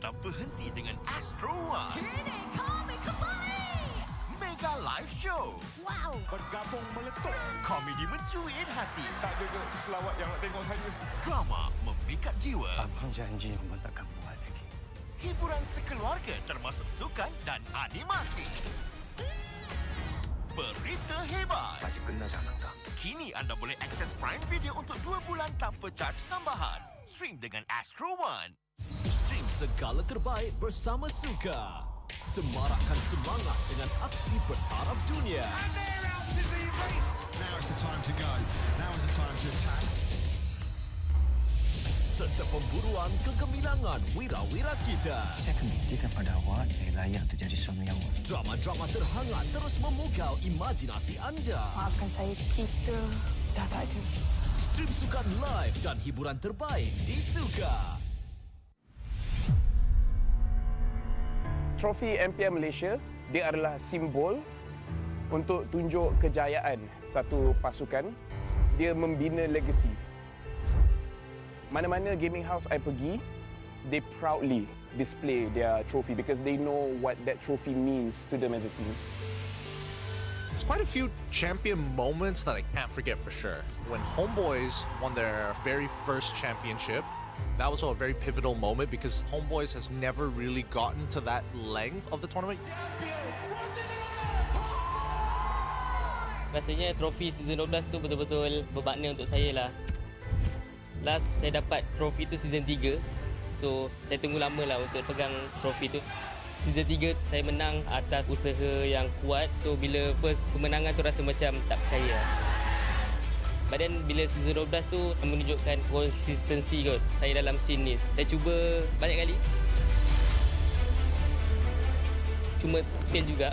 tak berhenti dengan Astro One. Kini kami kembali. Mega Live Show. Wow. Bergabung meletup. Komedi mencuit hati. Tak ada ke pelawat yang nak tengok saya. Drama memikat jiwa. Abang janji abang takkan buat lagi. Hiburan sekeluarga termasuk sukan dan animasi. Berita hebat. Masih kena jangan tak? Kini anda boleh akses Prime Video untuk 2 bulan tanpa charge tambahan. Stream dengan Astro One. Stream segala terbaik bersama Suka. Semarakkan semangat dengan aksi bertaraf dunia. And they're out to the race. Now is the time to go. Now is the time to attack. Serta pemburuan kegemilangan wira-wira kita. Saya akan buktikan pada awak saya layak untuk jadi suami awak. Drama-drama terhangat terus memukau imajinasi anda. Maafkan saya, kita dah tak ada. Stream sukan live dan hiburan terbaik di Suka. Trofi MPL Malaysia, dia adalah simbol untuk tunjuk kejayaan satu pasukan. Dia membina legasi. Mana-mana gaming house I pergi, they proudly display their trophy because they know what that trophy means to them as a team. There's quite a few champion moments that I can't forget for sure. When HomeBois won their very first championship, that was a very pivotal moment because HomeBois has never really gotten to that length of the tournament. Rasanya trofi season 12 tu betul-betul bermakna untuk saya lah. Last saya dapat trofi tu season 3. So saya tunggu lama lah untuk pegang trofi tu. Season 3 saya menang atas usaha yang kuat. So bila first kemenangan tu rasa macam tak percaya. But then bila season 12 tu menunjukkan konsistensi kot saya dalam scene ni. Saya cuba banyak kali. Cuma fail juga.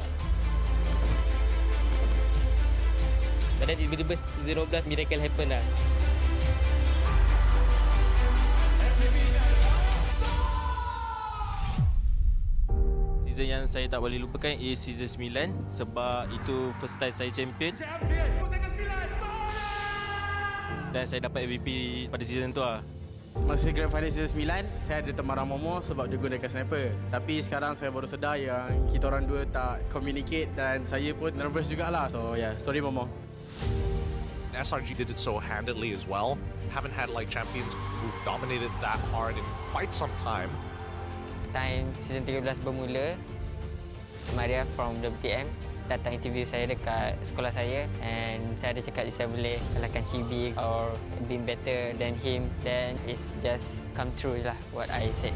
But then tiba-tiba season 12 miracle happen lah. Season yang saya tak boleh lupakan is season 9 sebab itu first time saya champion. Dan saya dapat MVP pada season tu lah. Masa Grand Final season 9, saya ada teman Momo sebab dia gunakan sniper. Tapi sekarang saya baru sedar yang kita orang dua tak communicate dan saya pun nervous jugalah. So yeah, sorry Momo. SRG did it so handedly as well. Haven't had like champions who've dominated that hard in quite some time. Time season 13 bermula, Maria from WTM datang interview saya dekat sekolah saya and saya ada cakap saya boleh kalahkan Chibi or being better than him, then it's just come true lah what I said.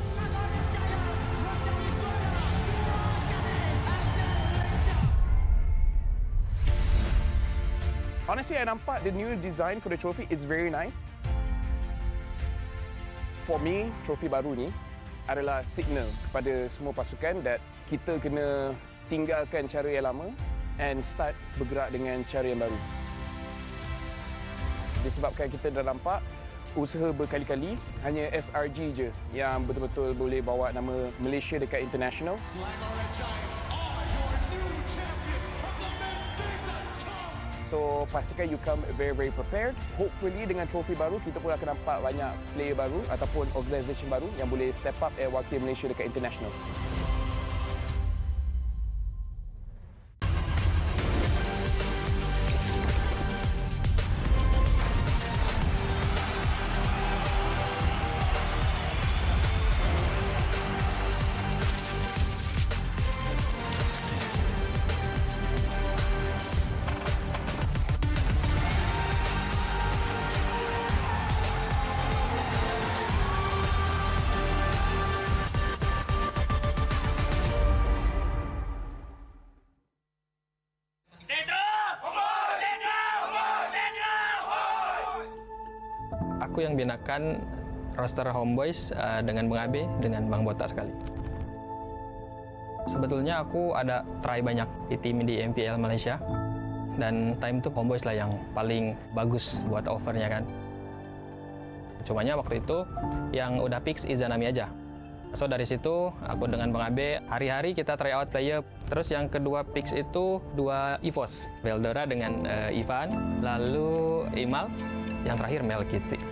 Honestly, I nampak the new design for the trophy is very nice. For me, trofi baru ni adalah signal kepada semua pasukan that kita kena tinggalkan cara yang lama and start bergerak dengan cara yang baru. Disebabkan kita dah nampak usaha berkali-kali, hanya SRG je yang betul-betul boleh bawa nama Malaysia dekat international. So pastikan you come very prepared. Hopefully dengan trofi baru kita pun akan nampak banyak player baru ataupun organisation baru yang boleh step up and wakil Malaysia dekat international. Aku yang binakan roster HomeBois dengan Bang Abe, dengan Bang Botak sekali. Sebetulnya aku ada try banyak di tim di MPL Malaysia. Dan time tu HomeBois lah yang paling bagus buat offernya kan. Cumanya waktu itu yang udah fix Izanami aja. So dari situ aku dengan Bang Abe hari-hari kita try out player. Terus yang kedua fix itu 2 EVOS. Veldora dengan Ivan, lalu Imal, yang terakhir Mel Kitty.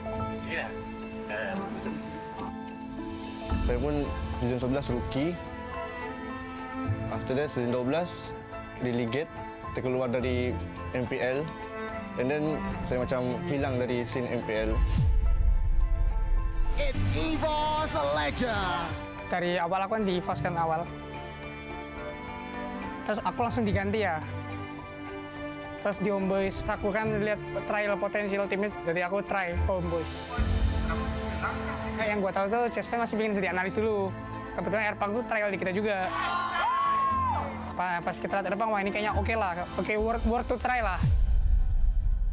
Saya pun Season 11 rookie. After that season 12 delegate, terkeluar dari MPL. And then saya macam hilang dari scene MPL. It's EVO's Legend. Dari awal aku kan di EVOS kan awal. Terus aku langsung diganti ya. Terus di HomeBois aku kan lihat trial potensial timnya, jadi aku try HomeBois. Kayak yang gua tahu tuh Chessman masih bikin jadi analis dulu. Kebetulan Erpang tuh trial di kita juga. Pas kita lihat Erpang, wah ini kayaknya oke lah, oke worth to try lah.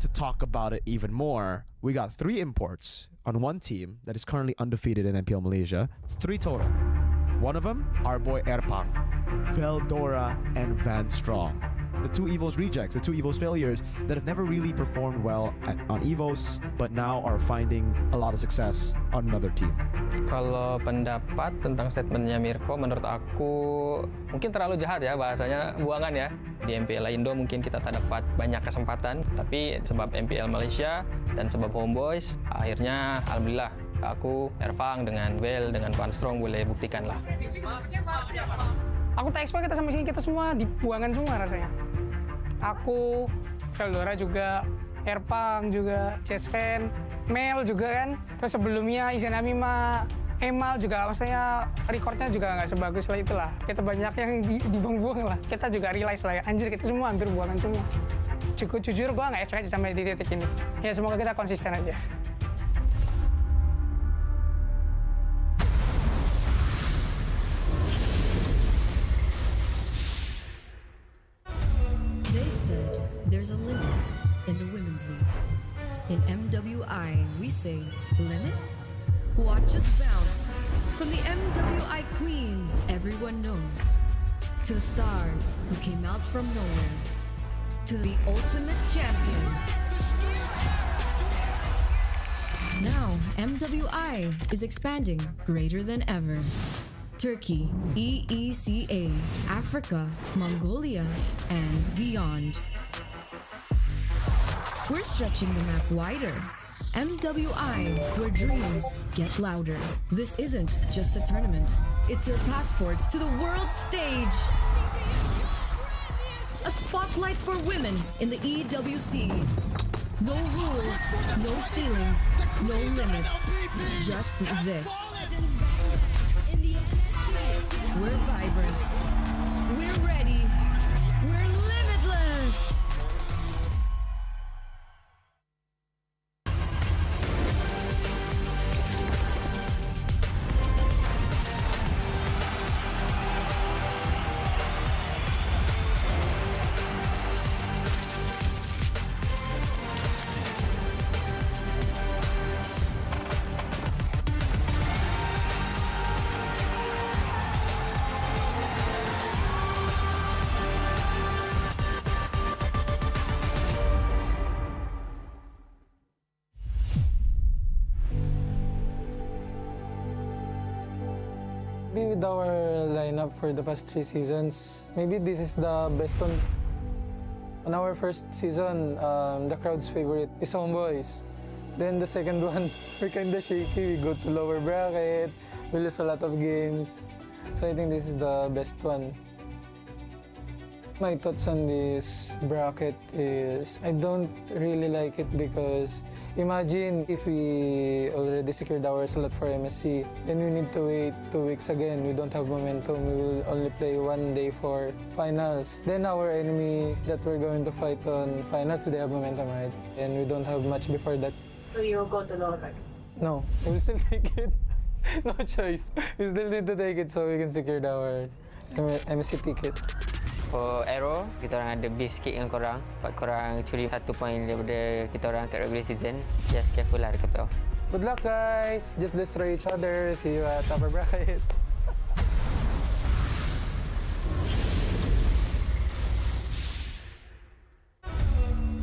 To talk about it even more, we got 3 imports on one team that is currently undefeated in MPL Malaysia. 3 total. One of them, our boy Erpang, Veldora, and Van Strong. The 2 EVOS rejects, the 2 EVOS failures that have never really performed well on EVOS, but now are finding a lot of success on another team. Kalau pendapat tentang statementnya Mirko, menurut aku mungkin terlalu jahat ya, bahasanya buangan ya. Di MPL Indo mungkin kita tak dapat banyak kesempatan, tapi sebab MPL Malaysia dan sebab HomeBois, akhirnya alhamdulillah aku, Erpang, dengan Vel, dengan Van Strong boleh buktikan lah. Aku tak expect kita sampai sini, kita semua dibuangan semua rasanya. Aku, Veldora juga, Erpang juga, Chessman, Mel juga kan. Terus sebelumnya Izanami mah Emal juga, maksudnya recordnya juga nggak sebagus lah itulah. Kita banyak yang dibuang-buang lah. Kita juga realize lah ya, anjir kita semua hampir buangan semua. Cukup jujur, gue nggak expect sampai di titik ini. Ya semoga kita konsisten aja. They said there's a limit in the women's league. In MWI, we say limit? Watch us bounce from the MWI queens everyone knows, to the stars who came out from nowhere, to the ultimate champions. Now, MWI is expanding greater than ever. Turkey, EECA, Africa, Mongolia, and beyond. We're stretching the map wider. MWI, where dreams get louder. This isn't just a tournament. It's your passport to the world stage. A spotlight for women in the EWC. No rules, no ceilings, no limits. Just this. We're vibrant. We're ready. We're limitless. With our lineup for the past 3 seasons, maybe this is the best one. On our first season, the crowd's favorite is HomeBois. Then the second one, we're kinda shaky. We go to lower bracket, we lose a lot of games. So I think this is the best one. My thoughts on this bracket is I don't really like it because imagine if we already secured our slot for MSC, then we need to wait 2 weeks again. We don't have momentum. We will only play 1 day for finals. Then our enemies that we're going to fight on finals, they have momentum, right? And we don't have much before that. So you'll go to lower bracket? No, we'll still take it. No choice. We still need to take it so we can secure our MSC ticket. For AERO, kita orang ada beef sikit dengan korang. Sebab korang curi 1 point daripada kita orang kat regular season. Just careful lah dekat playoff. Good luck guys! Just destroy each other. See you at upper bracket.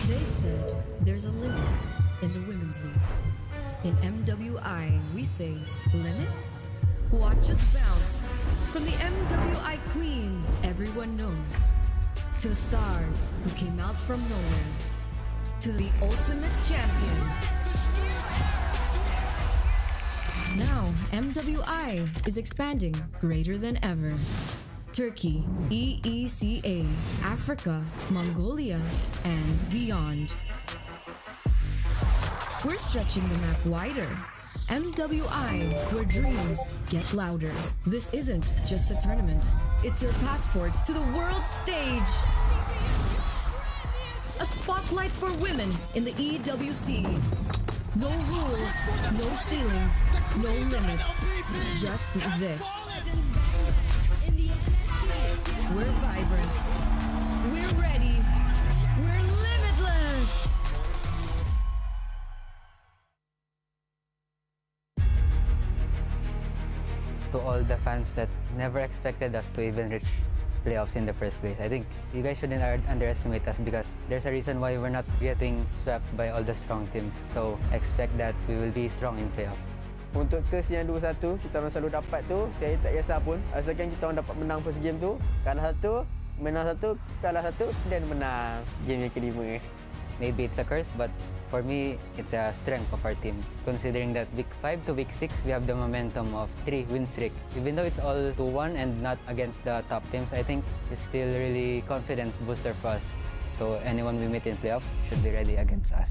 They said there's a limit in the women's league. In MWI, we say limit? Watch us bounce from the MWI queens everyone knows, to the stars who came out from nowhere, to the ultimate champions. Now, MWI is expanding greater than ever. Turkey, EECA, Africa, Mongolia, and beyond. We're stretching the map wider. MWI, where dreams get louder. This isn't just a tournament. It's your passport to the world stage. A spotlight for women in the EWC. No rules, no ceilings, no limits. Just this. We're vibrant. We're ready. We're limitless. To all the fans that never expected us to even reach playoffs in the first place, I think you guys shouldn't underestimate us because there's a reason why we're not getting swept by all the strong teams. So expect that we will be strong in playoff. Untuk test yang 2-1 kita orang selalu dapat tu, saya tak kisah pun. Asalkan kita orang dapat menang first game tu, kalah satu, menang satu, kalah satu, dan menang game yang kelima. Maybe it's a curse, but for me, it's a strength of our team. Considering that week 5 to week 6, we have the momentum of 3-win streak. Even though it's all 2-1 and not against the top teams, I think it's still really confidence booster for us. So anyone we meet in playoffs should be ready against us.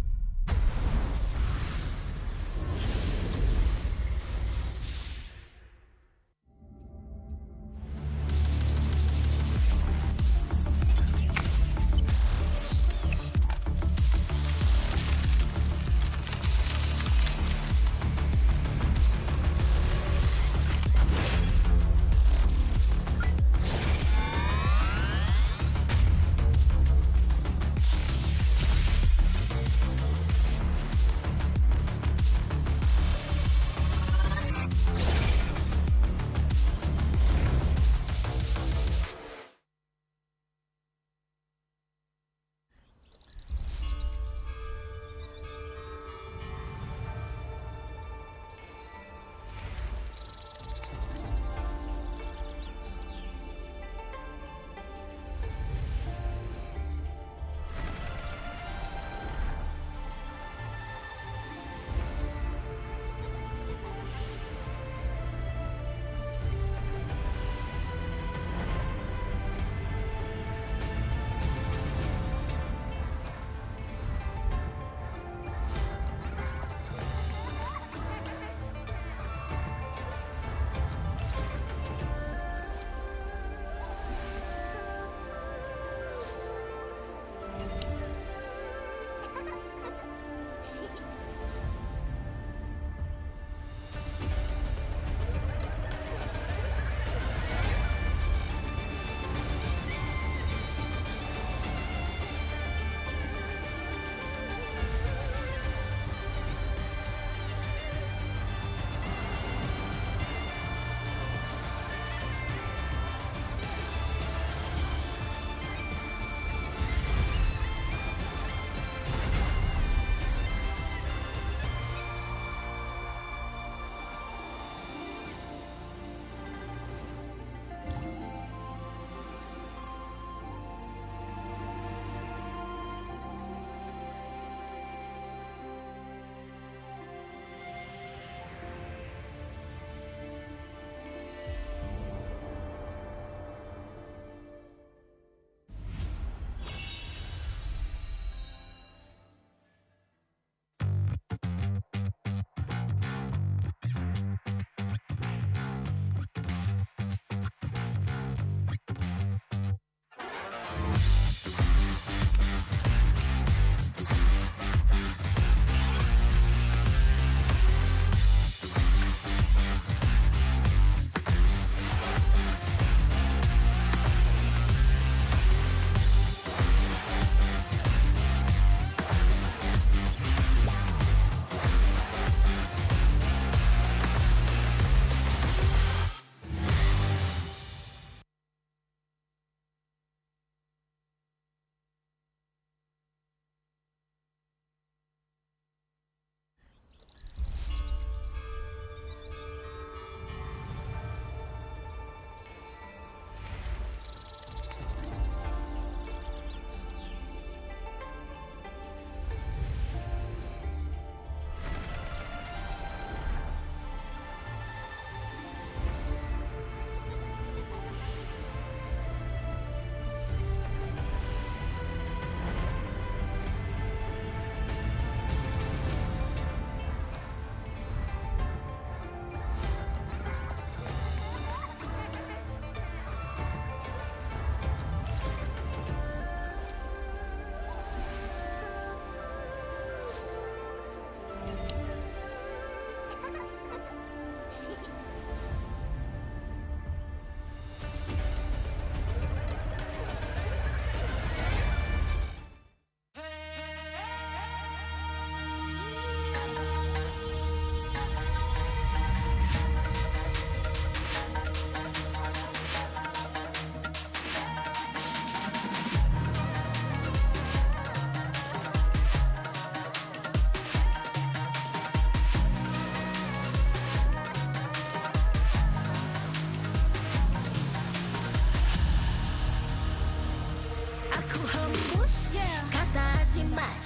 Aku hembus, kata simat.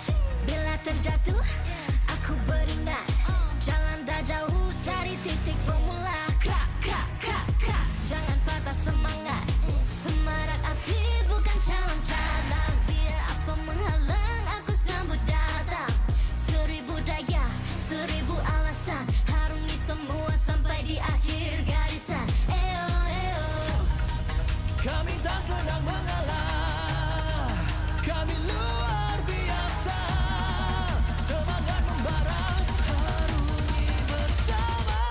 Bila terjatuh, aku beringat. Jalan dah jauh, cari titik bermula. Krak, krak, krak, krak. Jangan patah semangat. Semarak api bukan calon-calon. Biar apa menghalang, aku sambut datang. 1000 daya, 1000 alasan. Harungi semua sampai di akhir garisan. Eo, eo. Kami tak senang mengalah, kami luar biasa. Semangat membara, harungi bersama.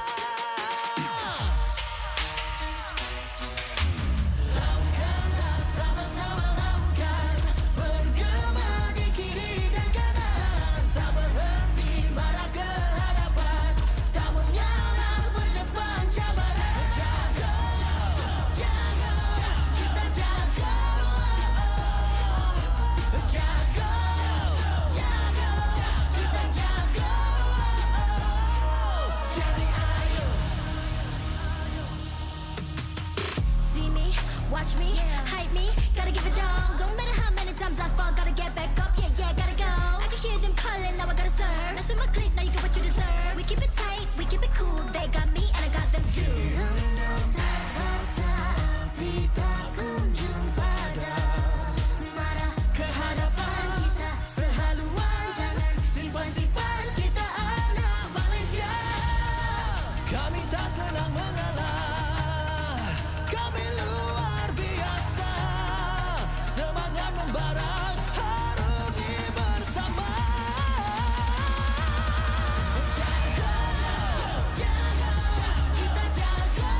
Lakukanlah sama-sama lakukan, bergema di kiri dan kanan. Tak berhenti marah ke hadapan, tak mengalah berdepan cabaran. Jaga, jaga, kita jaga. Jaga, jaga, kita jaga. Jadi ayo. See me, watch me, hype me, gotta give it all. Don't matter how many times I fall, gotta get back up, yeah, yeah, gotta go. I can hear them calling, now I gotta serve. Mess with my clique, now you get what you deserve. We keep it tight, we keep it cool, they got me and I got them too. Rasa api tak kunjung padam. Marah ke hadapan kita, sehaluan jangan simpan-simpan. Kita anak Malaysia. Kami tak senang mengalah, kami luar biasa. Semangat membara, harungi bersama. Jaga, jaga, kita jaga.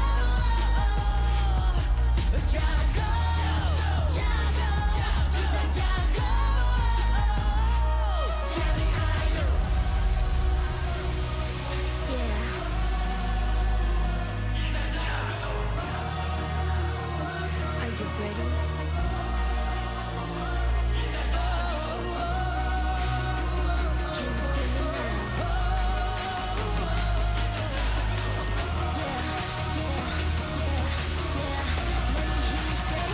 Jaga, jaga, kita jaga. Jadi ayo. Yeah. Are you ready? Can you feel me now? Yeah, yeah, yeah, yeah. Let me hear you say.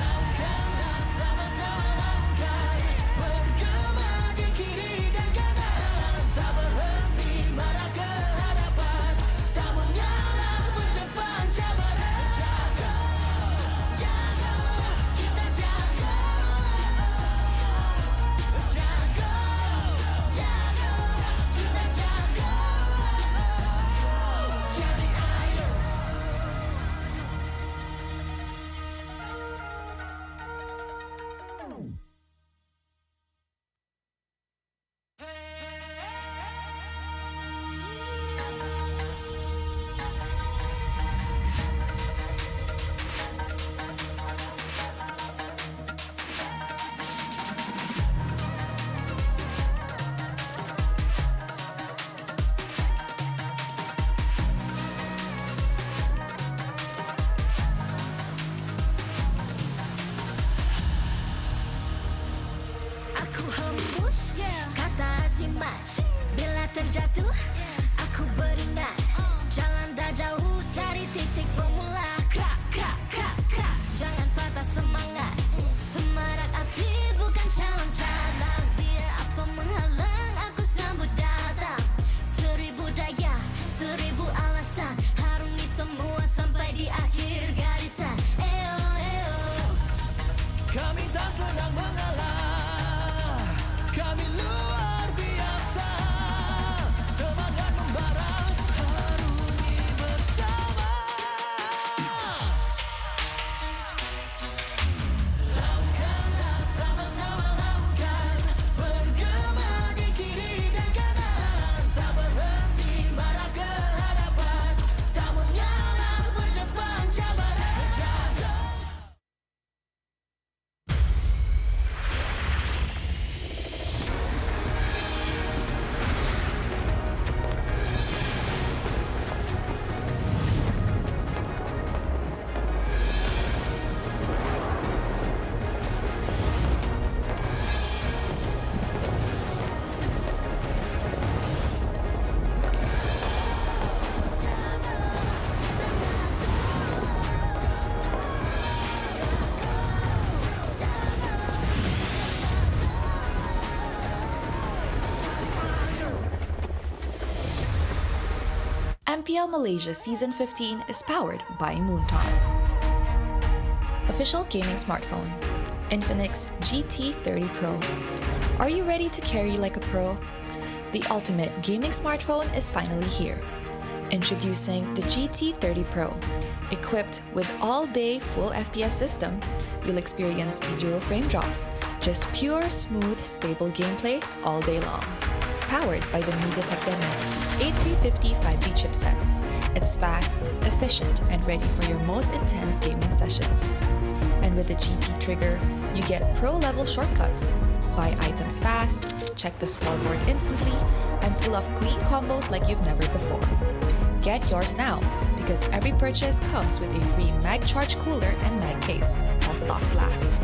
Lakukanlah sama-sama lakukan, bergema di kiri dan kanan. Tak berhenti marah ke hadapan, tak mengalah berdepan cabaran. Jaga, jaga, kita jaga. Jaga, jaga, kita jaga. Jadi ayo. Aku hembus, kata simat. Bila terjatuh, aku beringat. Jalan dah jauh, cari titik bermula. Krak, krak, krak, krak. Jangan patah semangat. Semarak api bukan calon-calon. Biar apa menghalang, aku sambut datang. 1000 daya, 1000 alasan. Harungi semua sampai di akhir garisan. Eo, eo. Kami tak senang mengalah, kami luar biasa. Semangat MPL Malaysia Season 15 is powered by Moonton. Official gaming smartphone, Infinix GT30 Pro. Are you ready to carry like a pro? The ultimate gaming smartphone is finally here. Introducing the GT30 Pro. Equipped with all-day full FPS system, you'll experience 0 frame drops, just pure, smooth, stable gameplay all day long. Powered by the MediaTek Dimensity A350 5G chipset. It's fast, efficient, and ready for your most intense gaming sessions. And with the GT trigger, you get pro-level shortcuts. Buy items fast, check the scoreboard instantly, and pull off clean combos like you've never before. Get yours now, because every purchase comes with a free mag charge cooler and mag case, while stocks last.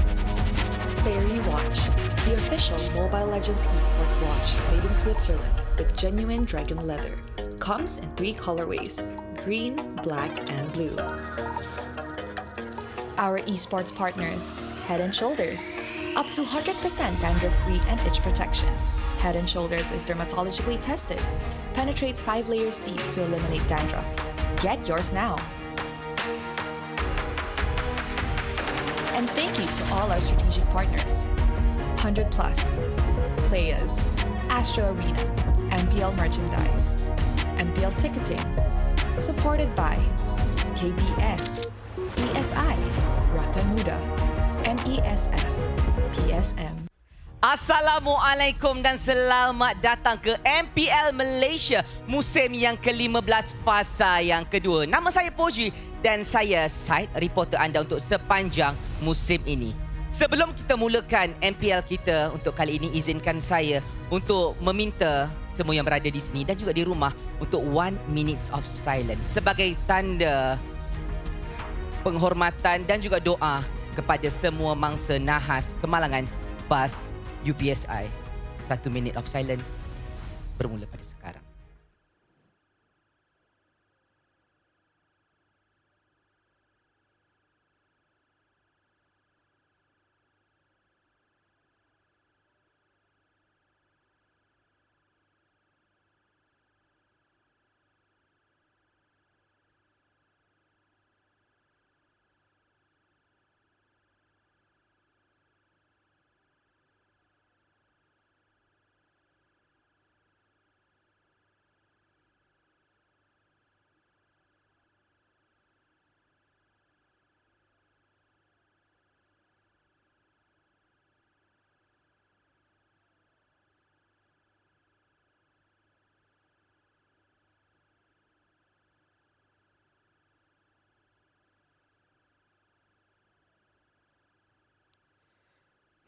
Fairy Watch, the official Mobile Legends Esports watch made in Switzerland with genuine dragon leather. Comes in 3 colorways, green, black, and blue. Our esports partners, Head & Shoulders, up to 100% dandruff-free and itch protection. Head & Shoulders is dermatologically tested, penetrates 5 layers deep to eliminate dandruff. Get yours now. And thank you to all our strategic partners. 100 Plus, Playas, Astro Arena, MPL Merchandise, MPL Ticketing, supported by KBS, ESI, Raka Muda, MESF, PSM. Assalamualaikum dan selamat datang ke MPL Malaysia musim yang ke-15 fasa yang kedua. Nama saya Poji dan saya side reporter anda untuk sepanjang musim ini. Sebelum kita mulakan MPL kita untuk kali ini, izinkan saya untuk meminta semua yang berada di sini dan juga di rumah untuk 1 minutes of silence sebagai tanda penghormatan dan juga doa kepada semua mangsa nahas kemalangan PAS UPSI. 1 minute of silence bermula pada sekarang.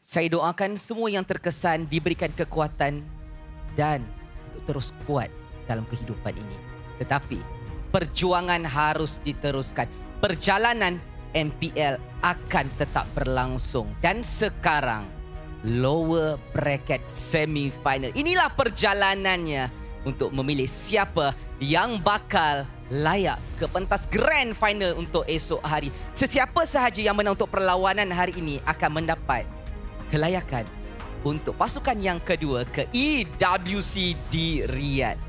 Saya doakan semua yang terkesan diberikan kekuatan dan untuk terus kuat dalam kehidupan ini. Tetapi perjuangan harus diteruskan. Perjalanan MPL akan tetap berlangsung. Dan sekarang lower bracket semi-final. Inilah perjalanannya untuk memilih siapa yang bakal layak ke pentas grand final untuk esok hari. Sesiapa sahaja yang menang untuk perlawanan hari ini akan mendapat kelayakan untuk pasukan yang kedua ke EWC di Riyadh.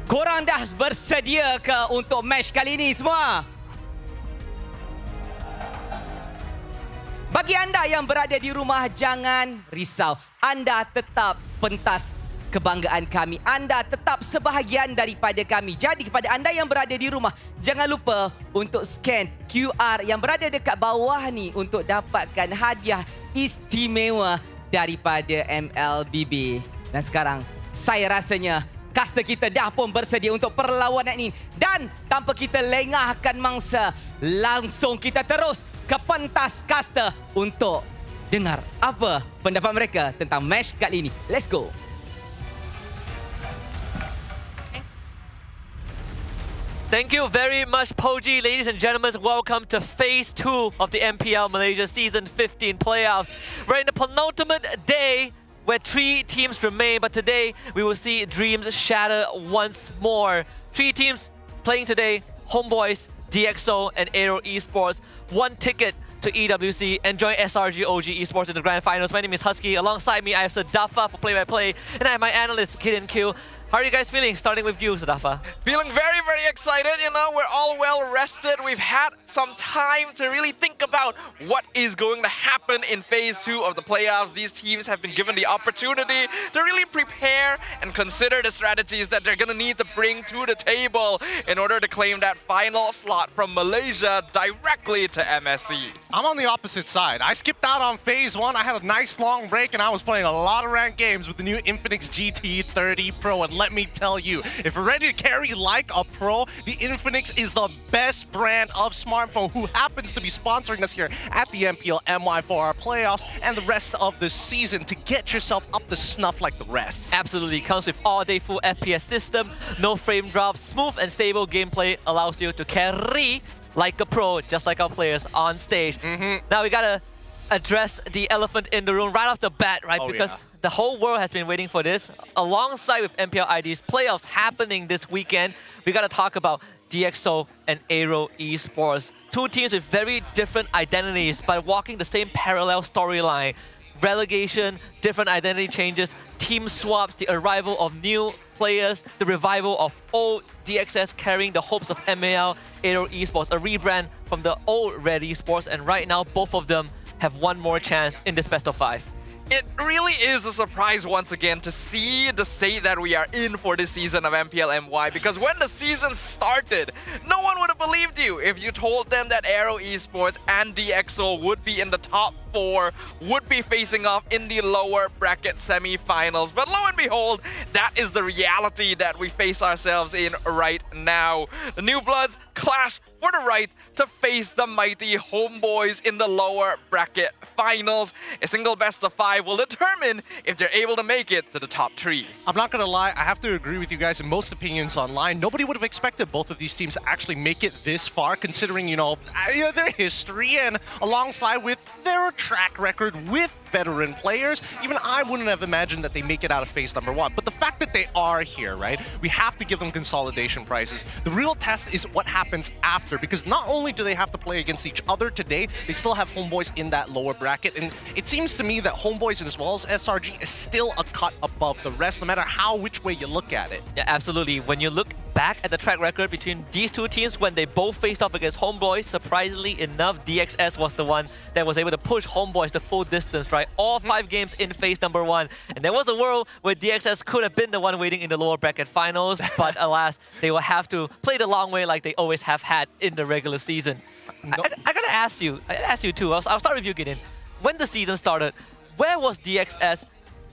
Korang dah bersedia ke untuk match kali ini semua? Bagi anda yang berada di rumah, jangan risau. Anda tetap pentas kebanggaan kami. Anda tetap sebahagian daripada kami. Jadi kepada anda yang berada di rumah, jangan lupa untuk scan QR yang berada dekat bawah ni untuk dapatkan hadiah istimewa daripada MLBB. Dan sekarang saya rasanya caster kita dah pun bersedia untuk perlawanan ini. Dan tanpa kita lengahkan mangsa, langsung kita terus ke pentas caster untuk dengar apa pendapat mereka tentang match kali ini. Let's go. Thank you very much, Poji. Ladies and gentlemen, welcome to Phase 2 of the MPL Malaysia Season 15 playoffs. We're in the penultimate day where 3 teams remain, but today we will see dreams shatter once more. 3 teams playing today: HomeBois, DxO, and AERO Esports. 1 ticket to EWC. Enjoy SRG OG Esports in the grand finals. My name is Husky. Alongside me, I have Sadafa for play-by-play, and I have my analyst, Kid and Q. How are you guys feeling? Starting with you, Sadafa. Feeling very, very excited. You know, we're all well rested. We've had some time to really think about what is going to happen in Phase 2 of the playoffs. These teams have been given the opportunity to really prepare and consider the strategies that they're going to need to bring to the table in order to claim that final slot from Malaysia directly to MSC. I'm on the opposite side. I skipped out on Phase 1. I had a nice long break and I was playing a lot of ranked games with the new Infinix GT30 Pro. And let me tell you, if you're ready to carry like a pro, the Infinix is the best brand of smartphone who happens to be sponsoring us here at the MPL MY for our playoffs and the rest of the season to get yourself up to snuff like the rest. Absolutely. Comes with all-day full FPS system, no frame drops, smooth and stable gameplay allows you to carry like a pro, just like our players on stage. Now we gotta address the elephant in the room right off the bat, right? Because the whole world has been waiting for this. Alongside with MPL ID's playoffs happening this weekend, we gotta talk about DxO and AERO Esports. Two teams with very different identities, but walking the same parallel storyline. Relegation, different identity changes, team swaps, the arrival of new players, the revival of old DXS carrying the hopes of MAL, AERO Esports, a rebrand from the old Red Esports, and right now both of them have one more chance in this best of 5. It really is a surprise once again to see the state that we are in for this season of MPL MY, because when the season started, no one would have believed you if you told them that AERO Esports and DxO would be in the top 4, would be facing off in the lower bracket semi-finals. But lo and behold, that is the reality that we face ourselves in right now. The New Bloods clash for the right to face the mighty HomeBois in the lower bracket finals. A single best of 5 will determine if they're able to make it to the top 3. I'm not gonna lie, I have to agree with you guys in most opinions online. Nobody would have expected both of these teams to actually make it this far, considering, you know, their history and alongside with their track record with veteran players. Even I wouldn't have imagined that they make it out of phase number 1. But the fact that they are here, right, we have to give them consolidation prizes. The real test is what happens after, because not only do they have to play against each other today, they still have HomeBois in that lower bracket. And it seems to me that HomeBois, as well as SRG, is still a cut above the rest, no matter which way you look at it. Yeah, absolutely. When you look back at the track record between these two teams when they both faced off against HomeBois, surprisingly enough, DXS was the one that was able to push HomeBois the full distance, right? All 5 games in phase number 1. And there was a world where DXS could have been the one waiting in the lower bracket finals, but alas, they will have to play the long way like they always have had in the regular season. I gotta ask you too, I'll start with you, Gideon. When the season started, where was DXS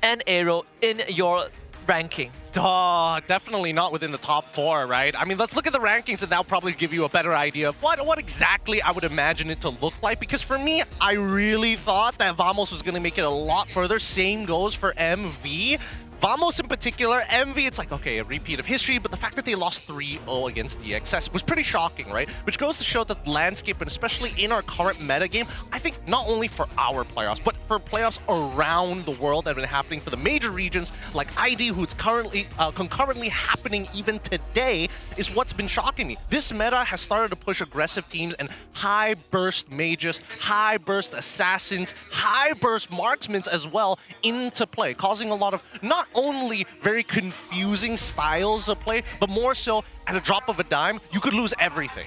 and AERO in your ranking? Definitely not within the top 4, right? I mean, let's look at the rankings and that'll probably give you a better idea of what exactly I would imagine it to look like. Because for me, I really thought that Vamos was going to make it a lot further. Same goes for MV. Vamos in particular, MV, it's like, okay, a repeat of history, but the fact that they lost 3-0 against DXS was pretty shocking, right? Which goes to show that the landscape, and especially in our current metagame, I think not only for our playoffs, but for playoffs around the world that have been happening for the major regions, like ID, who's currently concurrently happening even today, is what's been shocking me. This meta has started to push aggressive teams and high-burst mages, high-burst assassins, high-burst marksmen as well into play, causing a lot of not only very confusing styles of play, but more so at a drop of a dime, you could lose everything.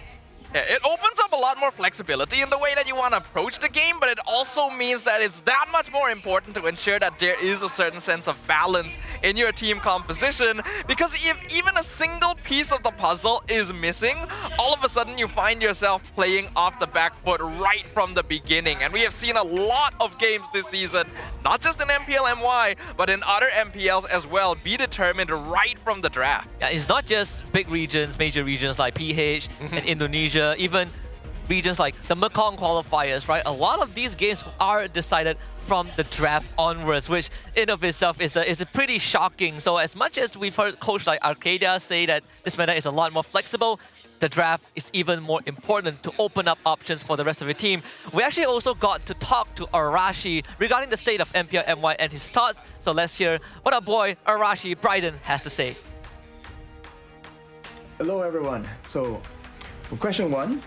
Yeah, it opens up a lot more flexibility in the way that you want to approach the game, but it also means that it's that much more important to ensure that there is a certain sense of balance in your team composition, because if even a single piece of the puzzle is missing, all of a sudden you find yourself playing off the back foot right from the beginning. And we have seen a lot of games this season, not just in MPL MY, but in other MPLs as well, be determined right from the draft. Yeah, it's not just big regions, major regions like PH and Indonesia, even regions like the Mekong qualifiers, right? A lot of these games are decided from the draft onwards, which in of itself is a pretty shocking. So as much as we've heard coach like Arcadia say that this meta is a lot more flexible, the draft is even more important to open up options for the rest of the team. We actually also got to talk to Arashi regarding the state of MPL MY and his thoughts. So let's hear what our boy Arashi Bryden has to say. Hello everyone. So for question 1,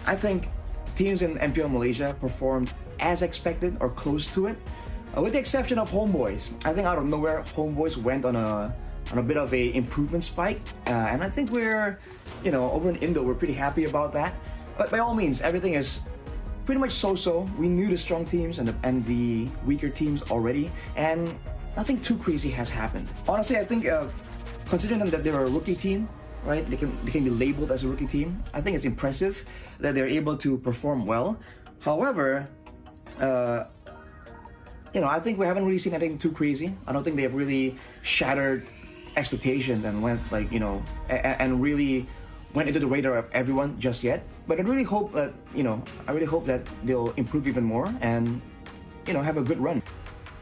I think teams in MPL Malaysia performed as expected or close to it, with the exception of HomeBois. I think out of nowhere, HomeBois went on a on a bit of a improvement spike, and I think we're, over in Indo, we're pretty happy about that. But by all means, everything is pretty much so-so. We knew the strong teams and the weaker teams already, and nothing too crazy has happened. Honestly, I think considering that they're a rookie team, right? They can be labeled as a rookie team. I think it's impressive that they're able to perform well. However, I think we haven't really seen anything too crazy. I don't think they've really shattered expectations and went and really went into the radar of everyone just yet. But I really hope that they'll improve even more and have a good run.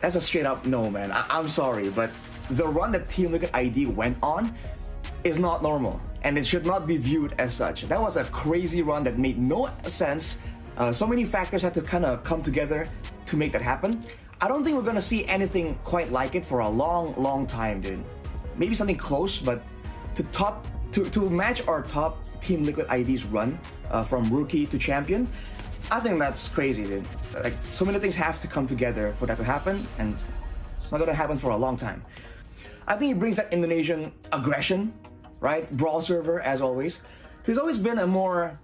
That's a straight up no, man. I'm sorry, but the run that Team Liquid ID went on is not normal, and it should not be viewed as such. That was a crazy run that made no sense. So many factors had to kind of come together to make that happen. I don't think we're gonna see anything quite like it for a long time, dude. Maybe something close, but to match our top Team Liquid ID's run from rookie to champion, I think that's crazy, dude. Like, so many things have to come together for that to happen, and it's not gonna happen for a long time. I think he brings that Indonesian aggression, right? Brawl server, as always. He's always been a more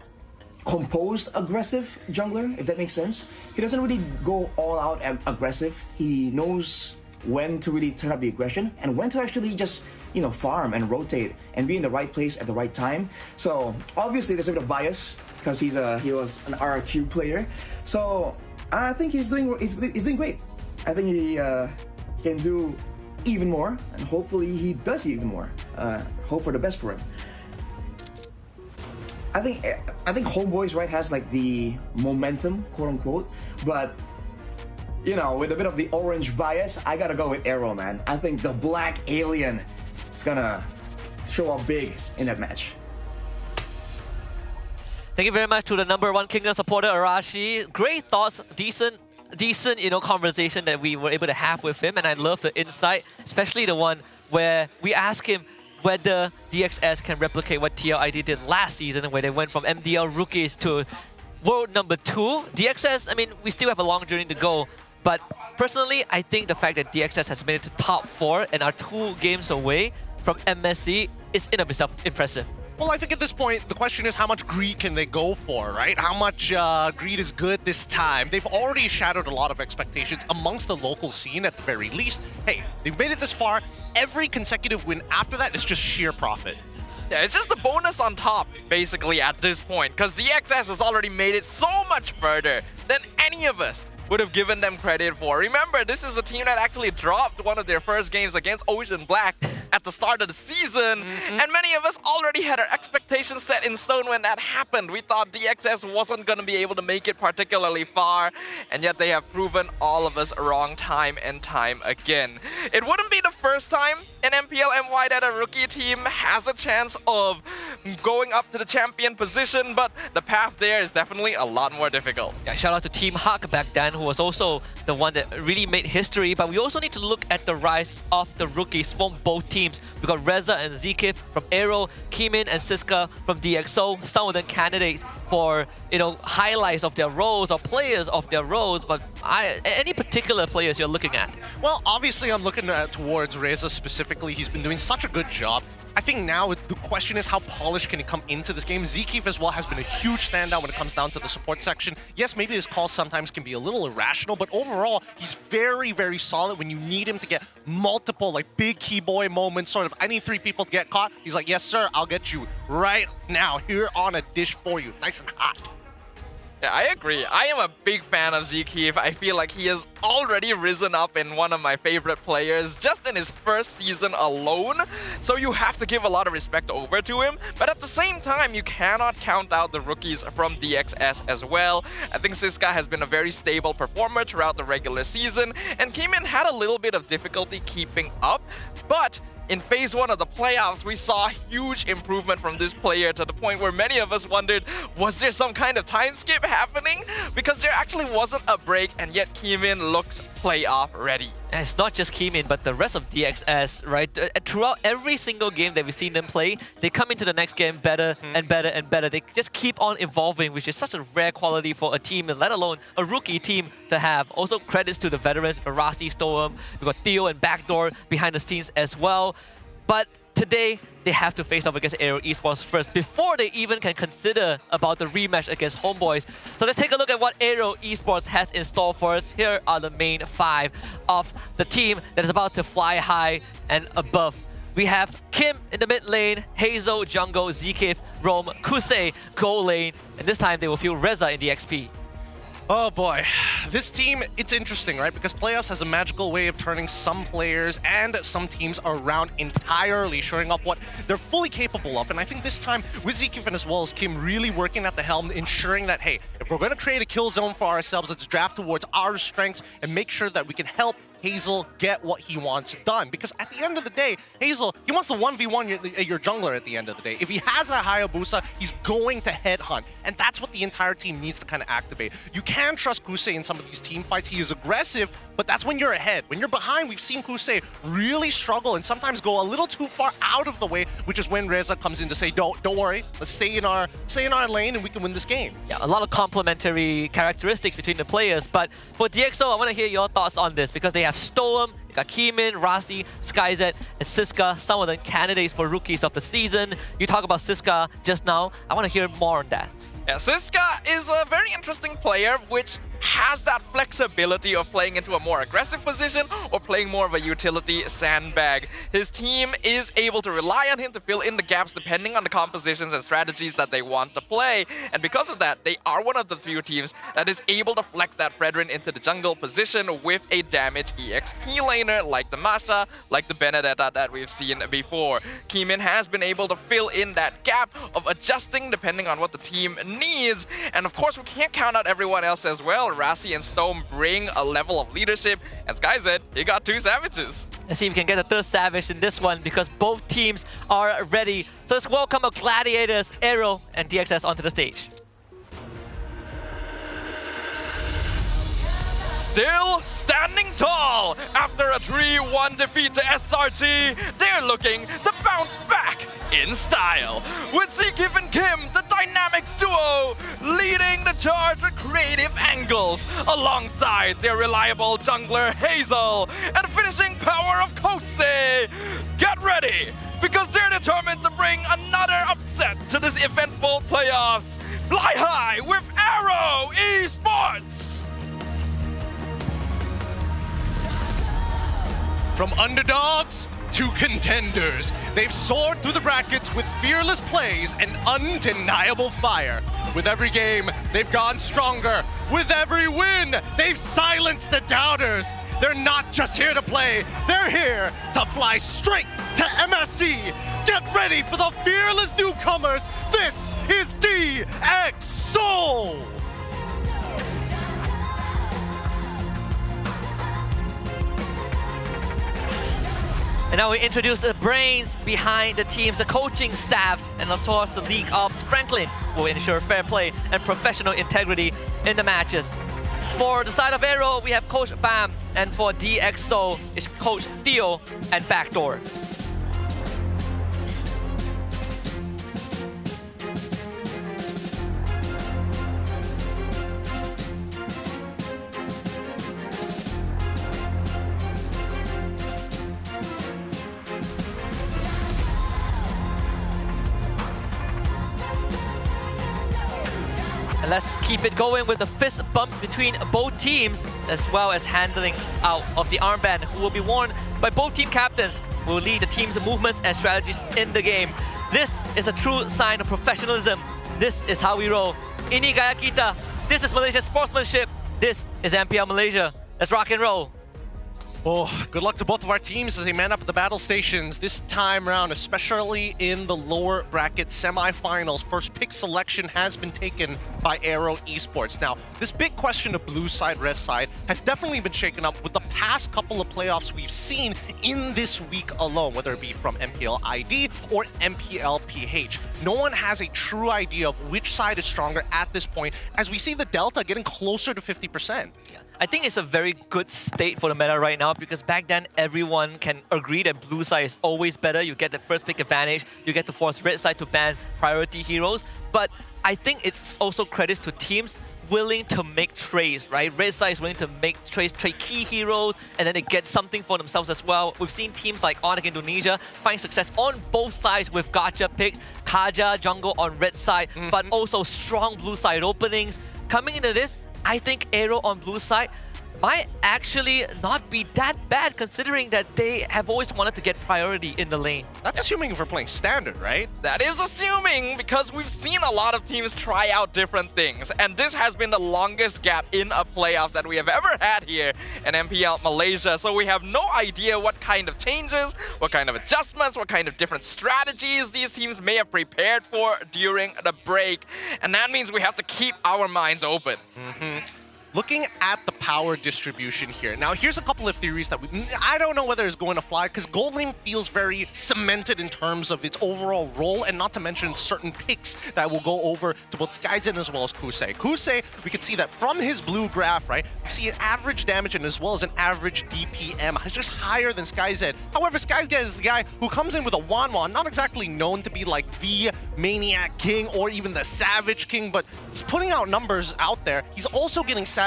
composed, aggressive jungler, if that makes sense. He doesn't really go all out and aggressive. He knows when to really turn up the aggression and when to actually just, farm and rotate and be in the right place at the right time. So obviously there's a bit of bias because he was an RRQ player. So I think he's doing great. I think he can do even more, and hopefully he does even more. Hope for the best for him. I think HomeBois, right, has like the momentum, quote unquote, but with a bit of the orange bias, I gotta go with AERO, man. I think the black alien is gonna show up big in that match. Thank you very much to the #1 Kingdom supporter, Arashi. Great thoughts, decent, conversation that we were able to have with him, and I love the insight, especially the one where we ask him whether DXS can replicate what TLID did last season, where they went from MDL rookies to world #2. DXS, we still have a long journey to go, but personally, I think the fact that DXS has made it to top 4 and are 2 games away from MSC is in of itself impressive. Well, I think at this point, the question is how much greed can they go for, right? How much greed is good this time? They've already shattered a lot of expectations amongst the local scene at the very least. Hey, they've made it this far. Every consecutive win after that is just sheer profit. Yeah, it's just the bonus on top, basically, at this point, because DXS has already made it so much further than any of us would have given them credit for. Remember, this is a team that actually dropped one of their first games against Ocean Black at the start of the season, and many of us already had our expectations set in stone when that happened. We thought DXS wasn't going to be able to make it particularly far, and yet they have proven all of us wrong time and time again. It wouldn't be the first time in MPL MY that a rookie team has a chance of going up to the champion position, but the path there is definitely a lot more difficult. Yeah, shout out to Team Huck back then, who was also the one that really made history, but we also need to look at the rise of the rookies from both teams. We got Reza and Zekif from AERO, Kimin and Siska from DxO, some of them candidates for highlights of their roles or players of their roles, but any particular players you're looking at? Well, obviously I'm looking towards Reza specifically. He's been doing such a good job. I think now the question is how polished can he come into this game. Zekif as well has been a huge standout when it comes down to the support section. Yes, maybe his calls sometimes can be a little irrational, but overall, he's very, very solid when you need him to get multiple, big key boy moments, sort of, I need 3 people to get caught. He's like, yes, sir, I'll get you right now, here on a dish for you, nice and hot. Yeah, I agree. I am a big fan of Zekif. I feel like he has already risen up in one of my favorite players just in his first season alone. So you have to give a lot of respect over to him. But at the same time, you cannot count out the rookies from DXS as well. I think Siska has been a very stable performer throughout the regular season, and Kimin had a little bit of difficulty keeping up. But in phase 1 of the playoffs, we saw huge improvement from this player to the point where many of us wondered, was there some kind of time skip happening? Because there actually wasn't a break, and yet Kimin looks playoff ready. And it's not just Kimin, but the rest of DXS, right? Throughout every single game that we've seen them play, they come into the next game better and better and better. They just keep on evolving, which is such a rare quality for a team, and let alone a rookie team to have. Also, credits to the veterans, Barasi, Storm, we've got Theo and Backdoor behind the scenes as well. But today, they have to face off against AERO Esports first before they even can consider about the rematch against HomeBois. So let's take a look at what AERO Esports has in store for us. Here are the main 5 of the team that is about to fly high and above. We have Kim in the mid lane, Hazel, Jungle, Zkif, Rome, Kusei, goal lane, and this time they will field Reza in the XP. Oh boy, this team, it's interesting, right? Because playoffs has a magical way of turning some players and some teams around entirely, showing off what they're fully capable of. And I think this time, with Zkif as well as Kim really working at the helm, ensuring that, hey, if we're going to create a kill zone for ourselves, let's draft towards our strengths and make sure that we can help Hazel get what he wants done. Because at the end of the day, Hazel, he wants to 1v1 your jungler at the end of the day. If he has a Hayabusa, he's going to headhunt. And that's what the entire team needs to kind of activate. You can trust Kusei in some of these team fights. He is aggressive, but that's when you're ahead. When you're behind, we've seen Kusei really struggle and sometimes go a little too far out of the way, which is when Reza comes in to say, don't worry, let's stay in our lane and we can win this game. Yeah, a lot of complementary characteristics between the players. But for DxO, I want to hear your thoughts on this because they have Stoem, they got Keemin, Rasi, SkyZ, and Siska, some of the candidates for rookies of the season. You talk about Siska just now. I want to hear more on that. Yeah, Siska is a very interesting player which has that flexibility of playing into a more aggressive position or playing more of a utility sandbag. His team is able to rely on him to fill in the gaps depending on the compositions and strategies that they want to play. And because of that, they are one of the few teams that is able to flex that Fredrin into the jungle position with a damage EXP laner like the Masha, like the Benedetta that we've seen before. Keemin has been able to fill in that gap of adjusting depending on what the team needs. And of course, we can't count out everyone else as well. Rasi and Stoem bring a level of leadership. As Guy said, he got 2 Savages. Let's see if we can get a 3rd Savage in this one because both teams are ready. So let's welcome our gladiators, AERO and DXS onto the stage. Still standing tall after a 3-1 defeat to SRG, they're looking to bounce back in style. With Zkif and Kim, the dynamic duo, leading the charge with creative angles, alongside their reliable jungler Hazel and finishing power of Kosei. Get ready, because they're determined to bring another upset to this eventful playoffs. Fly high with AERO Esports! From underdogs to contenders, they've soared through the brackets with fearless plays and undeniable fire. With every game, they've gone stronger. With every win, they've silenced the doubters. They're not just here to play, they're here to fly straight to MSC. Get ready for the fearless newcomers. This is DxO! And now we introduce the brains behind the teams, the coaching staffs, and of course the League Ops. Franklin will ensure fair play and professional integrity in the matches. For the side of AERO, we have Coach Bam, and for DxO, it's Coach Theo and Backdoor. And let's keep it going with the fist bumps between both teams, as well as handling out of the armband, who will be worn by both team captains, who will lead the team's movements and strategies in the game. This is a true sign of professionalism. This is how we roll. Ini gaya kita. This is Malaysian sportsmanship. This is MPL Malaysia. Let's rock and roll. Oh, good luck to both of our teams as they man up at the battle stations this time around, especially in the lower bracket semifinals. First pick selection has been taken by AERO Esports. Now, this big question of blue side, red side has definitely been shaken up with the past couple of playoffs we've seen in this week alone, whether it be from MPL ID or MPL PH. No one has a true idea of which side is stronger at this point, as we see the delta getting closer to 50%. I think it's a very good state for the meta right now because back then everyone can agree that blue side is always better. You get the first pick advantage, you get to force red side to ban priority heroes. But I think it's also credits to teams willing to make trades, right? Red side is willing to make trades, trade key heroes, and then they get something for themselves as well. We've seen teams like Onyx Indonesia find success on both sides with gacha picks, Kaja jungle on red side, but also strong blue side openings. Coming into this, I think AERO on blue side might actually not be that bad, considering that they have always wanted to get priority in the lane. That's assuming if we're playing standard, right? That is assuming, because we've seen a lot of teams try out different things, and this has been the longest gap in a playoffs that we have ever had here in MPL Malaysia, so we have no idea what kind of changes, what kind of adjustments, what kind of different strategies these teams may have prepared for during the break, and that means we have to keep our minds open. Looking at the power distribution here. Now, here's a couple of theories that I don't know whether it's going to fly, because Gold Lane feels very cemented in terms of its overall role, and not to mention certain picks that will go over to both Skyzen as well as Kusei. Kusei, we can see that from his blue graph, right? We see an average damage and as well as an average DPM, just higher than Skyzen. However, Skyzen is the guy who comes in with a Wanwan, not exactly known to be like the Maniac King or even the Savage King, but he's putting out numbers out there. He's also getting savages.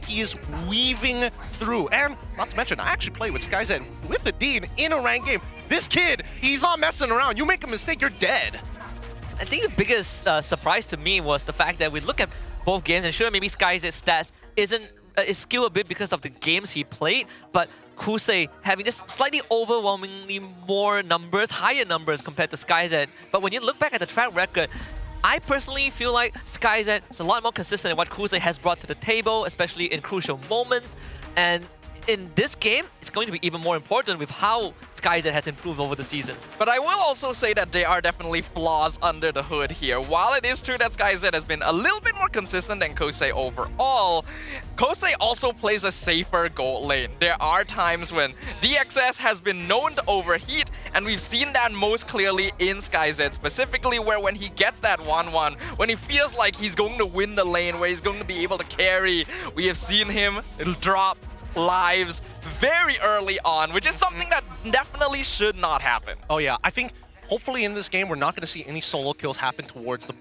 He is weaving through. And not to mention, I actually played with Skyzen with the Dean in a ranked game. This kid, he's not messing around. You make a mistake, you're dead. I think the biggest surprise to me was the fact that we look at both games, and sure, maybe Skyzen's stats is skewed a bit because of the games he played, but Kusei having just slightly overwhelmingly more numbers, higher numbers compared to Skyzen. But when you look back at the track record, I personally feel like Skyzen is a lot more consistent in what Kusei has brought to the table, especially in crucial moments. And in this game, it's going to be even more important with how Skyzen has improved over the seasons. But I will also say that there are definitely flaws under the hood here. While it is true that Skyzen has been a little bit more consistent than Kosei overall, Kosei also plays a safer gold lane. There are times when DXS has been known to overheat, and we've seen that most clearly in Skyzen, specifically where when he gets that 1-1, when he feels like he's going to win the lane, where he's going to be able to carry, we have seen him drop lives very early on, which is something that definitely should not happen. Oh yeah, I think hopefully in this game we're not going to see any solo kills happen towards the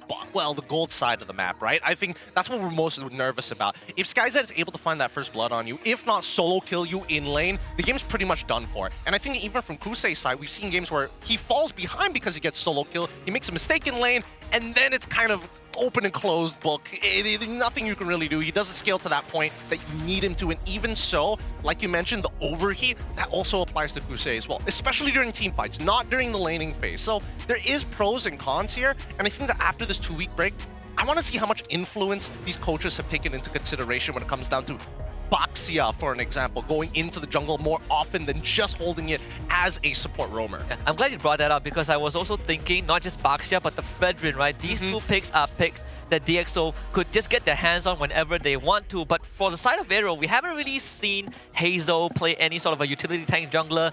gold side of the map, right? I think that's what we're most nervous about. If Skyzen is able to find that first blood on you, if not solo kill you in lane, the game's pretty much done for. And I think even from Kusei's side, we've seen games where he falls behind because he gets solo kill, he makes a mistake in lane, and then it's kind of open and closed book. Nothing you can really do. He doesn't scale to that point that you need him to, and even so, like you mentioned, the overheat, that also applies to Kusei as well, especially during team fights, not during the laning phase. So there is pros and cons here, and I think that after this 2-week break, I want to see how much influence these coaches have taken into consideration when it comes down to Baxia, for an example, going into the jungle more often than just holding it as a support roamer. Yeah, I'm glad you brought that up, because I was also thinking not just Baxia but the Fredrin, right? These two picks are picks that DxO could just get their hands on whenever they want to. But for the side of AERO, we haven't really seen Hazel play any sort of a utility tank jungler.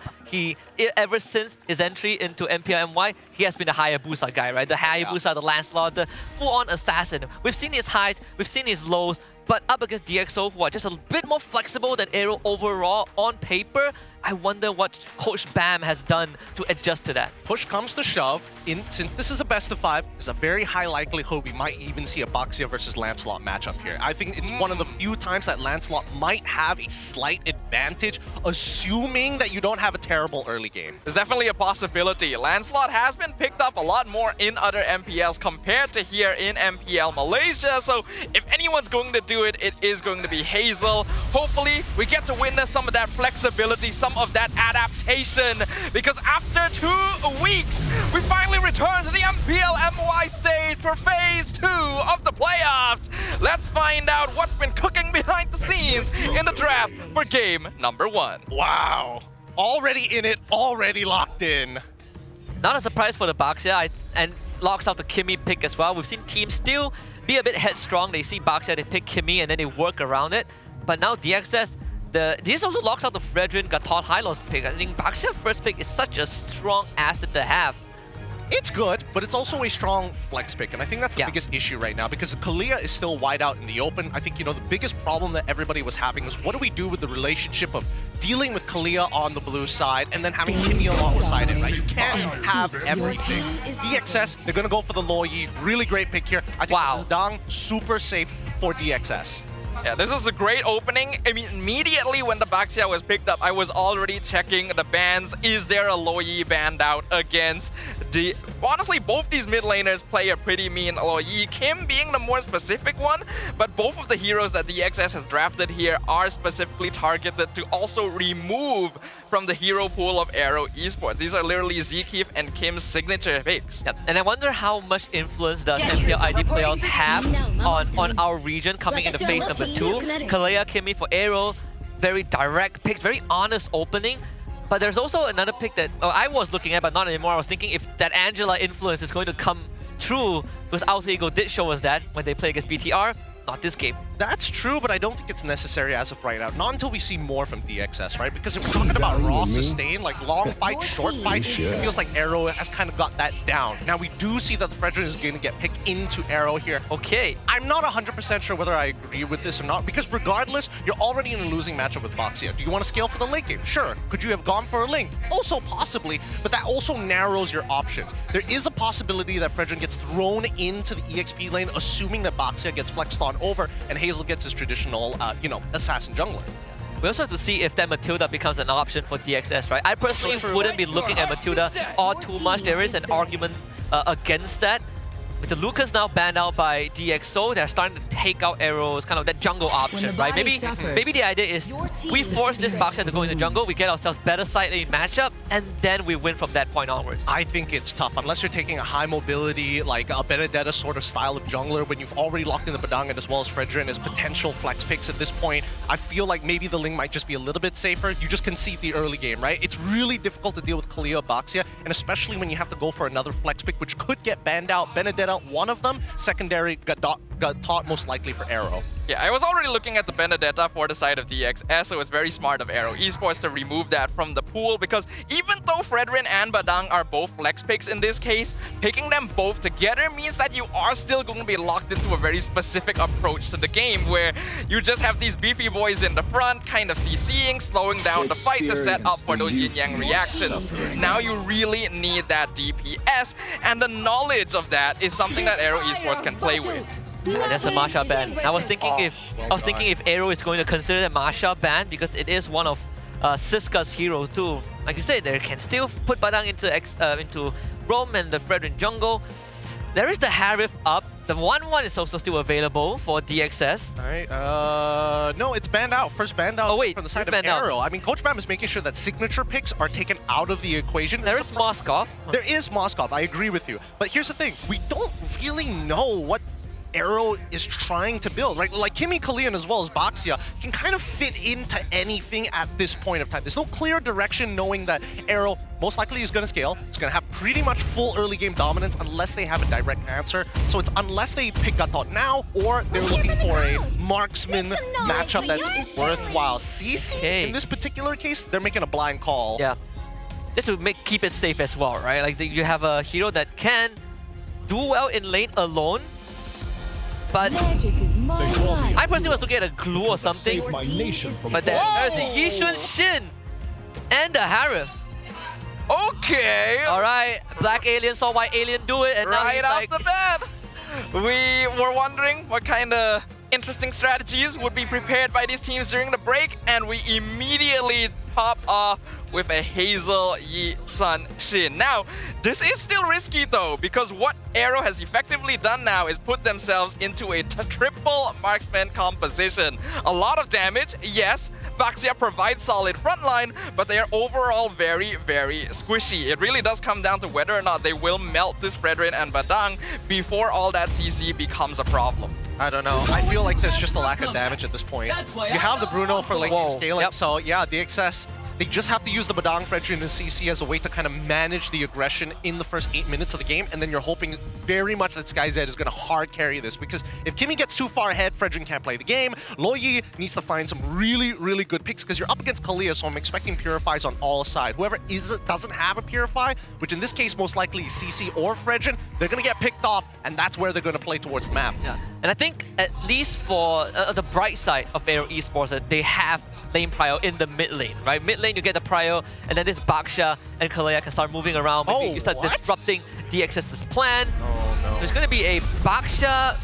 Ever since his entry into MPL MY, he has been the Hayabusa guy, right? The Hayabusa, the Lancelot, the full-on assassin. We've seen his highs, we've seen his lows, but up against DxO, who are just a bit more flexible than AERO overall on paper, I wonder what Coach Bam has done to adjust to that. Push comes to shove, since this is a best of 5, there's a very high likelihood we might even see a Baxia versus Lancelot matchup here. I think it's one of the few times that Lancelot might have a slight advantage, assuming that you don't have a terrible early game. There's definitely a possibility. Lancelot has been picked up a lot more in other MPLs compared to here in MPL Malaysia, so if anyone's going to do it, it is going to be Hazel. Hopefully, we get to witness some of that flexibility, some of that adaptation, because after 2 weeks, we finally return to the MPL MY stage for Phase 2 of the playoffs. Let's find out what's been cooking behind the scenes in the draft for game number 1. Wow. Already in it, already locked in. Not a surprise for the Baxia, and locks out the Kimmy pick as well. We've seen teams still be a bit headstrong. They see Baxia, they pick Kimmy, and then they work around it. But now DXS, this also locks out the Fredrin, Gatot, Hylos pick. I think Baxia's first pick is such a strong asset to have. It's good, but it's also a strong flex pick, and I think that's the biggest issue right now because Kalia is still wide out in the open. I think, you know, the biggest problem that everybody was having was what do we do with the relationship of dealing with Kalia on the blue side and then having Kimmy alongside it, right? You can't have everything. DXS, they're going to go for the Loyi. Really great pick here. I think Dang, super safe for DXS. Yeah, this is a great opening. I mean, immediately when the Baxia was picked up, I was already checking the bans. Is there a Loyi banned out against the... Honestly, both these mid laners play a pretty mean Loyi. Kim being the more specific one, but both of the heroes that DXS has drafted here are specifically targeted to also remove from the hero pool of AERO Esports. These are literally Zkeef and Kim's signature picks. Yep. And I wonder how much influence does MPL ID playoffs have on our region coming into phase number 2. Kalea, Kimmy for AERO, very direct picks, very honest opening. But there's also another pick that I was looking at, but not anymore. I was thinking if that Angela influence is going to come true, because Alter Ego did show us that when they play against BTR. Not this game. That's true, but I don't think it's necessary as of right now. Not until we see more from DXS, right? Because if we're talking about raw sustain, like long fight, short fight, it feels like AERO has kind of got that down. Now we do see that the Fredrin is going to get picked into AERO here. Okay. I'm not 100% sure whether I agree with this or not, because regardless, you're already in a losing matchup with Baxia. Do you want to scale for the late game? Sure. Could you have gone for a link? Also possibly, but that also narrows your options. There is a possibility that Fredrin gets thrown into the EXP lane, assuming that Baxia gets flexed on over and Hazel gets his traditional, you know, assassin jungler. We also have to see if that Matilda becomes an option for DXS, right? I personally wouldn't be looking at Matilda all too much. There is an argument against that. With the Lucas now banned out by DxO, they're starting to take out AERO's kind of that jungle option, right? Maybe the idea is we force this Baxia to go in the jungle, we get ourselves better side lane matchup, and then we win from that point onwards. I think it's tough, unless you're taking a high mobility, like a Benedetta sort of style of jungler, when you've already locked in the Badang as well as Fredrin as potential flex picks at this point. I feel like maybe the Ling might just be a little bit safer. You just concede the early game, right? It's really difficult to deal with Kalia Baxia, and especially when you have to go for another flex pick, which could get banned out. Benedetta, one of them. Secondary got taught most likely for AERO. Yeah, I was already looking at the Benedetta for the side of DXS, so it's very smart of AERO Esports to remove that from the pool, because even though Fredrin and Badang are both flex picks in this case, picking them both together means that you are still going to be locked into a very specific approach to the game, where you just have these beefy boys in the front, kind of CCing, slowing down the fight to set up for those yin-yang reactions. Now you really need that DPS, and the knowledge of that is something that AERO Esports can play with. That's the Masha ban. I was thinking if AERO is going to consider the Masha ban, because it is one of Siska's heroes too. Like you said, they can still put Badang into Rome and the Fredrin jungle. There is the Harif up. The 1-1 is also still available for DXS. Alright, no, it's banned out. First banned out from the side of AERO. I mean, Coach Bam is making sure that signature picks are taken out of the equation. There is Moskov. There is Moskov, I agree with you. But here's the thing, we don't really know what AERO is trying to build, right? Like Kimmy Kalian as well as Baxia can kind of fit into anything at this point of time. There's no clear direction, knowing that AERO most likely is going to scale. It's going to have pretty much full early game dominance unless they have a direct answer. So it's unless they pick Gatot now, or they're looking for a marksman matchup that's worthwhile. CC, in this particular case, they're making a blind call. Yeah, just to keep it safe as well, right? Like you have a hero that can do well in lane alone, but I personally was looking at a glue or something. But there's the Yishun Shin and the Harif. Okay. Alright, Black Alien saw White Alien do it, and now right he's off like... the bat, we were wondering what kind of interesting strategies would be prepared by these teams during the break, and we immediately pop off with a Hazel Yi Sun Shin. Now, this is still risky though, because what AERO has effectively done now is put themselves into a triple marksman composition. A lot of damage, yes. Baxia provides solid frontline, but they are overall very, very squishy. It really does come down to whether or not they will melt this Fredrin and Badang before all that CC becomes a problem. I don't know. I feel like there's just a lack of damage at this point. You have the Bruno for late game scaling, so yeah, DXS They just have to use the Badang, Fredrin, and CC as a way to kind of manage the aggression in the first 8 minutes of the game, and then you're hoping very much that SkyZ is going to hard carry this, because if Kimmy gets too far ahead, Fredrin can't play the game. Loyi needs to find some really, really good picks, because you're up against Kalia, so I'm expecting Purifies on all sides. Whoever doesn't have a Purify, which in this case most likely is CC or Fredrin, they're going to get picked off, and that's where they're going to play towards the map. Yeah, and I think at least for the bright side of AERO Esports, that they have lane prio in the mid lane, right? Mid lane you get the prio, and then this Baksha and Kalea can start moving around. Maybe you start disrupting DXS's plan. Oh no. There's gonna be a Baksha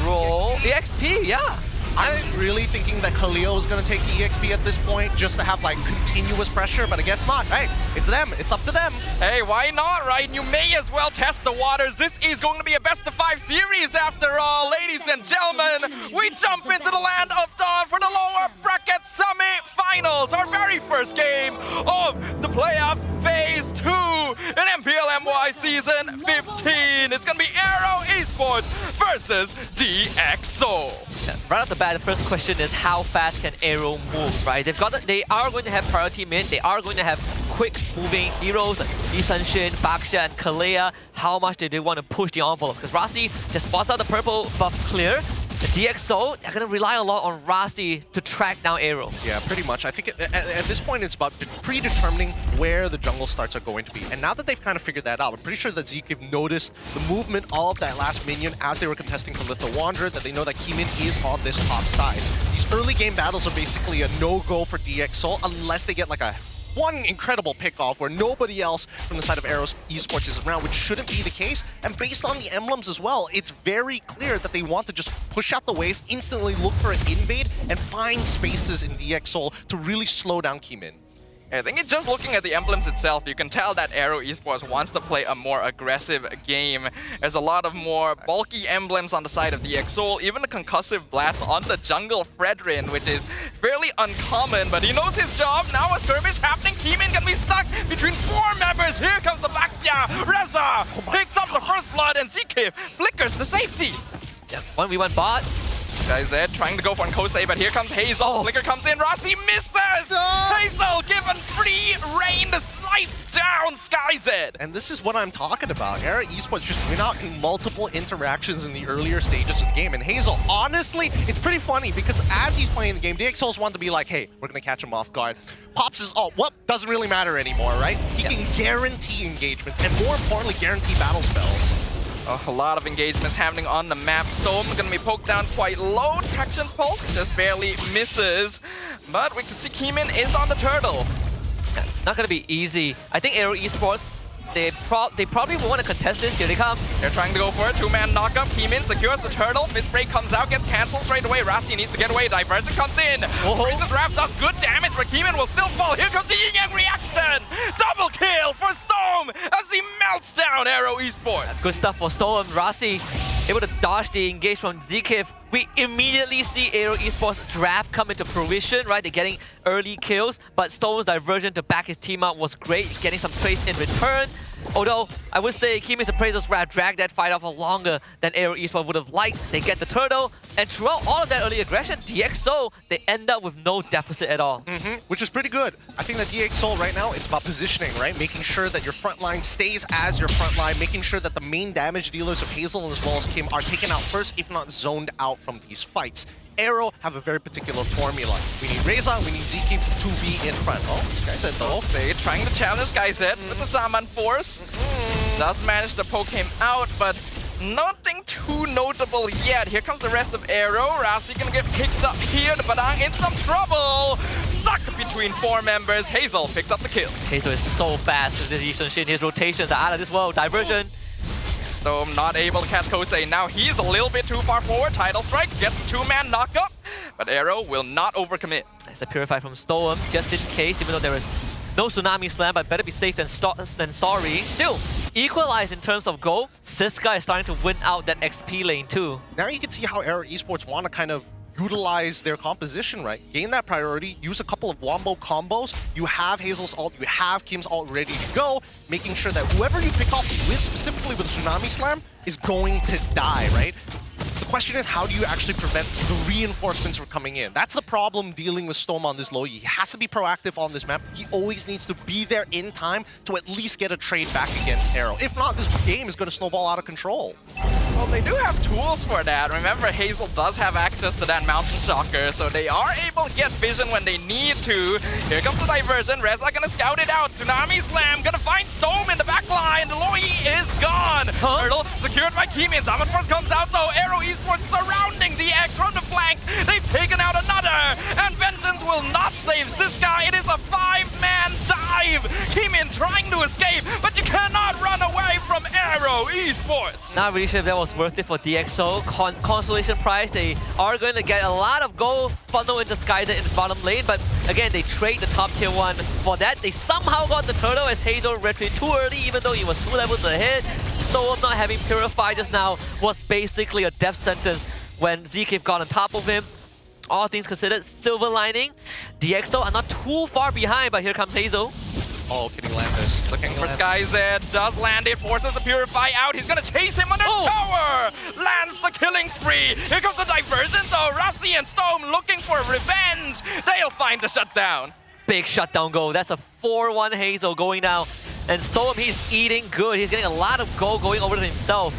roll. EXP, yeah. I was really thinking that Khalil was going to take the EXP at this point just to have like continuous pressure, but I guess not. Hey, it's them. It's up to them. Hey, why not, right? You may as well test the waters. This is going to be a best-of-5 series after all. Ladies and gentlemen, we jump into the land of dawn for the lower bracket semi-finals. Our very first game of the playoffs phase 2 in MPL MY Season 15. It's going to be AERO Esports versus DxO. Yeah, right off the bat, the first question is how fast can AERO move, right? They are going to have priority mid. They are going to have quick moving heroes like Lee Sun-shin, Baksha, and Kalea. How much do they want to push the envelope? Because Rasi just spots out the purple buff clear. The DxO, they're going to rely a lot on Rasi to track down AERO. Yeah, pretty much. I think at this point it's about predetermining where the jungle starts are going to be. And now that they've kind of figured that out, I'm pretty sure that Zekiv noticed the movement of that last minion as they were contesting for Little Wanderer, that they know that Keemin is on this top side. These early game battles are basically a no-go for DxO unless they get like one incredible pick-off where nobody else from the side of AERO Esports is around, which shouldn't be the case. And based on the emblems as well, it's very clear that they want to just push out the waves, instantly look for an invade, and find spaces in DxO to really slow down Keemin. I think it's just looking at the emblems itself, you can tell that AERO Esports wants to play a more aggressive game. There's a lot of more bulky emblems on the side of DxO, even the concussive blast on the jungle Fredrin, which is fairly uncommon, but he knows his job. Now a skirmish happening, Keemin gonna be stuck between 4 members. Here comes the Baksha, Reza picks up the first blood, and Zekiv flickers to safety. Yeah, 1v1 bot. SkyZ trying to go for Nkosei, but here comes Hazel. Flicker comes in, Rasi misses! Hazel given free reign to slice down SkyZ! And this is what I'm talking about. AERO Esports just went out in multiple interactions in the earlier stages of the game. And Hazel, honestly, it's pretty funny because as he's playing the game, DxO's want to be like, hey, we're going to catch him off guard. Pops is, oh, well, doesn't really matter anymore, right? He can guarantee engagements and more importantly, guarantee battle spells. A lot of engagements happening on the map. Storm gonna be poked down quite low. Traction Pulse just barely misses. But we can see Keemin is on the turtle. Yeah, it's not gonna be easy. I think AERO Esports, they probably will want to contest this. Here they come. They're trying to go for it. 2-man knockup. Keemin secures the turtle. Fist break comes out, gets cancelled straight away. Rasi needs to get away. Diversion comes in. Freezes Draft does good damage, but Keemin will still fall. Here comes the Yin-Yang reaction. Double kill for Storm as he melts down AERO Esports. That's good stuff for Storm. Rasi able to dodge the engage from Zekiv. We immediately see AERO Esports draft come into fruition, right? They're getting early kills, but Storm's diversion to back his team up was great, getting some trades in return. Although, I would say Keemin's appraisals would have dragged that fight off for longer than AERO Esports would have liked. They get the turtle, and throughout all of that early aggression, DxO, they end up with no deficit at all. Which is pretty good. I think that DxO right now, it's about positioning, right? Making sure that your front line stays as your front line, making sure that the main damage dealers of Hazel as well as Kim are taken out first, if not zoned out from these fights. AERO have a very particular formula. We need Reza, we need Zekiv to be in front. Oh, SkyZ though. They trying to challenge SkyZ with the Zaman Force. Does manage to poke him out, but nothing too notable yet. Here comes the rest of AERO. Rasi gonna get picked up here. The Badang in some trouble. Stuck between 4 members. Hazel picks up the kill. Hazel is so fast with this Lee Sun-shin. His rotations are out of this world. Diversion. Storm not able to catch Kosei. Now he's a little bit too far forward. Tidal Strike gets the 2-man knockup, but AERO will not overcommit. It's a Purify from Storm, just in case, even though there is no Tsunami Slam, but better be safe than sorry. Still, equalize in terms of gold. Siska is starting to win out that XP lane too. Now you can see how AERO Esports want to kind of utilize their composition, right? Gain that priority, use a couple of wombo combos. You have Hazel's ult, you have Kim's ult ready to go, making sure that whoever you pick off with, specifically with a Tsunami Slam, is going to die, right? The question is, how do you actually prevent the reinforcements from coming in? That's the problem dealing with Storm on this low. He has to be proactive on this map. He always needs to be there in time to at least get a trade back against AERO. If not, this game is going to snowball out of control. Well, they do have tools for that. Remember, Hazel does have access to that Mountain Shocker, so they are able to get vision when they need to. Here comes the diversion. Reza gonna scout it out. Tsunami Slam gonna find Stone in the back line. Loi is gone. Turtle secured by Keemin. Zaman Force comes out though. AERO Esports surrounding the X from the flank. They've taken out another. And Vengeance will not save Ziska. It is a 5-man dive. Keemin trying to escape, but you cannot run away from AERO Esports. Not really sure if that was worth it for DxO. Consolation prize, they are going to get a lot of gold funnel into Skyzer in this bottom lane, but again, they trade the top tier 1 for that. They somehow got the turtle as Hazel retreat too early, even though he was 2 levels ahead. Storm not having Purify just now was basically a death sentence when ZK got on top of him. All things considered, silver lining. DxO are not too far behind, but here comes Hazel. Oh, can he land this? Looking for SkyZ, does land it, forces the Purify out. He's gonna chase him under tower. Lands the killing spree. Here comes the diversion though. Rassi and Storm looking for revenge. They'll find the shutdown. Big shutdown goal. That's a 4-1 Hazel going down. And Storm, he's eating good. He's getting a lot of gold going over to himself.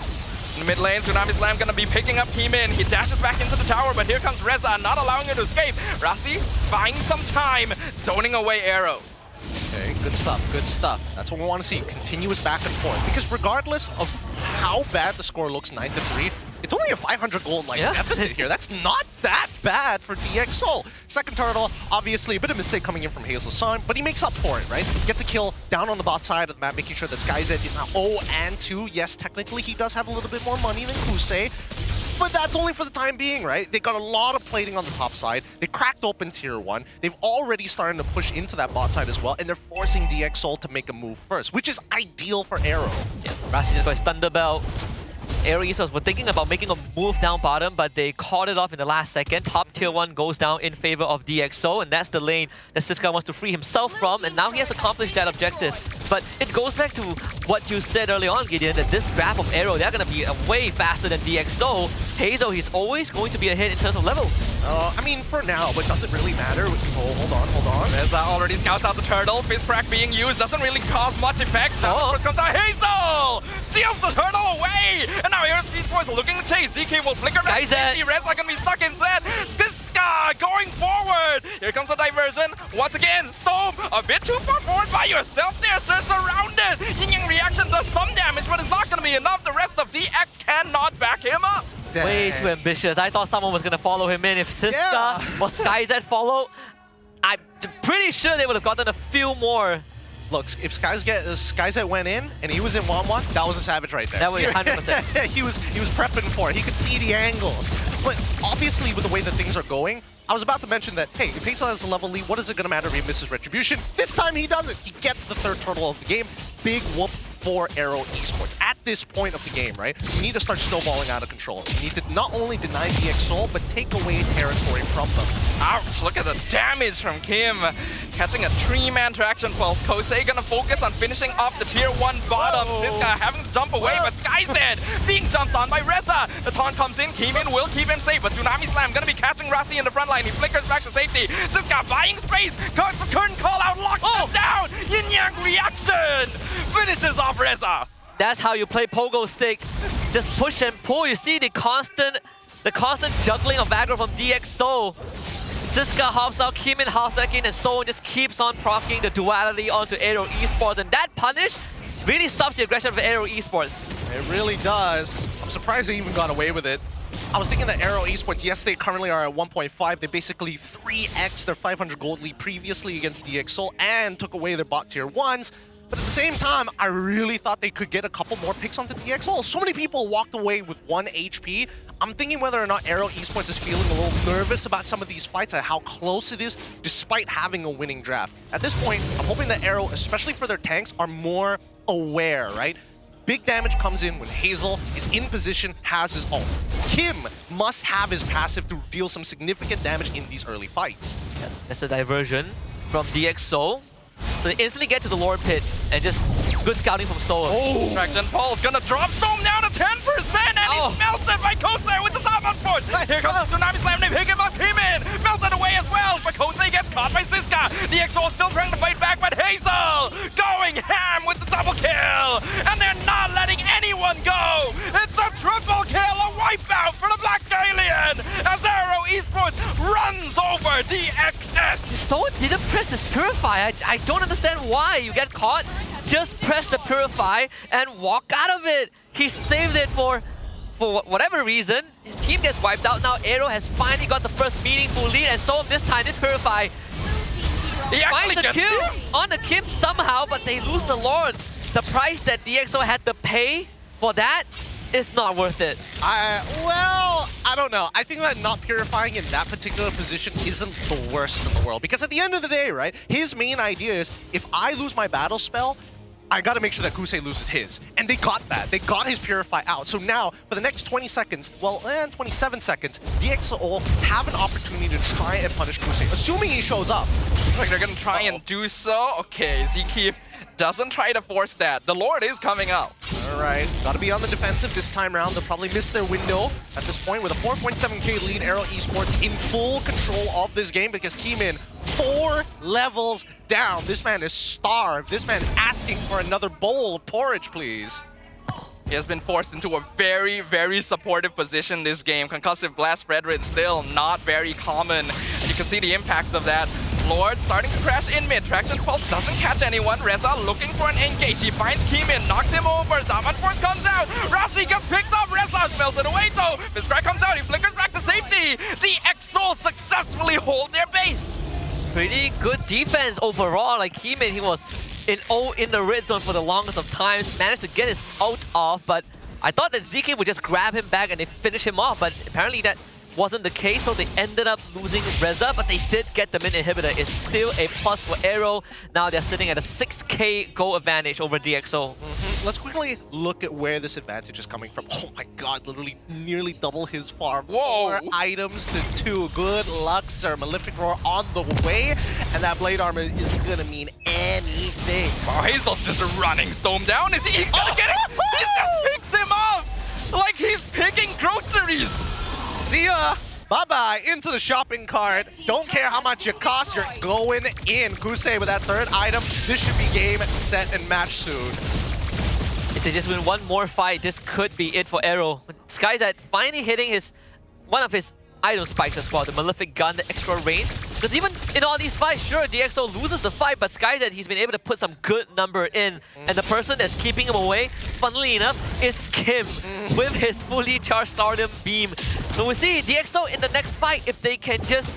In the mid lane, Tsunami Slam gonna be picking up Keemin. He dashes back into the tower, but here comes Reza, not allowing him to escape. Rassi buying some time, zoning away AERO. Okay, good stuff, good stuff. That's what we want to see, continuous back and forth. Because regardless of how bad the score looks, 9-3, it's only a 500 gold deficit here. That's not that bad for DxO. Second turtle, obviously a bit of mistake coming in from Hazel's Son, but he makes up for it, right? Gets a kill down on the bot side of the map, making sure that SkyZ is now 0-2. Yes, technically he does have a little bit more money than Kusei, but that's only for the time being, right? They got a lot of plating on the top side. They cracked open tier 1. They've already started to push into that bot side as well, and they're forcing DxO to make a move first, which is ideal for AERO. Yeah, Rassi just got his Thunderbelt. AERO Esports were thinking about making a move down bottom, but they caught it off in the last second. Top tier 1 goes down in favor of DxO, and that's the lane that Siska wants to free himself from, and now he has accomplished that objective. But it goes back to what you said early on, Gideon, that this draft of AERO, they're going to be way faster than DxO. Hazel, he's always going to be ahead in terms of level. I mean, for now, but does it really matter? Oh, hold on. Reza already scouts out the turtle. Fist crack being used doesn't really cause much effect. Now first comes out Hazel! Steals the turtle away! And now here's Esports looking to chase. ZK will flicker back. Reza gonna be stuck instead. Siska going forward. Here comes the diversion. Once again, Storm a bit too far forward by yourself there. They're surrounded. Yin Yang reaction does some damage, but it's not gonna be enough. The rest of DX cannot back him up. Dang. Way too ambitious. I thought someone was going to follow him in. If Siska or SkyZ follow, I'm pretty sure they would have gotten a few more. Look, if SkyZ went in and he was in 1-1, that was a savage right there. That was 100%. he was prepping for it. He could see the angles. But obviously, with the way that things are going, I was about to mention that, hey, if Hazel has a level lead, what is it going to matter if he misses Retribution? This time he doesn't. He gets the third turtle of the game. Big whoop for AERO Esports. At this point of the game, right, you need to start snowballing out of control. You need to not only deny DxO, but take away territory from them. Ouch, look at the damage from Kim. Catching a 3-man traction pulse. Kosei gonna focus on finishing off the tier 1 bottom. This guy having to jump away, but SkyZ being jumped on by Reza. The taunt comes in, Keemin will keep him safe, but Tsunami Slam gonna be catching Rassi in the front line. He flickers back to safety. Siska buying space, goes for current call out, locks him down. Yin Yang reaction finishes off Reza. That's how you play pogo stick. Just push and pull. You see the constant juggling of aggro from DxO. Siska hops out, Keemin hops back in, and Stone just keeps on proccing the duality onto AERO Esports, and that punish really stops the aggression of AERO Esports. It really does. I'm surprised they even got away with it. I was thinking that AERO Esports, yes, they currently are at 1.5. They basically 3x their 500 gold lead previously against DxO and took away their bot tier 1s. But at the same time, I really thought they could get a couple more picks onto DxO. So many people walked away with 1 HP. I'm thinking whether or not AERO Esports is feeling a little nervous about some of these fights and how close it is despite having a winning draft. At this point, I'm hoping that AERO, especially for their tanks, are more aware, right? Big damage comes in when Hazel is in position, has his ult. Kim must have his passive to deal some significant damage in these early fights. Yeah, that's a diversion from DxO. So they instantly get to the Lord Pit and just good scouting from Storm. Traction Paul's gonna drop Storm down to 10% and he's melted by Kosei with the Here comes the Tsunami Slam named Higginbox Kimin. Melted away as well, but Kosei gets caught by Siska. The EXO still trying to fight back, but Hazel going ham with the double kill. And they're not letting anyone go. It's a triple kill, a wipeout for the Black Alien. As AERO Esports runs over DXS. Stone didn't press his Purify. I don't understand why. You get caught, just press the Purify and walk out of it. He saved it for whatever reason. His team gets wiped out. Now AERO has finally got the first meaningful lead, and Storm this time, this Purify finds the kill on the Kim somehow, but they lose the Lord. The price that DXO had to pay for that is not worth it. Well, I don't know. I think that not purifying in that particular position isn't the worst in the world. Because at the end of the day, right, his main idea is, if I lose my battle spell, I gotta make sure that Kosei loses his. And they got that. They got his Purify out. So now, for the next 20 seconds, well, 27 seconds, DXO have an opportunity to try and punish Kosei, assuming he shows up. Like they're gonna try and do so. Okay, Zeke doesn't try to force that. The Lord is coming out. All right, gotta be on the defensive this time around. They'll probably miss their window at this point with a 4.7k lead. AERO Esports in full control of this game because Kimin 4 levels down. This man is starved. This man is asking for another bowl of porridge, please. He has been forced into a very, very supportive position this game. Concussive Blast Fredrin still not very common. And you can see the impact of that. Lord starting to crash in mid. Traction Pulse doesn't catch anyone. Reza looking for an engage. He finds Kimin, knocks him over. Zaman Force comes out. Rasi gets picked up. Reza's melted away though. Fizzcrack comes out. He flickers back to safety. The EXO successfully hold their base. Pretty good defense overall. Like Kimin, he was in the red zone for the longest of times. Managed to get his ult off, but I thought that Zeke would just grab him back and they finish him off, but apparently that wasn't the case, so they ended up losing Reza, but they did get the mid inhibitor. It's still a plus for AERO. Now they're sitting at a 6k goal advantage over DXO. Let's quickly look at where this advantage is coming from. Oh my god, literally nearly double his farm. Whoa! 4 items to 2. Good luck, sir. Malefic Roar on the way, and that blade armor isn't gonna mean anything. Oh, Hazel's just running Storm down. Is he gonna get it? He just picks him up like he's picking groceries. See ya! Bye-bye, into the shopping cart. Don't care how much it costs, you're going in. Kosei with that 3rd item. This should be game, set, and match soon. If they just win one more fight, this could be it for AERO. Skyzat finally hitting one of his item spikes as well, the Malefic Gun, the extra range. Because even in all these fights, sure, DXO loses the fight, but Skyzat, he's been able to put some good number in. And the person that's keeping him away, funnily enough, is Kim with his fully charged Stardom Beam. So we'll see DXO in the next fight if they can just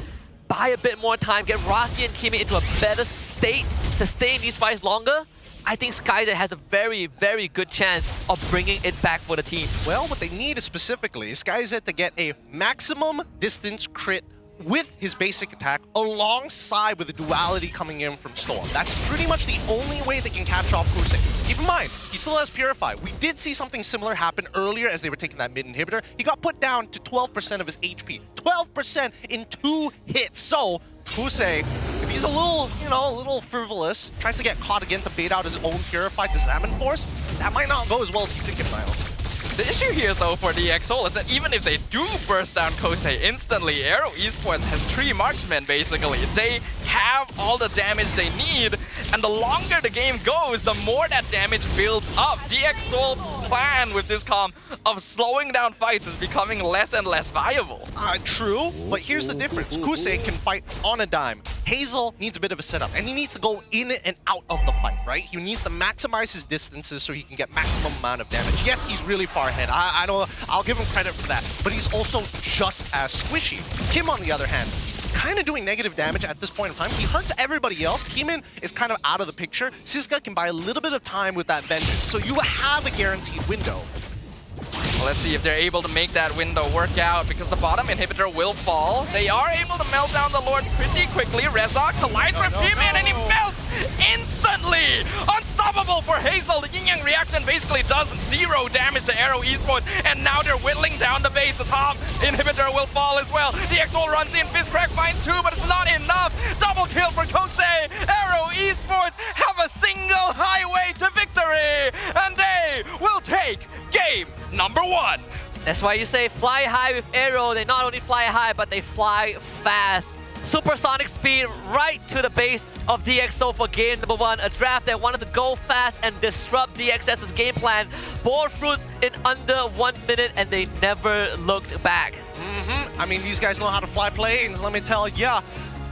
buy a bit more time, get Rasi and Kimi into a better state to stay in these fights longer. I think Skyzat has a very, very good chance of bringing it back for the team. Well, what they need is specifically Skyzat to get a maximum distance crit with his basic attack alongside with the duality coming in from Storm. That's pretty much the only way they can catch off Kosei. Keep in mind, he still has Purify. We did see something similar happen earlier as they were taking that mid inhibitor. He got put down to 12% of his HP. 12% in 2 hits. So, Kosei, if he's a little frivolous, tries to get caught again to bait out his own Purify to Zaman Force, that might not go as well as you think it might. The issue here, though, for the EXO is that even if they do burst down Kosei instantly, AERO Esports has 3 marksmen, basically. They have all the damage they need, and the longer the game goes, the more that damage builds up. The EXO plan with this comp of slowing down fights is becoming less and less viable. True, but here's the difference. Kosei can fight on a dime. Hazel needs a bit of a setup, and he needs to go in and out of the fight, right? He needs to maximize his distances so he can get maximum amount of damage. Yes, he's really far ahead. I'll give him credit for that, but he's also just as squishy. Kim, on the other hand, he's kind of doing negative damage at this point in time. He hurts everybody else. Kimin is kind of out of the picture. Siska can buy a little bit of time with that vengeance, so you have a guaranteed window. Well, let's see if they're able to make that window work out, because the bottom inhibitor will fall. They are able to melt down the Lord pretty quickly. Reza collides with Kimin and he melts instantly! Unstoppable for Hazel. The yin-yang reaction basically does 0 damage to AERO Esports, and now they're whittling down the base. The top inhibitor will fall as well. The EXO runs in, Fizzcrack finds 2, but it's not enough. Double kill for Kosei. AERO Esports have a single highway to victory, and they will take game number 1. That's why you say fly high with AERO. They not only fly high, but they fly fast. Supersonic speed right to the base of DxO for game number 1. A draft that wanted to go fast and disrupt DXS's game plan. Bore fruits in under 1 minute, and they never looked back. I mean, these guys know how to fly planes, let me tell ya.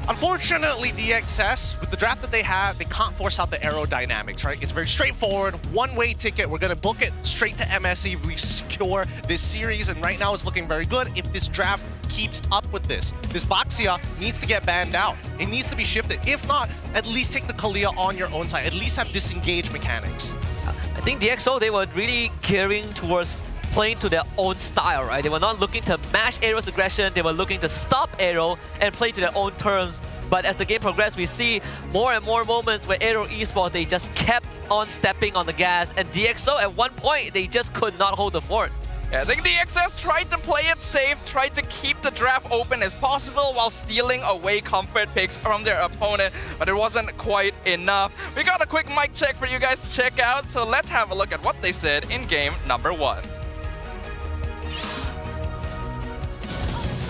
Unfortunately, DXS, with the draft that they have, they can't force out the aerodynamics, right? It's very straightforward, one-way ticket. We're going to book it straight to MSE. We secure this series, and right now it's looking very good. If this draft keeps up with this Baxia needs to get banned out. It needs to be shifted. If not, at least take the Kalia on your own side. At least have disengage mechanics. I think DxO, they were really gearing towards playing to their own style, right? They were not looking to match AERO's aggression, they were looking to stop AERO and play to their own terms. But as the game progressed, we see more and more moments where AERO Esports, they just kept on stepping on the gas, and DxO at one point, they just could not hold the fort. Yeah, I think DXS tried to play it safe, tried to keep the draft open as possible while stealing away comfort picks from their opponent, but it wasn't quite enough. We got a quick mic check for you guys to check out, so let's have a look at what they said in game number 1.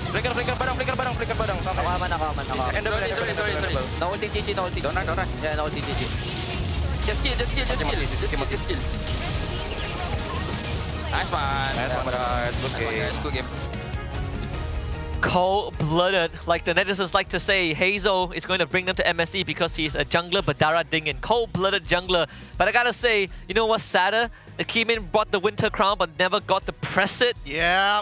Flicker badang. Naka aman. No ulti GG, no ulti. Don't run. Yeah, no ulti GG. Just kill. Nice one. Good game. Cold-blooded, like the netizens like to say, Hazel is going to bring them to MSE because he's a jungler, Badara Dingin. Cold-blooded jungler. But I gotta say, you know what's sadder? The Keemin brought the Winter Crown but never got to press it. Yeah.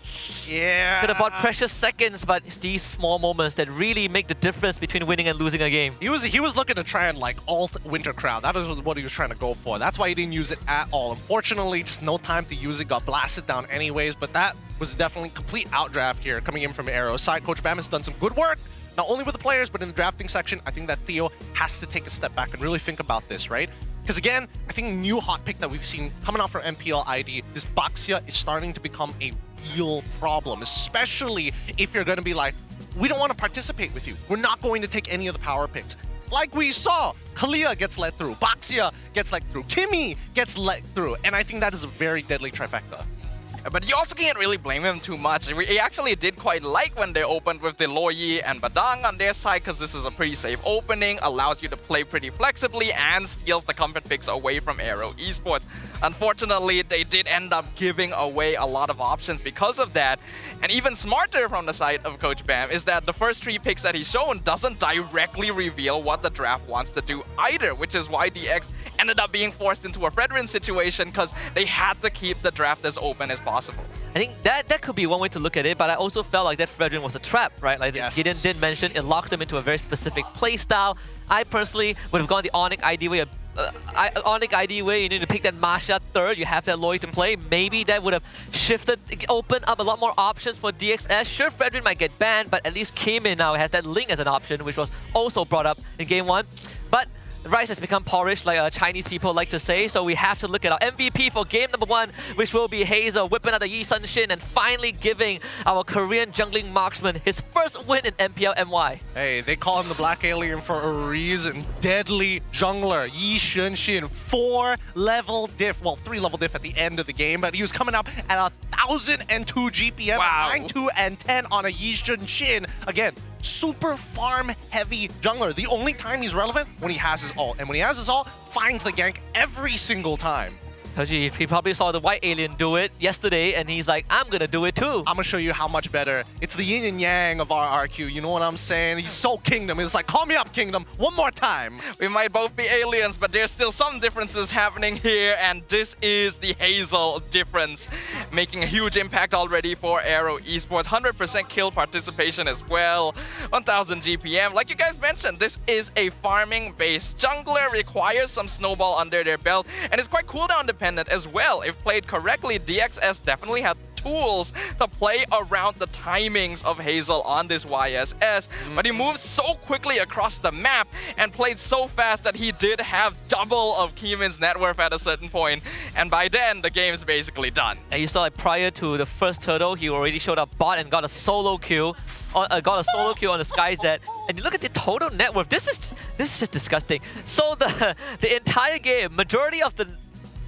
Could have bought precious seconds, but it's these small moments that really make the difference between winning and losing a game. He was looking to try and like alt Winter Crown. That was what he was trying to go for. That's why he didn't use it at all. Unfortunately, just no time to use it. Got blasted down anyways, but that was definitely complete outdraft here coming in from AERO side. Coach Bam has done some good work, not only with the players, but in the drafting section. I think that Theo has to take a step back and really think about this, right? Because again, I think new hot pick that we've seen coming out from MPL ID, this Baxia is starting to become a real problem, especially if you're going to be like, we don't want to participate with you. We're not going to take any of the power picks. Like we saw, Kalia gets let through, Baxia gets let through, Kimmy gets let through, and I think that is a very deadly trifecta. But you also can't really blame him too much. We actually did quite like when they opened with the Loyi and Badang on their side, because this is a pretty safe opening, allows you to play pretty flexibly and steals the comfort picks away from AERO Esports. Unfortunately, they did end up giving away a lot of options because of that. And even smarter from the side of Coach Bam is that the first 3 picks that he's shown doesn't directly reveal what the draft wants to do either, which is why DX ended up being forced into a Fredrin situation because they had to keep the draft as open as possible. I think that could be one way to look at it, but I also felt like that Fredrin was a trap, right? Like Gideon did mention, it locks them into a very specific playstyle. I personally would have gone the Onyx ID way. Onyx ID way, you need to pick that Masha third, you have that Loy to play. Maybe that would have shifted, opened up a lot more options for DXS. Sure, Fredrin might get banned, but at least Keemin now has that Link as an option, which was also brought up in game 1. But rice has become porridge, like Chinese people like to say, so we have to look at our MVP for game number 1, which will be Hazel, whipping out the Yi Sun Shin and finally giving our Korean jungling marksman his first win in MPL MY. Hey, they call him the Black Alien for a reason. Deadly jungler, Yi Sun Shin, 4-level diff, well, 3-level diff at the end of the game, but he was coming up at 1,002 GPM, wow. 9-2 and 10 on a Yi Sun Shin. Again, super farm heavy jungler. The only time he's relevant when he has his ult, and when he has his ult, finds the gank every single time. He probably saw the white alien do it yesterday and he's like, I'm gonna do it too. I'm gonna show you how much better. It's the yin and yang of our RQ, you know what I'm saying? He's so Kingdom. It's like, call me up, Kingdom, one more time. We might both be aliens, but there's still some differences happening here, and this is the Hazel difference, making a huge impact already for AERO Esports. 100% kill participation as well, 1000 GPM. Like you guys mentioned, this is a farming-based jungler, requires some snowball under their belt, and it's quite cooldown dependent as well. If played correctly, DXS definitely had tools to play around the timings of Hazel on this YSS, but he moved so quickly across the map and played so fast that he did have double of Keemin's net worth at a certain point, and by then the game is basically done. And you saw like prior to the first turtle, he already showed up bot and got a solo kill. On the SkyZ, and you look at the total net worth. This is just disgusting. So the entire game, majority of the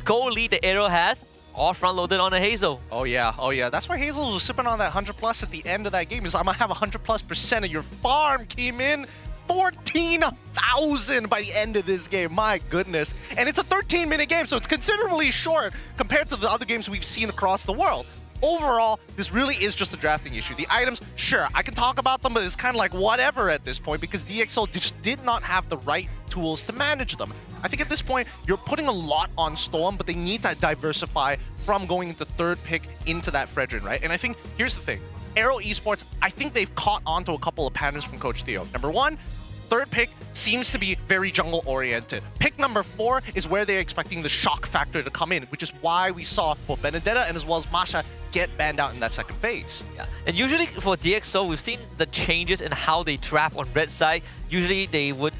goal lead that AERO has all front-loaded on a Hazel. Oh yeah. That's why Hazel was sipping on that 100+ at the end of that game. Is I'm gonna have 100+% of your farm came in. 14,000 by the end of this game. My goodness. And it's a 13-minute game, so it's considerably short compared to the other games we've seen across the world. Overall, this really is just a drafting issue. The items, sure, I can talk about them, but it's kind of like whatever at this point because DxO just did not have the right tools to manage them. I think at this point, you're putting a lot on Storm, but they need to diversify from going into third pick into that Fredrin, right? And I think, here's the thing. AERO Esports, I think they've caught on to a couple of patterns from Coach Theo. Number one, third pick seems to be very jungle-oriented. Pick number 4 is where they're expecting the shock factor to come in, which is why we saw both Benedetta and as well as Masha get banned out in that second phase. Yeah, and usually for DxO, we've seen the changes in how they draft on red side. Usually they would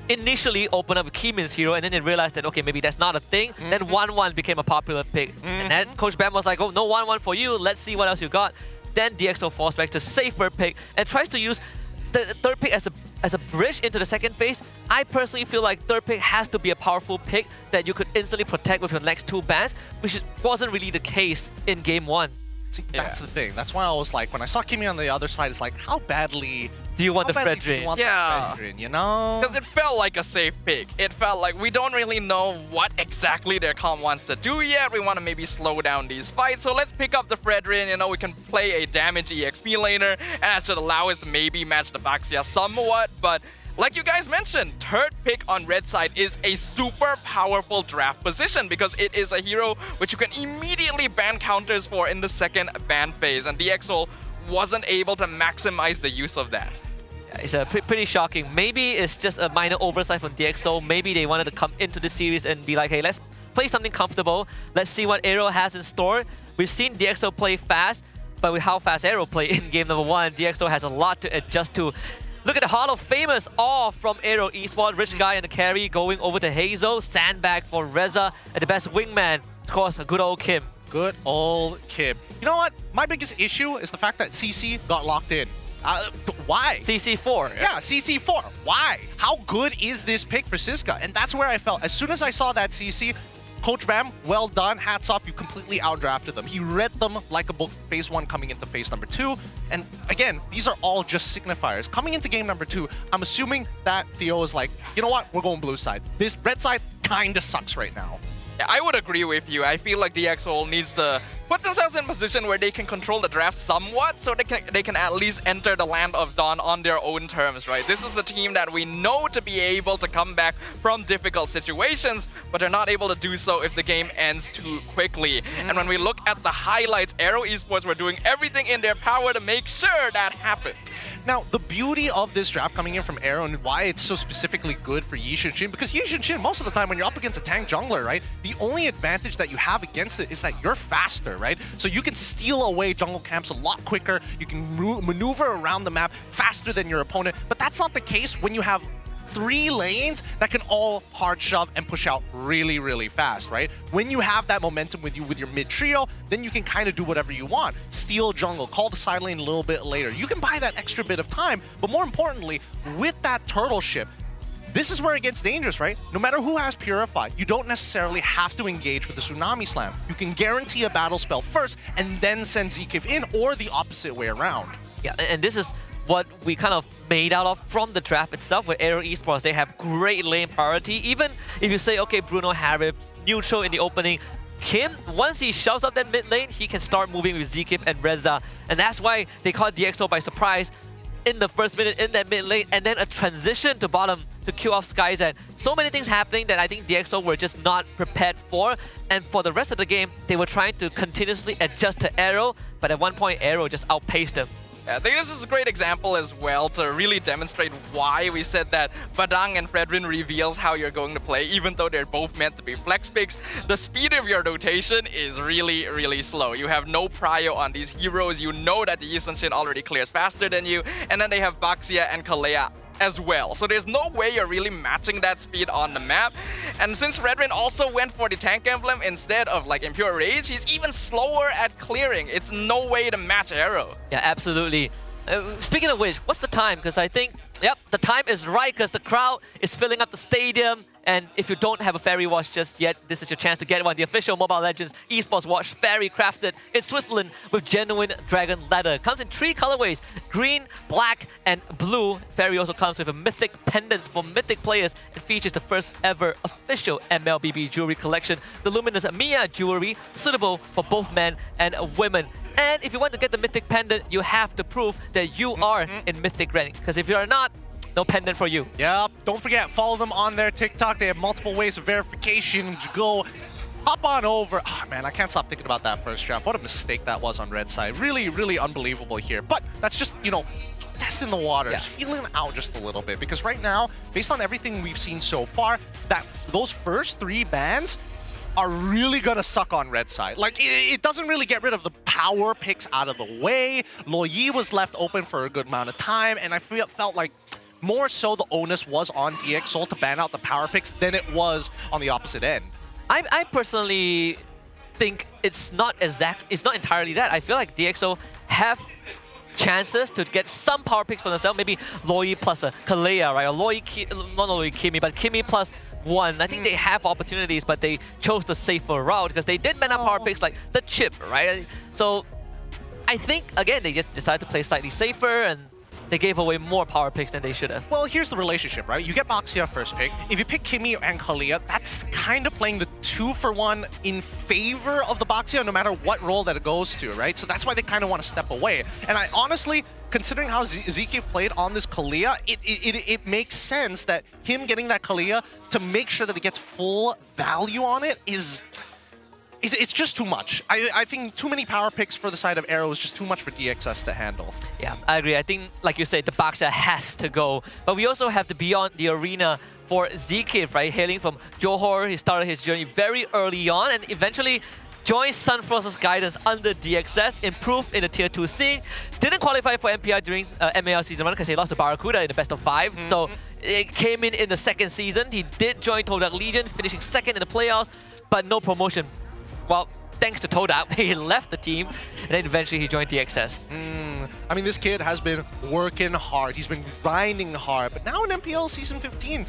initially open up a Keyman's hero and then they realized that, okay, maybe that's not a thing. Then 1-1 became a popular pick. And then Coach Bam was like, oh, no 1-1 for you. Let's see what else you got. Then DxO falls back to safer pick and tries to use the third pick as a bridge into the second phase. I personally feel like third pick has to be a powerful pick that you could instantly protect with your next 2 bans, which wasn't really the case in game 1. See, that's the thing. That's why I was like, when I saw Kimmy on the other side, it's like, how badly do you want the Fredrin? You know? Because it felt like a safe pick. It felt like we don't really know what exactly their comp wants to do yet. We want to maybe slow down these fights. So let's pick up the Fredrin. You know, we can play a damage EXP laner. And that should allow us to maybe match the Baxia somewhat. But like you guys mentioned, third pick on red side is a super powerful draft position because it is a hero which you can immediately ban counters for in the second ban phase. And DxO wasn't able to maximize the use of that. It's pretty shocking. Maybe it's just a minor oversight from DxO. Maybe they wanted to come into the series and be like, hey, let's play something comfortable. Let's see what AERO has in store. We've seen DxO play fast, but with how fast AERO play in game number 1, DxO has a lot to adjust to. Look at the Hall of Famers off from AERO Esports. Rich Guy and the carry going over to Hazel. Sandbag for Reza. And the best wingman, of course, good old Kim. Good old Kim. You know what? My biggest issue is the fact that CC got locked in. Why? CC4. Yeah, CC4. Why? How good is this pick for Siska? And that's where I felt. As soon as I saw that CC, Coach Bam, well done. Hats off. You completely outdrafted them. He read them like a book, phase 1 coming into phase number 2. And again, these are all just signifiers. Coming into game number 2, I'm assuming that Theo is like, you know what? We're going blue side. This red side kind of sucks right now. I would agree with you. I feel like DxO needs to put themselves in a position where they can control the draft somewhat so they can at least enter the Land of Dawn on their own terms, right? This is a team that we know to be able to come back from difficult situations, but they're not able to do so if the game ends too quickly. And when we look at the highlights, AERO Esports were doing everything in their power to make sure that happened. Now, the beauty of this draft coming in from AERO and why it's so specifically good for Yi Shin, because Yi Shin, most of the time when you're up against a tank jungler, right, the only advantage that you have against it is that you're faster, right? So you can steal away jungle camps a lot quicker. You can maneuver around the map faster than your opponent. But that's not the case when you have 3 lanes that can all hard shove and push out really, really fast, right? When you have that momentum with you with your mid trio, then you can kind of do whatever you want. Steal jungle, call the side lane a little bit later. You can buy that extra bit of time, but more importantly, with that turtle ship, this is where it gets dangerous, right? No matter who has Purify, you don't necessarily have to engage with the Tsunami Slam. You can guarantee a battle spell first and then send Zkif in, or the opposite way around. Yeah, and this is what we kind of made out of from the draft itself with AERO Esports. They have great lane priority. Even if you say, okay, Bruno Harib, neutral in the opening, Kim, once he shoves up that mid lane, he can start moving with Zkif and Reza. And that's why they caught DxO by surprise in the first minute in that mid lane, and then a transition to bottom to kill off Skyzen. So many things happening that I think DxO were just not prepared for. And for the rest of the game, they were trying to continuously adjust to AERO, but at one point, AERO just outpaced them. I think this is a great example as well to really demonstrate why we said that Badang and Fredrin reveals how you're going to play, even though they're both meant to be flex picks. The speed of your rotation is really, really slow. You have no prio on these heroes. You know that the Yi Shin already clears faster than you, and then they have Baxia and Kalea as well. So there's no way you're really matching that speed on the map. And since Fredrin also went for the tank emblem instead of like Impure Rage, he's even slower at clearing. It's no way to match AERO. Yeah, absolutely. Speaking of which, what's the time? Because I think, yep, the time is right because the crowd is filling up the stadium. And if you don't have a fairy watch just yet, this is your chance to get one. The official Mobile Legends Esports watch, fairy crafted in Switzerland with genuine dragon leather. Comes in 3 colorways, green, black, and blue. Fairy also comes with a mythic pendants for mythic players. It features the first ever official MLBB jewelry collection, the luminous Mia jewelry, suitable for both men and women. And if you want to get the mythic pendant, you have to prove that you are in mythic rank. Because if you are not, no pendant for you. Yep, don't forget, follow them on their TikTok. They have multiple ways of verification. Go hop on over. Oh, man, I can't stop thinking about that first draft. What a mistake that was on red side. Really, really unbelievable here. But that's just, you know, testing the waters, feeling out just a little bit. Because right now, based on everything we've seen so far, that those first 3 bans are really gonna suck on red side. Like, it doesn't really get rid of the power picks out of the way. Lo Yi was left open for a good amount of time, and I felt like more so the onus was on DxSoul to ban out the power picks than it was on the opposite end. I personally think it's not entirely that. I feel like DxSoul have chances to get some power picks for themselves. Maybe Lo Yi plus a Kalea, right? Or Lo Yi, not Lo Yi Kimi, but Kimi plus 1. I think they have opportunities, but they chose the safer route because they did ban out power picks like the chip, right? So I think, again, they just decided to play slightly safer and they gave away more power picks than they should have. Well, here's the relationship, right? You get Baxia first pick. If you pick Kimi and Kalea, that's kind of playing the 2-for-1 in favor of the Baxia no matter what role that it goes to, right? So that's why they kind of want to step away. And I honestly, considering how ZK played on this Kalea, it makes sense that him getting that Kalea to make sure that he gets full value on it is... It's just too much. I think too many power picks for the side of AERO is just too much for DXS to handle. Yeah, I agree. I think, like you said, the Baxia has to go. But we also have the Beyond the Arena for ZK, right? Hailing from Johor, he started his journey very early on and eventually joined Sunfrost's guidance under DXS, improved in the Tier 2 scene. Didn't qualify for MPI during MAL Season 1 because he lost to Barracuda in the best of 5. So it came in the 2nd season. He did join Todak Legion, finishing 2nd in the playoffs, but no promotion. Well, thanks to Todak, he left the team, and then eventually he joined DXS. I mean, this kid has been working hard. He's been grinding hard. But now in MPL Season 15,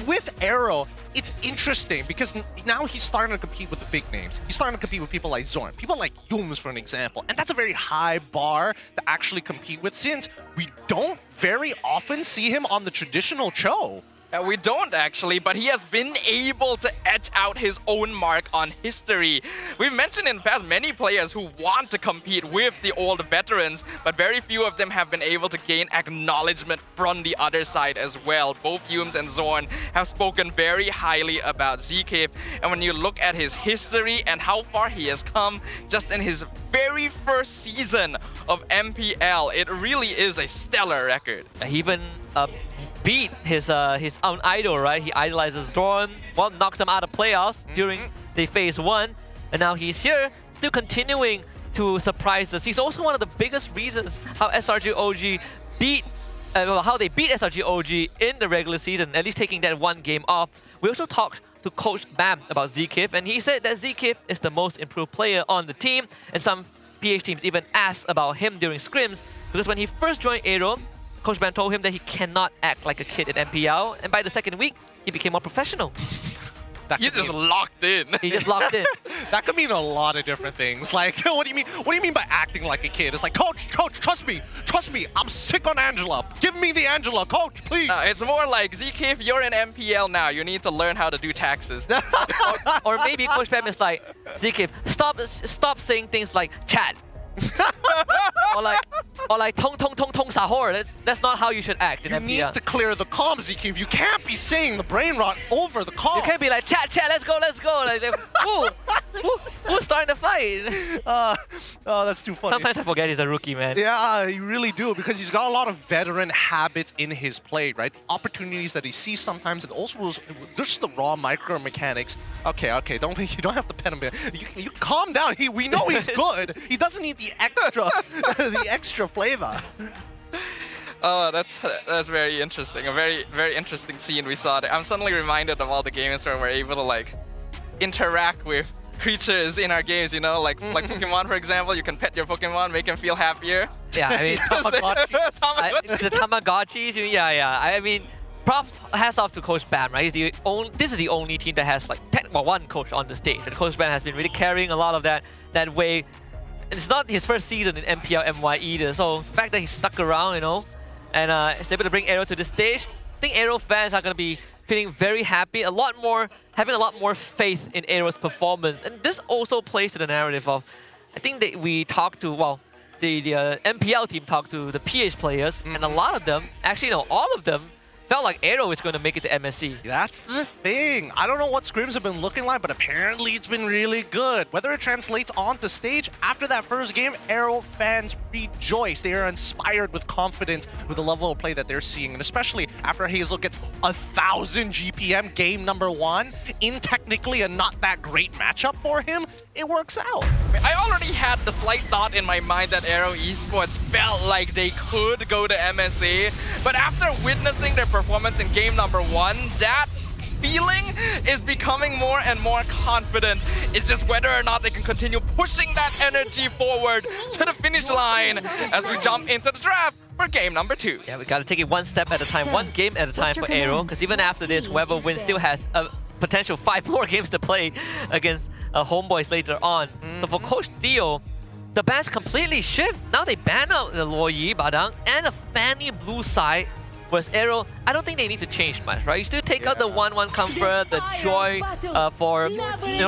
with AERO, it's interesting because now he's starting to compete with the big names. He's starting to compete with people like Zorn, people like Yums, for an example. And that's a very high bar to actually compete with since we don't very often see him on the traditional Cho. We don't actually, but he has been able to etch out his own mark on history. We've mentioned in the past many players who want to compete with the old veterans, but very few of them have been able to gain acknowledgement from the other side as well. Both Yums and Zorn have spoken very highly about ZK, and when you look at his history and how far he has come just in his very first season of MPL, it really is a stellar record. He even beat his own idol, right? He idolizes Zorn, well, knocks them out of playoffs during the Phase 1, and now he's here, still continuing to surprise us. He's also one of the biggest reasons how SRG OG beat, how they beat SRG OG in the regular season, at least taking that 1 game off. We also talked to Coach Bam about Zkif, and he said that Zkif is the most improved player on the team, and some PH teams even asked about him during scrims, because when he first joined AERO, Coach Bam told him that he cannot act like a kid in MPL, and by the 2nd week, he became more professional. He just locked in. He just locked in. That could mean a lot of different things. Like, what do you mean? What do you mean by acting like a kid? It's like, coach, trust me, I'm sick on Angela. Give me the Angela, coach, please. It's more like, ZK, if you're in MPL now, you need to learn how to do taxes. or maybe Coach Bam is like, ZK, stop saying things like chat. or like tong sahor. That's not how you should act in MPL. You need to clear the comms, ZK. You can't be saying the brain rot over the call. You can't be like chat, let's go. Like, who's starting to fight? Oh, that's too funny. Sometimes I forget he's a rookie, man. Yeah, you really do, because he's got a lot of veteran habits in his play, right? Opportunities that he sees sometimes, and also just the raw micro mechanics. Okay, you don't have to pet him. You calm down. We know he's good. He doesn't need the extra flavor. Oh, that's very interesting. A very, very interesting scene we saw there. I'm suddenly reminded of all the games where we're able to like interact with creatures in our games, you know, like Pokemon, for example. You can pet your Pokemon, make him feel happier. Yeah, I mean, the Tamagotchis. Yeah. I mean, props hats off to Coach Bam, right? This is the only team that has like one coach on the stage, and Coach Bam has been really carrying a lot of that way. And it's not his first season in MPL MY either, so the fact that he stuck around, you know, and is able to bring AERO to the stage, I think AERO fans are going to be feeling very happy, having a lot more faith in AERO's performance. And this also plays to the narrative of, I think that we talked to, well, the MPL team talked to the PH players, and a lot of them, actually no, all of them, felt like AERO is going to make it to MSC. That's the thing. I don't know what scrims have been looking like, but apparently it's been really good. Whether it translates onto stage, after that first game, AERO fans rejoice. They are inspired with confidence with the level of play that they're seeing. And especially after Hazel gets 1,000 GPM game number 1 in technically a not that great matchup for him, it works out. I already had the slight thought in my mind that AERO Esports felt like they could go to MSC, but after witnessing their performance in game number 1, that feeling is becoming more and more confident. It's just whether or not they can continue pushing that energy forward to the finish line as we jump into the draft for game number 2. Yeah, we got to take it one step at a time, one game at a time for AERO, because even after this, whoever wins still has a potential 5 more games to play against HomeBois later on. So for Coach Theo, the bans completely shift. Now they ban out the Luoyi, Badang, and a Fanny blue side. Whereas AERO, I don't think they need to change much, right? You still take out the 1-1 comfort, the joy for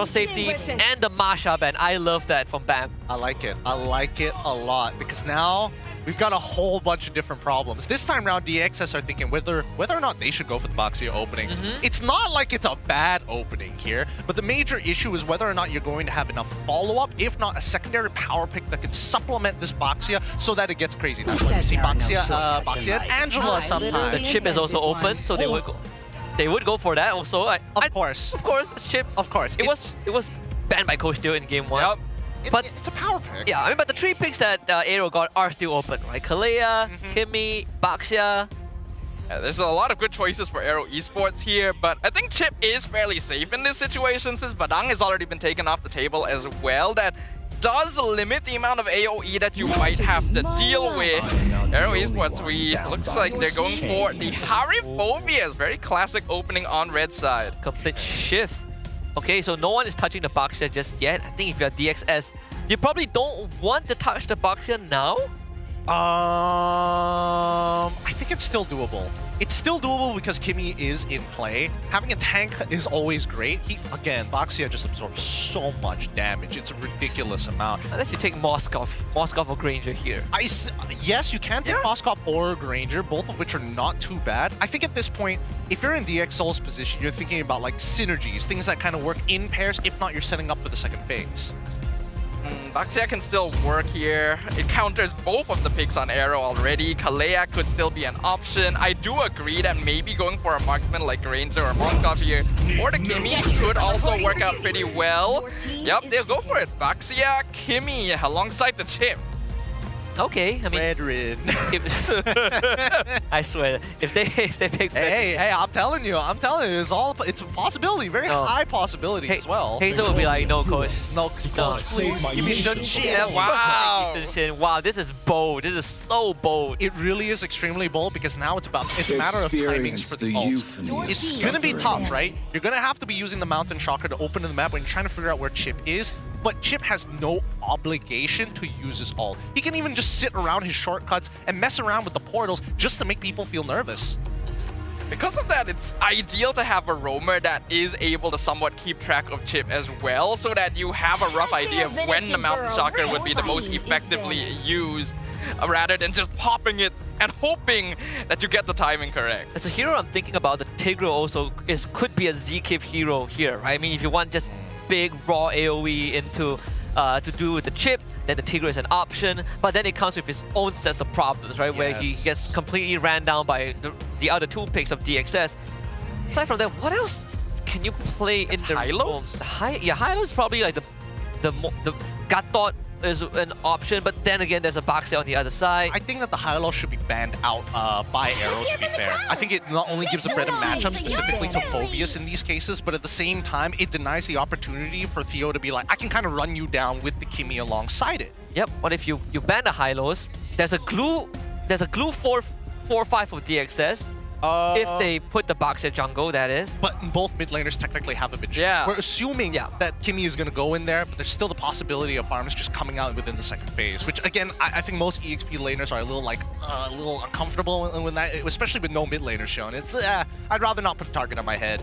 safety, and the Masha ban. I love that from Bam. I like it. I like it a lot because now we've got a whole bunch of different problems. This time around, DXS are thinking whether or not they should go for the Baxia opening. It's not like it's a bad opening here, but the major issue is whether or not you're going to have enough follow-up, if not a secondary power pick that can supplement this Baxia so that it gets crazy. That's why we see Baxia and Angela sometimes. The chip is also open, so they would go for that also. Of course, it's chip. Of course. It was banned by Coach Theo in game 1. Yep. But it's a power pick. Yeah, I mean, but the 3 picks that AERO got are still open, right? Kalea, Kimi, Baxia. Yeah, there's a lot of good choices for AERO Esports here, but I think Chip is fairly safe in this situation since Badang has already been taken off the table as well. That does limit the amount of AoE that you might have to deal with. AERO Esports, looks like they're going for the Hariphobias. Very classic opening on red side. Complete shift. Okay, so no one is touching the Baxia just yet. I think if you're DXS, you probably don't want to touch the Baxia now. I think it's still doable. It's still doable because Kimi is in play. Having a tank is always great. Again, Baxia just absorbs so much damage. It's a ridiculous amount. Unless you take Moskov or Granger here. Yes, you can take Moskov or Granger, both of which are not too bad. I think at this point, if you're in DXL's position, you're thinking about like synergies, things that kind of work in pairs. If not, you're setting up for the second phase. Baxia can still work here. It counters both of the picks on AERO already. Kalea could still be an option. I do agree that maybe going for a marksman like Granger or Moskov here or the Kimi could also work out pretty well. Yep, they'll go for it. Baxia, Kimi alongside the chip. Okay, I mean, Red. I swear, if they pick, hey, I'm telling you, it's a possibility, very high possibility as well. Hazel will be like, no, coach, no, give me Shunshin. Wow, this is bold. This is so bold. It really is extremely bold because now it's a matter of timings for the ult. It's gonna be tough, right? You're gonna have to be using the Mountain Shocker to open the map when you're trying to figure out where Chip is. But Chip has no obligation to use his ult. He can even just sit around his shortcuts and mess around with the portals just to make people feel nervous. Because of that, it's ideal to have a roamer that is able to somewhat keep track of Chip as well, so that you have a rough idea of when the Mountain Shocker would be the most effectively used, rather than just popping it and hoping that you get the timing correct. As a hero, I'm thinking about the Tigro also could be a Z-Kiv hero here, right? I mean, if you want just big raw AoE into to do with the chip, then the Tigro is an option, but then it comes with its own sets of problems, right? Yes. Where he gets completely ran down by the other 2 picks of DXS. Aside from that, what else can you play in the Hylos? Hylos is probably like the Gatot is an option, but then again, there's a Baxia on the other side. I think that the high low should be banned out by AERO, to be fair. I think it not only gives a better matchup specifically to Phobius in these cases, but at the same time, it denies the opportunity for Theo to be like, I can kind of run you down with the Kimmy alongside it. Yep, what if you ban the high lows? There's a glue 4-5 for DXS. If they put the box at jungle, that is. But both mid laners technically have a bit. Yeah. We're assuming that Kimmy is going to go in there, but there's still the possibility of farms just coming out within the second phase, which again, I think most EXP laners are a little uncomfortable when that, especially with no mid laners shown. It's I'd rather not put a target on my head.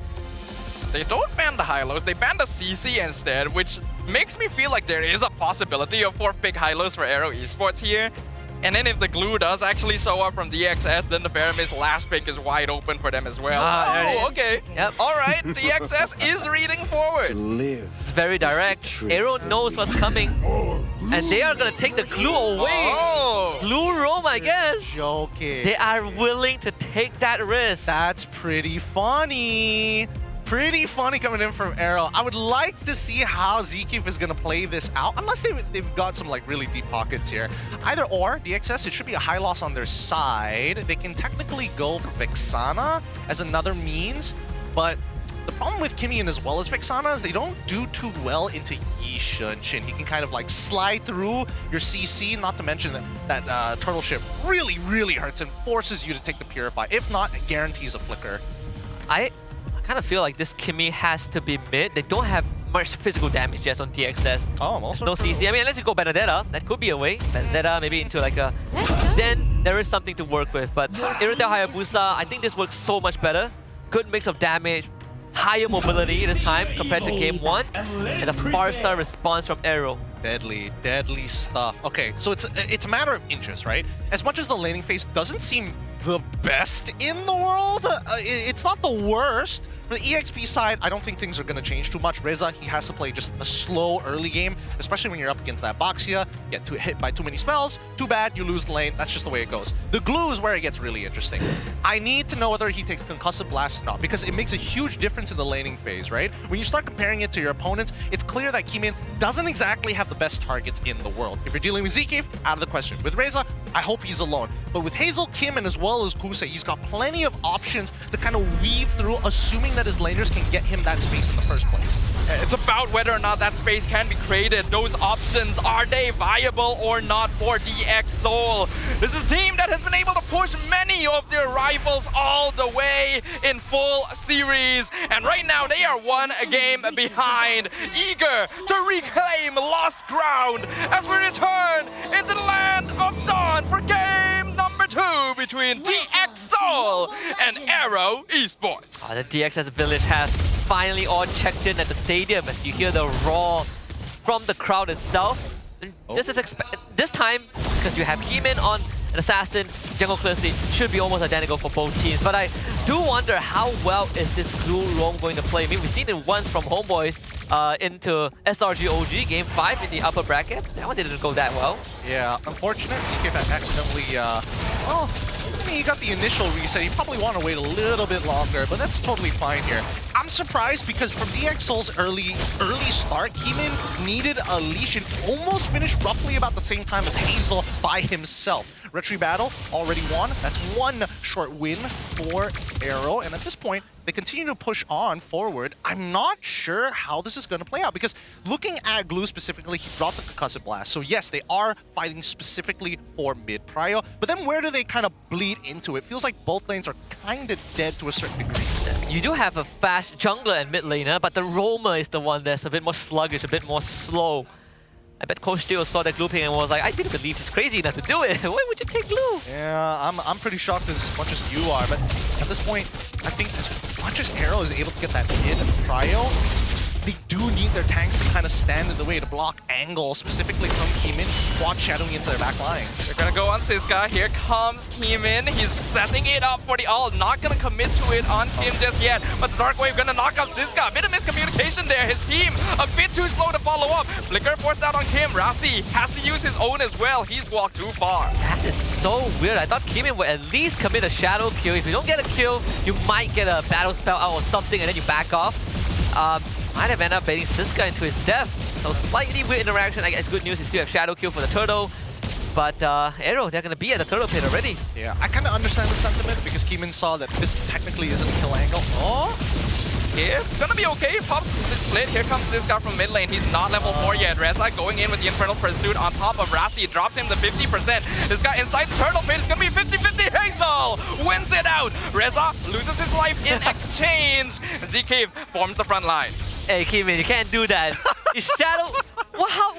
They don't ban the high-lows, they ban the CC instead, which makes me feel like there is a possibility of 4th pick high-lows for AERO Esports here. And then if the glue does actually show up from DXS, then the Paramis last pick is wide open for them as well. Okay. Yep. All right, DXS is reading forward. It's very direct. AERO knows what's coming. And they are going to take the glue away. Glue roam, I guess. Joking. They are willing to take that risk. That's pretty funny. Pretty funny coming in from AERO. I would like to see how Zkeef is going to play this out, unless they've got some like really deep pockets here. Either or, DXS, it should be a high loss on their side. They can technically go for Vexana as another means, but the problem with Kimmy and as well as Vexana is they don't do too well into Yisha. He can kind of like slide through your CC, not to mention that turtle ship really, really hurts and forces you to take the Purify. If not, it guarantees a flicker. I kind of feel like this Kimmy has to be mid. They don't have much physical damage just on DXS. Also no CC. I mean, unless you go Benedetta, that could be a way. Benedetta maybe into like a... Then there is something to work with. But Irritel Hayabusa, I think this works so much better. Good mix of damage, higher mobility this time compared to game 1, and a Farsa response from AERO. Deadly, deadly stuff. Okay, so it's a matter of inches, right? As much as the laning phase doesn't seem the best in the world, it's not the worst. For the EXP side, I don't think things are going to change too much. Reza, he has to play just a slow early game, especially when you're up against that Baxia. Get hit by too many spells, too bad, you lose the lane. That's just the way it goes. The glue is where it gets really interesting. I need to know whether he takes Concussive Blast or not, because it makes a huge difference in the laning phase, right? When you start comparing it to your opponents, it's clear that Kimin doesn't exactly have the best targets in the world. If you're dealing with Zkeef, out of the question. With Reza, I hope he's alone. But with Hazel, Kim, and as well as Kuse, he's got plenty of options to kind of weave through, assuming that his laners can get him that space in the first place. It's about whether or not that space can be created. Those options, are they viable or not for DX Soul? This is a team that has been able to push many of their rivals all the way in full series. And right now, they are one game behind, eager to reclaim lost ground as we return into the land of Dawn for game number 2 between DX Soul and AERO Esports. The DXS village has finally all checked in at the stadium as you hear the roar from the crowd itself. This is this time, because you have Heemin on an Assassin, Jungle Clearly should be almost identical for both teams. But I do wonder how well is this glue roam going to play. I mean, we've seen it once from HomeBois into SRG OG game 5 in the upper bracket. That one didn't go that well. Yeah, unfortunate. Zkeef had accidentally, I mean, he got the initial reset. You probably want to wait a little bit longer, but that's totally fine here. I'm surprised because from DX Soul's early start, Heemin needed a leash and almost finished roughly about the same time as Hazel by himself. Retry battle already won. That's one short win for AERO, and at this point, they continue to push on forward. I'm not sure how this is going to play out because looking at Glue specifically, he dropped the Concussive Blast. So yes, they are fighting specifically for mid prio, but then where do they kind of bleed into? It feels like both lanes are kind of dead to a certain degree. You do have a fast jungler and mid laner, but the roamer is the one that's a bit more sluggish, a bit more slow. I bet Coach Dio saw that glue ping and was like, I didn't believe he's crazy enough to do it. Why would you take glue? Yeah, I'm pretty shocked as much as you are, but at this point, I think as much as AERO is able to get that mid prio, they do need their tanks to kind of stand in the way to block angle, specifically from Heemin, quad shadowing into their back line. They're gonna go on Siska. Here comes Heemin. He's setting it up for the ult. Not gonna commit to it on Kim just yet, but the Dark Wave gonna knock out Siska. A bit of miscommunication there. His team a bit too slow to follow up. Flicker forced out on Kim. Rasi has to use his own as well. He's walked too far. That is so weird. I thought Heemin would at least commit a shadow kill. If you don't get a kill, you might get a battle spell out or something and then you back off. Might have ended up baiting Siska into his death. So slightly weird interaction. I guess good news, you still have Shadow Kill for the turtle. But AERO, they're going to be at the turtle pit already. Yeah, I kind of understand the sentiment because Keeman saw that this technically isn't a kill angle. Oh! Here, gonna be okay. Pops the split. Here comes Siska from mid lane. He's not level 4 yet. Reza going in with the Infernal Pursuit on top of Rasi. Dropped him to 50%. This guy inside the turtle pit is gonna be 50-50. Hazel wins it out. Reza loses his life in exchange. ZK forms the front line. Hey, Keeman, you can't do that. His Shadow...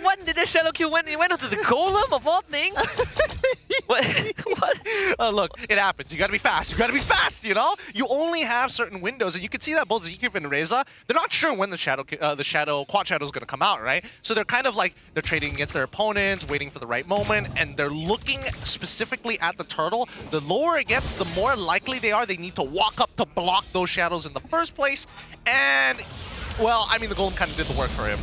What did the Shadow Kill win? He went onto the Golem of all things? What? Look, it happens. You gotta be fast. You gotta be fast, you know? You only have certain windows, and you can see that both Zeke and Reza, they're not sure when the Quad Shadow is gonna come out, right? So they're kind of like, they're trading against their opponents, waiting for the right moment, and they're looking specifically at the turtle. The lower it gets, the more likely they are they need to walk up to block those shadows in the first place. And, well, I mean, the Golem kind of did the work for him.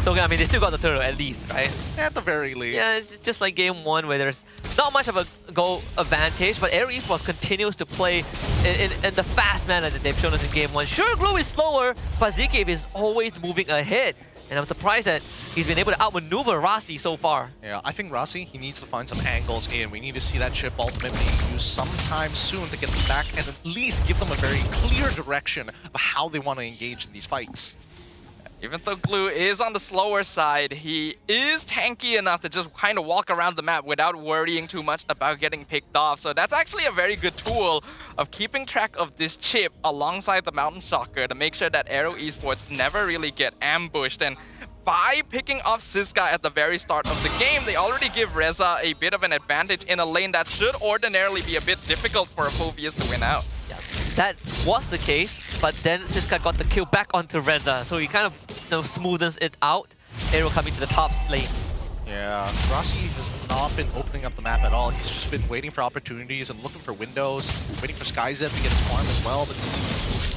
So, I mean, they still got the turtle at least, right? At the very least. Yeah, it's just like game 1 where there's not much of a goal advantage, but AERO Esports continues to play in the fast manner that they've shown us in game 1. Sure, Glue is slower, but Zeke is always moving ahead. And I'm surprised that he's been able to outmaneuver Rasi so far. Yeah, I think Rasi, he needs to find some angles in. We need to see that chip ultimate being used sometime soon to get them back and at least give them a very clear direction of how they want to engage in these fights. Even though Glue is on the slower side, he is tanky enough to just kind of walk around the map without worrying too much about getting picked off. So that's actually a very good tool of keeping track of this chip alongside the Mountain Shocker to make sure that AERO Esports never really get ambushed. And by picking off Siska at the very start of the game, they already give Reza a bit of an advantage in a lane that should ordinarily be a bit difficult for Phobius to win out. Yeah, that was the case, but then Siska got the kill back onto Reza, so he kind of smoothens it out. AERO coming to the top lane. Yeah, Rasi has not been opening up the map at all. He's just been waiting for opportunities and looking for windows, waiting for SkyZed to get his farm as well. But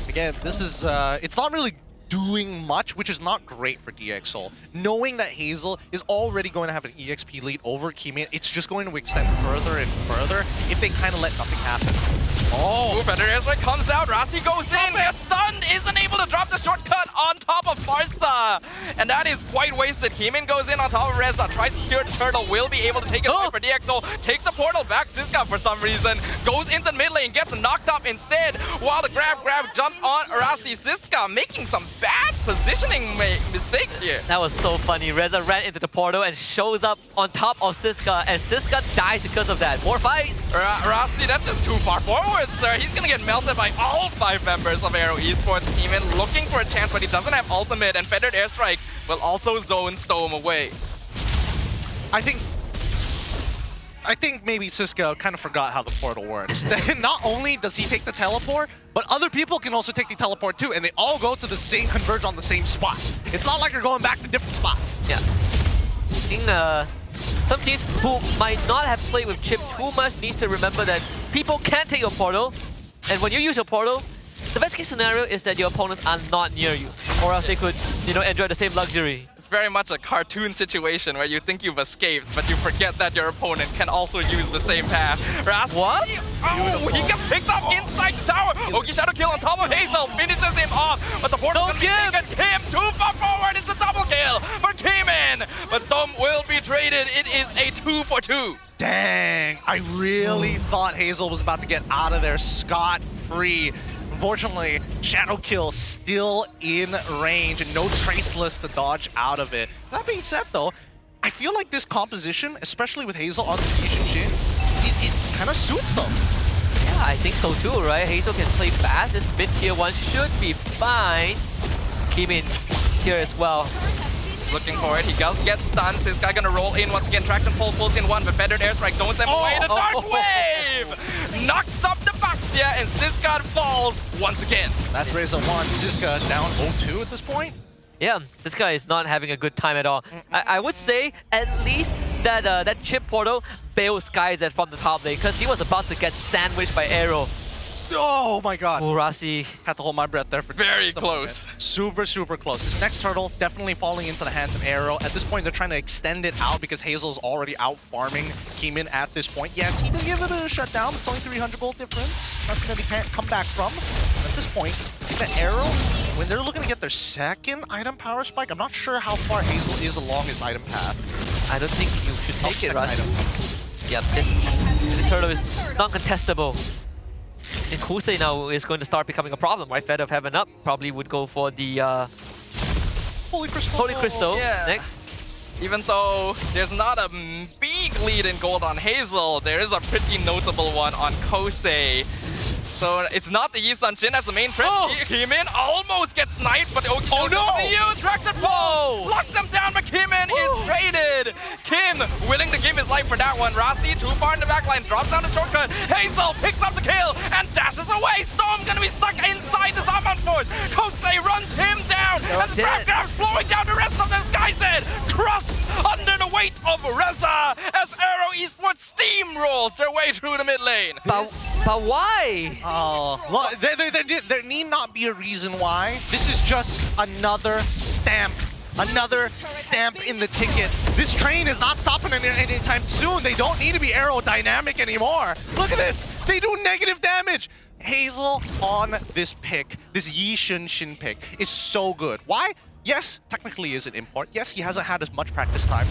again, this is, it's not really doing much, which is not great for DxSoul. Knowing that Hazel is already going to have an EXP lead over Keeman, it's just going to extend further and further if they kind of let nothing happen. Oh, Feather Airstrike comes out, Rasi goes in, gets stunned, isn't able to drop the shortcut on top of Farsa. And that is quite wasted. Keeman goes in on top of Reza, tries to secure the turtle, will be able to take it away for DxSoul, takes the portal back. Siska for some reason goes into mid lane, gets knocked up instead, while the grab jumps on Rasi. Siska making some bad positioning mistakes here. That was so funny. Reza ran into the portal and shows up on top of Siska, and Siska dies because of that. More fights. Rasi, that's just too far forward, sir. He's gonna get melted by all 5 members of AERO Esports. Keeman looking for a chance, but he doesn't have ultimate, and Feathered Airstrike will also stow him away. I think maybe Siska kind of forgot how the portal works. Not only does he take the teleport, but other people can also take the teleport too, and they all go to the same converge on the same spot. It's not like you're going back to different spots. Yeah. I think some teams who might not have played with Chip too much needs to remember that people can take your portal, and when you use your portal, the best case scenario is that your opponents are not near you, or else they could, enjoy the same luxury. Very much a cartoon situation where you think you've escaped, but you forget that your opponent can also use the same path. Rasi, what? Oh, he gets picked up inside the tower. Oki Shadow Kill on top of Hazel, finishes him off, but the portal is going to be taken. Kim too far forward. It's a double kill for Keeman, but Storm will be traded. It is a 2 for 2. Dang, I really thought Hazel was about to get out of there scot-free. Unfortunately, Shadow Kill still in range and no Traceless to dodge out of it. That being said though, I feel like this composition, especially with Hazel on Siege and Jin, it kind of suits them. Yeah, I think so too, right? Hazel can play fast. This mid tier 1 should be fine. Keeman here as well. Looking for it, he does get stunned. This guy gonna roll in once again. Traction pulls in 1, but Feathered Airstrike zones them away. The Dark Wave knocks up the Baxia, and Siska falls once again. That's Reza 1, Siska down 0-2 at this point. Yeah, this guy is not having a good time at all. I would say at least that that chip portal bailed SkyZed from the top lane, because he was about to get sandwiched by AERO. Oh my god. Rasi had to hold my breath there for very close. Super close. This next turtle definitely falling into the hands of AERO. At this point, they're trying to extend it out because Hazel's already out farming Keeman at this point. Yes, he did give it a shutdown, but it's only 300 gold difference. Nothing that he can't come back from. At this point, I think that AERO when they're looking to get their second item power spike, I'm not sure how far Hazel is along his item path. I don't think you should take it, right? Yeah, this turtle is non-contestable. And Kusei now is going to start becoming a problem, right? Fed of Heaven up probably would go for the Holy Crystal. Holy Crystal Yeah. next. Even though there's not a big lead in gold on Hazel, there is a pretty notable one on Kosei. So it's not the Yi Sun-Shin as the main threat. Kimin almost gets sniped, but oh no! Directed ball! Lock them down, but Kimin is traded! Kim willing to give his life for that one. Rasi too far in the backline, drops down the shortcut. Hazel picks up the kill and dashes away! Storm gonna be stuck inside the Zaman Force! Kosei runs him down! And the background flowing down the rest of the Skyzed! Crushed under the weight of Reza as AERO Esports steamrolls their way through the mid lane! But why? Oh, well, there need not be a reason why. This is just another stamp. Another stamp in the ticket. This train is not stopping anytime soon. They don't need to be aerodynamic anymore. Look at this. They do negative damage. Hazel on this pick, this Yi Sun-Shin pick, is so good. Why? Yes, technically is an import. Yes, he hasn't had as much practice time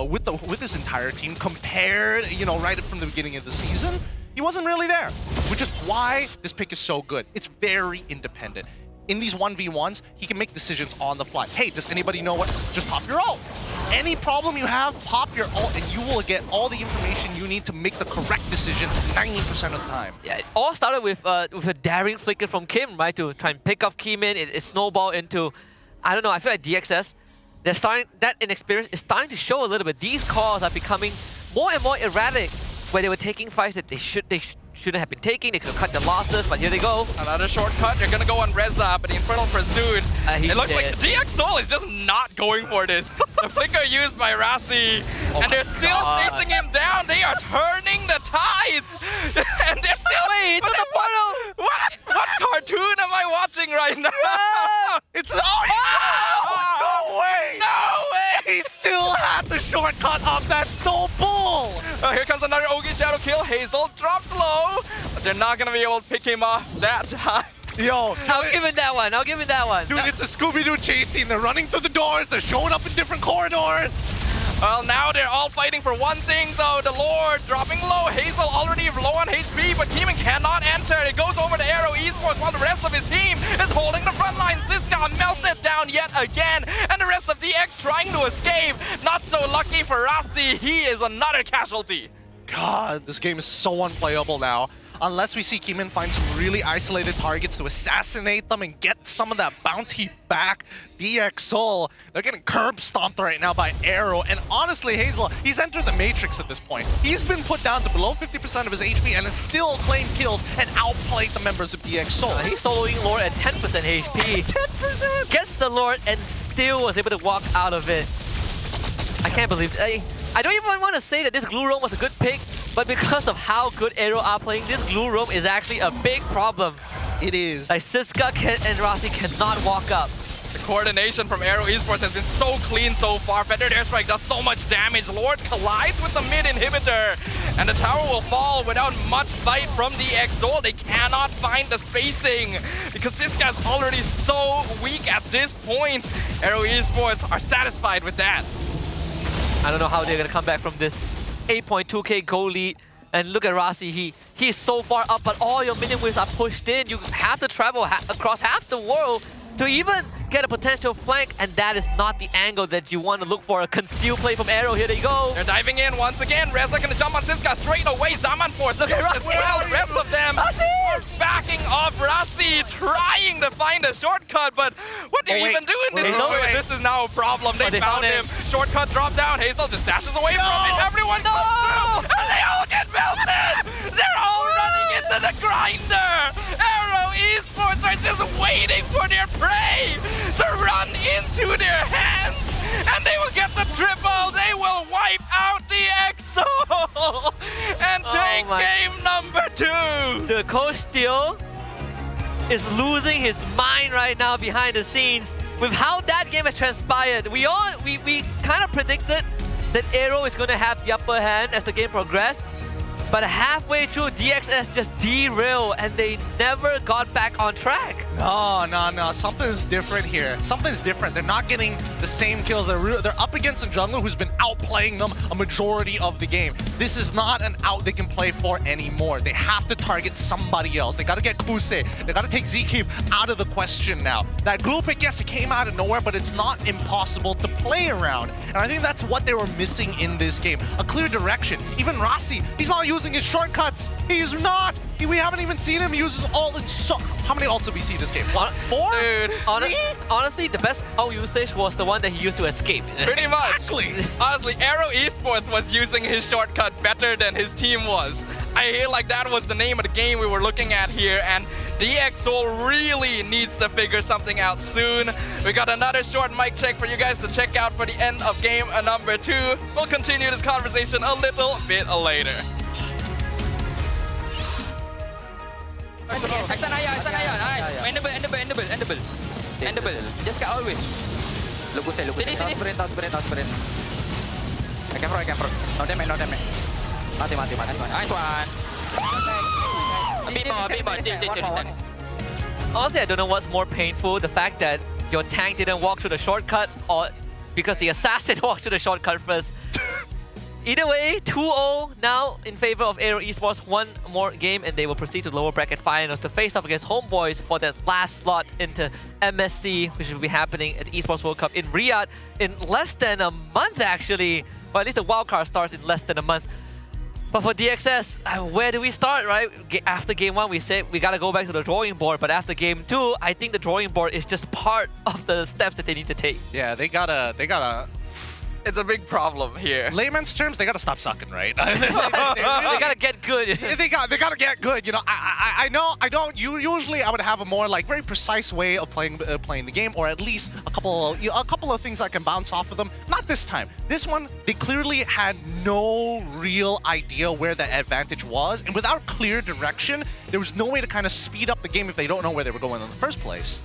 with his entire team compared, right from the beginning of the season. He wasn't really there, which is why this pick is so good. It's very independent. In these 1v1s, he can make decisions on the fly. Hey, does anybody know what? Just pop your ult. Any problem you have, pop your ult, and you will get all the information you need to make the correct decision 90% of the time. Yeah, it all started with a daring flicker from Kim, right, to try and pick off Kimin. It snowballed into, I don't know, I feel like DXS, that inexperience is starting to show a little bit. These calls are becoming more and more erratic, where they were taking fights that they shouldn't have been taking. They could have cut their losses, but here they go. Another shortcut. They're gonna go on Reza, but the Infernal Pursuit. It looks like DXL is just not going for this. The flicker used by Rasi, and they're still chasing him down. They are turning the tides, and they're still. Wait, it's the portal. What cartoon am I watching right now? It's no way! No way! He still had the shortcut up. That's so bull! Here comes another Ogi Shadow kill. Hazel drops low, but they're not gonna be able to pick him off that time. Yo, I'll give it that one. I'll give it that one. Dude, it's a Scooby-Doo chase scene. They're running through the doors. They're showing up in different corridors. Well, now they're all fighting for one thing, though. The Lord dropping low. Hazel already low on HP, but Keeman cannot enter. It goes over to AERO Esports while the rest of his team is holding the front line. Ziska melted down yet again, and the rest of DX trying to escape. Not so lucky for Rasi. He is another casualty. God, this game is so unplayable now. Unless we see Keeman find some really isolated targets to assassinate them and get some of that bounty back. DXL, they're getting curb stomped right now by AERO. And honestly, Hazel, he's entered the Matrix at this point. He's been put down to below 50% of his HP and has still claimed kills and outplayed the members of DXL. He's soloing Lord at 10% HP. 10%! Gets the Lord and still was able to walk out of it. I can't believe it. I don't even want to say that this Glue Roam was a good pick, but because of how good AERO are playing, this Glue Roam is actually a big problem. It is. Like Siska and Rasi cannot walk up. The coordination from AERO Esports has been so clean so far. Feathered Airstrike does so much damage. Lord collides with the mid inhibitor, and the tower will fall without much fight from the Exol. They cannot find the spacing because this guy's already so weak at this point. AERO Esports are satisfied with that. I don't know how they're going to come back from this 8.2k goal lead. And look at Rasi, he's so far up, but all your minion waves are pushed in. You have to travel across half the world to even get a potential flank, and that is not the angle that you want to look for. A concealed play from AERO, here they go. They're diving in once again. Reza gonna jump on Siska straight away. Zaman Force, look at Rasi. Well, the rest of them are backing off Rasi, trying to find a shortcut, but what do you even do in this situation? This is now a problem. They found him. Shortcut drop down. Hazel just dashes away from it. Everyone comes through, and they all get melted. They're all running into the grinder. AERO Esports are just waiting for their prey to run into their hands, and they will get the triple. They will wipe out the EXO and take game number 2. The coach still is losing his mind right now behind the scenes with how that game has transpired. We kind of predicted that AERO is going to have the upper hand as the game progressed. But halfway through, DXS just derailed and they never got back on track. No. Something's different here. Something's different. They're not getting the same kills. They're up against a jungler who's been outplaying them a majority of the game. This is not an out they can play for anymore. They have to target somebody else. They got to get Kuse. They got to take Zkeep out of the question now. That glue pick, yes, it came out of nowhere, but it's not impossible to play around. And I think that's what they were missing in this game. A clear direction. Even Rossi, he's not using his shortcuts. He's not. We haven't even seen him use all the... How many ults did we see this game? 4? Dude. Honestly, the best ult usage was the one that he used to escape. Pretty much. Exactly. Honestly, AERO Esports was using his shortcut better than his team was. I feel like that was the name of the game we were looking at here, and DXO really needs to figure something out soon. We got another short mic check for you guys to check out for the end of game number 2. We'll continue this conversation a little bit later. Extend ayah. Endable. Just get always. Look good. Sini. Sprint. I can front. No damage. Mati. Nice one. A bit more. Honestly, I don't know what's more painful, the fact that your tank didn't walk through the shortcut or because the assassin walked through the shortcut first. Either way, 2-0 now in favor of AERO Esports. One more game and they will proceed to lower bracket finals to face off against HomeBois for that last slot into MSC, which will be happening at the Esports World Cup in Riyadh in less than a month actually. Well, at least the wildcard starts in less than a month. But for DXS, where do we start, right? After game 1, we said we gotta go back to the drawing board. But after game 2, I think the drawing board is just part of the steps that they need to take. Yeah, they gotta... It's a big problem here. Layman's terms, they gotta stop sucking, right? They gotta get good. They gotta get good. You know, I know I don't. Usually I would have a more like very precise way of playing the game, or at least a couple of things I can bounce off of them. Not this time. This one, they clearly had no real idea where the advantage was, and without clear direction, there was no way to kind of speed up the game if they don't know where they were going in the first place.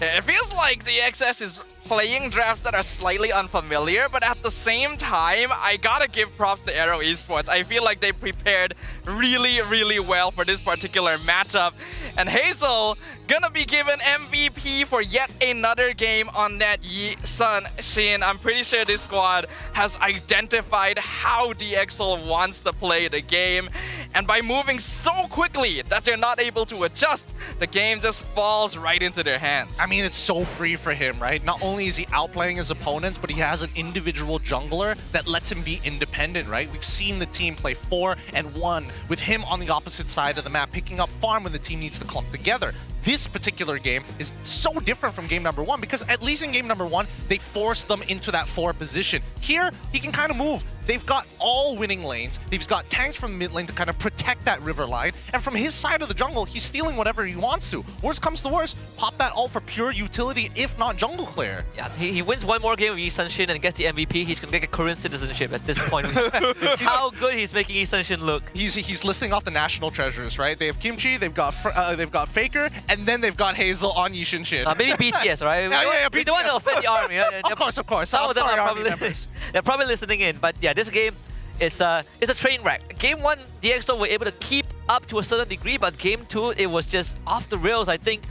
It feels like the XS is playing drafts that are slightly unfamiliar, but at the same time, I gotta give props to AERO Esports. I feel like they prepared really well for this particular matchup. And Hazel gonna be given MVP for yet another game on that Yi Sun Shin. I'm pretty sure this squad has identified how DXL wants to play the game. And by moving so quickly that they're not able to adjust, the game just falls right into their hands. I mean, it's so free for him, right? Not only is he outplaying his opponents, but he has an individual jungler that lets him be independent, right? We've seen the team play 4 and 1 with him on the opposite side of the map, picking up farm when the team needs to clump together. This particular game is so different from game number 1 because at least in game number 1, they forced them into that 4 position. Here, he can kind of move. They've got all winning lanes. They've got tanks from the mid lane to kind of protect that river line. And from his side of the jungle, he's stealing whatever he wants to. Worst comes to worst, pop that ult for pure utility, if not jungle clear. Yeah, he wins one more game with Yi Sun-shin and gets the MVP. He's going to get Korean citizenship at this point. How good he's making Yi Sun-shin look. He's listing off the national treasures, right? They have Kimchi, they've got Faker, and then they've got Hazel on Yi Sun-shin. Maybe BTS, right? Yeah, we don't want to offend the army. Of course. Some of them are probably they're probably listening in, but yeah, this game is a train wreck. Game 1, DXO were able to keep up to a certain degree, but game 2, it was just off the rails. I think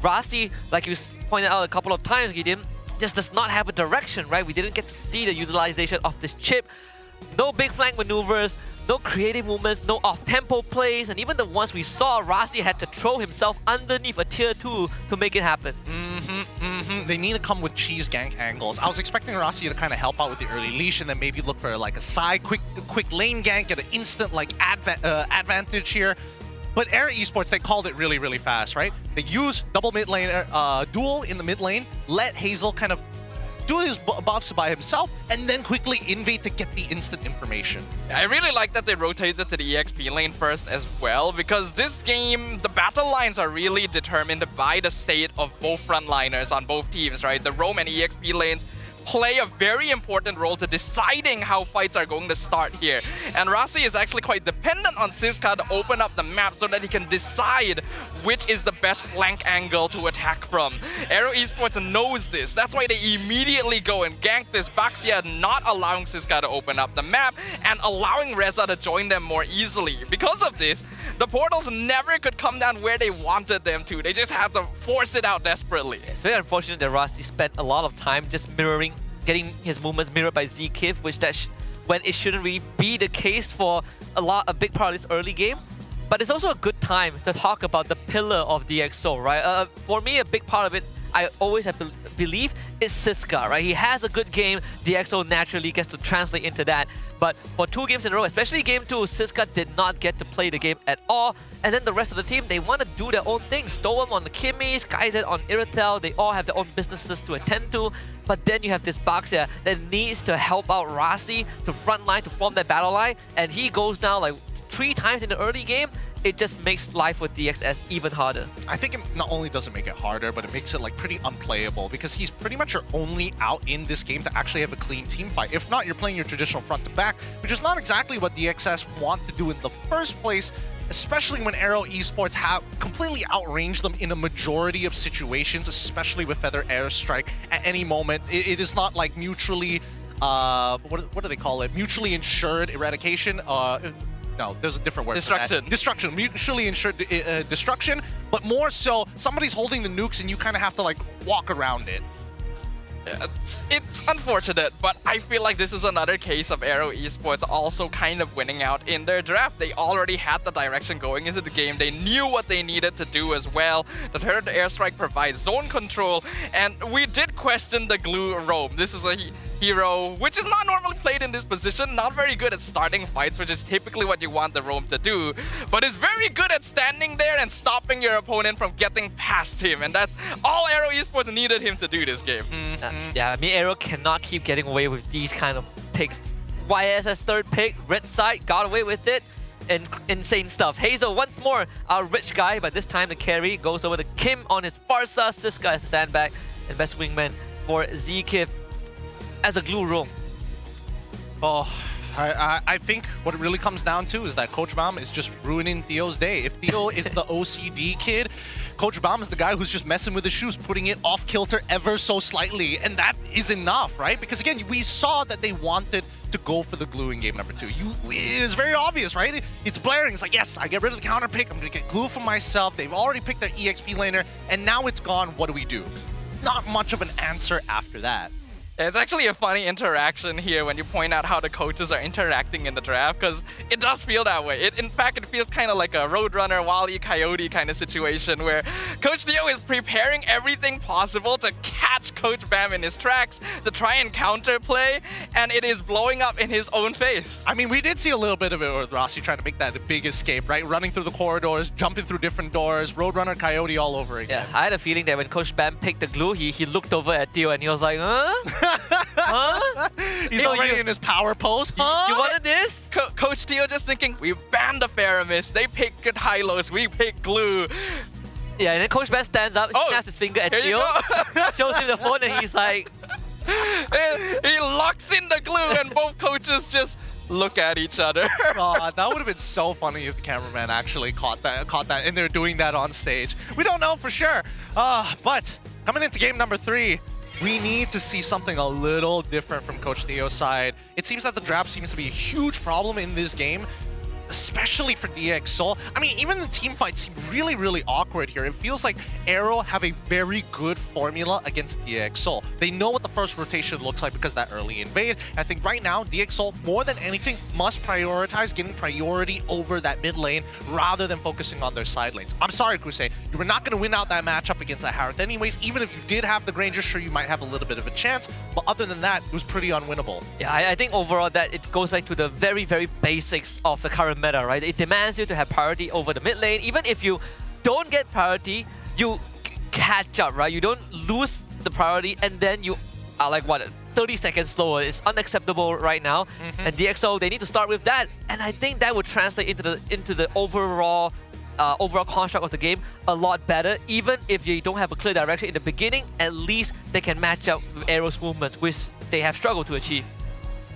Rasi, like you pointed out a couple of times, Gideon, just does not have a direction, right? We didn't get to see the utilization of this chip. No big flank maneuvers, no creative movements, no off-tempo plays, and even the ones we saw, Rasi had to throw himself underneath a tier 2 to make it happen. They need to come with cheese gank angles. I was expecting Rossi to kind of help out with the early leash and then maybe look for like a side quick lane gank, get an instant like advantage here. But AERO Esports, they called it really fast, right? They use double mid lane duel in the mid lane, let Hazel kind of do his buffs by himself, and then quickly invade to get the instant information. I really like that they rotated to the EXP lane first as well, because this game, the battle lines are really determined by the state of both frontliners on both teams, right? The roam and EXP lanes play a very important role to deciding how fights are going to start here. And Rasi is actually quite dependent on Siska to open up the map so that he can decide which is the best flank angle to attack from. AERO Esports knows this. That's why they immediately go and gank this Baxia, not allowing Siska to open up the map and allowing Reza to join them more easily. Because of this, the portals never could come down where they wanted them to. They just had to force it out desperately. It's very unfortunate that Rasi spent a lot of time just mirroring, getting his movements mirrored by Zkif, which when it shouldn't really be the case for a big part of this early game. But it's also a good time to talk about the pillar of DxO, right? For me, a big part of it, I always have to believe, is Siska, right? He has a good game. DxO naturally gets to translate into that. But for 2 games in a row, especially game 2, Siska did not get to play the game at all. And then the rest of the team, they want to do their own thing. Storm on the Kimmy, Skyzet on Iratel, they all have their own businesses to attend to. But then you have this Baxia that needs to help out Rasi to frontline, to form that battle line. And he goes down like 3 times in the early game. It just makes life with DXS even harder. I think it not only does it make it harder, but it makes it like pretty unplayable because he's pretty much your only out in this game to actually have a clean team fight. If not, you're playing your traditional front to back, which is not exactly what DXS want to do in the first place, especially when AERO Esports have completely outranged them in a majority of situations, especially with Feather Airstrike at any moment. It is not like mutually, what do they call it? Mutually insured eradication. No, there's a different word. Destruction. Destruction. Mutually insured destruction, but more so, somebody's holding the nukes and you kind of have to like walk around it. Yeah, it's unfortunate, but I feel like this is another case of AERO Esports also kind of winning out in their draft. They already had the direction going into the game. They knew what they needed to do as well. The third airstrike provides zone control, and we did question the glue roam. This is a hero which is not normally played in this position, not very good at starting fights, which is typically what you want the roam to do, but is very good at standing there and stopping your opponent from getting past him, and that's all AERO Esports needed him to do this game. Yeah, I mean, AERO cannot keep getting away with these kind of picks. YSS third pick, red side, got away with it, and insane stuff. Hazel once more, our rich guy, but this time the carry goes over to Kim on his Farsa, Siska as standback, and best wingman for Zkif as a glue roam. Oh, I think what it really comes down to is that Coach Baum is just ruining Theo's day. If Theo is the OCD kid, Coach Baum is the guy who's just messing with his shoes, putting it off kilter ever so slightly, and that is enough, right? Because again, we saw that they wanted to go for the glue in game number 2. It's very obvious, right? It's blaring. It's like, yes, I get rid of the counter pick. I'm going to get glue for myself. They've already picked their EXP laner, and now it's gone. What do? Not much of an answer after that. It's actually a funny interaction here when you point out how the coaches are interacting in the draft, because it does feel that way. In fact, it feels kind of like a Roadrunner, Wally, Coyote kind of situation where Coach Theo is preparing everything possible to catch Coach Bam in his tracks, to try and counterplay, and it is blowing up in his own face. I mean, we did see a little bit of it with Rossi trying to make that the big escape, right? Running through the corridors, jumping through different doors, Roadrunner, Coyote all over again. Yeah, I had a feeling that when Coach Bam picked the glue, he looked over at Theo and he was like, huh? Huh? He's already in his power pose. Huh? You wanted this? Coach Theo just thinking, we banned the Faramis, they picked Hylos, we picked glue. Yeah, and then Coach Bam stands up, snaps his finger at Theo, shows him the phone, and he's like... he locks in the glue and both coaches just look at each other. God, that would have been so funny if the cameraman actually caught that and they're doing that on stage. We don't know for sure. But coming into game number 3, we need to see something a little different from Coach Theo's side. It seems that the draft seems to be a huge problem in this game, especially for DxO. I mean, even the team fights seem really, really awkward here. It feels like AERO have a very good formula against DxO. They know what the first rotation looks like because that early invade. I think right now, DxO, more than anything, must prioritize getting priority over that mid lane rather than focusing on their side lanes. I'm sorry, Crusade. You were not going to win out that matchup against that Harith anyways. Even if you did have the Granger, sure, you might have a little bit of a chance. But other than that, it was pretty unwinnable. Yeah, I think overall that it goes back to the very, very basics of the current meta, right? It demands you to have priority over the mid lane. Even if you don't get priority, you catch up, right? You don't lose the priority and then you are like, what, 30 seconds slower. It's unacceptable right now. And DxO, they need to start with that. And I think that would translate into the overall construct of the game a lot better. Even if you don't have a clear direction in the beginning, at least they can match up with AERO's movements, which they have struggled to achieve.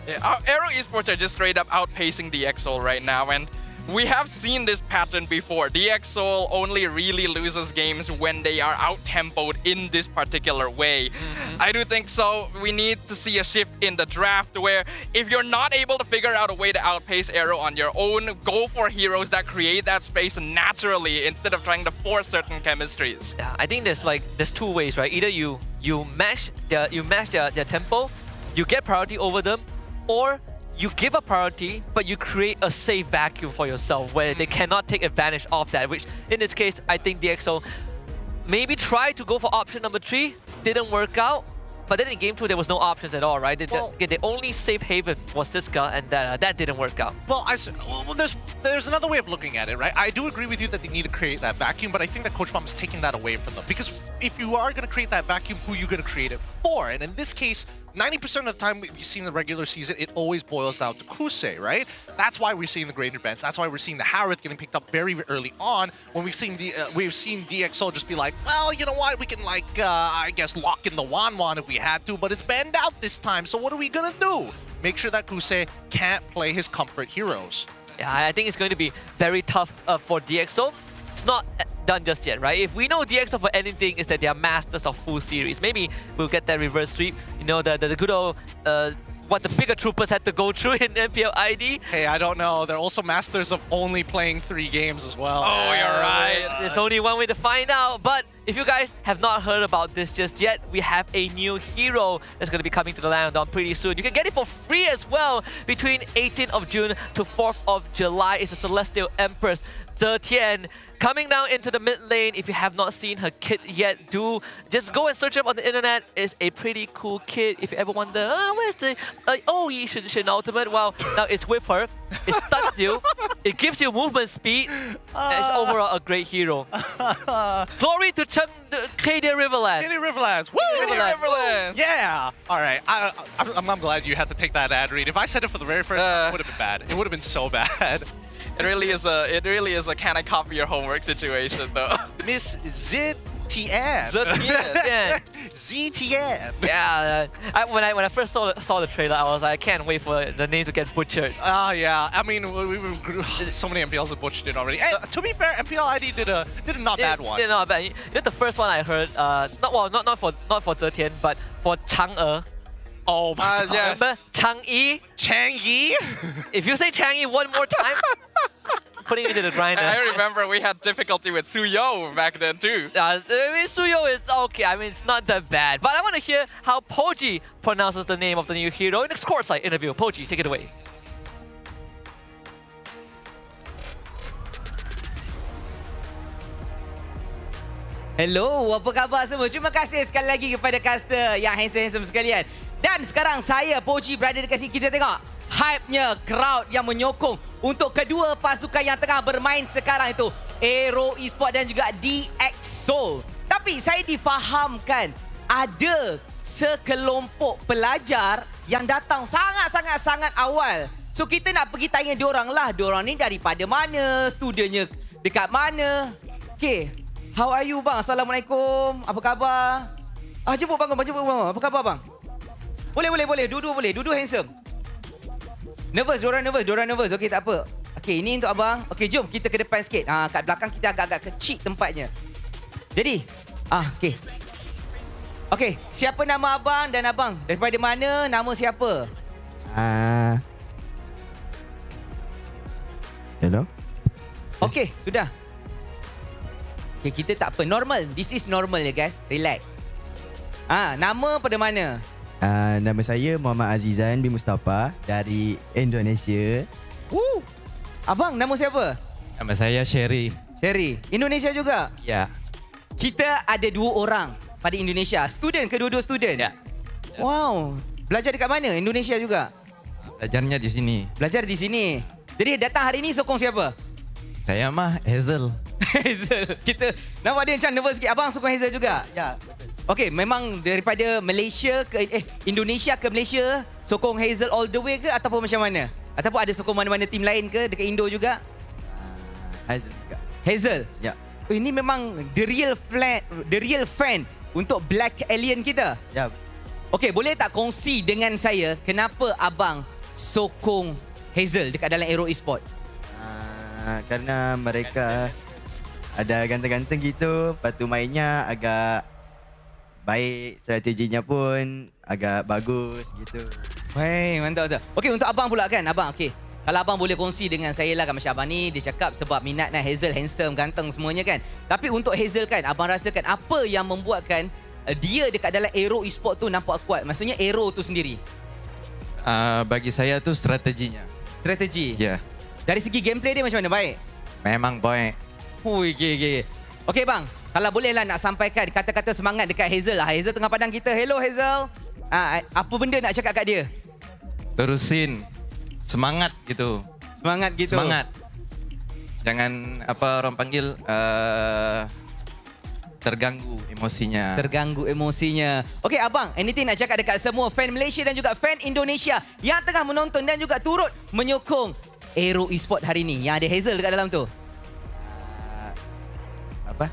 Yeah, our AERO Esports are just straight up outpacing DxSoul right now, and we have seen this pattern before. DxSoul only really loses games when they are out-tempoed in this particular way. I do think so. We need to see a shift in the draft where if you're not able to figure out a way to outpace AERO on your own, go for heroes that create that space naturally instead of trying to force certain chemistries. Yeah, I think there's two ways, right? Either you match their tempo, you get priority over them, or you give a priority, but you create a safe vacuum for yourself where they cannot take advantage of that, which in this case, I think DxSoul maybe tried to go for option number 3, didn't work out. But then in game 2, there was no options at all, right? The only safe haven was Siska, and that didn't work out. Well, there's another way of looking at it, right? I do agree with you that they need to create that vacuum, but I think that Coach Bomb is taking that away from them. Because if you are going to create that vacuum, who are you going to create it for? And in this case, 90% of the time we've seen the regular season, it always boils down to Kusei, right? That's why we're seeing the Granger bans. That's why we're seeing the Harith getting picked up very early on. When we've seen DxSoul just be like, well, you know what? We can I guess lock in the Wanwan if we had to, but it's banned out this time. So what are we gonna do? Make sure that Kusei can't play his comfort heroes. Yeah, I think it's going to be very tough for DxSoul. It's not done just yet, right? If we know DxSoul for anything is that they are masters of full series, maybe we'll get that reverse sweep. You know, the good old what the bigger troopers had to go through in MPL ID. Hey, I don't know. They're also masters of only playing 3 games as well. Oh, you're right. There's only one way to find out. But if you guys have not heard about this just yet, we have a new hero that's going to be coming to the Landon pretty soon. You can get it for free as well between 18th of June to 4th of July. It's the Celestial Empress, Zetian. Coming down into the mid lane. If you have not seen her kit yet, do just go and search up on the internet. It's a pretty cool kit. If you ever wonder, where's the Yi Shin ultimate? Well, now it's with her. It stuns you. It gives you movement speed. And it's overall a great hero. Glory to KD Riverland. KD Riverlands. Woo! Riverland. Yeah. All right. I'm glad you had to take that ad read. If I said it for the very first time, it would have been bad. It would have been so bad. It really is a can I copy your homework situation though. Miss ZTN. ZTN. Yeah. When I first saw the trailer, I was like, I can't wait for the name to get butchered. Yeah. I mean, so many MPLs have butchered it already. And to be fair, MPL ID did a not bad one. Did not bad. You know, the first one I heard, not for Zetian, but for Chang'e. Oh my god. Yes. Remember Chang'e? If you say Chang'e one more time, putting it into the grinder. I remember we had difficulty with Suyo back then too. I mean, Suyo is okay. I mean, it's not that bad. But I want to hear how Poji pronounces the name of the new hero in the courtside interview. Poji, take it away. Hello, apa khabar semua? Terima kasih sekali lagi kepada caster yang handsome-handsome sekalian. Dan sekarang saya, Poji, berada dekat sini. Kita tengok hype-nya, crowd yang menyokong untuk kedua pasukan yang tengah bermain sekarang itu, AERO Esports dan juga DxSoul. Tapi saya difahamkan ada sekelompok pelajar yang datang sangat awal. So kita nak pergi tanya diorang lah. Diorang ni daripada mana, studianya dekat mana. Okay. How are you, bang? Assalamualaikum. Apa khabar? Jemput bang. Apa khabar, bang? Boleh. Duduk handsome. Nervous. Okey, tak apa. Okey, ini untuk abang. Okey, jom kita ke depan sikit. Kat belakang kita agak-agak kecil tempatnya. Jadi, okey. Okey, siapa nama abang dan abang? Daripada mana? Nama siapa? Hello? Okey, sudah. Okay, kita tak apa. Normal. This is normal ya guys. Relax. Nama pada mana? Nama saya Muhammad Azizan bin Mustafa dari Indonesia. Abang, nama siapa? Nama saya Sherry. Sherry. Indonesia juga? Ya. Kita ada 2 orang pada Indonesia. Student ke dua-dua student? Ya. Wow. Belajar dekat mana? Indonesia juga? Belajarnya di sini. Belajar di sini. Jadi datang hari ni sokong siapa? Saya Hazel. Hazel. Kita nampak dia macam nervous sikit. Abang sokong Hazel juga? Ya. Okey, memang daripada Malaysia ke Indonesia ke Malaysia sokong Hazel all the way ke ataupun macam mana? Ataupun ada sokong mana-mana tim lain ke dekat Indo juga? Hazel juga. Hazel? Ya. Ini memang the real fan untuk Black Alien kita. Ya. Okay, boleh tak kongsi dengan saya kenapa abang sokong Hazel dekat dalam AERO Esports? Karena mereka ada ganteng-ganteng gitu, lepas tu mainnya agak baik, strateginya pun agak bagus gitu. Weh, mantap betul. Okey, untuk abang pula kan, abang okey. Kalau abang boleh kongsi dengan saya lah kan, macam abang ni dia cakap sebab minat Hazel handsome, ganteng semuanya kan. Tapi untuk Hazel kan, abang rasakan apa yang membuatkan dia dekat dalam AERO Esports tu nampak kuat? Maksudnya AERO tu sendiri. Bagi saya tu strateginya. Strategi? Ya. Dari segi gameplay dia macam mana? Baik? Memang baik. Hui, okay. Okey bang, kalau bolehlah nak sampaikan kata-kata semangat dekat Hazel lah. Hazel tengah padang kita. Hello Hazel. Apa benda nak cakap kat dia? Terusin. Semangat gitu. Semangat gitu. Semangat. Jangan apa orang panggil terganggu emosinya. Terganggu emosinya. Okey abang, anything nak cakap dekat semua fan Malaysia dan juga fan Indonesia yang tengah menonton dan juga turut menyokong AERO Esports hari ni yang ada Hazel dekat dalam tu? Apa?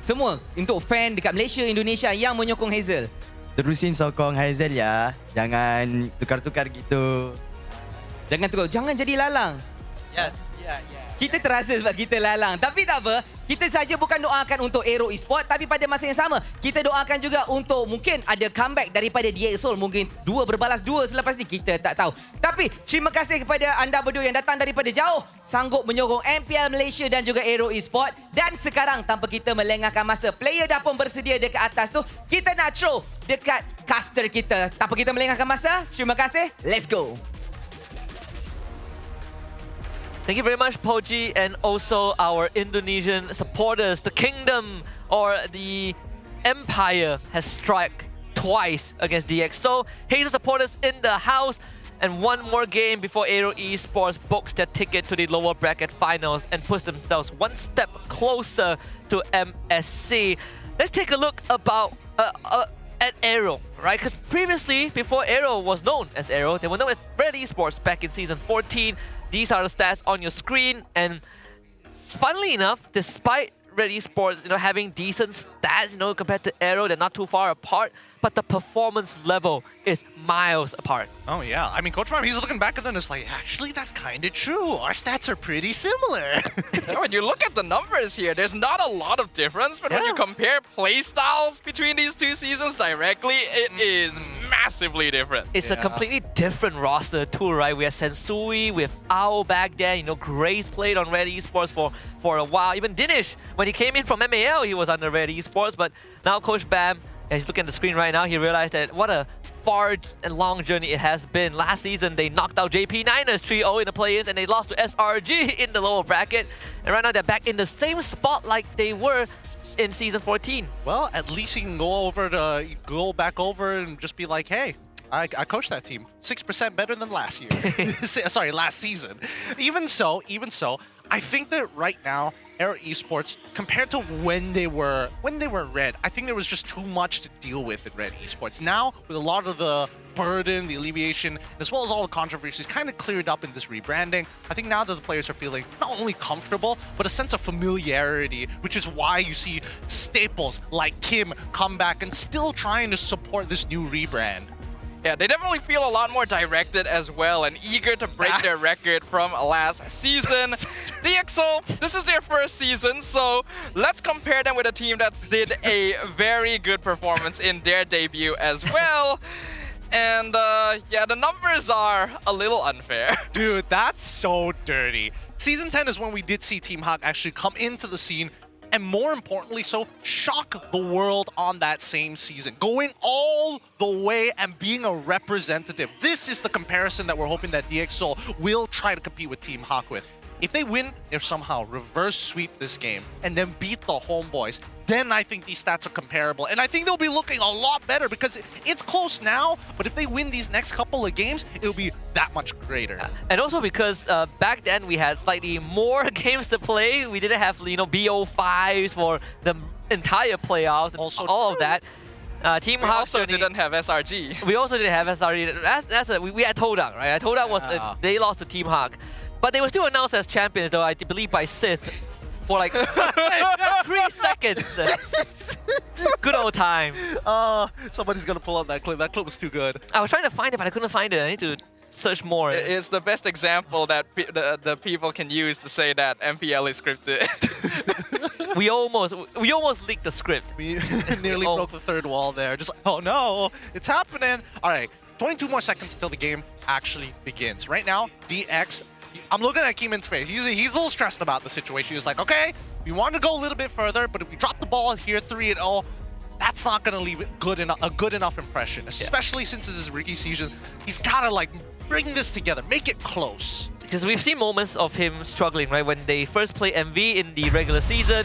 Semua untuk fan dekat Malaysia, Indonesia yang menyokong Hazel. Terusin sokong Hazel ya. Jangan tukar-tukar gitu. Jangan jadi lalang. Yes. Kita terasa sebab kita lalang. Tapi tak apa, kita saja bukan doakan untuk AERO Esports, tapi pada masa yang sama, kita doakan juga untuk mungkin ada comeback daripada DXO. Mungkin 2 berbalas 2 selepas ni, kita tak tahu. Tapi terima kasih kepada anda berdua yang datang daripada jauh, sanggup menyokong MPL Malaysia dan juga AERO Esports. Dan sekarang tanpa kita melengahkan masa, player dah pun bersedia dekat atas tu. Kita nak throw dekat caster kita. Tanpa kita melengahkan masa, terima kasih. Let's go. Thank you very much, Poji, and also our Indonesian supporters. The Kingdom or the Empire has struck twice against DXO. Hazel supporters in the house, and one more game before AERO Esports books their ticket to the lower bracket finals and puts themselves one step closer to MSC. Let's take a look about at AERO, right? Because previously, before AERO was known as AERO, they were known as Red Esports back in Season 14. These are the stats on your screen, and funnily enough, despite Red Esports, having decent stats, compared to AERO, they're not too far apart, but the performance level is miles apart. Oh yeah, I mean, Coach Mom, he's looking back at them and it's like, actually, that's kind of true. Our stats are pretty similar. When you look at the numbers here, there's not a lot of difference, but when you compare playstyles between these two seasons directly, it is massively different. It's a completely different roster too, right? We had Sensui with Ao back then, Grace played on Red Esports for a while. Even Dinesh, when he came in from MAL, he was under Red Esports, but now Coach Bam, as he's looking at the screen right now, he realized that what a far and long journey it has been. Last season, they knocked out JP9ers 3-0 in the play-ins, and they lost to SRG in the lower bracket. And right now, they're back in the same spot like they were in Season 14. Well, at least you can go back over and just be like, hey, I coached that team. 6% better than last year. Sorry, last season. Even so, I think that right now, AERO Esports, compared to when they were Red, I think there was just too much to deal with in Red Esports. Now, with a lot of the burden, the alleviation, as well as all the controversies kind of cleared up in this rebranding, I think now that the players are feeling not only comfortable, but a sense of familiarity, which is why you see staples like Kim come back and still trying to support this new rebrand. Yeah, they definitely feel a lot more directed as well and eager to break their record from last season. DXO, this is their first season, so let's compare them with a team that did a very good performance in their debut as well. And yeah, the numbers are a little unfair. Dude, that's so dirty. Season 10 is when we did see Team Hawk actually come into the scene, and more importantly so, shock the world on that same season. Going all the way and being a representative. This is the comparison that we're hoping that DXO will try to compete with Team Hawk with. If they win, if somehow reverse sweep this game and then beat the HomeBois, then I think these stats are comparable. And I think they'll be looking a lot better because it's close now, but if they win these next couple of games, it'll be that much greater. And also because back then we had slightly more games to play. We didn't have, BO5s for the entire playoffs and also all of that. Team Hawk also didn't have SRG. We also didn't have SRG. We had Todang, right? Todang was they lost to Team Hawk. But they were still announced as champions, though, I believe, by Sith for like 3 seconds. Good old time. Somebody's gonna pull out that clip. That clip was too good. I was trying to find it, but I couldn't find it. I need to search more. It's the best example that the people can use to say that MPL is scripted. we almost leaked the script. We nearly broke the third wall there. Just oh no, it's happening. All right, 22 more seconds until the game actually begins. Right now, DX. I'm looking at Keeman's face. He's a little stressed about the situation. He's like, okay, we want to go a little bit further, but if we drop the ball here 3-0, that's not gonna leave it a good enough impression. Especially since this is rookie season, he's gotta like bring this together, make it close. Because we've seen moments of him struggling, right? When they first played MV in the regular season,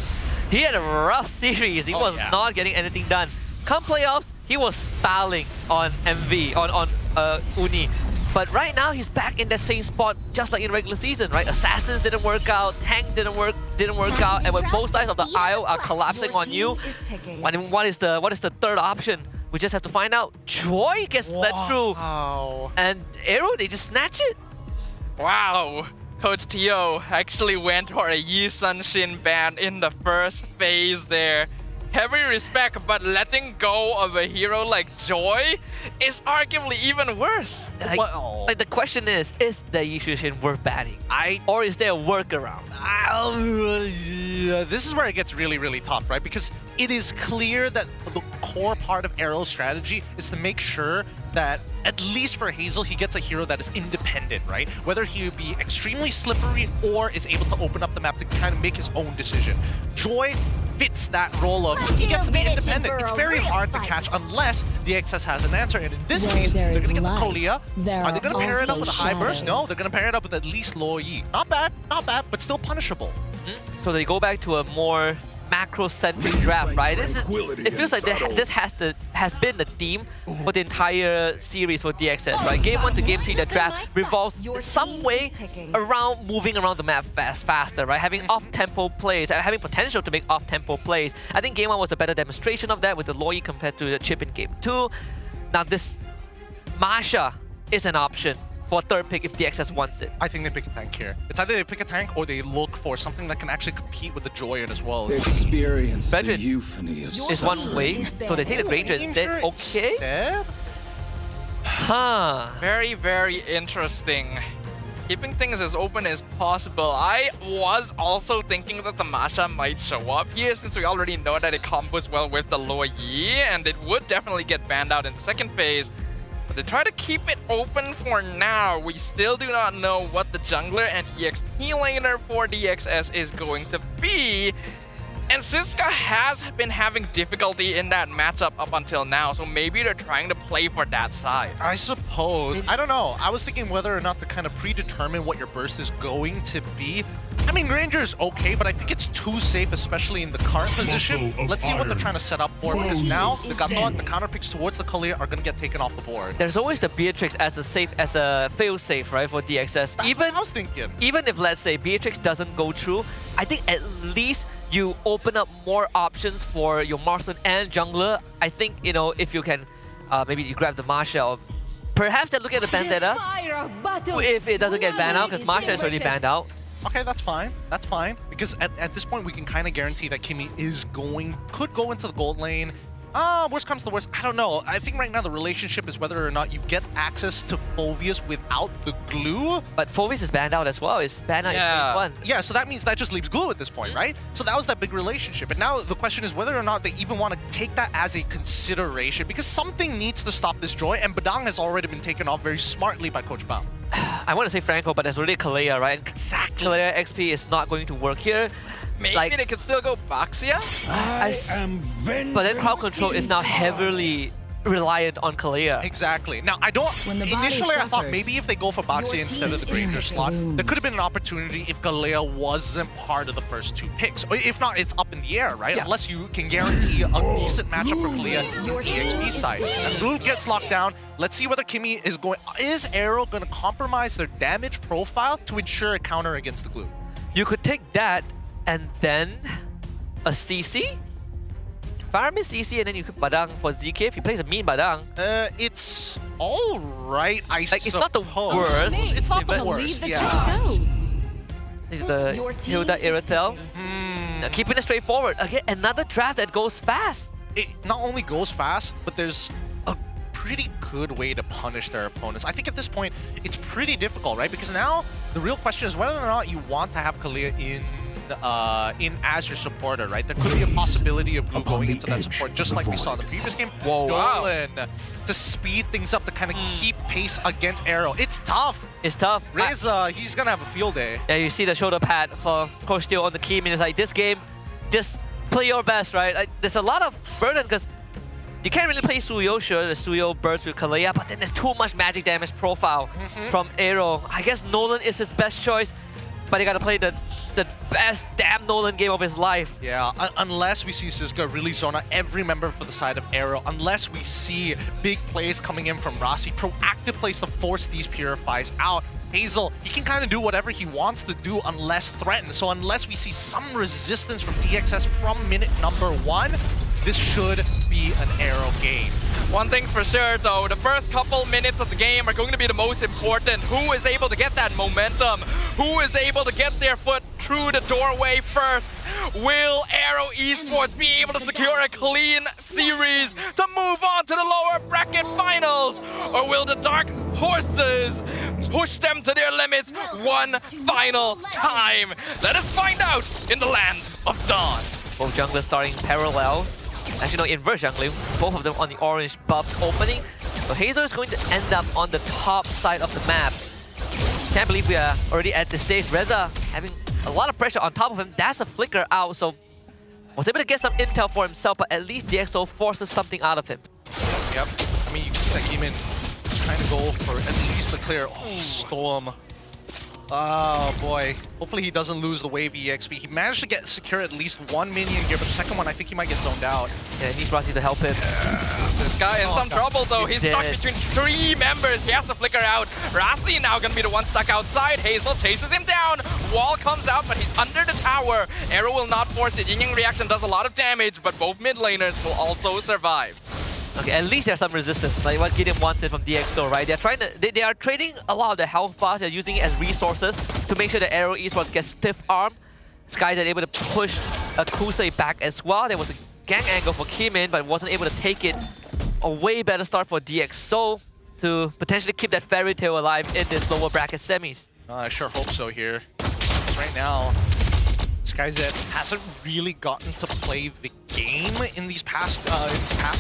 he had a rough series. He was not getting anything done. Come playoffs, he was styling on MV, on Uni. But right now, he's back in that same spot, just like in regular season, right? Assassins didn't work out, Tank didn't work out, and when both sides of the aisle are collapsing on you, what is the third option? We just have to find out. Joy gets led through, and AERO, they just snatch it. Wow, Coach Tio actually went for a Yi Sun Shin ban in the first phase there. Heavy respect, but letting go of a hero like Joy is arguably even worse. Like the question is the Yi Sun Shin worth banning? Or is there a workaround? This is where it gets really, really tough, right? Because it is clear that the core part of AERO's strategy is to make sure that, at least for Hazel, he gets a hero that is independent, right? Whether he would be extremely slippery or is able to open up the map to kind of make his own decision. Joy fits that role of he gets to be independent. It's very hard to catch unless DXS has an answer. And in this case, they're going to get the Kolia. Are they going to pair it up with a high burst? No, they're going to pair it up with at least Luo Yi. Not bad, but still punishable. So they go back to a more macro-centric draft, right? It feels like this has been the theme for the entire series for DXS, right? Game 1 to Game 3, the draft revolves in some way around moving around the map faster, right? Having off-tempo plays, having potential to make off-tempo plays. I think Game 1 was a better demonstration of that with the Luo Yi compared to the chip in Game 2. Now this Masha is an option for a third pick if DXS wants it. I think they pick a tank here. It's either they pick a tank or they look for something that can actually compete with the Joy as well. Experience the euphony of is one way, so they take the Granger instead. Okay. Very, very interesting. Keeping things as open as possible. I was also thinking that the Masha might show up here since we already know that it combos well with the Luo Yi, and it would definitely get banned out in the second phase. But they try to keep it open for now. We still do not know what the jungler and EXP laner for DXS is going to be. And Siska has been having difficulty in that matchup up until now, so maybe they're trying to play for that side. I suppose. I don't know. I was thinking whether or not to kind of predetermine what your burst is going to be. I mean, Granger is okay, but I think it's too safe, especially in the current position. Let's see what they're trying to set up for, because now the Gatot, the counter picks towards the Kalia are going to get taken off the board. There's always the Beatrix as a fail-safe, right, for DXS. That's what I was thinking. Even if, let's say, Beatrix doesn't go through, I think at least you open up more options for your marksman and jungler. I think, you know, if you can, maybe you grab the Masha, or perhaps they look at the Bandetta if it doesn't get banned out, because Masha is already banned out. Okay, that's fine. That's fine. Because at this point, we can kind of guarantee that Kimi could go into the gold lane. Worst comes to worst, I don't know. I think right now the relationship is whether or not you get access to Phoveus without the glue. But Phoveus is banned out as well. It's banned out in phase 1. Yeah, so that means that just leaves glue at this point, right? So that was that big relationship. And now the question is whether or not they even want to take that as a consideration, because something needs to stop this Joy, and Badang has already been taken off very smartly by Coach Bao. I want to say Franco, but there's already Kalea, right? Exactly. Kalea XP is not going to work here. Maybe they could still go Baxia? But then crowd control is now heavily reliant on Kalea. Exactly. Now, initially I thought maybe if they go for Baxia instead of the Granger slot, there could have been an opportunity if Kalea wasn't part of the first two picks. Or if not, it's up in the air, right? Yeah. Unless you can guarantee a decent matchup for Kalea to the EXP side. And Blue gets locked down. Let's see whether Kimi is going... Is AERO going to compromise their damage profile to ensure a counter against the glue? You could take that and then a CC? Farm is CC and then you could Badang for ZK if he plays a mean Badang. It's alright, I suppose. It's not the worst. It's not the worst, yeah. Is the Hilda Iratel? keeping it straightforward. Again, another draft that goes fast. It not only goes fast, but there's a pretty good way to punish their opponents. I think at this point, it's pretty difficult, right? Because now the real question is whether or not you want to have Kalia in as your supporter, right? There could be a possibility of Blue going into that support, just like we saw in the previous game. Nolan to speed things up, to kind of keep pace against AERO. It's tough. It's tough. Reza, he's gonna have a field day. Yeah, you see the shoulder pad for Coach Steel on the key. I mean, it's like this game, just play your best, right? Like, there's a lot of burden because you can't really play Suyo. Sure, the Suyo bursts with Kalia, but then there's too much magic damage profile from AERO. I guess Nolan is his best choice, but you gotta play the best damn Nolan game of his life. Yeah, unless we see Siska really zone out every member for the side of AERO, unless we see big plays coming in from Rossi, proactive plays to force these Purifies out. Hazel, he can kind of do whatever he wants to do unless threatened. So unless we see some resistance from DXS from minute number 1, this should be an AERO game. One thing's for sure though, the first couple minutes of the game are going to be the most important. Who is able to get that momentum? Who is able to get their foot through the doorway first? Will AERO Esports be able to secure a clean series to move on to the lower bracket finals? Or will the Dark Horses push them to their limits one final time? Let us find out in the land of Dawn. Both junglers starting parallel. Actually, no, inverse jungling. Both of them on the orange buff opening. So Hazel is going to end up on the top side of the map. Can't believe we are already at this stage. Reza having a lot of pressure on top of him. That's a flicker out, so was able to get some intel for himself, but at least DxO forces something out of him. Yep. I mean, you can see that Keeman trying to go for at least a clear. Oh, Storm. Oh boy. Hopefully he doesn't lose the wave EXP. He managed to secure at least one minion here, but the second one I think he might get zoned out. Yeah, he needs Rossi to help him. This guy in some trouble though. He's stuck between 3 members. He has to flicker out. Rossi now gonna be the one stuck outside. Hazel chases him down. Wall comes out, but he's under the tower. AERO will not force it. Yin Yang reaction does a lot of damage, but both mid laners will also survive. Okay, at least there's some resistance, like what Gideon wanted from DxO, right? They're trying to, they are trading a lot of the health bars. They're using it as resources to make sure that AERO Esports gets stiff arm. Skies are able to push a Kusei back as well. There was a gang angle for Keeman, but wasn't able to take it. A way better start for DxO to potentially keep that fairy tale alive in this lower bracket semis. I sure hope so here. Right now, SkyZ hasn't really gotten to play the game in these past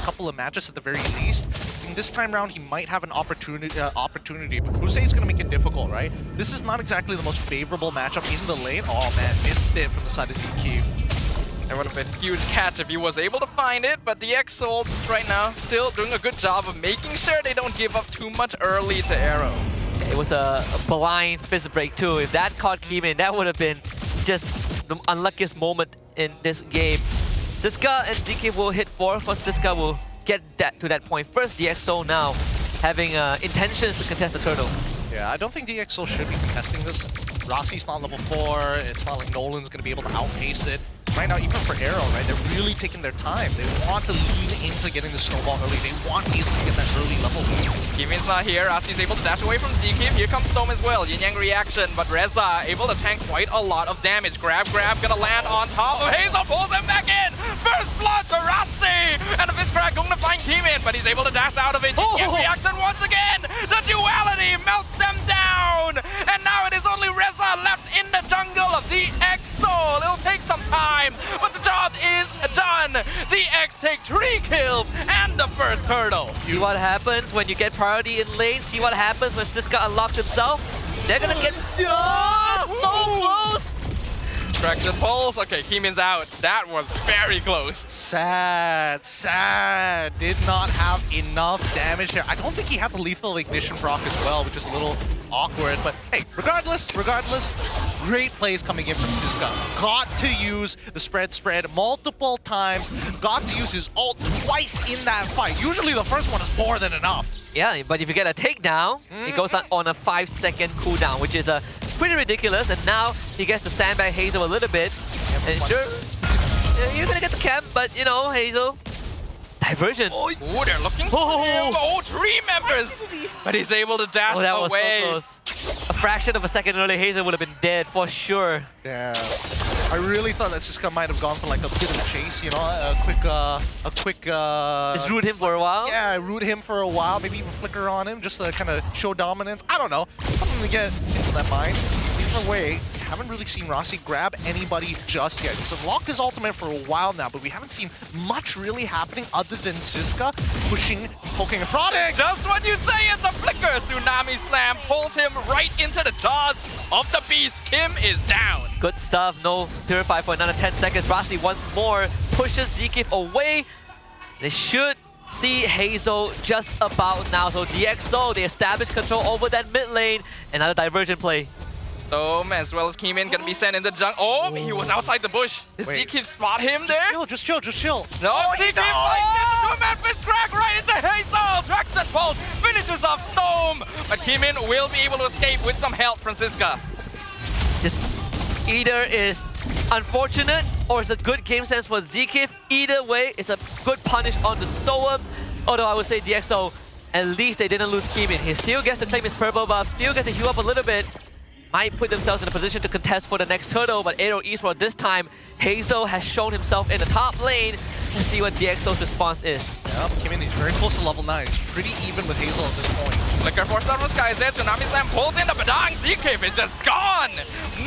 couple of matches at the very least. And this time around, he might have an opportunity, but Kusei is going to make it difficult, right? This is not exactly the most favorable matchup in the lane. Oh man, missed it from the side of ZQ. That would have been a huge catch if he was able to find it, but the DxO right now still doing a good job of making sure they don't give up too much early to AERO. It was a blind fist break too. If that caught Keeman, that would have been just the unluckiest moment in this game. Siska and DK will hit 4. Of course, Siska will get that to that point first. DxO now having intentions to contest the turtle. Yeah, I don't think DxO should be contesting this. Rossi's not level 4. It's not like Nolan's going to be able to outpace it. Right now, even for AERO, right, they're really taking their time. They want to lean into getting the snowball early. They want Hazel to get that early level lead. Keeman's not here. Rossi's able to dash away from ZK. Here comes Storm as well. Yin Yang reaction, but Reza able to tank quite a lot of damage. Grab, gonna land on top of Hazel. Pulls him back in. First blood to Rossi. And the fist crack going to find Keeman, but he's able to dash out of it. Yin Yang reaction once again. The duality melts them down. And now it is only Reza left in the jungle of DxO. It'll take some time, but the job is done. DX take 3 kills and the first turtle. See what happens when you get priority in lane. See what happens when Siska unlocks himself. They're gonna get so close. Traction pulse. Okay, Keeman's out. That was very close. Sad. Did not have enough damage here. I don't think he had the lethal ignition proc as well, which is a little awkward. But hey, regardless, great plays coming in from Siska. Got to use the spread multiple times. Got to use his ult twice in that fight. Usually the first one is more than enough. Yeah, but if you get a takedown, it goes on a 5-second cooldown, which is pretty ridiculous. And now he gets to sandbag Hazel a little bit. And sure, you're gonna get the camp, but you know, Hazel. Diversion. Oh, they're looking for him. Oh, 3 members. But he's able to dash that away. Was so close. A fraction of a second earlier, Hazel would have been dead for sure. Yeah. I really thought that Siska might have gone for like a bit of a chase, you know, a quick. Just root him for a while. Yeah, root him for a while. Maybe even flicker on him just to kind of show dominance. I don't know. Something to get into that mind. Either way, haven't really seen Rossi grab anybody just yet. He's unlocked his ultimate for a while now, but we haven't seen much really happening other than Siska pushing, poking, and prodding. Just what you say, it's a flicker. Tsunami Slam pulls him right into the jaws of the beast. Kim is down. Good stuff. No Purify for another 10 seconds. Rossi once more pushes ZKIF away. They should see Hazel just about now. So DxO, they establish control over that mid lane. Another divergent play. Storm as well as Keemin gonna be sent in the jungle. Oh, he was outside the bush. Did ZKIF spot him there? Just chill. No, ZKIF finds him. Two-man fist crack right into Hazel. Tracks and pulse, finishes off Storm. But Keemin will be able to escape with some help from Siska. This either is unfortunate or it's a good game sense for ZKIF. Either way, it's a good punish on the Storm. Although I would say DxO, at least they didn't lose Keemin. He still gets to claim his purple buff, still gets to heal up a little bit. Might put themselves in a position to contest for the next turtle, but AERO Esports this time, Hazel has shown himself in the top lane. Let's see what DxO's response is. Yep, Keemin, he's very close to level 9. He's pretty even with Hazel at this point. Flicker force out from Sky Z. Tsunami Slam pulls in the Badang. ZKIF is just gone.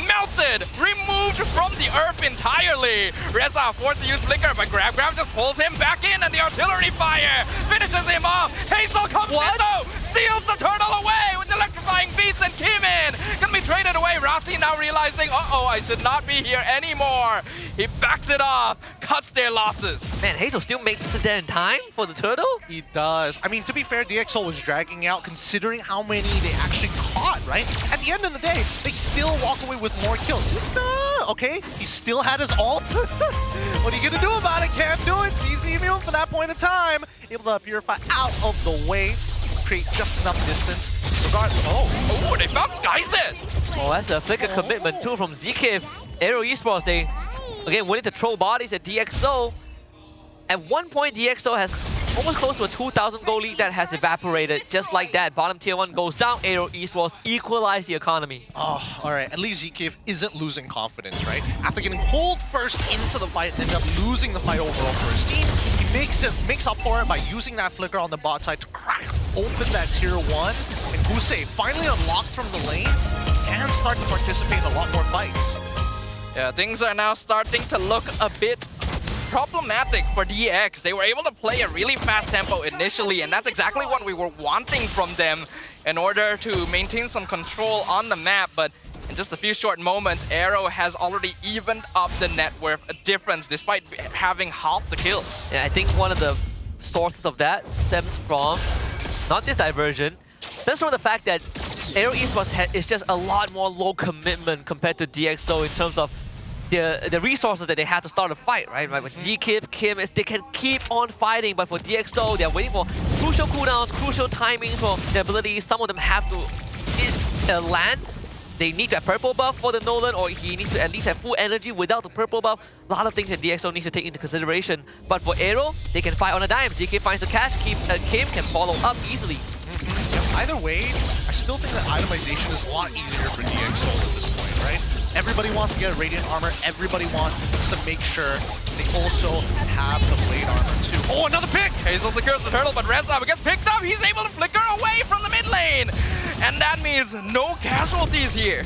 Melted. Removed from the earth entirely. Reza forced to use Flicker, but Grab just pulls him back in, and the artillery fire finishes him off. Hazel comes in though. Steals the turtle away with electrifying beats, and Keemin can be traded away. Rossi now realizing, uh-oh, I should not be here anymore. He backs it off, cuts their losses. Man, Hazel still makes it there in time for the turtle? He does. I mean, to be fair, DxO was dragging out considering how many they actually caught, right? At the end of the day, they still walk away with more kills. Siska, okay, he still had his ult. What are you gonna do about it? Can't do it. Easy immune for that point in time. Able to purify out of the way. Create just enough distance. Regardless. Oh, they found Skyset. Oh, that's a flicker commitment too from ZKIF. AERO Esports, they again willing to throw bodies at DxO. At one point, DxO has almost close to a 2,000 gold lead that has evaporated. Just like that, bottom tier 1 goes down. AERO Esports equalize the economy. Oh, alright. At least ZKIF isn't losing confidence, right? After getting pulled first into the fight and ended up losing the fight overall for his team, he makes up for it by using that flicker on the bot side to crack open that tier 1. And Gusei, finally unlocked from the lane, can start to participate in a lot more fights. Yeah, things are now starting to look a bit problematic for DX. They were able to play a really fast tempo initially, and that's exactly what we were wanting from them in order to maintain some control on the map. But in just a few short moments, AERO has already evened up the net worth difference despite having half the kills. Yeah, I think one of the sources of that stems from not this diversion, that's from the fact that AERO Esports is just a lot more low commitment compared to DxO in terms of the resources that they have to start a fight, right? With ZKIF, Kim, they can keep on fighting, but for DxO, they're waiting for crucial cooldowns, crucial timings for their abilities. Some of them have to land. They need that purple buff for the Nolan, or he needs to at least have full energy without the purple buff. A lot of things that DxO needs to take into consideration. But for AERO, they can fight on a dime. ZKIF finds the cash, Kim can follow up easily. Either way, I still think that itemization is a lot easier for DxO at this point, right? Everybody wants to get a Radiant armor. Everybody wants to make sure they also have the Blade armor too. Oh, another pick! Hazel secures the turtle, but Reza gets picked up. He's able to flicker away from the mid lane. And that means no casualties here.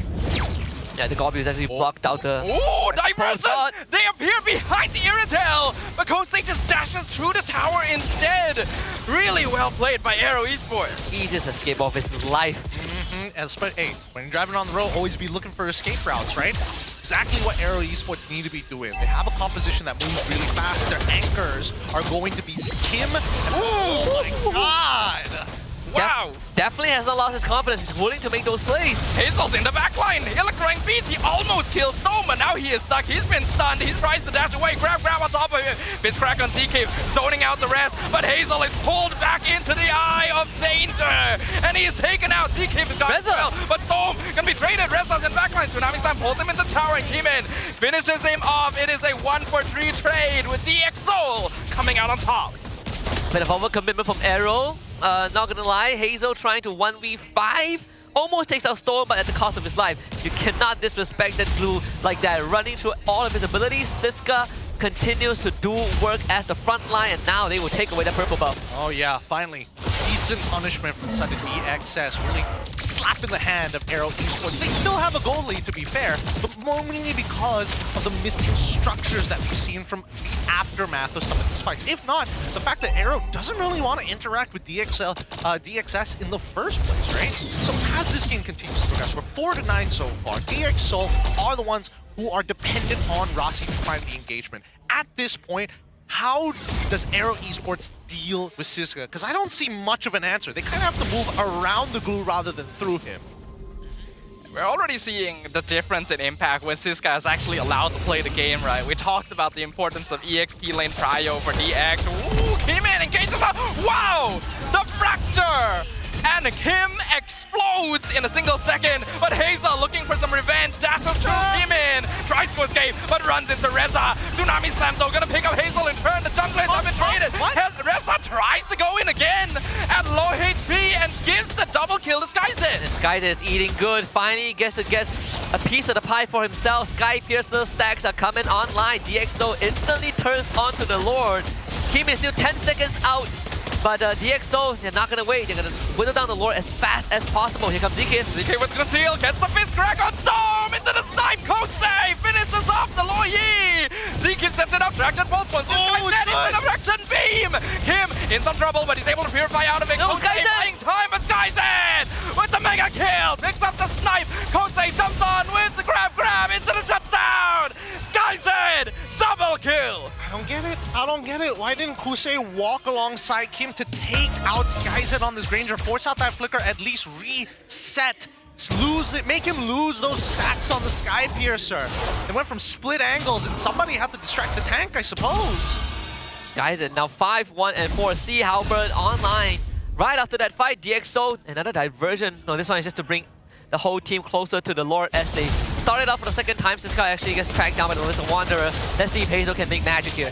Yeah, the Goblins actually blocked out the... Oh, diversion! They appear behind the Irritel, but Kosei just dashes through the tower instead. Really well played by AERO Esports. Easiest escape of his life. Hey, when you're driving on the road, always be looking for escape routes, right? Exactly what AERO Esports need to be doing. They have a composition that moves really fast. Their anchors are going to be Kim. Oh my god! Wow! Definitely has not lost his confidence. He's willing to make those plays. Hazel's in the backline. Electrifying beats. He almost kills Stone, but now he is stuck. He's been stunned. He's tries to dash away. Grab on top of him. Fist crack on ZKIF, zoning out the rest. But Hazel is pulled back into the eye of danger. And he is taken out. ZKIF is got as well. But Storm can be traded. Reza's in backline. Tsunami Slam pulls him into the tower and Keemin finishes him off. It is a 1-for-3 trade with DxO coming out on top. Bit of overcommitment from AERO. Not gonna lie, Hazel trying to 1v5. Almost takes out Storm, but at the cost of his life. You cannot disrespect that blue like that. Running through all of his abilities, Siska continues to do work as the front line, and now they will take away that purple buff. Oh yeah, finally. Decent punishment from inside the DXS, really slapping the hand of AERO Esports. They still have a goal lead, to be fair, but mainly because of the missing structures that we've seen from the aftermath of some of these fights. If not, the fact that AERO doesn't really want to interact with DXS in the first place, right? So as this game continues to progress, we're 4-9 so far. DXO are the ones who are dependent on Rossi to find the engagement. At this point, how does AERO Esports deal with Siska? Because I don't see much of an answer. They kind of have to move around the glue rather than through him. We're already seeing the difference in impact when Siska is actually allowed to play the game, right? We talked about the importance of EXP lane prio for DX. Ooh, Kim engages up. Wow! The fracture! And Kim explodes in a single second, but Hazel looking for some revenge, dashes through Kimin, tries to escape, but runs into Reza. Tsunami Slam though, gonna pick up Hazel in turn, the jungler is penetrated. Reza tries to go in again at low HP and gives the double kill to Skyzed. Skyzed is eating good, finally gets a piece of the pie for himself. Sky Piercer stacks are coming online. DxO instantly turns onto the Lord. Kim is still 10 seconds out. But DxO, they're not gonna wait. They're gonna whittle down the Lord as fast as possible. Here comes ZK. ZK with conceal, gets the fist crack on Storm into the snipe. Kosei finishes off the Loyi. ZK sets it up, traction both points. This guy's dead into the traction beam. Kim in some trouble, but he's able to purify out of it. No, Kosei playing time, but Skyzed with the mega kill. Picks up the snipe. Kosei jumps on with the grab into the shutdown. Skyzed, double kill. I don't get it. Why didn't Kosei walk alongside Kim to take out Skyzed on this Granger, force out that flicker, at least reset, lose it, make him lose those stacks on the Sky Piercer. They went from split angles and somebody had to distract the tank, I suppose. Skyzed now 5-1 and 4. Sea Halberd online. Right after that fight, DxO, another diversion. No, this one is just to bring the whole team closer to the Lord as they started off for the second time. Siska actually gets tracked down by the Little Wanderer. Let's see if Hazel can make magic here.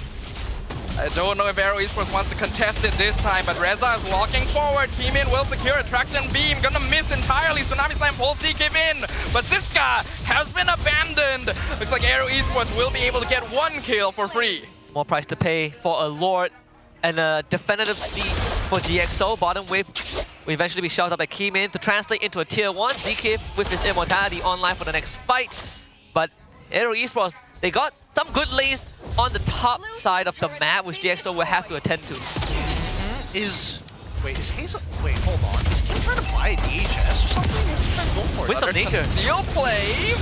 I don't know if AERO Esports wants to contest it this time, but Reza is walking forward. Kimin will secure a traction beam. Gonna miss entirely. Tsunami Slam pulls TK in, but Siska has been abandoned. Looks like AERO Esports will be able to get one kill for free. Small price to pay for a Lord and a definitive lead for DxO. Bottom wave will eventually be shoved up by Kimin to translate into a tier 1. ZK with his immortality online for the next fight. But AERO Esports, they got some good lanes on the top side of the map, which DxO will have to attend to. Is Hazel... Wait, hold on. Is Kim trying to buy a DHS or something? Maybe trying to go for it. With some nature. Conceal play.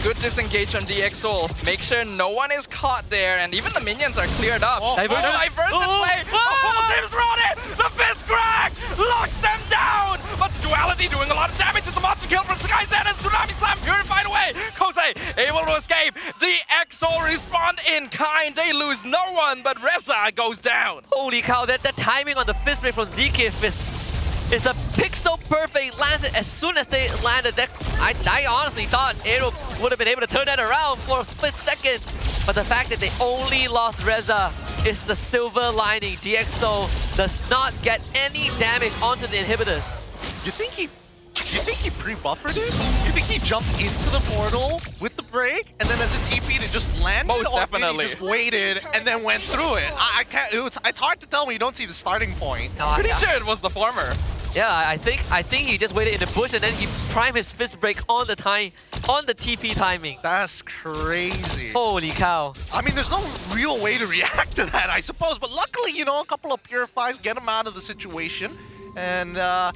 Good disengage on DxO. Make sure no one is caught there, and even the minions are cleared up. Diversion play. The whole team's running. The fist crack locks them down. But Duality doing a lot of damage. It's a monster kill from Skyzed and Tsunami Slam purified away. Kosei able to escape. DxO respond in kind. They lose no one, but Reza goes down. Holy cow, that timing on the fist break from ZK is a pixel perfect. Lands it as soon as they landed. That I honestly thought AERO would have been able to turn that around for a split second. But the fact that they only lost Reza is the silver lining. DxO does not get any damage onto the inhibitors. You think he pre-buffered it? You think he jumped into the portal with the break and then as a TP to just land? Most definitely. He just waited and then went through it. I can't. It's hard to tell when you don't see the starting point. No, pretty sure it was the former. Yeah, I think he just waited in the bush and then he primed his fist break on the TP timing. That's crazy. Holy cow. I mean, there's no real way to react to that, I suppose. But luckily, you know, a couple of purifies get him out of the situation. And at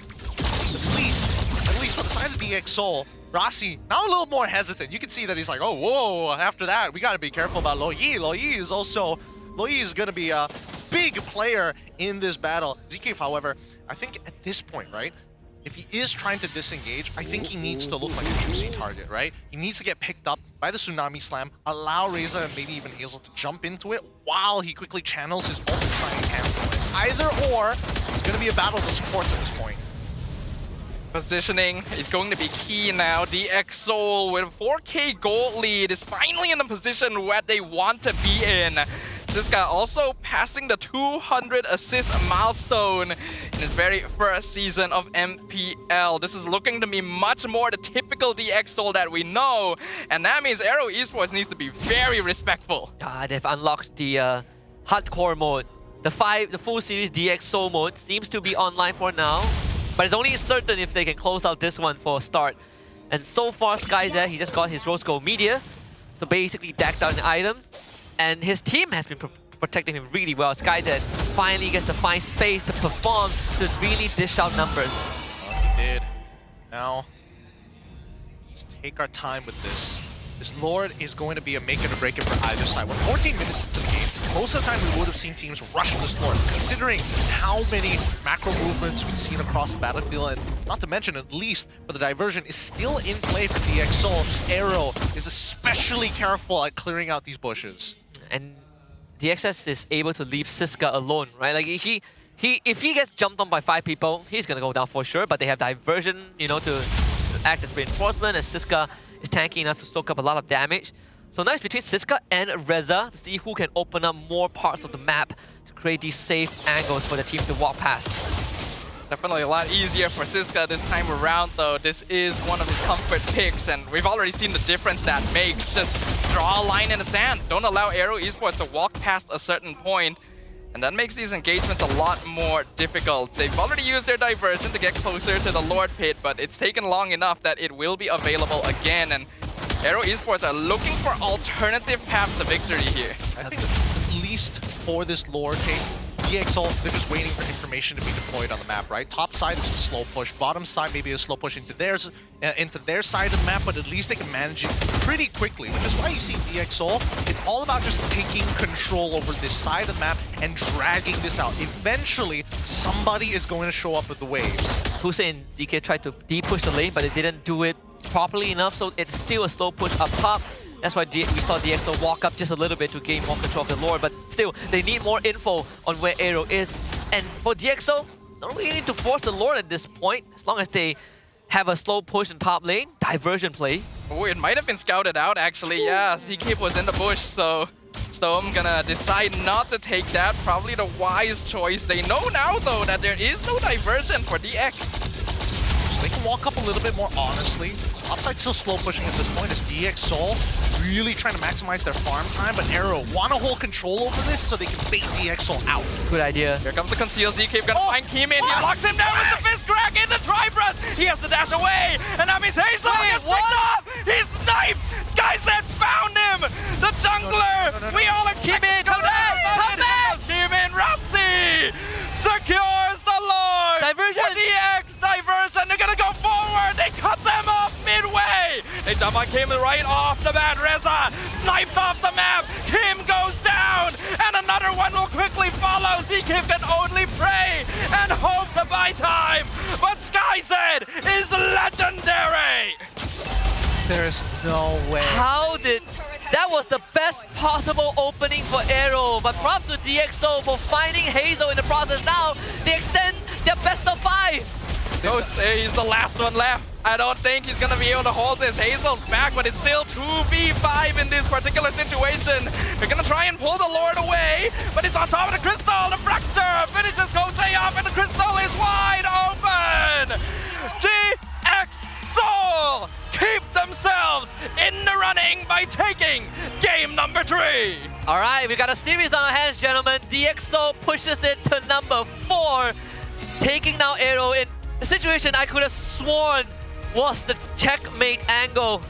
least for the side of DxO, Rossi now a little more hesitant. You can see that he's like, oh, whoa, after that, we got to be careful about Loyi. Loyi is going to be a big player in this battle. ZK, however, I think at this point, right, if he is trying to disengage, I think he needs to look like a juicy target, right? He needs to get picked up by the Tsunami Slam, allow Reza and maybe even Hazel to jump into it while he quickly channels his ult to try and cancel it. Either or, it's going to be a battle of the supports at this point. Positioning is going to be key now. DxO with a 4K gold lead is finally in a position where they want to be in. Siska also passing the 200 assist milestone in his very first season of MPL. This is looking to be much more the typical DX Soul that we know, and that means AERO Esports needs to be very respectful. They've unlocked the hardcore mode. The full series DX Soul mode seems to be online for now, but it's only certain if they can close out this one for a start. And so far, SkyZ, he just got his Rose Gold Media, so basically decked out in items, and his team has been protecting him really well. SkyZ finally gets to find space to perform, to really dish out numbers. Oh, he did. Now, just take our time with this. This Lord is going to be a make it or break it for either side. We're 14 minutes into the game. Most of the time we would have seen teams rush this Lord, considering how many macro movements we've seen across the battlefield, and not to mention, at least for the diversion is still in play for DX Soul. AERO is especially careful at clearing out these bushes. And DXS is able to leave Siska alone, right? Like if he gets jumped on by 5 people, he's gonna go down for sure, but they have diversion, you know, to act as reinforcement, and Siska is tanky enough to soak up a lot of damage. So nice between Siska and Reza to see who can open up more parts of the map to create these safe angles for the team to walk past. Definitely a lot easier for Siska this time around, though. This is one of his comfort picks, and we've already seen the difference that makes. Just draw a line in the sand. Don't allow AERO Esports to walk past a certain point, and that makes these engagements a lot more difficult. They've already used their diversion to get closer to the Lord Pit, but it's taken long enough that it will be available again, and AERO Esports are looking for alternative paths to victory here. I think at least for this Lord take, DXL, they're just waiting for information to be deployed on the map, right? Top side is a slow push, bottom side maybe a slow push into their side of the map, but at least they can manage it pretty quickly, which is why you see DXL, it's all about just taking control over this side of the map and dragging this out. Eventually, somebody is going to show up with the waves. Hussein and ZK tried to de-push the lane, but they didn't do it properly enough, so it's still a slow push up top. That's why we saw DXO walk up just a little bit to gain more control of the Lord, but still, they need more info on where AERO is. And for DXO, don't really need to force the Lord at this point, as long as they have a slow push in top lane, diversion play. Oh, it might have been scouted out actually, yeah. ZK was in the bush, so Storm gonna decide not to take that. Probably the wise choice. They know now though that there is no diversion for DX. They can walk up a little bit more honestly. Upside still slow pushing at this point as DX Soul really trying to maximize their farm time, but AERO want to hold control over this so they can bait DX Soul out. Good idea. Here comes the conceal. ZK gonna find Keemin. He locks him down with the fist crack in the tri-brush. He has to dash away, and that means Hazel gets picked off. He's sniped. SkyZ found him. The jungler. We all are Keemin, come back! Come back! Keemin, Rusty secures the Lord. Diversion. For DX diversion. They're gonna go forward. They cut them off midway. They jump on Kim right off the bat. Reza sniped off the map. Kim goes down, and another one will quickly follow. ZK can only pray and hope to buy time, but SkyZ is legendary. There's no way. How did... That was the best possible opening for AERO, but props to DXO for finding Hazel in the process. Now, they extend their best of 5. Ghost, he's the last one left. I don't think he's gonna be able to hold this. Hazel's back, but it's still 2v5 in this particular situation. They're gonna try and pull the Lord away, but it's on top of the crystal. The fracture finishes Kosei off, and the crystal is wide open. GX Soul keep themselves in the running by taking game number 3. All right, we got a series on our hands, gentlemen. DXO pushes it to number 4, taking now AERO in a situation I could have sworn was the checkmate angle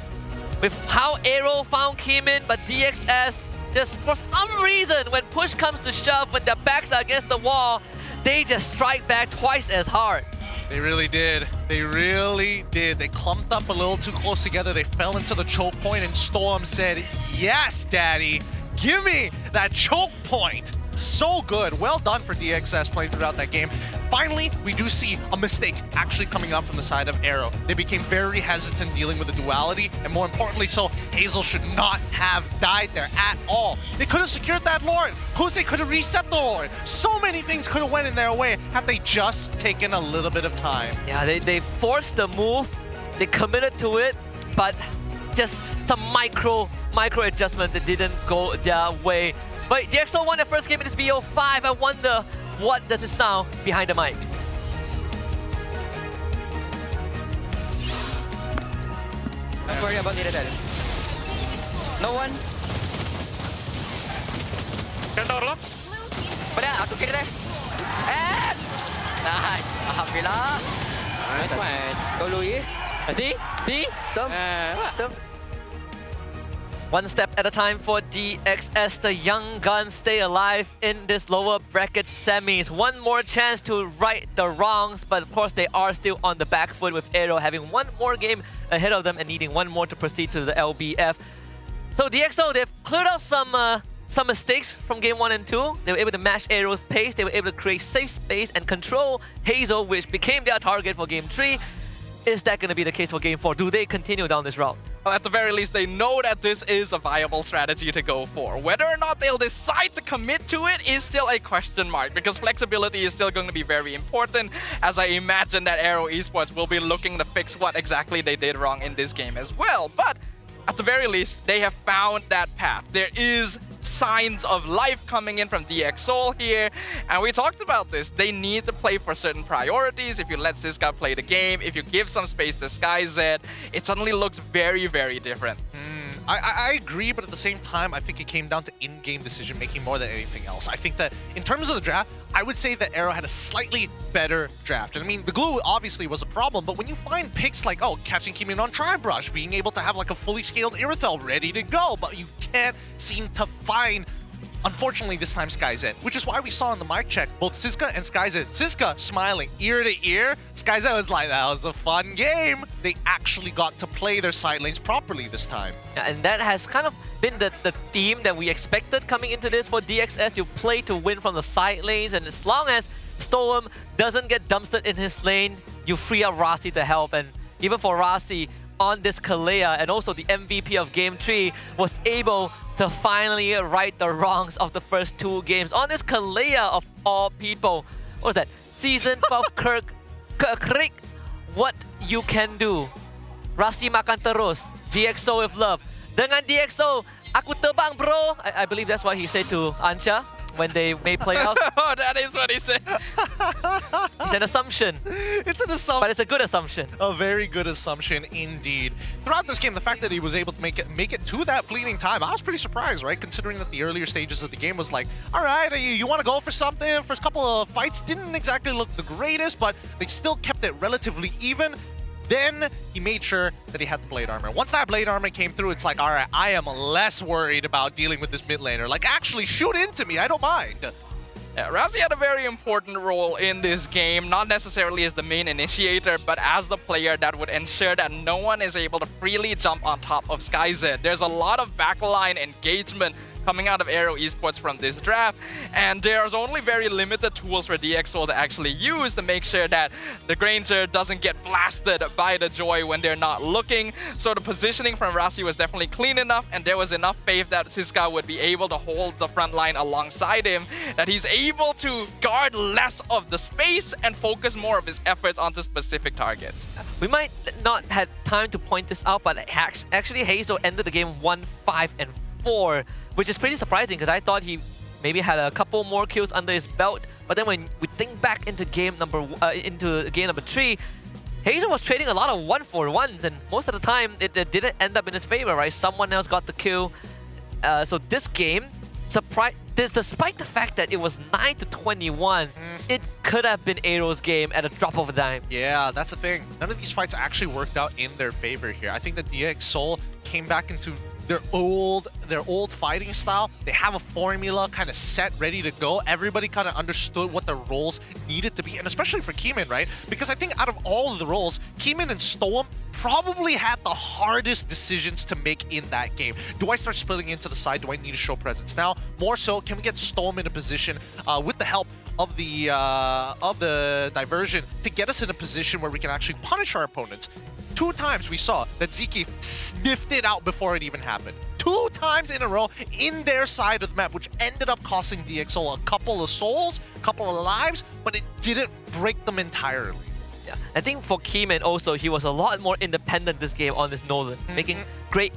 with how AERO found Keemin, but DXS, just for some reason, when push comes to shove, when their backs are against the wall, they just strike back twice as hard. They really did. They really did. They clumped up a little too close together. They fell into the choke point, and Storm said, "Yes, Daddy, give me that choke point." So good. Well done for DXS playing throughout that game. Finally, we do see a mistake actually coming up from the side of AERO. They became very hesitant dealing with the duality, and more importantly so, Hazel should not have died there at all. They could have secured that Lord. Kose could have reset the Lord. So many things could have went in their way had they just taken a little bit of time. Yeah, they forced the move. They committed to it, but just some micro adjustment that didn't go their way. But DxO won their first game in this BO5. I wonder what does it sound behind the mic. Don't worry about Iredel. No one. Pada, aku kira deh. Nice. Alhamdulillah. Nice one. Go Louis. See? Stop. One step at a time for DXS. The young guns stay alive in this lower bracket semis. One more chance to right the wrongs, but of course they are still on the back foot with AERO having one more game ahead of them and needing one more to proceed to the LBF. So DxO, they've cleared out some mistakes from game 1 and 2. They were able to match AERO's pace. They were able to create safe space and control Hazel, which became their target for game 3. Is that going to be the case for game 4? Do they continue down this route? Well, at the very least, they know that this is a viable strategy to go for. Whether or not they'll decide to commit to it is still a question mark, because flexibility is still going to be very important, as I imagine that AERO Esports will be looking to fix what exactly they did wrong in this game as well. But at the very least, they have found that path. There is signs of life coming in from DxO here, and we talked about this. They need to play for certain priorities. If you let Siska play the game, if you give some space to SkyZ, it suddenly looks very, very different. I agree, but at the same time, I think it came down to in-game decision-making more than anything else. I think that in terms of the draft, I would say that AERO had a slightly better draft. And I mean, the glue obviously was a problem, but when you find picks like, catching Kimin on Tri-Brush, being able to have like a fully scaled Irithel ready to go, but you can't seem to find, unfortunately this time, SkyZ, which is why we saw in the mic check both Siska and SkyZ. Siska smiling ear to ear. SkyZ was like, that was a fun game. They actually got to play their side lanes properly this time. And that has kind of been the theme that we expected coming into this for DXS. You play to win from the side lanes, and as long as Storm doesn't get dumpstered in his lane, you free up Rasi to help. And even for Rasi, on this Kalea, and also the MVP of Game 3, was able to finally right the wrongs of the first 2 games. On this Kalea of all people, what was that? Season 12 Krik, what you can do. Rasi makan terus, DxO with love. Dengan DxO, aku terbang bro. I believe that's what he said to Ancha when they made playoffs. Oh, that is what he said. It's an assumption. It's an assumption. But it's a good assumption. A very good assumption indeed. Throughout this game, the fact that he was able to make it to that fleeting time, I was pretty surprised, right? Considering that the earlier stages of the game was like, all right, you want to go for something? First couple of fights didn't exactly look the greatest, but they still kept it relatively even. Then he made sure that he had the Blade Armor. Once that Blade Armor came through, it's like, all right, I am less worried about dealing with this mid laner. Like, actually, shoot into me. I don't mind. Yeah, Rasi had a very important role in this game, not necessarily as the main initiator, but as the player that would ensure that no one is able to freely jump on top of SkyZ. There's a lot of backline engagement coming out of AERO Esports from this draft, and there's only very limited tools for DxO to actually use to make sure that the Granger doesn't get blasted by the Joy when they're not looking. So the positioning from Rasi was definitely clean enough, and there was enough faith that Siska would be able to hold the front line alongside him, that he's able to guard less of the space and focus more of his efforts onto specific targets. We might not have time to point this out, but actually Hazel ended the game 1-5-4, which is pretty surprising because I thought he maybe had a couple more kills under his belt. But then when we think back into game number 3, Hazel was trading a lot of 1-for-1s, and most of the time it didn't end up in his favor, right? Someone else got the kill. So this game, despite the fact that it was 9-21, it could have been AERO's game at a drop of a dime. Yeah, that's the thing. None of these fights actually worked out in their favor here. I think that DxO came back into their old fighting style. They have a formula kind of set, ready to go. Everybody kind of understood what their roles needed to be, and especially for Kimin, right? Because I think out of all of the roles, Kimin and Stoem probably had the hardest decisions to make in that game. Do I start splitting into the side? Do I need to show presence now? More so, can we get Stoem in a position with the help of the diversion to get us in a position where we can actually punish our opponents? 2 times we saw that Zeke sniffed it out before it even happened. 2 times in a row in their side of the map, which ended up costing DxO a couple of souls, a couple of lives, but it didn't break them entirely. Yeah, I think for Keyman also, he was a lot more independent this game on this Nolan, making great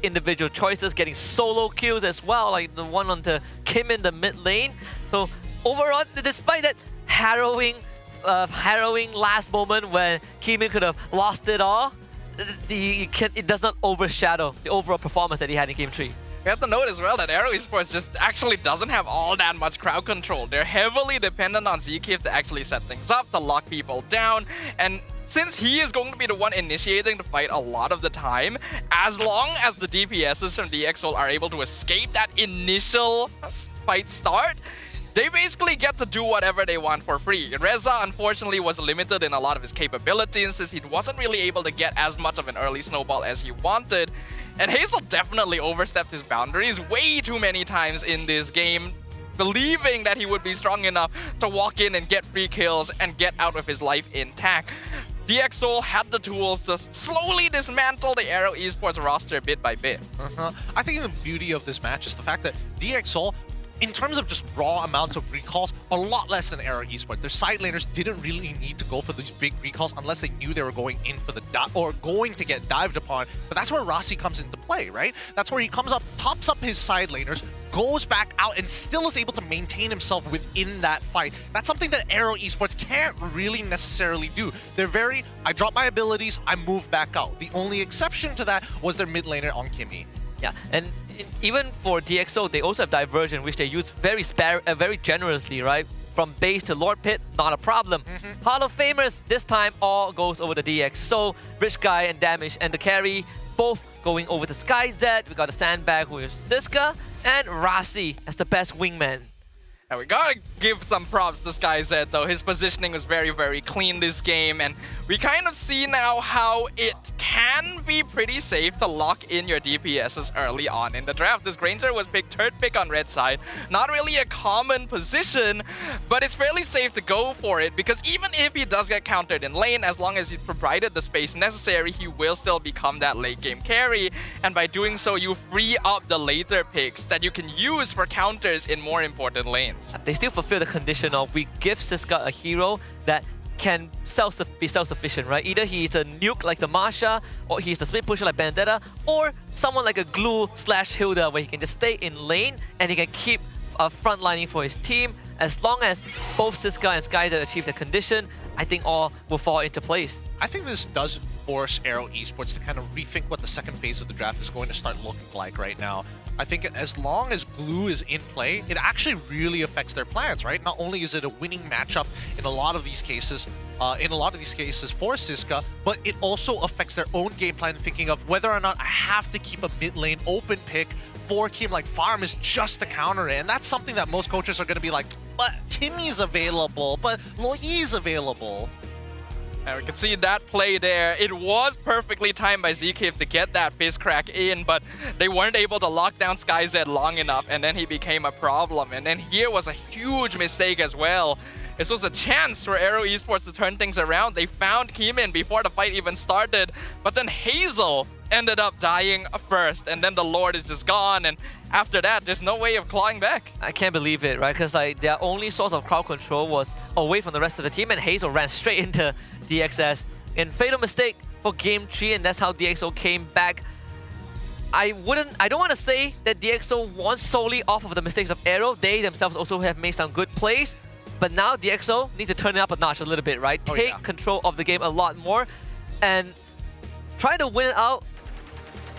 individual choices, getting solo kills as well, like the one on the Kim in the mid lane. So overall, despite that harrowing last moment when Keyman could have lost it all, it does not overshadow the overall performance that he had in Game 3. We have to note as well that AERO Esports just actually doesn't have all that much crowd control. They're heavily dependent on Zkif to actually set things up, to lock people down, and since he is going to be the one initiating the fight a lot of the time, as long as the DPSs from DxSoul are able to escape that initial fight start, they basically get to do whatever they want for free. Reza, unfortunately, was limited in a lot of his capabilities since he wasn't really able to get as much of an early snowball as he wanted. And Hazel definitely overstepped his boundaries way too many times in this game, believing that he would be strong enough to walk in and get free kills and get out of his life intact. DxSoul had the tools to slowly dismantle the AERO Esports roster bit by bit. I think the beauty of this match is the fact that DxSoul, in terms of just raw amounts of recalls, a lot less than AERO Esports. Their side laners didn't really need to go for these big recalls unless they knew they were going in for the or going to get dived upon. But that's where Rossi comes into play, right? That's where he comes up, tops up his side laners, goes back out, and still is able to maintain himself within that fight. That's something that AERO Esports can't really necessarily do. They're very, I drop my abilities, I move back out. The only exception to that was their mid laner on Kimmy. Yeah, and even for DxSoul, they also have Diversion, which they use very generously, right? From base to Lord Pit, not a problem. Hall of Famers, this time all goes over the DxSoul. Rich Guy and Damage and the carry, both going over to SkyZ. We got a Sandbag with Siska, and Rasi as the best wingman. And we gotta give some props to SkyZ though. His positioning was very, very clean this game, and we kind of see now how it can be pretty safe to lock in your DPSs early on in the draft. This Granger was picked third pick on red side. Not really a common position, but it's fairly safe to go for it because even if he does get countered in lane, as long as he's provided the space necessary, he will still become that late game carry. And by doing so, you free up the later picks that you can use for counters in more important lanes. They still fulfill the condition of we give Siska a hero that can be self-sufficient, right? Either he's a nuke like the Marsha, or he's the split pusher like Bandetta, or someone like a Glue / Hilda where he can just stay in lane and he can keep frontlining for his team. As long as both Siska and SkyZ achieve the condition, I think all will fall into place. I think this does force AERO Esports to kind of rethink what the second phase of the draft is going to start looking like right now. I think as long as Glue is in play, it actually really affects their plans, right? Not only is it a winning matchup in a lot of these cases, for Siska, but it also affects their own game plan, thinking of whether or not I have to keep a mid lane open pick for Kim like Farm is just to counter it. And that's something that most coaches are going to be like, but Kimmy's available, but Loyi's available. And we can see that play there. It was perfectly timed by Zkif to get that fist crack in, but they weren't able to lock down SkyZ long enough, and then he became a problem. And then here was a huge mistake as well. This was a chance for AERO Esports to turn things around. They found Keyman before the fight even started, but then Hazel ended up dying first, and then the Lord is just gone, and after that, there's no way of clawing back. I can't believe it, right? Because like their only source of crowd control was away from the rest of the team, and Hazel ran straight into DXS. And fatal mistake for Game 3, and that's how DxSoul came back. I don't want to say that DxSoul won solely off of the mistakes of AERO. They themselves also have made some good plays, but now DxSoul need to turn it up a notch a little bit, right? Take control of the game a lot more, and try to win it out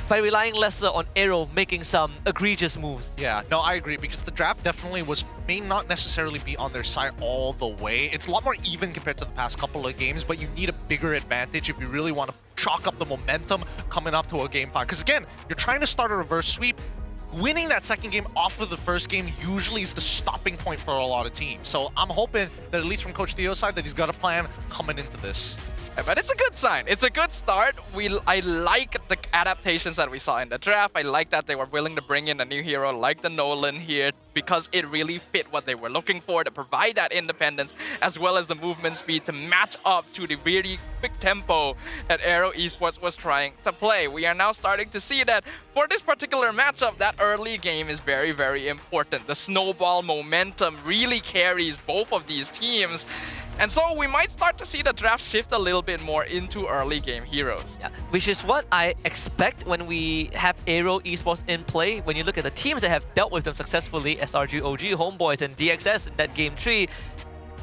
by relying lesser on AERO making some egregious moves. Yeah, no, I agree, because the draft definitely may not necessarily be on their side all the way. It's a lot more even compared to the past couple of games, but you need a bigger advantage if you really want to chalk up the momentum coming up to a game 5. Because again, you're trying to start a reverse sweep. Winning that second game off of the first game usually is the stopping point for a lot of teams. So I'm hoping that at least from Coach Theo's side that he's got a plan coming into this. But it's a good sign. It's a good start. I like the adaptations that we saw in the draft. I like that they were willing to bring in a new hero like the Nolan here because it really fit what they were looking for, to provide that independence as well as the movement speed to match up to the really quick tempo that AERO Esports was trying to play. We are now starting to see that for this particular matchup, that early game is very, very important. The snowball momentum really carries both of these teams. And so we might start to see the draft shift a little bit more into early game heroes. Yeah, which is what I expect when we have AERO Esports in play. When you look at the teams that have dealt with them successfully, SRG, OG, HomeBois, and DXS in that game 3,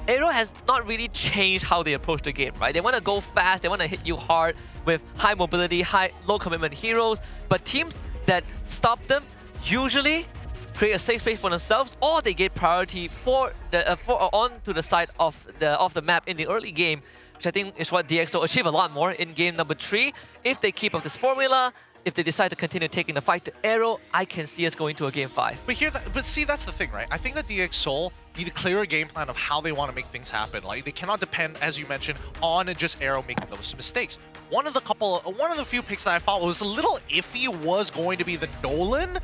AERO has not really changed how they approach the game, right? They want to go fast, they want to hit you hard with high mobility, low commitment heroes, but teams that stop them usually create a safe space for themselves, or they get priority onto the side of the map in the early game, which I think is what DxO achieve a lot more in game number 3. If they keep up this formula, if they decide to continue taking the fight to AERO, I can see us going to a game 5. But see, that's the thing, right? I think that DxO need a clearer game plan of how they want to make things happen. Like, they cannot depend, as you mentioned, on just AERO making those mistakes. One of the few picks that I thought was a little iffy was going to be the Nolan.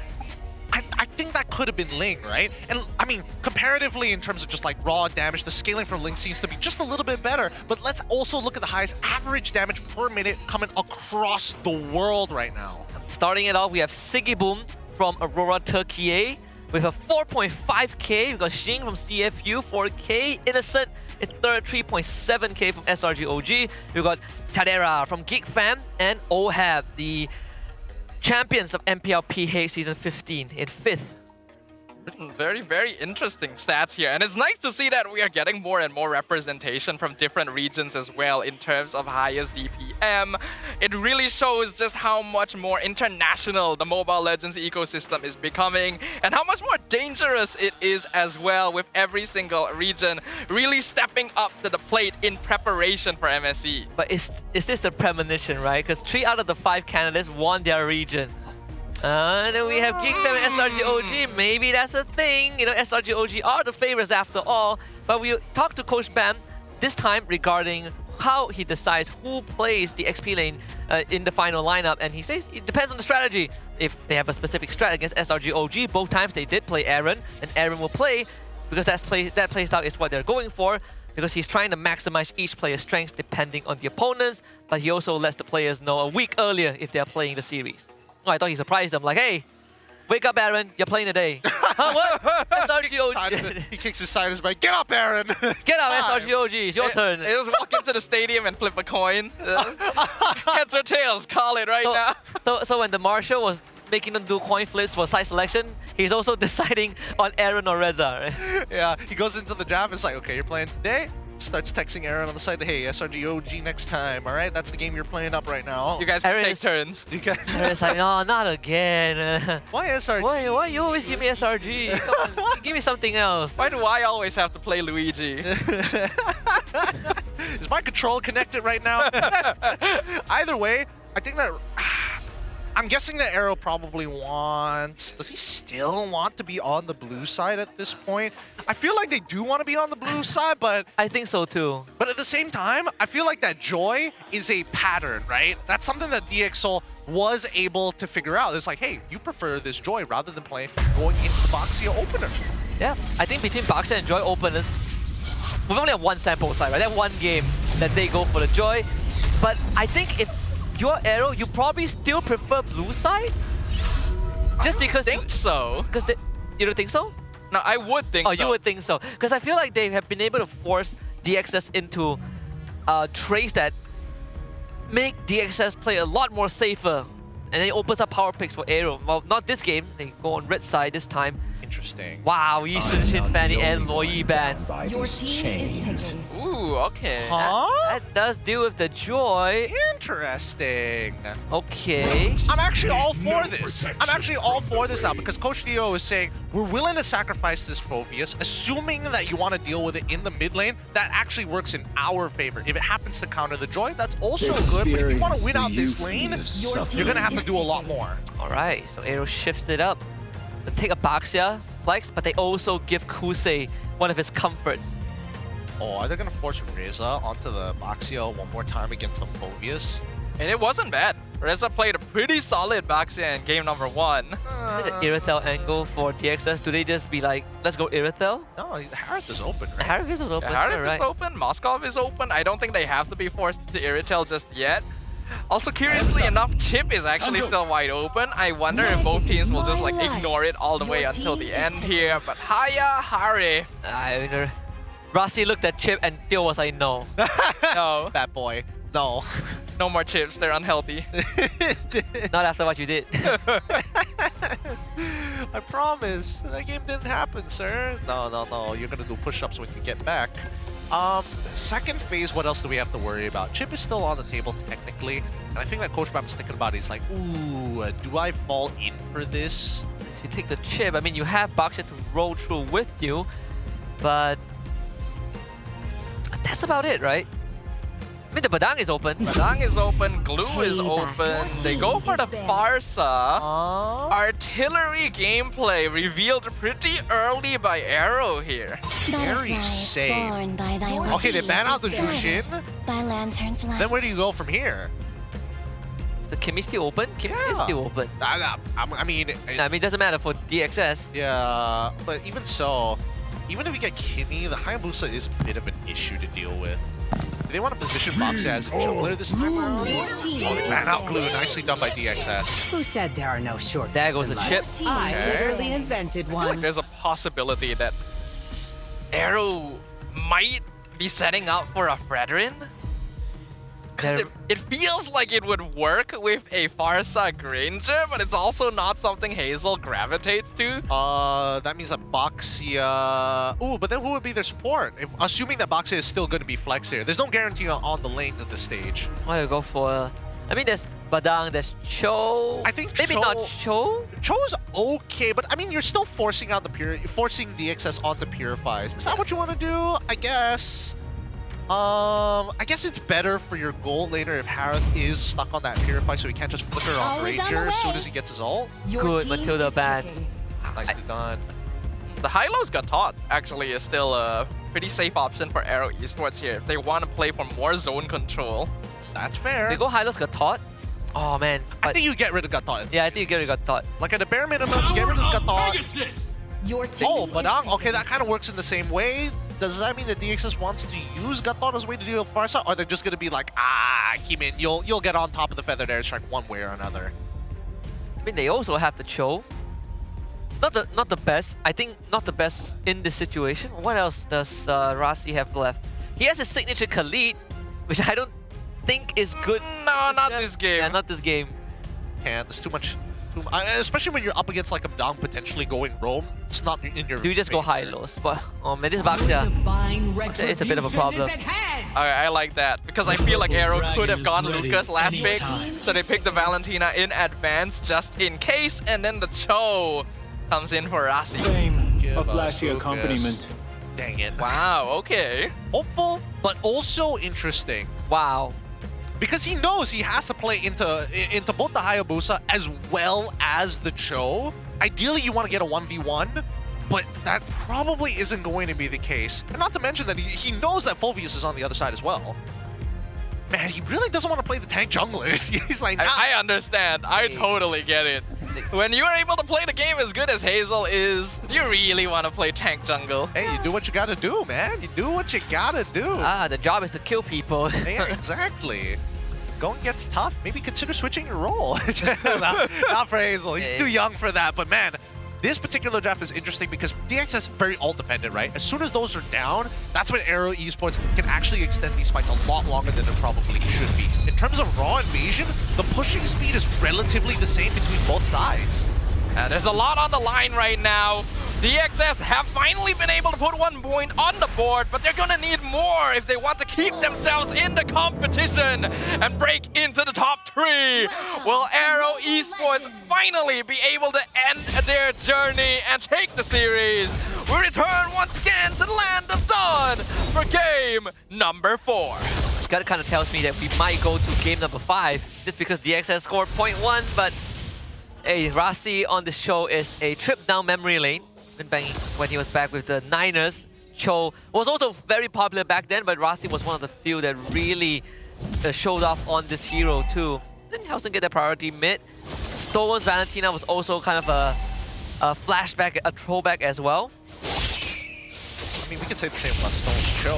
I think that could have been Ling, right? And I mean, comparatively in terms of just like raw damage, the scaling from Ling seems to be just a little bit better. But let's also look at the highest average damage per minute coming across the world right now. Starting it off, we have Sigiboom from Aurora Turkey with a 4.5k. We've got Xing from CFU, 4k. Innocent in third, 3.7k from SRG OG. We've got Tadera from Geek Fam and Ohab, the champions of MPL PH Season 15 in 5th. Very, very interesting stats here. And it's nice to see that we are getting more and more representation from different regions as well in terms of highest DPM. It really shows just how much more international the Mobile Legends ecosystem is becoming and how much more dangerous it is as well, with every single region really stepping up to the plate in preparation for MSC. But is this a premonition, right? Because 3 out of the 5 candidates won their region. And then we have Geek Fam and SRG OG. Maybe that's a thing. You know, SRG OG are the favorites after all. But we talked to Coach Bam this time regarding how he decides who plays the XP lane in the final lineup. And he says it depends on the strategy. If they have a specific strat against SRG OG, both times they did play Aaron, and Aaron will play because that playstyle is what they're going for, because he's trying to maximize each player's strengths depending on the opponents, but he also lets the players know a week earlier if they're playing the series. Oh, I thought he surprised them, like, hey, wake up, Aaron, you're playing today. Huh, what? SRG OG. He kicks his side, is like, get up, Aaron. Get up, SRG OG, it's your turn. It was walk into the stadium and flip a coin. Heads or tails, call it right now. So when the Marshal was making them do coin flips for side selection, he's also deciding on Aaron or Reza. Right? Yeah, he goes into the draft, it's like, okay, you're playing today? Starts texting Aaron on the side, hey, SRG OG next time, alright? That's the game you're playing up right now. You guys can take turns. Aaron's like, no, not again. Why SRG? Why you always give me SRG? Come on, give me something else. Why do I always have to play Luigi? Is my control connected right now? Either way, I think that... I'm guessing that AERO probably wants... Does he still want to be on the blue side at this point? I feel like they do want to be on the blue side, but... I think so too. But at the same time, I feel like that Joy is a pattern, right? That's something that DxO was able to figure out. It's like, hey, you prefer this Joy rather than going into the Boxia opener. Yeah, I think between Boxia and Joy openers, we've only have one sample side, right? That one game that they go for the Joy. But I think if you're AERO, you probably still prefer blue side? Just because... I think so. Because you don't think so? No, I would think so. Oh, you would think so. Because I feel like they have been able to force DXS into trades that make DXS play a lot more safer. And then it opens up power picks for AERO. Well, not this game. They go on red side this time. Interesting. Wow, Yi Sun-shin, Fanny, and Loi ban. Your team is taken. Ooh, okay. Huh? That does deal with the Joy. Interesting. Okay. I'm actually all for this. I'm actually all for this now because Coach Theo is saying we're willing to sacrifice this Phobius, assuming that you want to deal with it in the mid lane. That actually works in our favor. If it happens to counter the Joy, that's also good. But if you want to win out this lane, you're going to have to do a lot more. All right, so AERO shifts it up. They take a Boxia flex, but they also give Kusei one of his comforts. Oh, are they going to force Reza onto the Boxia one more time against the Phobius? And it wasn't bad. Reza played a pretty solid Boxia in game number 1. Is it an Irithel angle for DXS? Do they just be like, let's go Irithel? No, Harith is open, right? Harith is open. Harith is open. Moskov is open. I don't think they have to be forced to Irithel just yet. Also, curiously enough, Chip is actually still wide open. I wonder if both teams will just like ignore it all the way until the end here. But Haya, Hari. Rossi looked at Chip and Theo was like, no. No. Bad boy. No. No more chips, they're unhealthy. Not after what you did. I promise. That game didn't happen, sir. No. You're gonna do push-ups when you get back. Second phase, what else do we have to worry about? Chip is still on the table technically, and I think that Coach Bam's thinking about it. He's like, ooh, do I fall in for this? If you take the chip, I mean, you have Boxer to roll through with you, but that's about it, right? I mean, the Badang is open. Badang is open, Glue is open. They go for the Farsa. Artillery gameplay revealed pretty early by AERO here. Very safe. Okay, they ban out the Jushin. By lantern's light. Then where do you go from here? Is the Kimi still open? Kimi is still open. I mean, it doesn't matter for DXS. Yeah, but even so, even if you get Kimi, the Hayabusa is a bit of an issue to deal with. Do they want to position Boxer as a jungler this time around? Oh, they ban out Glue. Nicely done by DXS. Who said there are no shortcuts? There goes the chip. I literally invented I feel one. like there's a possibility that AERO might be setting up for a Fredrin. Because it feels like it would work with a Farsa Granger, but it's also not something Hazel gravitates to. That means that Boxia... Ooh, but then who would be their support? Assuming that Boxia is still going to be flexed here. There's no guarantee on the lanes at this stage. Why do you go for... I mean, there's Badang, there's Cho. I think maybe not Cho. Cho's okay, but I mean, you're still forcing out forcing DXS onto Purifies. Is that what you want to do? I guess. I guess it's better for your gold laner if Harith is stuck on that Purify, so he can't just flicker on Ranger as soon as he gets his ult. Good, Matilda ban. Nicely done. The high-lows got taught actually is still a pretty safe option for AERO Esports here. If they want to play for more zone control. That's fair. They go high-lows got taught. Oh man. I think you get rid of Gatot. Yeah, I think you get rid of Gatot. Like at a bare minimum, get rid of Gatot. Your team Badang. Okay, that kind of works in the same way. Does that mean that DXS wants to use Gatot as a way to deal with Farsa? Or they're just going to be like, Kimin, you'll get on top of the feather there, strike one way or another? I mean, they also have the Cho. It's not the best. I think not the best in this situation. What else does Rasi have left? He has his signature Khalid, which I don't think is good. No, not this game. Yeah, not this game. Can't. There's too much. Especially when you're up against like a Badang potentially going roam. It's not in your. Do you just go high-lows? But oh man, this Baxia. It's a bit of a problem. I like that because I feel like AERO could have gone Lucas last pick, so they picked the Valentina in advance just in case, and then the Cho comes in for Rasi. A flashy accompaniment. Dang it. Wow, okay. Hopeful, but also interesting. Wow. Because he knows he has to play into both the Hayabusa as well as the Cho. Ideally, you want to get a 1v1, but that probably isn't going to be the case. And not to mention that he knows that Fulvius is on the other side as well. Man, he really doesn't want to play the tank junglers. He's like, nah. I understand. I totally get it. When you're able to play the game as good as Hazel is, do you really want to play tank jungle? Hey, you do what you gotta do, man. You do what you gotta do. The job is to kill people. Yeah, exactly. Going gets tough. Maybe consider switching your role. not for Hazel. He's too young for that. But man, this particular draft is interesting because DXS is very ult-dependent, right? As soon as those are down, that's when AERO Esports can actually extend these fights a lot longer than it probably should be. In terms of raw invasion, the pushing speed is relatively the same between both sides. There's a lot on the line right now. DXS have finally been able to put 1 point on the board, but they're gonna need more if they want to keep themselves in the competition and break into the top 3. Will AERO Esports finally be able to end their journey and take the series? We return once again to the land of Dawn for game number 4. That kind of tells me that we might go to game number 5 just because DXS scored 0.1, but hey, Rasi on this show is a trip down memory lane. When he was back with the Niners, Cho was also very popular back then, but Rasi was one of the few that really showed off on this hero too. Then Helsing get the priority mid. Stone's Valentina was also kind of a flashback, a throwback as well. I mean, we could say the same about Stone's Cho.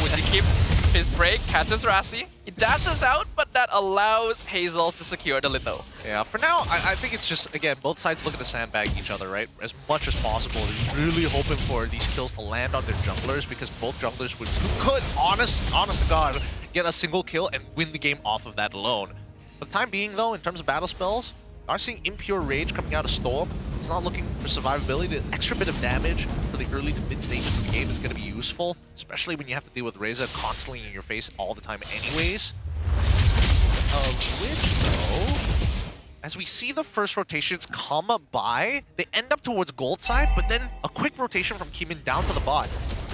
Would you keep His break catches Rassi. He dashes out, but that allows Hazel to secure the Litho. Yeah, for now, I think it's just, again, both sides looking to sandbag each other, right? As much as possible. They're really hoping for these kills to land on their junglers because both junglers could, honest to God, get a single kill and win the game off of that alone. For the time being, though, in terms of battle spells, we are seeing Impure Rage coming out of Storm. He's not looking for survivability. The extra bit of damage for the early to mid stages of the game is going to be useful, especially when you have to deal with Reza constantly in your face all the time anyways. Of which, though, as we see the first rotations come by, they end up towards gold side, but then a quick rotation from Kimin down to the bot.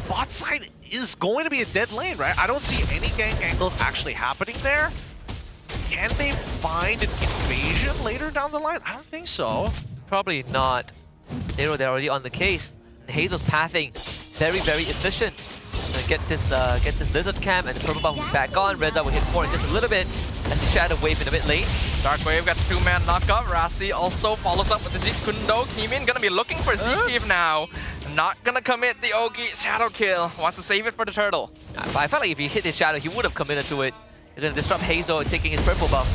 Bot side is going to be a dead lane, right? I don't see any gank angles actually happening there. Can they find an invasion later down the line? I don't think so. Probably not. AERO, they're already on the case. And Hazel's pathing very, very efficient. Get this Lizard Cam and the Purple Buff will be back on. Reza will hit 4 in just a little bit as the Shadow Wave in a bit late. Dark Wave got 2-man knockup. Rassi also follows up with the Jeet Kundo. Kimin gonna be looking for Z-Keep now. Not gonna commit the Ogi Shadow kill. Wants to save it for the turtle. But I felt like if he hit his Shadow, he would have committed to it. He's gonna disrupt Hazel taking his Purple Buff.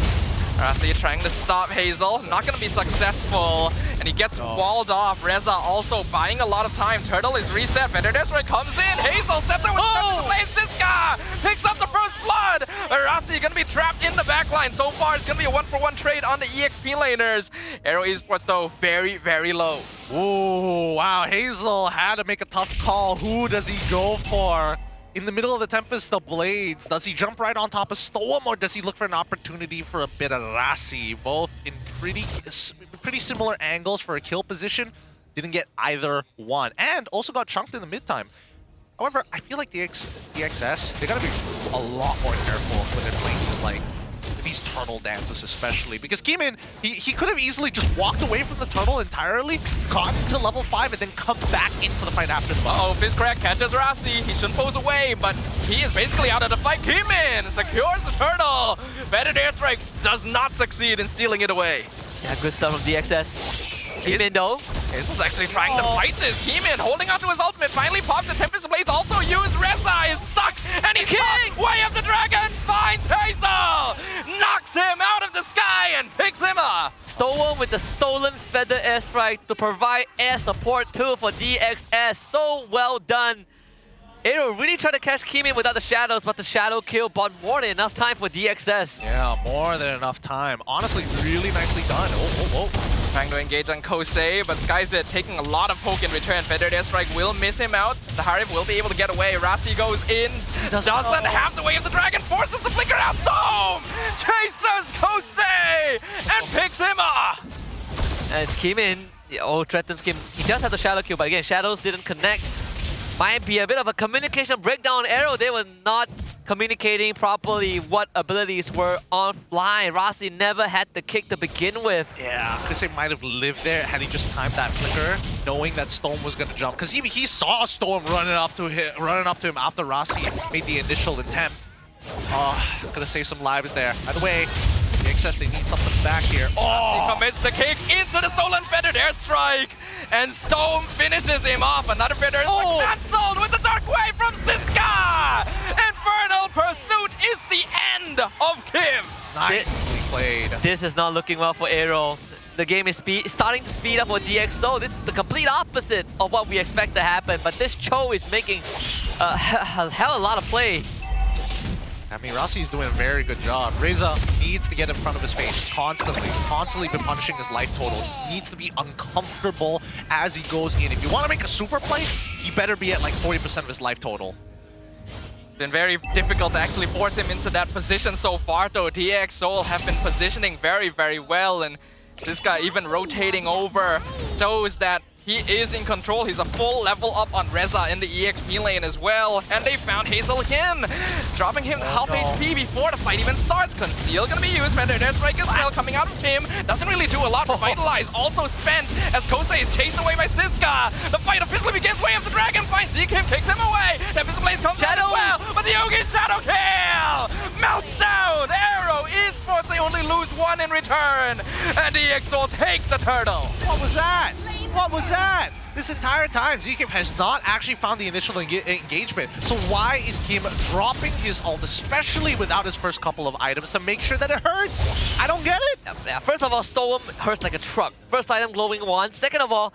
Rassi trying to stop Hazel, not gonna be successful, and he gets walled off. Reza also buying a lot of time. Turtle is reset, Vederdestroy comes in, Hazel sets out with the blade, Ziska picks up the first blood! Rassi gonna be trapped in the backline. So far, it's gonna be a 1-for-1 trade on the EXP laners. AERO Esports, though, very, very low. Ooh, wow, Hazel had to make a tough call. Who does he go for? In the middle of the Tempest, the Blades, does he jump right on top of Storm or does he look for an opportunity for a bit of Rassi? Both in pretty similar angles for a kill position. Didn't get either one. And also got chunked in the mid-time. However, I feel like the XS, they gotta be a lot more careful when they're playing these turtle dances especially. Because Kimin, he could have easily just walked away from the turtle entirely, gotten to level 5, and then come back into the fight after the fight. Uh-oh, Fizzcrack catches Rassi. He shouldn't pose away, but he is basically out of the fight. Kimin secures the turtle. Better Airstrike does not succeed in stealing it away. Yeah, good stuff from DXS. Kimin though. This is actually trying to fight this. Kimin holding onto his ultimate. Finally pops the Tempest Blades also used. Reza is stuck and he's king. Way of the Dragon finds Hazel. Knocks him out of the sky and picks him up. Stolen with the stolen Feather Airstrike to provide air support too for DXS. So well done. AERO really tried to catch Kimin without the shadows, but the shadow kill bought more than enough time for DXS. Yeah, more than enough time. Honestly, really nicely done. Trying to engage on Kosei, but Skyzit taking a lot of poke in return. Feathered Airstrike will miss him out. The Harif will be able to get away. Rassi goes in, doesn't have the way of the dragon, forces the flicker out. Boom! Chases Kosei and picks him up. And Kimin, threatens Kim. He does have the shadow kill, but again, shadows didn't connect. Might be a bit of a communication breakdown. AERO, they were not communicating properly what abilities were offline. Rassi never had the kick to begin with. Yeah, Kosei might have lived there had he just timed that flicker, knowing that Storm was going to jump. Because he saw Storm running up to him after Rassi made the initial attempt. Gonna save some lives there. By the way, the XS, they need something back here. He commits the kick into the stolen Feathered Airstrike. And Storm finishes him off. Another Feather Airstrike cancelled with the Dark Wave from Ziska! Infernal Pursuit is the end of Kim. Nicely played. This is not looking well for AERO. The game is starting to speed up for DxO. This is the complete opposite of what we expect to happen. But this Cho is making a hell of a lot of play. I mean, Rassi's doing a very good job. Reza needs to get in front of his face constantly been punishing his life total. He needs to be uncomfortable as he goes in. If you want to make a super play, he better be at like 40% of his life total. It's been very difficult to actually force him into that position so far, though. DxO have been positioning very, very well, and this guy even rotating over shows that he is in control. He's a full level up on Reza in the EXP lane as well. And they found Hazel again, dropping him to half HP before the fight even starts. Conceal gonna be used. Feathered Airstrike is still coming out of him. Doesn't really do a lot. Revitalize also spent as Kosei is chased away by Ziska. The fight officially begins. Way of the Dragon finds Z-Kim, kicks him away. Tempest Blaze comes out as well, but the Yogi Shadow kill melts down. AERO Esports, they only lose one in return. And EXO take the turtle. What was that? What was that? This entire time, Zkeev has not actually found the initial engagement. So why is Kim dropping his ult, especially without his first couple of items, to make sure that it hurts? I don't get it. Yeah, first of all, Storm hurts like a truck. First item, glowing one. Second of all,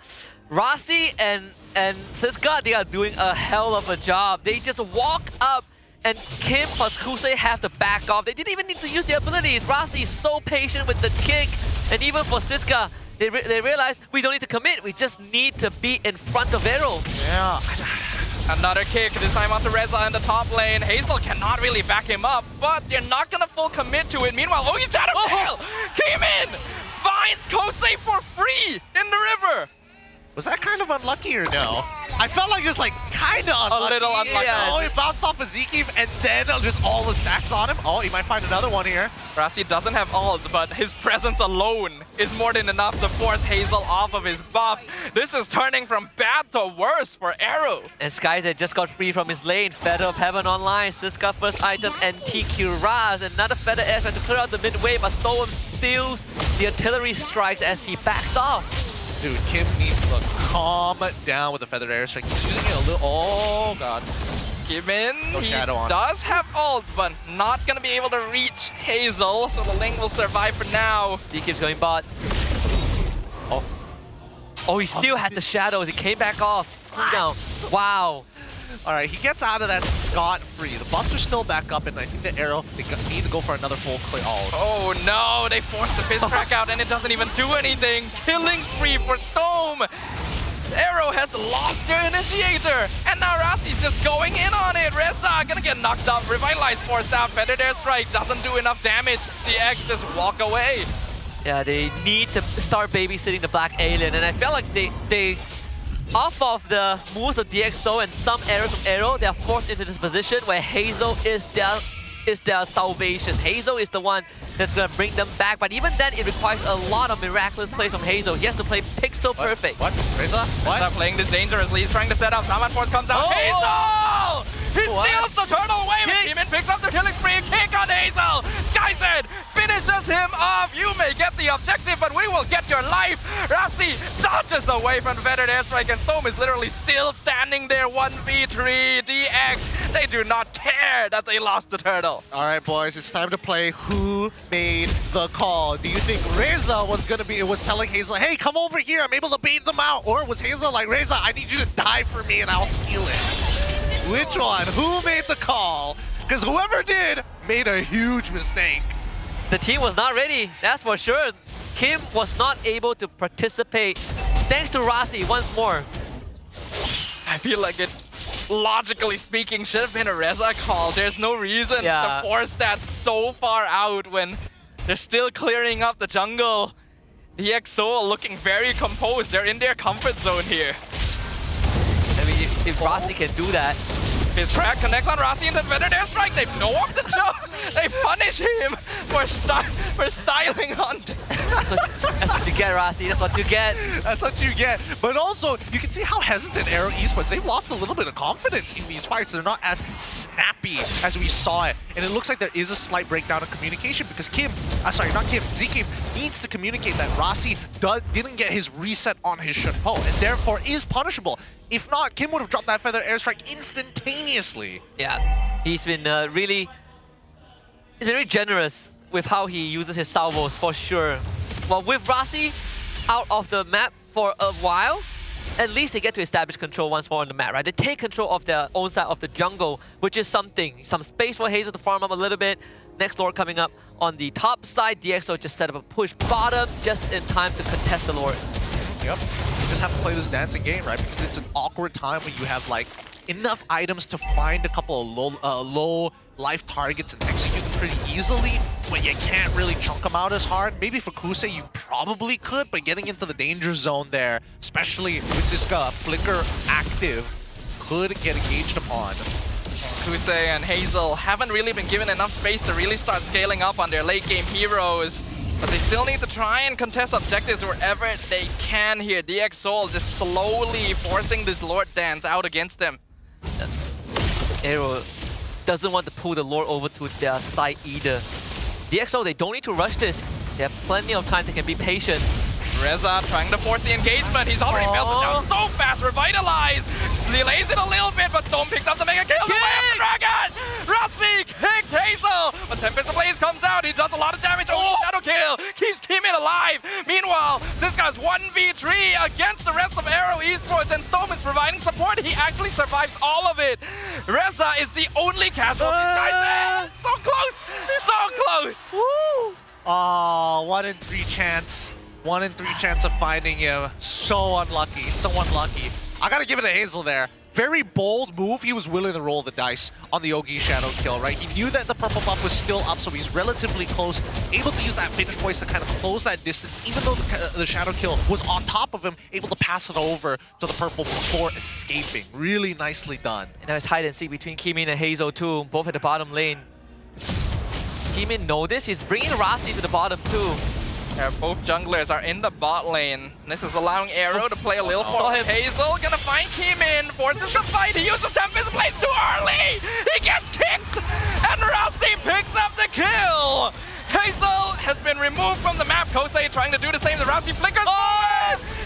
Rasi and Siska, they are doing a hell of a job. They just walk up and Kim plus Kusei have to back off. They didn't even need to use their abilities. Rasi is so patient with the kick. And even for Siska, they realize we don't need to commit. We just need to be in front of AERO. Yeah. Another kick, this time onto Reza in the top lane. Hazel cannot really back him up, but you're not gonna full commit to it. Meanwhile, oh, he's out of hell! Came in! Finds Kosei for free in the river! Was that kind of unlucky or no? I felt like it was like kind of unlucky. A little unlucky. Yeah. Oh, he bounced off of Zkeev and then just all the stacks on him. Oh, he might find another one here. Rasi doesn't have ult, but his presence alone is more than enough to force Hazel off of his buff. This is turning from bad to worse for AERO. And Skyzed just got free from his lane. Feather of Heaven online. Siska first item and TQ Raz. Another Feather Airstrike to clear out the mid wave, but Storm steals the artillery strikes as he backs off. Dude, Kim needs to calm down with the Feathered Airstrike. He's using it a little... Oh, God. Kim in. No shadow on. Does have ult, but not going to be able to reach Hazel, so the lane will survive for now. He keeps going bot. Oh, he still had the shadows. He came back off. Cooldown. Wow. All right, he gets out of that scot-free. The bots are still back up, and I think the AERO, they need to go for another full clear. Oh no, they forced the fizz crack out, and it doesn't even do anything. Killing spree for Storm. AERO has lost their initiator, and now Rasi's just going in on it. Reza gonna get knocked up. Revitalized forced out. Feathered Airstrike doesn't do enough damage. The X just walk away. Yeah, they need to start babysitting the Black Alien, and I felt like they off of the moves of DxO and some errors from AERO, they are forced into this position where Hazel is their salvation. Hazel is the one that's going to bring them back, but even then it requires a lot of miraculous plays from Hazel. He has to play pixel perfect. What? Reza? What? Reza playing this dangerously. He's trying to set up. Saman Force comes out. Hazel! He steals the turtle away. Demon picks up the killing spree. Kick on Hazel. Skyzed finishes him off. You may get the objective, but we will get your life. Rasi dodges away from the Feathered Airstrike, and Storm is literally still standing there. 1v3 DX. They do not care that they lost the turtle. All right, boys, it's time to play Who Made the Call. Do you think Reza was telling Hazel, hey, come over here, I'm able to bait them out? Or was Hazel like, Reza, I need you to die for me and I'll steal it? Which one? Who made the call? Because whoever did made a huge mistake. The team was not ready, that's for sure. Kim was not able to participate thanks to Rasi once more. I feel like it, logically speaking, should have been a Reza call. There's no reason to force that so far out when they're still clearing up the jungle. The EXO looking very composed. They're in their comfort zone here. I mean, if Rasi can do that. His crack connects on Rasi into Feathered Airstrike. They know off the jump. They punish him for styling on. That's what you get, Rasi. That's what you get. That's what you get. But also, you can see how hesitant AERO Esports. They've lost a little bit of confidence in these fights. They're not as snappy as we saw it. And it looks like there is a slight breakdown of communication because Zkeev needs to communicate that Rasi didn't get his reset on his Shunpo and therefore is punishable. If not, Kim would have dropped that Feather Airstrike instantaneously. Yeah, he's been really generous with how he uses his salvos for sure. Well, with Rasi out of the map for a while, at least they get to establish control once more on the map, right? They take control of their own side of the jungle, which is something. Some space for Hazel to farm up a little bit. Next Lord coming up on the top side. DxO just set up a push bottom just in time to contest the Lord. Yep. You just have to play this dancing game, right? Because it's an awkward time when you have like enough items to find a couple of low life targets and execute them pretty easily, when you can't really chunk them out as hard. Maybe for Kusei you probably could, but getting into the danger zone there, especially with Siska Flicker active, could get engaged upon. Kusei and Hazel haven't really been given enough space to really start scaling up on their late game heroes. But they still need to try and contest objectives wherever they can here. DxO just slowly forcing this Lord dance out against them. AERO doesn't want to pull the Lord over to their side either. DxO, they don't need to rush this. They have plenty of time. They can be patient. Reza trying to force the engagement. He's already melted down so fast. Revitalize. Delays it a little bit, but Storm picks up the mega kill. Away from the dragon. Rossi kicks Hazel, but Tempest Blaze comes out. He does a lot of damage. Shadow kill keeps Kimin alive. Meanwhile, Siska's 1v3 against the rest of AERO Esports, and Storm is providing support. He actually survives all of it. Reza is the only casualty. Guys, so close, so close. Woo. Oh, 1 in 3 chance. 1 in 3 chance of finding him. So unlucky, so unlucky. I gotta give it to Hazel there. Very bold move. He was willing to roll the dice on the Ogi Shadow kill, right? He knew that the purple buff was still up, so he's relatively close, able to use that finish poise to kind of close that distance, even though the Shadow kill was on top of him, able to pass it over to the purple before escaping. Really nicely done. And now it's hide and seek between Kimin and Hazel too, both at the bottom lane. Kimin know this. He's bringing Rasi to the bottom too. Yeah, both junglers are in the bot lane. This is allowing AERO to play a little more. Hazel gonna find Kimin, forces the fight. He uses Tempest Blaze too early. He gets kicked, and Rossi picks up the kill. Hazel has been removed from the map. Kosei trying to do the same. The Rossi flickers.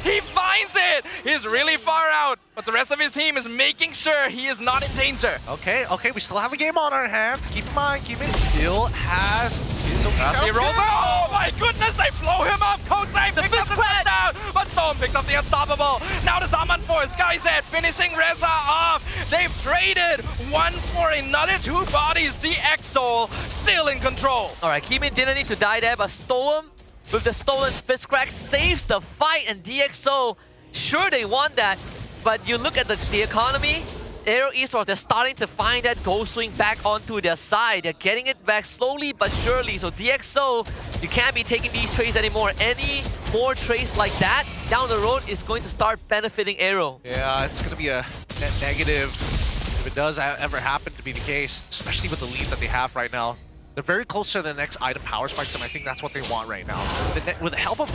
He finds it. He's really far out, but the rest of his team is making sure he is not in danger. Okay, we still have a game on our hands. Keep in mind, Kimin still has his own He rolls out. Oh my goodness, they blow him up. Kosei picks up the touchdown, but Storm picks up the unstoppable. Now the Zaman Force, SkyZ finishing Reza off. They've traded one for another 2 bodies. DX Soul still in control. Alright, Kimin didn't need to die there, but Storm with the stolen fist crack saves the fight, and DxO, sure they won that, but you look at the economy, AERO Esports, they're starting to find that Ghost Swing back onto their side. They're getting it back slowly but surely. So DxO, you can't be taking these trades anymore. Any more trades like that down the road is going to start benefiting AERO. Yeah, it's going to be a net negative if it does ever happen to be the case, especially with the lead that they have right now. They're very close to the next item power spikes, and I think that's what they want right now. With the help of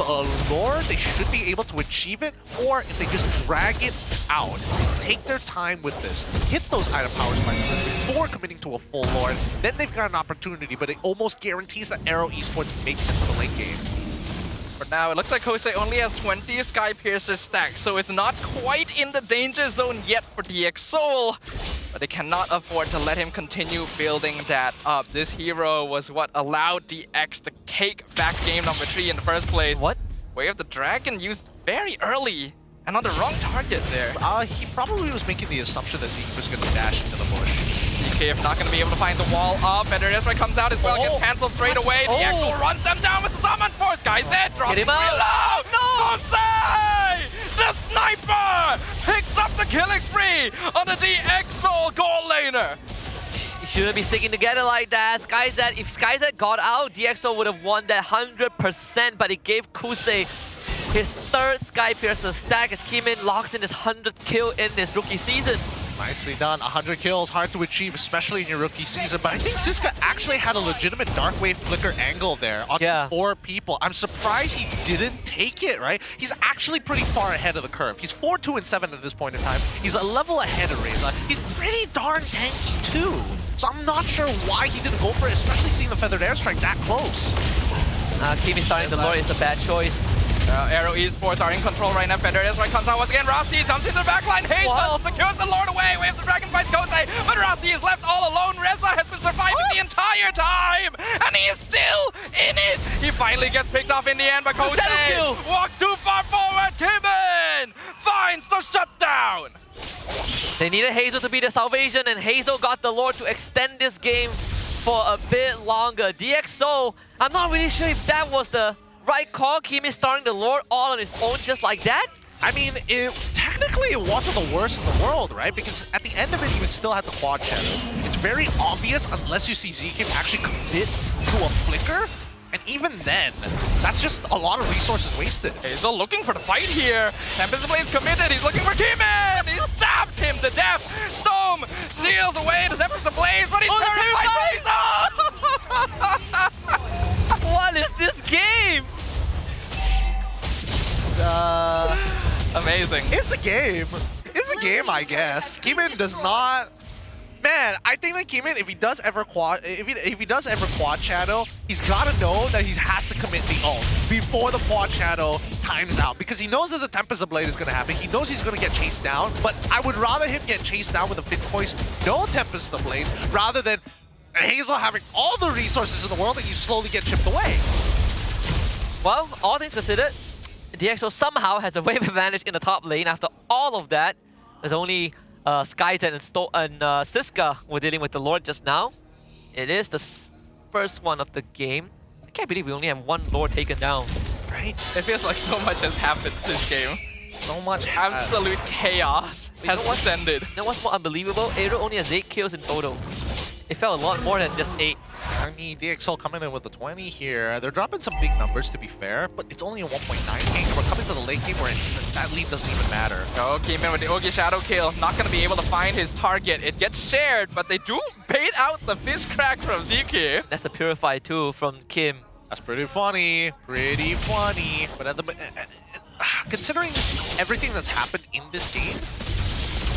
Lore, they should be able to achieve it, or if they just drag it out, take their time with this, hit those item power spikes before committing to a full Lore, then they've got an opportunity, but it almost guarantees that AERO Esports makes it to the late game. For now, it looks like Kosei only has 20 Sky Piercer stacks, so it's not quite in the danger zone yet for DxSoul. But they cannot afford to let him continue building that up. This hero was what allowed DX to cake back game number 3 in the first place. What? Wave of the Dragon used very early and on the wrong target there. He probably was making the assumption that Zeke was going to dash into the bush. DK not going to be able to find the wall up, and Ezra comes out as well, gets cancelled straight away. DX runs them down with the Summon Force. Guys, drops him out. Reload! No! Kosei! The sniper picks up the killing spree on the DxSoul goal laner. Shouldn't be sticking together like that. SkyZ, if SkyZ got out, DxO would have won that 100%, but it gave Kosei his 3rd Sky Piercer stack as Kimin locks in his 100th kill in this rookie season. Nicely done. 100 kills, hard to achieve, especially in your rookie season. But I think Siska actually had a legitimate Dark Wave Flicker angle there on 4 people. I'm surprised he didn't take it, right? He's actually pretty far ahead of the curve. He's 4-2-7 at this point in time. He's a level ahead of Reza. He's pretty darn tanky too. So I'm not sure why he didn't go for it, especially seeing the Feathered Airstrike that close. Kimi starting the Lord is a bad choice. AERO Esports are in control right now. Feathered Airstrike comes out once again. Rossi jumps into the backline. Hazel secures the Lord away. Wave the Dragon fights Kosei, but Rossi is left all alone. Reza has been surviving the entire time, and he is still in it. He finally gets picked off in the end, but Kosei walks too far forward. Kimin finds the shutdown. They needed Hazel to be the salvation, and Hazel got the Lord to extend this game for a bit longer. DxO, I'm not really sure if that was the right call. Kimi starting the Lord all on his own just like that? I mean, technically it wasn't the worst in the world, right? Because at the end of it, he still had the quad shadows. It's very obvious unless you see Zeke actually commit to a flicker. And even then, that's just a lot of resources wasted. Hazel looking for the fight here. Tempest Blaze committed. He's looking for Kimin. He stabs him to death. Storm steals away the Tempest Blaze, but he turns to fight Hazel. What is this game? Amazing. It's a game. It's a game, I guess. Kimin does not Man, I think that Kimin, if he does ever quad shadow, he's gotta know that he has to commit the ult before the quad shadow times out, because he knows that the Tempest of Blade is gonna happen. He knows he's gonna get chased down, but I would rather him get chased down with a Fit Voice, no Tempest of Blades, rather than Hazel having all the resources in the world and you slowly get chipped away. Well, all things considered, DxO somehow has a wave advantage in the top lane. After all of that, there's only Skyzen and Siska were dealing with the Lord just now. It is the first one of the game. I can't believe we only have one Lord taken down. Right? It feels like so much has happened this game. So much absolute chaos has descended. You know what's more unbelievable? AERO only has 8 kills in total. It felt a lot more than just 8. I mean, DxO coming in with the 20 here. They're dropping some big numbers, to be fair, but it's only a 1.9 game. We're coming to the late game where that lead doesn't even matter. Oh, came in with the Ogi Shadow kill. Not going to be able to find his target. It gets shared, but they do bait out the fist crack from ZK. That's a Purify too from Kim. That's pretty funny. Pretty funny. But at the considering everything that's happened in this game,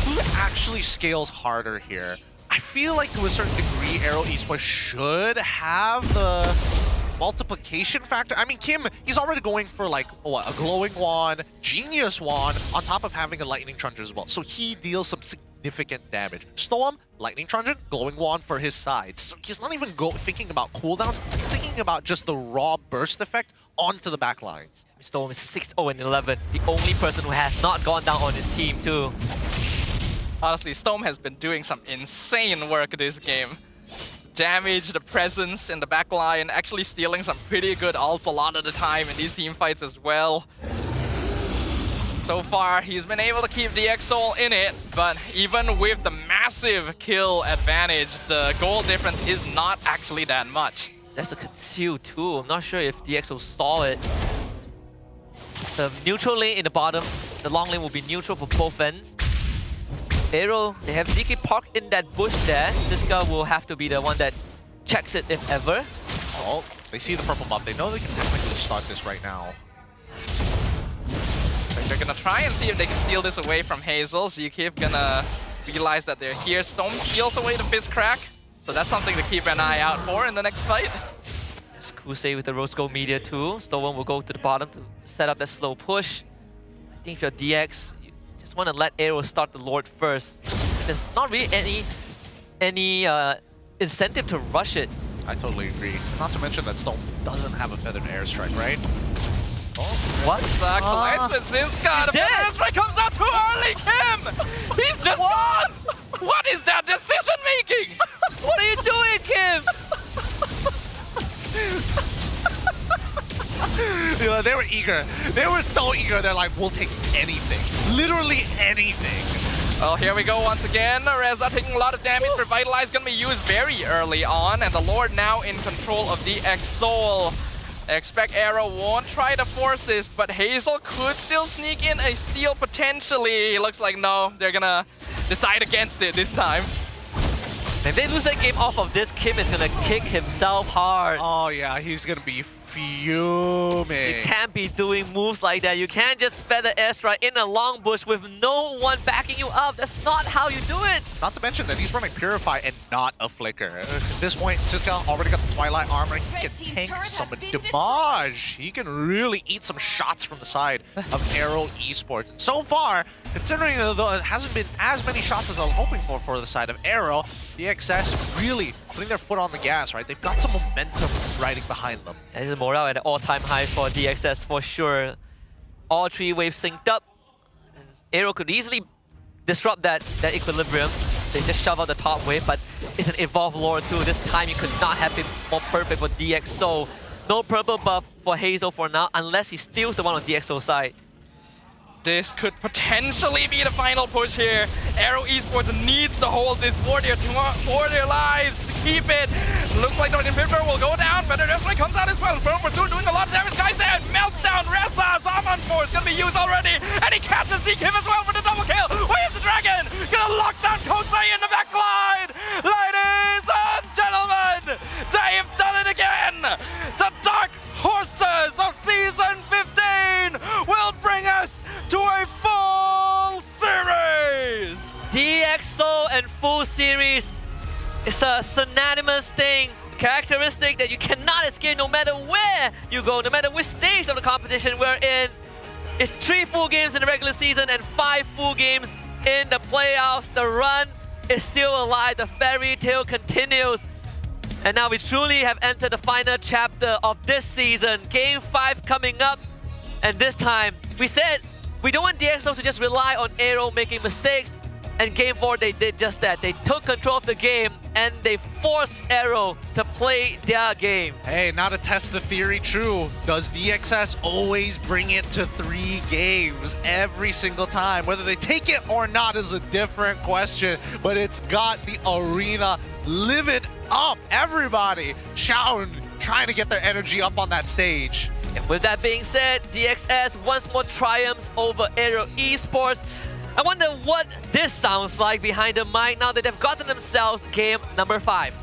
who actually scales harder here? I feel like to a certain degree, AERO Esports should have the multiplication factor. I mean, Kim, he's already going for like, what, a glowing wand, genius wand, on top of having a lightning truncheon as well. So he deals some significant damage. Storm, lightning truncheon, glowing wand for his sides. So he's not even thinking about cooldowns. He's thinking about just the raw burst effect onto the back lines. Storm is 6-0-11. The only person who has not gone down on his team too. Honestly, Storm has been doing some insane work this game. Damage, the presence in the backline, actually stealing some pretty good ults a lot of the time in these team fights as well. So far, he's been able to keep DxO in it, but even with the massive kill advantage, the goal difference is not actually that much. There's a conceal too. I'm not sure if DxO saw it. The neutral lane in the bottom, the long lane will be neutral for both ends. AERO, they have DK parked in that bush there. Siska will have to be the one that checks it if ever. Oh, they see the purple buff. They know they can technically start this right now. They're gonna try and see if they can steal this away from Hazel. ZK gonna realize that they're here. Storm steals away the fist crack. So that's something to keep an eye out for in the next fight. There's Kusei with the Rose Gold Media too. Storm will go to the bottom to set up that slow push. I think if you're DX, just want to let AERO start the Lord first. There's not really any incentive to rush it. I totally agree. Not to mention that Storm doesn't have a feathered airstrike, right? Oh, what? Collides with Siska. The feathered airstrike comes out too early, Kim! He's just gone! What is that decision making? What are you doing, Kim? Yeah, they were eager. They were so eager. They're like, we'll take anything. Literally anything. Well, here we go once again. Reza taking a lot of damage. Revitalize gonna be used very early on. And the Lord now in control of DxO. I expect AERO won't try to force this, but Hazel could still sneak in a steal potentially. Looks like no, they're gonna decide against it this time. If they lose that game off of this, Kim is gonna kick himself hard. Oh yeah, he's gonna be fuming. You can't be doing moves like that. You can't just feather airstrike in a long bush with no one backing you up. That's not how you do it. Not to mention that he's running Purify and not a Flicker. At this point, Siska already got the Twilight armor. He can tank some damage. He can really eat some shots from the side of AERO Esports. And so far, considering though it hasn't been as many shots as I was hoping for the side of AERO, DXS really putting their foot on the gas, right? They've got some momentum riding behind them. And this is morale at an all-time high for DXS for sure. All 3 waves synced up. AERO could easily disrupt that equilibrium. They just shove out the top wave, but it's an evolved Lord too. This time you could not have been more perfect for DxO. No purple buff for Hazel for now, unless he steals the one on DxO side. This could potentially be the final push here. AERO Esports needs to hold this for their lives to keep it. Looks like the inhibitor will go down, but the Referee comes out as well. Burn Pursuit doing a lot of damage. Guys there, melts down. Reza, Zaman Force gonna be used already. And he catches ZK as well for the double kill. Where's the dragon? Gonna lock down Kosei in the backline. Ladies and gentlemen, they've done it again. The Dark Horses of Season 15 will bring us to a full series! DxO and full series It's a synonymous thing, characteristic that you cannot escape no matter where you go, no matter which stage of the competition we're in. It's 3 full games in the regular season and 5 full games in the playoffs. The run is still alive. The fairy tale continues. And now we truly have entered the final chapter of this season. Game 5 coming up. And this time, we said we don't want DxO to just rely on AERO making mistakes. And Game 4, they did just that. They took control of the game and they forced AERO to play their game. Hey, now to test the theory true, does DXS always bring it to 3 games every single time? Whether they take it or not is a different question, but it's got the arena livid up. Everybody shouting, trying to get their energy up on that stage. And with that being said, DXS once more triumphs over AERO Esports. I wonder what this sounds like behind the mic now that they've gotten themselves game number 5.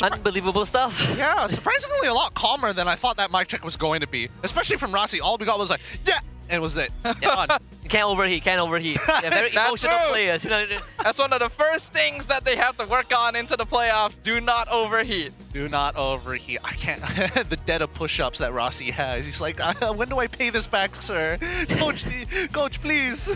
Unbelievable stuff. Yeah, surprisingly a lot calmer than I thought that mic check was going to be. Especially from Rossi. All we got was like, yeah! And it was it. Yeah. Can't overheat, can't overheat. They're very emotional players. You know? That's one of the first things that they have to work on into the playoffs. Do not overheat. Do not overheat. I can't. The debt of push-ups that Rossi has. He's like, when do I pay this back, sir? Coach, please.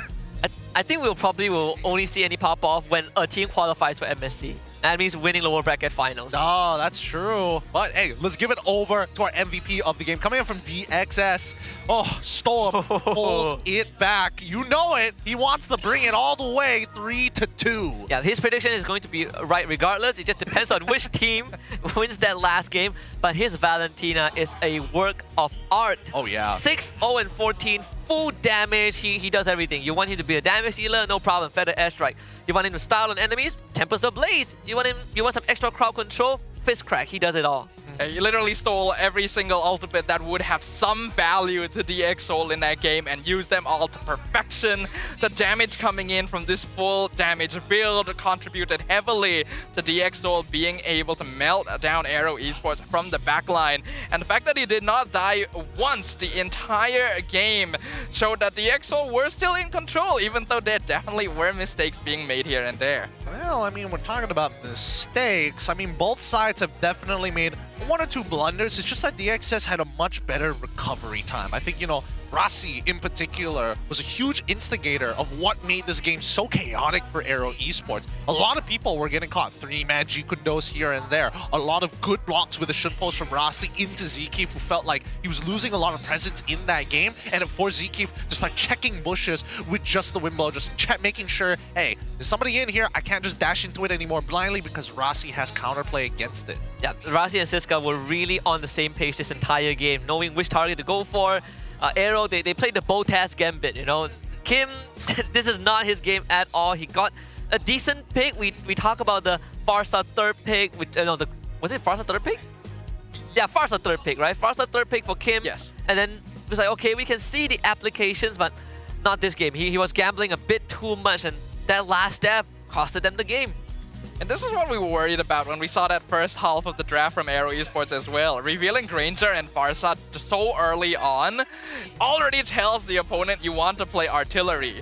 I think will only see any pop-off when a team qualifies for MSC. That means winning lower bracket finals. Oh, that's true. But hey, let's give it over to our MVP of the game. Coming in from DXS. Oh, Storm pulls it back. You know it. He wants to bring it all the way 3-2. Yeah, his prediction is going to be right regardless. It just depends on which team wins that last game. But his Valentina is a work of art. Oh, yeah. 6-0-14, full damage. He does everything. You want him to be a damage dealer? No problem. Feather airstrike. You want him to style on enemies? Tempest Ablaze. You want some extra crowd control? Fist crack. He does it all. He literally stole every single ultimate that would have some value to DxSoul in that game and used them all to perfection. The damage coming in from this full damage build contributed heavily to DxSoul being able to melt down AERO Esports from the backline. And the fact that he did not die once the entire game showed that DxSoul were still in control, even though there definitely were mistakes being made here and there. Well, I mean, we're talking about mistakes. I mean, both sides have definitely made 1 or 2 blunders. It's just that DXS had a much better recovery time. I think, you know, Rossi in particular was a huge instigator of what made this game so chaotic for AERO Esports. A lot of people were getting caught 3-man G-Kundos here and there. A lot of good blocks with the shunpos from Rossi into Zkeef, who felt like he was losing a lot of presence in that game. And it forced Zkeef just like checking bushes with just the wind blow, just making sure, hey, there's somebody in here, I can't just dash into it anymore blindly because Rossi has counterplay against it. Yeah, Rossi and Siska were really on the same page this entire game, knowing which target to go for. AERO, they played the Botas Gambit, you know. Kim, this is not his game at all. He got a decent pick. We talk about the Farsa third pick. Was it Farsa third pick? Yeah, Farsa third pick, right? Farsa third pick for Kim. Yes. And then it was like, okay, we can see the applications, but not this game. He was gambling a bit too much, and that last step costed them the game. And this is what we were worried about when we saw that first half of the draft from AERO Esports as well. Revealing Granger and Farsa so early on already tells the opponent you want to play artillery.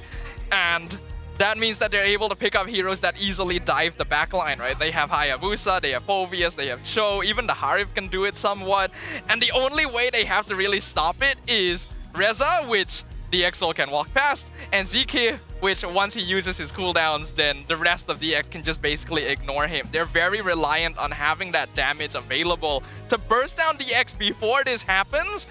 And that means that they're able to pick up heroes that easily dive the backline, right? They have Hayabusa, they have Phoveus, they have Cho, even the Harif can do it somewhat. And the only way they have to really stop it is Reza, which DxSoul can walk past, and Zkeef, which once he uses his cooldowns, then the rest of DX can just basically ignore him. They're very reliant on having that damage available to burst down DX before this happens.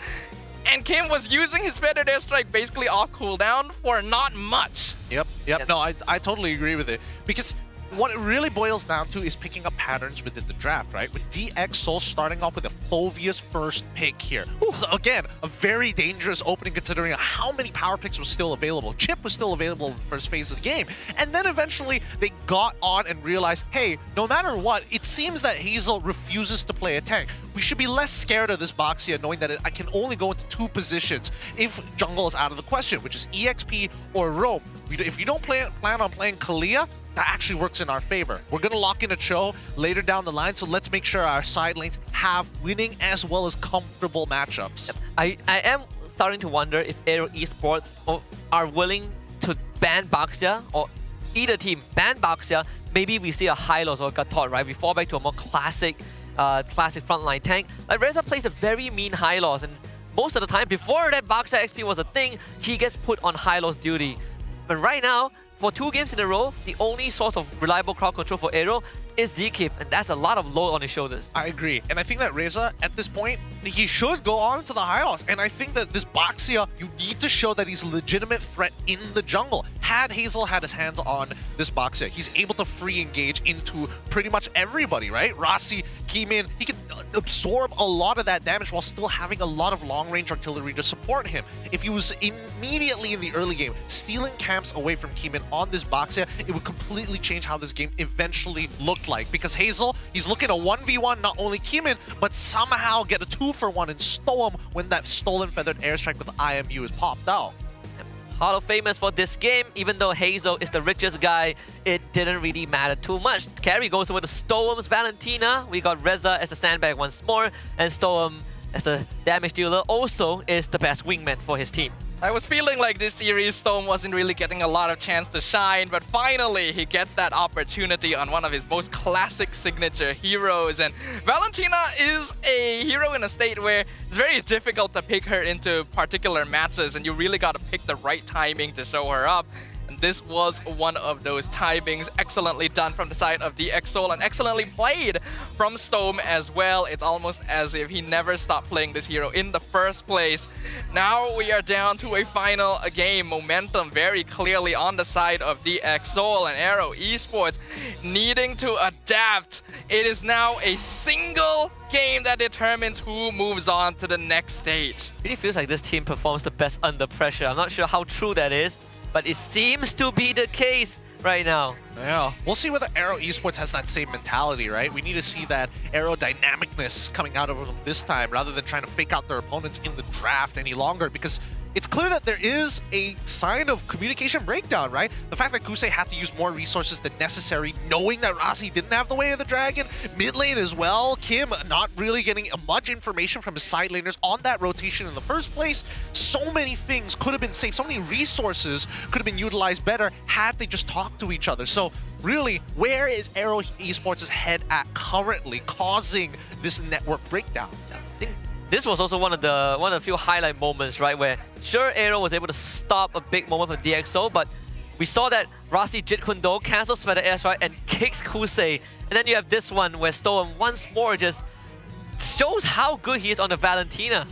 And Kim was using his Feathered Airstrike basically off cooldown for not much. Yep. No, I totally agree with it. Because what it really boils down to is picking up patterns within the draft, right? With DX Soul starting off with a Phovia's first pick here. So again, a very dangerous opening considering how many power picks was still available. Chip was still available in the first phase of the game. And then eventually they got on and realized, hey, no matter what, it seems that Hazel refuses to play a tank. We should be less scared of this Boxia knowing that I can only go into 2 positions if jungle is out of the question, which is EXP or Roam. If you don't plan on playing Kalia, that actually works in our favor. We're going to lock in a Cho later down the line, so let's make sure our side lanes have winning as well as comfortable matchups. I am starting to wonder if AERO Esports are willing to ban Boxia, or either team ban Boxia. Maybe we see a Hylos or a Gatot, right? We fall back to a more classic frontline tank. Like Reza plays a very mean Hylos, and most of the time before that Boxia XP was a thing, he gets put on Hylos duty. But right now, for 2 games in a row, the only source of reliable crowd control for AERO is Zkip, and that's a lot of load on his shoulders. I agree, and I think that Reza, at this point, he should go on to the Hylos, and I think that this Boxia, you need to show that he's a legitimate threat in the jungle. Had Hazel had his hands on this Boxia, he's able to free engage into pretty much everybody, right? Rossi, Kimin, he can absorb a lot of that damage while still having a lot of long-range artillery to support him. If he was immediately in the early game stealing camps away from Kimin on this Boxia, it would completely change how this game eventually looked like, because Hazel, he's looking to 1v1 not only Kimin, but somehow get a 2-for-1 and stow him when that stolen feathered airstrike with IMU is popped out. Hall of Famous for this game, even though Hazel is the richest guy, it didn't really matter too much. Carry goes over to Stoem's Valentina. We got Reza as the sandbag once more, and Stoem as the damage dealer also is the best wingman for his team. I was feeling like this series Storm wasn't really getting a lot of chance to shine, but finally he gets that opportunity on one of his most classic signature heroes. And Valentina is a hero in a state where it's very difficult to pick her into particular matches, and you really got to pick the right timing to show her up. And this was one of those timings, excellently done from the side of DX Soul and excellently played from Storm as well. It's almost as if he never stopped playing this hero in the first place. Now we are down to a final game. Momentum very clearly on the side of DX Soul, and AERO Esports needing to adapt. It is now a single game that determines who moves on to the next stage. It really feels like this team performs the best under pressure. I'm not sure how true that is, but it seems to be the case right now. Yeah, we'll see whether AERO Esports has that same mentality, right? We need to see that aerodynamicness coming out of them this time rather than trying to fake out their opponents in the draft any longer, because it's clear that there is a sign of communication breakdown, right? The fact that Kusei had to use more resources than necessary, knowing that Rossi didn't have the Way of the Dragon, mid lane as well, Kim not really getting much information from his side laners on that rotation in the first place. So many things could have been saved, so many resources could have been utilized better had they just talked to each other. So really, where is AERO Esports' head at currently causing this network breakdown? I think this was also one of the few highlight moments, right, where sure AERO was able to stop a big moment from DxO, but we saw that Rossi Jit Kundo cancels Feather Airstrike and kicks Kusei, and then you have this one where Storm once more just shows how good he is on the Valentina.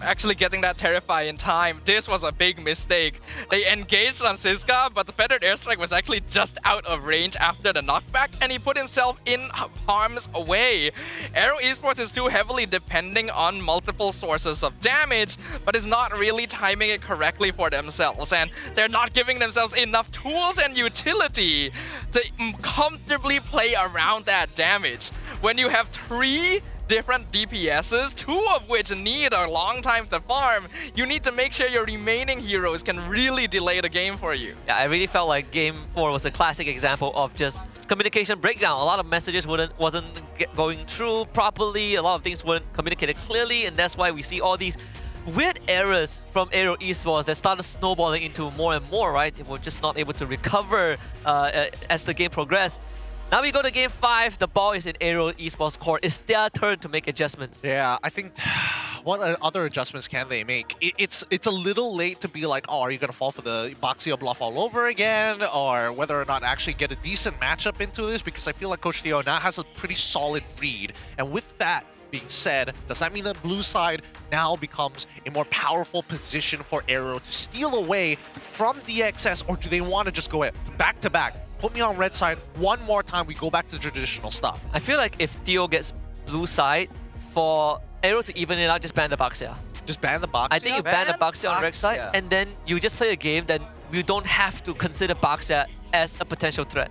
Actually getting that Terrify in time. This was a big mistake. They engaged on Siska, but the Feathered Airstrike was actually just out of range after the knockback, and he put himself in harm's way. AERO Esports is too heavily depending on multiple sources of damage, but is not really timing it correctly for themselves, and they're not giving themselves enough tools and utility to comfortably play around that damage. When you have 3 different DPSs, 2 of which need a long time to farm, you need to make sure your remaining heroes can really delay the game for you. Yeah, I really felt like Game 4 was a classic example of just communication breakdown. A lot of messages wasn't going through properly, a lot of things weren't communicated clearly, and that's why we see all these weird errors from AERO Esports that started snowballing into more and more, right? They were just not able to recover as the game progressed. Now we go to Game 5, the ball is in AERO Esports court. It's their turn to make adjustments. Yeah, I think what other adjustments can they make? It's a little late to be like, oh, are you going to fall for the Boxia bluff all over again? Or whether or not actually get a decent matchup into this, because I feel like Coach Theo now has a pretty solid read. And with that being said, does that mean that blue side now becomes a more powerful position for AERO to steal away from DXS, or do they want to just go back-to-back put me on red side one more time, we go back to traditional stuff. I feel like if Theo gets blue side, for AERO to even it out, just ban the Baxia. Just ban the Baxia? I think you ban the Baxia on red side, and then you just play a game, then you don't have to consider Baxia as a potential threat.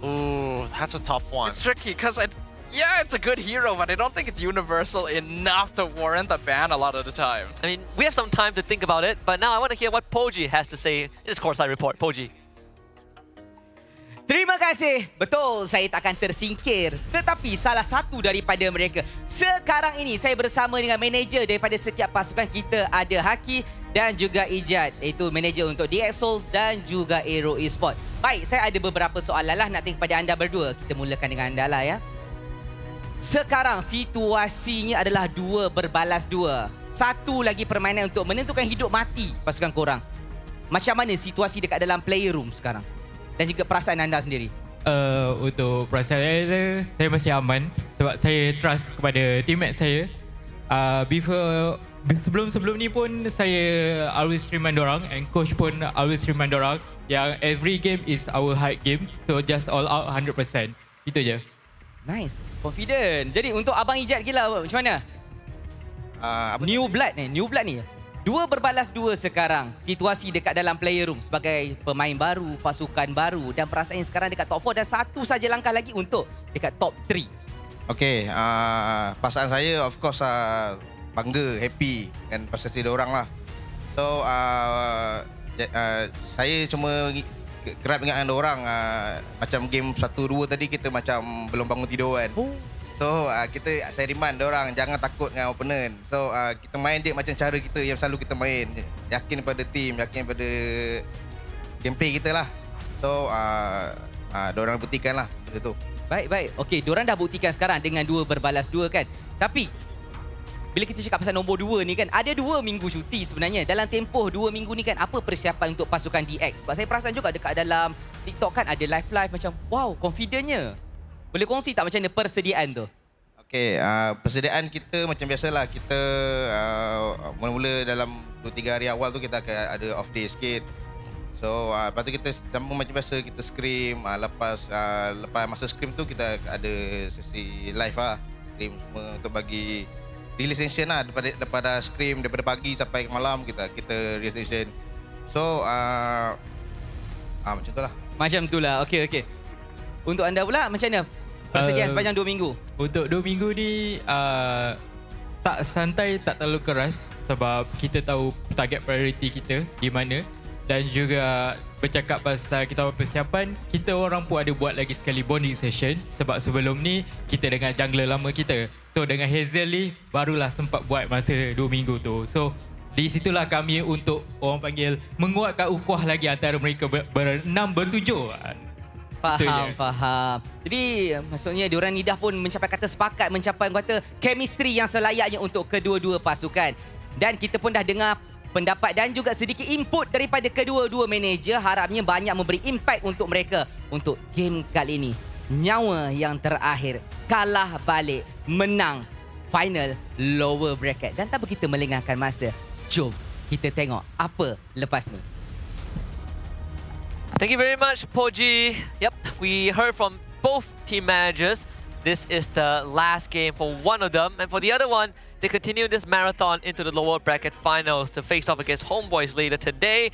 Ooh, that's a tough one. It's tricky because yeah, it's a good hero, but I don't think it's universal enough to warrant a ban a lot of the time. I mean, we have some time to think about it, but now I want to hear what Poji has to say in his courtside report. Poji. Terima kasih. Betul, saya takkan tersingkir. Tetapi salah satu daripada mereka. Sekarang ini saya bersama dengan manager daripada setiap pasukan kita. Ada Haki dan juga Ijat. Iaitu manager untuk DX Souls dan juga AERO Esports. Baik, saya ada beberapa soalan lah nak tanya kepada anda berdua. Kita mulakan dengan anda lah ya. Sekarang situasinya adalah 2 berbalas 2. Satu lagi permainan untuk menentukan hidup mati pasukan korang. Macam mana situasi dekat dalam player room sekarang? Dan juga perasaan anda sendiri. Untuk perasaan saya masih aman sebab saya trust kepada teammate saya. Sebelum ni pun saya always remind dorang, and coach pun always remind dorang yang every game is our hard game, so just all out 100%. Itu je. Nice, confident. Jadi untuk Abang Ijat gila macam mana? New blood ni. 2 berbalas 2 sekarang. Situasi dekat dalam player room sebagai pemain baru, pasukan baru dan perasaan sekarang dekat top 4 dan satu saja langkah lagi untuk dekat top 3. Okay, perasaan saya of course bangga, happy dengan prestasi diorang lah. So, saya cuma kerap ingat dengan diorang macam game 1-2 tadi kita macam belum bangun tidur kan. So, saya remind diorang jangan takut dengan opponent. So, kita main dia macam cara kita yang selalu kita main. Yakin pada team, yakin pada gameplay kita lah. So, diorang buktikan lah benda tu. Baik. Okey, diorang dah buktikan sekarang dengan 2 berbalas 2 kan. Tapi, bila kita cakap pasal nombor 2 ni kan, ada 2 minggu cuti sebenarnya. Dalam tempoh 2 minggu ni kan, apa persiapan untuk pasukan DX? Sebab saya perasan juga dekat dalam TikTok kan ada live macam, wow, confidentnya. Boleh kongsi tak macam mana persediaan tu? Okay, persediaan kita macam biasalah. Kita mula-mula dalam 2-3 hari awal tu kita akan ada off day sikit. So, lepas tu kita sambung macam biasa, kita scrim. Lepas masa scrim tu kita ada sesi live lah. Scrim semua untuk bagi release session lah. Daripada scrim, daripada pagi sampai malam kita release session. So, macam tu lah. Macam tu lah, okey. Untuk anda pula macam mana persediaan sepanjang 2 minggu? Untuk 2 minggu ni tak santai, tak terlalu keras sebab kita tahu target priority kita di mana, dan juga bercakap pasal kita persiapan, kita orang pun ada buat lagi sekali bonding session sebab sebelum ni kita dengan jungler lama kita. So dengan Hazel ni barulah sempat buat masa 2 minggu tu. So di situlah kami untuk orang panggil menguatkan ukhuwah lagi antara mereka bertujuh. Faham. Jadi maksudnya diorang ni dah pun mencapai kata sepakat, mencapai kata chemistry yang selayaknya untuk kedua-dua pasukan. Dan kita pun dah dengar pendapat dan juga sedikit input daripada kedua-dua manager. Harapnya banyak memberi impact untuk mereka untuk game kali ini. Nyawa yang terakhir, kalah balik, menang final lower bracket. Dan tanpa kita melengahkan masa, jom kita tengok apa lepas ni. Thank you very much, Poji. Yep, we heard from both team managers. This is the last game for one of them. And for the other one, they continue this marathon into the lower bracket finals to face off against HomeBois later today.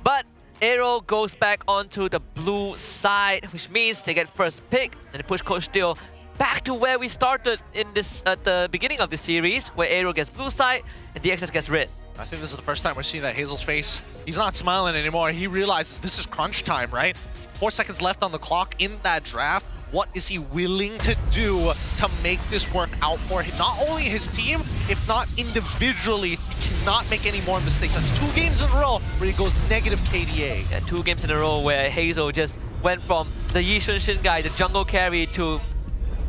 But AERO goes back onto the blue side, which means they get first pick and they push Coach Theo back to where we started in this at the beginning of the series, where AERO gets blue side and DXS gets red. I think this is the first time we're seeing that Hazel's face. He's not smiling anymore. He realizes this is crunch time, right? 4 seconds left on the clock in that draft. What is he willing to do to make this work out for him? Not only his team, if not individually, he cannot make any more mistakes. That's 2 games in a row where he goes negative KDA. Yeah, 2 games in a row where Hazel just went from the Yi Xunshin guy, the jungle carry, to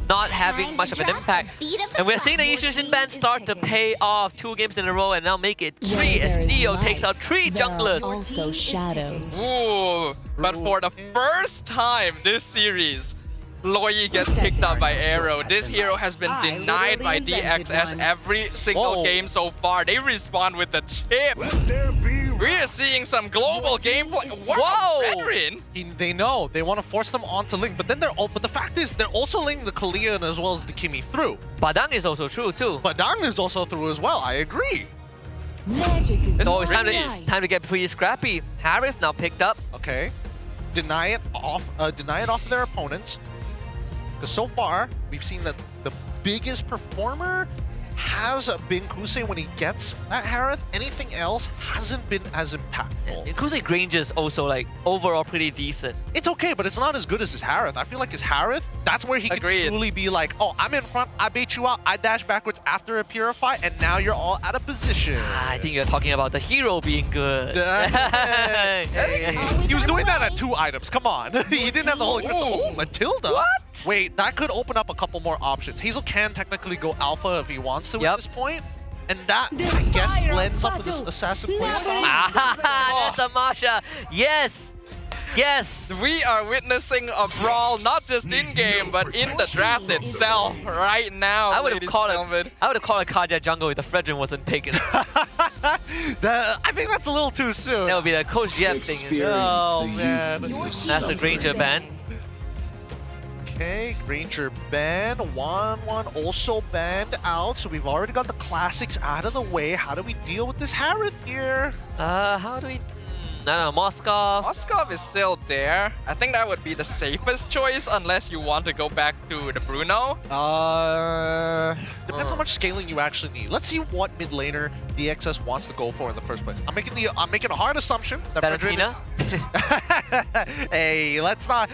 not having much of an impact. And we're seeing the Yi Xunshin ban start to pay off 2 games in a row and now make it 3 as Theo takes out 3 junglers. Also shadows. Ooh, but for the first time this series, Loi gets picked up by AERO. This hero has been denied by DXS every single game so far. They respond with the chip. Let there be We're seeing some global gameplay. Wow, Brethren! They know they want to force them onto Ling, but then but the fact is they're also letting the Kalian as well as the Kimi through. Badang is also true too. Badang is also through as well. I agree. So it's time to get pretty scrappy. Harith now picked up. Okay, deny it off of their opponents. Because so far we've seen that the biggest performer has been Kusei when he gets that Harith. Anything else hasn't been as impactful. Kusei Granger's also like overall pretty decent. It's okay, but it's not as good as his Harith. I feel like his Harith, that's where he can truly be like, oh, I'm in front, I bait you out, I dash backwards after a Purify, and now you're all out of position. I think you're talking about the hero being good. He was doing that at 2 items, come on. He didn't have the whole... Oh, Matilda? What? Wait, that could open up a couple more options. Hazel can technically go alpha if he wants to at this point. And that, I guess, blends up with this assassin playstyle. That's the Masha. Yes. Yes. We are witnessing a brawl, not just in-game, but in the draft itself right now. I would have called a Kaja jungle if the Fredrin wasn't picking. I think that's a little too soon. That would be the Coach Jeb thing. Oh, man. That's the Granger ban. Okay, Granger banned. 1-1 also banned out. So we've already got the classics out of the way. How do we deal with this Harith here? How do we... I don't know, Moskov. Moskov is still there. I think that would be the safest choice unless you want to go back to the Bruno. Depends how much scaling you actually need. Let's see what mid laner DXS wants to go for in the first place. I'm making a hard assumption that Valentina? Hey, let's not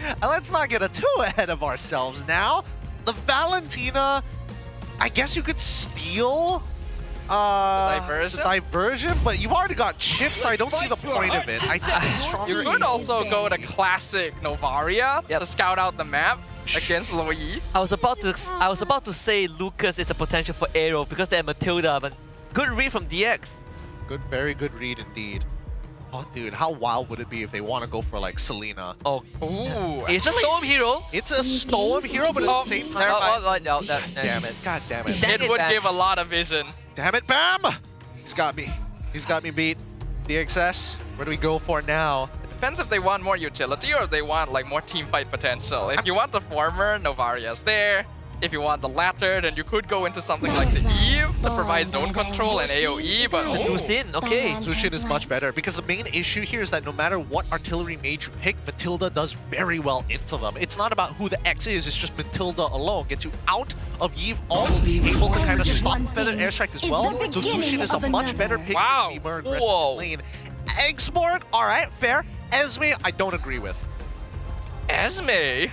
get too ahead of ourselves now. The Valentina, I guess you could steal the diversion, but you've already got chips, so I don't see the point of it. I think it's stronger. You could also go to classic Novaria to scout out the map against Loyi. I was about to say Lucas is a potential for AERO because they're Matilda, but good read from DX. Very good read indeed. Oh, dude, how wild would it be if they want to go for like Selena? Oh, ooh, it's a Storm hero. It's a Storm hero, but at the same time, damn it! God damn it! It would give a lot of vision. Damn it, Bam! He's got me. He's got me beat. DXS, where do we go for now? It depends if they want more utility or if they want like more team fight potential. If you want the former, Novaria's there. If you want the latter, then you could go into something like the Eve that provides zone control and AoE, but Zushin, okay. Zushin is much better because the main issue here is that no matter what artillery mage you pick, Matilda does very well into them. It's not about who the X is, it's just Matilda alone gets you out of Eve ult, able to kind of stop Feather Airstrike as well. So Zushin is a much better pick to be more aggressive in lane. Eggsborg, alright, fair. Esme, I don't agree with. Esme?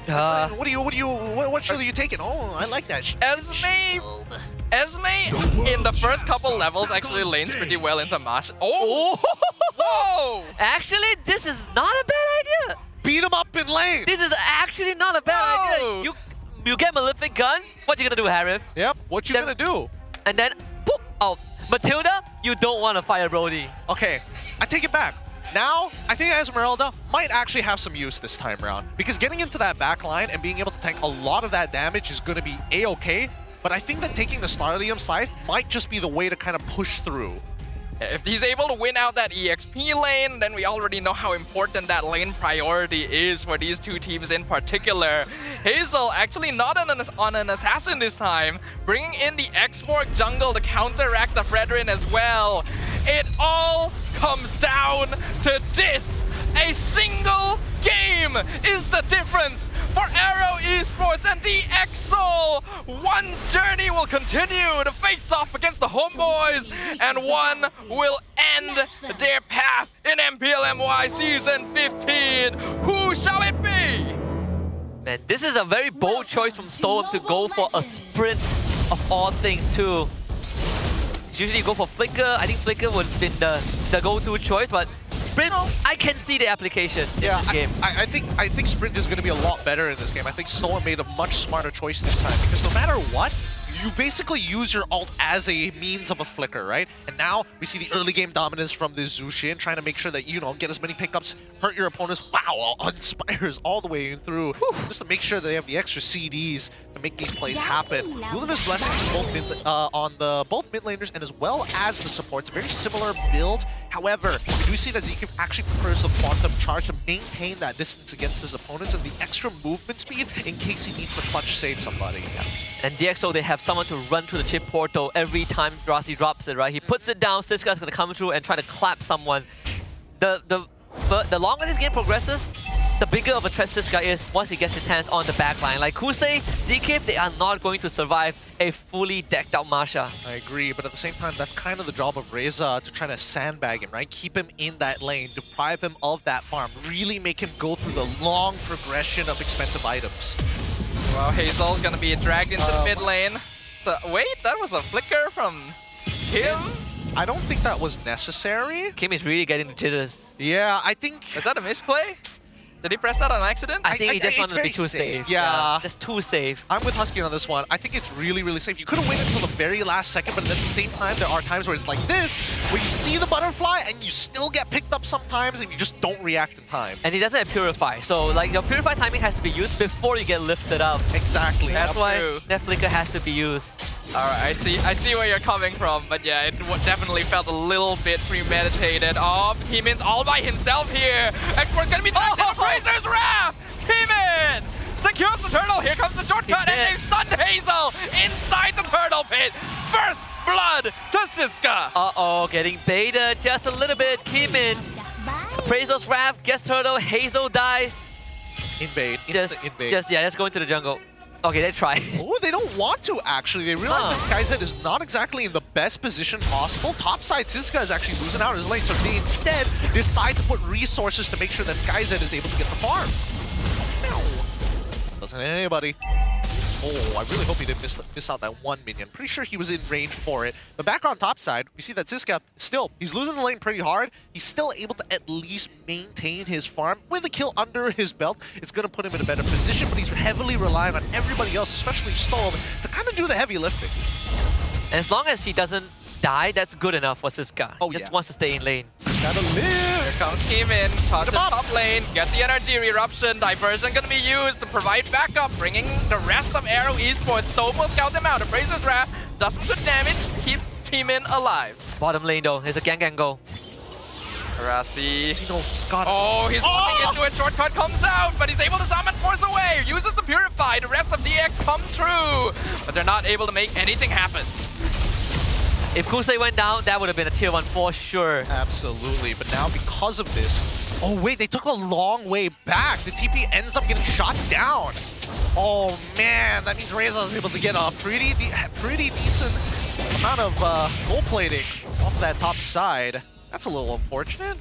What shield are you taking? Oh, I like that. Esme in the first couple levels actually lanes pretty well into Mash. Oh! Whoa! Actually, this is not a bad idea. Beat him up in lane. This is actually not a bad idea. You get Malefic Gun. What you gonna do, Harith? Yep. What you gonna do? And then, boop, oh, Matilda, you don't want to fire Brody. Okay, I take it back. Now, I think Esmeralda might actually have some use this time around. Because getting into that back line and being able to tank a lot of that damage is going to be A-okay. But I think that taking the Starlium Scythe might just be the way to kind of push through. If he's able to win out that EXP lane, then we already know how important that lane priority is for these two teams in particular. Hazel actually not on an assassin this time, bringing in the Exborg jungle to counteract the Fredrin as well. It all comes down to this. A single game is the difference for AERO Esports and the EXO. One's journey will continue to face off against the HomeBois, and one will end their path in MPL MY Season 15. Who shall it be? Man, this is a very bold choice from Storm to go for a sprint of all things too. Usually you go for Flicker. I think Flicker would have been the go-to choice, but Sprint, I can see the application in this game. I think Sprint is going to be a lot better in this game. I think Storm made a much smarter choice this time because no matter what, you you basically use your ult as a means of a flicker, right? And now we see the early game dominance from this Zushin, trying to make sure that, you know, get as many pickups, hurt your opponents. Wow, Inspires all the way through, just to make sure they have the extra CDs to make these plays happen. Luminous Blessings on both mid laners and as well as the supports. A very similar build. However, we do see that Zeke actually prefers the Quantum Charge to maintain that distance against his opponents and the extra movement speed in case he needs to clutch save somebody. And DxO, they have someone to run through the chip portal every time Rossi drops it, right? He puts it down, Siska's gonna come through and try to clap someone. The longer this game progresses, the bigger of a threat Siska is once he gets his hands on the backline. Like Kusei, DK, they are not going to survive a fully decked out Masha. I agree, but at the same time, that's kind of the job of Reza to try to sandbag him, right? Keep him in that lane, deprive him of that farm, really make him go through the long progression of expensive items. Well, Hazel's gonna be dragged into the mid lane. So, wait, that was a flicker from him? I don't think that was necessary. Kim is really getting the jitters. Yeah, I think... Is that a misplay? Did he press that on accident? I think he just wanted to be too safe. Yeah, just too safe. I'm with Husky on this one. I think it's really, really safe. You could have waited until the very last second, but at the same time, there are times where it's like this, where you see the butterfly and you still get picked up sometimes and you just don't react in time. And he doesn't have Purify, so like your Purify timing has to be used before you get lifted up. Exactly. That's why that flicker has to be used. Alright, I see where you're coming from, but yeah, it definitely felt a little bit premeditated. Oh, Heemin's all by himself here. Export's gonna be knocked into Fraser's Wrath! Heemin secures the turtle, here comes the shortcut, and they've stunned Hazel inside the turtle pit! First blood to Siska! Uh-oh, getting baited just a little bit. Heemin, Fraser's Wrath, gets turtle, Hazel dies. Invade, invade. Just go into the jungle. Okay, they try. Oh, they don't want to, actually. They realize that SkyZ is not exactly in the best position possible. Topside, Siska is actually losing out his lane, so they instead decide to put resources to make sure that SkyZ is able to get the farm. Doesn't hit anybody. Oh, I really hope he didn't miss out that one minion. Pretty sure he was in range for it. But back on top side, we see that Siska, still, he's losing the lane pretty hard. He's still able to at least maintain his farm. With a kill under his belt, it's going to put him in a better position, but he's heavily relying on everybody else, especially Storm, to kind of do the heavy lifting. And as long as he doesn't die, that's good enough for Siska. Oh, just wants to stay in lane. Gotta live! Here comes Heemin, touches top lane, gets the energy eruption, diversion gonna be used to provide backup, bringing the rest of AERO Esports. Stove will scout them out, Fraser's Wrath does some good damage, keep Heemin alive. Bottom lane though, there's a gang go. Rasi. He's got it. Oh, he's walking into it, shortcut comes out, but he's able to summon Force away, uses the Purify, the rest of DX come through, but they're not able to make anything happen. If Kusei went down, that would have been a tier 1 for sure. Absolutely, but now because of this... Oh wait, they took a long way back. The TP ends up getting shot down. Oh man, that means Reza is able to get a pretty decent amount of gold plating off that top side. That's a little unfortunate.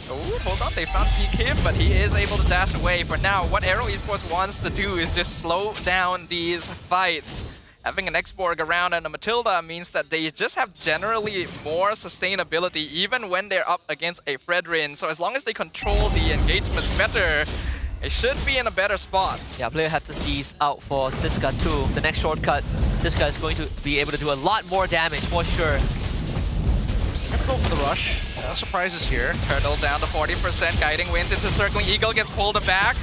Oh, hold on, they found Kim, but he is able to dash away. For now, what AERO Esports wants to do is just slow down these fights. Having an X-Borg around and a Matilda means that they just have generally more sustainability even when they're up against a Fredrin. So as long as they control the engagement better, they should be in a better spot. Yeah, player have to seize out for Siska too. The next shortcut, Siska is going to be able to do a lot more damage for sure. Gonna go for the rush. No surprises here. Turtle down to 40%, guiding wins into circling. Eagle gets pulled back.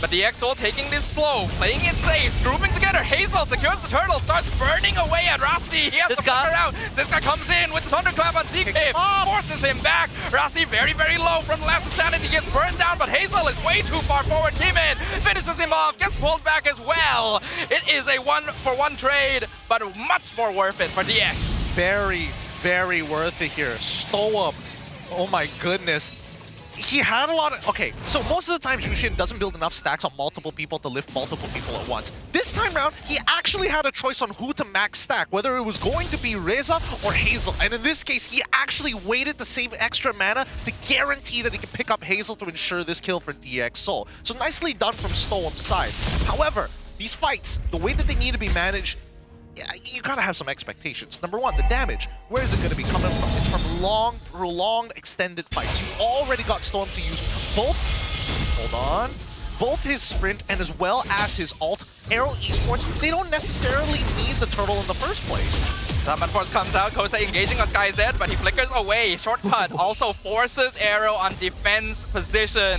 But the EXO taking this flow, playing it safe, grouping together. Hazel secures the turtle, starts burning away at Rasi. He has to flicker out. Siska comes in with the thunderclap on ZK, forces him back. Rasi very, very low from the last insanity, gets burned down, but Hazel is way too far forward. Heemin finishes him off, gets pulled back as well. It is a 1-for-1 trade, but much more worth it for DX. Very, very worth it here. Stow-up. Oh my goodness. He had a lot of... Okay, so most of the time, Jushin doesn't build enough stacks on multiple people to lift multiple people at once. This time around, he actually had a choice on who to max stack, whether it was going to be Reza or Hazel. And in this case, he actually waited to save extra mana to guarantee that he can pick up Hazel to ensure this kill for DxSoul. So nicely done from Stoem's side. However, these fights, the way that they need to be managed, you gotta have some expectations. Number one, the damage. Where is it gonna be coming from? It's from long, prolonged, extended fights. You already got Storm to use both, hold on, both his sprint and as well as his ult AERO Esports, they don't necessarily need the turtle in the first place. Summon Force comes out, Kosei engaging on SkyZ, but he flickers away. Shortcut also forces AERO on defense position.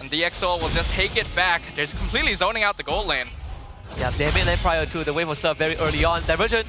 And the EXO will just take it back. They're just completely zoning out the gold lane. Yeah, they made lane prior to the wave was very early on. Diversion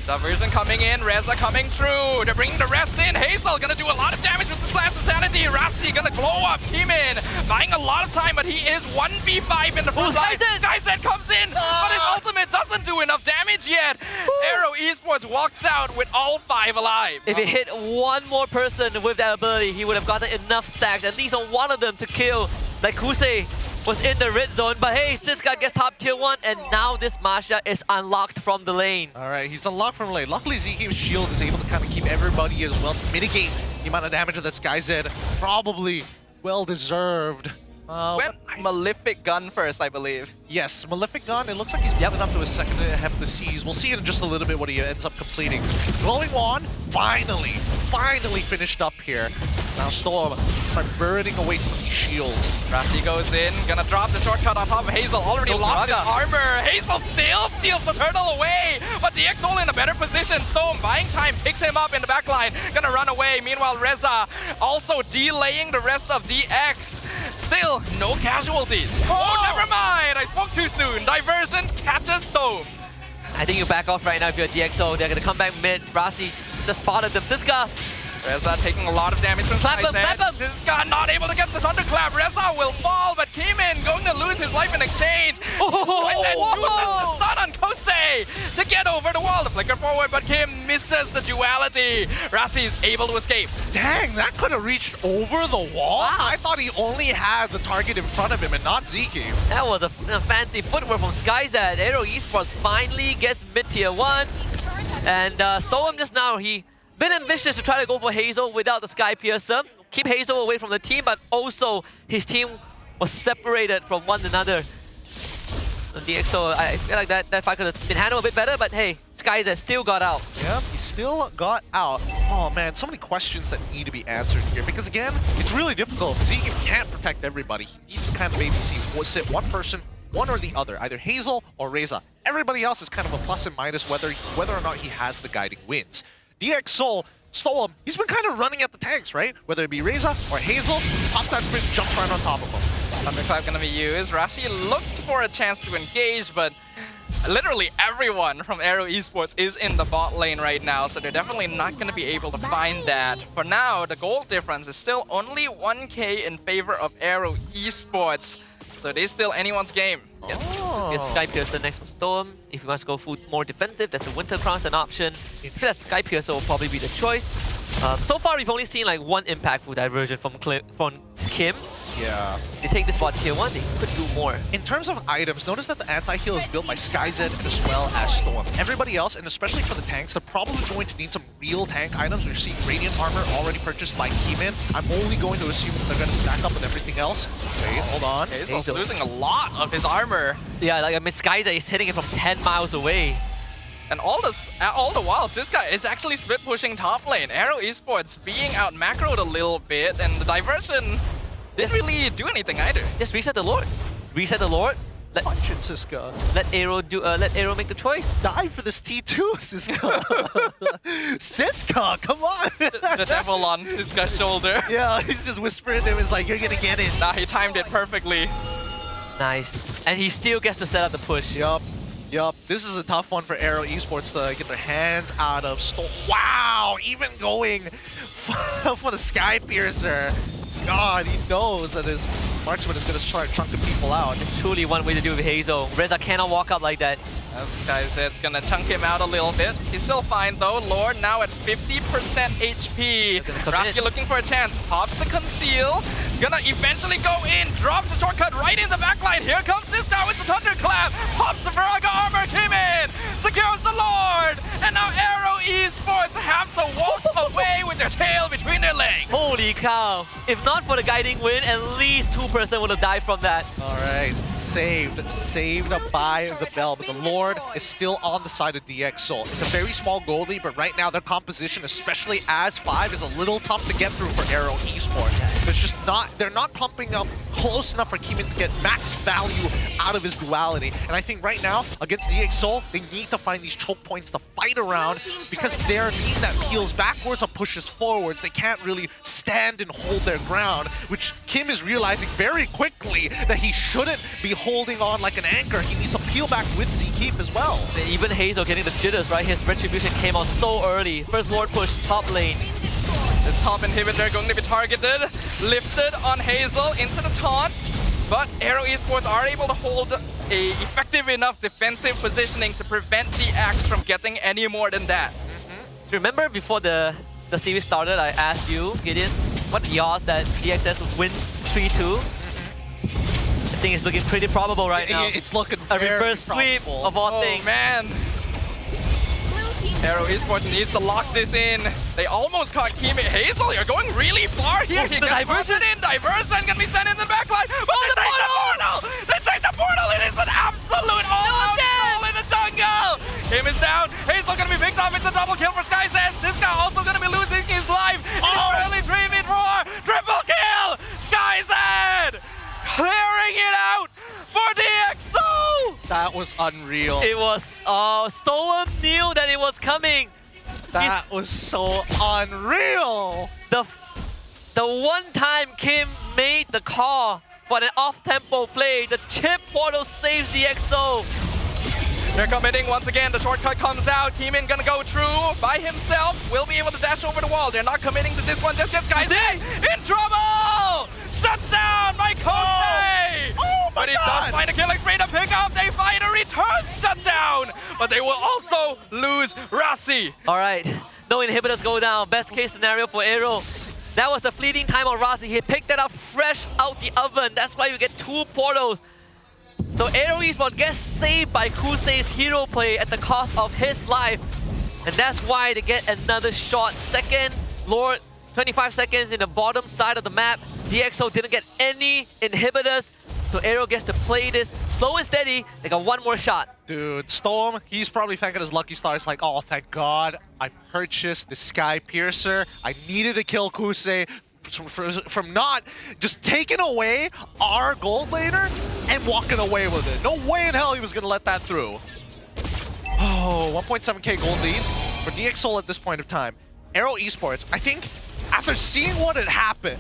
coming in, Reza coming through. They're bringing the rest in. Hazel gonna do a lot of damage with the Slash Insanity. Rasti gonna glow up. Teemin buying a lot of time, but he is 1v5 in the front line. SkyZ comes in, but his ultimate doesn't do enough damage yet. AERO Esports walks out with all 5 alive. If he hit one more person with that ability, he would have gotten enough stacks, at least on one of them, to kill. Like Kuse was in the red zone, but hey, Siska gets top tier 1, and now this Masha is unlocked from the lane. Alright, he's unlocked from the lane. Luckily, ZK's shield is able to kind of keep everybody as well to mitigate the amount of damage of that SkyZ. Probably well-deserved. Went Malefic Gun first, I believe. Yes, Malefic Gun. It looks like he's building up to his second half of the Seas. We'll see in just a little bit what he ends up completing. Glowing Wand, finally finished up here. Now Storm start burning away some of these shields. Rasti goes in, gonna drop the shortcut on top of Hazel. Already lost his armor. Hazel still steals the turtle away, but the DxO in a better position. Storm buying time, picks him up in the backline, gonna run away. Meanwhile, Reza also delaying the rest of DX. Still, no casualties. Oh, never mind. I spoke too soon. Diversion catches Storm. I think you back off right now if you're a DxO. They're gonna come back mid. Rasi just spotted them. Siska. Reza taking a lot of damage from Clap him. Siska not able to get the thunderclap. Reza will fall, but Keemin going to lose his life in exchange. And then uses the stun on Kosei to get over the wall. The flicker forward, but Kim misses the duality. Rasi is able to escape. Dang, that could have reached over the wall? Wow. I thought he only had the target in front of him and not ZK. That was a fancy footwork from SkyZ. AERO Esports finally gets mid-tier 1. And Storm just now, he been ambitious to try to go for Hazel without the Sky Piercer. Keep Hazel away from the team, but also his team was separated from one another. DxO, I feel like that fight could have been handled a bit better, but hey, SkyZ still got out. Yep, he still got out. Oh man, so many questions that need to be answered here, because again, it's really difficult. Zeke can't protect everybody. He needs to kind of maybe sit one person, one or the other, either Hazel or Reza. Everybody else is kind of a plus and minus whether or not he has the guiding wins. DxO, Storm, he's been kind of running at the tanks, right? Whether it be Reza or Hazel, pops that sprint, jumps right on top of him. Thunderclap gonna be used. Rasi looked for a chance to engage, but literally everyone from AERO Esports is in the bot lane right now, so they're definitely not gonna be able to find that. For now, the goal difference is still only 1k in favor of AERO Esports, so it is still anyone's game. Yes, Sky Piercer next for Storm. If he wants to go more defensive, that's a Winter Cross an option. I feel that Sky Piercer will probably be the choice. So far, we've only seen like one impactful diversion from Kim. Yeah. They take this bot tier 1, they could do more. In terms of items, notice that the anti-heal is built by SkyZ as well as Storm. Everybody else, and especially for the tanks, they're probably going to need some real tank items. We're seeing Radiant Armor already purchased by Keemin. I'm only going to assume that they're going to stack up with everything else. Wait, hold on. Hazel's losing a lot of his armor. Yeah, like I mean, SkyZ is hitting it from 10 miles away. And all the while, Siska is actually split pushing top lane. AERO Esports being out macroed a little bit, and the diversion didn't really do anything either. Just reset the Lord. Reset the Lord. Punch it, Siska. Let AERO make the choice. Die for this T2, Siska. Siska, come on. The devil on Siska's shoulder. Yeah, he's just whispering to him. It's like, you're gonna get it. Nah, he timed it perfectly. Nice. And he still gets to set up the push. Yup. This is a tough one for AERO Esports to get their hands out of. Wow, even going for the Sky Piercer. God, he knows that his marksman is going to start chunking people out. It's truly one way to do it with Hazel. Reza cannot walk up like that. SkyZ's gonna chunk him out a little bit. He's still fine though. Lord now at 50% HP. Rasi looking for a chance. Pops the conceal. Gonna eventually go in. Drops the shortcut right in the backline. Here comes Siska with the thunderclap. Pops the Viraga armor. Came in. Secures the Lord. And now AERO Esports have to walk away with their tail between their legs. Holy cow. If not for the guiding win, at least 2% would have died from that. Alright. Saved by the bell. But the Lord is still on the side of DxO. It's a very small goal lead, but right now their composition, especially as 5, is a little tough to get through for AERO Esports. They're not pumping up close enough for Keeman to get max value out of his duality. And I think right now, against DxO, they need to find these choke points to fight around because they're a team that peels backwards or pushes forwards. They can't really stand and hold their ground, which Kim is realizing very quickly that he shouldn't be holding on like an anchor. He needs to peel back with Z-Keep as well. Even Hazel getting the jitters, right? His retribution came out so early. First Lord push, top lane. This top inhibitor going to be targeted, lifted on Hazel into the taunt, but AERO Esports are able to hold a effective enough defensive positioning to prevent DX from getting any more than that. Remember before the series started, I asked you, Gideon, what are the odds that DXS wins 3-2? I think it's looking pretty probable right now. It's looking a reverse sweep of all things. Oh man! AERO Esports needs to lock this in. They almost caught Kimi. Hazel, you're going really far here. He got diversion in. Diversion can be sent in the backline. But they take the portal! They take the portal! It is an absolute all-out goal in the jungle! Kim is down. Hazel gonna be picked off. It's a double kill for SkyZed. This guy also gonna be losing his life. It's barely 3v roar. Triple kill! SkyZed! Clearing it out for DxO! That was unreal. It was, Storm knew that it was coming. That was so unreal. The one time Kim made the call for an off-tempo play, the chip portal saves DxO. They're committing once again. The shortcut comes out. Keeman gonna go through by himself. Will be able to dash over the wall. They're not committing to this one just yet. Guys, in trouble! Shut down by Kosei! Oh my but he does find a killing spree to pick up. They find a return shutdown, but they will also lose Rasi. All right, no inhibitors go down. Best case scenario for AERO. That was the fleeting time of Rasi. He picked that up fresh out the oven. That's why you get 2 portals. So AERO Esports gets saved by Kusei's hero play at the cost of his life. And that's why they get another shot. Second Lord, 25 seconds in the bottom side of the map. DxO didn't get any inhibitors. So AERO gets to play this slow and steady. They got one more shot. Dude, Storm, he's probably thanking his lucky stars like, oh, thank God I purchased the Sky Piercer. I needed to kill Kusei from not just taking away our gold laner and walking away with it. No way in hell he was going to let that through. Oh, 1.7k gold lead for DxO at this point of time. AERO Esports, I think after seeing what had happened,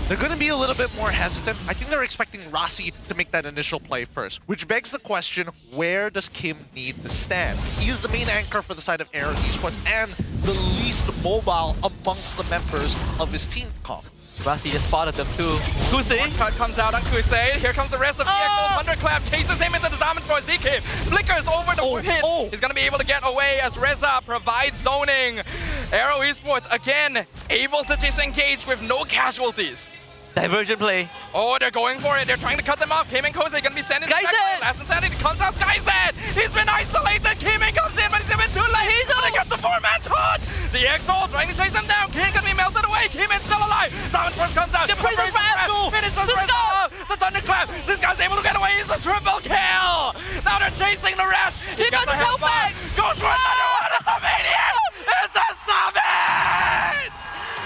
they're going to be a little bit more hesitant. I think they're expecting Rasi to make that initial play first, which begs the question, where does Kim need to stand? He is the main anchor for the side of AERO Esports and the least mobile amongst the members of his team comp. Rasi just spotted them too. Kusei. One cut comes out on Kusei. Here comes the rest of DxO. Thunderclap chases him into the diamond for Z-Kid. Flickers over the pit. He's going to be able to get away as Reza provides zoning. AERO Esports, again, able to disengage with no casualties. Diversion play. Oh, they're going for it. They're trying to cut them off. Cayman Kosei going to be sent in the backline. Last Insanity comes out. SkyZed. He's been isolated. Cayman comes in, but he's been too late. They got the 4-man taunt. DxO trying to chase them down. Cayman going to be melted away. Cayman's still alive. Diamond Force comes out. The prison trap. Finishes Reza off. The Thunderclap. This guy's able to get away. He's a triple kill. Now they're chasing the rest. He got the help back. Goes for another one. It's a maniac. It's a summit.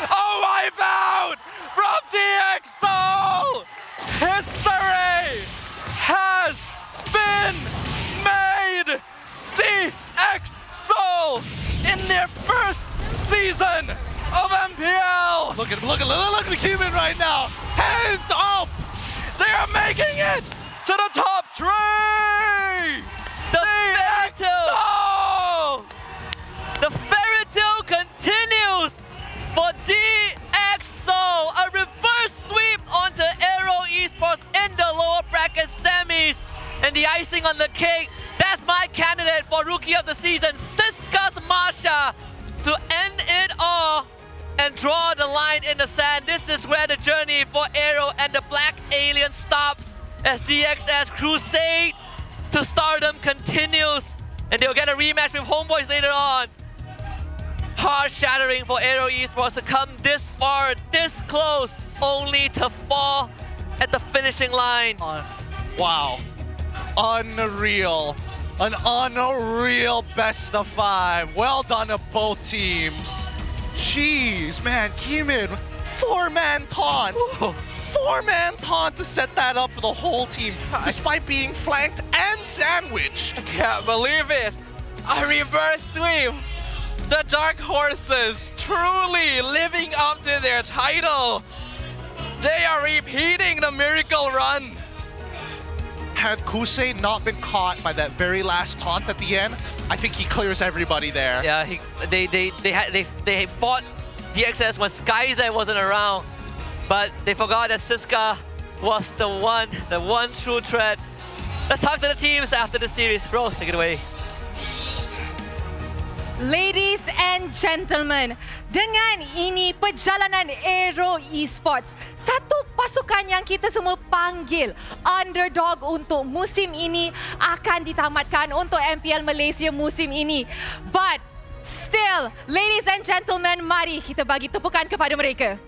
Oh, wipe out from DxO. History has been made. DxO in their first season of MPL. Look at Keeman right now. Hands up. They are making it to the top 3. The fairy tale. The fairy tale continues for DxO. A reverse sweep onto AERO Esports in the lower bracket semis. And the icing on the cake, that's my candidate for Rookie of the Season, Siskas Masha, to end it all and draw the line in the sand. This is where the journey for AERO and the Black Alien stops as DXS crusade to stardom continues. And they'll get a rematch with HomeBois later on. Heart-shattering for AERO Esports to come this far, this close, only to fall at the finishing line. Wow. Unreal. An unreal best of 5. Well done to both teams. Jeez, man, Keeman, Four-man taunt. Four-man taunt to set that up for the whole team, despite being flanked and sandwiched. I can't believe it. A reverse sweep. The Dark Horses truly living up to their title. They are repeating the miracle run. Had Kusei not been caught by that very last taunt at the end, I think he clears everybody there. Yeah, they fought DXS when Skyzen wasn't around, but they forgot that Siska was the one true threat. Let's talk to the teams after the series. Rose, take it away. Ladies and gentlemen, dengan ini perjalanan AERO Esports, satu pasukan yang kita semua panggil underdog untuk musim ini akan ditamatkan untuk MPL Malaysia musim ini. But still, ladies and gentlemen, mari kita bagi tepukan kepada mereka.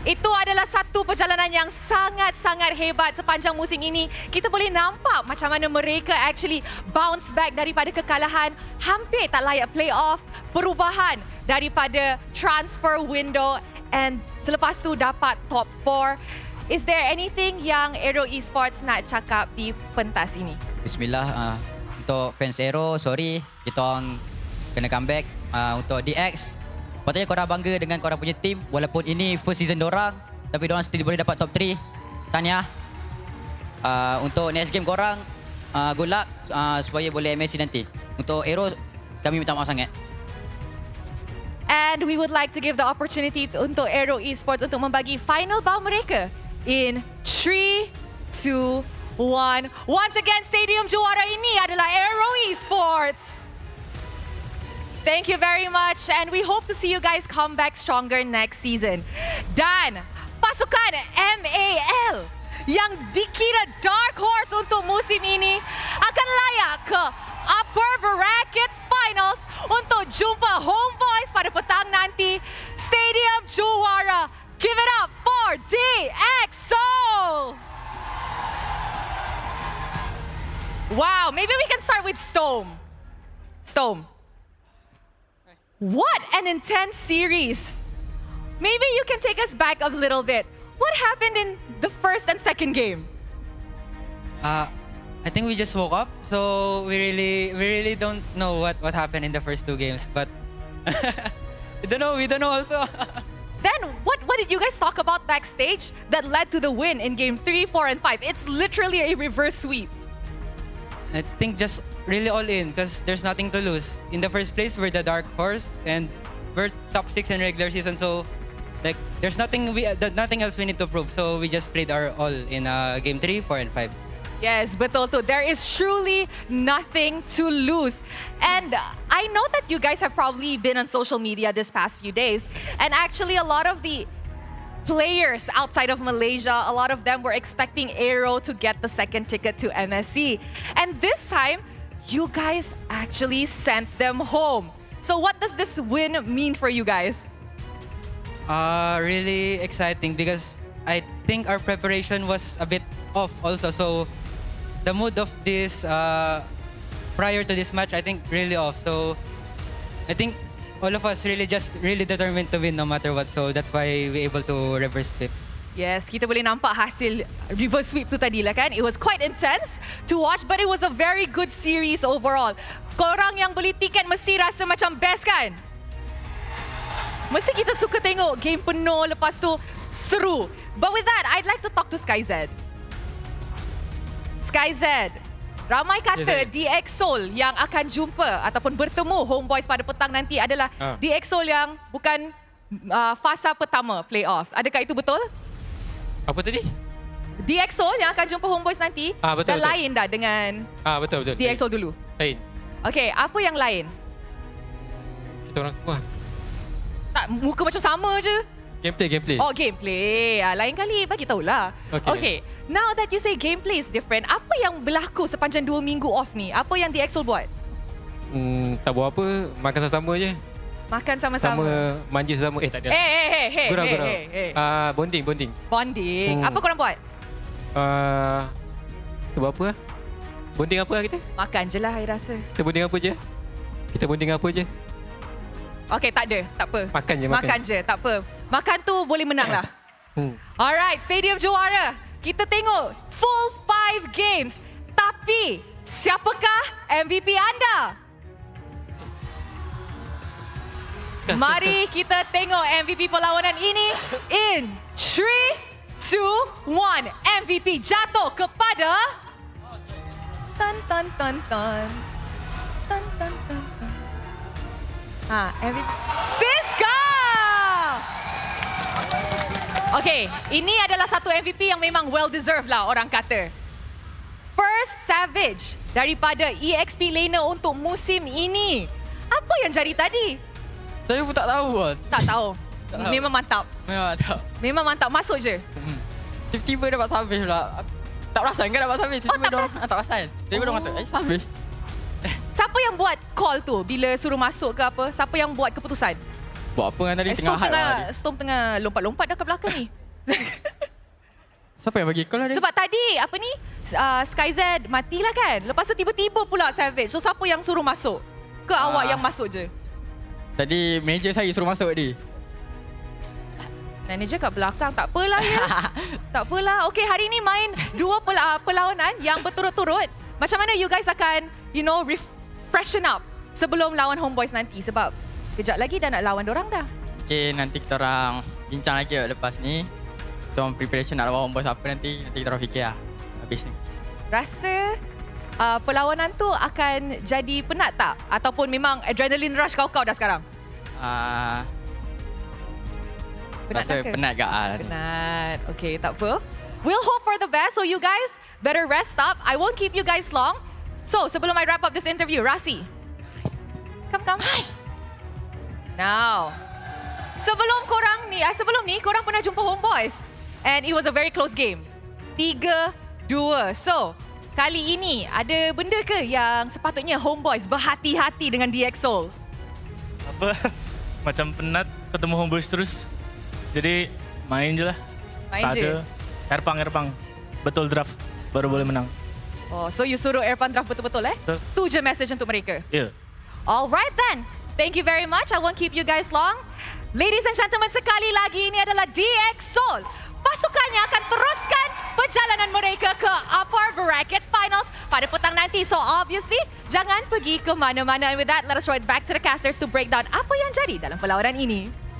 Itu adalah satu perjalanan yang sangat-sangat hebat sepanjang musim ini. Kita boleh nampak macam mana mereka actually bounce back daripada kekalahan, hampir tak layak playoff, perubahan daripada transfer window, and selepas tu dapat top 4. Is there anything yang AERO Esports nak cakap di pentas ini? Bismillah, untuk fans AERO, sorry, kita orang kena comeback. Untuk DX, patutnya korang bangga dengan korang punya team. Walaupun ini first season dorang, tapi dorang still boleh dapat top 3. Tahniah. Untuk next game korang, good luck supaya boleh MSC nanti. Untuk AERO, kami minta maaf sangat. And we would like to give the opportunity untuk AERO Esports untuk membagi final bow mereka in 3, 2, 1. Once again, stadium juara ini adalah AERO Esports. Thank you very much, and we hope to see you guys come back stronger next season. Dan pasukan MAL yang dikira dark horse untuk musim ini akan layak ke upper bracket finals untuk jumpa HomeBois pada petang nanti. Stadium juara. Give it up for DXO! Wow, maybe we can start with Storm. What an intense series. Maybe you can take us back a little bit. What happened in the first and second game? I think we just woke up, so we really don't know what happened in the first 2 games, but we don't know also. Then what did you guys talk about backstage that led to the win in game 3, 4, and 5? It's literally a reverse sweep. I think just really all in because there's nothing to lose. In the first place, we're the dark horse and we're top 6 in regular season, so like there's nothing else we need to prove. So we just played our all in game 3, 4, and 5. Yes, betul tu. There is truly nothing to lose. And I know that you guys have probably been on social media this past few days, and actually a lot of the players outside of Malaysia, a lot of them were expecting AERO to get the second ticket to MSC. And this time, you guys actually sent them home. So what does this win mean for you guys? Really exciting because I think our preparation was a bit off also. So the mood of this prior to this match, I think really off. So I think all of us really determined to win no matter what. So that's why we able to reverse sweep. Yes, kita boleh nampak hasil reverse sweep tu tadi lah kan. It was quite intense to watch, but it was a very good series overall. Korang yang beli tiket mesti rasa macam best kan? Mesti kita suka tengok game penuh, lepas tu seru. But with that, I'd like to talk to SkyZ. SkyZ, ramai kata DX Seoul yang akan jumpa ataupun bertemu HomeBois pada petang nanti adalah DX Seoul yang bukan fasa pertama playoffs. Adakah itu betul? Apa tadi? DX Seoul yang akan jumpa HomeBois nanti betul, dan lain dah dengan betul. DX Seoul dulu. Lain. Okay, apa yang lain? Kita orang semua. Tak, muka macam sama je. Gameplay. Oh, gameplay. Lain kali bagi tahulah. Okay. Now that you say gameplay is different, apa yang berlaku sepanjang 2 minggu off ni? Apa yang The Axel buat? Tak buat apa, makan sama-sama je. Makan sama-sama. Manja sama. Tak ada. Gurau. Bonding. Apa korang buat? Kita buat apa? Bonding apa kita? Makan je lah, saya rasa. Kita bonding apa je? Okay, tak ada. Tak apa. Makan je, Makan je, tak apa. Makan tu boleh menang lah. Alright, Stadium Juara. Kita tengok full 5 games. Tapi, siapakah MVP anda? Mari kita tengok MVP perlawanan ini in 3, 2, 1. MVP jatuh kepada tan tan tan tan tan tan tan. MVP Siska. Okay, ini adalah satu MVP yang memang well deserved lah orang kata. First Savage daripada EXP laner untuk musim ini. Apa yang jadi tadi? Saya pun tak tahu. Tak tahu. Memang mantap. Memang mantap. Memang mantap. Masuk je. Tiba-tiba dapat sabih pula. Tak perasan kan dapat sabih? Tiba-tiba tak perasan. Tiba-tiba orang kata, sabih. Siapa yang buat call tu bila suruh masuk ke apa? Siapa yang buat keputusan? Buat apa kan tadi? Tengah hype lah. Storm tengah lompat-lompat dah ke belakang ni. Siapa yang bagi call tadi? Sebab tadi, apa ni? SkyZ matilah kan? Lepas tu tiba-tiba pula Savage. So siapa yang suruh masuk? Ke awak yang masuk je? Tadi manager saya suruh masuk tadi. Manager kat belakang, tak apalah ya. Tak apalah. Okay, hari ni main 2 perlawanan yang berturut-turut. Macam mana you guys akan, freshen up sebelum lawan HomeBois nanti? Sebab kejap lagi dah nak lawan dorang dah. Okay, nanti kita orang bincang lagi lepas ni. Kita orang preparation nak lawan HomeBois apa nanti kita orang fikir lah habis ni. Rasa perlawanan tu akan jadi penat tak? Ataupun memang adrenaline rush kau dah sekarang? Rasa penat ke? Penat. Okay, tak apa. We'll hope for the best. So you guys better rest up. I won't keep you guys long. So sebelum I wrap up this interview, Rasi. Come. Now. Sebelum ni, korang pernah jumpa HomeBois. And it was a very close game. 3-2. So, kali ini ada benda ke yang sepatutnya HomeBois berhati-hati dengan DxSoul? Apa? Macam penat ketemu HomeBois terus. Jadi main je lah. Main tak je? ada. Erpang. Betul draft. Baru boleh menang. Oh, so you suruh Erpan draft betul-betul Tu je message untuk mereka? Ya. Yeah. Alright then. Thank you very much. I won't keep you guys long. Ladies and gentlemen, sekali lagi ini adalah DxSoul. Pasukannya akan teruskan perjalanan mereka ke Upper Bracket Finals pada petang nanti. So obviously, jangan pergi ke mana-mana. And with that, let us throw it back to the casters to break down apa yang jadi dalam perlawanan ini.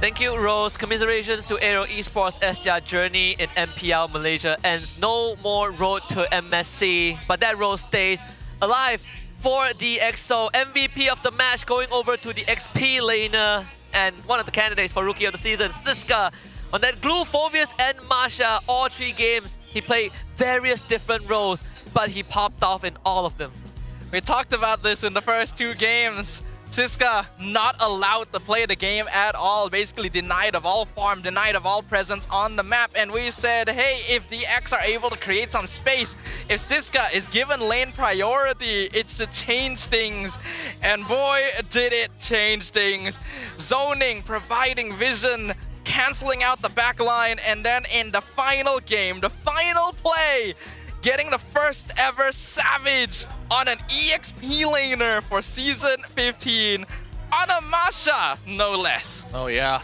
Thank you, Rose. Commiserations to AERO Esports as their journey in MPL Malaysia ends. No more road to MSC, but that road stays alive for DxSoul. MVP of the match going over to the XP laner and one of the candidates for Rookie of the Season, Siska. On that glue, Phobius and Masha, all 3 games, he played various different roles, but he popped off in all of them. We talked about this in the first 2 games. Siska not allowed to play the game at all, basically denied of all farm, denied of all presence on the map. And we said, hey, if the X are able to create some space, if Siska is given lane priority, it should change things. And boy, did it change things. Zoning, providing vision, canceling out the backline, and then in the final game, the final play, getting the first ever Savage on an EXP laner for Season 15 on a Masha, no less. Oh, yeah.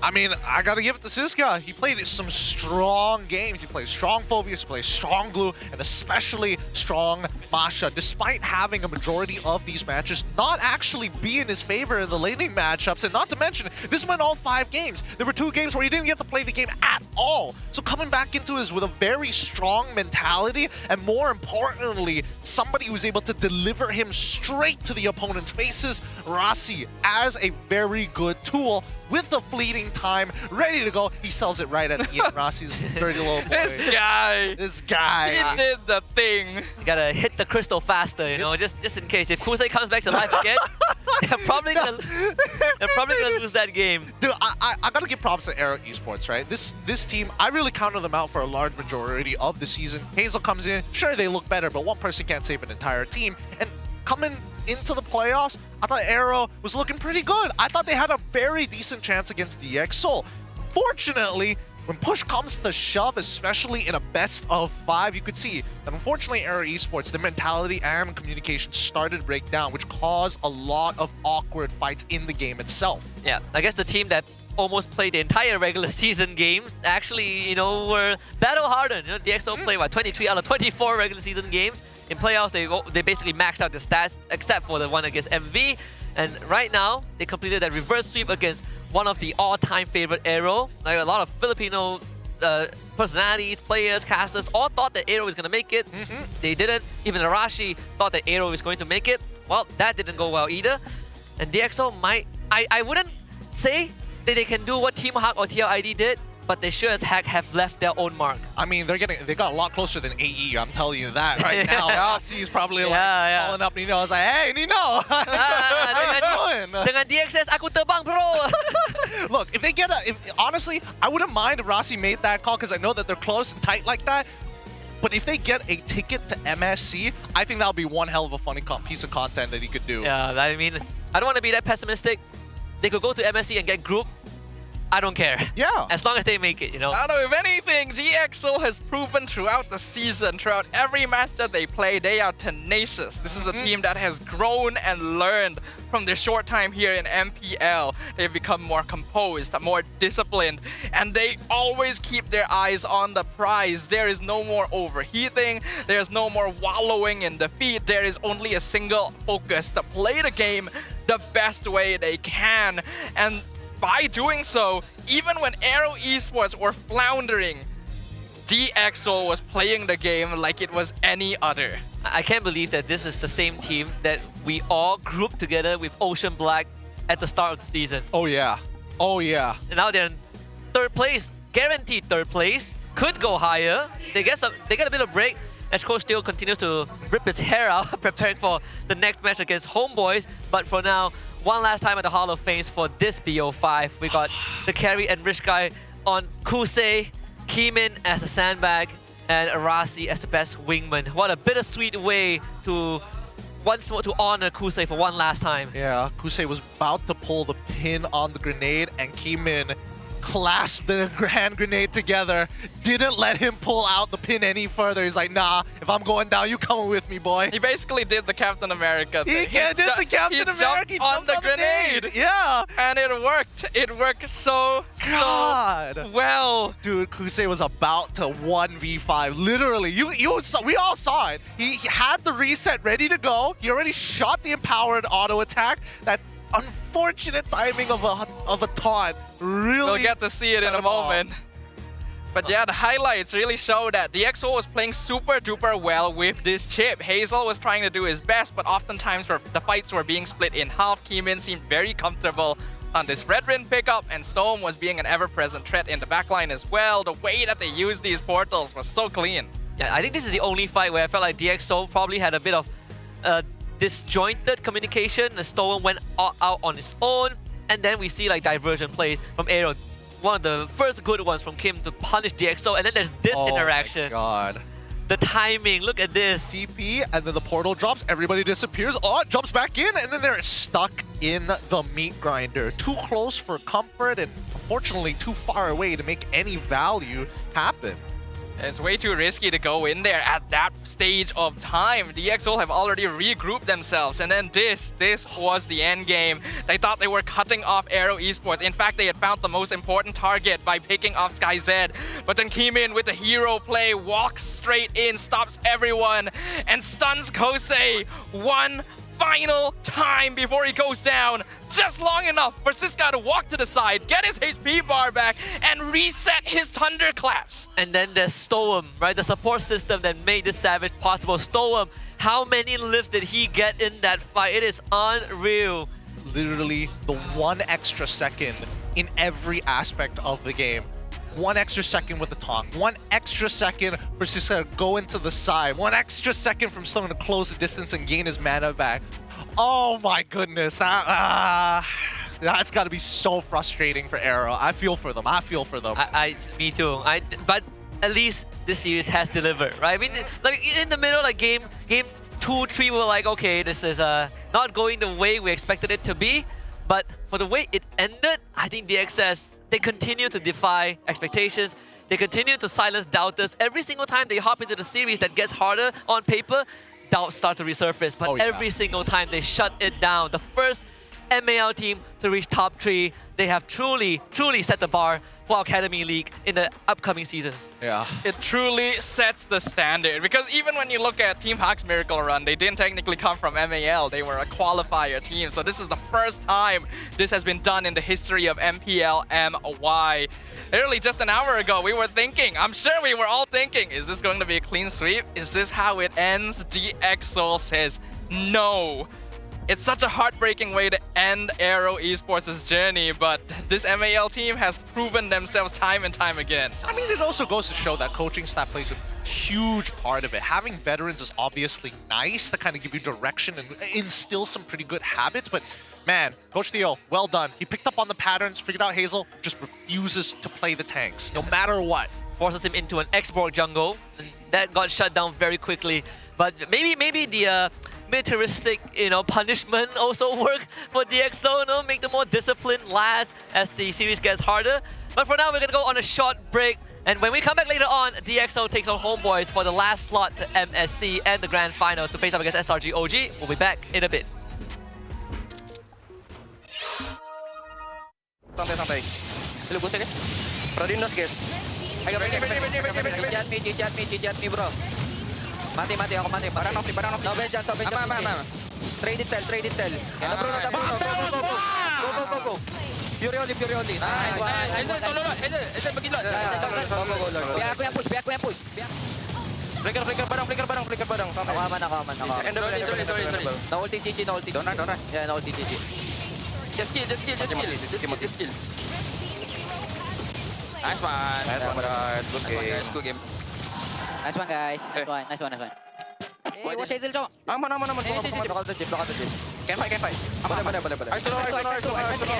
I mean, I gotta give it to Siska. He played some strong games. He played strong Phobius, he played strong Glue, and especially strong Masha. Despite having a majority of these matches not actually be in his favor in the laning matchups, and not to mention, this went all 5 games. There were 2 games where he didn't get to play the game at all. So coming back into this with a very strong mentality, and more importantly, somebody who's able to deliver him straight to the opponent's faces, Rasi as a very good tool with the fleeting time, ready to go. He sells it right at the end. Rossi's dirty little boy. This guy. He did the thing. You gotta hit the crystal faster, just in case. If Kusei comes back to life again, they're probably gonna lose that game. Dude, I gotta give props to AERO Esports, right? This team, I really counted them out for a large majority of the season. Hazel comes in, sure they look better, but one person can't save an entire team. And coming into the playoffs, I thought AERO was looking pretty good. I thought they had a very decent chance against DxSoul. Fortunately, when push comes to shove, especially in a best of 5, you could see that unfortunately AERO Esports, the mentality and communication started to break down, which caused a lot of awkward fights in the game itself. Yeah, I guess the team that almost played the entire regular season games actually, you know, were battle hardened. You know, DxO played what, 23 out of 24 regular season games. In playoffs, they basically maxed out the stats except for the one against MV. And right now, they completed that reverse sweep against one of the all-time favorite AERO. Like a lot of Filipino personalities, players, casters all thought that AERO was going to make it. They didn't. Even Arashi thought that AERO was going to make it. Well, that didn't go well either. And DxO might... I wouldn't say that they can do what Team Hawk or TLID did, but they sure as heck have left their own mark. I mean, they got a lot closer than AE, I'm telling you that right now. Rossi is probably calling up Nino. I was like, hey, Nino! Dengan DXS, aku terbang, bro! Look, if they get honestly, I wouldn't mind if Rossi made that call because I know that they're close and tight like that. But if they get a ticket to MSC, I think that'll be one hell of a funny piece of content that he could do. Yeah, I mean, I don't want to be that pessimistic. They could go to MSC and get group. I don't care. Yeah. As long as they make it, you know. I don't know, if anything, DxO has proven throughout the season, throughout every match that they play, they are tenacious. This is a team that has grown and learned from their short time here in MPL. They've become more composed, more disciplined, and they always keep their eyes on the prize. There is no more overheating. There's no more wallowing in defeat. There is only a single focus to play the game the best way they can. And by doing so, even when AERO Esports were floundering, DxO was playing the game like it was any other. I can't believe that this is the same team that we all grouped together with Ocean Black at the start of the season. Oh yeah. Oh yeah. And now they're in 3rd place, guaranteed 3rd place. Could go higher. They get a bit of break as Coach still continues to rip his hair out, preparing for the next match against HomeBois. But for now, one last time at the Hall of Fame for this BO5. We got the carry and rich guy on Kusei, Keemin as a sandbag, and Arasi as the best wingman. What a bittersweet way to once more to honor Kusei for one last time. Yeah, Kusei was about to pull the pin on the grenade, and Keemin clasped the hand grenade together, didn't let him pull out the pin any further. He's like, nah, if I'm going down, you coming with me, boy. He basically did the Captain America thing. He did the Captain America. He jumped on the grenade. Yeah. And it worked. It worked so well. Dude, Kusei was about to 1v5. Literally, we all saw it. He had the reset ready to go. He already shot the empowered auto attack. That unfortunate timing of a taunt really... We'll get to see it in a moment. But yeah, the highlights really show that DxO was playing super duper well with this chip. Hazel was trying to do his best, but oftentimes the fights were being split in half. Keemin seemed very comfortable on this Red Rin pickup, and Storm was being an ever-present threat in the backline as well. The way that they used these portals was so clean. Yeah, I think this is the only fight where I felt like DxO probably had a bit of disjointed communication. The Stolen went out on his own, and then we see like divergent plays from AERO. One of the first good ones from Kim to punish DxO, and then there's this interaction. Oh my god. The timing, look at this. CP, and then the portal drops, everybody disappears. Oh, it jumps back in, and then they're stuck in the meat grinder. Too close for comfort, and unfortunately too far away to make any value happen. It's way too risky to go in there at that stage of time. DxO have already regrouped themselves, and then this was the end game. They thought they were cutting off AERO Esports. In fact, they had found the most important target by picking off SkyZ. But then Keemin with the hero play walks straight in, stops everyone, and stuns Kosei one final time before he goes down. Just long enough for Siska to walk to the side, get his HP bar back, and reset his thunderclaps. And then there's Storm, right? The support system that made this Savage possible. Storm, how many lives did he get in that fight? It is unreal. Literally the 1 extra second in every aspect of the game. 1 extra second with the taunt, 1 extra second for Siska to go into the side, 1 extra second from someone to close the distance and gain his mana back. Oh my goodness, that's got to be so frustrating for AERO. I feel for them, Me too. But at least this series has delivered, right? I mean, like in the middle, like game 2, 3, we're like, okay, this is not going the way we expected it to be. But for the way it ended, I think DXS they continue to defy expectations. They continue to silence doubters. Every single time they hop into the series that gets harder on paper, doubts start to resurface. But every single time they shut it down. The first MAL team to reach top 3. They have truly set the bar for Academy League in the upcoming seasons. Yeah. It truly sets the standard because even when you look at Team Hack's Miracle Run, they didn't technically come from MAL. They were a qualifier team. So this is the first time this has been done in the history of MPL MY. Literally just an hour ago, we were thinking, I'm sure we were all thinking, is this going to be a clean sweep? Is this how it ends? DXO says no. It's such a heartbreaking way to end AERO Esports' journey, but this MAL team has proven themselves time and time again. I mean, it also goes to show that coaching staff plays a huge part of it. Having veterans is obviously nice to kind of give you direction and instill some pretty good habits, but man, Coach Theo, well done. He picked up on the patterns, figured out Hazel, just refuses to play the tanks, no matter what. Forces him into an Esports jungle, and that got shut down very quickly. But maybe the militaristic, punishment also work for DXO, make them more disciplined last as the series gets harder. But for now, we're gonna go on a short break. And when we come back later on, DXO takes on HomeBois for the last slot to MSC and the Grand Finals to face up against SRG OG. We'll be back in a bit. Santai. Dulu booster kan? Prodinos guys. Ayo cicat me bro. Mati, aku mati. Barang off. No benjan. Trade it cell. Go. Fury only. Nice one. Hazel pergi lot. Biar aku yang push. Flicker barang. Aku aman. Sorry. No ulti GG. Don't run. Yeah, no ulti GG. Just kill. Nice one. Good game. Nice one, guys. Nice one. Hey, watch Hazel, cok. Aman. Bakal tuh Can fight. Boleh.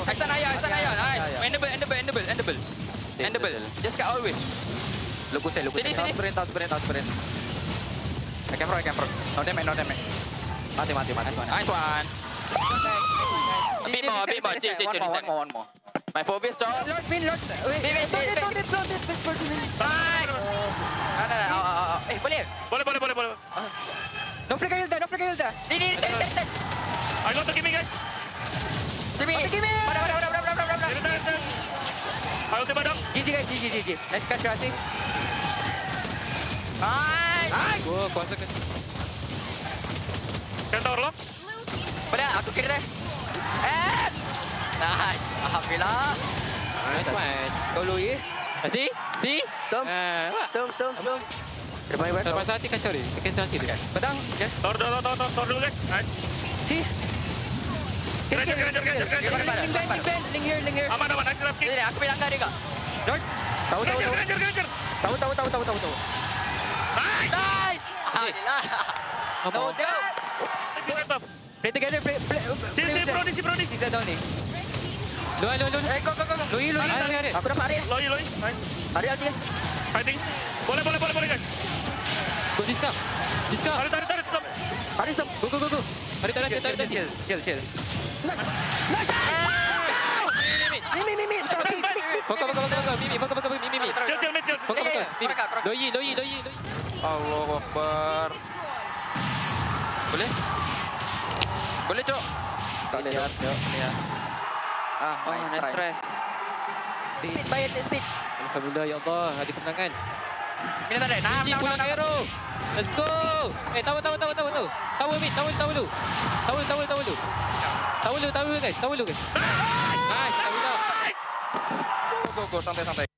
Extend ayah. Endable. Just get all the way. Look. Sini. Sprint. I can front. No damage. Mati. Nice one. A bit more. Chill. One more. My phobia stop. Lord. Wait. Don't it. Nice. Boleh. No flicker ult dah. Ini. I got the gimme, guys. Gimme. I'll take badang. GG guys, GG. Nice catch, Rasi. Nice. Kuasa kan. Kan tower lo? Boleh, aku kira dah. Nice. Alhamdulillah. Nice one. Kau Louis. See? Stom. Lepas nanti kan sorry. Second nanti. Pedang. Yes. Tower dulu guys. Nice. See? Kejar. Link here. Aman. Aku bilang kau dia. George. Tahu. Tahu. Nice. Alhamdulillah. No doubt. Play together. Play. Brody. Kita down ni. Lui. Go. Lui. Aku dah Ari. Lui. Nice. Ari dia. Fighting. Boleh guys. Go Diska. Tarik. Stop. Ari stop. Go. Ari tarik. Chill. Mimi. Sorry. Fokus. Mimi. Chill, mid. Fokus. Lui. Allahu Akbar. Boleh, Cok. Tak boleh. Ya. Nice try. Speed. Alhamdulillah, ya Allah. Ada kemenangan. Ini tak ada. Menang. AERO. Let's go. Tahu. Tahu mid. Tahu dulu. Tahu guys. Nice. Alhamdulillah. Go. Santai.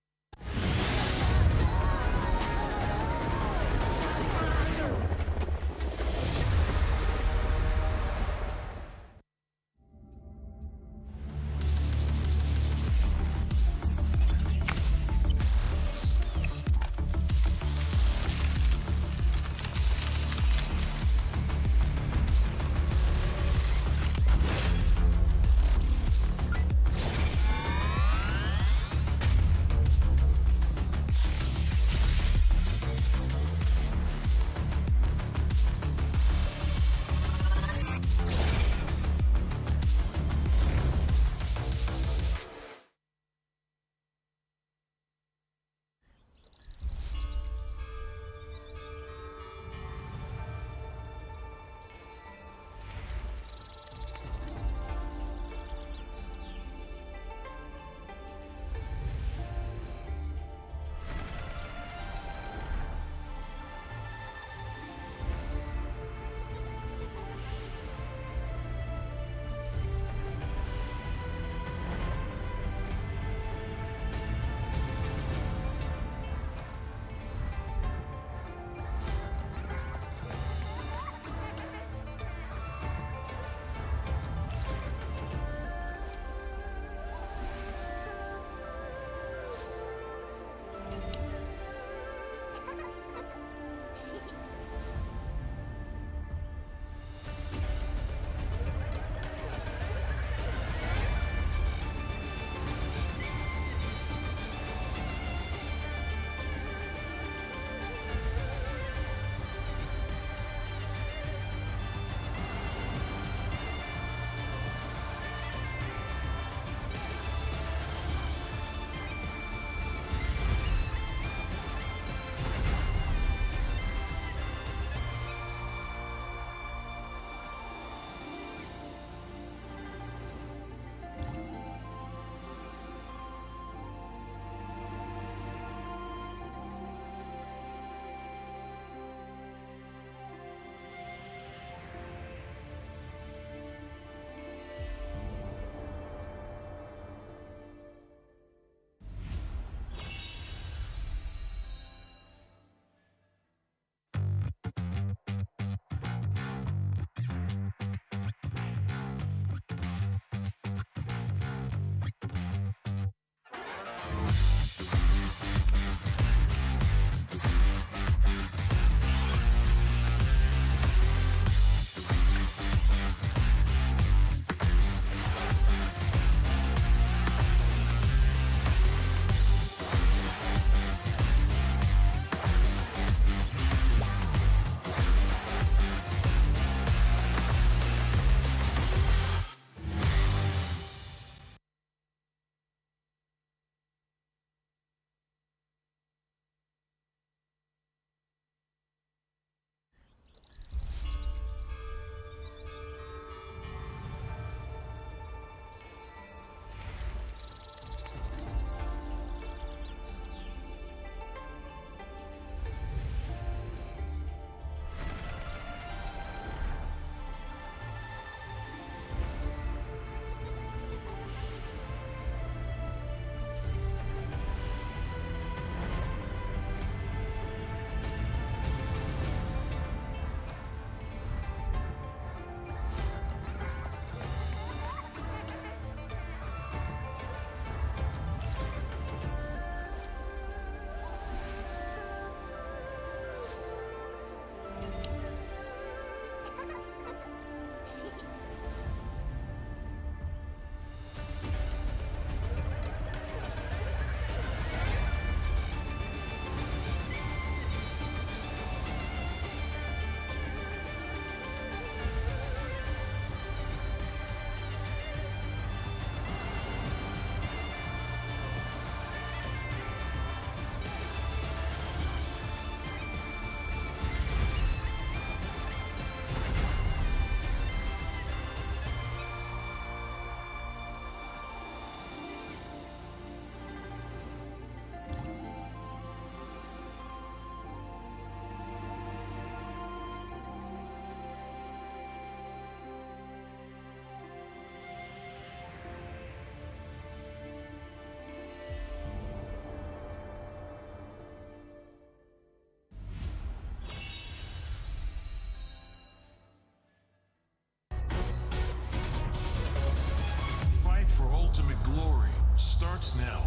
starts now.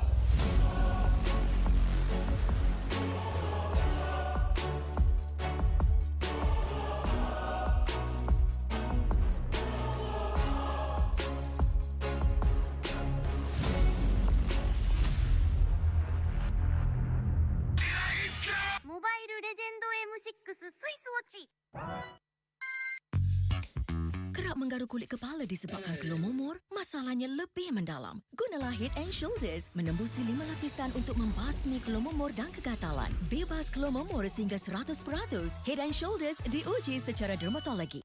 Mobile Legend M6 Swiss Watch. Kerap menggaru kulit kepala disebabkan keluh mumur, masalahnya lebih mendalam. Gunalah Head and Shoulders menembusi 5 lapisan untuk membasmi keluh mumur dan kegatalan. Bebas keluh mumur sehingga 100%. Head and Shoulders diuji secara dermatologi.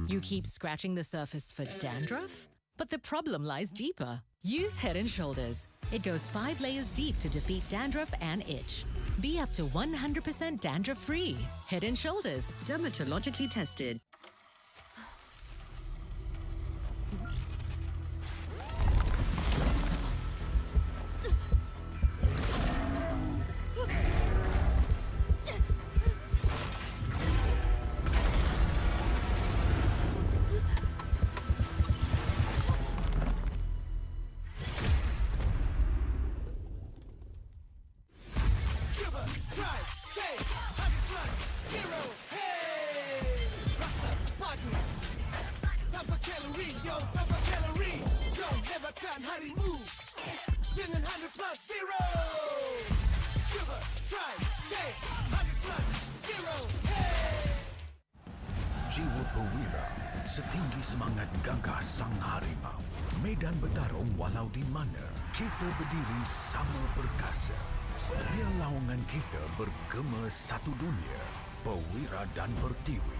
You keep scratching the surface for dandruff? But the problem lies deeper. Use Head and Shoulders. It goes 5 layers deep to defeat dandruff and itch. Be up to 100% dandruff-free. Head and Shoulders, dermatologically tested. Jiwa perwira, setinggi semangat gagah sang harimau. Medan bertarung walau di mana, kita berdiri sama perkasa. Biar lawangan kita bergema satu dunia. Perwira dan pertiwi,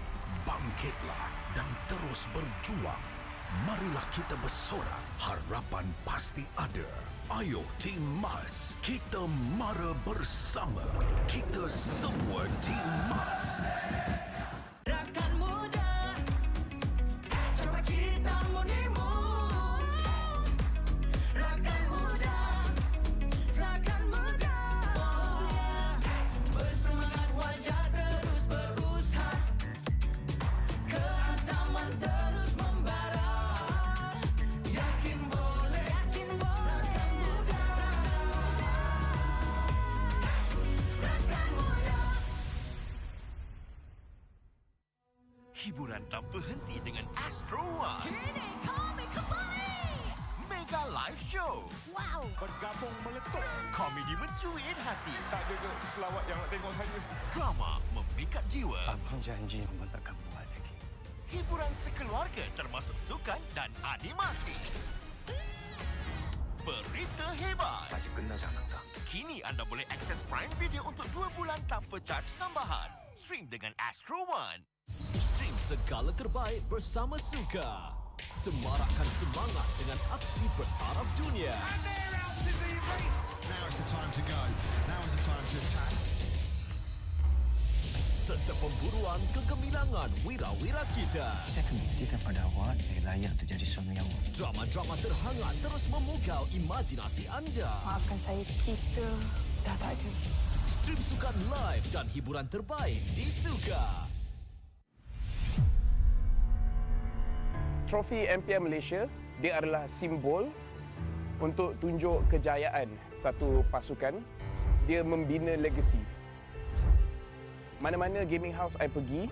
bangkitlah dan terus berjuang. Marilah kita bersorak, harapan pasti ada. Ayo Tim Mas, kita mara bersama. Kita semua Tim Mas. Rakan muda, coba kita menimu. Rakan muda, oh yeah. Bersemangat wajah terus berusaha, keazaman terus membara. Yakin boleh, rakan muda, rakan muda. Hiburan tak berhenti dengan Astro One. Kini kami kembali. Mega Live Show. Wow. Bergabung meletup. Komedi mencuit hati. Tak ada ke pelawat yang nak tengok saya? Drama memikat jiwa. Abang janji abang takkan buat lagi. Hiburan sekeluarga termasuk sukan dan animasi. Berita hebat. Masih kena jangan tak. Kini anda boleh akses Prime Video untuk 2 bulan tanpa charge tambahan. Stream dengan Astro One. Stream segala terbaik bersama Suka. Semarakkan semangat dengan aksi bertaraf dunia. Now is the time to go. Now is the time to attack. Serta pemburuan kegemilangan wira-wira kita. Saya akan buktikan pada awak saya layak untuk jadi suami yang Drama-drama terhangat terus memukau imajinasi anda. Maafkan saya, kita dah tak ada. Stream sukan live dan hiburan terbaik di Suka. Trofi MPL Malaysia, dia adalah simbol untuk tunjuk kejayaan satu pasukan. Dia membina legasi. Mana-mana gaming house I pergi,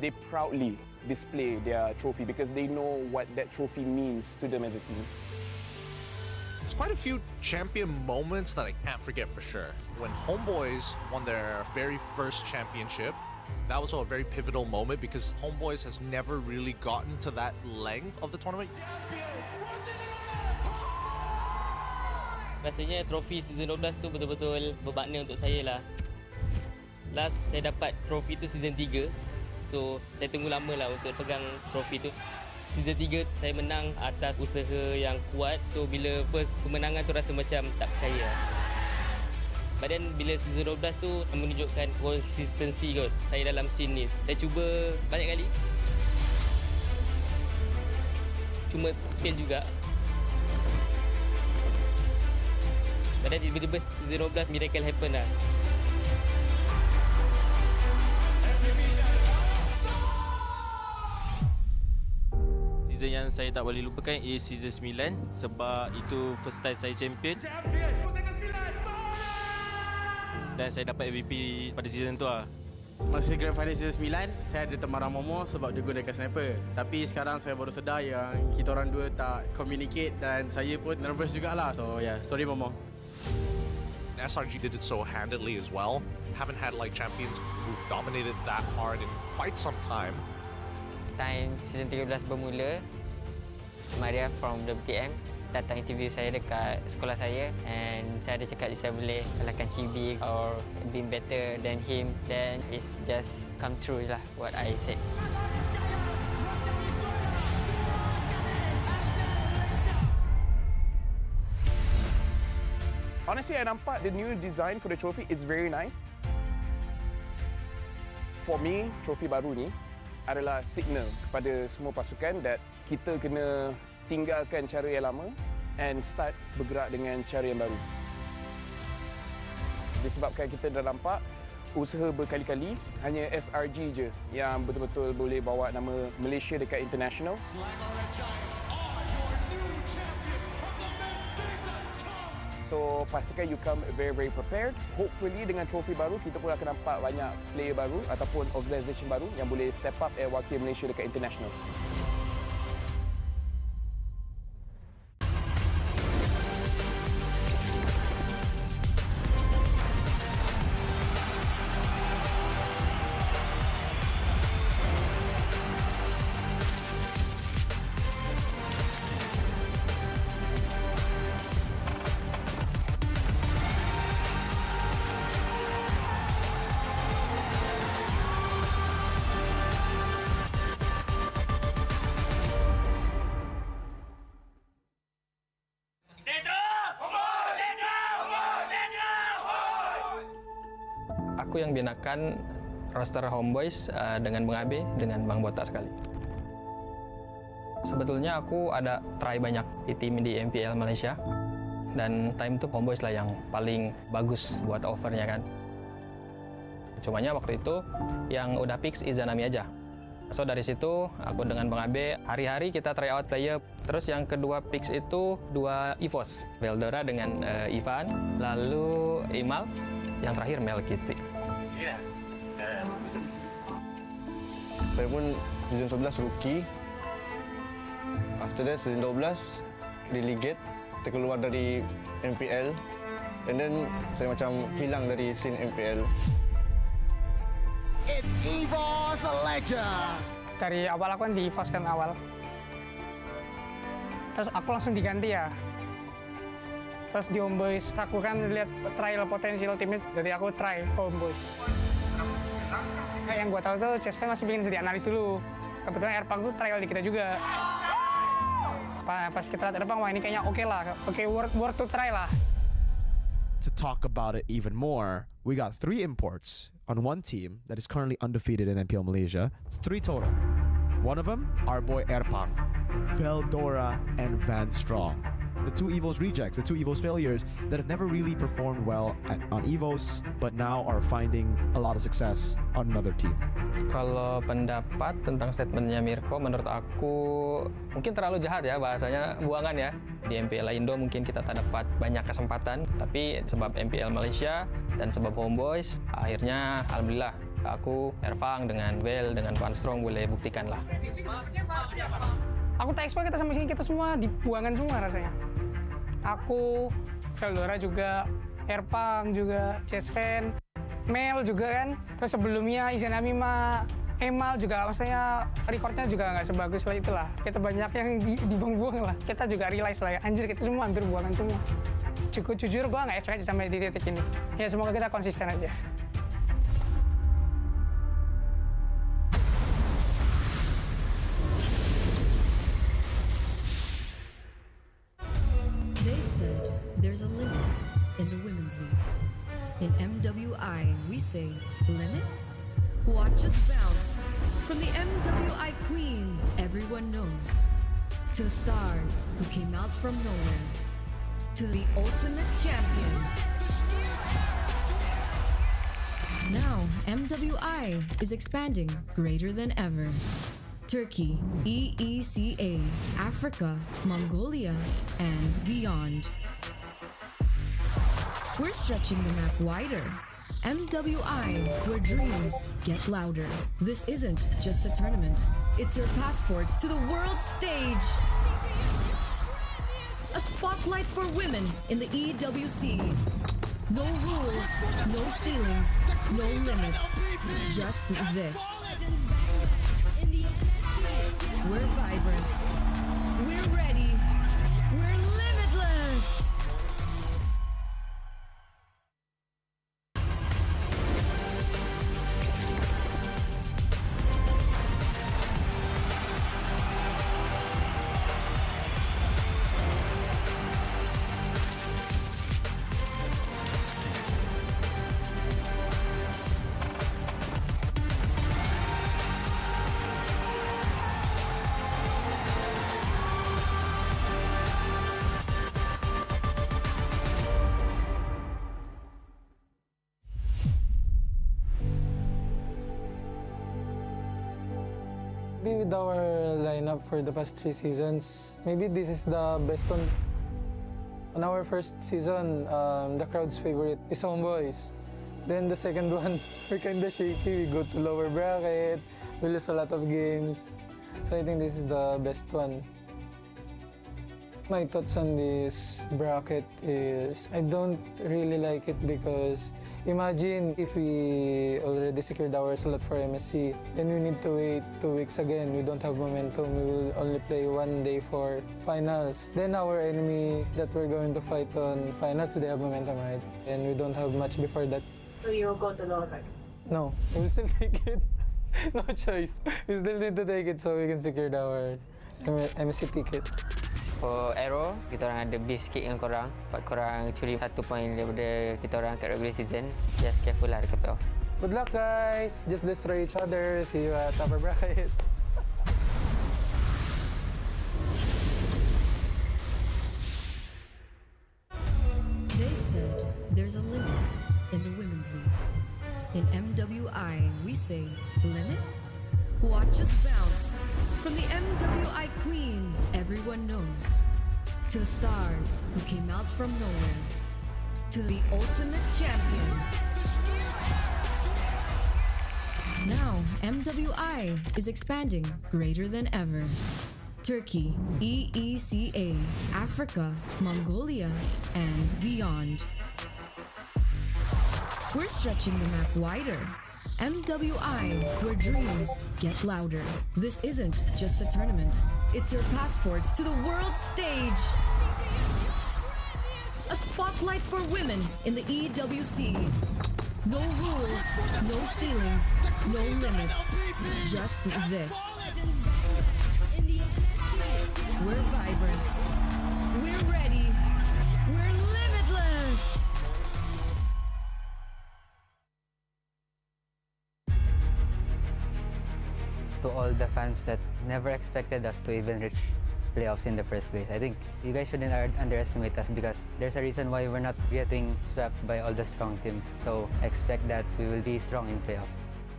they proudly display their trophy because they know what that trophy means to them as a team. There's quite a few champion moments that I can't forget for sure. When HomeBois won their very first championship, that was a very pivotal moment because HomeBois has never really gotten to that length of the tournament. Rasanya trofi season 12 tu betul-betul bermakna untuk saya lah. Last saya dapat trofi tu season 3. So saya tunggu lama lah untuk pegang trofi tu. Season 3 saya menang atas usaha yang kuat. So bila first kemenangan tu rasa macam tak percaya. But then bila season 12 tu menunjukkan konsistensi kot saya dalam scene ni. Saya cuba banyak kali. Cuma fail juga. But then tiba-tiba season 12 miracle happen lah. Season yang saya tak boleh lupakan is season 9 sebab itu first time saya champion. Dan saya dapat MVP pada season tu lah. Masa Grand Final season 9, saya ada teman Momo sebab dia gunakan sniper. Tapi sekarang saya baru sedar yang kita orang dua tak communicate dan saya pun nervous jugalah. So yeah, sorry Momo. SRG did it so handedly as well. Haven't had like champions who've dominated that hard in quite some time. Time season 13 bermula, Maria from WTM datang interview saya dekat sekolah saya and saya ada cakap saya boleh kalahkan Chibi or being better than him, then it's just come true lah what I said. Honestly, I nampak the new design for the trophy is very nice. For me, trophy baru ni adalah signal kepada semua pasukan that kita kena tinggalkan cara yang lama and start bergerak dengan cara yang baru. Disebabkan kita dah nampak usaha berkali-kali, hanya SRG je yang betul-betul boleh bawa nama Malaysia dekat international. So pastikan you come very prepared. Hopefully dengan trofi baru kita pun akan nampak banyak player baru ataupun organisation baru yang boleh step up and wakil Malaysia dekat international. Aku yang binakan roster HomeBois dengan Bang Abe dengan Bang Botak sekali. Sebetulnya aku ada try banyak di tim di MPL Malaysia dan time itu HomeBois lah yang paling bagus buat offernya kan. Cumanya waktu itu yang udah fix Izanami aja. So dari situ aku dengan Bang Abe hari-hari kita try out player. Terus yang kedua fix itu 2 EVOS, Veldora dengan Ivan, lalu Imal, yang terakhir Mel Kitty. Saya pun season 11 rookie. After that season 12 delegate, kita keluar dari MPL. And then saya macam hilang dari scene MPL. It's EVOS Legend. Dari awal aku kan di EVOS kan awal. Terus aku langsung diganti ya. Terus di HomeBois, aku kan lihat trial potensial timnya, jadi aku try HomeBois. Yang gue tahu tuh Chessman masih bikin jadi analis dulu. Kebetulan Erpang tuh trial di kita juga. Pas kita lihat Erpang, wah ini kayaknya oke lah, oke worth to try lah. To talk about it even more, we got 3 imports on one team that is currently undefeated in MPL Malaysia. 3 total. One of them, our boy Erpang, Veldora, and Van Strong. The 2 EVOS rejects, the 2 EVOS failures that have never really performed well on EVOS, but now are finding a lot of success on another team. Kalau pendapat tentang statementnya Mirko, menurut aku mungkin terlalu jahat ya, bahasanya buangan ya. Di MPL Indo mungkin kita tak dapat banyak kesempatan, tapi sebab MPL Malaysia dan sebab HomeBois, akhirnya alhamdulillah aku, Erfang, dengan Vel, dengan Van Strong boleh buktikan lah. Aku tak expect kita sampai sini, kita semua dibuangan semua rasanya. Aku, Veldora juga, Erpang juga, Chessman, Mel juga kan. Terus sebelumnya Izanami mah Emal juga, maksudnya recordnya juga nggak sebagus lah itulah. Kita banyak yang dibuang-buang lah. Kita juga realize lah ya, anjir kita semua hampir buangan semua. Cukup jujur, gue nggak expect sampai di titik ini. Ya semoga kita konsisten aja. They said there's a limit in the women's league. In MWI, we say limit. Watch us bounce. From the MWI queens everyone knows, to the stars who came out from nowhere, to the ultimate champions. Now, MWI is expanding greater than ever. Turkey, EECA, Africa, Mongolia, and beyond. We're stretching the map wider. MWI, where dreams get louder. This isn't just a tournament. It's your passport to the world stage. A spotlight for women in the EWC. No rules, no ceilings, no limits. Just this. We're vibrant. We're ready. We're limitless. With our lineup for the past 3 seasons, maybe this is the best one. On our first season, the crowd's favorite is HomeBois. Then the second one, we're kinda shaky. We go to lower bracket, we lose a lot of games. So I think this is the best one. My thoughts on this bracket is I don't really like it because imagine if we already secured our slot for MSC, then we need to wait 2 weeks again. We don't have momentum. We will only play 1 day for finals. Then our enemies that we're going to fight on finals, they have momentum, right? And we don't have much before that. So you'll go to lower bracket? No, we'll still take it. No choice. We still need to take it so we can secure our MSC ticket. For AERO, kita orang ada beef sikit dengan korang. Sebab korang curi 1 point daripada kita orang kat regular season. Just careful lah dekat playoff. Good luck guys! Just destroy each other. See you at upper bracket. They said there's a limit in the women's league. In MWI, we say limit. Watch us bounce. From the MWI queens everyone knows, to the stars who came out from nowhere, to the ultimate champions. Now, MWI is expanding greater than ever. Turkey, EECA, Africa, Mongolia, and beyond. We're stretching the map wider. MWI, where dreams get louder. This isn't just a tournament. It's your passport to the world stage. A spotlight for women in the EWC. No rules, no ceilings, no limits. Just this. We're vibrant. We're ready. We're limitless. To all the fans that never expected us to even reach playoffs in the first place, I think you guys shouldn't underestimate us because there's a reason why we're not getting swept by all the strong teams. So expect that we will be strong in playoff.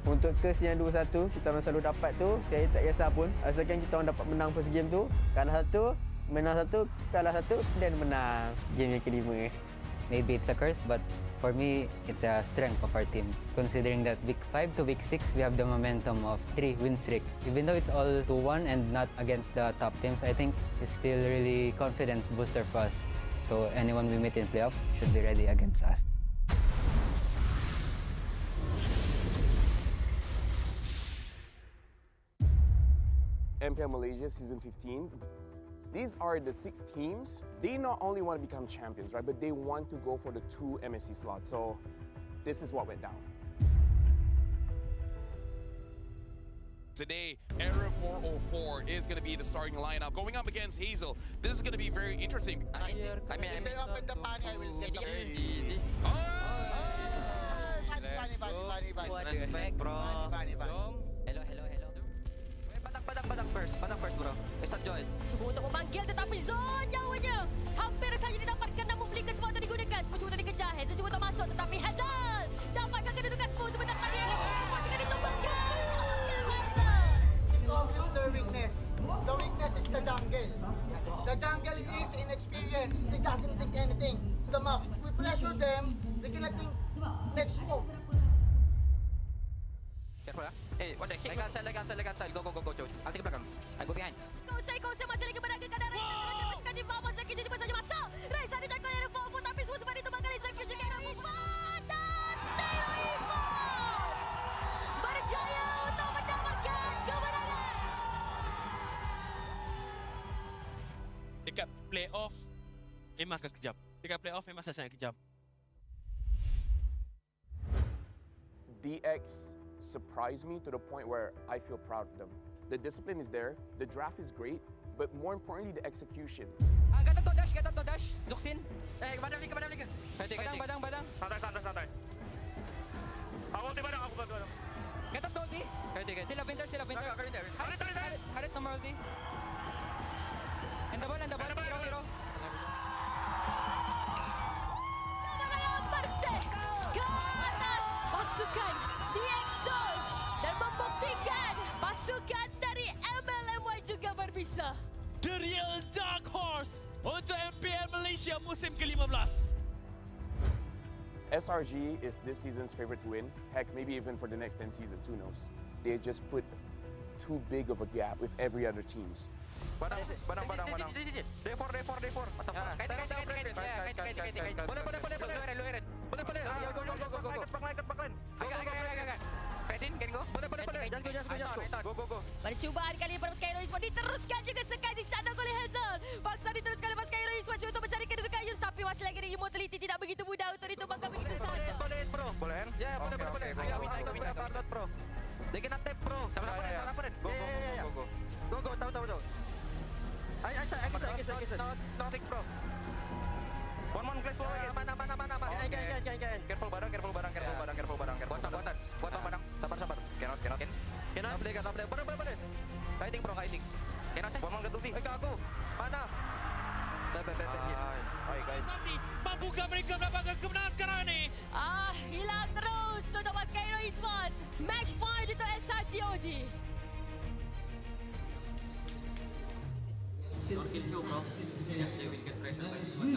Untuk test yang 2-1, kita orang selalu dapat tu, saya tak kisah pun. Asalkan kita orang dapat menang first game tu, kalah 1, menang 1, kalah 1, dan menang game yang kelima. Maybe it's a curse, but for me, it's a strength of our team. Considering that week 5 to week 6, we have the momentum of 3-win streak. Even though it's all 2-1 and not against the top teams, I think it's still really confidence booster for us. So anyone we meet in playoffs should be ready against us. MPL Malaysia Season 15. These are the 6 teams. They not only want to become champions, right, but they want to go for the 2 MSC slots. So this is what went down. Today, AERO 404 is going to be the starting lineup going up against Hazel. This is going to be very interesting. Respect, bro. Hello. Padang first, bro. Start join. Cuba untuk memanggil tetapi Zon jauhnya. Hampir saja didapatkan namun flicker semua itu digunakan. Semua cuba dikejar. Hazel cuba untuk masuk tetapi Hazel dapatkan kedudukan semua sebentar tadi. Semua juga ditumbangkan. It's obvious their weakness. The weakness is the jungle. The jungle is inexperienced. They doesn't think anything to the map. We pressure them, they cannot think next move. Careful ya. What the heck? Leg outside. Go, coach. I'll take belakang. I go behind. Kau masih lagi berada ke arah Reza. Teruskan di bawah Zaki jadi saja masuk. Reza dijaga oleh Fofo tapi semua sempat ditumbangkan oleh Zaki juga AERO Esports. Dan AERO Esports berjaya untuk mendapatkan kemenangan. Dekat playoff memang akan kejam. Dekat playoff memang sangat kejam. DX surprised me to the point where I feel proud of them. The discipline is there, the draft is great, but more importantly, the execution. Gata to dash. Zuksin. Badang. Badang. Santai. Aku badang. Gata to ulti. Still a winter. Harit nomor ulti. And the ball. Hero. Kemenangan bersih ke atas pasukan DX Zone dan membuktikan pasukan dari MPL MY juga berbisa. The real dark horse untuk MPL Malaysia musim ke-15. SRG is this season's favorite to win. Heck, maybe even for the next 10 seasons, who knows? They just put too big of a gap with every other teams. Badang. Day 4. Kait. Boleh. Agak. Fedin, can go? Boleh. Just go. Percubaan kali ini pasukan AERO Esports diteruskan juga sekali disandang oleh Hazel. Paksa diteruskan oleh pasukan AERO Esports untuk mencari kedudukan Yus tapi masih lagi ada immortality tidak begitu mudah untuk ditumbangkan begitu saja. Boleh, bro. Boleh. Ya, boleh. Ayo, bro. They cannot tap, bro. Laporan. Go. Tahu. I nothing, bro. One glass floor again. Mana. Careful barang. Kuat barang. Sabar. Cannot. Boleh. Kiting, bro. Cannot. One get ulti. Aku. Mana? Hai guys. Mampukah mereka mendapatkan kemenangan sekarang ni? Hilang terus untuk pasukan AERO Esports. Match point untuk SRG OG. Don't kill two, bro. Yes, they will get pressure by this one.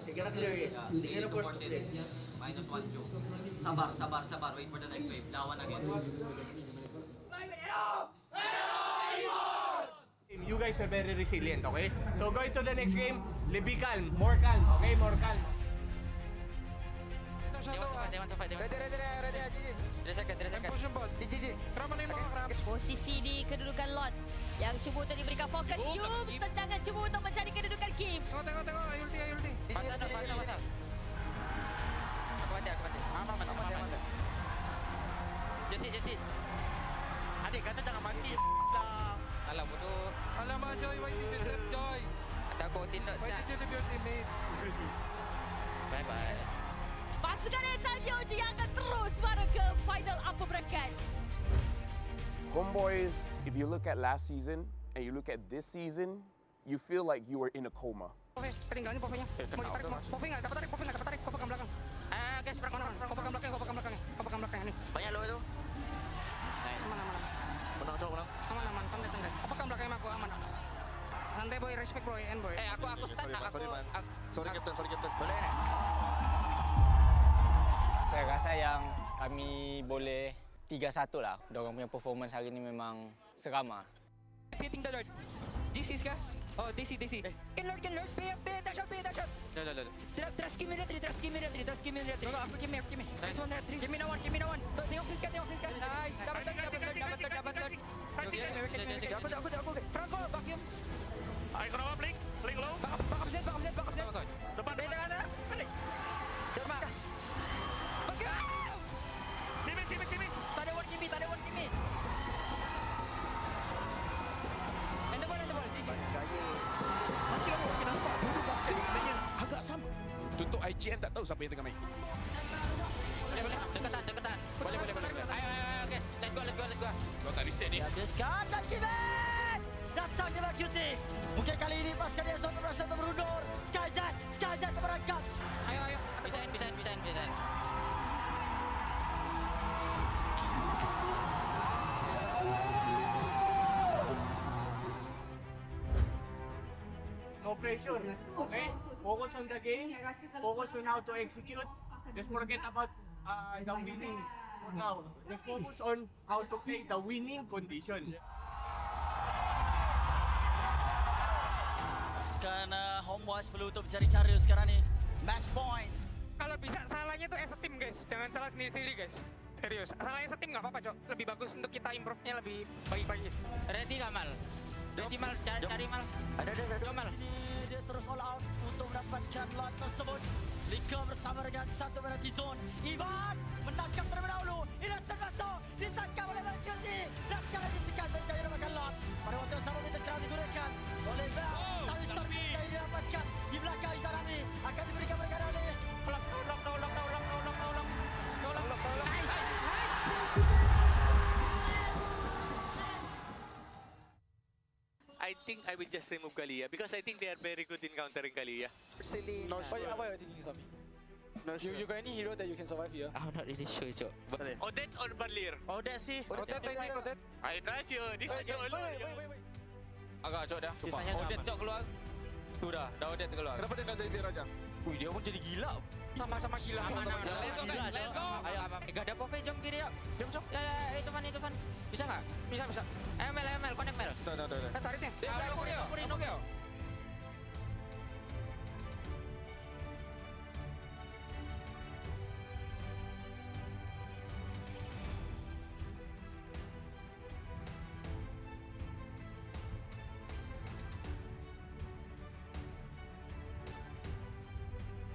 They cannot clear it. They cannot force it. -1 Joe. Sabar. Wait for the next wave. Lawan again. You guys are very resilient, okay? So going to the next game, be calm, more calm, okay? More calm. They want to fight. Ready. 3 seconds. Push ball. GG. Posisi di kedudukan Lot yang cuba untuk diberikan fokus. Yums tendangan cuba untuk mencari kedudukan Kim. Tengok. Ulti. Mata. Aku mati. Aman. Jesse. Adik kata jangan mati lah. Alah bodoh. Alamak Joy, why did you left Joy? Ada kau tindak. Why did you leave your teammates? Bye. Pasukan SRG OG yang akan terus baru ke final upper bracket. HomeBois, if you look at last season and you look at this season, you feel like you were in a coma. Oke, ketinggalan nih Popenya. Mau ditarik, Popenya nggak dapat tarik, kau pegang belakang. Guys, kau pegang belakang nih. Banyak lo itu. Aman. Aman, santai. Kau pegang belakangnya aku, aman. Santai boy, respect boy, boy. Aku stun, Sorry captain. Boleh nih. Saya rasa yang kami boleh 3-1 lah. Dorang punya performance hari ni memang seram lah. Hitting the Lord. GC kah? Oh, DC. Can Lord. Pay that shot. No. Trust give me retry. No, aku give me. Nice one, retry. Give me no one. Tengok sis kah. Nice. Dapat third. Aku. Franco, vacuum. Ayo kenapa blink low. Back up Z. Depan. Balik. Coba. Simi. Tadi one Kimi. And the ball. GG. Makin nampak dua basket ni sebenarnya agak sama. Untuk IGN tak tahu siapa yang tengah main. Deketan. Boleh. Ayo, okay. Let's go. Kau tak reset ni. Habiskan dan Kimet. Datang je Cuti. Mungkin kali ini pasukan Airsoft berhasil untuk berundur. Skyzat terperangkap. Ayo. Bisa. No pressure. Okay? Focus on the game. Focus on how to execute. Just forget about the winning for now. Just focus on how to play the winning condition. Pasukan HomeBois perlu untuk mencari cara sekarang ni. Match point. Kalau bisa salahnya tuh as a team guys, jangan salah sendiri-sendiri guys. Serius, salahnya as a team nggak apa-apa Cok. Lebih bagus untuk kita improve-nya lebih baik-baik. Ready nggak Mal? Ready Mal, cari Mal. Ada. Jom Mal. Ini dia terus all out untuk mendapatkan lot tersebut. Lika bersama dengan satu penalty zone. Ivan menangkap terlebih dahulu. Innocent masuk. Disangkap oleh Mercury. Dan sekarang disekat berjaya dapatkan lot. Pada waktu yang sama meter crown digunakan oleh Val. Tapi start yang didapatkan di belakang Izarami. Akan diberikan perkara ini. Ulang. Nice. I think I will just remove Kalia because I think they are very good in countering Kalia. Silly. What are you thinking, Sami? You got any hero that you can survive here? I'm not really sure, Cok. Odette or Barlier? Odette sih. Odette. I trust you. This is your Wait. Agak Cok dah. Odette Cok keluar. Tu dah Odette keluar. Kenapa dia nak jadi Raja? Ui, dia pun jadi gila. Sama-sama gila. Let's go. Ayo, gak ada pove, jom kiri yuk. Jom. Ya, itu Van. Bisa nggak? Bisa. ML, connect Mel. Tuh. Kan tarik nih. Nukio.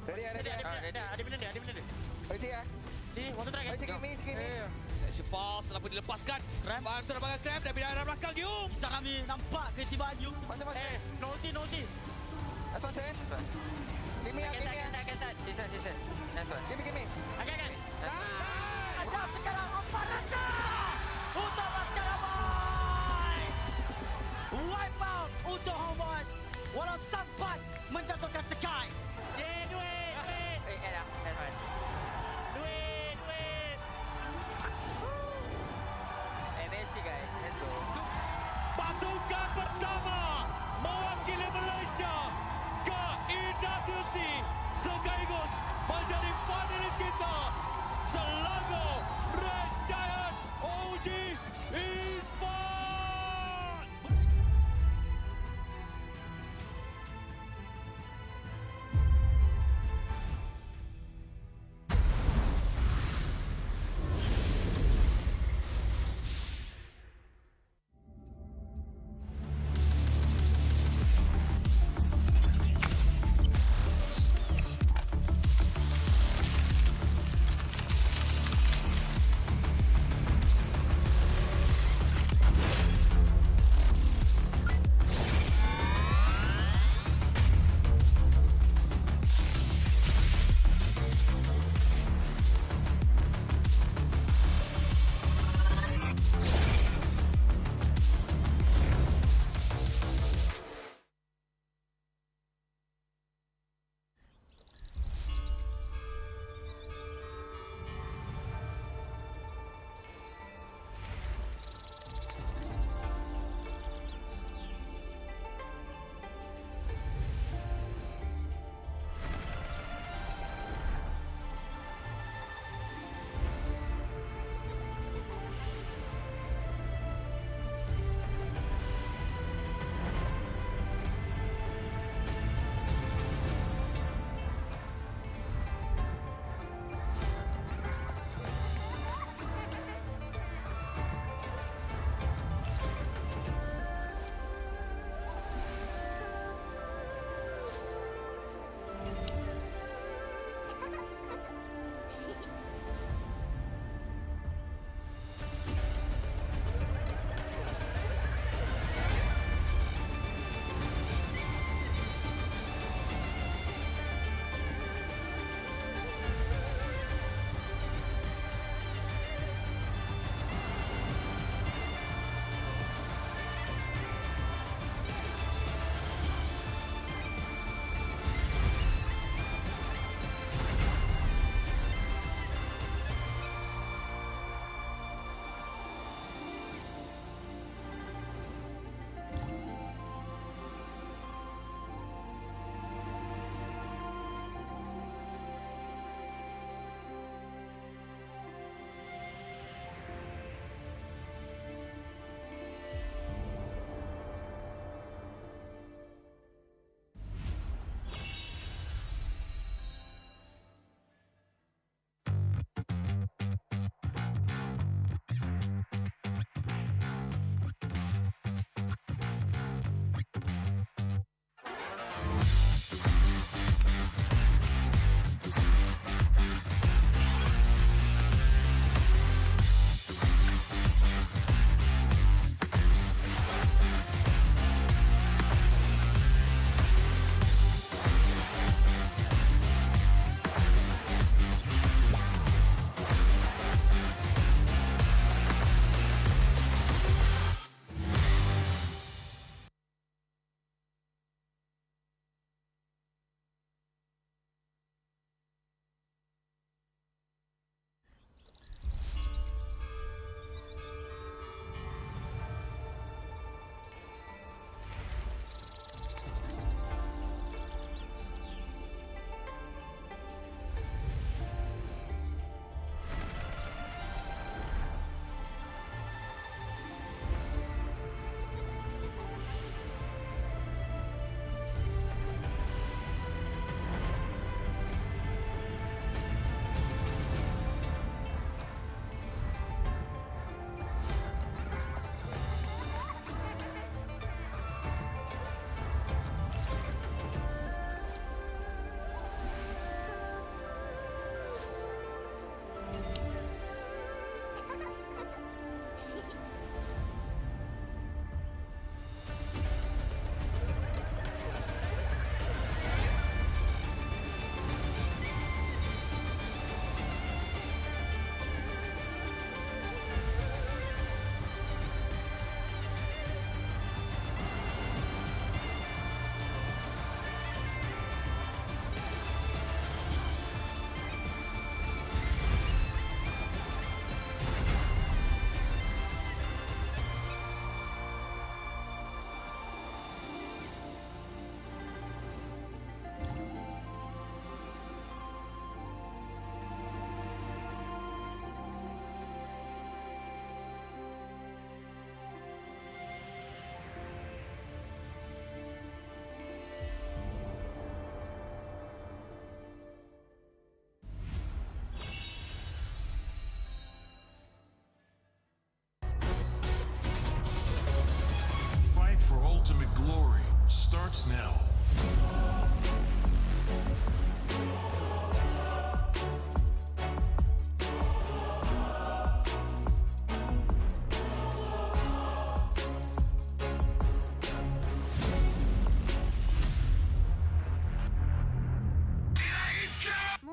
Ready. Ada benda dia. Ready ya. Sini, want to try kan? Sikit mi. Pas lalu dilepaskan. Ramp terbang Krab dan bila arah belakang Yum. Izarami nampak ketimbangan Yum. Macam-macam. Nolti. That's one ten. Give me. Sisa. Nice one. Give me. Okay. Ada sekarang umpan raja. Untuk pasukan HomeBois. Wipe out untuk HomeBois. Walau sempat menjatuhkan Sky. Duit. That's fine. Duit. Messi guys, let's go. Pasukan pertama mewakili Malaysia ke EWC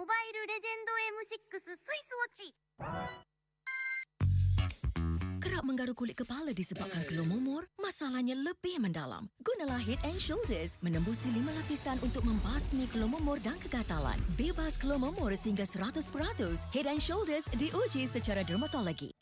モバイルレジェンド M6 スイスウォッチ。 Kerap menggaru kulit kepala disebabkan keluh mumur? Masalahnya lebih mendalam. Gunalah Head & Shoulders menembusi 5 lapisan untuk membasmi keluh mumur dan kegatalan. Bebas keluh mumur sehingga 100%. Head & Shoulders diuji secara dermatologi.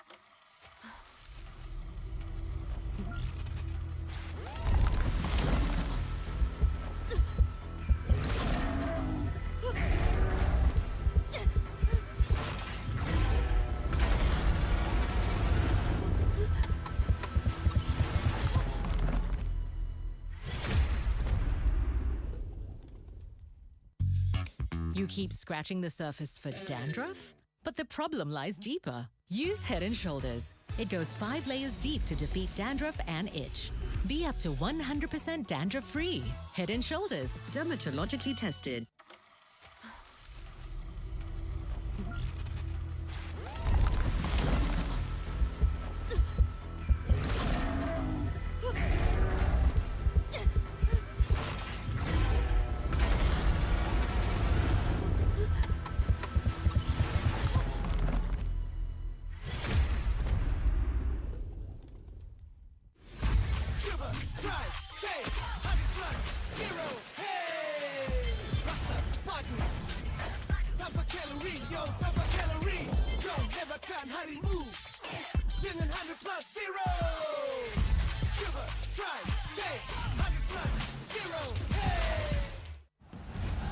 You keep scratching the surface for dandruff? But the problem lies deeper. Use Head & Shoulders. It goes 5 layers deep to defeat dandruff and itch. Be up to 100% dandruff-free. Head & Shoulders, dermatologically tested.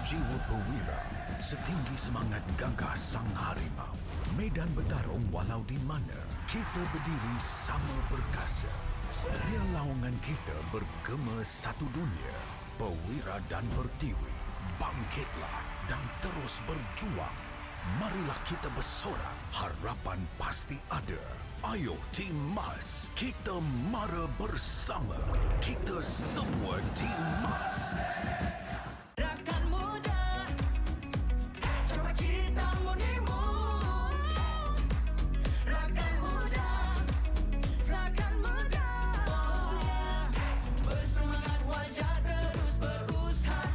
Jiwa perwira, setinggi semangat gagah sang harimau. Medan bertarung walau di mana, kita berdiri sama perkasa. Biar lawangan kita bergema satu dunia. Perwira dan pertiwi, bangkitlah dan terus berjuang. Marilah kita bersorak, harapan pasti ada. Ayo Tim Mas, kita mara bersama. Kita semua Tim Mas. Rakan muda, coba kita munimu. Rakan muda, oh yeah. Bersemangat wajah terus berusaha,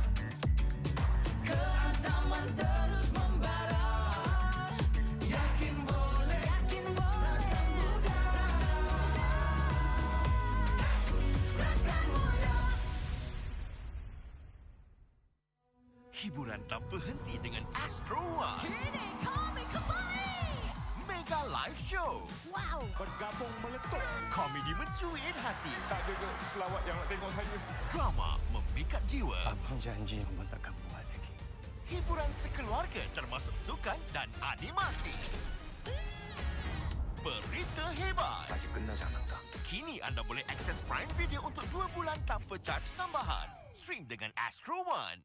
keazaman terus membara. Yakin boleh, rakan muda. Rakan muda. Hiburan tanpa henti dengan Astro One. Kini kami kembali. Mega Live Show. Wow. Bergabung meletup. Komedi mencuit hati. Tak ada ke pelawat yang nak tengok saya? Drama memikat jiwa. Abang janji abang takkan buat lagi. Hiburan sekeluarga termasuk sukan dan animasi. Berita hebat. Masih kena jangan tak. Kini anda boleh akses Prime Video untuk 2 bulan tanpa charge tambahan. Stream dengan Astro One.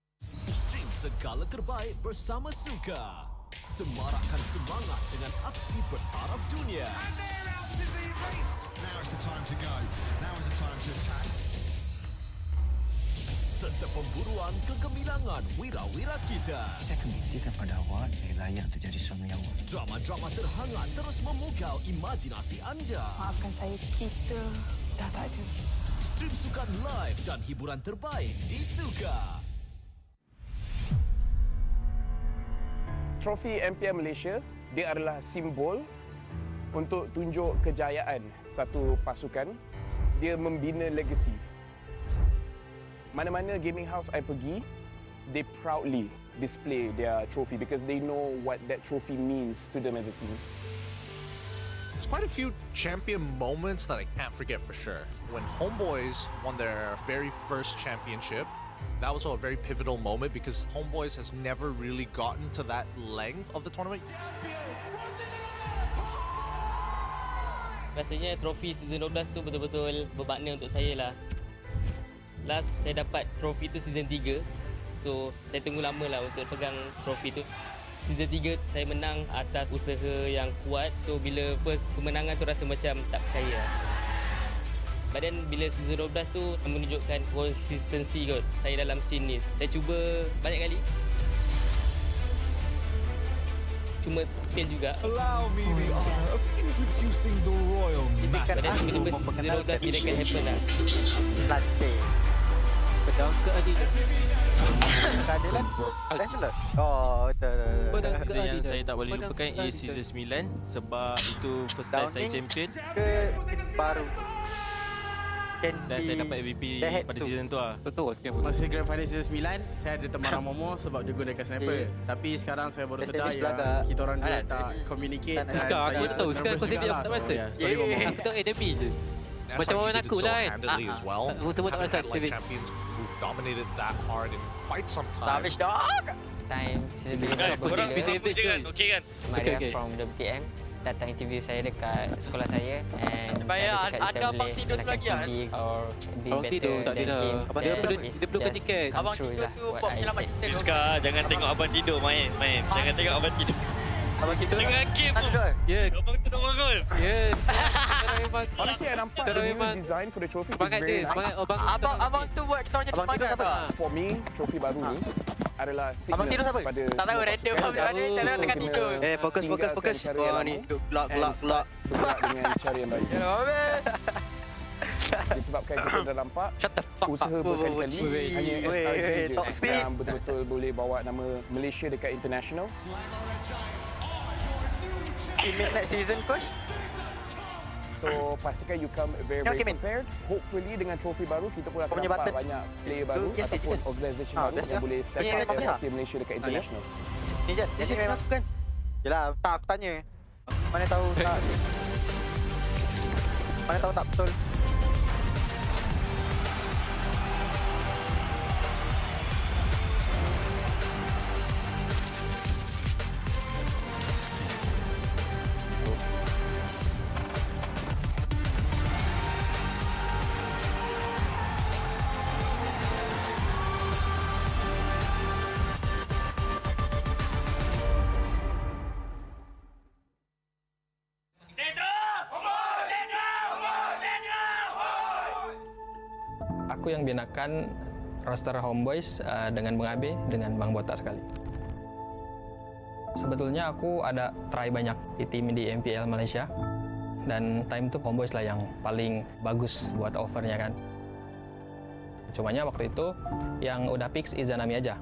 Stream segala terbaik bersama Suka. Semarakkan semangat dengan aksi bertaraf dunia. Now is the time to go. Now is the time to attack. Serta pemburuan kegemilangan wira-wira kita. Saya akan buktikan pada awak saya layak untuk jadi suami awak. Drama-drama terhangat terus memukau imajinasi anda. Maafkan saya, kita dah tak ada. Stream sukan live dan hiburan terbaik di Suka. Trofi MPL Malaysia, dia adalah simbol untuk tunjuk kejayaan satu pasukan. Dia membina legasi. Mana-mana gaming house I pergi, they proudly display their trophy because they know what that trophy means to them as a team. There's quite a few champion moments that I can't forget for sure. When HomeBois won their very first championship, that was a very pivotal moment because HomeBois has never really gotten to that length of the tournament. Rasanya trofi season 12 tu betul-betul bermakna untuk saya lah. Last saya dapat trofi tu season 3. So saya tunggu lama lah untuk pegang trofi tu. Season 3 saya menang atas usaha yang kuat. So bila first kemenangan tu rasa macam tak percaya. But then bila season 12 tu menunjukkan konsistensi kot saya dalam scene ni. Saya cuba banyak kali. Cuma fail juga. Allow me the honor of introducing the royal master. But then tiba-tiba season 12 dia akan happen lah. Latih. Yang keadilan. Keadilan? Keadilan? Oh, betul. Season yang saya tak boleh lupakan is season 9 sebab itu first time saya champion Ke baru. dan saya dapat MVP pada season tu lah. Betul. Masa Grand Final season 9, saya ada teman Momo sebab dia gunakan sniper. Tapi sekarang saya baru sedar kita orang dua tak communicate dan saya aku tahu sekarang kau sendiri tak rasa. Sorry Momo. Aku tahu enemy je. Macam orang aku lah kan. Aku semua tak rasa. Dominated that hard in quite some time. Savage dog. Time season 3 Korang percentage kan? Okey kan? Maria from WTM datang interview saya dekat sekolah saya and saya cakap saya boleh nak big or be better than him. Dia perlukan tiket. Abang tidur tu buat penyelamat kita. Fiska, jangan tengok abang tidur main. Jangan tengok abang tidur. Abang kita tengah game tu. Ya. Abang tu nak bangun. Ya. Honestly, I nampak the new design for the trophy is very nice. Abang tu buat kita orang jadi semangat. For me, trophy baru ni adalah Abang tidur siapa? Tak tahu, random mana tengah tidur. Fokus. Oh ni, gelak. Dengan cara yang baik. Disebabkan kita dah nampak usaha berkali-kali hanya SRG je yang betul-betul boleh bawa nama Malaysia dekat international. Team next season, coach. So pastikan you come very prepared. Hopefully dengan trofi baru kita pun akan nampak banyak player baru ataupun organisasi baru yang boleh step up tim Malaysia dekat international. Ni je, ni memang kan. Yalah, tak aku tanya. Mana tahu tak. Mana tahu tak betul. Aku yang binakan roster HomeBois dengan Bang Abe, dengan Bang Botak sekali. Sebetulnya aku ada try banyak di tim di MPL Malaysia dan time itu HomeBois lah yang paling bagus buat offernya kan. Cumanya waktu itu yang udah fix Izanami aja.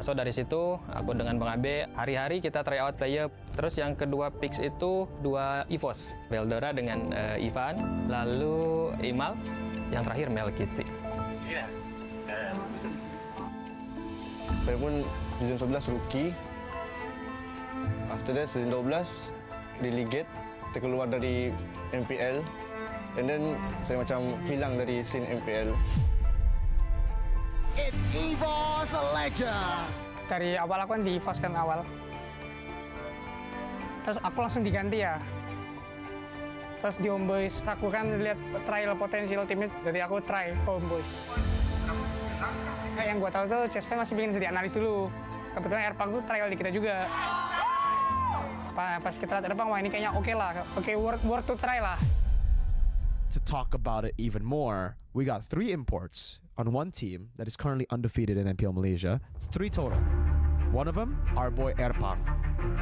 So dari situ aku dengan Bang Abe hari-hari kita try out player. Terus yang kedua fix itu 2 EVOS, Veldora dengan Ivan, lalu Imal, yang terakhir Mel Kitty. Saya pun season 11 rookie. After that season 12 delegate, kita keluar dari MPL. And then saya macam hilang dari scene MPL. It's EVOS Legend. Dari awal aku kan di EVOS kan awal. Terus aku langsung diganti ya. Terus di HomeBois, aku kan lihat trial potensial timnya, jadi aku try HomeBois. Yang gue tahu tuh, Chespen masih bikin jadi analis dulu. Kebetulan Erpang tuh trial di kita juga. Pas kita lihat Erpang, wah ini kayaknya oke lah. Oke, worth to try lah. To talk about it even more, we got 3 imports on one team that is currently undefeated in MPL Malaysia. 3 total. One of them, our boy Erpang,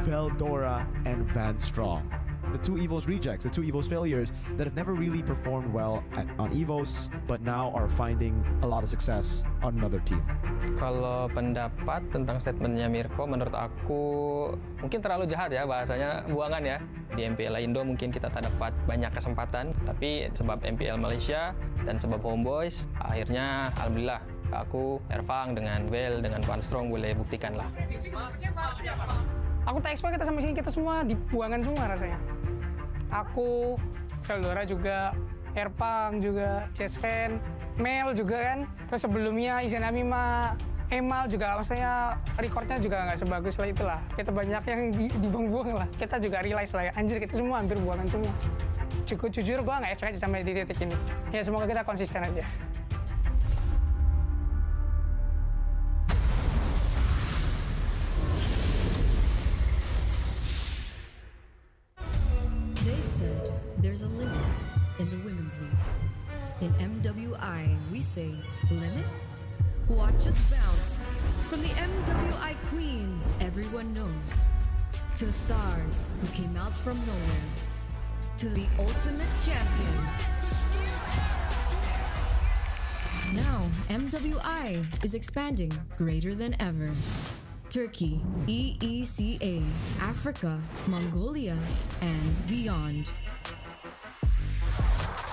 Veldora, and Van Strong. The 2 EVOS rejects, the 2 EVOS failures that have never really performed well on EVOS, but now are finding a lot of success on another team. Kalau pendapat tentang statementnya Mirko, menurut aku mungkin terlalu jahat ya, bahasanya buangan ya. Di MPL Indo mungkin kita tak dapat banyak kesempatan, tapi sebab MPL Malaysia dan sebab HomeBois, akhirnya alhamdulillah aku, Erfang, dengan Vel, dengan Van Strong boleh buktikan lah. Aku tak expect kita sampai sini, kita semua dibuangan semua rasanya. Aku, Veldora juga, Erpang juga, Chespen, Mel juga kan. Terus sebelumnya Izanami sama Emal juga, maksudnya recordnya juga nggak sebagus lah itulah. Kita banyak yang dibuang-buang lah. Kita juga realize lah ya, anjir kita semua hampir buangan semua. Cukup jujur, gue nggak expect sampai di titik ini. Ya semoga kita konsisten aja. There's a limit in the Women's League. In MWI, we say, limit? Watch us bounce. From the MWI Queens, everyone knows, to the stars who came out from nowhere, to the ultimate champions. Now, MWI is expanding greater than ever. Turkey, EECA, Africa, Mongolia, and beyond.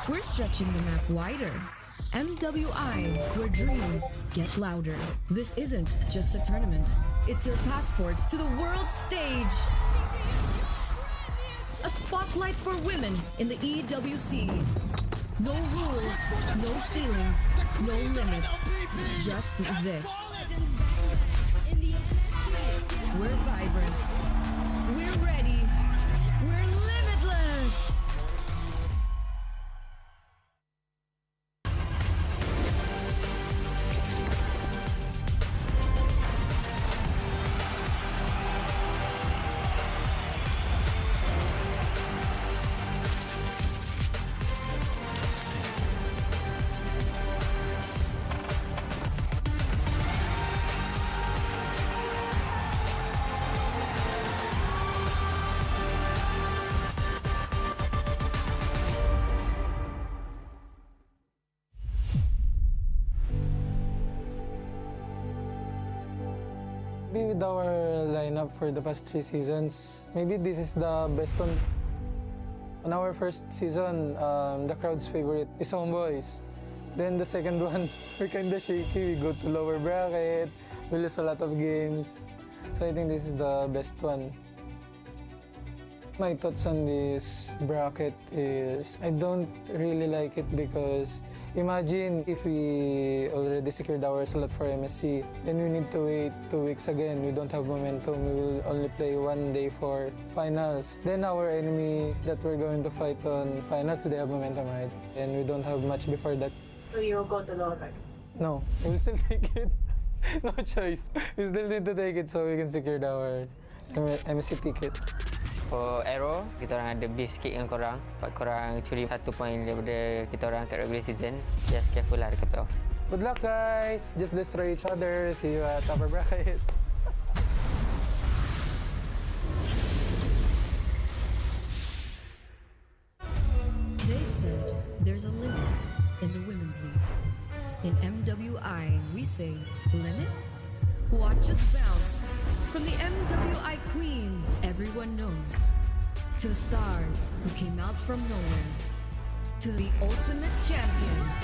We're stretching the map wider. MWI, where dreams get louder. This isn't just a tournament. It's your passport to the world stage. A spotlight for women in the EWC. No rules, no ceilings, no limits. Just this. We're vibrant. We're ready. We're limitless. Maybe with our lineup for the past 3 seasons, maybe this is the best one. On our first season, the crowd's favorite is HomeBois. Then the second one, we're kinda shaky. We go to lower bracket, we lose a lot of games. So I think this is the best one. My thoughts on this bracket is I don't really like it because imagine if we already secured our slot for MSC, then we need to wait 2 weeks again. We don't have momentum. We will only play 1 day for finals. Then our enemies that we're going to fight on finals, they have momentum, right? And we don't have much before that. So you'll go to lower bracket? No, we'll still take it. No choice. We still need to take it so we can secure our MSC ticket. For AERO, kita orang ada beef sikit dengan korang. Sebab korang curi 1 point daripada kita orang kat regular season. Just careful lah dekat playoff. Good luck guys! Just destroy each other. See you at upper bracket. They said there's a limit in the women's league. In MWI, we say limit? Watch us bounce. From the MWI queens everyone knows, to the stars who came out from nowhere, to the ultimate champions.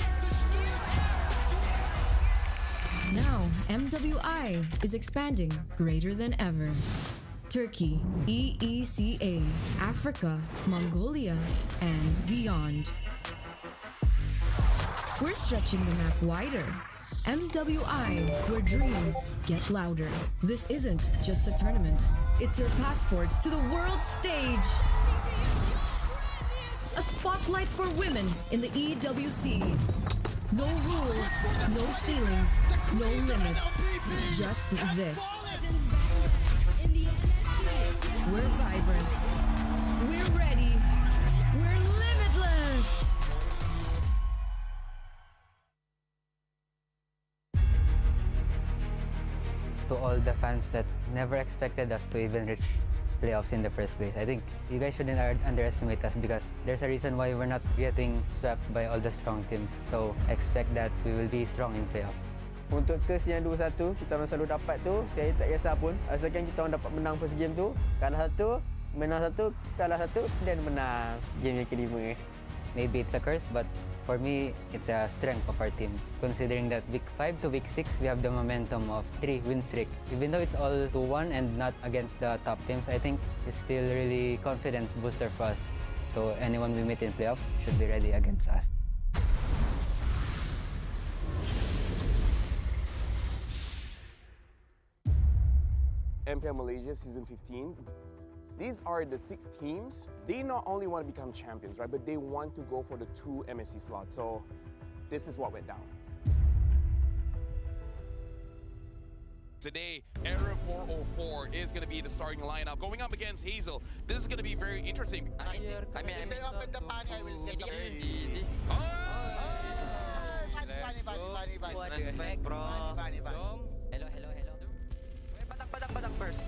Now, MWI is expanding greater than ever. Turkey, EECA, Africa, Mongolia, and beyond. We're stretching the map wider. MWI, where dreams get louder. This isn't just a tournament. It's your passport to the world stage. A spotlight for women in the EWC. No rules, no ceilings, no limits. Just this. We're vibrant. We're ready. We're limitless. To all the fans that never expected us to even reach playoffs in the first place, I think you guys shouldn't underestimate us because there's a reason why we're not getting swept by all the strong teams. So expect that we will be strong in playoff. Untuk test yang 2-1, kita orang selalu dapat tu, saya tak kisah pun. Asalkan kita orang dapat menang first game tu, kalah 1, menang 1, kalah 1, dan menang game yang kelima. Maybe it's a curse, but for me, it's a strength of our team. Considering that week 5 to week 6, we have the momentum of 3 win streak. Even though it's all 2-1 and not against the top teams, I think it's still really confidence booster for us. So anyone we meet in playoffs should be ready against us. MPL Malaysia Season 15. These are the 6 teams. They not only want to become champions, right, but they want to go for the 2 MSC slots. So this is what went down. Today, AERO 404 is going to be the starting lineup. Going up against Hazel, this is going to be very interesting.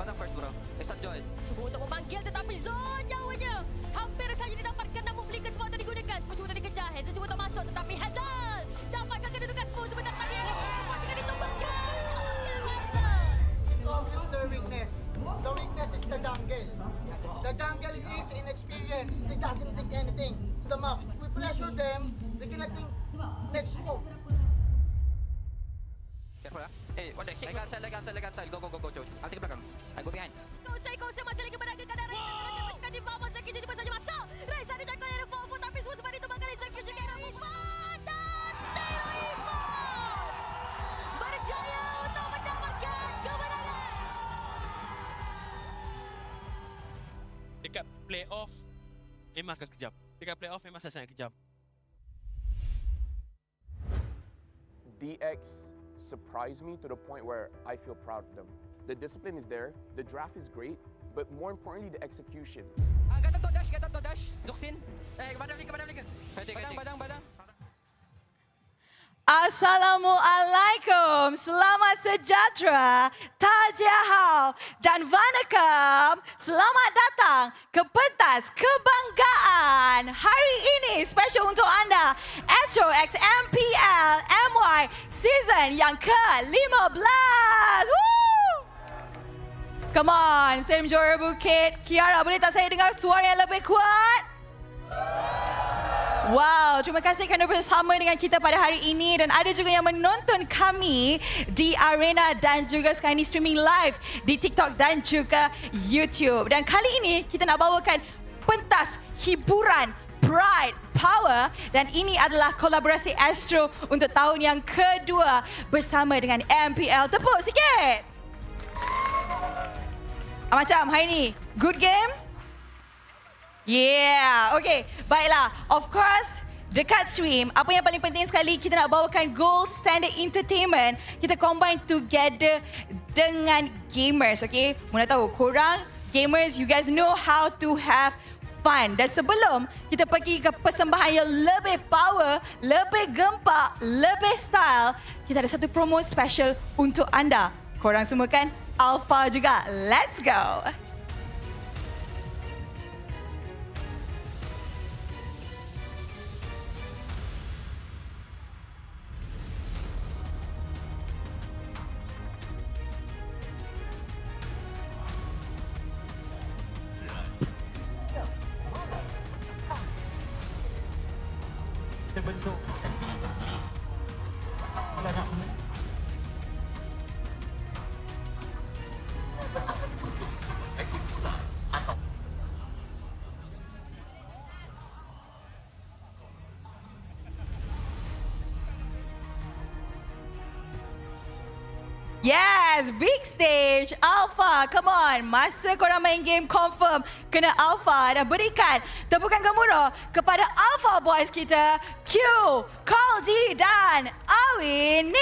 Padang first bro. Esat join. Cuba untuk memanggil tetapi zone jauhnya. Hampir saja didapatkan namun flicker semua itu digunakan. Semua cuba untuk dikejar. Hazel cuba untuk masuk tetapi Hazel dapatkan kedudukan full sebenarnya. jungle. The jungle is inexperienced. They doesn't think anything to the map. We pressure them, they cannot think next move. Careful lah. Hey, what the heck? Leg side. Go. I'll take it belakang. I go behind. Kausai masih lagi berada ke kanan Reza. Terus lepaskan di bawah Zaki jadi saja masuk. Reza dijangkau oleh Fofo tapi semua sebab ditumbangkan oleh Zaki juga AERO Esports. Dan AERO Esports berjaya untuk mendapatkan kemenangan. Dekat playoff memang akan kejam. Dekat playoff memang sangat kejam. DX surprised me to the point where I feel proud of them. The discipline is there, the draft is great, but more importantly, the execution. Kata to dash. Zuksin. Badang. Assalamualaikum, selamat sejahtera, tajahau dan vanakam. Selamat datang ke pentas kebanggaan. Hari ini special untuk anda, Astro X MPL MY season yang ke-15. Woo! Come on, Sam Johor Bukit. Kiara, boleh tak saya dengar suara yang lebih kuat? Wow, terima kasih kerana bersama dengan kita pada hari ini dan ada juga yang menonton kami di arena dan juga sekarang ini streaming live di TikTok dan juga YouTube. Dan kali ini kita nak bawakan pentas hiburan Pride Power dan ini adalah kolaborasi Astro untuk tahun yang kedua bersama dengan MPL. Tepuk sikit. Macam hari ini, good game? Yeah, okay. Baiklah, of course, dekat stream, apa yang paling penting sekali, kita nak bawakan gold standard entertainment. Kita combine together dengan gamers, okay? Mana tahu, korang gamers, you guys know how to have fun. Dan sebelum kita pergi ke persembahan yang lebih power, lebih gempak, lebih style, kita ada satu promo special untuk anda. Korang semua kan Alpha juga. Let's go! Yes, big stage, Alpha, come on. Masa korang main game confirm kena Alpha dan berikan tepukan gemuruh kepada Alpha Boys kita, Q, Carl D dan Awinit.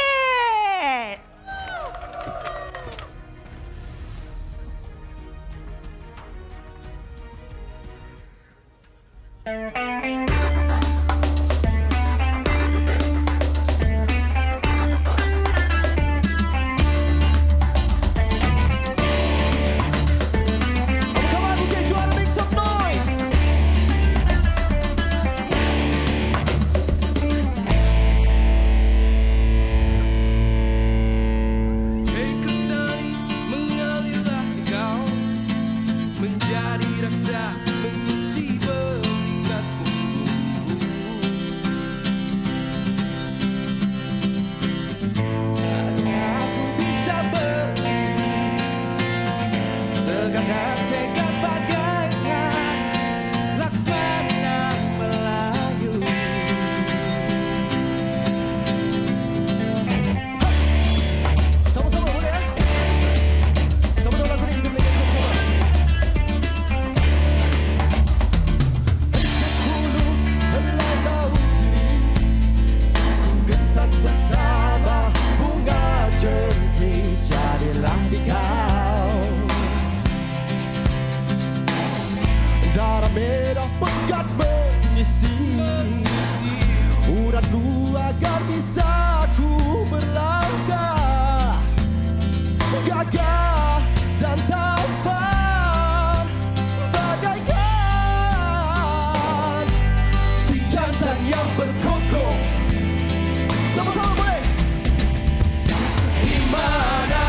Di mana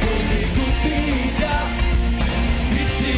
diriku tidak di sini.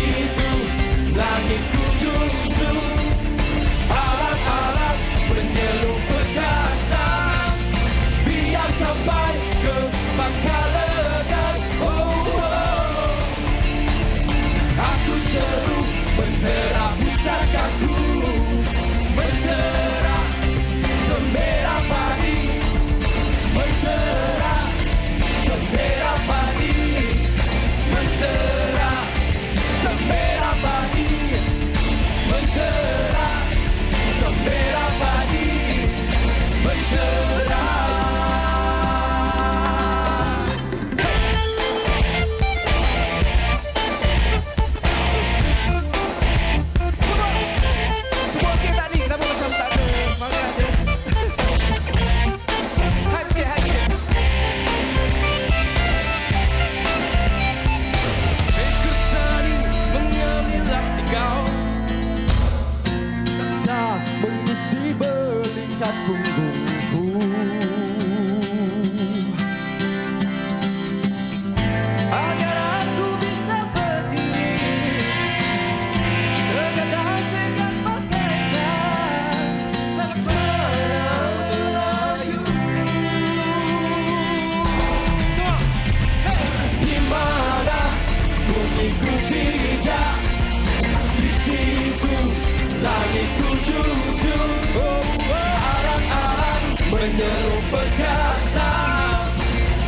menyerung perkasa,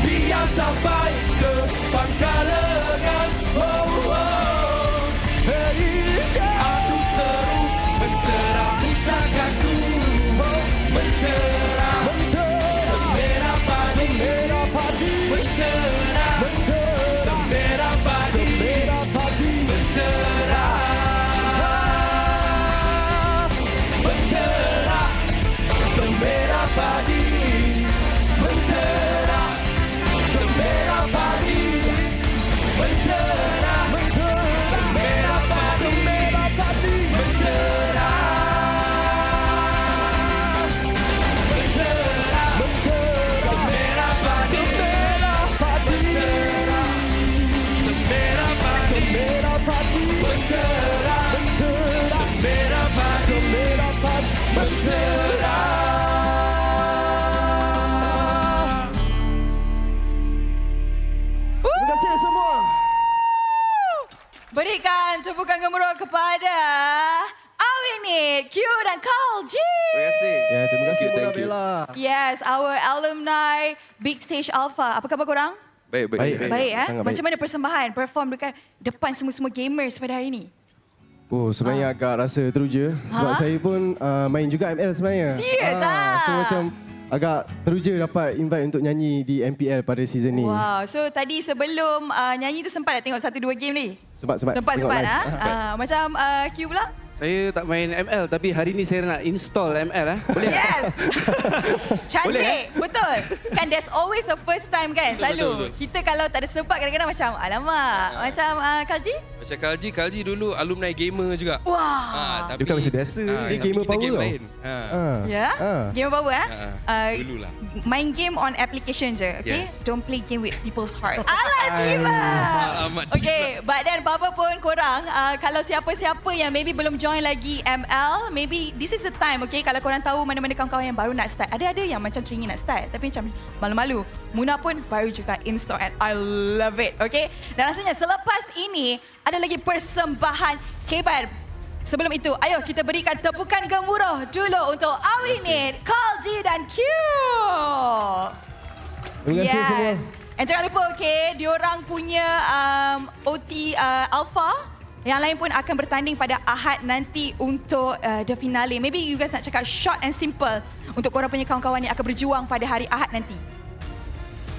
biar sampai ke pangkal lengan. Aku seru mentera pusakaku, mentera semerah padi, mentera semerah padi, mentera semerah padi, mentera semerah padi, mentera semerah padi, mentera semerah padi, semerah padi, mentera semerah padi, mentera. Terima kasih semua. Berikan tepukan gemuruh kepada Awinit, Q dan Carl G. Terima kasih. Ya, terima kasih Mona Bella. Yes, our alumni Big Stage Alpha. Apa khabar korang? Baik. Baik eh? Sangat Macam mana persembahan, perform dekat depan semua-semua gamers pada hari ini? Oh, sebenarnya agak rasa teruja sebab saya pun main juga ML sebenarnya. Serius So macam agak teruja dapat invite untuk nyanyi di MPL pada season ni. Wow, so tadi sebelum nyanyi tu sempat tak tengok 1-2 game ni? Sempat. Sempat Macam Q pula? Saya tak main ML tapi hari ni saya nak install ML Boleh? Yes. Cantik, betul. Kan there's always a first time kan, selalu. Betul. Kita kalau tak ada sempat kadang-kadang macam alamak. Macam Kalji? Macam Kalji dulu alumni gamer juga. Wah. Tapi Dia bukan macam biasa, dia gamer kita power game tau. lain. Ya? Gamer power Dululah. Main game on application je, okay? Yes. Don't play game with people's heart. Alah, Diva! Okay, but then apa pun korang, kalau siapa-siapa yang maybe belum join lagi ML, maybe this is the time, okay? Kalau korang tahu mana-mana kawan-kawan yang baru nak start. Ada yang macam teringin nak start, tapi macam malu-malu. Muna pun baru juga install and I love it, okay? Dan rasanya selepas ini, ada lagi persembahan hebat. Sebelum itu, ayo kita berikan tepukan gemuruh dulu untuk Awinit, Carl G dan Q. Terima kasih semua. And jangan lupa, okay, diorang punya OT Alpha. Yang lain pun akan bertanding pada Ahad nanti untuk the finale. Maybe you guys nak cakap short and simple untuk korang punya kawan-kawan yang akan berjuang pada hari Ahad nanti.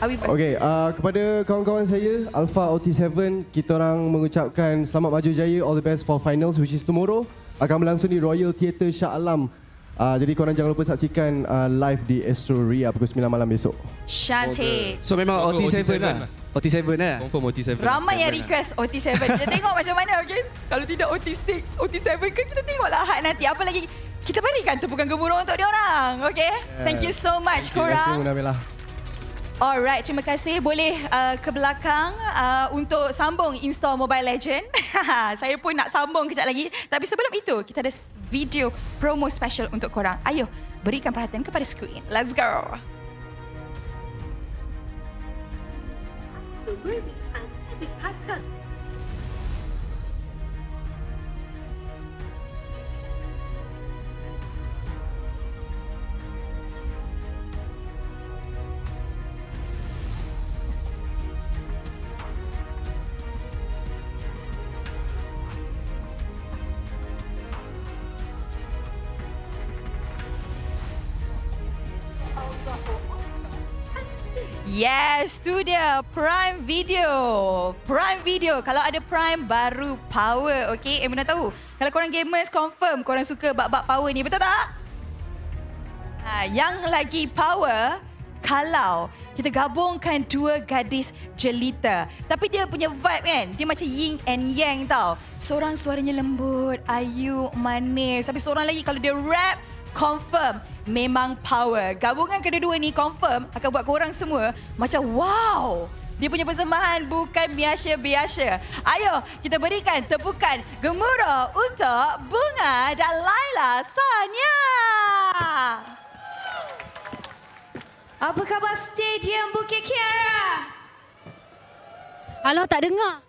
Okay, kepada kawan-kawan saya, Alpha OT7, kita orang mengucapkan selamat maju jaya, all the best for finals which is tomorrow. Akan berlangsung di Royal Theatre Shah Alam. Jadi korang jangan lupa saksikan live di Astro Ria pukul 9 malam besok. Cantik. So memang OT7 lah. OT7 lah. Confirm OT7. Ramai yang request OT7. Kita tengok macam mana, guys. Kalau tidak OT6, OT7 ke, kita tengoklah Ahad nanti. Apa lagi, kita berikan tepukan gemuruh untuk diorang. Okay? Thank you so much korang. Terima kasih Mona Bella. Alright, terima kasih. Boleh ke belakang untuk sambung install Mobile Legend. Saya pun nak sambung kejap lagi. Tapi sebelum itu, kita ada video promo special untuk korang. Ayo, berikan perhatian kepada screen. Let's go. Yes, tu dia Prime Video. Prime Video. Kalau ada Prime baru power, okey? Mana tahu. Kalau korang gamers confirm korang suka bab-bab power ni, betul tak? Yang lagi power kalau kita gabungkan dua gadis jelita. Tapi dia punya vibe kan, dia macam yin and yang tau. Seorang suaranya lembut, ayu, manis. Tapi seorang lagi kalau dia rap, confirm memang power. Gabungan kedua-dua ni confirm akan buat korang semua macam wow. Dia punya persembahan bukan biasa-biasa. Ayo kita berikan tepukan gemuruh untuk Bunga dan Laila Sanya. Apa khabar Stadium Bukit Kiara? Alah, tak dengar.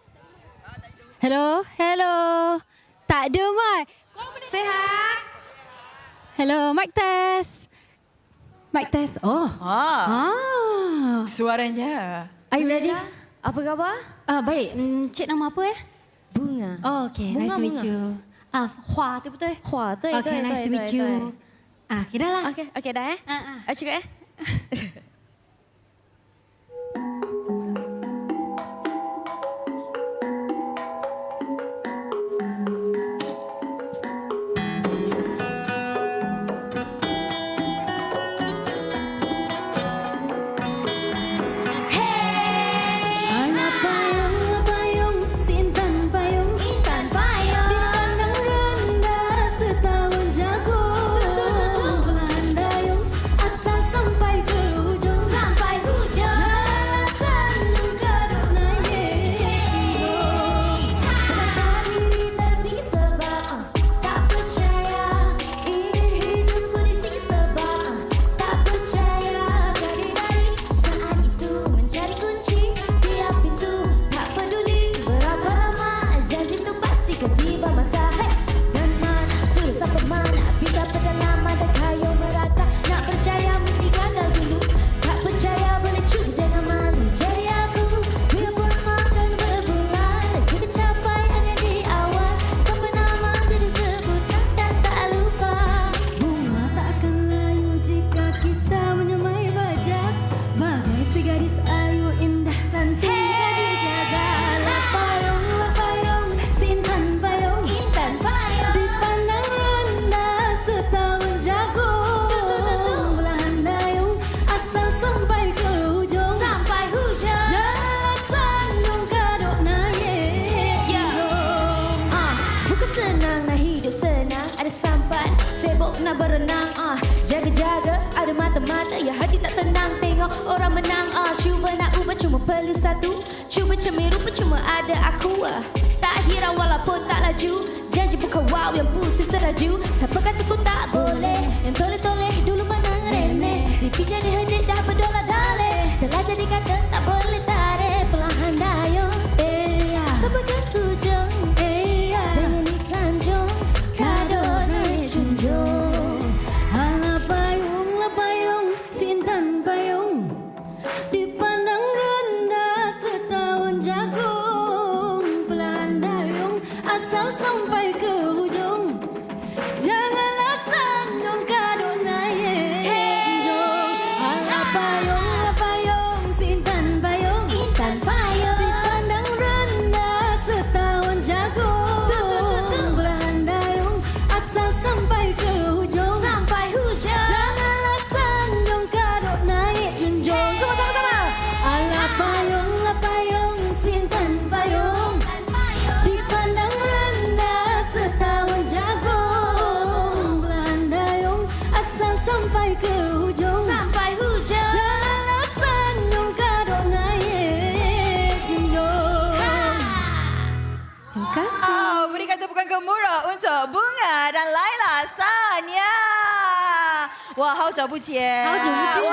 Hello? Tak ada mic. Sehat? Hello, mic test. Mic test. Oh. Suaranya. Are you ready? Apa khabar? Baik. Cik nama apa Bunga. Oh, okay. Bunga, Nice to meet bunga. you. Hua tu betul? Hua, betul. Okay, nice to meet you. Okay dah lah. Okay dah cakap Cuma perlu satu. Cuba cemil rupa cuma ada aku. Tak hirau walaupun tak laju. Janji bukan wow yang putus seraju. Siapa kata ku tak boleh. Yang toleh-toleh dulu mana remeh. Dipijak di hedit dah berdolar daleh. Telah jadi kata tak boleh tarik. Perlahan dayung sabarkan hujung. Jangan disanjung. Kado naik junjung. Alah payung sintan payung. Dipandang rendah setahun jagung. Pelan dayung asal sampai ke hujung. Janganlah sanjung kado naik junjung. Alah payung sintan payung. Intan payung. Dipandang rendah setahun jagung. Pelan dayung asal sampai ke hujung. Sampai hujung. Janganlah sanjung kado naik junjung. Sama-sama. Alah payung sintan payung. Dipandang rendah setahun jagung. Pelan dayung asal sampai ke hujung. Sampai hujung. Janganlah sanjung kado naik junjung. Terima kasih. Berikan tepukan gemuruh untuk Bunga dan Laila Sanya. 哇，好久不见，好久不见。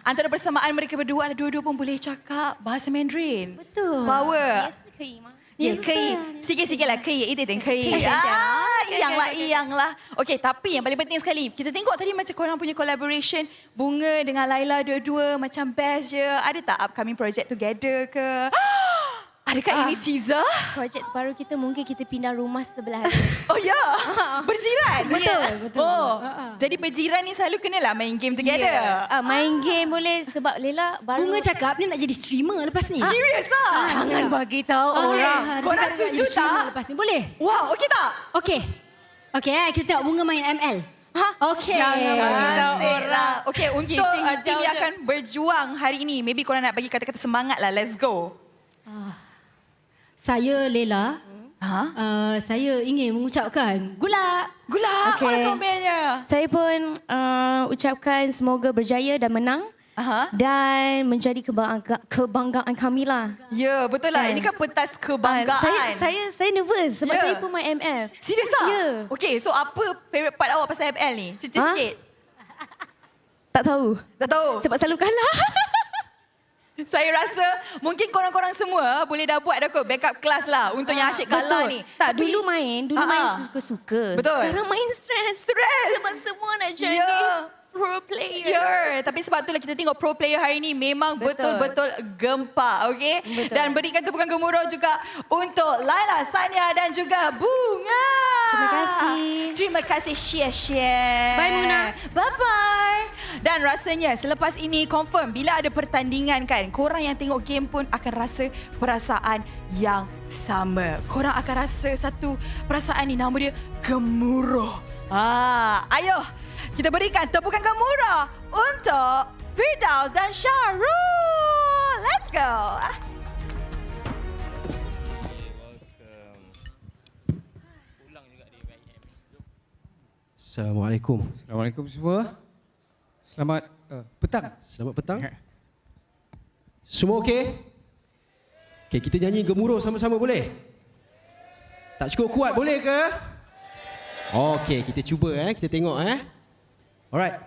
Antara persamaan mereka berdua adalah dua-dua pun boleh cakap bahasa Mandarin. Betul. Power. Yes, 可以吗？ Yes, 可以，sikit-sikit lah, 可以，一点点可以。Iyang lah. Okey, tapi yang paling penting sekali, kita tengok tadi macam korang punya collaboration, Bunga dengan Laila dua-dua macam best je. Ada tak upcoming project together ke? Adakah ini teaser? Projek terbaru kita mungkin kita pindah rumah sebelah. Oh ya? Berjiran? Betul. Oh, jadi berjiran ni selalu kenalah main game together. Main game boleh sebab Lela baru. Bunga cakap dia nak jadi streamer lepas ni. Serius ah? Jangan bagi tahu orang. Korang setuju tak? Lepas ni boleh? Wow, okey tak? Okey. Kita tengok Bunga main ML. Okey. Jangan orang. Okey, untuk tim yang akan berjuang hari ini, maybe korang nak bagi kata-kata semangat lah. Let's go. Saya Lela. Saya ingin mengucapkan gula. Okay. Mana comelnya? Saya pun ucapkan semoga berjaya dan menang. Dan menjadi kebanggaan kami lah. Ya, betul lah. Ini kan pentas kebanggaan. Saya nervous sebab saya pun main ML. Serius tak? Ya. Okay, so apa favourite part awak pasal ML ni? Cerita sikit. Tak tahu. Tak tahu? Sebab selalu kalah. Saya rasa mungkin korang-korang semua boleh dah buat dah kot backup kelas lah untuk yang asyik kalah ni. Tak, dulu main suka-suka. Betul. Sekarang main stres. Sebab semua nak jadi pro player. Tapi sebab itulah kita tengok pro player hari ini memang betul-betul gempak, okey? Dan berikan tepukan gemuruh juga untuk Laila, Sania dan juga Bunga. Terima kasih. Terima kasih share-share. Bye Muna. Bye-bye. Dan rasanya selepas ini confirm bila ada pertandingan kan, korang yang tengok game pun akan rasa perasaan yang sama. Korang akan rasa satu perasaan ni, nama dia gemuruh. Ayo kita berikan tepukan gemuruh untuk Firdaus dan Syarul. Let's go. Assalamualaikum. Assalamualaikum semua. Selamat petang. Selamat petang. Semua okey? Okey, kita nyanyi gemuruh sama-sama boleh? Tak cukup kuat boleh ke? Okey, kita cuba kita tengok Alright.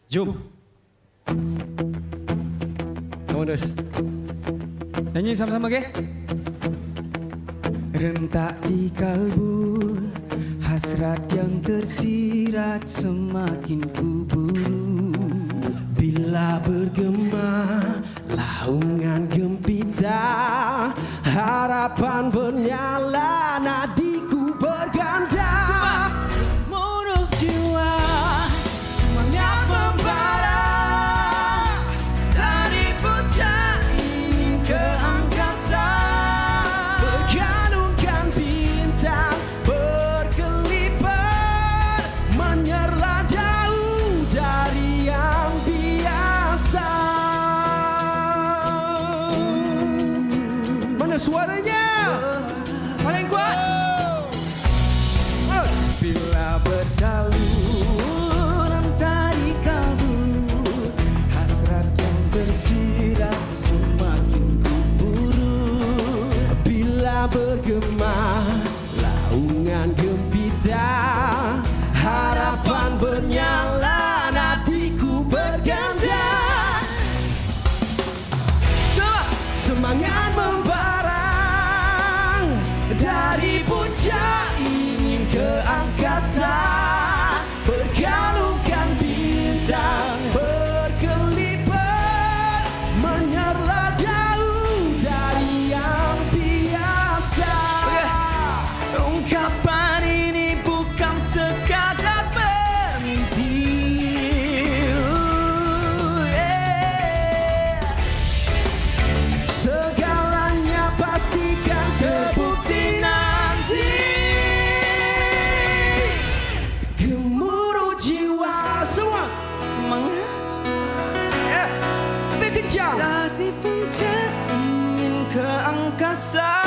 Jom. Come on, Dos. Nyanyi sama-sama okey? Rentak di kalbu, hasrat yang tersirat semakin kuburu. Bila bergema laungan gempita, harapan bernyala, nadiku berganda. Gemuruh jiwa, semangat membara, dari puncak ingin ke angkasa, bergalungkan bintang berkelipat, menyerlah jauh dari yang biasa. Mana suaranya? Paling kuat. Bila bertaluran dari kalbu, hasrat yang tersirat semakin kuburu. Bila bergema laungan gempita, harapan bernyala, nadiku berganda. Semangat membara, dari puncak ingin ke angkasa, bergalungkan bintang berkelipat, menyerlah jauh dari yang biasa. Ungkapan ini bukan sekadar bermimpi. Segalanya pastikan terbukti nanti. Gemuruh jiwa semua, semangat lebih kencang. Dari puncak ingin ke angkasa,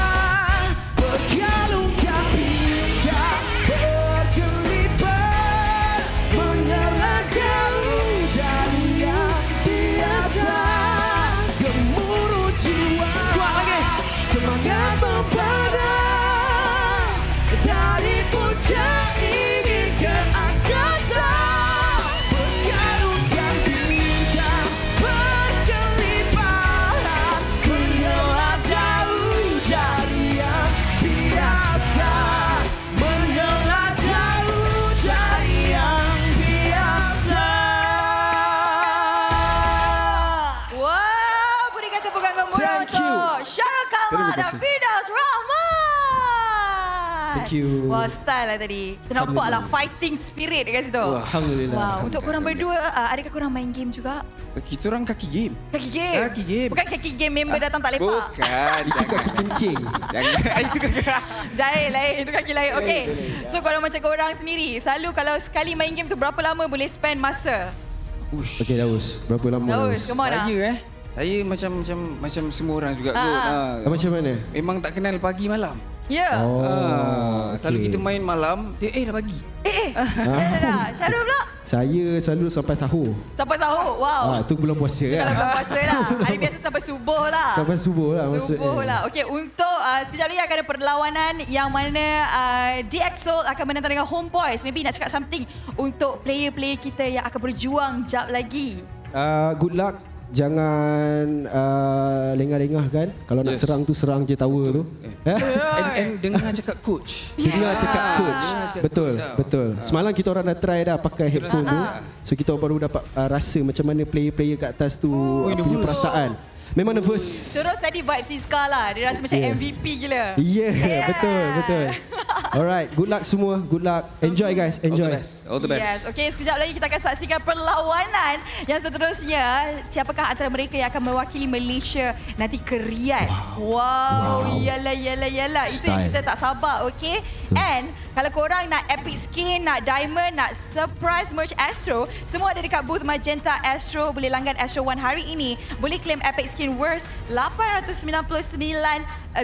bergalungkan bintang berkelipat, menyerah jauh dari yang biasa. Gemuruh jiwa, kuat lagi, semangat membara, dari puncak ingin ke angkasa, bergalungkan bintang berkelipat, menyerah jauh dari yang biasa, menyerah jauh dari yang biasa. Wow, berikan tepukan gemuruh Thank you. untuk Syarul Kamal Terima dan kasih. Firdaus Rahman. Thank you. Wah, style lah tadi. Nampak lah fighting spirit dekat situ. Alhamdulillah. Wow, untuk korang berdua, adakah korang main game juga? Kita orang kaki game. Kaki game? Kaki game. Bukan kaki game member datang tak lepak. Bukan. Itu kaki kencing. Lain, itu kaki lain. Okey. So korang macam korang sendiri, selalu kalau sekali main game tu berapa lama boleh spend masa? Okey, Daus. Berapa lama? Daus, come on lah. Saya macam semua orang juga kot. Macam mana? Memang tak kenal pagi malam. Ya. Selalu kita main malam, dia dah pagi. Dah. Syarul pula? Saya selalu sampai sahur. Sampai sahur. Wow. Itu bulan puasa Kalau kan? bulan puasa lah. Hari biasa sampai subuh lah. Sampai subuh lah maksudnya. Subuh lah. Okey, untuk sekejap lagi akan ada perlawanan yang mana DXO akan menentang dengan HomeBois. Maybe nak cakap something untuk player-player kita yang akan berjuang jap lagi. Good luck. Jangan lengah-lengah kan. Kalau nak serang tu serang je tower tu. Dengar cakap coach. Dengar cakap coach. Betul, betul. Semalam kita orang dah try dah pakai headphone tu. So kita baru dapat rasa macam mana player-player kat atas tu punya perasaan. Memang nervous. Terus tadi vibe Siska lah. Dia rasa macam MVP gila. Yeah, betul. Alright, good luck semua. Good luck. Enjoy guys, enjoy. All the best. Yes, okay, sekejap lagi kita akan saksikan perlawanan yang seterusnya. Siapakah antara mereka yang akan mewakili Malaysia nanti ke Riyadh? Wow. Yalah. Itu yang kita tak sabar, okay? And kalau korang nak epic skin, nak diamond, nak surprise merch Astro, semua ada dekat booth Magenta Astro. Boleh langgan Astro One hari ini. Boleh claim epic skin worth 899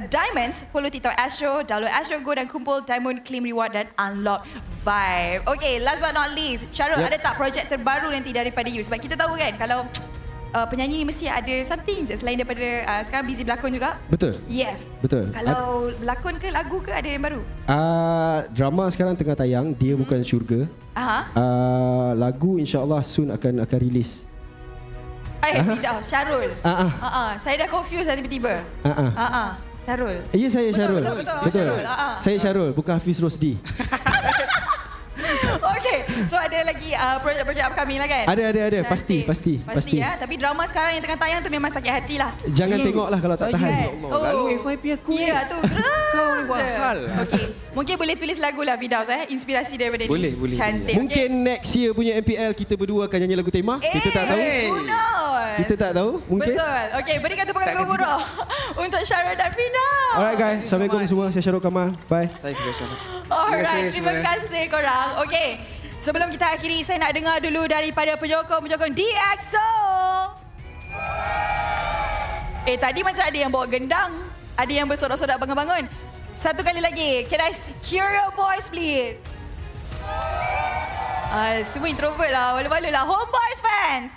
diamonds. Follow TikTok Astro, download Astro Go dan kumpul diamond, claim reward dan unlock vibe. Okay, last but not least, Syarul, ada tak projek terbaru nanti daripada you? Sebab kita tahu kan kalau penyanyi ni mesti ada something je selain daripada sekarang busy berlakon juga. Betul. Yes. Betul. Kalau berlakon ke lagu ke ada yang baru? Drama sekarang tengah tayang, Dia Bukan Syurga. Lagu insya-Allah soon akan release. Tidak, Syarul. Saya dah confused tiba-tiba. Syarul. Ya, saya Syarul. Betul. Syarul. Saya Syarul, bukan Hafiz Rosdi. Okay, so ada lagi projek-projek upcoming lah kan? Ada. Pasti. Ya. Tapi drama sekarang yang tengah tayang tu memang sakit hati lah. Jangan tengoklah kalau tak tahan. Lalu FYP aku ni. Ya tu. Kau ni buat hal. Okay, mungkin boleh tulis lagu lah Fidaus inspirasi daripada boleh. ni. Cantik. Mungkin next year punya MPL kita berdua akan nyanyi lagu tema. Kita tak tahu. Who knows? Kita tak tahu. Mungkin. Betul. Okay, berikan tepukan gemuruh untuk Syarul dan Fidaus. Alright guys, assalamualaikum semua. Saya Syarul Kamal. Bye. Saya Fidaus. Alright, terima kasih korang. Okay, sebelum kita akhiri, saya nak dengar dulu daripada penyokong-penyokong DXO. Tadi macam ada yang bawa gendang. Ada yang bersorak-sorak bangun-bangun. Satu kali lagi, can I hear your voice please? Semua introvert lah, malu-malu lah. HomeBois fans!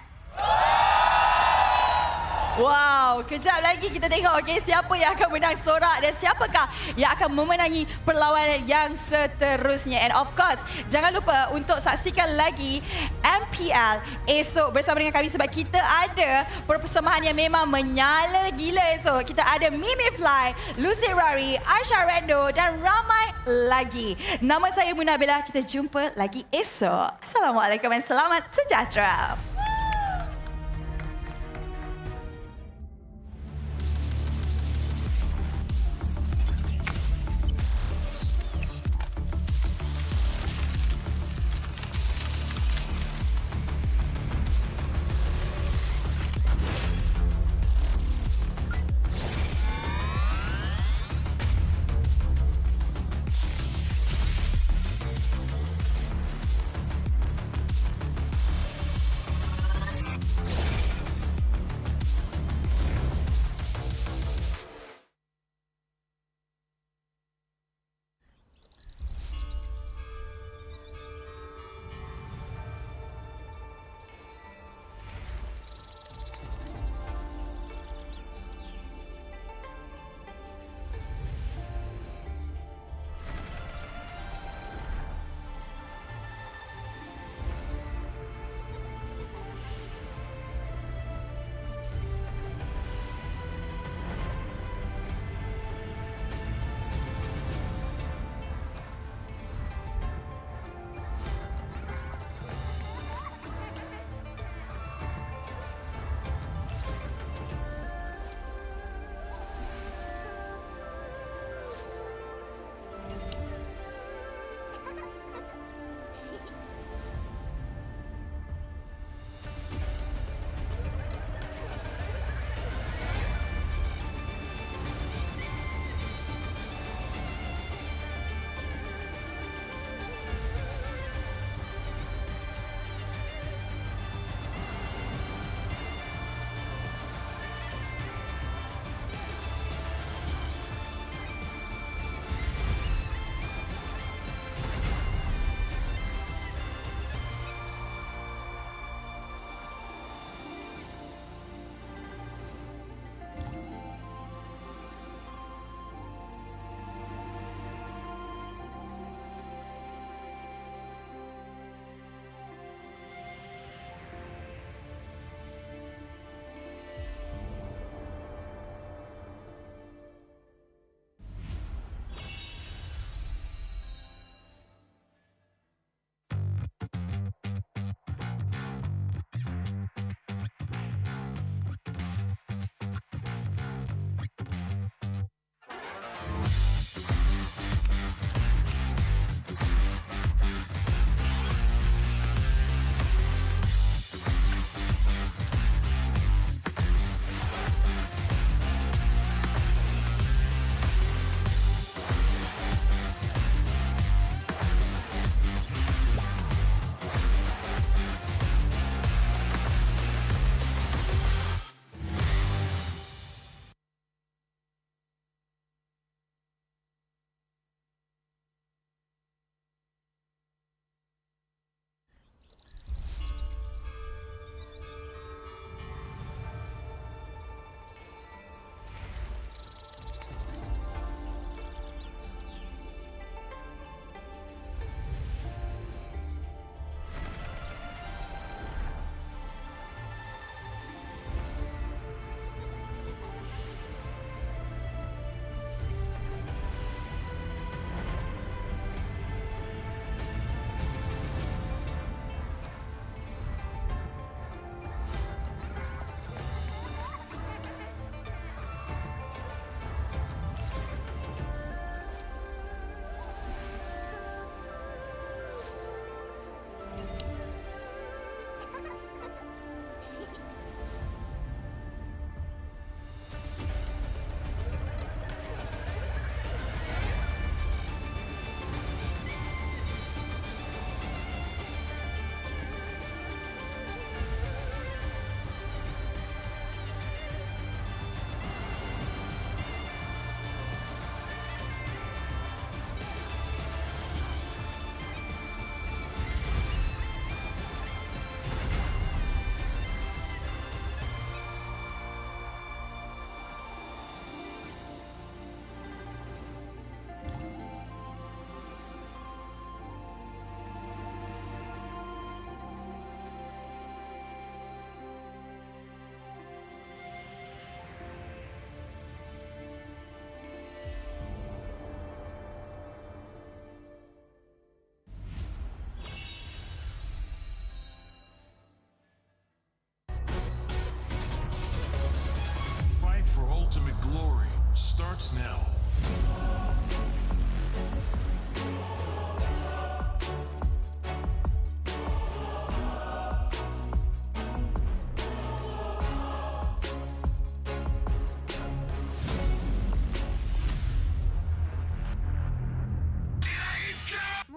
Wow, kejap lagi kita tengok siapa yang akan menang sorak dan siapakah yang akan memenangi perlawanan yang seterusnya. And of course, jangan lupa untuk saksikan lagi MPL esok bersama dengan kami sebab kita ada persembahan yang memang menyala gila esok. Kita ada Mimi Fly, Lucy Rari, Aisyah Rendo dan ramai lagi. Nama saya Munabila, kita jumpa lagi esok. Assalamualaikum dan selamat sejahtera.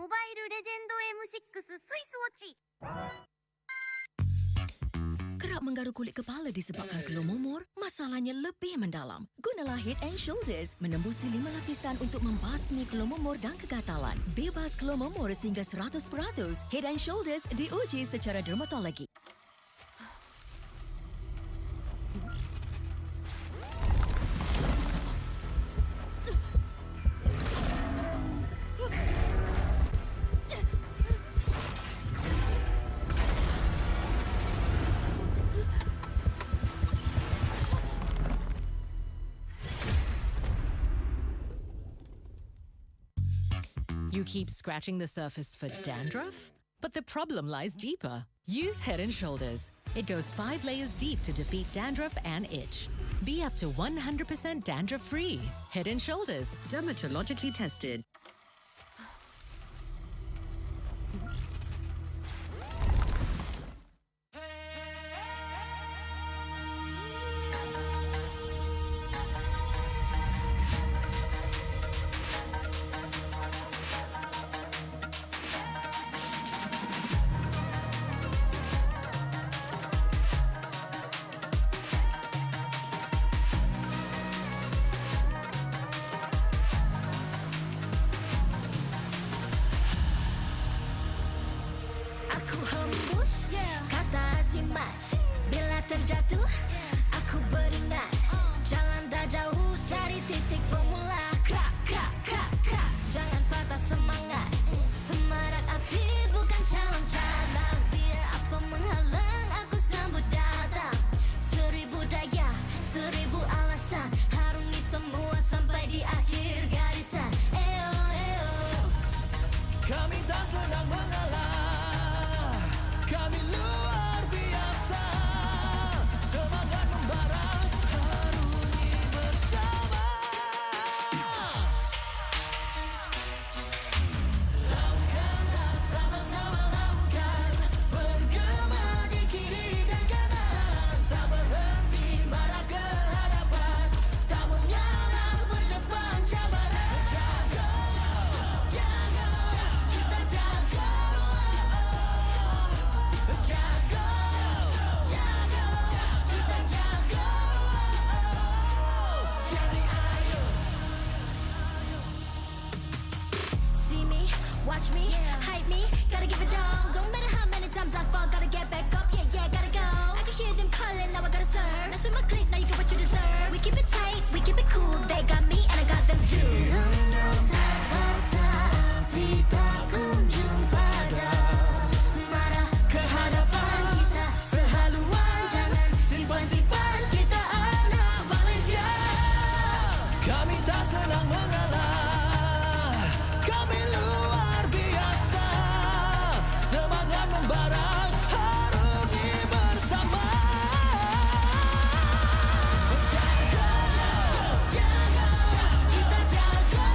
モバイルレジェンド M6 スイスウォッチ。 Kerap menggaru kulit kepala disebabkan keluh momor, masalahnya lebih mendalam. Gunalah Head and Shoulders menembusi 5 lapisan untuk membasmi keluh momor dan kegatalan. Bebas keluh momor sehingga 100%. Head and Shoulders diuji secara dermatologi. You keep scratching the surface for dandruff? But the problem lies deeper. Use Head and Shoulders. It goes 5 layers deep to defeat dandruff and itch. Be up to 100% dandruff-free. Head and Shoulders, dermatologically tested. Aku hembus, kata simat. Bila terjatuh, aku beringat. Jalan dah jauh, cari titik bermula. Krak, krak, krak, krak. Jangan patah semangat. Semarak api bukan calon cadangan. Biar apa menghalang, aku sambut datang. 1000 daya, 1000 alasan. Harungi semua sampai di akhir garisan. Eo, eo. Kami tak senang mengalah, kami luar biasa. Semangat membara, harungi bersama. Lakukanlah sama-sama lakukan, bergema di kiri dan kanan. Tak berhenti marah ke hadapan, tak mengalah berdepan cabaran. Jaga, jaga, kita jaga. Jaga, jaga, kita jaga. Jadi ayo. See me, watch me, hype me, gotta give it all. Don't matter how many times I fall, gotta get back up, yeah, yeah, gotta go. I can hear them calling, now I gotta serve. Mess with my clique, now you get what you deserve. We keep it tight, we keep it cool, they got me and I got them too. Tak rasa api tak kunjung padam. Marah ke hadapan kita, sehaluan jangan simpan-simpan. Kita anak Malaysia. Kami tak senang mengalah, kami luar biasa. Semangat membara, harungi bersama. Jaga, jaga, kita jaga.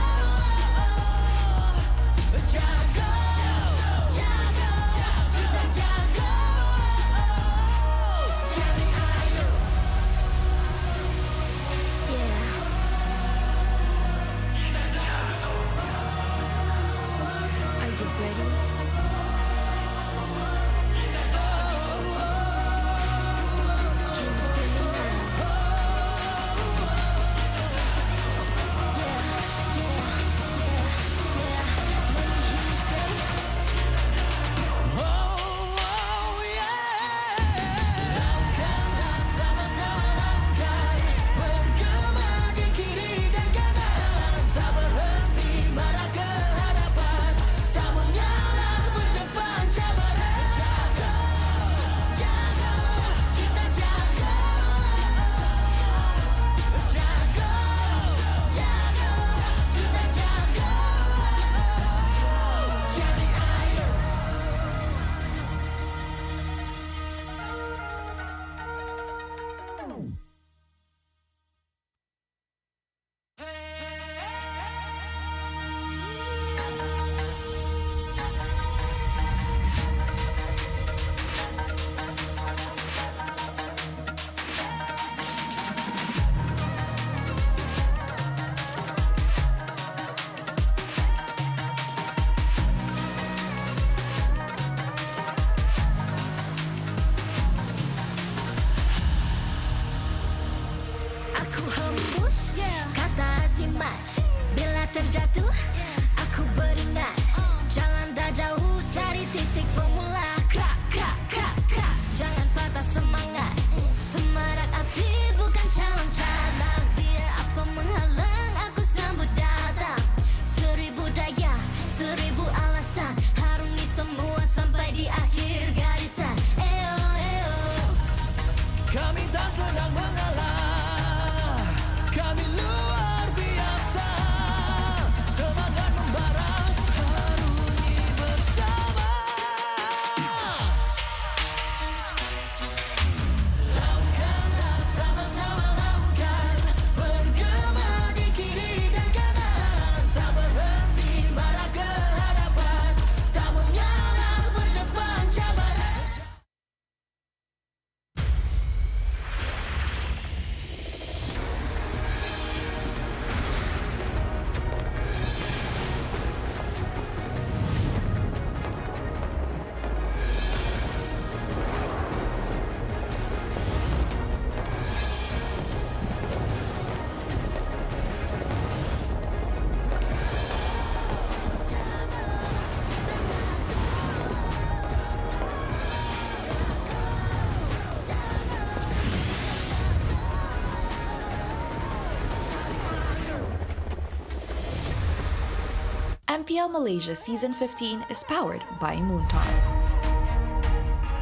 MPL Malaysia Season 15 is powered by Moonton.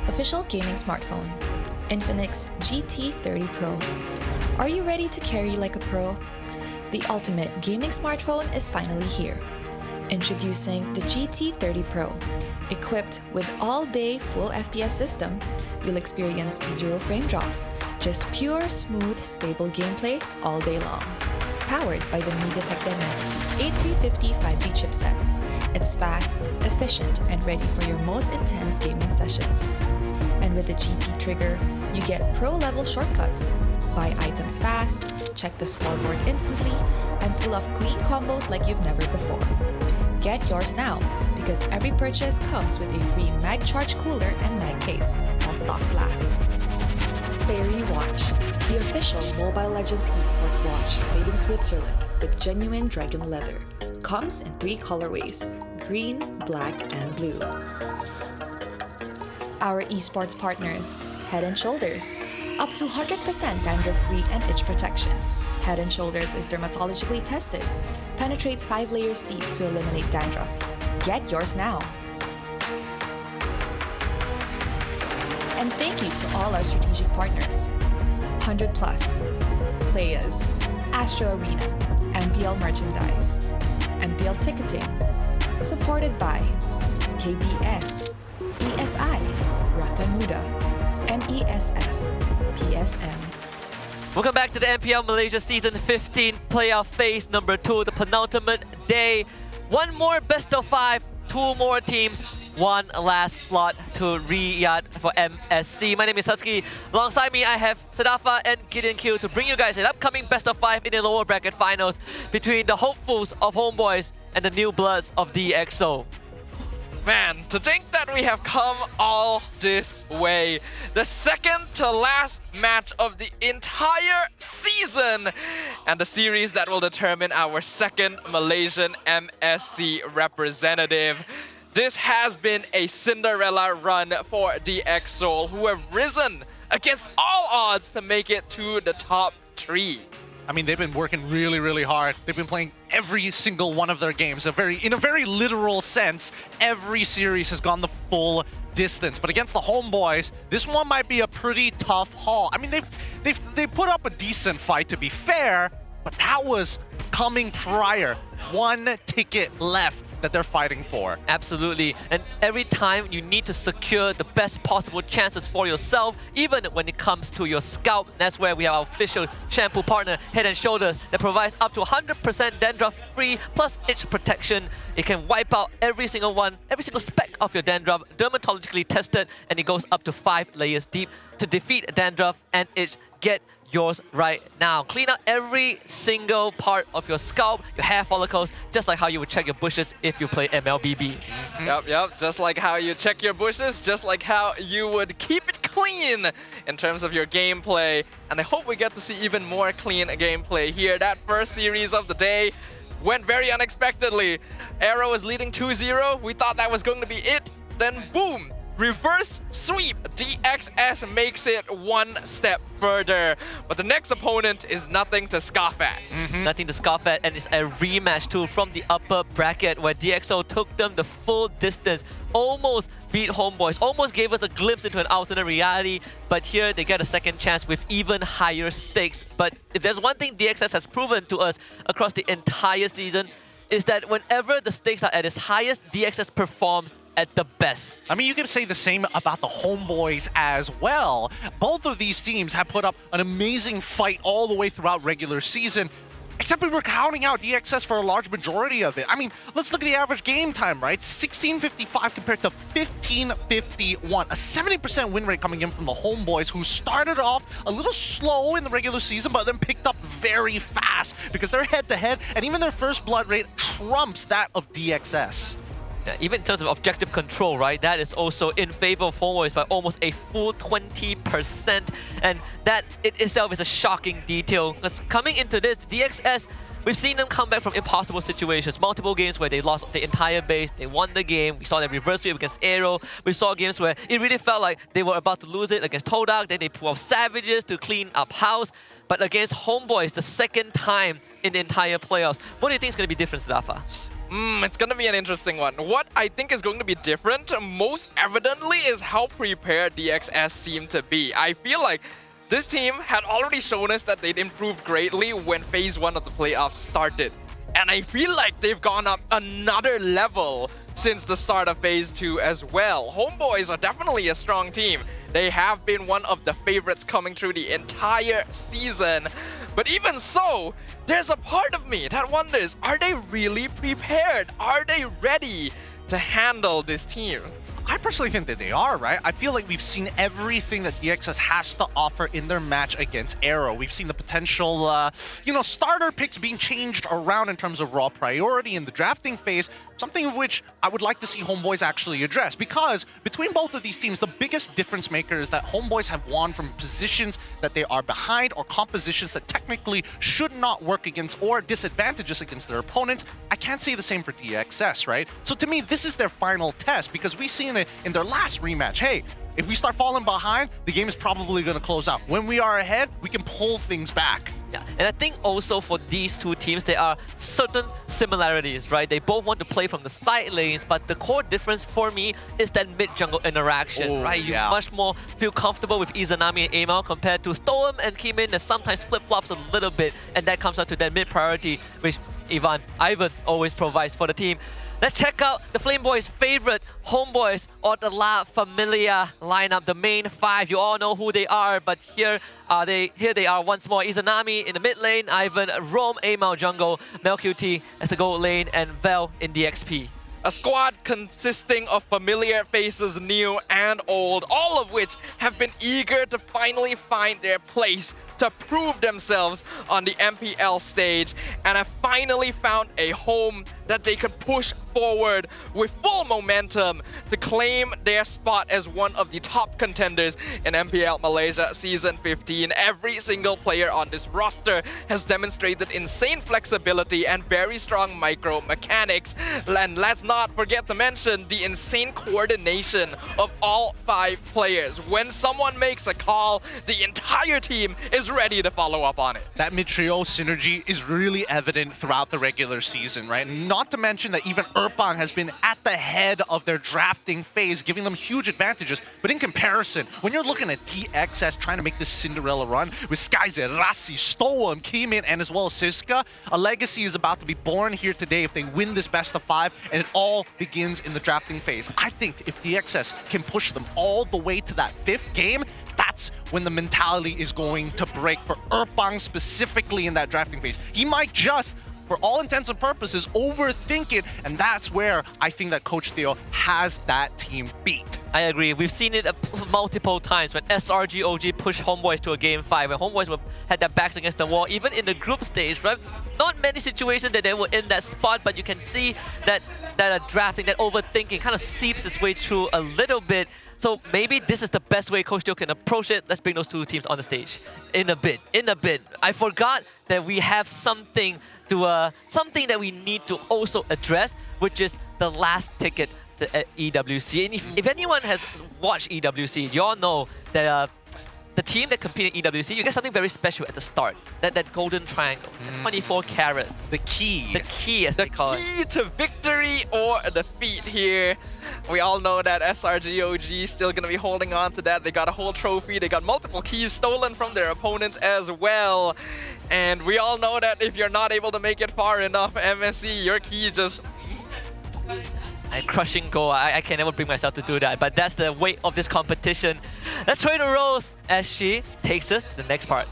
Official gaming smartphone, Infinix GT30 Pro. Are you ready to carry like a pro? The ultimate gaming smartphone is finally here. Introducing the GT30 Pro. Equipped with all-day full FPS system, you'll experience 0 frame drops, just pure, smooth, stable gameplay all day long. Powered by the MediaTek Dimensity 8350 5G chipset. It's fast, efficient, and ready for your most intense gaming sessions. And with the GT trigger, you get pro-level shortcuts. Buy items fast, check the scoreboard instantly, and pull off clean combos like you've never before. Get yours now, because every purchase comes with a free mag charge cooler and mag case, while stocks last. Fairy Watch, the official Mobile Legends Esports watch made in Switzerland with genuine dragon leather. Comes in 3 colorways, green, black, and blue. Our esports partners, Head & Shoulders, up to 100% dandruff-free and itch protection. Head & Shoulders is dermatologically tested, penetrates 5 layers deep to eliminate dandruff. Get yours now. And thank you to all our strategic partners. 100 Plus, Players, Astro Arena, MPL Merchandise, MPL Ticketing, supported by KBS, ESI, Rakan Muda, MESF, PSM. Welcome back to the MPL Malaysia Season 15 playoff phase number 2, the penultimate day. One more best of 5, 2 more teams, one last slot to re-yacht for MSC. My name is Husky. Alongside me, I have Sadafa and Gideon Q to bring you guys an upcoming best of 5 in the lower bracket finals between the hopefuls of HomeBois and the new bloods of DXO. Man, to think that we have come all this way. The second to last match of the entire season. And the series that will determine our second Malaysian MSC representative. This has been a Cinderella run for DXO, who have risen against all odds to make it to the top 3. I mean, they've been working really, really hard. They've been playing every single one of their games. In a very literal sense, every series has gone the full distance. But against the HomeBois, this one might be a pretty tough haul. I mean, they put up a decent fight, to be fair, but that was coming prior. 1 ticket left that they're fighting for. Absolutely. And every time you need to secure the best possible chances for yourself, even when it comes to your scalp. That's where we have our official shampoo partner, Head & Shoulders, that provides up to 100% dandruff-free plus itch protection. It can wipe out every single speck of your dandruff, dermatologically tested, and it goes up to 5 layers deep to defeat dandruff and itch. Get yours right now. Clean out every single part of your scalp, your hair follicles, just like how you would check your bushes if you play MLBB. Yep, just like how you check your bushes, just like how you would keep it clean in terms of your gameplay. And I hope we get to see even more clean gameplay here. That first series of the day went very unexpectedly. AERO is leading 2-0. We thought that was going to be it. Then boom! Reverse sweep. DXS makes it 1 step further. But the next opponent is nothing to scoff at. Nothing to scoff at, and it's a rematch too from the upper bracket where DXO took them the full distance, almost beat HomeBois, almost gave us a glimpse into an alternate reality, but here they get a second chance with even higher stakes. But if there's one thing DXS has proven to us across the entire season, is that whenever the stakes are at its highest, DXS performs at the best. I mean, you can say the same about the HomeBois as well. Both of these teams have put up an amazing fight all the way throughout regular season, except we were counting out DXS for a large majority of it. I mean, let's look at the average game time, right? 16:55 compared to 15:51. A 70% win rate coming in from the HomeBois, who started off a little slow in the regular season, but then picked up very fast because they're head-to-head, and even their first blood rate trumps that of DXS. Yeah, even in terms of objective control, right, that is also in favor of HomeBois by almost a full 20%. And that it itself is a shocking detail. Because coming into this, DXS, we've seen them come back from impossible situations. Multiple games where they lost the entire base, they won the game. We saw that reverse sweep against AERO. We saw games where it really felt like they were about to lose it against Todak. Then they pull off Savages to clean up house. But against HomeBois, the second time in the entire playoffs. What do you think is going to be different, Sadafa? It's going to be an interesting one. What I think is going to be different, most evidently, is how prepared DXS seem to be. I feel like this team had already shown us that they'd improved greatly when Phase 1 of the playoffs started. And I feel like they've gone up another level since the start of Phase 2 as well. HomeBois are definitely a strong team. They have been one of the favorites coming through the entire season. But even so, there's a part of me that wonders, are they really prepared? Are they ready to handle this team? I personally think that they are, right? I feel like we've seen everything that DXS has to offer in their match against AERO. We've seen the potential, starter picks being changed around in terms of raw priority in the drafting phase, something of which I would like to see HomeBois actually address, because between both of these teams, the biggest difference maker is that HomeBois have won from positions that they are behind or compositions that technically should not work against or disadvantages against their opponents. I can't say the same for DXS, right? So to me, this is their final test, because we've seen it in their last rematch. Hey, if we start falling behind, the game is probably going to close out. When we are ahead, we can pull things back. Yeah, and I think also for these two teams, there are certain similarities, right? They both want to play from the side lanes, but the core difference for me is that mid-jungle interaction, right? You much more feel comfortable with Izanami and Amal compared to Storm and Kimin that sometimes flip-flops a little bit, and that comes out to that mid-priority, which Ivan always provides for the team. Let's check out the Flame Boys' favorite HomeBois or the La Familia lineup, the main five. You all know who they are, but here they are once more. Izanami in the mid lane, Ivan, Rome, Amal jungle, MelQT as the gold lane, and Vel in the XP. A squad consisting of familiar faces, new and old, all of which have been eager to finally find their place, to prove themselves on the MPL stage, and have finally found a home that they can push forward with full momentum to claim their spot as one of the top contenders in MPL Malaysia Season 15. Every single player on this roster has demonstrated insane flexibility and very strong micro mechanics. And let's not forget to mention the insane coordination of all 5 players. When someone makes a call, the entire team is ready to follow up on it. That mid-trio synergy is really evident throughout the regular season, right? Not to mention that even Erpang has been at the head of their drafting phase, giving them huge advantages. But in comparison, when you're looking at DXS trying to make this Cinderella run with Skyze, Rassi, Storm, Kimin, and as well as Siska, a legacy is about to be born here today if they win this best of 5, and it all begins in the drafting phase. I think if DXS can push them all the way to that 5th game, that's when the mentality is going to break for Erpang specifically in that drafting phase. He might just, for all intents and purposes, overthink it, and that's where I think that Coach Theo has that team beat. I agree. We've seen it multiple times when SRG OG pushed HomeBois to a Game 5, when HomeBois had their backs against the wall, even in the group stage, right? Not many situations that they were in that spot, but you can see that drafting, that overthinking kind of seeps its way through a little bit. So maybe this is the best way Coach Theo can approach it. Let's bring those two teams on the stage in a bit. I forgot that we have something that we need to also address, which is the last ticket to EWC. And if anyone has watched EWC, you all know that the team that competed in EWC, you get something very special at the start. That golden triangle, 24 carat. The key. The key, as they call it. The key to victory or defeat here. We all know that SRG OG is still going to be holding on to that. They got a whole trophy. They got multiple keys stolen from their opponents as well. And we all know that if you're not able to make it far enough, MSC, your key just... A crushing goal. I can never bring myself to do that, but that's the weight of this competition. Let's throw it to Rose as she takes us to the next part.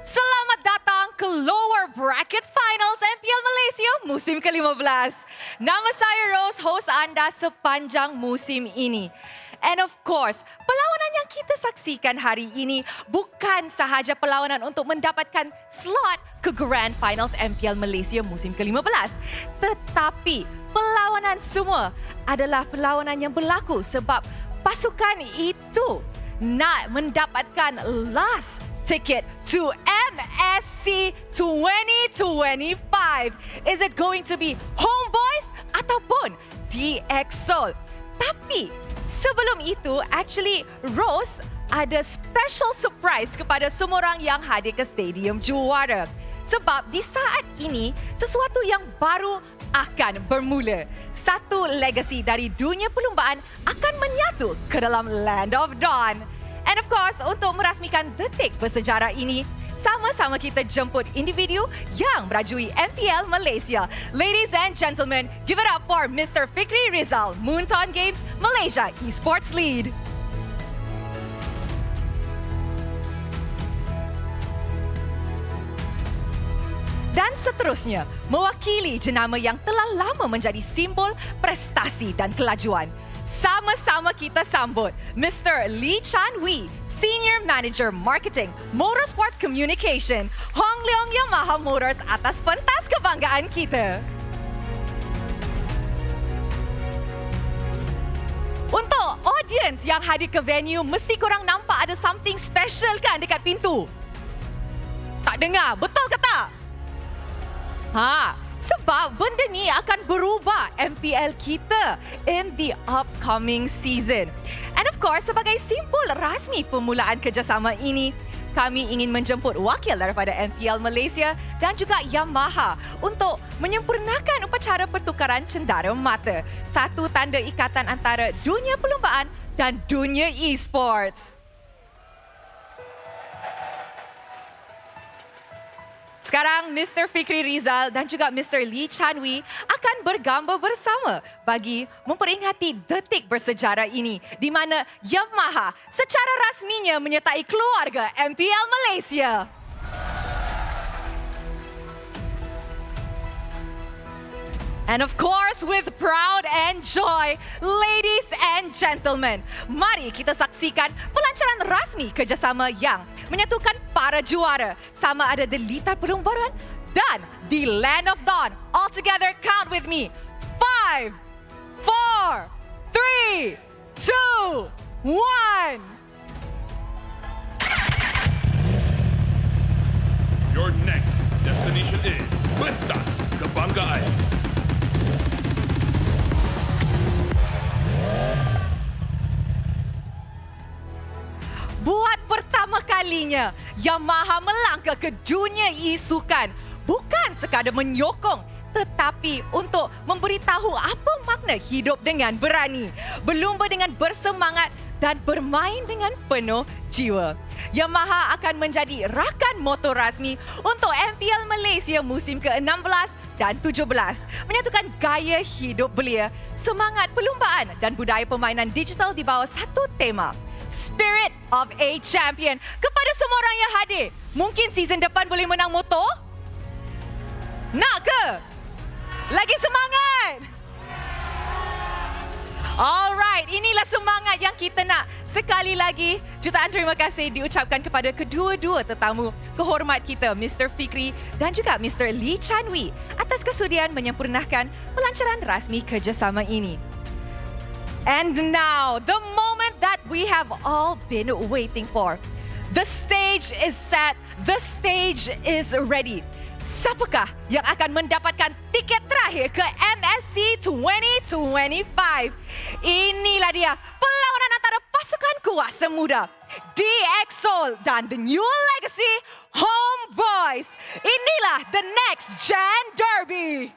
Selamat datang ke Lower Bracket Finals MPL Malaysia musim ke-15. Nama saya Rose, host anda sepanjang musim ini. And of course, perlawanan yang kita saksikan hari ini bukan sahaja perlawanan untuk mendapatkan slot ke Grand Finals MPL Malaysia musim ke-15. Tetapi perlawanan semua adalah perlawanan yang berlaku sebab pasukan itu nak mendapatkan last ticket to MSC 2025. Is it going to be HomeBois ataupun DXL? Tapi sebelum itu, actually Rose ada special surprise kepada semua orang yang hadir ke Stadium Juara. Sebab di saat ini, sesuatu yang baru akan bermula. Satu legasi dari dunia perlumbaan akan menyatu ke dalam Land of Dawn. And of course, untuk merasmikan detik bersejarah ini, sama-sama kita jemput individu yang merajui MPL Malaysia. Ladies and gentlemen, give it up for Mr. Fikri Rizal, Moonton Games Malaysia Esports Lead. Dan seterusnya, mewakili jenama yang telah lama menjadi simbol prestasi dan kelajuan. Sama-sama kita sambut Mr. Lee Chan Wee, Senior Manager Marketing, Motorsports Communication, Hong Leong Yamaha Motors atas pentas kebanggaan kita. Untuk audience yang hadir ke venue, mesti korang nampak ada something special kan dekat pintu? Tak dengar, betul ke tak? Sebab benda ni akan berubah MPL kita in the upcoming season. And of course, sebagai simbol rasmi permulaan kerjasama ini, kami ingin menjemput wakil daripada MPL Malaysia dan juga Yamaha untuk menyempurnakan upacara pertukaran cendera mata. Satu tanda ikatan antara dunia perlumbaan dan dunia esports. Sekarang Mr. Fikri Rizal dan juga Mr. Lee Chan Wee akan bergambar bersama bagi memperingati detik bersejarah ini di mana Yamaha secara rasminya menyertai keluarga MPL Malaysia. And of course, with pride and joy, ladies and gentlemen, mari kita saksikan pelancaran rasmi kerjasama yang menyatukan para juara sama ada di litar perlumbaan dan di Land of Dawn. All together, count with me. 5, 4, 3, 2, 1. Your next destination is Pentas Kebanggaan. Buat pertama kalinya, Yamaha melangkah ke dunia e-sukan. Bukan sekadar menyokong, tetapi untuk memberitahu apa makna hidup dengan berani, berlumba dengan bersemangat dan bermain dengan penuh jiwa. Yamaha akan menjadi rakan motor rasmi untuk MPL Malaysia musim ke-16 dan 17. Menyatukan gaya hidup belia, semangat perlumbaan dan budaya permainan digital di bawah satu tema. Spirit of a Champion. Kepada semua orang yang hadir, mungkin season depan boleh menang motor? Nak ke? Lagi semangat? Alright, inilah semangat yang kita nak. Sekali lagi, jutaan terima kasih diucapkan kepada kedua-dua tetamu kehormat kita, Mr. Fikri dan juga Mr. Lee Chan Wee atas kesudian menyempurnakan pelancaran rasmi kerjasama ini. And now, the moment that we have all been waiting for. The stage is set, the stage is ready. Siapakah yang akan mendapatkan tiket terakhir ke MSC 2025? Inilah dia perlawanan antara pasukan kuasa muda, DXOL dan the new legacy, HomeBois. Inilah the next Gen Derby.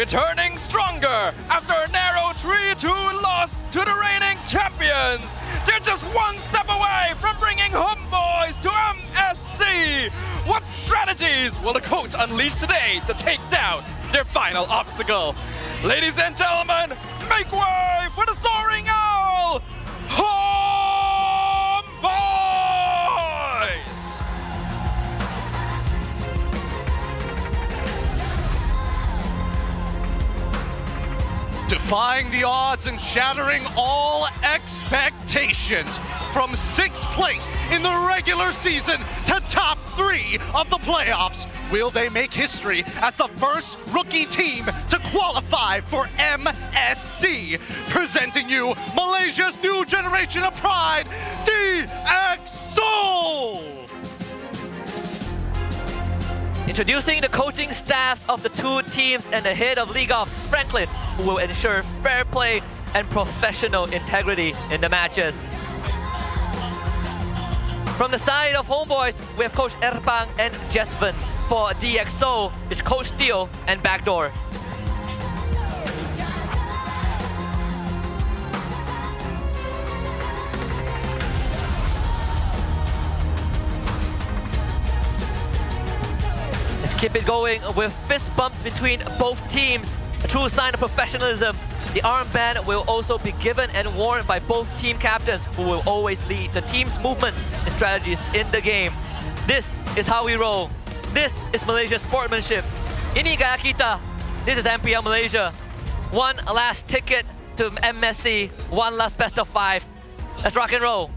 returning stronger after a narrow 3-2 loss to the reigning champions. They're just one step away from bringing HomeBois to MSC. What strategies will the coach unleash today to take down their final obstacle? Ladies and gentlemen, make way for the Soaring Owl, HomeBois! Defying the odds and shattering all expectations. From 6th place in the regular season to top 3 of the playoffs, will they make history as the first rookie team to qualify for MSC? Presenting you Malaysia's new generation of pride, DXO! Introducing the coaching staffs of the two teams and the head of League Ops, Franklin, who will ensure fair play and professional integrity in the matches. From the side of HomeBois, we have Coach Erpang and Jesven. For DXO, it's Coach Theo and Backdoor. Let's keep it going with fist bumps between both teams. A true sign of professionalism. The armband will also be given and worn by both team captains, who will always lead the team's movements and strategies in the game. This is how we roll. This is Malaysia's sportsmanship. Ini gaya kita. This is MPL Malaysia. One last ticket to MSC. One last best of 5. Let's rock and roll.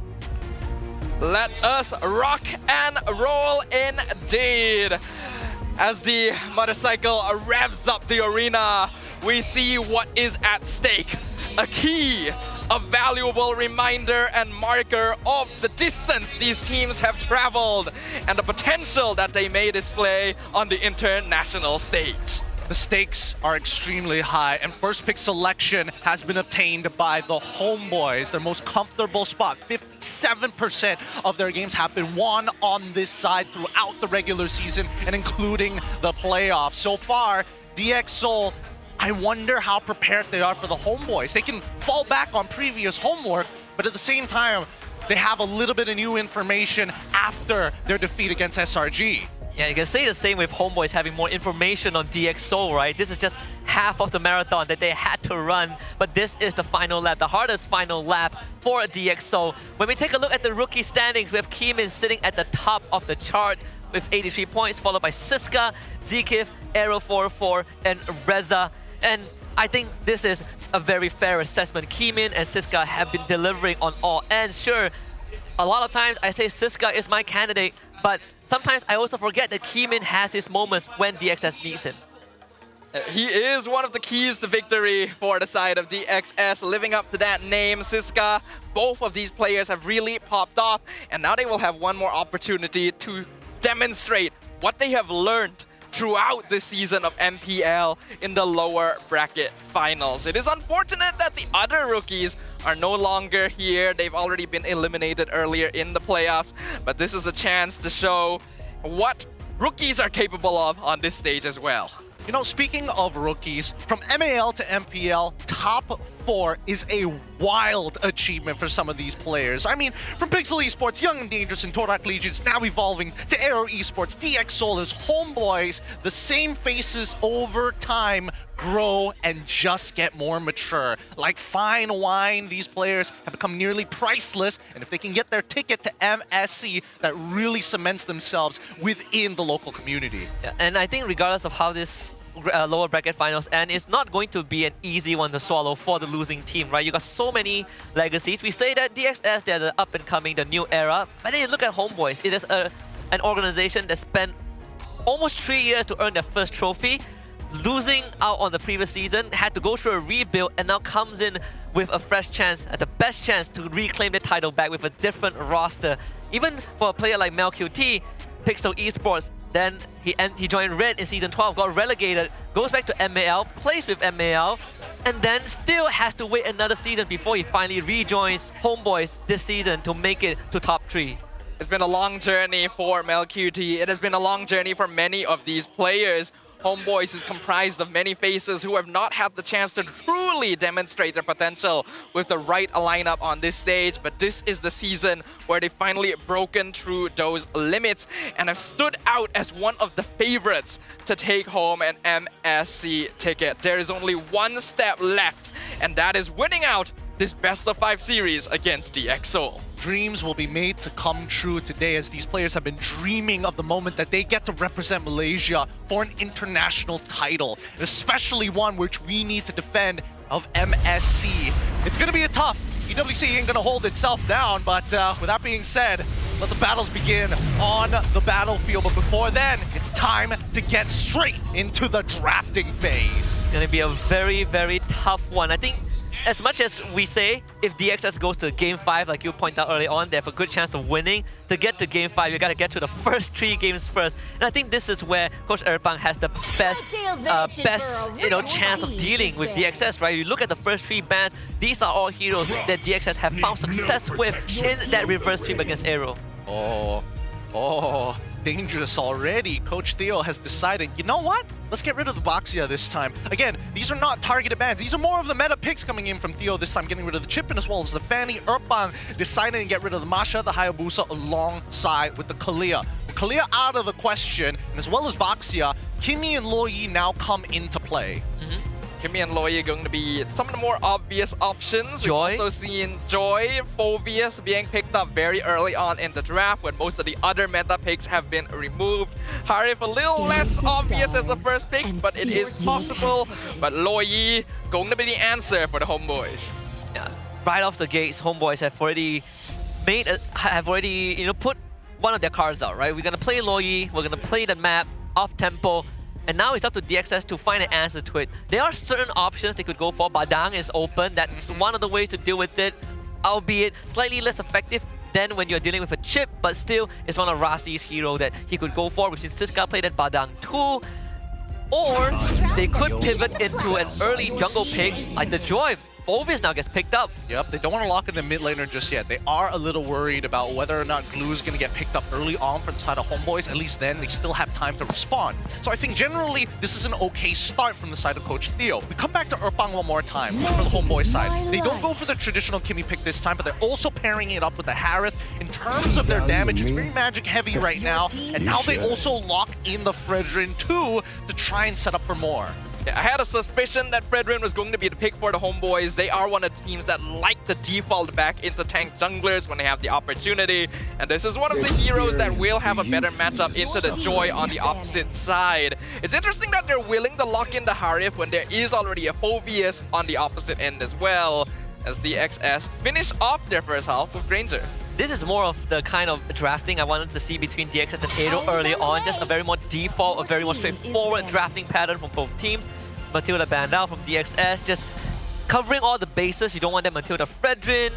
Let us rock and roll indeed. As the motorcycle revs up the arena, we see what is at stake. A key, a valuable reminder and marker of the distance these teams have traveled and the potential that they may display on the international stage. The stakes are extremely high, and first pick selection has been obtained by the HomeBois. Their most comfortable spot, 57% of their games have been won on this side throughout the regular season and including the playoffs. So far, DXO, I wonder how prepared they are for the HomeBois. They can fall back on previous homework, but at the same time, they have a little bit of new information after their defeat against SRG. Yeah, you can say the same with HomeBois having more information on DXO, right? This is just half of the marathon that they had to run, but this is the final lap, the hardest final lap for DXO. When we take a look at the rookie standings, we have Keemin sitting at the top of the chart with 83 points, followed by Siska, Zekif, AERO 4-4, and Reza. And I think this is a very fair assessment. Keemin and Siska have been delivering on all ends. Sure, a lot of times I say Siska is my candidate, but sometimes I also forget that Keemin has his moments when DXS needs him. He is one of the keys to victory for the side of DXS, living up to that name, Siska. Both of these players have really popped off, and now they will have one more opportunity to demonstrate what they have learned throughout this season of MPL in the lower bracket finals. It is unfortunate that the other rookies are no longer here. They've already been eliminated earlier in the playoffs, but this is a chance to show what rookies are capable of on this stage as well. You know, speaking of rookies, from MAL to MPL, top 4 is a wild achievement for some of these players. I mean, from Pixel Esports, Young and Dangerous, and Torak Legions, now evolving to AERO Esports, DXO as HomeBois, the same faces over time grow and just get more mature. Like fine wine, these players have become nearly priceless, and if they can get their ticket to MSC, that really cements themselves within the local community. Yeah, and I think regardless of how this lower bracket finals end, it's not going to be an easy one to swallow for the losing team, right? You got so many legacies. We say that DXS, they're the up and coming, the new era, but then you look at HomeBois. It is an organization that spent almost 3 years to earn their first trophy, losing out on the previous season, had to go through a rebuild, and now comes in with a fresh chance, the best chance to reclaim the title back with a different roster. Even for a player like MelQT, Pixel Esports, then he joined Red in Season 12, got relegated, goes back to MAL, plays with MAL, and then still has to wait another season before he finally rejoins HomeBois this season to make it to top 3. It's been a long journey for MelQT. It has been a long journey for many of these players. HomeBois is comprised of many faces who have not had the chance to truly demonstrate their potential with the right lineup on this stage. But this is the season where they finally broken through those limits and have stood out as one of the favorites to take home an MSC ticket. There is only one step left, and that is winning out this best-of-5 series against DxSeoul. Dreams will be made to come true today, as these players have been dreaming of the moment that they get to represent Malaysia for an international title, especially one which we need to defend of MSC. It's going to be a tough. EWC ain't going to hold itself down, but with that being said, let the battles begin on the battlefield. But before then, it's time to get straight into the drafting phase. It's going to be a very, very tough one. I think as much as we say, if DXS goes to Game 5, like you pointed out early on, they have a good chance of winning. To get to Game 5, you got to get to the first 3 games first. And I think this is where Coach Erpang has the best chance of dealing with DXS, right? You look at the first 3 bans, these are all heroes that DXS have found success with in that reverse sweep against AERO. Oh, dangerous already. Coach Theo has decided, you know what? Let's get rid of the Baxia this time. Again, these are not targeted bans. These are more of the meta picks coming in from Theo this time, getting rid of the Chip as well as the Fanny. Erpang deciding to get rid of the Masha, the Hayabusa alongside with the Kalia. Kalia out of the question, and as well as Baxia, Kimi and Loyi now come into play. Kimi and Loyi are going to be some of the more obvious options. Joy. We've also seen Joy, Phoveus being picked up very early on in the draft when most of the other meta picks have been removed. Harif a little less obvious as the first pick, but it is possible. But Loyi going to be the answer for the HomeBois. Yeah. Right off the gates, HomeBois have already put one of their cards out, right? We're gonna play Loyi, we're gonna play the map off tempo. And now it's up to DXS to find an answer to it. There are certain options they could go for. Badang is open. That's one of the ways to deal with it, albeit slightly less effective than when you're dealing with a Chip, but still it's one of Rasi's hero that he could go for, which is Siska played at Badang too. Or they could pivot into an early jungle pick like the Joy. Phoveus now gets picked up. Yep, they don't want to lock in the mid laner just yet. They are a little worried about whether or not Glue is going to get picked up early on for the side of HomeBois. At least then, they still have time to respond. So I think generally, this is an okay start from the side of Coach Theo. We come back to Erpang one more time for the HomeBois side. They don't go for the traditional Kimi pick this time, but they're also pairing it up with the Harith. In terms of their damage, it's very magic heavy right now. And now they also lock in the Fredrin too to try and set up for more. Yeah, I had a suspicion that Fredrin was going to be the pick for the HomeBois. They are one of the teams that like to default back into tank junglers when they have the opportunity. And this is one of the heroes that will have a better matchup into the Joy on the opposite side. It's interesting that they're willing to lock in the Harif when there is already a Phoveus on the opposite end as well, as the XS finish off their first half with Granger. This is more of the kind of drafting I wanted to see between DXS and AERO early on. Just a very more default, a very more straightforward drafting pattern from both teams. Matilda banned out from DXS, just covering all the bases. You don't want that Matilda Fredrin.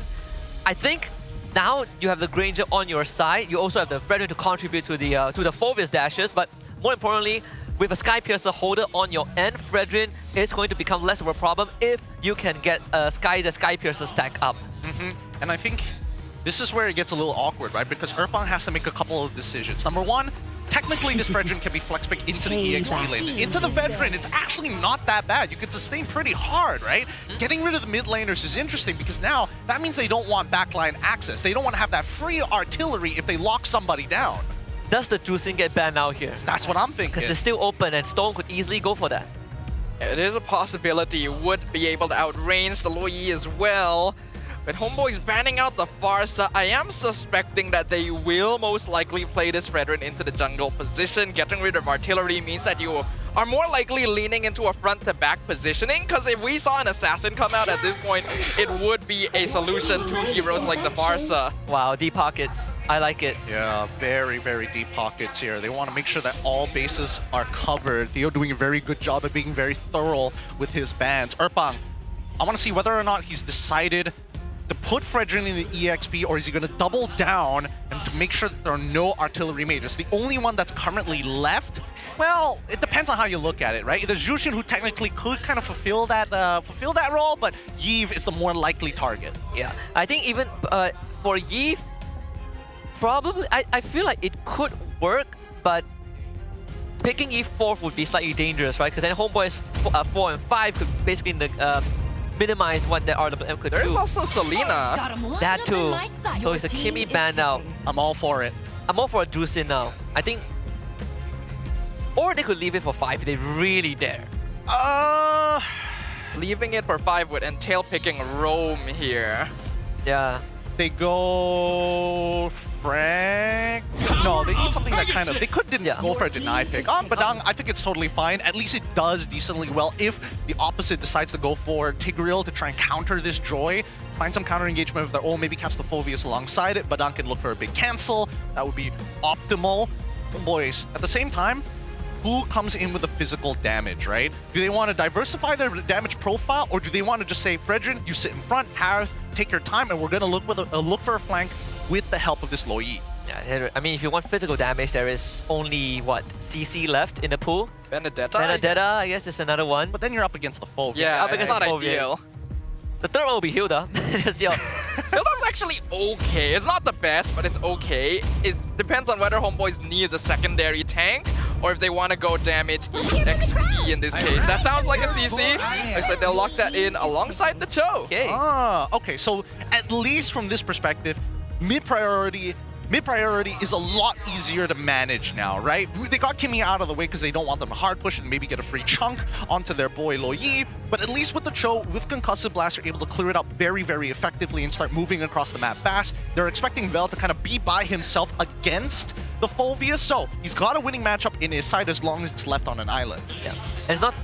I think now you have the Granger on your side. You also have the Fredrin to contribute to the Phoveus dashes, but more importantly, with a Sky Piercer holder on your end, Fredrin is going to become less of a problem if you can get Sky Piercer stack up. And I think this is where it gets a little awkward, right? Because Erpang has to make a couple of decisions. Number one, technically this Fredrin can be flex pick into the EXP lane. Into the veteran, it's actually not that bad. You can sustain pretty hard, right? Getting rid of the mid laners is interesting because now that means they don't want backline access. They don't want to have that free artillery if they lock somebody down. Does the Juicing get banned out here? That's what I'm thinking. Because they're still open and Stone could easily go for that. It is a possibility. You would be able to outrange the Loyi as well. With HomeBois banning out the Farsa, I am suspecting that they will most likely play this Fredrin into the jungle position. Getting rid of artillery means that you are more likely leaning into a front-to-back positioning, because if we saw an assassin come out at this point, it would be a solution to heroes like the Farsa. Wow, deep pockets. I like it. Yeah, very, very deep pockets here. They want to make sure that all bases are covered. Theo doing a very good job of being very thorough with his bans. Erpang, I want to see whether or not he's decided to put Fredrin in the EXP, or is he going to double down and to make sure that there are no artillery mages? The only one that's currently left, well, it depends on how you look at it, right? There's Jushin, who technically could kind of fulfill that role, but Yves is the more likely target. Yeah, I think even for Yves, probably, I feel like it could work, but picking E4 would be slightly dangerous, right? Because then HomeBois 4 and 5 could basically minimize what the RWM could do. There's also Selena. That too. So it's a Kimmy ban out. I'm all for it. I'm all for a Drusin now. I think... Or they could leave it for 5 if they really dare. Leaving it for 5 would entail picking Rome here. Yeah. They go Frank. No, they need something that kind of... They could go for a deny pick. On Badang, I think it's totally fine. At least it does decently well if the opposite decides to go for Tigreal to try and counter this Joy. Find some counter engagement of their own, maybe catch the Phoveus alongside it. Badang can look for a big cancel. That would be optimal. Boys, at the same time, who comes in with the physical damage, right? Do they want to diversify their damage profile, or do they want to just say, Fredrin, you sit in front, Harith, take your time, and we're going to look for a flank with the help of this Lo Yi? Yeah, I mean, if you want physical damage, there is only, what, CC left in the pool? Benedetta? Benedetta, I guess, is another one. But then you're up against the Phoveus. Yeah, up against it's not the ideal. The third one will be Hilda. Hilda's actually okay. It's not the best, but it's okay. It depends on whether HomeBois needs a secondary tank or if they want to go damage XP in this case. That sounds like a CC. I said they'll lock that in alongside the Cho. Okay. Okay, so at least from this perspective, mid-priority is a lot easier to manage now, right? They got Kimmy out of the way because they don't want them to hard push and maybe get a free chunk onto their boy Lo Yi. But at least with the Cho, with Concussive Blast, you're able to clear it up very, very effectively and start moving across the map fast. They're expecting Vel to kind of be by himself against the Phoveus, so he's got a winning matchup in his side as long as it's left on an island. Yeah,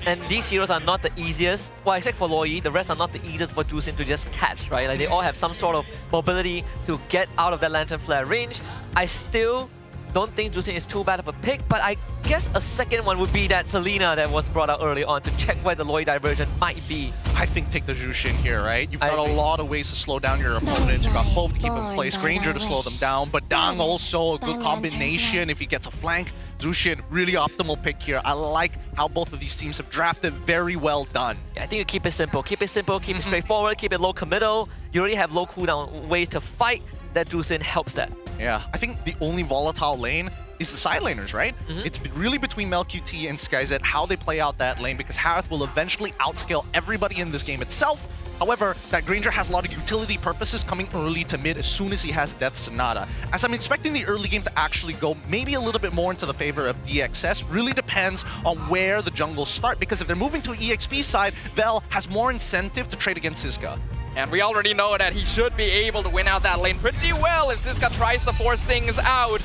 and these heroes are not the easiest. Well, except for Lo Yi, the rest are not the easiest for Drusin to just catch, right? Like they all have some sort of mobility to get out of that Lantern Flare range. I still don't think Drusin is too bad of a pick, but I guess a second one would be that Selena that was brought out early on to check where the Lo Yi diversion might be. I think take the Jushin here, right? You've got a lot of ways to slow down your opponents. You've got Hove to keep in place, Granger to slow them down, but Dang also a good combination if he gets a flank. Jushin, really optimal pick here. I like how both of these teams have drafted. Very well done. Yeah, I think you keep it simple. Keep it simple, keep it straightforward, keep it low committal. You already have low cooldown ways to fight. That Drusin helps that. Yeah, I think the only volatile lane is the side laners, right? It's really between MelQT and SkyZ how they play out that lane, because Harith will eventually outscale everybody in this game itself. However, that Granger has a lot of utility purposes coming early to mid as soon as he has Death Sonata. As I'm expecting the early game to actually go maybe a little bit more into the favor of DXS, really depends on where the jungles start, because if they're moving to EXP side, Vel has more incentive to trade against Siska. And we already know that he should be able to win out that lane pretty well if Siska tries to force things out.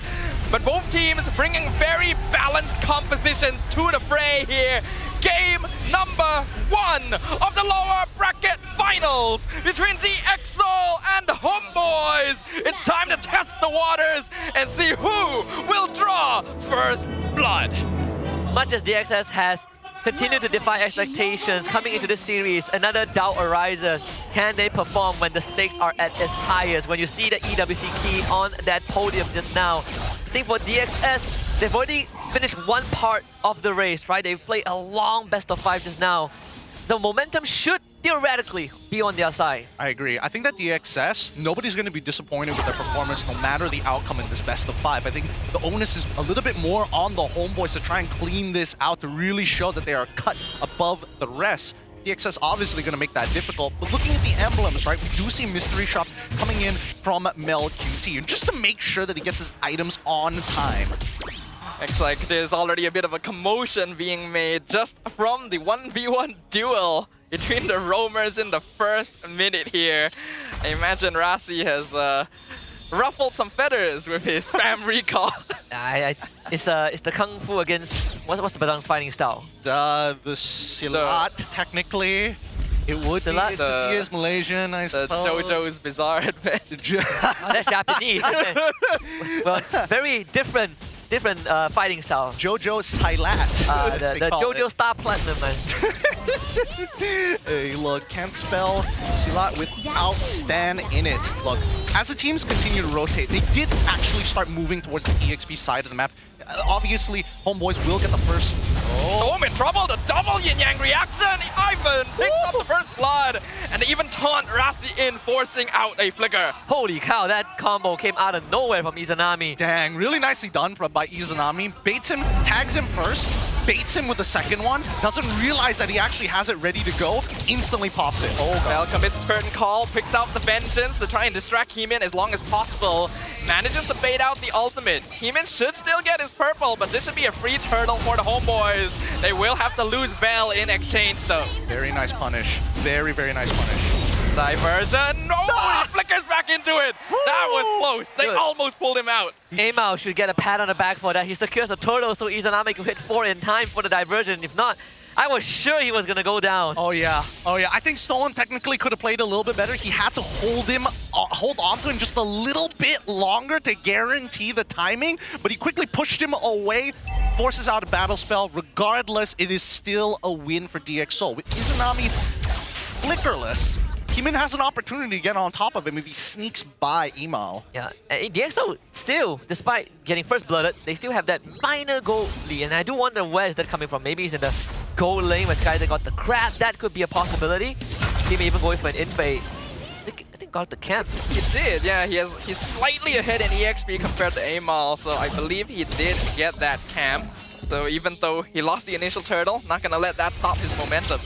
But both teams bringing very balanced compositions to the fray here. Game number 1 of the lower bracket finals between DXO and HomeBois. It's time to test the waters and see who will draw first blood. As much as DXS has continued to defy expectations coming into this series, another doubt arises. Can they perform when the stakes are at its highest? When you see the EWC key on that podium just now, I think for DXS, they've already finished one part of the race, right? They've played a long best of 5 just now. The momentum should theoretically be on their side. I agree. I think that DXS, nobody's going to be disappointed with their performance no matter the outcome in this best of 5. I think the onus is a little bit more on the HomeBois to try and clean this out, to really show that they are cut above the rest. DXS obviously going to make that difficult, but looking at the emblems, right, we do see Mystery Shop coming in from MelQT, and just to make sure that he gets his items on time. Looks like there's already a bit of a commotion being made just from the 1v1 duel between the roamers in the first minute here. I imagine Rasi has ruffled some feathers with his spam recall. It's the Kung Fu against... What's the Badang's fighting style? The Silat, technically. It would be, he is Malaysian, I suppose. JoJo's Bizarre Adventure. Oh, that's Japanese. Well, very different fighting style. JoJo Silat. The JoJo Star Platinum, man. Hey, look, can't spell Silat without Stan in it. Look, as the teams continue to rotate, they did actually start moving towards the EXP side of the map. Obviously, HomeBois will get the first. Oh, I'm in trouble. The double yin yang reaction. Ivan picks up the first blood and even taunt Rasi in, forcing out a flicker. Holy cow, that combo came out of nowhere from Izanami. Dang, really nicely done by Izanami. Baits him, tags him first, baits him with the second one, doesn't realize that he actually has it ready to go, instantly pops it. Oh, Well, commits curtain call, picks out the vengeance to try and distract Heemin as long as possible. Manages to bait out the ultimate. Heemin should still get his purple, but this should be a free turtle for the HomeBois. They will have to lose Vel in exchange though. Very nice punish. Very, very nice punish. Diversion. No! He flickers back into it. That was close. They almost pulled him out. Amao should get a pat on the back for that. He secures a turtle so Izanami can hit 4 in time for the diversion. If not, I was sure he was going to go down. Oh yeah. Oh yeah. I think Stolen technically could have played a little bit better. He had to hold on to him just a little bit longer to guarantee the timing, but he quickly pushed him away, forces out a battle spell. Regardless, it is still a win for DxO. With Izanami flickerless, Heemin has an opportunity to get on top of him if he sneaks by Email. Yeah, and DxO still, despite getting first blooded, they still have that minor gold lead, and I do wonder where is that coming from. Maybe it's in the gold lane where Skyzer got the crab. That could be a possibility. He may even going for an invade. I think got the camp. He did, yeah. He's slightly ahead in EXP compared to Amal, so I believe he did get that camp. So even though he lost the initial turtle, not gonna let that stop his momentum.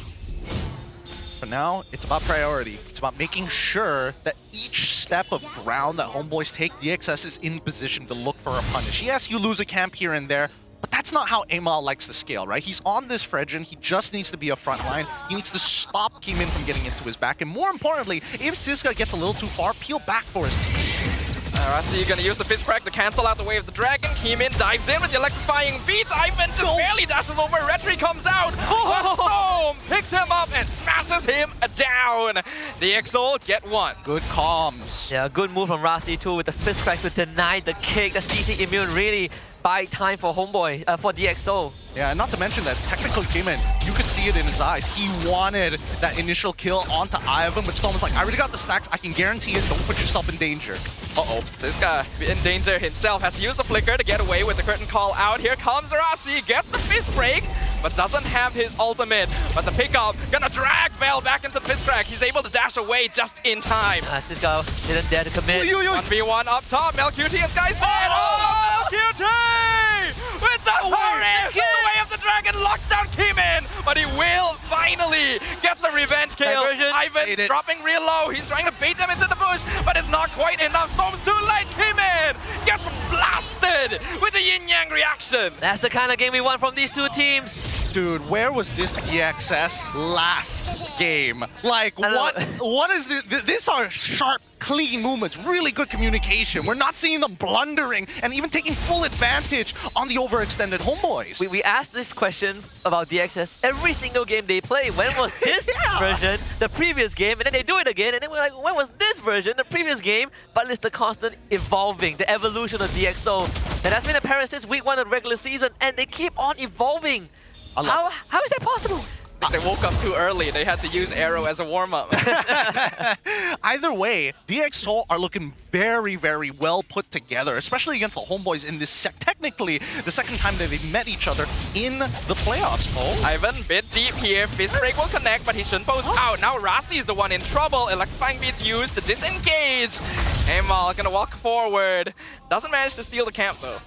For now, it's about priority. It's about making sure that each step of ground that HomeBois take, DXS is in position to look for a punish. Yes, you lose a camp here and there, but that's not how Amal likes to scale, right? He's on this Fredgen, he just needs to be a front line. He needs to stop Keemin from getting into his back, and more importantly, if Siska gets a little too far, peel back for his team. Rasi gonna use the Fist Crack to cancel out the Wave of the Dragon. Keemin dives in with the electrifying beats. Ivan just barely dashes over. Retri comes out. Boom! Picks him up and smashes him down. The DxO get one. Good comms. Yeah, good move from Rasi too with the fist crack to deny the kick. The CC immune really buy time for HomeBois, for DxO. Yeah, and not to mention that technically Keemin, you could see it in his eyes. He wanted that initial kill onto Ivan, but Storm was like, I already got the stacks, I can guarantee it, don't put yourself in danger. Uh-oh, this guy in danger himself has to use the flicker to get away with the curtain call out. Here comes Rasi, gets the fist break, but doesn't have his ultimate. But the pickup gonna drag Vel back into the fist crack. He's able to dash away just in time. Cisco didn't dare to commit. 1v1 up top, MelQT and Sky said, oh, MelQT! With the hurry! The way of the dragon locks down Keemin, but he will finally get the revenge kill. Ivan dropping real low. He's trying to bait them into the bush, but it's not quite enough. Storm's too late. Keemin gets blasted with the yin-yang reaction. That's the kind of game we want from these two teams. Dude, where was this DXS last game? Like, what is this? These are sharp, clean movements, really good communication. We're not seeing them blundering and even taking full advantage on the overextended HomeBois. We asked this question about DXS every single game they play. When was this version the previous game? And then they do it again, and then we're like, when was this version the previous game? But it's the constant evolving, the evolution of DxO. That has been apparent since week 1 of the regular season, and they keep on evolving. How is that possible? I think they woke up too early. They had to use AERO as a warm-up. Either way, DxO are looking very, very well put together, especially against the HomeBois in this technically the second time that they've met each other in the playoffs. Oh, Ivan, bit deep here. Fist break will connect, but he shouldn't post out. Now Rasi is the one in trouble. Electrifying beats used to disengage. Amal gonna walk forward. Doesn't manage to steal the camp though.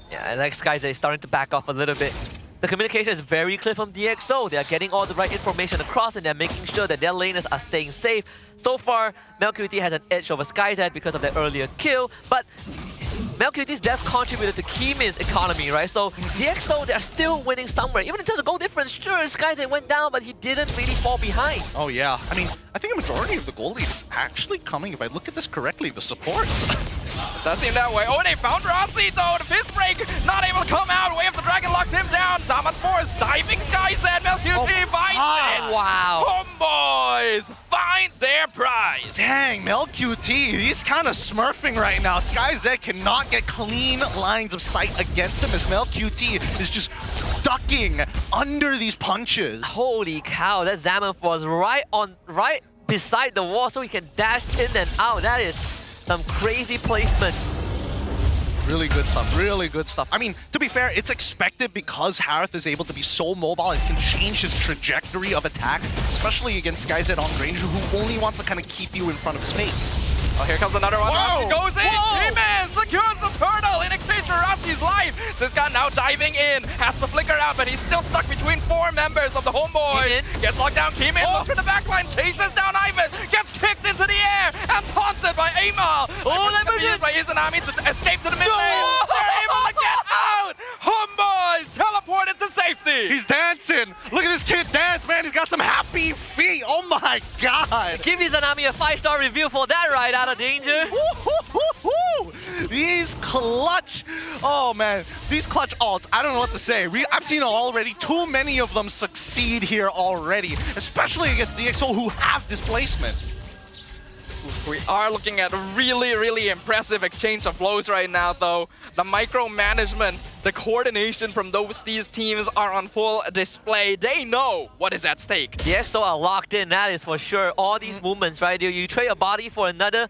Yeah, like Skyzer is starting to back off a little bit. The communication is very clear from DxO. They are getting all the right information across and they're making sure that their laners are staying safe. So far, MelQT has an edge over Skyzer because of their earlier kill, but MelQT's death contributed to Keemin's economy, right? So DxO, they're still winning somewhere. Even in terms of goal difference, sure, Skyzer went down, but he didn't really fall behind. Oh yeah, I mean, I think a majority of the goal lead is actually coming, if I look at this correctly, the supports. It does seem that way. Oh, they found Rasi though. The fist break not able to come out. Way of the Dragon locks him down. Daman Force diving Skyzer. MelQT finds it. Wow. HomeBois find their prize. Dang, MelQT, he's kind of smurfing right now. Skyzer cannot get clean lines of sight against him as MelQT is just ducking under these punches. Holy cow, that Zaman was right beside the wall so he can dash in and out. That is Some crazy placement. Really good stuff, really good stuff. I mean, to be fair, it's expected because Harith is able to be so mobile and can change his trajectory of attack, especially against guys at on range who only wants to kind of keep you in front of his face. Oh, here comes another one. Whoa! He goes in. He-Man secures the turtle in exchange for Rasti's life. Siska now diving in. Has to flicker out, but he's still stuck between 4 members of the HomeBois. Gets locked down. Kim-In looks to the backline. Chases down Ivan. Gets kicked into the air and taunted by Amal. Used by Izanami to escape to the mid lane. They're able to get out. HomeBois teleported to safety. He's dancing. Look at this kid dance, man. He's got some happy feet. Oh my god. Give Izanami a 5-star review for that ride out of danger. These clutch, oh man, these clutch ults, I don't know what to say. I've seen already too many of them succeed here already, especially against DxO who have displacement. We are looking at a really impressive exchange of blows right now, though. The micromanagement, the coordination from these teams are on full display. They know what is at stake. The EXO are locked in, that is for sure. All these movements, right? You trade a body for another.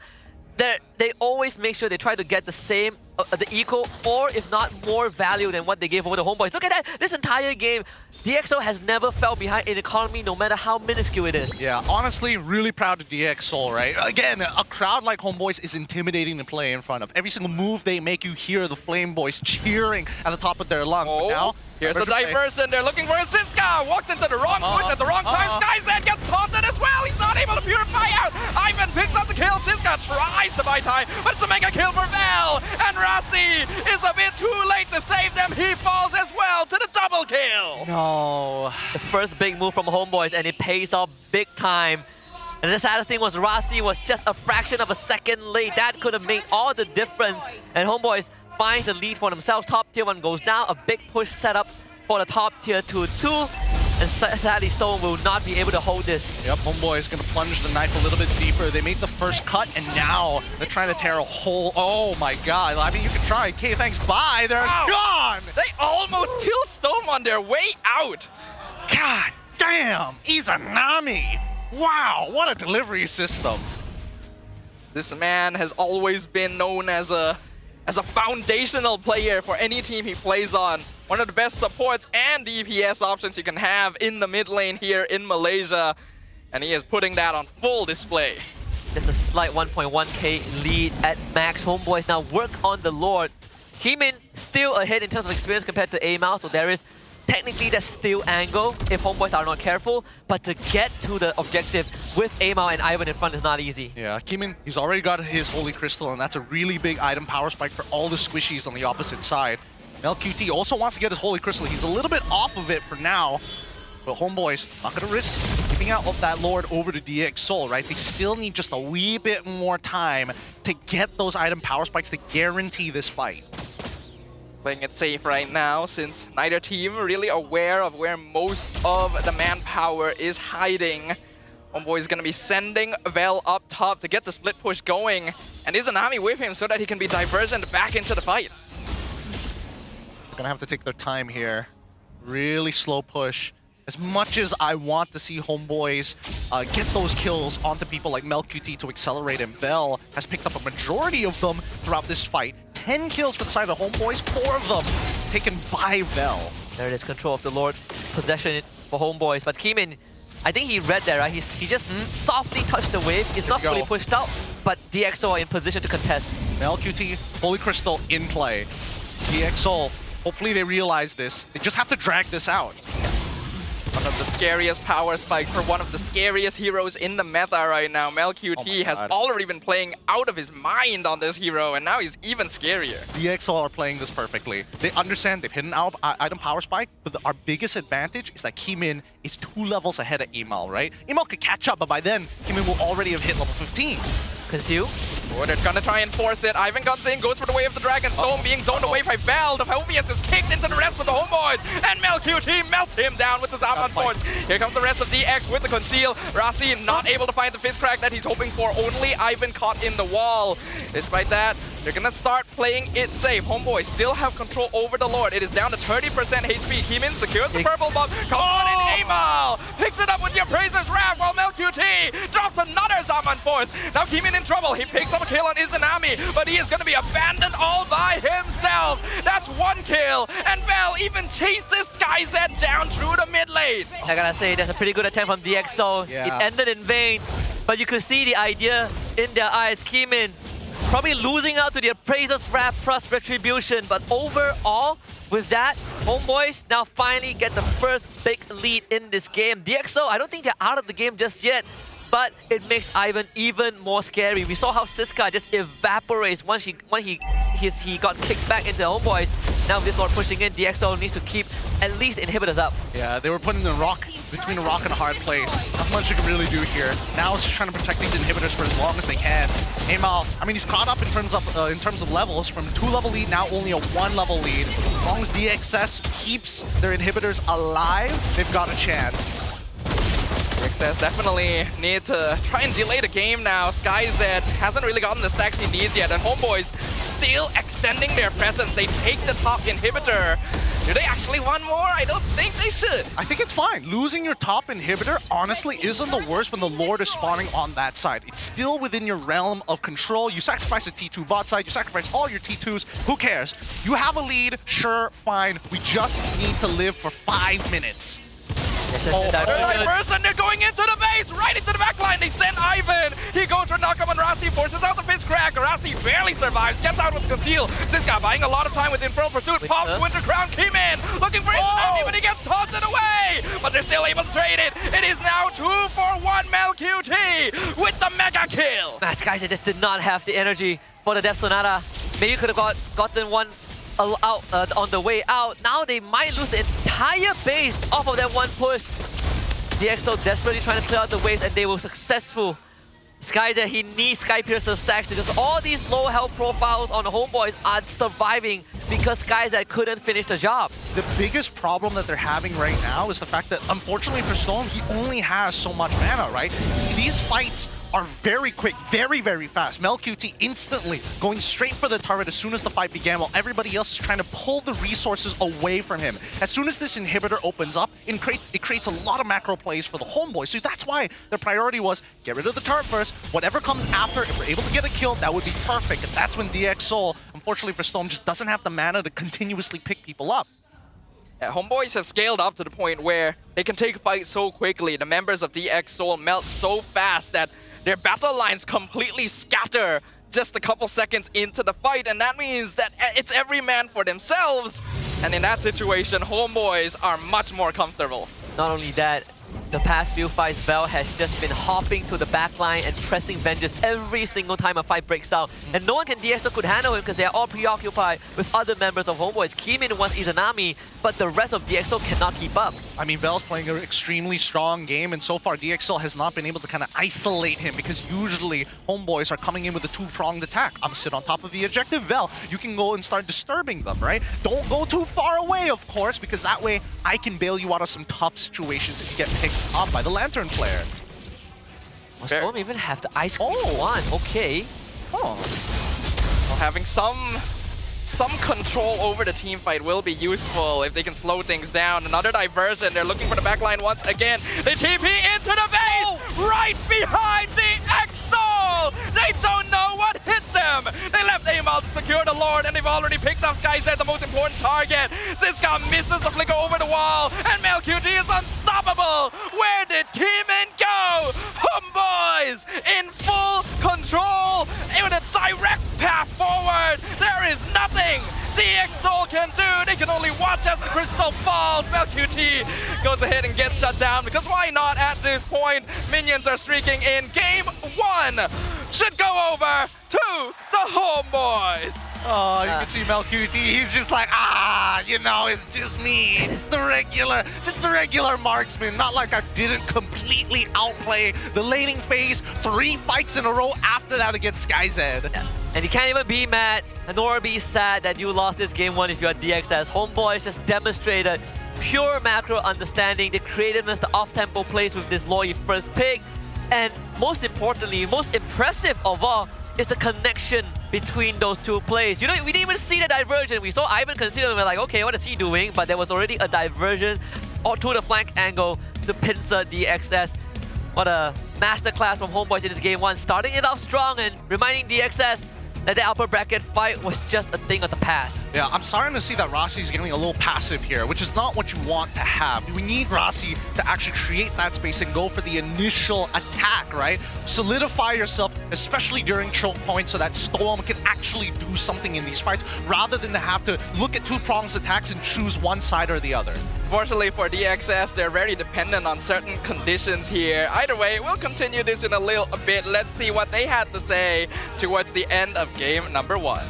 They always make sure they try to get the same, the equal, or if not more value than what they gave over the HomeBois. Look at that! This entire game, DxO has never fell behind in economy, no matter how minuscule it is. Yeah, honestly, really proud of DxO, right? Again, a crowd like HomeBois is intimidating to play in front of. Every single move they make, you hear the Flame Boys cheering at the top of their lungs. But now, here's the diversion. They're looking for a Siska. Walks into the wrong push at the wrong time. Skyzen gets taunted as well. He's not able to purify out. Ivan picks up the kill. Siska tries to buy time, but it's a mega kill for Vel. And Rasi is a bit too late to save them. He falls as well to the double kill. No. The first big move from HomeBois, and it pays off big time. And the saddest thing was Rasi was just a fraction of a second late. That could have made all the difference. And HomeBois finds the lead for themselves. Top tier 1 goes down. A big push set up for the top tier 2. And sadly, Stone will not be able to hold this. Yep, HomeBois is going to plunge the knife a little bit deeper. They made the first cut, and now they're trying to tear a hole. Oh my god. I mean, you can try. Okay, thanks. Bye. They're gone. They almost kill Stone on their way out. God damn. Izanami. Wow, what a delivery system. This man has always been known as a foundational player for any team he plays on. One of the best supports and DPS options you can have in the mid lane here in Malaysia. And he is putting that on full display. There's a slight 1.1k lead at max. HomeBois now work on the Lord. Kim-In still ahead in terms of experience compared to Amal, so there is technically that steal angle if HomeBois are not careful, but to get to the objective with Amal and Ivan in front is not easy. Yeah, Kim-In, he's already got his Holy Crystal, and that's a really big item power spike for all the squishies on the opposite side. LQT also wants to get his Holy Crystal. He's a little bit off of it for now, but HomeBois not going to risk giving out of that Lord over to DxO, right? They still need just a wee bit more time to get those item power spikes to guarantee this fight. Playing it safe right now, since neither team really aware of where most of the manpower is hiding. HomeBois is going to be sending Vel up top to get the split push going, and Izanami with him so that he can be diversioned back into the fight. They're going to have to take their time here. Really slow push. As much as I want to see HomeBois get those kills onto people like MelQT to accelerate, and Vel has picked up a majority of them throughout this fight. 10 kills for the side of the HomeBois, 4 of them taken by Vel. There it is, control of the Lord, possession for HomeBois. But Kim-In, I think he read that, right? He just softly touched the wave. It's not fully pushed out, but DxO are in position to contest. MelQT, Holy Crystal in play. DxO, hopefully they realize this. They just have to drag this out. One of the scariest power spikes for one of the scariest heroes in the meta right now. MelQT has already been playing out of his mind on this hero, and now he's even scarier. DxO are playing this perfectly. They understand they've hidden out item power spike, but our biggest advantage is that Kim-In is 2 levels ahead of Amal, right? Amal could catch up, but by then, Kim-In will already have hit level 15. Conceal. Oh, they're gonna try and force it. Ivan comes in, goes for the way of the Dragon Stone, being zoned away by Vel. The Phobius is kicked into the rest of the HomeBois, and MelQT melts him down with his Outbound Force. Here comes the rest of DX with the Conceal. Rasi not able to find the fist crack that he's hoping for. Only Ivan caught in the wall. Despite that, They're gonna start playing it safe. HomeBois still have control over the Lord. It is down to 30% HP. Keemin secures the purple bomb. Come on in, Amal! Picks it up with the Appraiser's Wrath while MelQT drops another Zaman Force. Now Keemin in trouble. He picks up a kill on Izanami, but he is gonna be abandoned all by himself. That's one kill, and Val even chases SkyZ down through the mid lane. I gotta say, that's a pretty good attempt from DxO. Yeah. It ended in vain, but you could see the idea in their eyes. Keemin probably losing out to the Appraiser's Wrath plus Retribution, but overall, with that, HomeBois now finally get the first big lead in this game. DxO, I don't think they're out of the game just yet, but it makes Ivan even more scary. We saw how Siska just evaporates once he got kicked back into HomeBois. Now with this Lord pushing in, DxO needs to keep at least inhibitors up. Yeah, they were putting the rock between a rock and a hard place. Not much you can really do here. Now it's just trying to protect these inhibitors for as long as they can. Amal, I mean, he's caught up in terms of levels. From 2-level lead, now only a 1-level lead. As long as DXS keeps their inhibitors alive, they've got a chance. DXS definitely need to try and delay the game now. SkyZ hasn't really gotten the stacks he needs yet, and HomeBois still extending their presence. They take the top inhibitor. Do they actually want more? I don't think they should. I think it's fine. Losing your top inhibitor honestly isn't the worst when the Lord is spawning on that side. It's still within your realm of control. You sacrifice a T2 bot side, you sacrifice all your T2s, who cares? You have a lead, sure, fine. We just need to live for 5 minutes. Diversion, they're going into the base, right into the backline. They send Ivan. He goes for knock-up on Rasi, forces out the fist crack. Rasi barely survives, gets out with conceal. Siska buying a lot of time with Infernal Pursuit. Pops Winter Crown, Keemin looking for Izanami, but he gets tossed away. But they're still able to trade it. It is now 2-for-1 MelQT with the mega kill. Guys, they just did not have the energy for the Death Sonata. Maybe you could have gotten one out on the way out. Now they might lose the entire base off of that one push. DxO desperately trying to clear out the waves, and they were successful. SkyZ, he needs Skypiercer stacks because all these low health profiles on the HomeBois are surviving because SkyZ couldn't finish the job. The biggest problem that they're having right now is the fact that, unfortunately for Storm, he only has so much mana, right? These fights are very quick, very, very fast. MelQT instantly going straight for the turret as soon as the fight began, while everybody else is trying to pull the resources away from him. As soon as this inhibitor opens up, it creates a lot of macro plays for the HomeBois. So that's why their priority was get rid of the turret first. Whatever comes after, if we're able to get a kill, that would be perfect. And that's when DxO, unfortunately for Storm, just doesn't have the mana to continuously pick people up. HomeBois have scaled up to the point where they can take fights so quickly. The members of DxO melt so fast that their battle lines completely scatter just a couple seconds into the fight, and that means that it's every man for themselves. And in that situation, HomeBois are much more comfortable. Not only that, the past few fights, Vel has just been hopping to the backline and pressing Vengeance every single time a fight breaks out. And no one can DxO could handle him because they are all preoccupied with other members of HomeBois. Keemin wants Izanami, but the rest of DxO cannot keep up. I mean, Vel's playing an extremely strong game, and so far DxO has not been able to kind of isolate him because usually HomeBois are coming in with a two-pronged attack. I'm gonna sit on top of the objective, Vel. You can go and start disturbing them, right? Don't go too far away, of course, because that way I can bail you out of some tough situations if you get picked up by the Lantern Flare. Storm even have the Ice Queen one, okay. Well, having some control over the team fight will be useful if they can slow things down. Another diversion. They're looking for the backline once again. They TP into the base! Right behind DxO! They don't know what hit them! They left Amal to secure the Lord, and they've already picked up SkyZ, the most important target. Siska misses the flicker over the wall, and MelQT is unstoppable! Where did Keemin go? HomeBois in full control, with a direct path forward. There is nothing DxO can do. They can only watch as the crystal falls. MelQT goes ahead and gets shut down because why not at this point? Minions are streaking in. Game 1 should go over to the HomeBois. Oh, you can see MelQT, he's just like, you know, it's just me. It's the regular marksman. Not like I didn't completely outplay the laning phase 3 fights in a row after that against SkyZ. Yeah. And you can't even be mad nor be sad that you lost this game 1 if you're DxS. HomeBois just demonstrated pure macro understanding, the creativeness, the off-tempo plays with this Loy first pick, and most importantly, most impressive of all, is the connection between those two plays. You know, we didn't even see the diversion. We saw Ivan consider and we're like, okay, what is he doing? But there was already a diversion to the flank angle to pincer DXS. What a masterclass from HomeBois in this game one. Starting it off strong and reminding DXS that the upper bracket fight was just a thing of the past. Yeah, I'm starting to see that Rossi's getting a little passive here, which is not what you want to have. We need Rossi to actually create that space and go for the initial attack, right? Solidify yourself, especially during choke points, so that Storm can actually do something in these fights, rather than to have to look at two-prongs attacks and choose one side or the other. Fortunately for DXS, they're very dependent on certain conditions here. Either way, we'll continue this in a little bit. Let's see what they had to say towards the end of game number 1.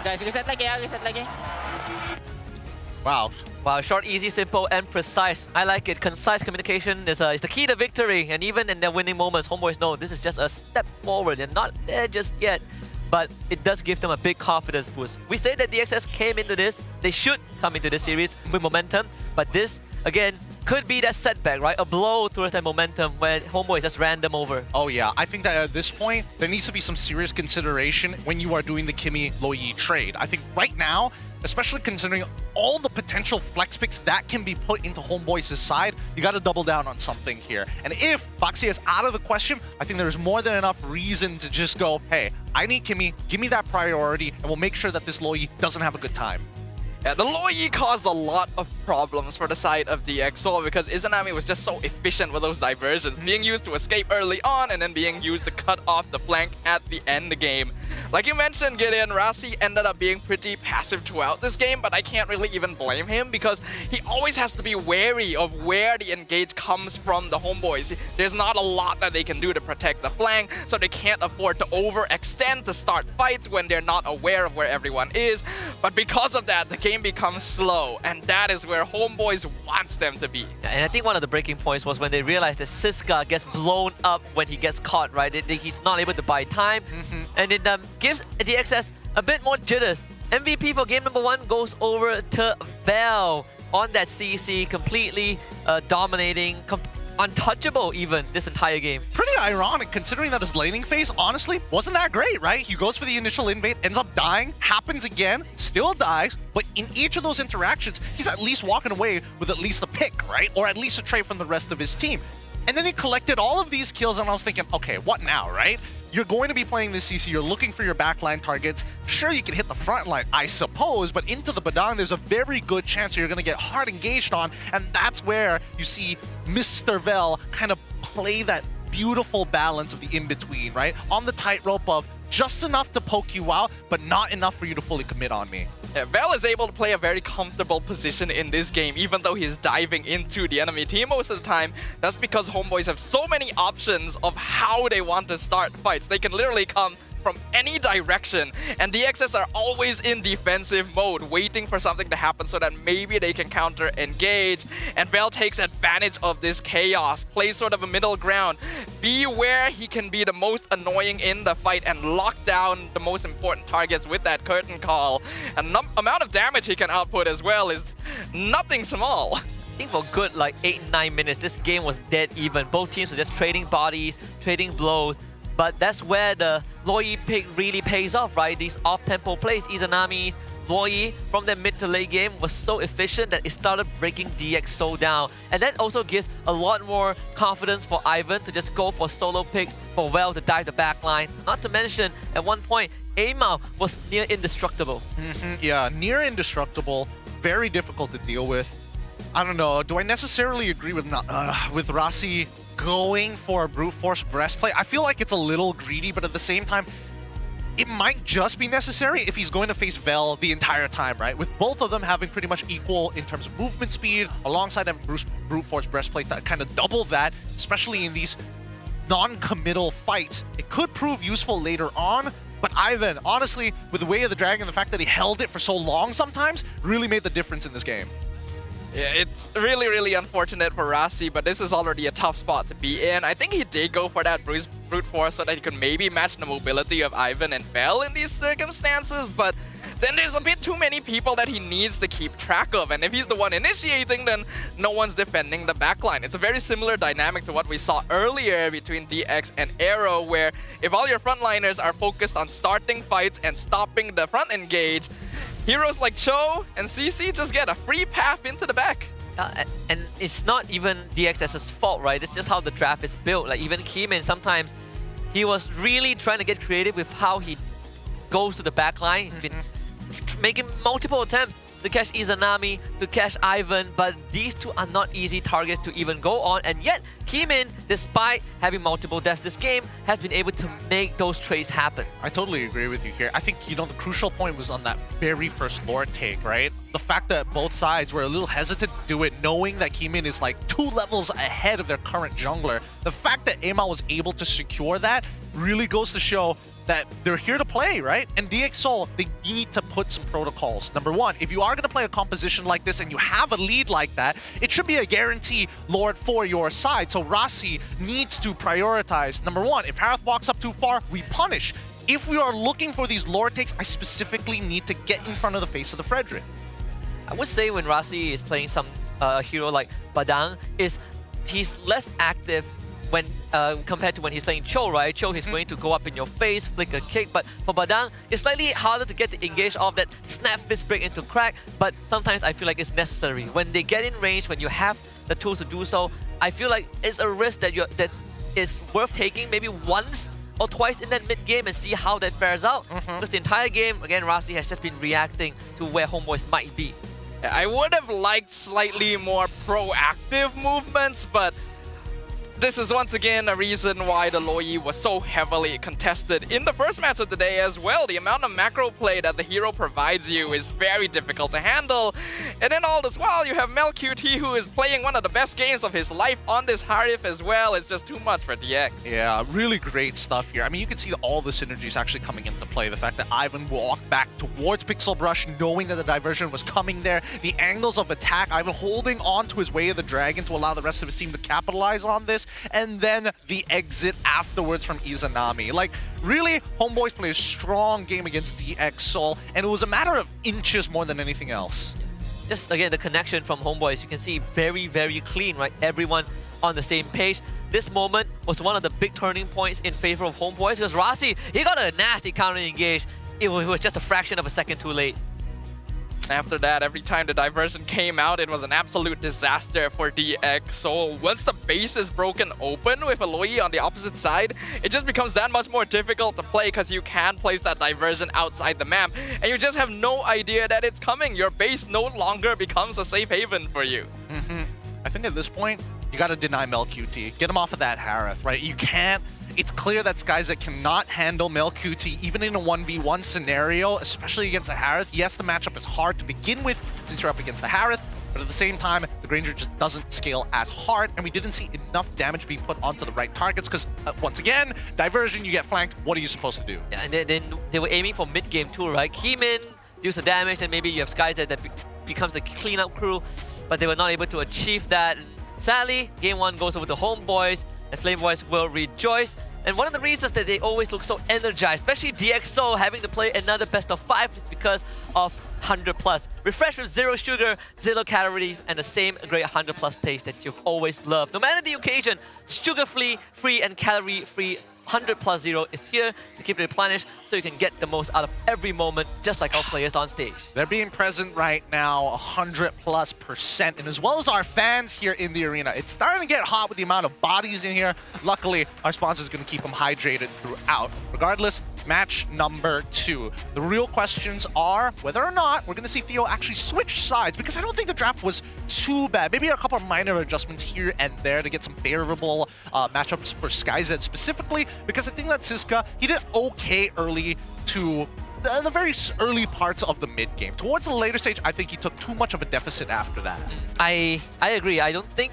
Guys, reset lagi. Wow. Wow, short, easy, simple, and precise. I like it. Concise communication is the key to victory. And even in their winning moments, HomeBois know this is just a step forward. They're not there just yet. But it does give them a big confidence boost. We say that DXS came into this, they should come into this series with momentum, but this, again, could be that setback, right? A blow towards that momentum where HomeBois just ran them over. Oh yeah, I think that at this point, there needs to be some serious consideration when you are doing the Kimi Loyi trade. I think right now, especially considering all the potential flex picks that can be put into HomeBois' side, you got to double down on something here. And if Baxi is out of the question, I think there's more than enough reason to just go, hey, I need Kimi, give me that priority, and we'll make sure that this Loyi doesn't have a good time. Yeah, the Loyi caused a lot of problems for the side of DxSoul because Izanami was just so efficient with those diversions, being used to escape early on and then being used to cut off the flank at the end of the game. Like you mentioned, Gideon, Rossi ended up being pretty passive throughout this game, but I can't really even blame him because he always has to be wary of where the engage comes from the HomeBois. There's not a lot that they can do to protect the flank, so they can't afford to overextend to start fights when they're not aware of where everyone is. But because of that, the game becomes slow, and that is where HomeBois wants them to be. And I think one of the breaking points was when they realized that Siska gets blown up when he gets caught, right? He's not able to buy time, and it gives DXS a bit more jitters. MVP for game number 1 goes over to Val on that CC, completely dominating, untouchable even this entire game. Pretty ironic considering that his laning phase, honestly, wasn't that great, right? He goes for the initial invade, ends up dying, happens again, still dies, but in each of those interactions, he's at least walking away with at least a pick, right? Or at least a trade from the rest of his team. And then he collected all of these kills, and I was thinking, okay, what now, right? You're going to be playing this CC, you're looking for your backline targets. Sure, you can hit the front line, I suppose, but into the Badang, there's a very good chance you're going to get hard engaged on, and that's where you see Mr. Vel kind of play that beautiful balance of the in-between, right? On the tightrope of just enough to poke you out, but not enough for you to fully commit on me. Yeah, Vel is able to play a very comfortable position in this game, even though he's diving into the enemy team most of the time. That's because HomeBois have so many options of how they want to start fights. They can literally come from any direction, and DXS are always in defensive mode, waiting for something to happen so that maybe they can counter engage. And Vel takes advantage of this chaos, plays sort of a middle ground, be where he can be the most annoying in the fight and lock down the most important targets with that curtain call. And the amount of damage he can output as well is nothing small. I think for good like 8-9 minutes, this game was dead even. Both teams were just trading bodies, trading blows. But that's where the Loyi pick really pays off, right? These off-tempo plays, Izanami's Loyi from their mid to late game was so efficient that it started breaking DxSoul down. And that also gives a lot more confidence for Ivan to just go for solo picks, for Vel to dive the backline. Not to mention, at one point, Aimao was near indestructible. Yeah, near indestructible, very difficult to deal with. I don't know, do I necessarily agree with Rossi going for a brute force breastplate? I feel like it's a little greedy, but at the same time, it might just be necessary if he's going to face Vel the entire time, right? With both of them having pretty much equal in terms of movement speed, alongside having brute force breastplate that kind of double that, especially in these non-committal fights. It could prove useful later on, but Ivan, honestly, with the way of the dragon, the fact that he held it for so long sometimes, really made the difference in this game. Yeah, it's really, really unfortunate for Rasi, but this is already a tough spot to be in. I think he did go for that brute force so that he could maybe match the mobility of Ivan and Bell in these circumstances, but then there's a bit too many people that he needs to keep track of, and if he's the one initiating, then no one's defending the backline. It's a very similar dynamic to what we saw earlier between DX and AERO, where if all your frontliners are focused on starting fights and stopping the front engage, heroes like Cho and CC just get a free path into the back. And it's not even DXS's fault, right? It's just how the draft is built. Like even Keyman, sometimes he was really trying to get creative with how he goes to the back line. He's been making multiple attempts to catch Izanami, to catch Ivan, but these two are not easy targets to even go on, and yet Keyman, despite having multiple deaths this game, has been able to make those trades happen. I totally agree with you here. I think, the crucial point was on that very first lore take, right? The fact that both sides were a little hesitant to do it, knowing that Keyman is like 2 levels ahead of their current jungler. The fact that AMA was able to secure that really goes to show that they're here to play, right? And DxSoul, they need to put some protocols. Number one, if you are going to play a composition like this and you have a lead like that, it should be a guarantee Lord for your side. So Rasi needs to prioritize. Number one, if Harith walks up too far, we punish. If we are looking for these Lord takes, I specifically need to get in front of the face of the Frederick. I would say when Rasi is playing some hero like Badang, he's less active when compared to when he's playing Cho, right? Cho, he's going to go up in your face, flick a kick, but for Badang, it's slightly harder to get the engage off that snap fist break into crack, but sometimes I feel like it's necessary. When they get in range, when you have the tools to do so, I feel like it's a risk that is worth taking maybe once or twice in that mid-game and see how that fares out. Because the entire game, again, Rasi has just been reacting to where HomeBois might be. I would have liked slightly more proactive movements, but this is once again a reason why the Loi was so heavily contested in the first match of the day as well. The amount of macro play that the hero provides you is very difficult to handle. And then all this while, you have MelQT, who is playing one of the best games of his life on this Harith as well. It's just too much for DX. Yeah, really great stuff here. I mean, you can see all the synergies actually coming into play. The fact that Ivan walked back towards Pixel Brush, knowing that the diversion was coming there. The angles of attack, Ivan holding on to his Way of the Dragon to allow the rest of his team to capitalize on this. And then the exit afterwards from Izanami. Like, really, HomeBois played a strong game against DxSoul, and it was a matter of inches more than anything else. Just, again, the connection from HomeBois, you can see very, very clean, right? Everyone on the same page. This moment was one of the big turning points in favor of HomeBois, because Rasi, he got a nasty counter engage. It was just a fraction of a second too late. After that, every time the diversion came out, it was an absolute disaster for DX. So once the base is broken open with Aloy on the opposite side, it just becomes that much more difficult to play because you can place that diversion outside the map and you just have no idea that it's coming. Your base no longer becomes a safe haven for you. I think at this point, you got to deny MelQT. Get him off of that Harith, right? You can't. It's clear that's guys that cannot handle MelQT even in a 1v1 scenario, especially against a Harith. Yes, the matchup is hard to begin with since you're up against the Harith, but at the same time, the Granger just doesn't scale as hard, and we didn't see enough damage being put onto the right targets because, once again, diversion, you get flanked. What are you supposed to do? Yeah, and then they were aiming for mid-game too, right? Keyman deals the damage, and maybe you have Skies that becomes the cleanup crew, but they were not able to achieve that. And sadly, game 1 goes over to HomeBois, and FlameBoys will rejoice. And one of the reasons that they always look so energized, especially DxSoul having to play another best of 5, is because of 100+. Refreshed with 0 sugar, 0 calories, and the same great 100+ taste that you've always loved. No matter the occasion, sugar-free, free, and calorie-free 100+0 is here to keep it replenished so you can get the most out of every moment, just like our players on stage. They're being present right now, 100+%, and as well as our fans here in the arena. It's starting to get hot with the amount of bodies in here. Luckily, our sponsor is going to keep them hydrated throughout. Regardless, match number 2. The real questions are whether or not we're going to see Theo actually switch sides, because I don't think the draft was too bad. Maybe a couple of minor adjustments here and there to get some favorable matchups for SkyZ specifically, because I think that Siska, he did okay early to the very early parts of the mid-game. Towards the later stage, I think he took too much of a deficit after that. I agree. I don't think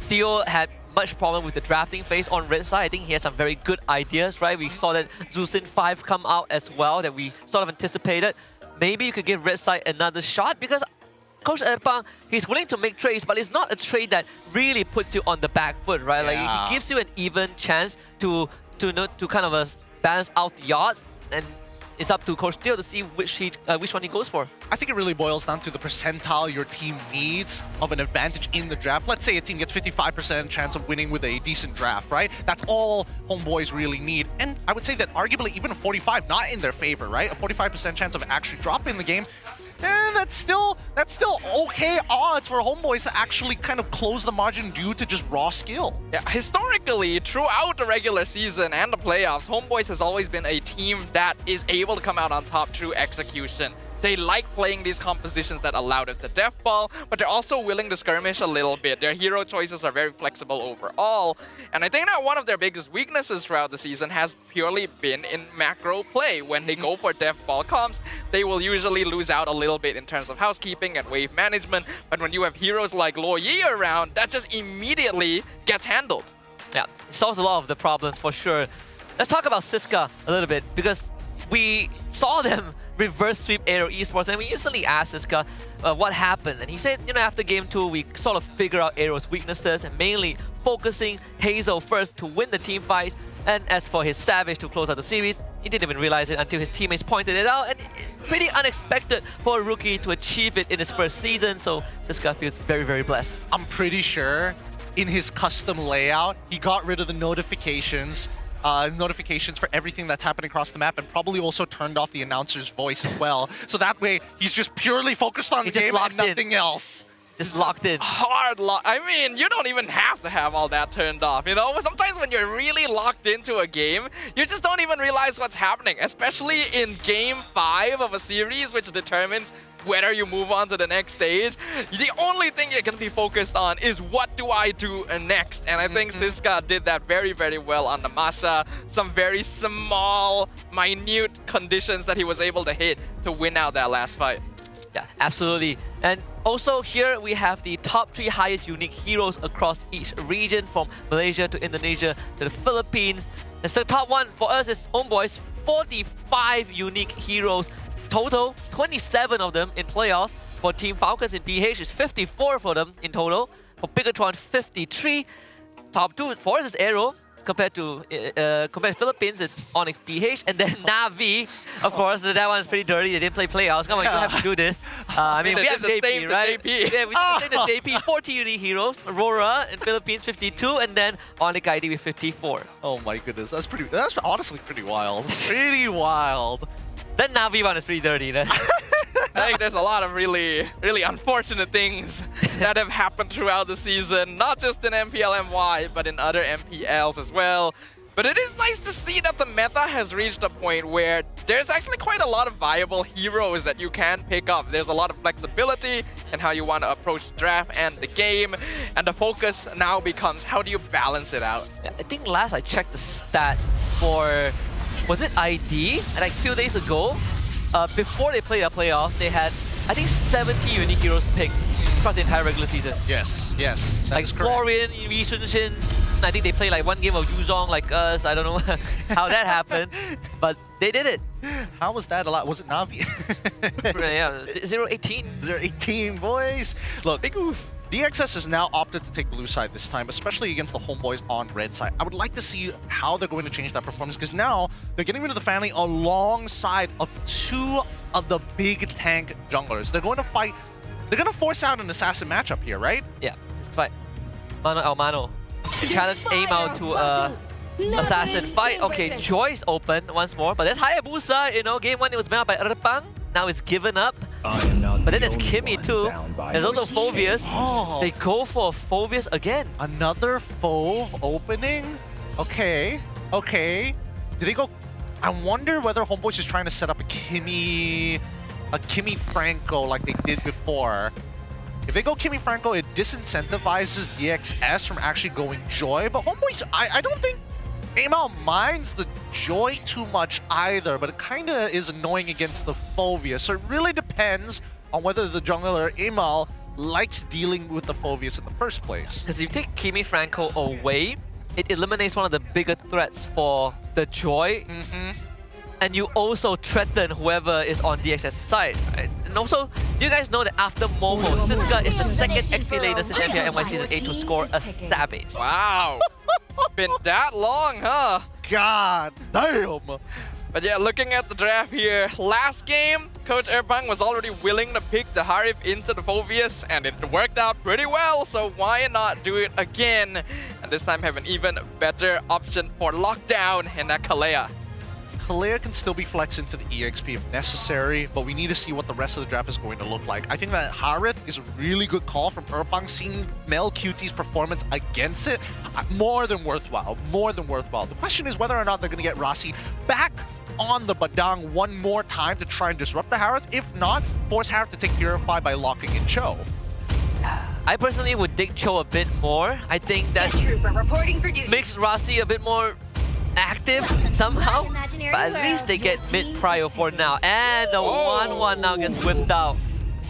Theo had much problem with the drafting phase on red side. I think he has some very good ideas, right? We saw that Zusin 5 come out as well that we sort of anticipated. Maybe you could give red side another shot, because Coach Erpang, he's willing to make trades, but it's not a trade that really puts you on the back foot, right? Like he gives you an even chance to kind of balance out the odds, and it's up to Coach Theo to see which one he goes for. I think it really boils down to the percentile your team needs of an advantage in the draft. Let's say a team gets 55% chance of winning with a decent draft, right? That's all HomeBois really need. And I would say that arguably even a 45, not in their favor, right? A 45% chance of actually dropping the game. That's still okay odds for HomeBois to actually kind of close the margin due to just raw skill. Yeah, historically, throughout the regular season and the playoffs, HomeBois has always been a team that is able to come out on top through execution. They like playing these compositions that allow them to death ball, but they're also willing to skirmish a little bit. Their hero choices are very flexible overall. And I think that one of their biggest weaknesses throughout the season has purely been in macro play. When they go for death ball comps, they will usually lose out a little bit in terms of housekeeping and wave management. But when you have heroes like Lo Yi around, that just immediately gets handled. Yeah, it solves a lot of the problems for sure. Let's talk about Siska a little bit, because we saw them reverse sweep AERO Esports, and we instantly asked Siska what happened. And he said, after game 2, we sort of figured out AERO's weaknesses and mainly focusing Hazel first to win the team fights. And as for his Savage to close out the series, he didn't even realize it until his teammates pointed it out. And it's pretty unexpected for a rookie to achieve it in his first season, so Siska feels very, very blessed. I'm pretty sure in his custom layout, he got rid of the notifications for everything that's happening across the map, and probably also turned off the announcer's voice as well. So that way, he's just purely focused on the game and nothing else. Just locked in. Hard lock. I mean, you don't even have to have all that turned off, Sometimes when you're really locked into a game, you just don't even realize what's happening, especially in game 5 of a series, which determines whether you move on to the next stage. The only thing you're going to be focused on is what do I do next? And I think Siska did that very, very well on the Masha. Some very small, minute conditions that he was able to hit to win out that last fight. Yeah, absolutely. And also here we have the top 3 highest unique heroes across each region, from Malaysia to Indonesia to the Philippines. And so the top one for us is HomeBois, 45 unique heroes total, 27 of them in playoffs. For Team Falcons in PH, it's 54 for them in total. For Bigatron, 53. Top 2 for us is AERO. Compared to Philippines, it's Onyx PH, and then Navi, of course. That one's pretty dirty. They didn't play playoffs. Come on, you have to do this. I mean, we have JP, right? Yeah, we did the same JP. 40 unique heroes. Aurora in Philippines, 52, and then Onyx ID with 54. Oh my goodness, that's honestly pretty wild. Pretty wild. That Navi one is pretty dirty. I think there's a lot of really, really unfortunate things that have happened throughout the season, not just in MPL MY, but in other MPLs as well. But it is nice to see that the meta has reached a point where there's actually quite a lot of viable heroes that you can pick up. There's a lot of flexibility in how you want to approach the draft and the game, and the focus now becomes how do you balance it out. Yeah, I think last I checked the stats for, was it ID? And like a few days ago, before they played a playoffs, they had, I think, 70 unique heroes picked across the entire regular season. Yes. Like Florian, Yi Shunshin, I think they played like one game of Yuzong like us. I don't know how that happened, but they did it. How was that a lot? Was it Navi? Yeah, 0-18. 0-18, boys. Look, big oof. DXS has now opted to take blue side this time, especially against the HomeBois on red side. I would like to see how they're going to change that performance, because now they're getting rid of the family alongside of 2 of the big tank junglers. They're going to fight. They're going to force out an assassin matchup here, right? Yeah, let's fight. Mano al Mano. Challenge aim out to assassin fight. Okay, Joy's open once more, but there's Hayabusa. Game 1 it was made by Erpang. Now it's given up. But then there's Kimmy too. There's also Phoveus. They go for Phoveus again. Another Phove opening? Okay. Did they go? I wonder whether HomeBois is trying to set up a Kimmy Franco like they did before. If they go Kimmy Franco, it disincentivizes DXS from actually going Joy. But HomeBois, I don't think Amal minds the Joy too much either, but it kind of is annoying against the Phoveus. So it really depends on whether the jungler Amal likes dealing with the Phoveus in the first place. Because if you take Kimmy Franco away, it eliminates one of the bigger threats for the Joy. and you also threaten whoever is on DXS's side, right? And also, do you guys know that after Momo, Siska is the second XP latest in MPL MY Season 8 to score a Savage? Wow. Been that long, huh? God damn. But yeah, looking at the draft here, last game, Coach Erbang was already willing to pick the Harif into the Phobius, and it worked out pretty well, so why not do it again? And this time have an even better option for lockdown in that Kalea. Kalea can still be flexed into the EXP if necessary, but we need to see what the rest of the draft is going to look like. I think that Harith is a really good call from Erbang, seeing Mel QT's performance against it. More than worthwhile, more than worthwhile. The question is whether or not they're going to get Rasi back on the Badang one more time to try and disrupt the Harith. If not, force Harith to take Purify by locking in Cho. I personally would dig Cho a bit more. I think that makes Rasi a bit more active somehow, but at least they get mid prio for now. And the 1-1 now gets whipped out.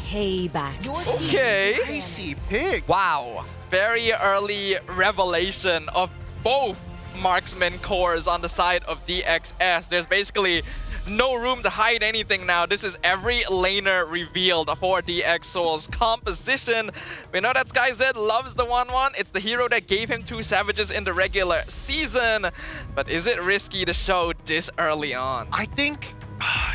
Payback. Okay. Icy pig. Wow. Very early revelation of both marksman cores on the side of DXS. There's basically no room to hide anything now. This is every laner revealed for DX Soul's composition. We know that SkyZ loves the 1-1. It's the hero that gave him 2 Savages in the regular season. But is it risky to show this early on? I think...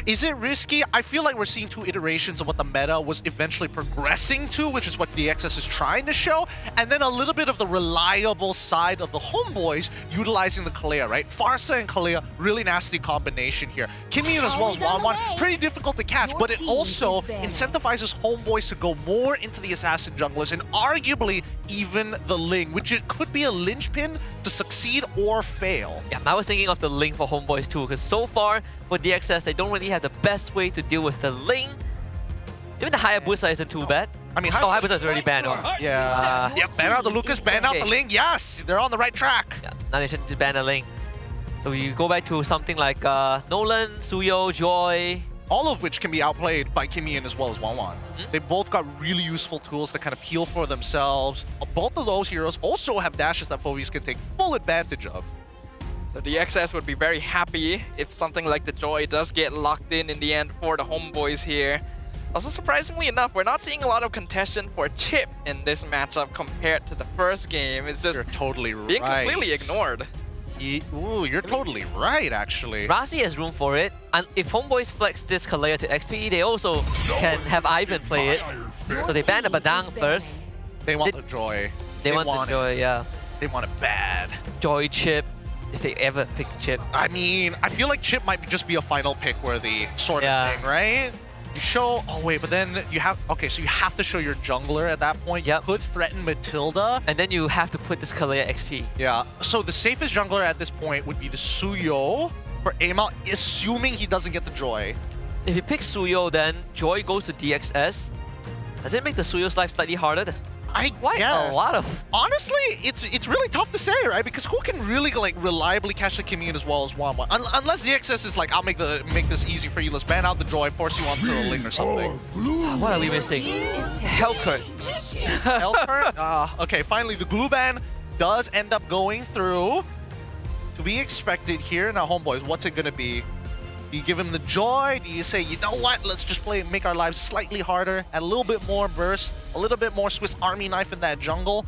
Is it risky? I feel like we're seeing 2 iterations of what the meta was eventually progressing to, which is what DXS is trying to show, and then a little bit of the reliable side of the HomeBois utilizing the Kalea, right? Farsa and Kalea, really nasty combination here. Kimmy as well as Wanwan, pretty difficult to catch, but it also incentivizes HomeBois to go more into the assassin junglers and arguably even the Ling, which it could be a linchpin to succeed or fail. Yeah, I was thinking of the Ling for HomeBois too, because so far for DXS, they don't really have the best way to deal with the Ling. Even the Hayabusa isn't too bad. I mean, Hayabusa is already banned. Yeah. Yep, ban out the Lucas, ban out the Ling. Yes, they're on the right track. Yeah, now they should ban the Ling. So you go back to something like Nolan, Suyo, Joy. All of which can be outplayed by Kimian as well as Wanwan. They both got really useful tools to kind of peel for themselves. Both of those heroes also have dashes that Phobius can take full advantage of. So the XS would be very happy if something like the Joy does get locked in the end for the HomeBois here. Also, surprisingly enough, we're not seeing a lot of contention for Chip in this matchup compared to the first game. It's just totally being completely ignored. Ooh, you're totally right, actually. Rasi has room for it, and if HomeBois flex this Kalea to XP, they also can have Ivan play it. So they ban the Badang first. They want the Joy. They want the Joy, yeah. They want it bad. Joy Chip, if they ever pick the Chip. I mean, I feel like Chip might just be a final pick worthy sort of thing, right? You show, oh wait, but then you have, okay, so you have to show your jungler at that point. You could threaten Matilda. And then you have to put this Kalea XP. Yeah, so the safest jungler at this point would be the Suyo for aim out, assuming he doesn't get the Joy. If you pick Suyo, then Joy goes to DXS. Does it make the Suyo's life slightly harder? That's quite a lot of... Honestly, it's really tough to say, right? Because who can really like reliably catch the Kimian as well as Wanwan? Unless DXS is like, I'll make this easy for you. Let's ban out the Joy, force you onto a Ling or something. What are we missing? Hellcurt. Hellcurt? Okay, finally the glue ban does end up going through. To be expected here. Now, HomeBois, what's it gonna be? Do you give him the Joy? Do you say, you know what, let's just make our lives slightly harder, add a little bit more burst, a little bit more Swiss Army knife in that jungle,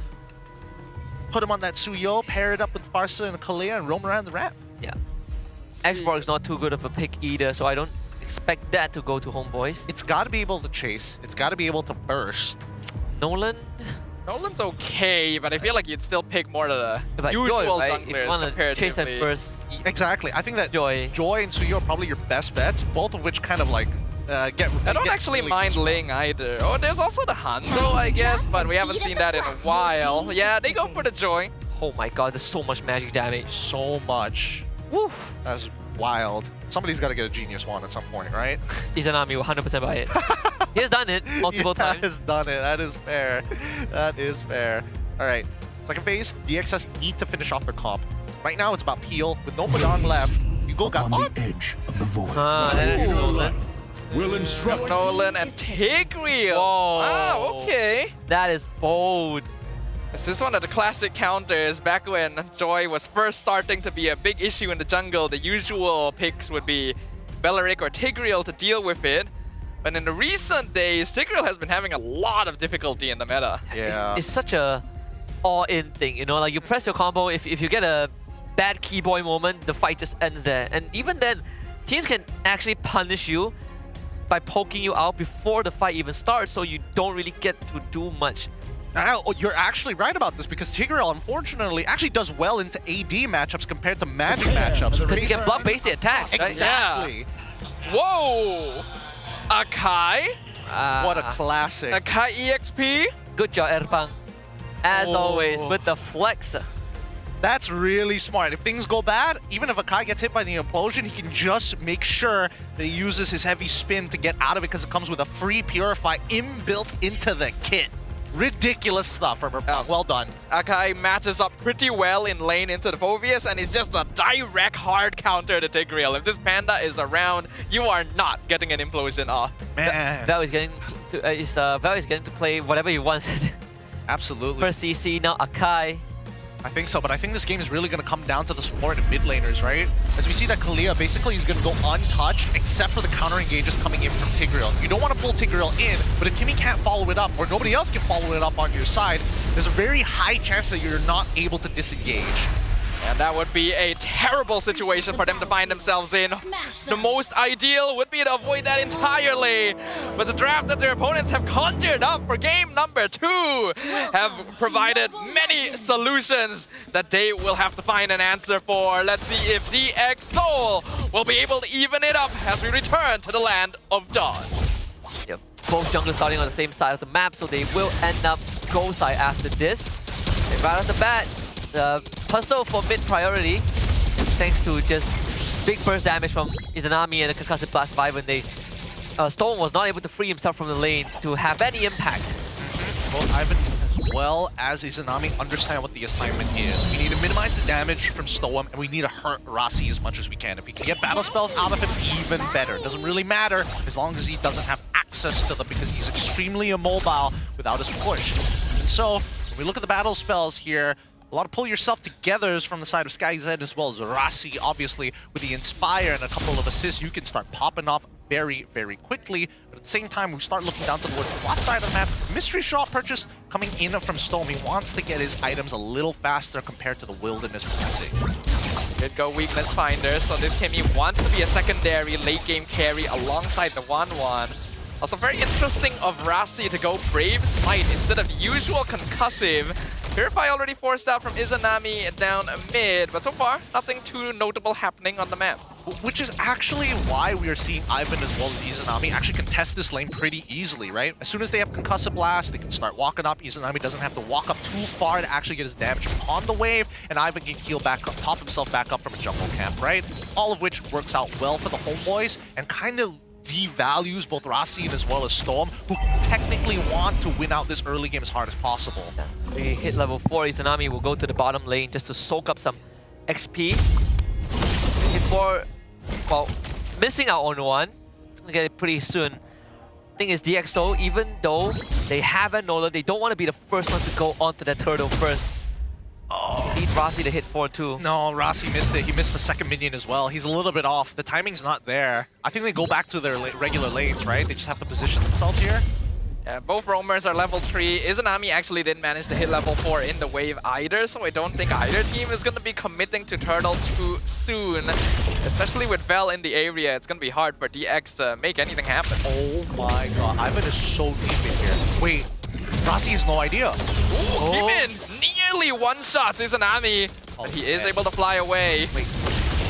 put him on that Suyo, pair it up with Farsa and Kalea, and roam around the ramp? Yeah. Xborg is not too good of a pick either, so I don't expect that to go to HomeBois. It's got to be able to chase. It's got to be able to burst. Nolan's okay, but I feel like you'd still pick more of the usual Joy, right? junglers If you want to chase them first. Exactly. I think that Joy and Suyo are probably your best bets, both of which kind of like get... I don't actually mind Ling either. Oh, there's also the Hanzo, I guess, but we haven't seen that in a while. Yeah, they go for the Joy. Oh my god, there's so much magic damage. So much. Woo. That's wild. Somebody's got to get a Genius Wand at some point, right? Izanami will 100% buy it. He has done it multiple times. He has done it. That is fair. That is fair. All right. Second phase, DXS need to finish off their comp. Right now, it's about Peel. With no Padang left, you go got on the edge of the void. Nolan. Will instruct. Nolan and Tigreal. Whoa. Wow, okay. That is bold. This is one of the classic counters. Back when Joy was first starting to be a big issue in the jungle, the usual picks would be Belleric or Tigreal to deal with it. But in the recent days, Tigreal has been having a lot of difficulty in the meta. Yeah. It's such a all-in thing, you know, like you press your combo, if you get a bad keyboy moment, the fight just ends there. And even then, teams can actually punish you by poking you out before the fight even starts, so you don't really get to do much. Now, you're actually right about this because Tigreal, unfortunately, actually does well into AD matchups compared to Magic matchups. Because you can block basic attacks, right? Exactly. Yeah. Whoa! Akai? What a classic. Akai EXP? Good job, Erpang. As always, with the flex. That's really smart. If things go bad, even if Akai gets hit by the implosion, he can just make sure that he uses his heavy spin to get out of it because it comes with a free Purify inbuilt into the kit. Ridiculous stuff from Erpang. Well done. Akai matches up pretty well in lane into the Phoveus and is just a direct hard counter to Tigreal. If this Panda is around, you are not getting an implosion off. Man. Val is getting to play whatever he wants. Absolutely. First CC, now Akai. I think so, but I think this game is really going to come down to the support and mid laners, right? As we see that Kalia basically is going to go untouched except for the counter engages coming in from Tigreal. You don't want to pull Tigreal in, but if Kimmy can't follow it up or nobody else can follow it up on your side, there's a very high chance that you're not able to disengage. And that would be a terrible situation for them to find themselves in. The most ideal would be to avoid that entirely. But the draft that their opponents have conjured up for game number 2 have provided many solutions that they will have to find an answer for. Let's see if DX Soul will be able to even it up as we return to the land of Dawn. Yep. Both junglers starting on the same side of the map, so they will end up go side after this. And right off the bat, Puzzle for mid priority, thanks to just big burst damage from Izanami and the concussive blast of Ivan. Storm was not able to free himself from the lane to have any impact. Both Ivan as well as Izanami understand what the assignment is. We need to minimize the damage from Storm, and we need to hurt Rasi as much as we can. If we can get battle spells out of him, even better. It doesn't really matter as long as he doesn't have access to them because he's extremely immobile without his push. And so, when we look at the battle spells here, a lot of pull yourself togethers from the side of SkyZ as well as Rasi, obviously, with the Inspire and a couple of assists, you can start popping off very, very quickly. But at the same time, we start looking down towards the flat side of the map. Mystery Shot purchase coming in from Storm. He wants to get his items a little faster compared to the Wilderness pressing. Good go Weakness Finder, so this Kimmy wants to be a secondary late game carry alongside the 1-1. Also very interesting of Rasi to go Brave Smite instead of the usual concussive. Purify already forced out from Izanami down mid, but so far, nothing too notable happening on the map. Which is actually why we are seeing Ivan as well as Izanami actually contest this lane pretty easily, right? As soon as they have Concussive Blast, they can start walking up. Izanami doesn't have to walk up too far to actually get his damage on the wave, and Ivan can heal back up, top himself back up from a jungle camp, right? All of which works out well for the HomeBois and kind of devalues both Rasi as well as Storm, who technically want to win out this early game as hard as possible. We hit level 4, Izanami will go to the bottom lane just to soak up some XP. Hit 4, well, missing out on one. Gonna get it pretty soon. Thing is, DxO, even though they have a Nola, they don't want to be the first one to go onto that turtle first. Oh, need Rasi to hit 4 too. No, Rasi missed it. He missed the second minion as well. He's a little bit off. The timing's not there. I think they go back to their regular lanes, right? They just have to position themselves here. Yeah, both roamers are level 3. Izanami actually didn't manage to hit level 4 in the wave either, so I don't think either team is going to be committing to turtle too soon. Especially with Vel in the area, it's going to be hard for DX to make anything happen. Oh my god, Ivan is so deep in here. Wait, Rasi has no idea. Ooh, Kimin nearly one-shots Izanami, but he is able to fly away. Wait.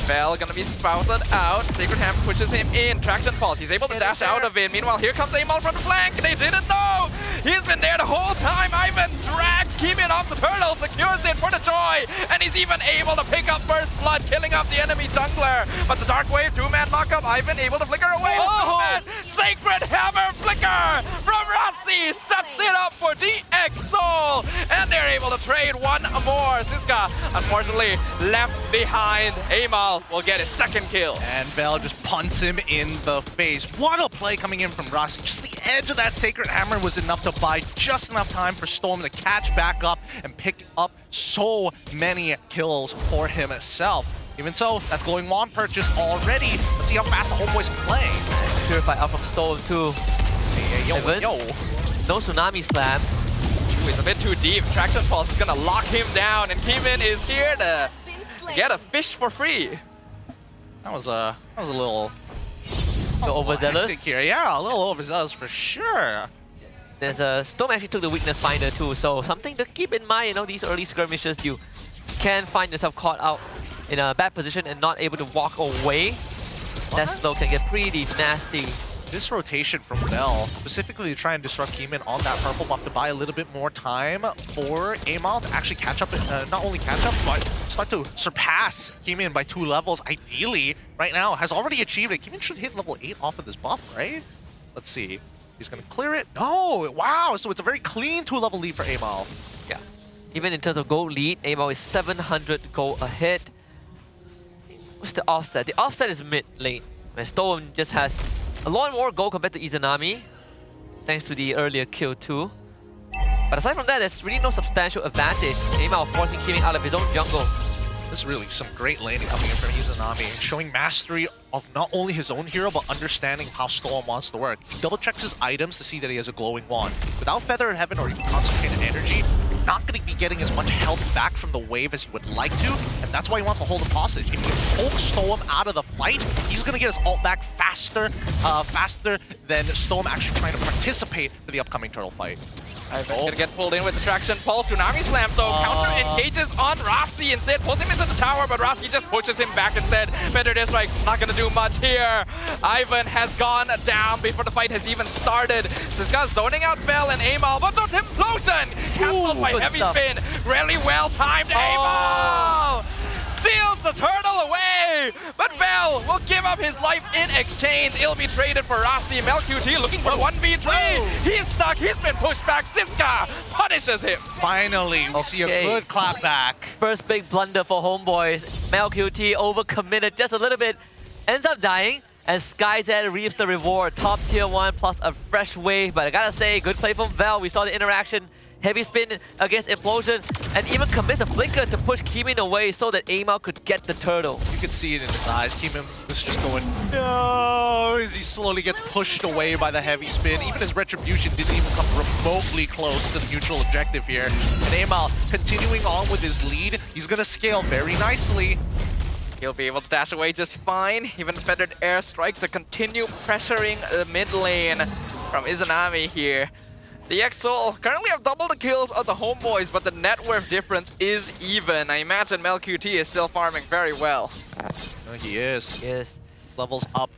Vel gonna be sprouted out. Sacred Hammer pushes him in. Traction falls. He's able to dash out of it. Meanwhile, here comes Amal from the flank. They didn't know. He's been there the whole time. Ivan drags Kimin off the turtle, secures it for the joy, and he's even able to pick up first blood, killing off the enemy jungler. But the Dark Wave 2-man lockup, Ivan able to flicker away. Oh! Sacred Hammer flicker from Rasi sets it up for DX Soul, and they're able to trade one more. Siska, unfortunately, left behind. Amal will get his second kill. And Vel just punts him in the face. What a play coming in from Rasi. Just the edge of that Sacred Hammer was enough to buy just enough time for Storm to catch back up and pick up so many kills for himself. Even so, that's going on purchase already. Let's see how fast the HomeBois can play. Purify out from Storm too. Hey, yo. No Tsunami Slam. He's a bit too deep. Traction Pulse is gonna lock him down, and Keemin is here to get a fish for free. That was a little overzealous here. Yeah, a little overzealous for sure. There's a Storm actually took the weakness finder too, so something to keep in mind. You know, these early skirmishes, you can find yourself caught out in a bad position and not able to walk away. That slow can get pretty nasty. This rotation from Bell, specifically to try and disrupt Keemin on that purple buff to buy a little bit more time for Amal to actually catch up, not only catch up, but start to surpass Keemin by 2 levels, ideally, right now, has already achieved it. Keemin should hit level 8 off of this buff, right? Let's see. He's going to clear it. No! Wow! So it's a very clean 2-level lead for Amal. Yeah. Even in terms of gold lead, Amal is 700 gold ahead. What's the offset? The offset is mid-lane, where Storm just has a lot more gold compared to Izanami, thanks to the earlier kill too. But aside from that, there's really no substantial advantage. Amal forcing Keemin out of his own jungle. This is really some great laning coming in from Izanami, showing mastery of not only his own hero, but understanding how Storm wants to work. He double checks his items to see that he has a glowing wand. Without Feather in Heaven or even concentrated energy, you're not going to be getting as much health back from the wave as you would like to, and that's why he wants to hold him hostage. If you can poke Storm out of the fight, he's going to get his ult back faster than Storm actually trying to participate for the upcoming turtle fight. Ivan's gonna get pulled in with the Traction Pulse. Tsunami Slam though, counter engages on Rossi instead, pulls him into the tower, but Rossi just pushes him back instead. Better this like not gonna do much here. Ivan has gone down before the fight has even started. Siska zoning out Bell and Amal, but the implosion cancelled by Heavy Spin. Really well timed. Amal seals the turtle away, but Bell will give up his life in exchange. It'll be traded for Rossi. MelQT looking for 1v3. He's stuck. He's been pushed back. Siska punishes him. Finally, we'll see a good clapback. First big blunder for HomeBois. MelQT overcommitted just a little bit. Ends up dying. And SkyZ reaps the reward. Top tier 1 plus a fresh wave. But I gotta say, good play from Val. We saw the interaction. Heavy Spin against Implosion, and even commits a flicker to push Keemin away so that Amal could get the turtle. You could see it in his eyes. Keemin was just going, no, as he slowly gets pushed away by the Heavy Spin. Even his Retribution didn't even come remotely close to the neutral objective here. And Amal continuing on with his lead. He's going to scale very nicely. He'll be able to dash away just fine. Even Feathered Airstrike to continue pressuring the mid lane from Izanami here. The EXO currently have double the kills of the HomeBois, but the net worth difference is even. I imagine MelQT is still farming very well. He is. Yes. Levels up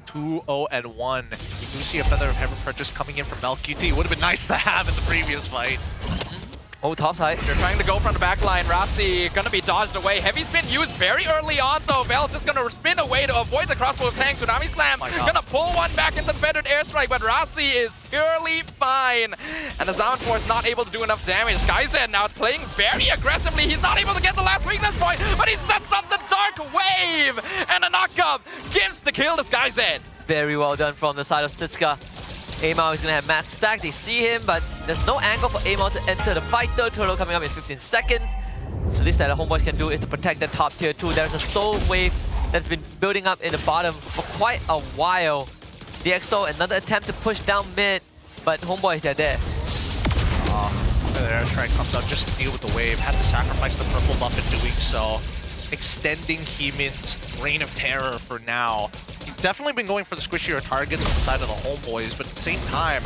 2-0 and 1. You do see a Feather of Heaven purchase coming in from MelQT. Would have been nice to have in the previous fight. Oh, top side. They're trying to go from the back line. Rossi gonna be dodged away. Heavy Spin used very early on, though. Bell just gonna spin away to avoid the crossbow of tank. Tsunami Slam gonna pull one back into the Feathered Airstrike, but Rossi is purely fine. And the Sound Force not able to do enough damage. SkyZ now playing very aggressively. He's not able to get the last weakness point, but he sets up the Dark Wave! And a knockup gives the kill to SkyZ. Very well done from the side of Siska. Amal is going to have match stack. They see him, but there's no angle for Amal to enter the fight. Third turtle coming up in 15 seconds. The least that the HomeBois can do is to protect the top tier 2. There's a soul wave that's been building up in the bottom for quite a while. The EXO, another attempt to push down mid, but HomeBois, they're there. The Airstrike comes up just to deal with the wave. Had to sacrifice the purple buff in doing so. Extending Keemin's reign of terror for now. He's definitely been going for the squishier targets on the side of the HomeBois, but at the same time,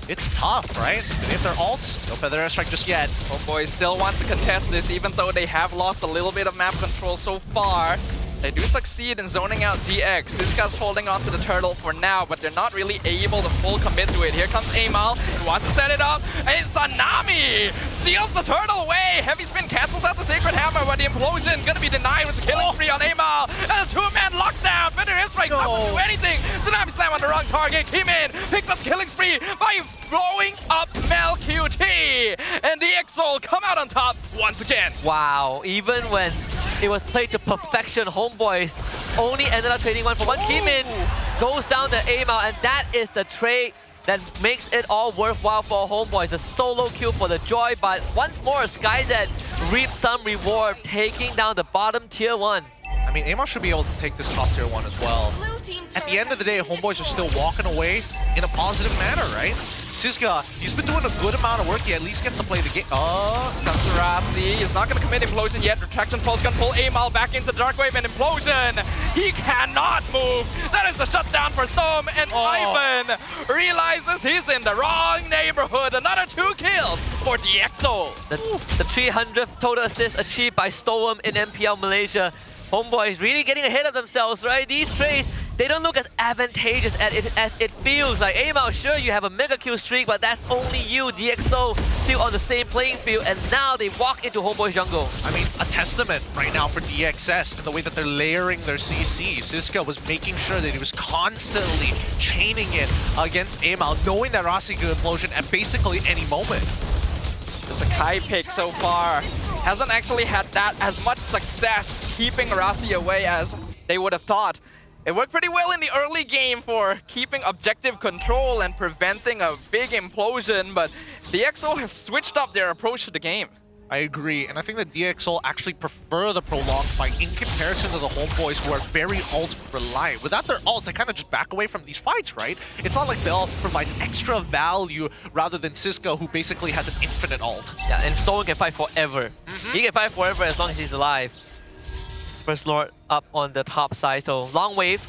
it's tough, right? And if they're ults, no Feather Airstrike just yet. HomeBois still wants to contest this, even though they have lost a little bit of map control so far. They do succeed in zoning out DX. Siska's holding on to the turtle for now, but they're not really able to full commit to it. Here comes Amal, who wants to set it up. And Tsunami steals the turtle away. Heavy Spin cancels out the Sacred Hammer, but the Implosion gonna be denied with the killing spree on Amal. And a 2-man lockdown. Feather Airstrike doesn't do anything. Tsunami Slam on the wrong target. Keemin picks up killing spree by blowing up MelQT. And the EXO come out on top once again. Wow, even when it was played to perfection, HomeBois only ended up trading 1-for-1. Keemin goes down to Amal, and that is the trade that makes it all worthwhile for HomeBois. A solo kill for the Joy, but once more, SkyZ reaped some reward, taking down the bottom tier 1. I mean, AERO should be able to take this top tier 1 as well. At the end of the day, HomeBois are still walking away in a positive manner, right? Siska, he's been doing a good amount of work. He at least gets to play the game. Oh, comes Rasi. He's not going to commit Implosion yet. Retraction Pulse going to pull Amal back into Dark Wave and Implosion. He cannot move. That is a shutdown for Storm. And Ivan realizes he's in the wrong neighborhood. Another 2 kills for DxO. The 300th total assist achieved by Storm in MPL Malaysia. HomeBois really getting ahead of themselves, right? These trades, they don't look as advantageous as it feels. Like, Amal, sure, you have a mega kill streak, but that's only you. DxO still on the same playing field, and now they walk into HomeBois jungle. I mean, a testament right now for DXS and the way that they're layering their CC. Siska was making sure that he was constantly chaining it against Amal, knowing that Rasi could implosion at basically any moment. Just a Kai pick so far. Hasn't actually had that as much success keeping Rasi away as they would have thought. It worked pretty well in the early game for keeping objective control and preventing a big implosion, but DxO have switched up their approach to the game. I agree, and I think that DxO actually prefer the prolonged fight in comparison to the HomeBois, who are very ult reliant. Without their ults, they kind of just back away from these fights, right? It's not like the ult provides extra value rather than Siska, who basically has an infinite ult. Yeah, and Storm can fight forever. He can fight forever as long as he's alive. First Lord up on the top side, so long wave.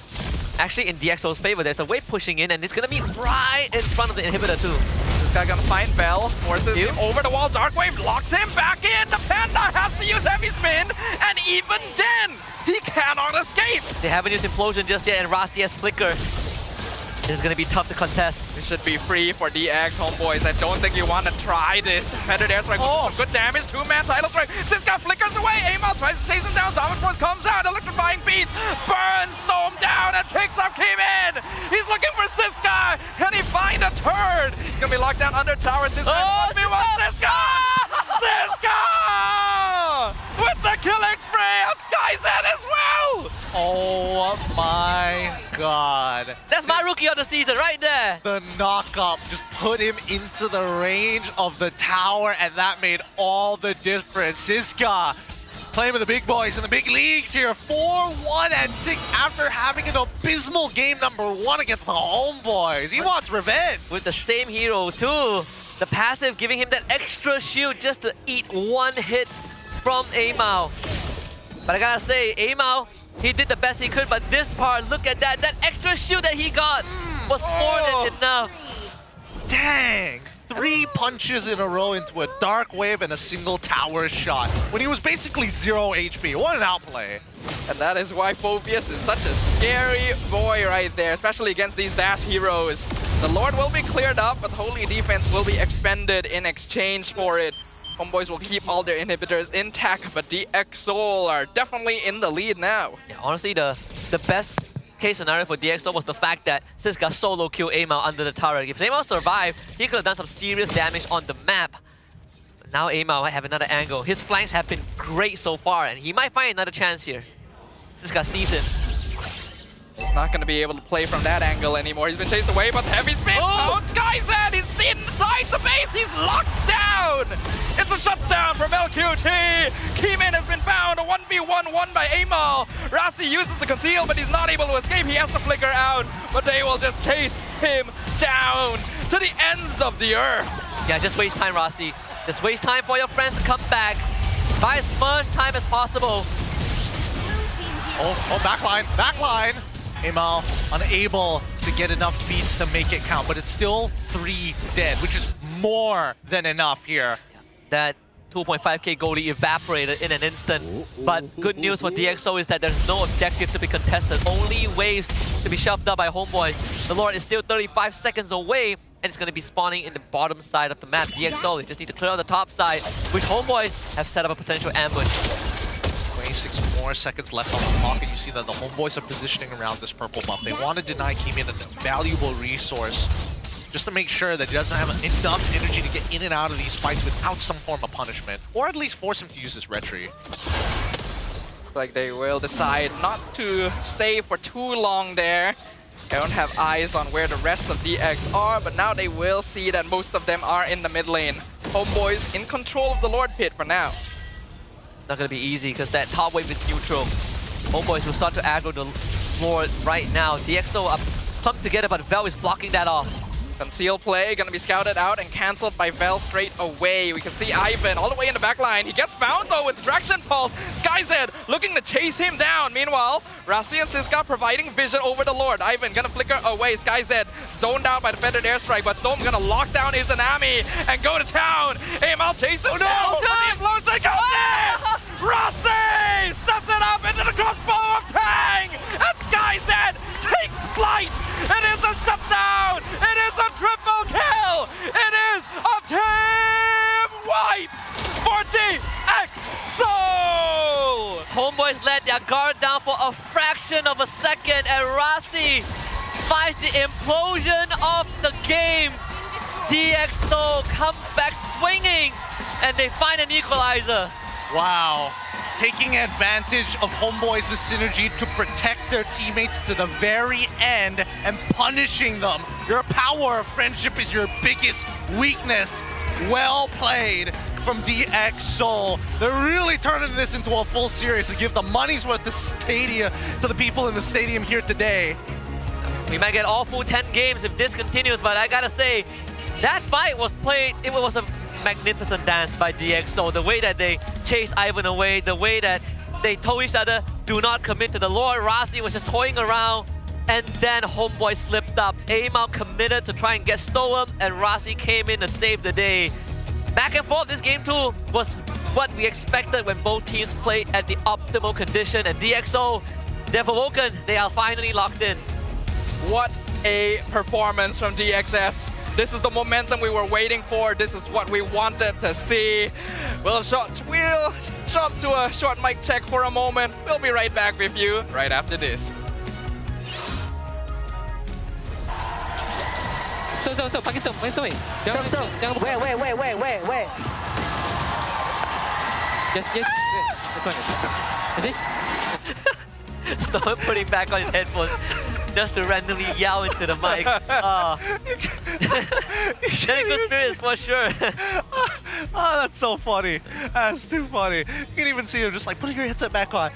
Actually, in DxO's favor, there's a wave pushing in, and it's gonna be right in front of the inhibitor too. This guy gonna find Bell, forces him over the wall. Dark Wave locks him back in. The Panda has to use Heavy Spin, and even then, he cannot escape. They haven't used Implosion just yet, and Rasi has Flicker. This is gonna be tough to contest. It should be free for DX, HomeBois. I don't think you want to try this. Feathered Airstrike with good damage. 2-man title strike. Siska flickers away. Amal tries to chase him down. Salvage Force comes out. Electrifying Beat burns Storm down and picks up Kimin. He's looking for Siska. Can he find a turn? He's gonna be locked down under tower. Siska! Siska! Siska! With the killing spray on Skyzen as well! Oh my god. That's my rookie of the season right there. The knock-up just put him into the range of the tower, and that made all the difference. Siska playing with the big boys in the big leagues here. 4-1-6 after having an abysmal game #1 against the HomeBois. He wants revenge. With the same hero too. The passive giving him that extra shield just to eat one hit from Amal. But I gotta say, Amal, he did the best he could, but this part, look at that. That extra shield that he got was more than enough. Dang! 3 punches in a row into a Dark Wave and a single tower shot when he was basically 0 HP. What an outplay. And that is why Phobius is such a scary boy right there, especially against these dash heroes. The Lord will be cleared up, but Holy Defense will be expended in exchange for it. HomeBois will keep all their inhibitors intact, but DxO are definitely in the lead now. Yeah, honestly, the best case scenario for DxO was the fact that Siska solo killed Amal under the turret. If Amal survived, he could have done some serious damage on the map. But now Amal might have another angle. His flanks have been great so far, and he might find another chance here. Siska sees him. He's not going to be able to play from that angle anymore. He's been chased away, but Heavy Spin out Skyzen! He's inside the base! He's locked down! It's a shutdown from LQT! Kimin has been found! A 1v1 won by Amal! Rasi uses the conceal, but he's not able to escape. He has to flicker out, but they will just chase him down to the ends of the earth. Yeah, just waste time, Rasi. Just waste time for your friends to come back. Buy as much time as possible. Oh, backline, backline! Amal unable to get enough beats to make it count, but it's still 3 dead, which is more than enough here. That 2.5k goalie evaporated in an instant. But good news for DxO is that there's no objective to be contested, only waves to be shoved up by HomeBois. The Lord is still 35 seconds away, and it's going to be spawning in the bottom side of the map. DxO, they just need to clear out the top side, which HomeBois have set up a potential ambush. 26 more seconds left on the clock, and you see that the HomeBois are positioning around this purple buff. They want to deny Kimin a valuable resource just to make sure that he doesn't have enough energy to get in and out of these fights without some form of punishment, or at least force him to use his retry. Like they will decide not to stay for too long there. They don't have eyes on where the rest of DX are, but now they will see that most of them are in the mid lane. HomeBois in control of the Lord Pit for now. Not going to be easy because that top wave is neutral. HomeBois will start to aggro the Lord right now. DxO up, come together, but Vel is blocking that off. Conceal play, gonna be scouted out and cancelled by Vel straight away. We can see Ivan all the way in the back line. He gets found though with Traction Pulse. SkyZ looking to chase him down. Meanwhile, Rasi and Siska providing vision over the Lord. Ivan gonna flicker away. SkyZ zoned out by defended airstrike, but Storm gonna lock down Izanami and go to town. AML chases down, but the implosion comes in! Rasi sets it up into the crossbow of Tang! And SkyZ takes flight! It is a shutdown! It is a triple kill! It is a team wipe for DxO! HomeBois let their guard down for a fraction of a second, and Rasi finds the implosion of the game. DxO comes back swinging, and they find an equalizer. Wow. Taking advantage of HomeBois' synergy to protect their teammates to the very end and punishing them. Your power of friendship is your biggest weakness. Well played from DxO. They're really turning this into a full series to give the money's worth to the people in the stadium here today. We might get all full 10 games if this continues, but I gotta say, that fight was played, it was a magnificent dance by DxO. The way that they chased Ivan away, the way that they told each other, do not commit to the Lord. Rasi was just toying around, and then HomeBois slipped up. Amal committed to try and get Stoem, and Rasi came in to save the day. Back and forth, this game too was what we expected when both teams played at the optimal condition, and DxO, they've awoken, they are finally locked in. What a performance from DXS. This is the momentum we were waiting for. This is what we wanted to see. We'll jump to a short mic check for a moment. We'll be right back with you right after this. So, pakai Storm. Jangan Wait. Yes. Storm putting back on his headphones just to randomly yell into the mic. Technical spirits for sure. Oh, that's so funny. That's too funny. You can even see him just like putting your headset back on.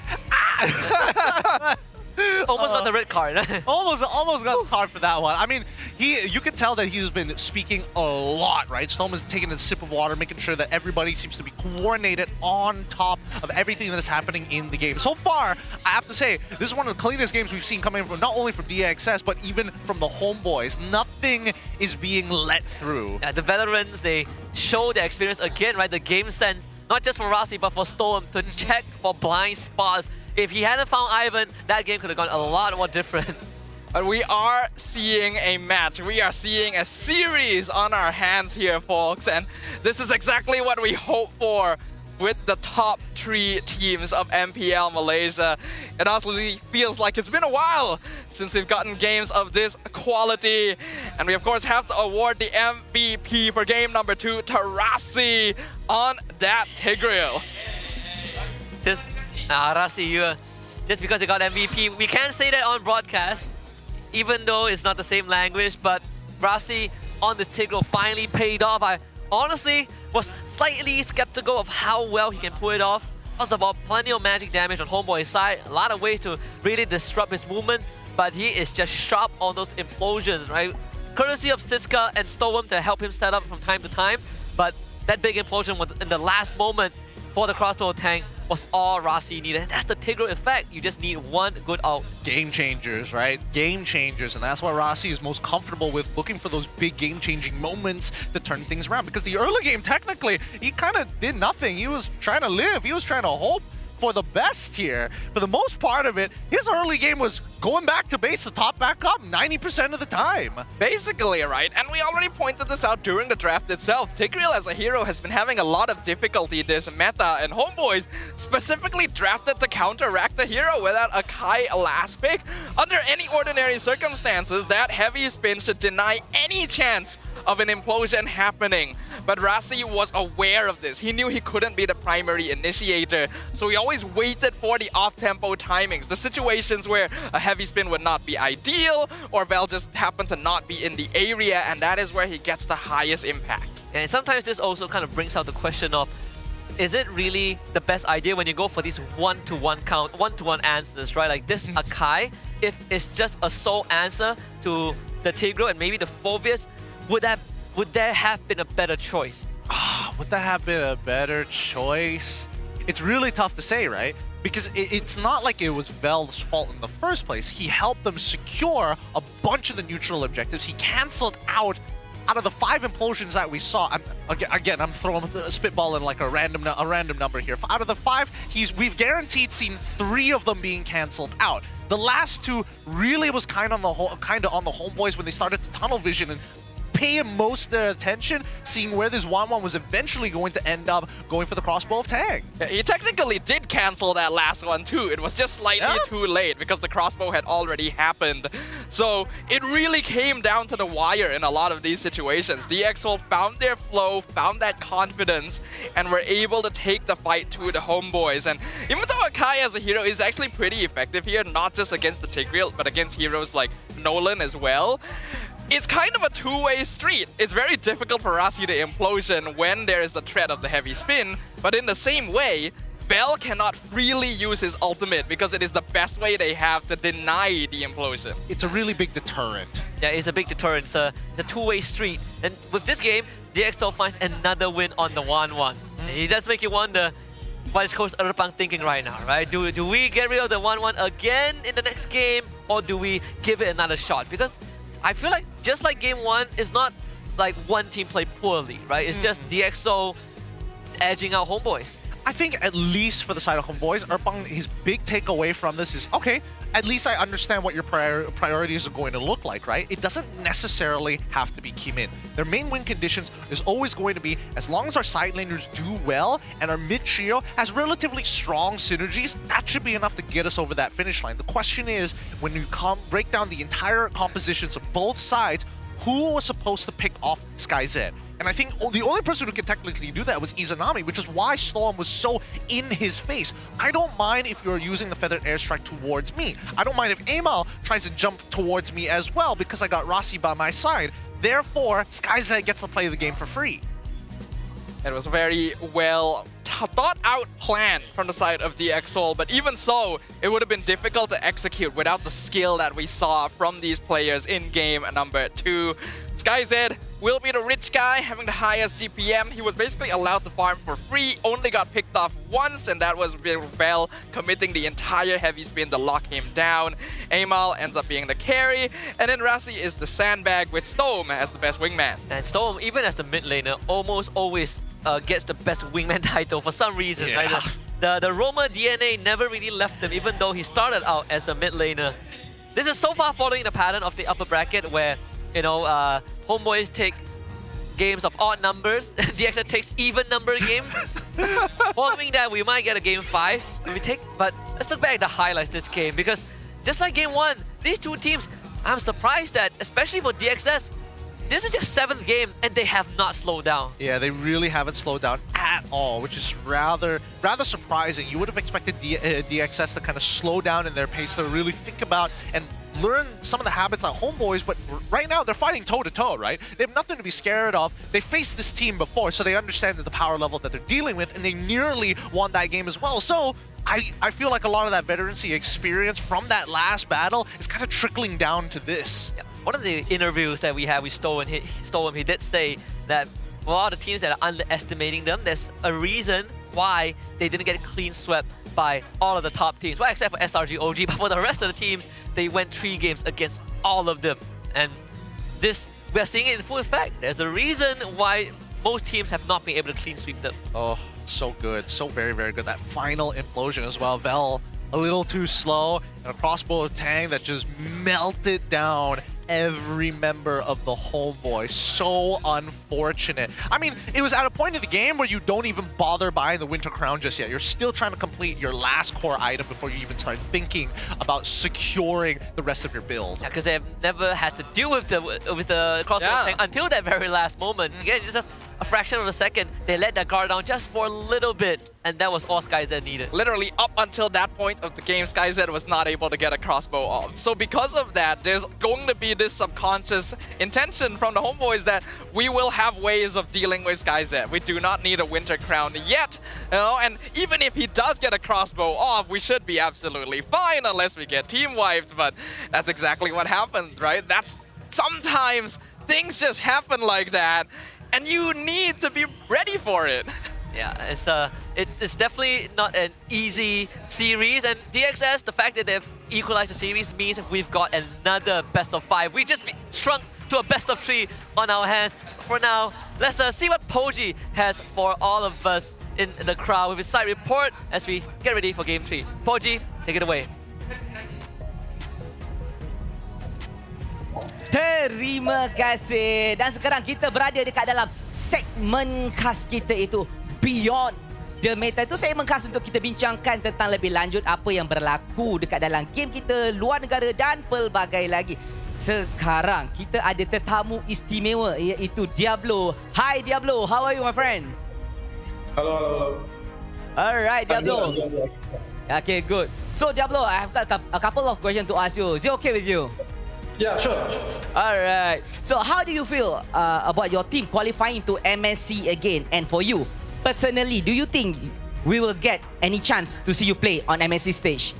Almost got the red card. almost got the card for that one. I mean, you can tell that he's been speaking a lot, right? Storm is taking a sip of water, making sure that everybody seems to be coordinated on top of everything that is happening in the game. So far, I have to say, this is one of the cleanest games we've seen coming from not only from DXS, but even from the HomeBois. Nothing is being let through. Yeah, the veterans, they show their experience again, right? The game sense, not just for Rasi, but for Storm to check for blind spots. If he hadn't found Ivan, that game could have gone a lot more different. But we are seeing a match. We are seeing a series on our hands here, folks. And this is exactly what we hope for with the top 3 teams of MPL Malaysia. It honestly feels like it's been a while since we've gotten games of this quality. And we, of course, have to award the MVP for game number 2 to Rasi on that Tigreal. Rasi, just because they got MVP, we can't say that on broadcast, even though it's not the same language, but Rasi on this Tigreal finally paid off. I honestly was slightly skeptical of how well he can pull it off. First of all, plenty of magic damage on HomeBois' side, a lot of ways to really disrupt his movements, but he is just sharp on those implosions, right? Courtesy of Siska and Stoem to help him set up from time to time, but that big implosion was in the last moment for the crossbow tank was all Rasi needed. And that's the Tigreal effect. You just need one good ult. Game changers, right? Game changers. And that's why Rasi is most comfortable with looking for those big game-changing moments to turn things around. Because the early game, technically, he kind of did nothing. He was trying to live. He was trying to hope for the best here. For the most part of it, his early game was going back to base, the top back up 90% of the time. Basically, right? And we already pointed this out during the draft itself. Tigreal as a hero has been having a lot of difficulty this meta, and HomeBois specifically drafted to counteract the hero without a Kai last pick. Under any ordinary circumstances, that heavy spin should deny any chance of an implosion happening. But Rasi was aware of this. He knew he couldn't be the primary initiator, so he always waited for the off-tempo timings, the situations where a heavy spin would not be ideal, or Vel just happened to not be in the area, and that is where he gets the highest impact. And sometimes this also kind of brings out the question of, is it really the best idea when you go for these one-to-one answers, right? Like this Akai, if it's just a sole answer to the Tigro and maybe the Phobias, would there have been a better choice? Would that have been a better choice? It's really tough to say, right? Because it's not like it was Vel's fault in the first place. He helped them secure a bunch of the neutral objectives. He cancelled out of the 5 implosions that we saw. I'm throwing a spitball in like a random number here. Out of the 5, we've guaranteed seen 3 of them being cancelled out. The last 2 really was kind of on the HomeBois when they started to tunnel vision and pay most of their attention, seeing where this 1-1 was eventually going to end up going for the crossbow of Tang. Yeah, he technically did cancel that last one too. It was just slightly too late because the crossbow had already happened. So it really came down to the wire in a lot of these situations. DxO found their flow, found that confidence, and were able to take the fight to the HomeBois. And even though Akai as a hero is actually pretty effective here, not just against the Tigreal, but against heroes like Nolan as well, it's kind of a two-way street. It's very difficult for Rasi to implosion when there is the threat of the heavy spin, but in the same way, Vel cannot freely use his ultimate because it is the best way they have to deny the implosion. It's a really big deterrent. Yeah, it's a big deterrent. It's a two-way street. And with this game, DxO finds another win on the 1-1. It does make you wonder what is Coach Erpang thinking right now, right? Do we get rid of the 1-1 again in the next game, or do we give it another shot? Because I feel like just like game 1, it's not like one team played poorly, right? It's just DxO edging out HomeBois. I think at least for the side of HomeBois, Erpang, his big takeaway from this is, okay, at least I understand what your priorities are going to look like, right? It doesn't necessarily have to be Kimin. Their main win conditions is always going to be, as long as our side laners do well and our mid trio has relatively strong synergies, that should be enough to get us over that finish line. The question is, when you break down the entire compositions of both sides, who was supposed to pick off SkyZ? And I think the only person who could technically do that was Izanami, which is why Storm was so in his face. I don't mind if you're using the Feathered Airstrike towards me. I don't mind if Amal tries to jump towards me as well because I got Rasi by my side. Therefore, SkyZ gets to play the game for free. It was a very well thought out plan from the side of DxO, but even so, it would have been difficult to execute without the skill that we saw from these players in game number 2. SkyZ will be the rich guy having the highest GPM. He was basically allowed to farm for free, only got picked off once, and that was Vel committing the entire heavy spin to lock him down. Amal ends up being the carry, and then Rasi is the sandbag with Storm as the best wingman. And Storm, even as the mid laner, almost always gets the best wingman title for some reason. Yeah. Right? The Roma DNA never really left him, even though he started out as a mid laner. This is so far following the pattern of the upper bracket where, you know, HomeBois take games of odd numbers, DxO takes even number games. Following that, we might get a game 5. But let's look back at the highlights this game, because just like game 1, these two teams, I'm surprised that, especially for DXS, this is their 7th game and they have not slowed down. Yeah, they really haven't slowed down at all, which is rather surprising. You would have expected DXS to kind of slow down in their pace, to really think about and learn some of the habits like HomeBois, but right now they're fighting toe-to-toe, right? They have nothing to be scared of. They faced this team before, so they understand the power level that they're dealing with, and they nearly won that game as well. So I feel like a lot of that veterancy experience from that last battle is kind of trickling down to this. Yeah. One of the interviews that we had with Storm, he did say that for all the teams that are underestimating them, there's a reason why they didn't get clean swept by all of the top teams. Well, except for SRG OG, but for the rest of the teams, they went 3 games against all of them. And this, we're seeing it in full effect. There's a reason why most teams have not been able to clean sweep them. Oh, so good. So very, very good. That final implosion as well. Vel, a little too slow. And a crossbow of Tang that just melted down every member of the HomeBois. So unfortunate. I mean, it was at a point in the game where you don't even bother buying the Winter Crown just yet. You're still trying to complete your last core item before you even start thinking about securing the rest of your build. Yeah, because they've never had to deal with the crossbow tank until that very last moment. Again, it's just a fraction of a second, they let their guard down just for a little bit, and that was all SkyZ needed. Literally up until that point of the game, SkyZ was not able to get a crossbow off. So because of that, there's going to be this subconscious intention from the HomeBois that we will have ways of dealing with SkyZ. We do not need a Winter Crown yet, you know, and even if he does get a crossbow off, we should be absolutely fine unless we get team wiped, but that's exactly what happened, right? That's sometimes things just happen like that, and you need to be ready for it. Yeah, it's definitely not an easy series, and DXS, the fact that they've equalized the series means we've got another best of 5. We just shrunk to a best of 3 on our hands. For now, let's see what Poji has for all of us in the crowd with his side report as we get ready for Game 3. Poji, take it away. Terima kasih. Dan sekarang kita berada dekat dalam segmen khas kita itu Beyond the Meta. Itu segmen khas untuk kita bincangkan tentang lebih lanjut apa yang berlaku dekat dalam game kita, luar negara dan pelbagai lagi. Sekarang kita ada tetamu istimewa iaitu Diablo. Hi Diablo, how are you my friend? Hello. Alright Diablo. Okay, good. So Diablo, I have got a couple of questions to ask you. Is it okay with you? Yeah, sure. Alright. So how do you feel about your team qualifying to MSC again? And for you, personally, do you think we will get any chance to see you play on MSC stage?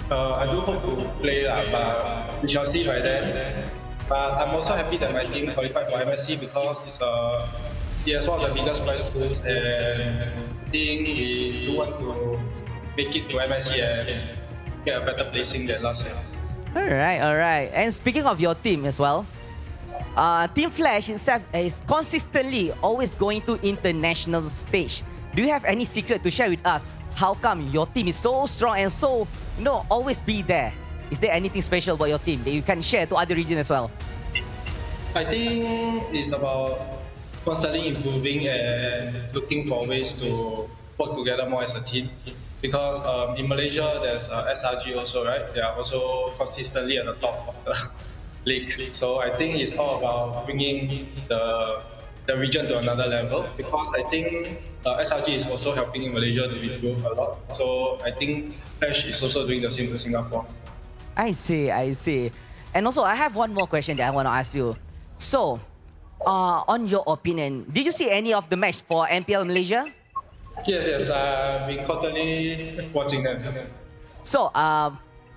I do hope to play, but we shall see right there. But I'm also happy that my team qualified for MSC because it's one of the biggest prize pools, and I think we do want to make it to MSC and get a better placing than last year. Alright. And speaking of your team as well, Team Flash itself is consistently always going to international stage. Do you have any secret to share with us? How come your team is so strong and so, always be there? Is there anything special about your team that you can share to other regions as well? I think it's about constantly improving and looking for ways to work together more as a team. Because in Malaysia, there's SRG also, right? They are also consistently at the top of the league. So I think it's all about bringing the region to another level. Because I think SRG is also helping in Malaysia to improve a lot. So I think Flash is also doing the same to Singapore. I see. And also, I have one more question that I want to ask you. So, on your opinion, did you see any of the match for MPL Malaysia? Yes, I've been constantly watching them. So,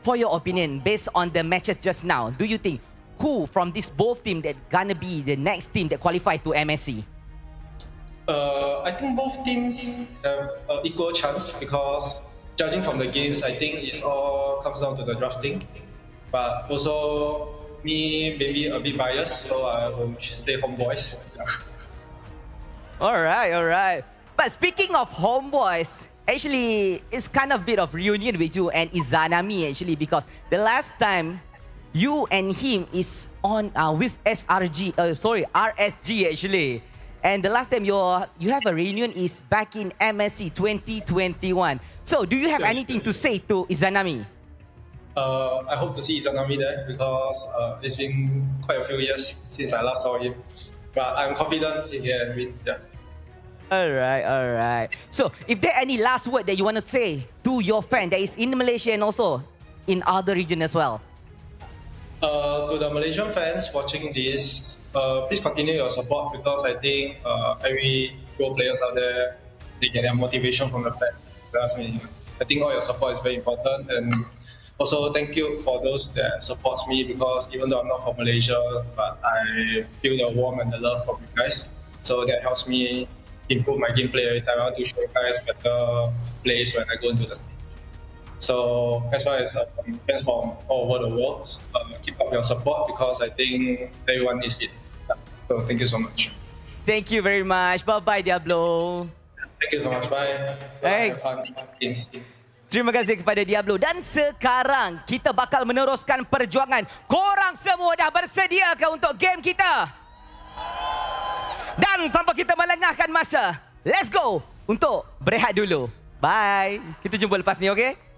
for your opinion, based on the matches just now, do you think who from this both team that gonna be the next team that qualify to MSC? I think both teams have equal chance because judging from the games, I think it all comes down to the drafting. But also, me maybe a bit biased, so I will say HomeBois. Alright. But speaking of HomeBois, actually, it's kind of bit of reunion with you and Izanami actually, because the last time you and him is on with RSG actually, and the last time you have a reunion is back in MSC 2021. So, do you have anything to say to Izanami? I hope to see Izanami there because it's been quite a few years since I last saw him. But I'm confident he can win. Yeah. Alright. So, if there any last word that you want to say to your fan that is in Malaysia and also in other region as well? To the Malaysian fans watching this, please continue your support because I think every pro players out there, they get their motivation from the fans. That's me. I think all your support is very important, and also thank you for those that supports me because even though I'm not from Malaysia, but I feel the warmth and the love from you guys. So that helps me improve my gameplay every time. I want to show you guys better plays when I go into the stage. So as well as fans from all over the world, keep up your support because I think everyone needs it. So thank you so much. Thank you very much. Bye-bye, Diablo. Thank you so much. Bye. Hey. Have fun games. Terima kasih kepada Diablo. Dan sekarang kita bakal meneruskan perjuangan. Korang semua dah bersediakah untuk game kita? Dan tanpa kita melengahkan masa, let's go untuk berehat dulu. Bye. Kita jumpa lepas ni, okey?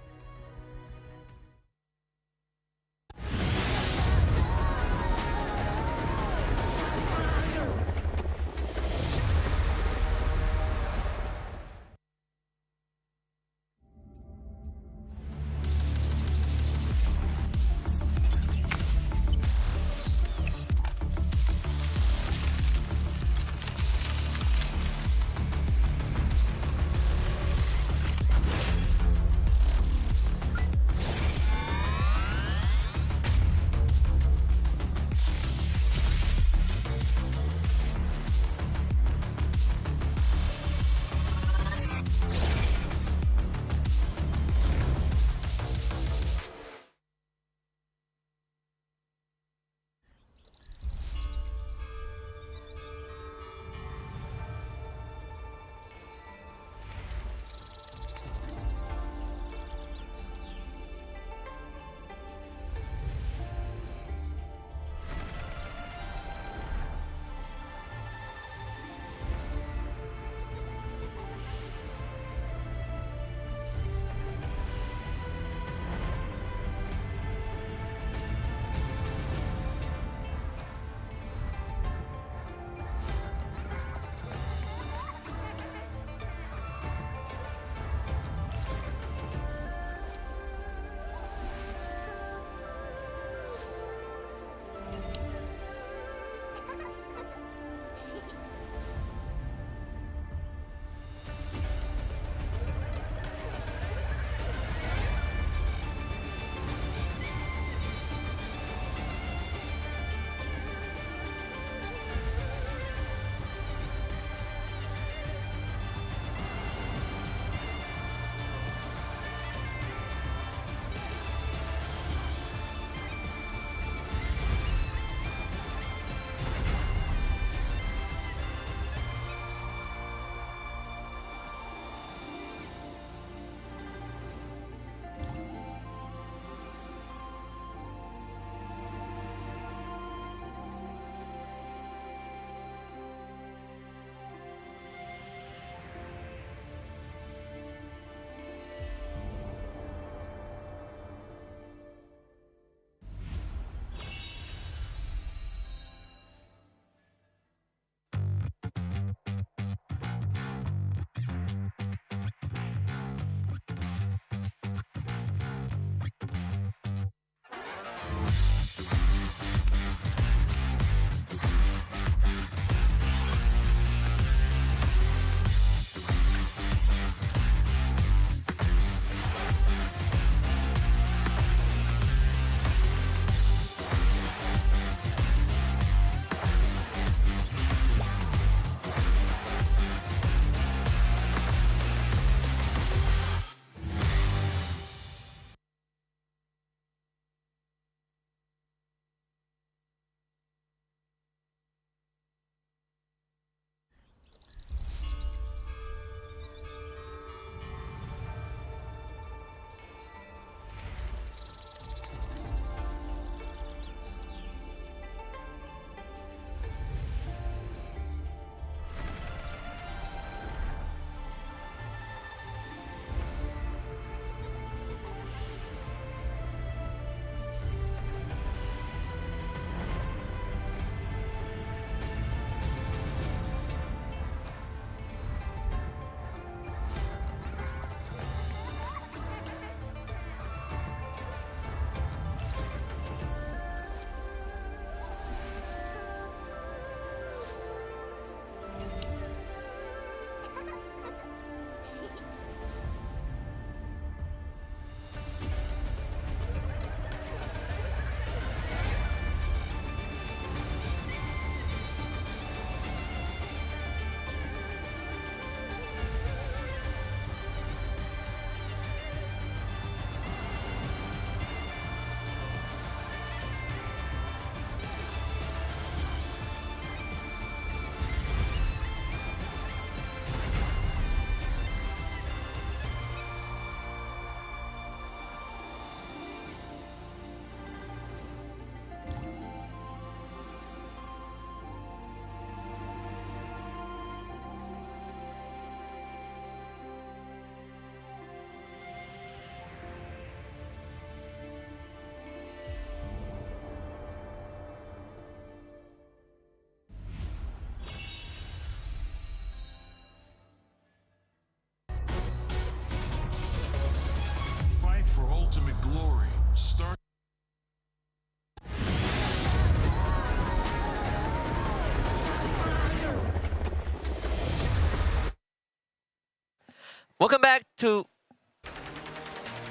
Welcome back to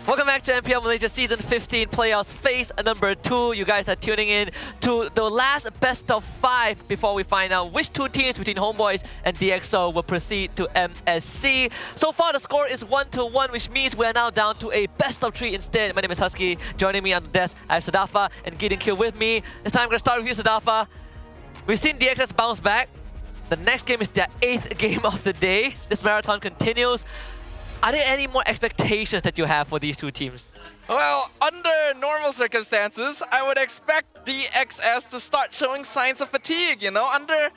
MPL Malaysia Season 15 Playoffs Phase number 2. You guys are tuning in to the last best of 5 before we find out which 2 teams between HomeBois and DxO will proceed to MSC. So far the score is 1-1, which means we're now down to a best of 3 instead. My name is Husky. Joining me on the desk, I have Sadafa and Gideon Kill with me. This time I'm going to start with you, Sadafa. We've seen DXS bounce back. The next game is their 8th game of the day. This marathon continues. Are there any more expectations that you have for these 2 teams? Well, under normal circumstances, I would expect DXS to start showing signs of fatigue, you know? Under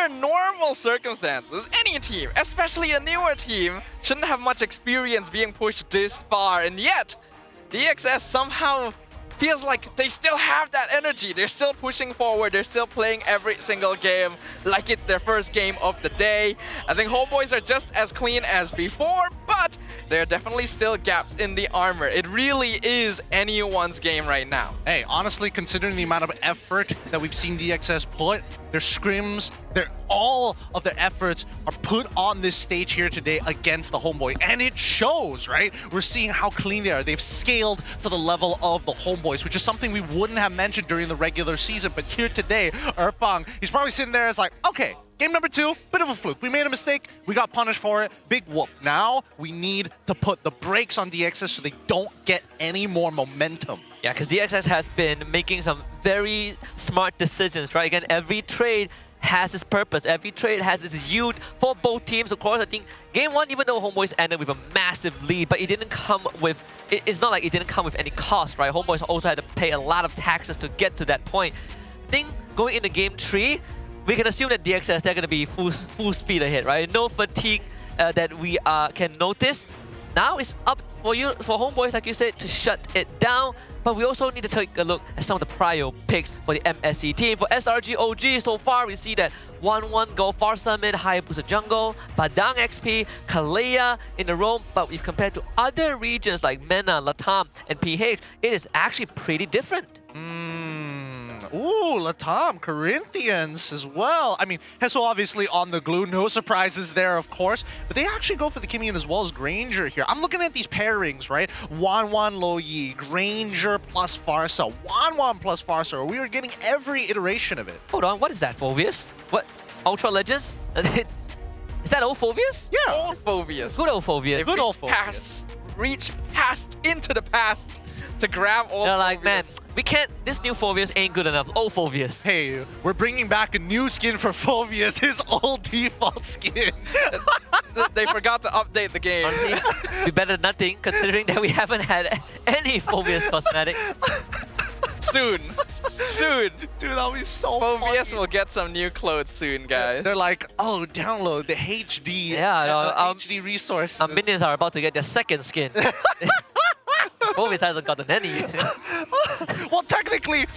normal circumstances, any team, especially a newer team, shouldn't have much experience being pushed this far, and yet, DXS somehow feels like they still have that energy. They're still pushing forward. They're still playing every single game like it's their first game of the day. I think HomeBois are just as clean as before, but there are definitely still gaps in the armor. It really is anyone's game right now. Hey, honestly, considering the amount of effort that we've seen DXS put, their scrims, all of their efforts are put on this stage here today against the HomeBois, and it shows, right? We're seeing how clean they are. They've scaled to the level of the HomeBois, which is something we wouldn't have mentioned during the regular season, but here today, Erfang, he's probably sitting there as like, okay, game number 2, bit of a fluke. We made a mistake, we got punished for it, big whoop. Now, we need to put the brakes on DXS so they don't get any more momentum. Yeah, because DXS has been making some very smart decisions, right? Again, every trade has its purpose. Every trade has its yield for both teams. Of course, I think game 1, even though HomeBois ended with a massive lead, but it didn't come with, it's not like it didn't come with any cost, right? HomeBois also had to pay a lot of taxes to get to that point. I think going into game 3, we can assume that DXS, they're going to be full speed ahead, right? No fatigue that we can notice. Now it's up for HomeBois, like you said, to shut it down. But we also need to take a look at some of the prior picks for the MSC team. For SRG OG, so far we see that 1-1 go Far Summit, Hayabusa Jungle, Padang XP, Kalea in the roam. But if compared to other regions like MENA, Latam, and PH, it is actually pretty different. Ooh, Latam, Corinthians as well. I mean, Hesso obviously on the glue, no surprises there, of course. But they actually go for the Kimian as well as Granger here. I'm looking at these pairings, right? Wanwan Loyi, Granger plus Farsa, Wanwan plus Farsa. We are getting every iteration of it. Hold on, what is that, Phoveus? What? Ultra Legends? Is that old Phoveus? Yeah. Old Phoveus. Good old Phoveus. Good old Phoveus. Reach past into the past to grab old They're like, Phoveus. man, we can't, this new Phoveus ain't good enough. Old Phoveus. Hey, we're bringing back a new skin for Phoveus, his old default skin. They forgot to update the game. Honestly, be better than nothing, considering that we haven't had any Phoveus cosmetic. Soon. Dude, that'll be so Phoveus funny. will get some new clothes soon, guys. They're like, oh, download the HD, HD resource. Our minions are about to get their second skin. Phoveus hasn't gotten any. Well, technically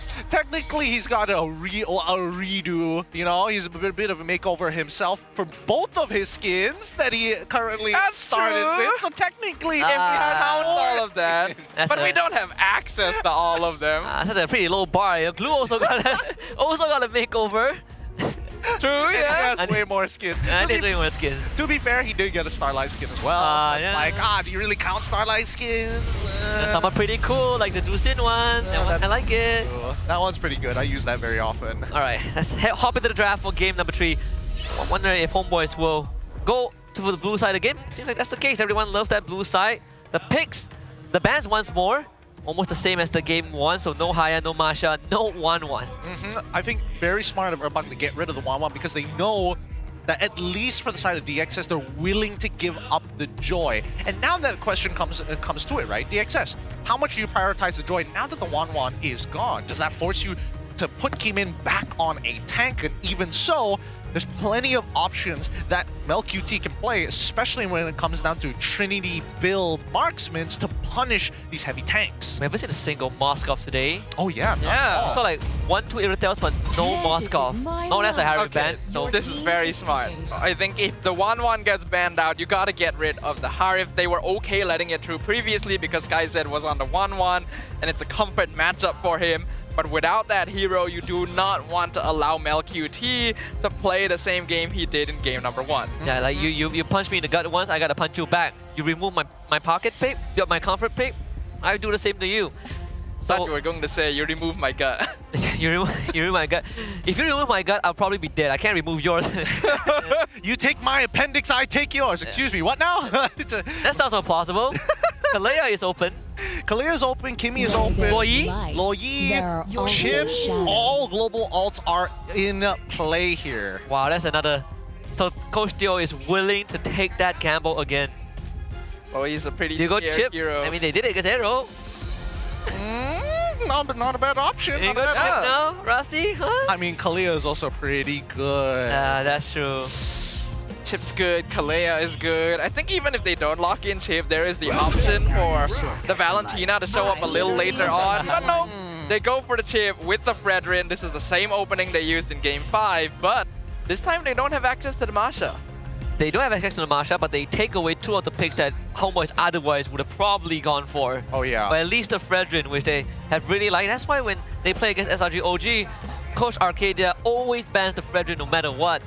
he's got a redo. You know, he's a bit of a makeover himself for both of his skins that he currently started with. So technically, we count all of that, but we don't have access to all of them. That's a pretty low bar. Glue also got a makeover. True, He yeah. has way more skins. Way more skins. To be fair, he did get a Starlight skin as well. Yeah. Like, do you really count Starlight skins? Some are pretty cool, like the Drusin one. I like it. Cool. That one's pretty good. I use that very often. All right, let's hop into the draft for game number 3. I wonder if HomeBois will go to the blue side again. Seems like that's the case. Everyone loves that blue side. The picks, the bans once more. Almost the same as the game 1, so no Haya, no Masha, no 1-1. I think very smart of Urbang to get rid of the 1-1 because they know that at least for the side of DXS, they're willing to give up the joy. And now that question comes to it, right? DXS, how much do you prioritize the joy now that the 1-1 is gone? Does that force you to put Kimin back on a tank? And even so, there's plenty of options that MelQT can play, especially when it comes down to Trinity build marksmen to punish these heavy tanks. We haven't seen a single Moskov today. Oh yeah, yeah. So like 1-2 Irritels, but no Moskov. Oh, that's a Harry ban. No. This is very smart. I think if the 1-1 gets banned out, you gotta get rid of the Harif. They were okay letting it through previously because SkyZ was on the 1-1, and it's a comfort matchup for him. But without that hero, you do not want to allow MelQT to play the same game he did in game number 1. Yeah, like you punch me in the gut once, I gotta punch you back. You remove my pocket pick, my comfort pick, I do the same to you. So thought you were going to say you remove my gut. you remove my gut. If you remove my gut, I'll probably be dead. I can't remove yours. You take my appendix, I take yours. Excuse me, what now? That sounds more plausible. Kalea is open. Kalea is open, Kimmy is open. Loyi, Chip, all global alts are in play here. Wow, that's another. So Coach Dio is willing to take that gamble again. Oh, he's a pretty scared Chip hero. I mean, they did it against AERO. Not a bad option. Not a bad option. No, Rossi, huh? I mean, Kalea is also pretty good. That's true. Chip's good, Kalea is good. I think even if they don't lock in Chip, there is the option for the Valentina to show up a little later on. But no, they go for the Chip with the Fredrin. This is the same opening they used in game 5, but this time they don't have access to the Masha. They don't have access to the Masha, but they take away 2 of the picks that HomeBois otherwise would have probably gone for. Oh yeah. Or at least the Fredrin, which they have really liked. That's why when they play against SRG OG, Coach Arcadia always bans the Fredrin no matter what.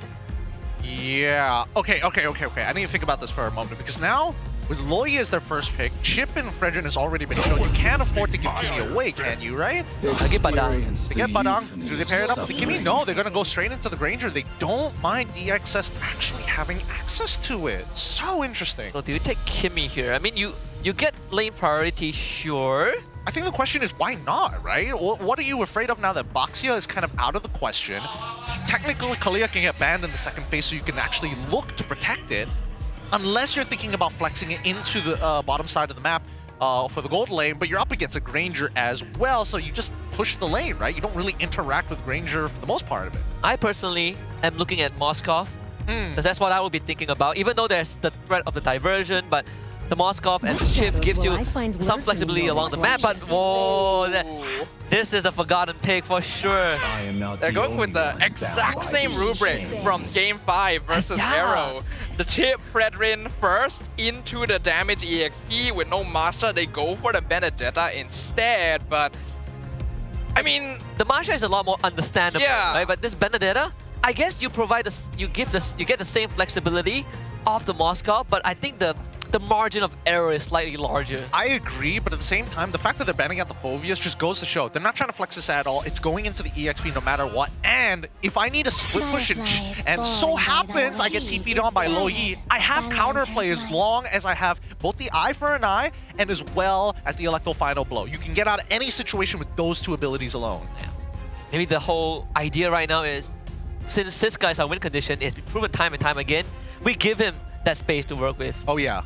Yeah. Okay. I need to think about this for a moment because now, with Loyi as their first pick, Chip and Fredrin has already been shown. You can't afford to give Kimmy away, can you, right? I get Badang. They get Badang. Do they pair it up with the Kimmy? No, they're going to go straight into the Granger. They don't mind EXS actually having access to it. So interesting. So do you take Kimmy here? I mean, you get lane priority, sure. I think the question is why not, right? What are you afraid of now that Boxia is kind of out of the question? Technically, Kalea can get banned in the second phase, so you can actually look to protect it. Unless you're thinking about flexing it into the bottom side of the map for the gold lane, but you're up against a Granger as well, so you just push the lane, right? You don't really interact with Granger for the most part of it. I personally am looking at Moskov, because that's what I would be thinking about, even though there's the threat of the diversion, but the Moskov and the Chip gives you some flexibility along the map, but whoa, this is a forgotten pick for sure. They're going with the exact same rubric from game 5 versus AERO. The Chip Fredrin first into the damage EXP with no Masha. They go for the Benedetta instead, but I mean, the Masha is a lot more understandable, right? But this Benedetta, I guess you provide you get the same flexibility of the Moskov, but I think the margin of error is slightly larger. I agree, but at the same time, the fact that they're banning out the Phobias just goes to show they're not trying to flex this at all. It's going into the EXP no matter what. And if I need a split push and so happens I get TP'd on by Loyi, I have counterplay as long as I have both the eye for an eye and as well as the Electro Final Blow. You can get out of any situation with those 2 abilities alone. Yeah. Maybe the whole idea right now is, since this guy's our win condition, it's been proven time and time again, we give him that space to work with. Oh yeah.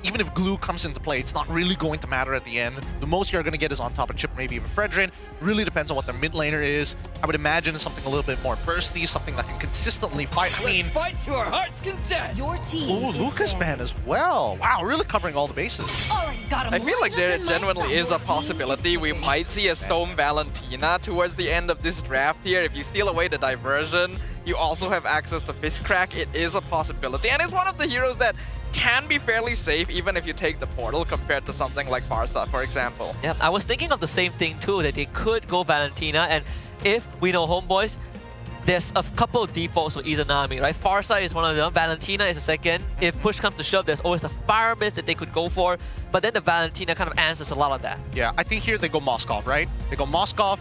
Even if glue comes into play, it's not really going to matter at the end. The most you're going to get is on top of Chip, maybe even Fredrin. Really depends on what their mid laner is. I would imagine something a little bit more bursty, something that can consistently fight. Let's fight to our heart's content. Your team. Ooh, Lucas ban as well. Wow, really covering all the bases. I feel like there genuinely is a possibility we might see a Stone Valentina towards the end of this draft here. If you steal away the diversion, you also have access to Fistcrack. It is a possibility, and it's one of the heroes that can be fairly safe even if you take the portal compared to something like Farsa, for example. Yeah, I was thinking of the same thing too, that they could go Valentina, and if we know HomeBois, there's a couple of defaults for Izanami, right? Farsa is one of them, Valentina is the second. If push comes to shove, there's always the Fire Mist that they could go for, but then the Valentina kind of answers a lot of that. Yeah, I think here they go Moskov, right? They go Moskov,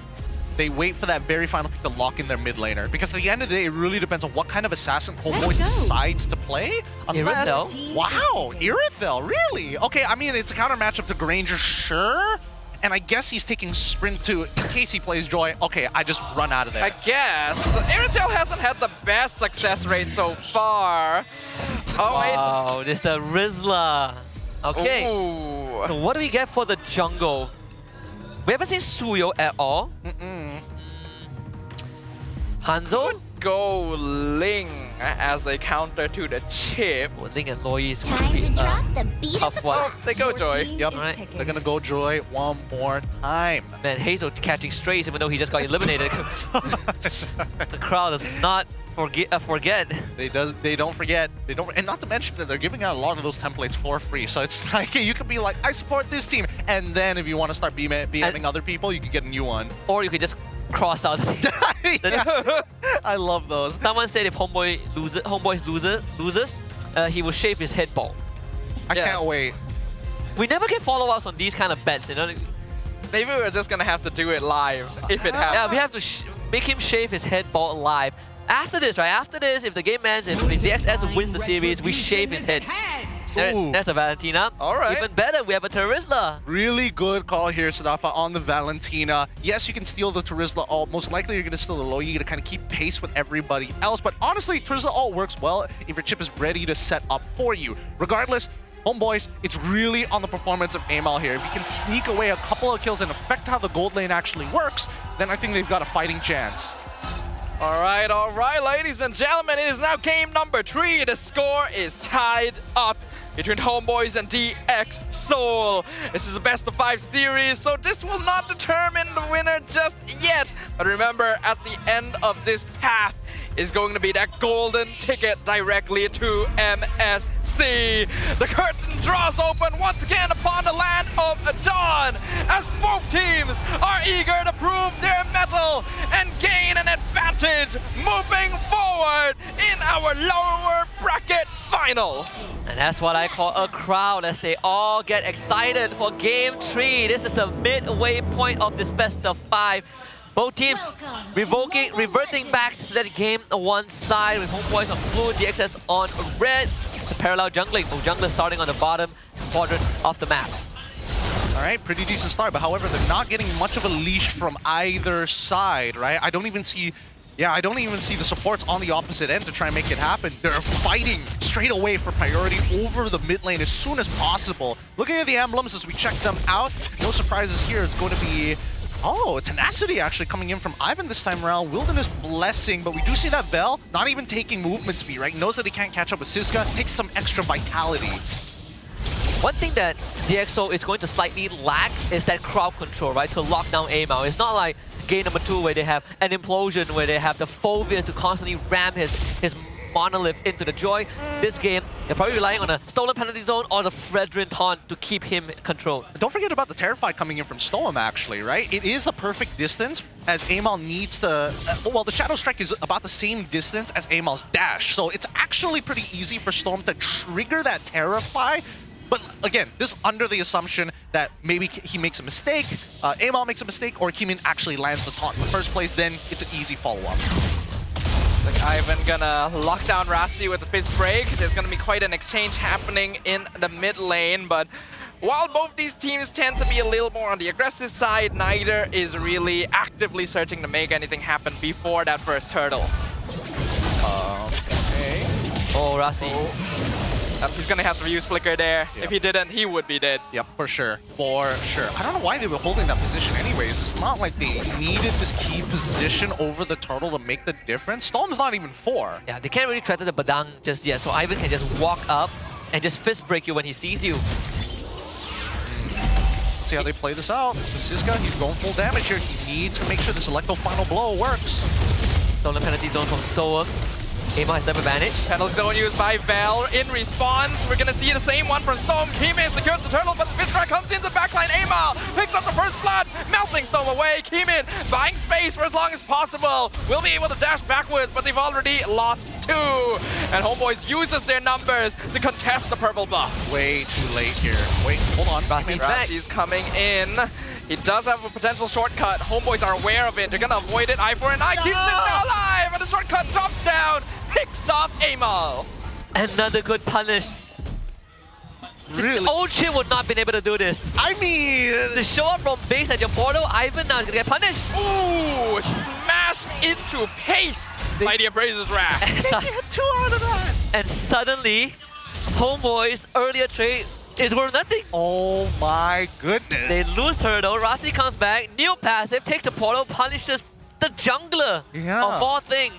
they wait for that very final pick to lock in their mid laner. Because at the end of the day, it really depends on what kind of assassin HomeBois decides to play. Irithel? Wow, Irithel, really? Okay, I mean, it's a counter matchup to Granger, sure. And I guess he's taking Sprint too, in case he plays Joy. Okay, I just run out of there. I guess. Irithel hasn't had the best success rate so far. Oh, there's the Rizla. Okay, so what do we get for the jungle? We haven't seen Suyo at all. Hanzo? Go Ling as a counter to the Chip. Well, Ling and Loyi is going to be a tough one. They go Joy. Yep, right. They're gonna go Joy one more time. Man, Hazel catching strays even though he just got eliminated. The crowd is not forget. They don't forget. They don't, and not to mention that they're giving out a lot of those templates for free. So it's like you could be like, I support this team, and then if you want to start BMing other people, you can get a new one. Or you could just cross out the team. I love those. Someone said if Homeboys loses, he will shave his head bald. I can't wait. We never get follow-ups on these kind of bets, you know. Maybe we're just gonna have to do it live if it happens. Yeah, we have to make him shave his head bald live. After this, right? After this, if the game ends, if DXS wins the series, we shave his head. There's the Valentina. All right. Even better, we have a Terizla. Really good call here, Sadafa, on the Valentina. Yes, you can steal the Terizla ult. Most likely, you're going to steal the low. You're going to kind of keep pace with everybody else. But honestly, Terizla ult works well if your chip is ready to set up for you. Regardless, HomeBois, it's really on the performance of Amal here. If you can sneak away a couple of kills and affect how the gold lane actually works, then I think they've got a fighting chance. All right, ladies and gentlemen, it is now game number 3. The score is tied up between HomeBois and DX Seoul. This is a best of 5 series, so this will not determine the winner just yet. But remember, at the end of this path is going to be that golden ticket directly to MSC. The curtain draws open once again upon the land of Dawn, as both teams are eager to prove their mettle and gain an advantage moving forward in our lower bracket finals. And that's what I call a crowd, as they all get excited for Game 3. This is the midway point of this best of 5. Both teams reverting back to that game on one side, with HomeBois on blue, DXS on red. The parallel jungling, both junglers starting on the bottom quadrant of the map. All right, pretty decent start, but however, they're not getting much of a leash from either side, right? I don't even see the supports on the opposite end to try and make it happen. They're fighting straight away for priority over the mid lane as soon as possible. Looking at the emblems as we check them out, no surprises here. It's going to be, Tenacity actually coming in from Ivan this time around. Wilderness Blessing, but we do see that Vel not even taking movement speed, right? Knows that he can't catch up with Siska, takes some extra vitality. One thing that DxO is going to slightly lack is that crowd control, right? To lock down Amal. It's not like game number 2 where they have an implosion, where they have the Phobias to constantly ram his monolith into the Joy. This game, they're probably relying on a stolen penalty zone or the Fredrin taunt to keep him controlled. Don't forget about the Terrify coming in from Storm, actually, right? It is the perfect distance, as Amal needs to... well, the Shadow Strike is about the same distance as Amal's dash, so it's actually pretty easy for Storm to trigger that Terrify. But again, this under the assumption that maybe he makes a mistake, Amal makes a mistake, or Kimin actually lands the taunt in the first place, then it's an easy follow-up. Like Ivan gonna lock down Rasi with the fist break. There's gonna be quite an exchange happening in the mid lane, but while both these teams tend to be a little more on the aggressive side, neither is really actively searching to make anything happen before that first turtle. Okay. Oh, Rasi. He's gonna have to use Flicker there. Yep. If he didn't, he would be dead. Yep, for sure. For sure. I don't know why they were holding that position anyways. It's not like they needed this key position over the turtle to make the difference. Storm's not even 4. Yeah, they can't really threaten the Badang just yet, so Ivan can just walk up and just fist break you when he sees you. See how they play this out. The Siska, he's going full damage here. He needs to make sure this Electro Final Blow works. Stolen penalty zone from Soa. Amal has step advantage. Penalty zone used by Vel in response. We're gonna see the same one from Storm. Kimin secures the turtle, but the fist strike comes in the backline. Amal picks up the first blood, melting Storm away. Kimin buying space for as long as possible. Will be able to dash backwards, but they've already lost 2. And HomeBois uses their numbers to contest the purple buff. Way too late here. Wait, hold on. Rasi's coming in. He does have a potential shortcut. HomeBois are aware of it. They're gonna avoid it. Eye for an eye. Keeps it alive, and the shortcut drops down. Picks off Amal. Another good punish. Really? The old Chin would not have been able to do this. I mean... to show up from base at your portal, Ivan now is gonna get punished. Ooh, smashed into paste by the Abraser's Wrath. They get 2 out of that. And suddenly, HomeBois' earlier trade is worth nothing. Oh my goodness. They lose turtle, Rasi comes back, new passive, takes the portal, punishes the jungler. Yeah. Of all things.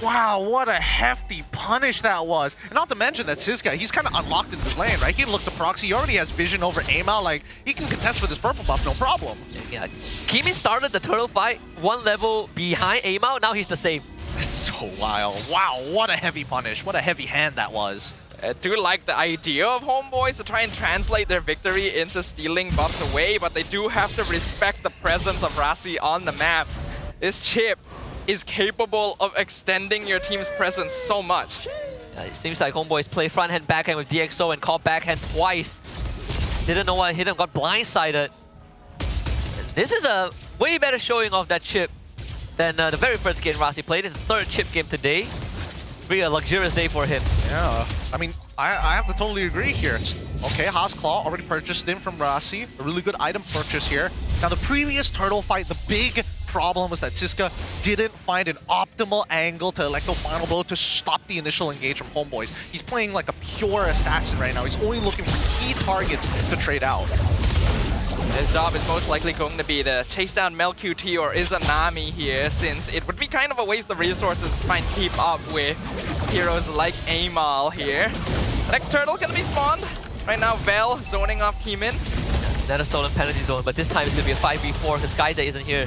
Wow, what a hefty punish that was. And not to mention that Siska, he's kind of unlocked in this lane, right? He can look to proxy, he already has vision over Amal, like, he can contest with his purple buff, no problem. Yeah, Kimi started the turtle fight 1 level behind Amal, now he's the same. So Oh, wow. Wow, what a heavy punish. What a heavy hand that was. I do like the idea of HomeBois to try and translate their victory into stealing buffs away, but they do have to respect the presence of Rasi on the map. This chip is capable of extending your team's presence so much. It seems like HomeBois play front hand, backhand with DxO and caught backhand twice. Didn't know what hit him, got blindsided. This is a way better showing of that chip than the very first game Rasi played. It's the third chip game today. Really a luxurious day for him. Yeah, I mean, I have to totally agree here. Okay, Haas Claw already purchased him from Rasi. A really good item purchase here. Now, the previous turtle fight, the big problem was that Siska didn't find an optimal angle to Electro Final Blow to stop the initial engage from HomeBois. He's playing like a pure assassin right now. He's only looking for key targets to trade out. His job is most likely going to be to chase down MelQT or Izanami here, since it would be kind of a waste of resources to try and keep up with heroes like Amal here. The next turtle gonna be spawned. Right now, Vel zoning off Keemin. Another stolen penalty zone, but this time it's gonna be a 5v4 because Skyza isn't here.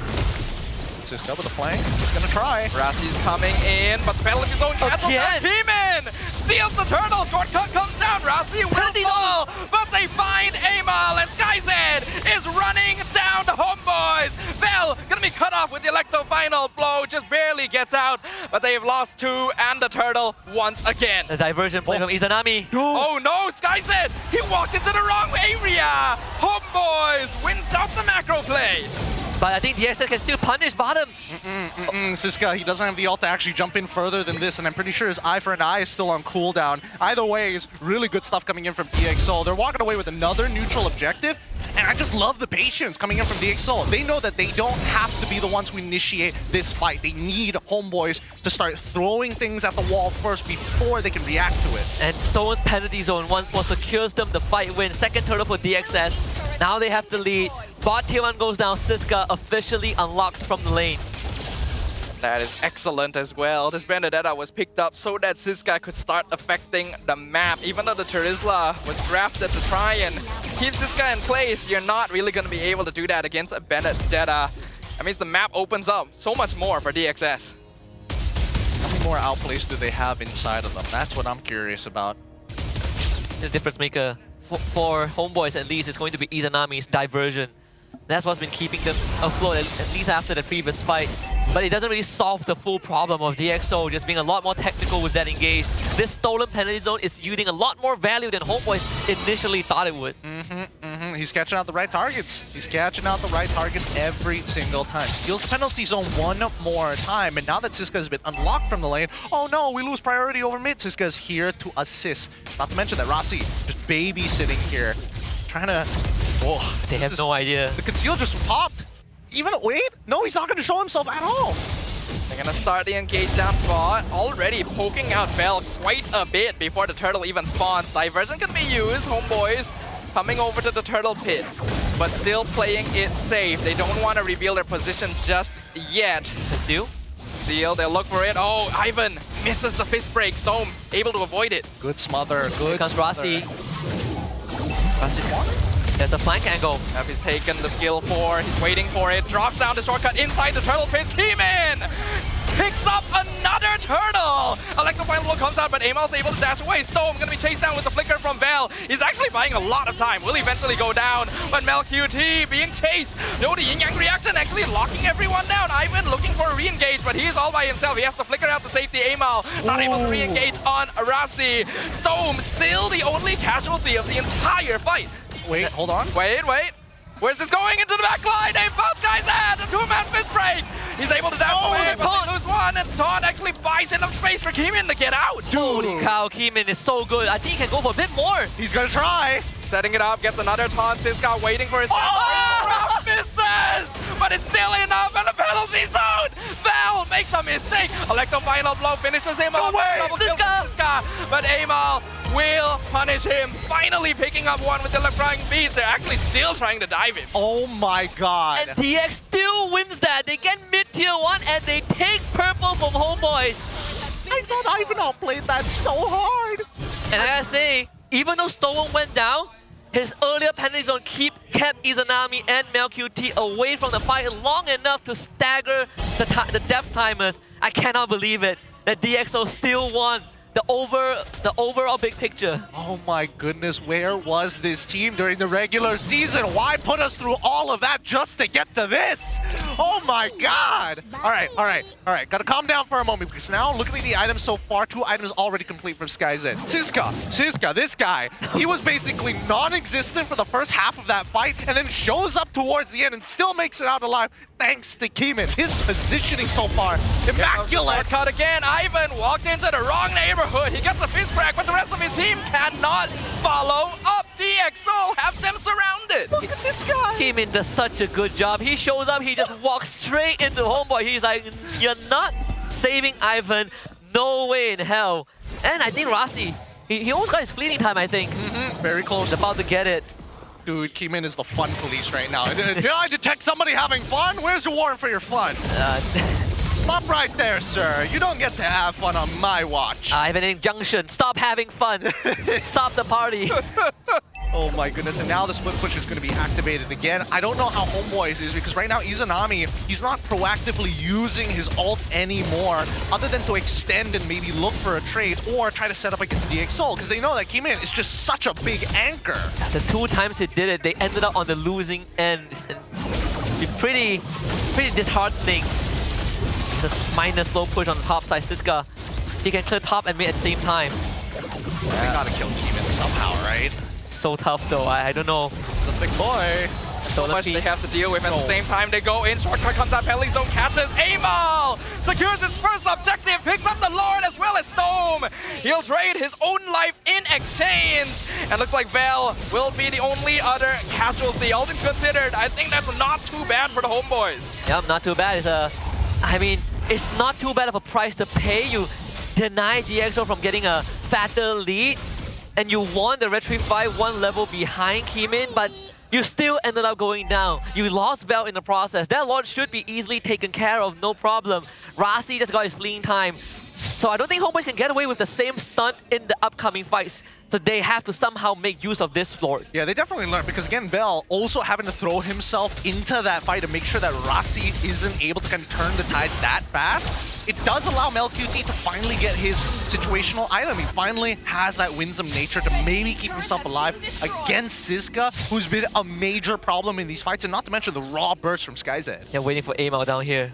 Siska with the flank. He's gonna try. Rasi's coming in, but the penalty zone cancels out. Keemin steals the turtle. Shortcut comes down. Rasi will fall, but they find Amal, and Skyzed is running down to HomeBois. Vel gonna be cut off with the Electro Final Blow. Just barely gets out, but they've lost two and the turtle once again. The diversion play from Izanami. Oh no, Skyzed! He walked into the wrong area. HomeBois wins out the macro play. But I think DXS can still punish bottom. Siska, he doesn't have the ult to actually jump in further than this, and I'm pretty sure his eye for an eye is still on cooldown. Either way, is really good stuff coming in from DxO. They're walking away with another neutral objective, and I just love the patience coming in from DxO. They know that they don't have to be the ones who initiate this fight. They need HomeBois to start throwing things at the wall first before they can react to it. And Stone's penalty zone once more secures them the fight win. Second turtle for DXS. Now they have to lead. Bot tier 1 goes down. Siska officially unlocked from the lane. That is excellent as well. This Vendetta was picked up so that Siska could start affecting the map. Even though the Terizla was drafted to try and keep Siska in place, you're not really going to be able to do that against a Vendetta. That means the map opens up so much more for DXS. How many more outplays do they have inside of them? That's what I'm curious about. The difference maker for HomeBois at least is going to be Izanami's diversion. That's what's been keeping them afloat, at least after the previous fight. But it doesn't really solve the full problem of DxO just being a lot more technical with that engage. This stolen penalty zone is yielding a lot more value than HomeBois initially thought it would. He's catching out the right targets. He's catching out the right targets every single time. Steals the penalty zone one more time, and now that Siska has been unlocked from the lane, oh no, we lose priority over mid. Siska is here to assist. Not to mention that Rasi just babysitting here, trying to... Oh, they have no idea. The conceal just popped. Even wait, no, he's not going to show himself at all. They're going to start the engage down bot, already poking out Vel quite a bit before the turtle even spawns. Diversion can be used. HomeBois coming over to the turtle pit, but still playing it safe. They don't want to reveal their position just yet. Seal, they'll look for it. Oh, Ivan misses the fist break. Stone able to avoid it. Good smother, good. Here comes Rasi. There's a flank angle. Now he's taken the skill 4, he's waiting for it, drops down the shortcut inside the turtle pit. Keemin picks up another turtle! Electro Final Blow comes out, but Amal's able to dash away. Storm gonna be chased down with the flicker from Vel. He's actually buying a lot of time, will eventually go down, but MelQT being chased. No, the yin-yang reaction actually locking everyone down. Ivan looking for a re-engage, but he is all by himself. He has to flicker out to safety. Amal not able to re-engage on Rasi. Storm still the only casualty of the entire fight. Wait, hold on. Wait. Where's this going? Into the back line? They found Skyzed! A two-man fist break! He's able to dash away, but they lose one, and Taunt actually buys enough space for Keemin to get out! Holy cow, Keemin is so good. I think he can go for a bit more. He's gonna try! Setting it up, gets another taunt. Siska waiting for his misses! But it's still enough, and a penalty zone! Vel makes a mistake! Electro Final Blow finishes him off. Double kill for Siska! But Amal will punish him, finally picking up one with the electrifying beats. They're actually still trying to dive him. Oh my god. And DX still wins that. They get mid-tier 1 and they take purple from HomeBois. I thought Ivan outplayed that so hard. And I gotta say, even though Stone went down, his earlier penalty zone kept Izanami and MelQT away from the fight long enough to stagger the death timers. I cannot believe it. that DxO still won the overall big picture. Oh my goodness, where was this team during the regular season? Why put us through all of that just to get to this? Oh my god! All right. Gotta calm down for a moment because now looking at the items so far, 2 items already complete from SkyZ. Siska, this guy, he was basically non-existent for the first half of that fight and then shows up towards the end and still makes it out alive thanks to Keeman. His positioning so far, immaculate. Cut again. Ivan walked into the wrong neighborhood. He gets a fist crack, but the rest of his team cannot follow up. DxO have them surrounded. Look at this guy. Keeman does such a good job. He shows up, he just walks straight into HomeBois. He's like, you're not saving Ivan. No way in hell. And I think Rasi, he almost got his fleeting time, I think. Very close. He's about to get it. Dude, Keeman is the fun police right now. Did I detect somebody having fun? Where's the warrant for your fun? Stop right there, sir. You don't get to have fun on my watch. I have an injunction. Stop having fun. Stop the party. Oh my goodness, and now the split push is going to be activated again. I don't know how HomeBois is because right now Izanami, he's not proactively using his ult anymore other than to extend and maybe look for a trade or try to set up against DxO because they know that Keeman is just such a big anchor. The 2 times he did it, they ended up on the losing end. It's pretty disheartening. It's a minor slow push on the top side. Siska, he can clear top and mid at the same time. They gotta kill Keeman somehow, right? So tough though, I don't know. He's a big boy. So much they have to deal with at the same time. They go in, shortcut comes up, Heli Zone catches Amal! Secures his first objective, picks up the Lord as well as Storm! He'll trade his own life in exchange! And looks like Vel will be the only other casualty. All things considered, I think that's not too bad for the HomeBois. Yep, not too bad. It's not too bad of a price to pay. You deny DxO from getting a fatter lead, and you won the retreat fight 1 level behind Keeman, but you still ended up going down. You lost Vel in the process. That Lord should be easily taken care of, no problem. Rasi just got his fleeing time. So I don't think HomeBois can get away with the same stunt in the upcoming fights. So they have to somehow make use of this Lord. Yeah, they definitely learned because again, Vel also having to throw himself into that fight to make sure that Rasi isn't able to kind of turn the tides that fast. It does allow MelQT to finally get his situational item. He finally has that winsome nature to maybe keep himself alive against Siska, who's been a major problem in these fights, and not to mention the raw burst from SkyZ. Yeah, waiting for Amal down here.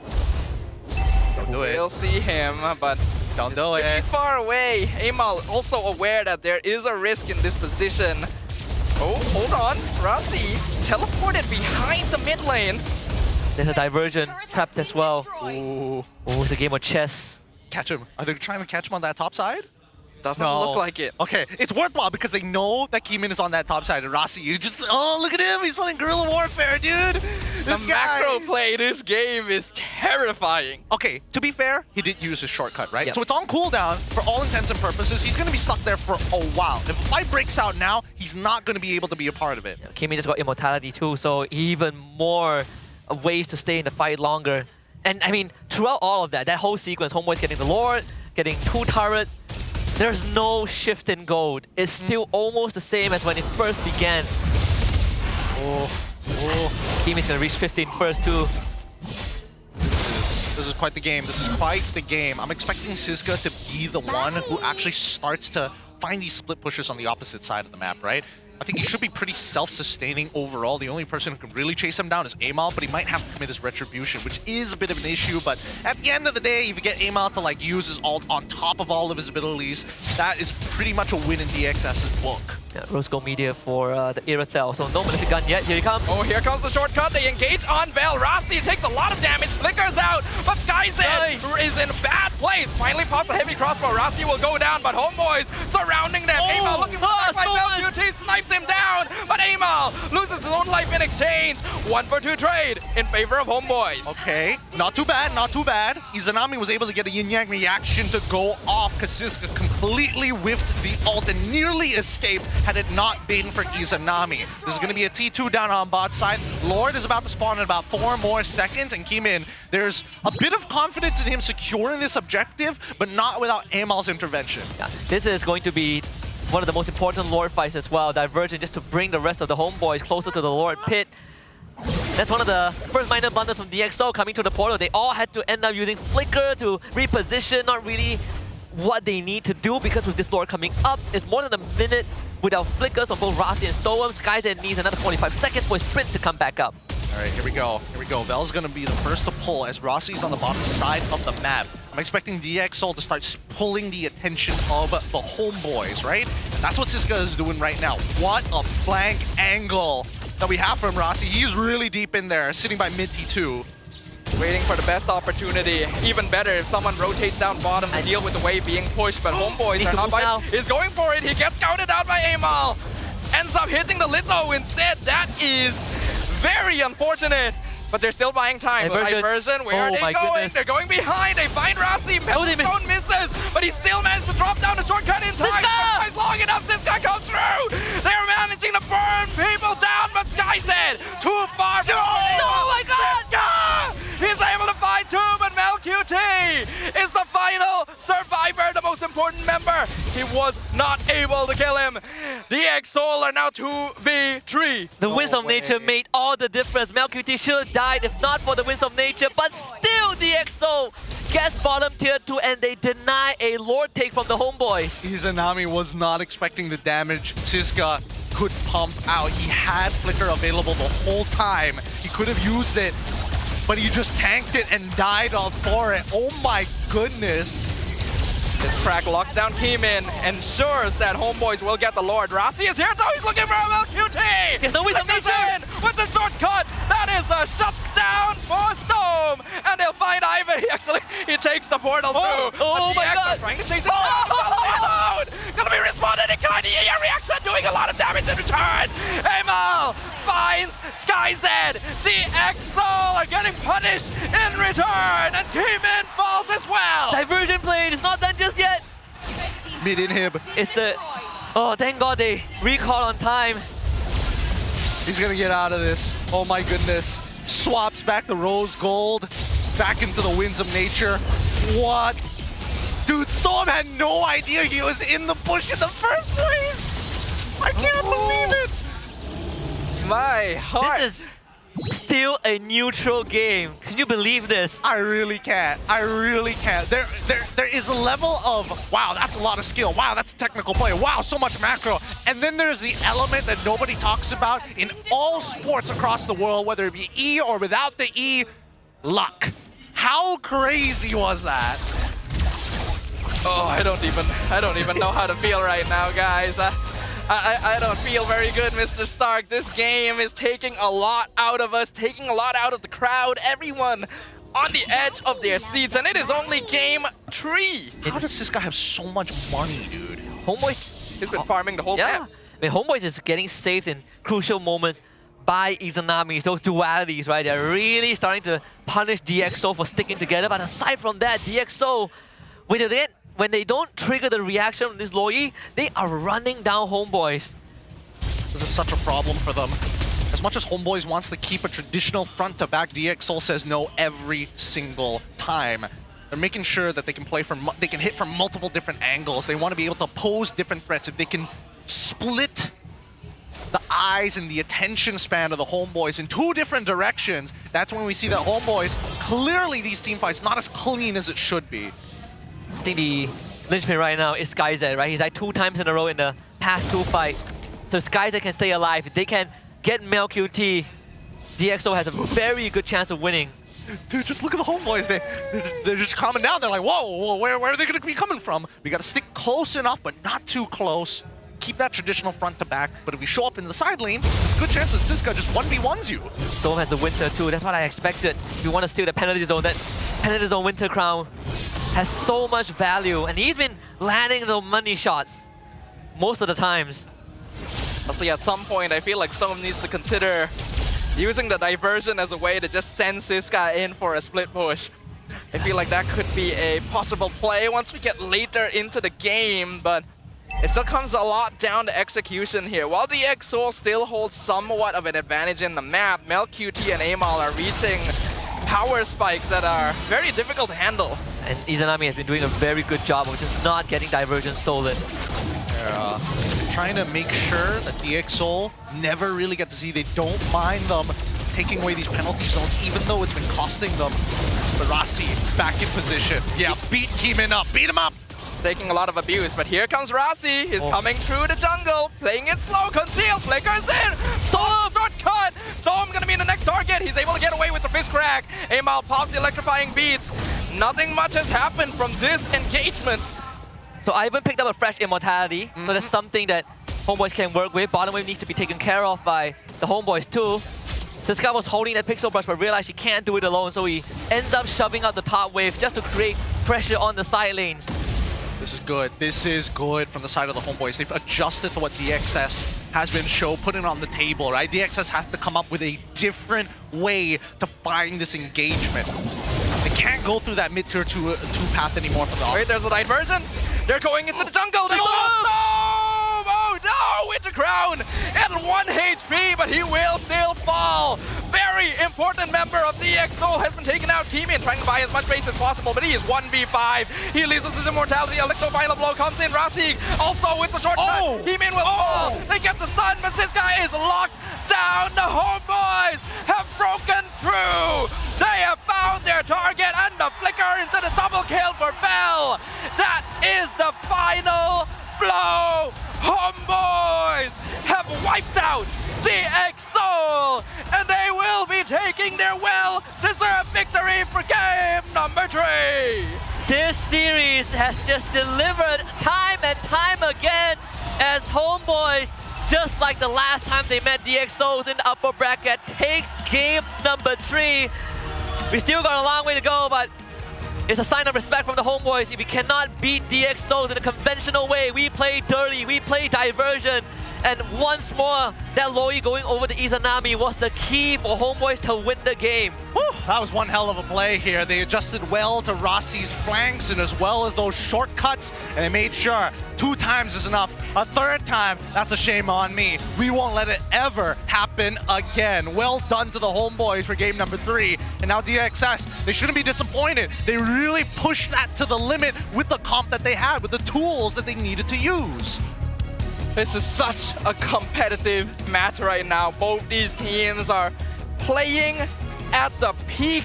Don't do it. We'll see him, but don't do it. Pretty far away. Amal also aware that there is a risk in this position. Oh, hold on. Rasi teleported behind the mid lane. There's a diversion prepped as well. Ooh. Oh, it's a game of chess. Catch him. Are they trying to catch him on that top side? Doesn't look like it. Okay, it's worthwhile because they know that Keeman is on that top side. And Rasi, you just, oh, look at him. He's playing guerrilla warfare, dude. The macro play this game is terrifying. Okay, to be fair, he did use his shortcut, right? Yep. So it's on cooldown for all intents and purposes. He's going to be stuck there for a while. If a fight breaks out now, he's not going to be able to be a part of it. Yeah, Keeman just got immortality too, so even more ways to stay in the fight longer. And I mean, throughout all of that whole sequence, HomeBois getting the Lord, getting 2 turrets, there's no shift in gold. It's still almost the same as when it first began. Oh, Keeman's gonna reach 15 first too. This is quite the game. This is quite the game. I'm expecting Siska to be the one who actually starts to find these split pushes on the opposite side of the map, right? I think he should be pretty self-sustaining overall. The only person who can really chase him down is Amal, but he might have to commit his retribution, which is a bit of an issue. But at the end of the day, if you get Amal to like use his ult on top of all of his abilities, that is pretty much a win in DXS's book. Yeah, Rose Gold Media for the AERO Cell. So no Malefic Gun yet. Here he comes. Oh, here comes the shortcut. They engage on Vel. Rasi takes a lot of damage, flickers out, but SkyZ is in bad place. Finally pops a heavy crossbow. Rasi will go down, but HomeBois surrounding them. Amal looking for the back by MelQT, snipes him down, but Amal loses his own life in exchange. 1-for-2 trade in favor of HomeBois. Okay, not too bad, not too bad. Izanami was able to get a yin-yang reaction to go off because Siska completely whiffed the ult and nearly escaped had it not been for Izanami. This is going to be a T2 down on bot side. Lord is about to spawn in about 4 more seconds, and Keeman, there's a bit of confidence in him securing this objective, but not without Amal's intervention. Yeah, this is going to be one of the most important Lord fights as well. Divergent just to bring the rest of the HomeBois closer to the Lord pit. That's one of the first minor blunders from DxO coming to the portal. They all had to end up using Flicker to reposition, not really what they need to do, because with this lore coming up, it's more than a minute without Flickers on both Rasi and Stoem. SkyZ needs another 45 seconds for his sprint to come back up. All right, here we go. Here we go. Vel's going to be the first to pull as Rossi's on the bottom side of the map. I'm expecting DxO to start pulling the attention of the HomeBois, right? And that's what Siska is doing right now. What a flank angle that we have from Rossi. He's really deep in there, sitting by mid T2. Waiting for the best opportunity. Even better if someone rotates down bottom to deal with the wave being pushed, but HomeBois are not by. He's going for it. He gets counted out by Amal. Ends up hitting the Litho instead. That is very unfortunate. But they're still buying time. Diversion, where are they going? Goodness. They're going behind. They find Rasi. Meltstone misses, but he still managed to drop down a shortcut in time. Siska! Long enough, Siska comes through. They're managing to burn people down, but SkyZ too far from Oh my God! Siska! He's able to find two, but MelQT is the final survivor, the most important member. He was not able to kill him. DxO are now 2v3. The winds of nature made all the difference. MelQT should have died if not for the winds of nature, but still DxO gets bottom tier 2 and they deny a lord take from the HomeBois. Izanami was not expecting the damage Siska could pump out. He had Flicker available the whole time. He could have used it, but he just tanked it and died for it. Oh my goodness. This crack lockdown came in, ensures that HomeBois will get the Lord. Rasi is here, though. He's looking for a MelQT. There's no way to make in with the shortcut. That is a shutdown for Stoem. And they'll find Ivan. He takes the portal through. Oh my God. Trying to chase it down. Gonna be responded in kind. EA reaction doing a lot of damage in return. Amal finds SkyZ. DxO are getting punished in return. And Keyman falls as well. Diversion play is not done just yet. Mid inhib. It's the... Oh, thank God they recall on time. He's gonna get out of this. Oh my goodness. Swaps back the rose gold. Back into the winds of nature. What? Dude, Stoem had no idea he was in the bush in the first place. I can't believe it. My heart. This is still a neutral game. Can you believe this? I really can't. I really can't. There is a level of, wow, that's a lot of skill. Wow, that's a technical play. Wow, so much macro. And then there's the element that nobody talks about in all sports across the world, whether it be E or without the E, luck. How crazy was that? Oh, I don't even know how to feel right now, guys. I don't feel very good, Mr. Stark. This game is taking a lot out of us, taking a lot out of the crowd, everyone on the edge of their seats, and it is only game 3. How does this guy have so much money, dude? HomeBois has been farming the whole map. I mean, HomeBois is getting saved in crucial moments by Izanami, those dualities, right? They're really starting to punish DxO for sticking together, but aside from that, DxO, when they don't trigger the reaction from this Loi, they are running down HomeBois. This is such a problem for them. As much as HomeBois wants to keep a traditional front-to-back, DxO says no every single time. They're making sure that they can play from, they can hit from multiple different angles. They want to be able to pose different threats. If they can split the eyes and the attention span of the HomeBois in 2 different directions, that's when we see that HomeBois, clearly these teamfights not as clean as it should be. I think the linchpin right now is SkyZ, right? He's like 2 times in a row in the past 2 fights. So if SkyZ can stay alive, if they can get MelQT, DxO has a very good chance of winning. Dude, just look at the HomeBois. They're just calming down. They're like, whoa, where are they going to be coming from? We got to stick close enough, but not too close. Keep that traditional front to back, but if we show up in the side lane, there's a good chance that Siska just 1v1s you. Stoem has the Winter too, that's what I expected. If you want to steal the penalty zone, that penalty zone Winter Crown has so much value, and he's been landing the money shots most of the times. Honestly, at some point, I feel like Stoem needs to consider using the diversion as a way to just send Siska in for a split push. I feel like that could be a possible play once we get later into the game, but it still comes a lot down to execution here. While DxO still holds somewhat of an advantage in the map, MelQT and Amal are reaching power spikes that are very difficult to handle. And Izanami has been doing a very good job of just not getting diversion stolen. He's been trying to make sure that DxO never really get to see. They don't mind them taking away these penalty zones, even though it's been costing them. But Rasi back in position. Yeah, beat Keeman up, beat him up. Taking a lot of abuse, but here comes Rasi. He's coming through the jungle, playing it slow. Conceal, flickers in. Storm, shortcut. Storm gonna be the next target. He's able to get away with the fist crack. Amal pops the electrifying beats. Nothing much has happened from this engagement. So Ivan picked up a fresh immortality, so that's something that HomeBois can work with. Bottom wave needs to be taken care of by the HomeBois too. Siska was holding that pixel brush but realized he can't do it alone, so he ends up shoving out the top wave just to create pressure on the side lanes. This is good. This is good from the side of the HomeBois. They've adjusted to what DXS has been putting on the table, right? DXS has to come up with a different way to find this engagement. They can't go through that mid-tier 2 path anymore from the Wait, there's a diversion. They're going into the jungle. They Oh no, Winter Crown at 1 HP, but he will still fall. Very important member of the EXO has been taken out. Keeman trying to buy as much space as possible, but he is 1v5. He loses his immortality. Electro final blow comes in. Rasi also with the short cut. Keeman will fall. They get the stun, but this guy is locked down. The HomeBois have broken through. They have found their target and the flicker into the double kill for Bell. That is the final blow. HomeBois have wiped out the EXO, and they will be taking their well-deserved victory for game number 3. This series has just delivered time and time again as HomeBois, just like the last time they met the EXOs in the upper bracket, takes game number 3. We still got a long way to go, but it's a sign of respect from the HomeBois. If we cannot beat DXOs in a conventional way, we play dirty, we play diversion. And once more, that Loi going over the Izanami was the key for HomeBois to win the game. Whew, that was one hell of a play here. They adjusted well to Rossi's flanks and as well as those shortcuts, and they made sure 2 times is enough. A 3rd time, that's a shame on me. We won't let it ever happen again. Well done to the HomeBois for game number 3. And now DXS, they shouldn't be disappointed. They really pushed that to the limit with the comp that they had, with the tools that they needed to use. This is such a competitive match right now. Both these teams are playing at the peak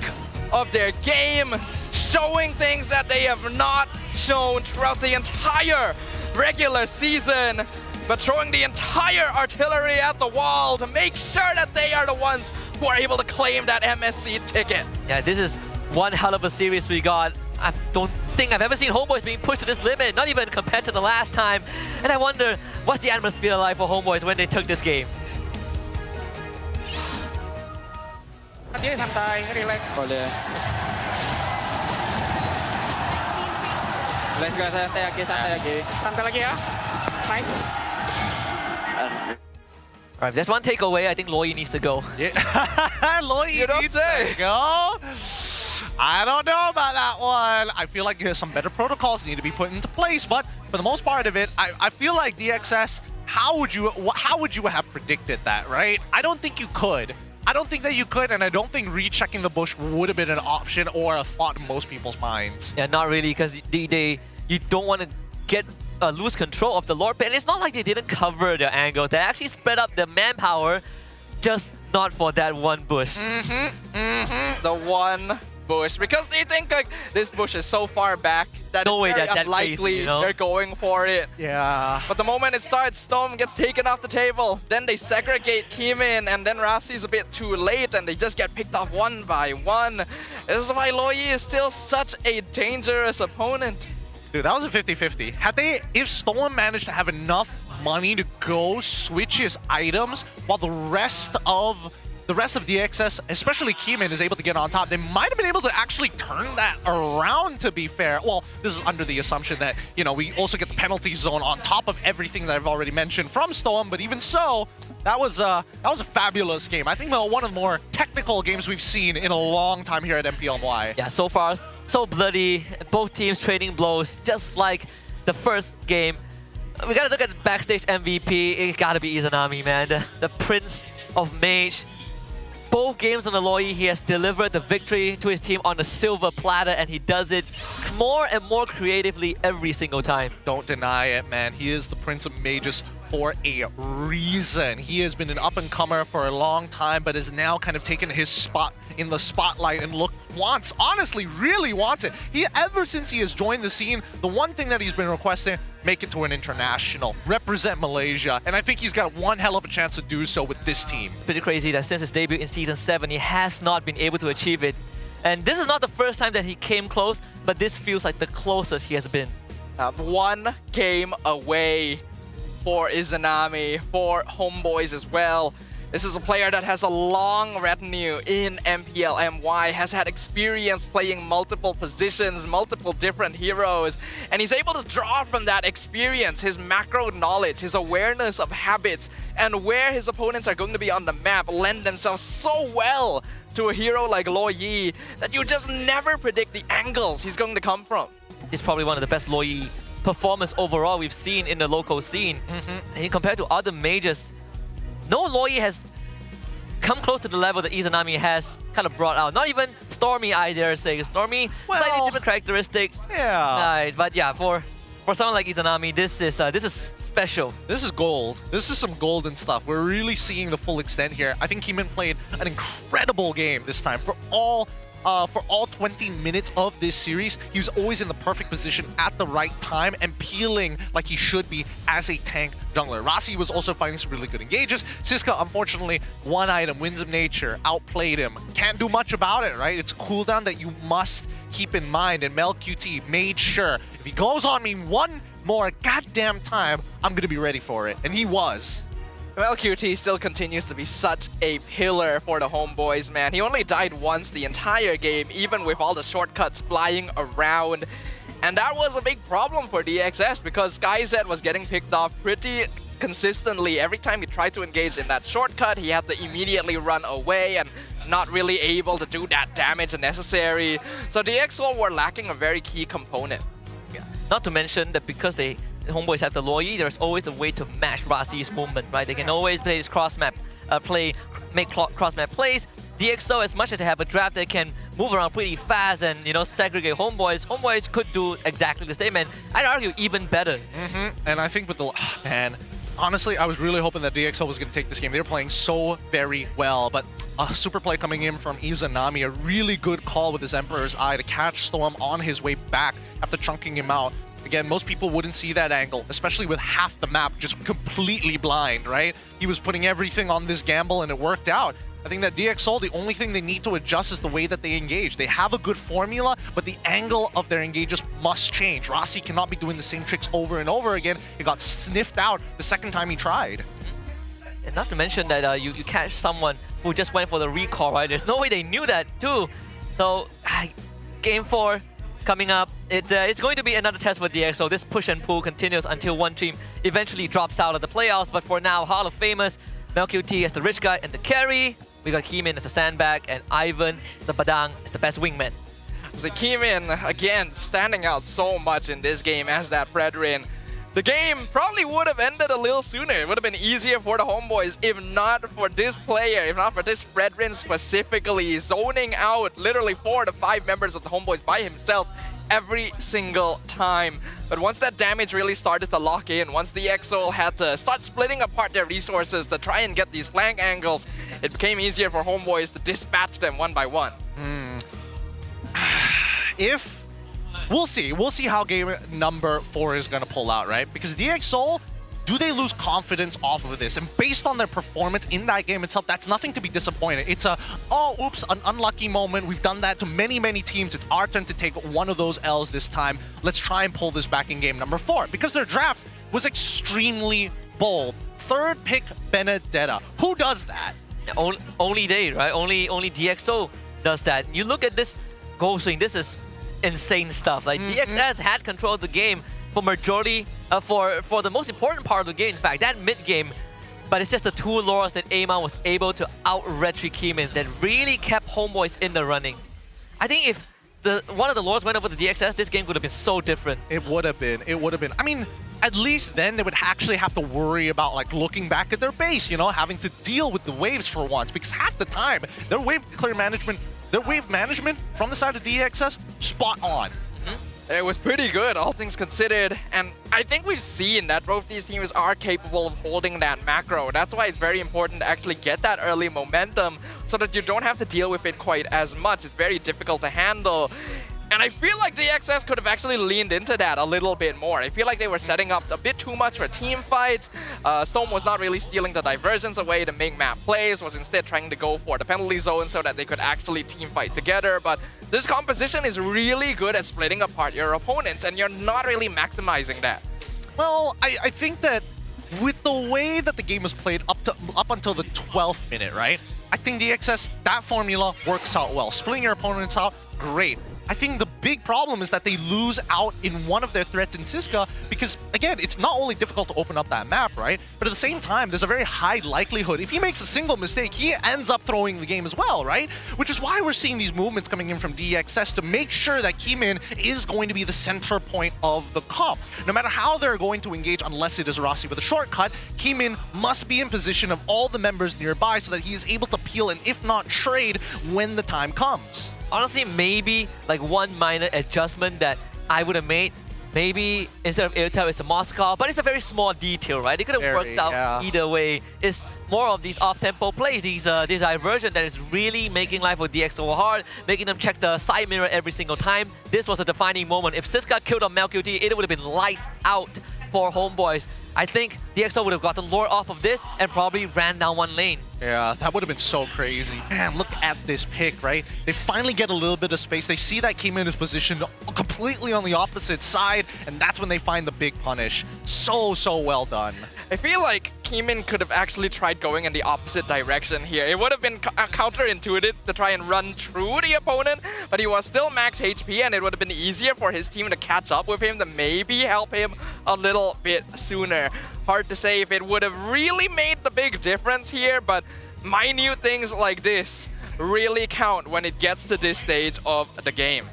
of their game, showing things that they have not shown throughout the entire regular season, but throwing the entire artillery at the wall to make sure that they are the ones who are able to claim that MSC ticket. Yeah, this is one hell of a series we got. I don't think I've ever seen HomeBois being pushed to this limit, not even compared to the last time. And I wonder, what's the atmosphere like for HomeBois when they took this game? Dia santai, relax. Boleh. Let's go, santai lagi. Santai lagi ya. Nice. Alright, there's one takeaway. I think Loi needs to go. Yeah. Loi needs to go. I don't know about that one. I feel like some better protocols need to be put into place, but for the most part of it, I feel like DXS, how would you have predicted that, right? I don't think you could. I don't think that you could, and I don't think rechecking the bush would have been an option or a thought in most people's minds. Yeah, not really, because you don't want to get lose control of the Lord Pit. And it's not like they didn't cover their angles. They actually spread up their manpower, just not for that one bush. The one bush, because they think like this bush is so far back that no way it's very that unlikely crazy, you know? they're going for it. Yeah. But the moment it starts, Storm gets taken off the table. Then they segregate Keeman, and then Rasi's a bit too late, and they just get picked off one by one. This is why Loi is still such a dangerous opponent. Dude, that was a 50-50. If Storm managed to have enough money to go switch his items while the rest of DXS, especially Keeman, is able to get on top, they might have been able to actually turn that around, to be fair. Well, this is under the assumption that, you know, we also get the penalty zone on top of everything that I've already mentioned from Storm, but even so, that was a fabulous game. I think one of the more technical games we've seen in a long time here at MPL MY. Yeah, so far, so bloody. Both teams trading blows, just like the first game. We gotta look at the backstage MVP. It gotta be Izanami, man. The Prince of Mage. Both games on the Loi, he has delivered the victory to his team on a silver platter, and he does it more and more creatively every single time. Don't deny it, man. He is the Prince of Mages for a reason. He has been an up-and-comer for a long time, but has now kind of taken his spot in the spotlight and honestly, really wants it. Ever since he has joined the scene, the one thing that he's been requesting, make it to an international, represent Malaysia, and I think he's got one hell of a chance to do so with this team. It's pretty crazy that since his debut in Season 7, he has not been able to achieve it. And this is not the first time that he came close, but this feels like the closest he has been. One game away for Izanami, for HomeBois as well. This is a player that has a long retinue in MPL MY, has had experience playing multiple positions, multiple different heroes, and he's able to draw from that experience, his macro knowledge, his awareness of habits, and where his opponents are going to be on the map lend themselves so well to a hero like Lo Yi that you just never predict the angles he's going to come from. He's probably one of the best Lo Yi performance overall we've seen in the local scene. And compared to other majors, no Lo Yi has come close to the level that Izanami has kind of brought out. Not even Stormy, I dare say. Stormy, slightly different characteristics. Yeah. But yeah, for someone like Izanami, this is special. This is gold. This is some golden stuff. We're really seeing the full extent here. I think Keeman played an incredible game this time. For all 20 minutes of this series, he was always in the perfect position at the right time and peeling like he should be as a tank jungler. Rossi was also finding some really good engages. Siska, unfortunately, one item, Winds of Nature, outplayed him. Can't do much about it, right? It's a cooldown that you must keep in mind, and Mel QT made sure if he goes on me one more goddamn time, I'm gonna be ready for it. And he was. Well, QT still continues to be such a pillar for the HomeBois, man. He only died once the entire game, even with all the shortcuts flying around. And that was a big problem for DXS because SkyZ was getting picked off pretty consistently. Every time he tried to engage in that shortcut, he had to immediately run away and not really able to do that damage necessary. So DXO were lacking a very key component. Yeah. Not to mention that because HomeBois have the Lo Yi, there's always a way to match Razi's movement, right? They can always play this cross-map make cross-map plays. DXO, as much as they have a draft, they can move around pretty fast and, you know, segregate HomeBois. HomeBois could do exactly the same, and I'd argue even better. And I think with the... man, honestly, I was really hoping that DXO was going to take this game. They were playing so very well, but a super play coming in from Izanami, a really good call with his Emperor's Eye to catch Storm on his way back after chunking him out. Again, most people wouldn't see that angle, especially with half the map just completely blind, right? He was putting everything on this gamble and it worked out. I think that DXO, the only thing they need to adjust is the way that they engage. They have a good formula, but the angle of their engages must change. Rossi cannot be doing the same tricks over and over again. He got sniffed out the second time he tried. And not to mention that you catch someone who just went for the recall, right? There's no way they knew that too. So, Game 4 coming up. It's going to be another test for DXO. This push and pull continues until one team eventually drops out of the playoffs. But for now, Hall of Famers, MelQT as the rich guy and the carry. We got Keemin as the sandbag, and Ivan, the Badang, as the best wingman. So Keemin, again, standing out so much in this game as that Fredrin. The game probably would have ended a little sooner. It would have been easier for the HomeBois if not for this player, if not for this Fredrin specifically, zoning out literally 4 to 5 members of the HomeBois by himself every single time. But once that damage really started to lock in, once the EXO had to start splitting apart their resources to try and get these flank angles, it became easier for HomeBois to dispatch them one by one. We'll see how game number 4 is going to pull out, right? Because DXO, do they lose confidence off of this? And based on their performance in that game itself, that's nothing to be disappointed. It's an unlucky moment. We've done that to many, many teams. It's our turn to take one of those L's this time. Let's try and pull this back in game number 4. Because their draft was extremely bold. 3rd pick, Benedetta. Who does that? Only they, right? Only DXO does that. You look at this goal swing, this is insane stuff. Like DXS had control of the game for majority, for the most important part of the game. In fact, that mid game, but it's just the 2 lures that Ama was able to out-retry Keemin that really kept HomeBois in the running. I think if one of the lures went over to DXS, this game would have been so different. It would have been. It would have been. I mean, at least then they would actually have to worry about like looking back at their base, you know, having to deal with the waves for once, because half the time their wave clear management. Their wave management from the side of DXS, spot on. It was pretty good, all things considered. And I think we've seen that both these teams are capable of holding that macro. That's why it's very important to actually get that early momentum so that you don't have to deal with it quite as much. It's very difficult to handle. And I feel like DXS could have actually leaned into that a little bit more. I feel like they were setting up a bit too much for team fights. Storm was not really stealing the diversions away to make map plays, was instead trying to go for the penalty zone so that they could actually team fight together. But this composition is really good at splitting apart your opponents, and you're not really maximizing that. Well, I think that with the way that the game was played up until the 12th minute, right? I think DXS, that formula works out well. Splitting your opponents out, great. I think the big problem is that they lose out in one of their threats in Siska because, again, it's not only difficult to open up that map, right? But at the same time, there's a very high likelihood. If he makes a single mistake, he ends up throwing the game as well, right? Which is why we're seeing these movements coming in from DXS to make sure that Keemin is going to be the center point of the comp. No matter how they're going to engage, unless it is Rossi with a shortcut, Keemin must be in position of all the members nearby so that he is able to peel and, if not, trade when the time comes. Honestly, maybe like one minor adjustment that I would have made. Maybe instead of Airtel, it's a Moscow, but it's a very small detail, right? It could have worked out either way. It's more of these off-tempo plays, these diversion that is really making life for DXO hard, making them check the side mirror every single time. This was a defining moment. If Siska killed on MelQT, it would have been lights out for HomeBois. I think DXO would have gotten lore off of this and probably ran down one lane. Yeah, that would have been so crazy. Man, look at this pick, right? They finally get a little bit of space. They see that Keemin is positioned completely on the opposite side, and that's when they find the big punish. So well done. I feel like Keemin could have actually tried going in the opposite direction here. It would have been counterintuitive to try and run through the opponent, but he was still max HP, and it would have been easier for his team to catch up with him to maybe help him a little bit sooner. Hard to say if it would have really made the big difference here, but minute things like this really count when it gets to this stage of the game.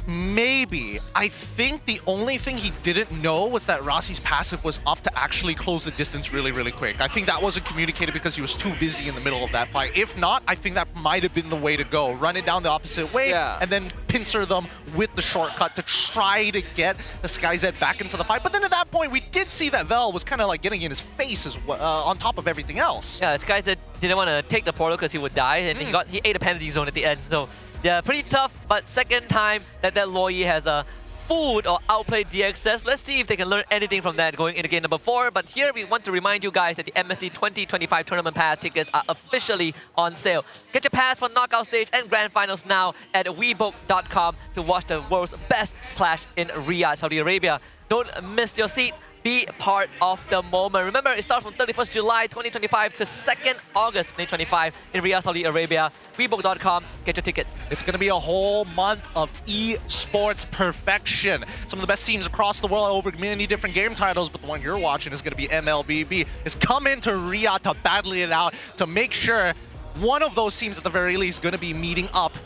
Maybe. I think the only thing he didn't know was that Rossi's passive was up to actually close the distance really quick. I think that wasn't communicated because he was too busy in the middle of that fight. If not, I think that might have been the way to go. Run it down the opposite way and then pincer them with the shortcut to try to get the SkyZ back into the fight. But then at that point, we did see that Vel was kind of like getting in his face as well, on top of everything else. Yeah, SkyZ didn't want to take the portal because he would die, and he ate a penalty zone at the end. So yeah, pretty tough, but second time that Loyi has fooled or outplayed DXS. Let's see if they can learn anything from that going into game number 4. But here we want to remind you guys that the MSD 2025 Tournament Pass tickets are officially on sale. Get your pass for knockout stage and grand finals now at webook.com to watch the world's best clash in Riyadh, Saudi Arabia. Don't miss your seat. Be part of the moment. Remember, it starts from 31st July 2025 to 2nd August 2025 in Riyadh, Saudi Arabia. Webook.com, get your tickets. It's going to be a whole month of esports perfection. Some of the best teams across the world over many different game titles, but the one you're watching is going to be MLBB. It's come into Riyadh to battle it out, to make sure one of those teams at the very least is going to be meeting up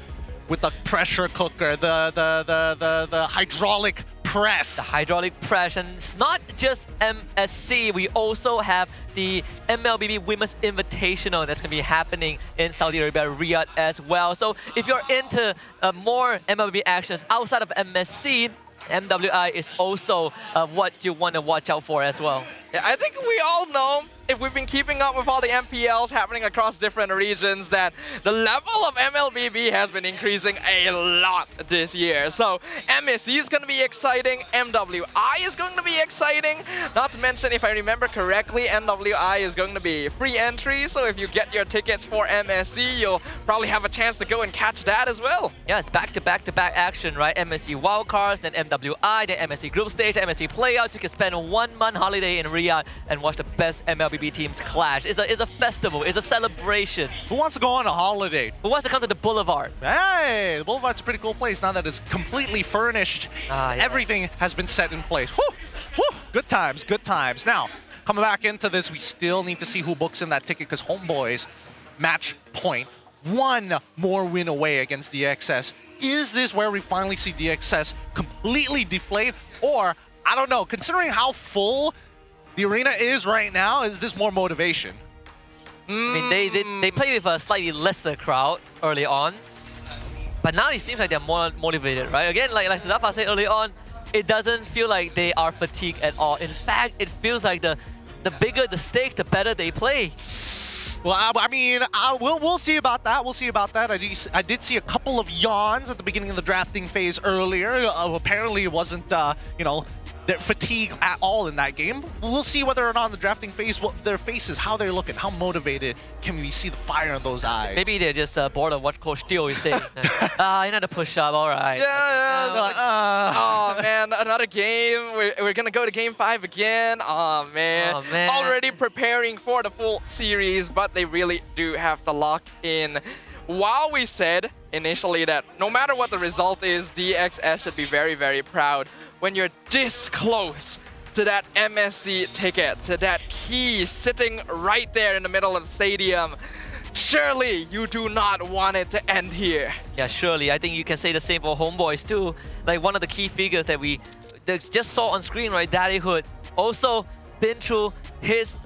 with the pressure cooker, the hydraulic press. The hydraulic press, and it's not just MSC. We also have the MLBB Women's Invitational that's going to be happening in Saudi Arabia, Riyadh as well. So if you're into more MLBB actions outside of MSC, MWI is also what you want to watch out for as well. Yeah, I think we all know, if we've been keeping up with all the MPLs happening across different regions, that the level of MLBB has been increasing a lot this year. So MSC is going to be exciting, MWI is going to be exciting. Not to mention, if I remember correctly, MWI is going to be free entry. So if you get your tickets for MSC, you'll probably have a chance to go and catch that as well. Yeah, it's back-to-back-to-back action, right? MSC wildcards, then MWI, then MSC group stage, MSC playouts. You can spend a 1 month holiday in Riyadh and watch the best MLBB teams clash. It's a festival, it's a celebration. Who wants to go on a holiday? Who wants to come to the Boulevard? Hey, the Boulevard's a pretty cool place now that it's completely furnished. Everything has been set in place. Woo! Woo! Good times, good times. Now, coming back into this, we still need to see who books in that ticket because HomeBois, match point, 1 more win away against DXS. Is this where we finally see DXS completely deflate? Or, I don't know, considering how full the arena is right now, is this more motivation? I mean, they played with a slightly lesser crowd early on, but now it seems like they're more motivated, right? Again, like Siddhartha said early on, it doesn't feel like they are fatigued at all. In fact, it feels like the bigger the stakes, the better they play. Well, I mean, we'll see about that. We'll see about that. I did see a couple of yawns at the beginning of the drafting phase earlier. Apparently, it wasn't, you know, their fatigue at all in that game. We'll see whether or not in the drafting phase, what their faces, how they're looking, how motivated can we see the fire in those eyes. Maybe they're just bored of what Coach Steele is saying. Another push-up, all right. Oh, man, another game. We're going to go to Game 5 again. Oh, man. Already preparing for the full series, but they really do have to lock in. While we said initially that no matter what the result is, DXS should be very, very proud when you're this close to that MSC ticket, to that key sitting right there in the middle of the stadium. Surely you do not want it to end here. Yeah, surely. I think you can say the same for HomeBois too. Like one of the key figures that we just saw on screen, right? Daddy Hood also been through his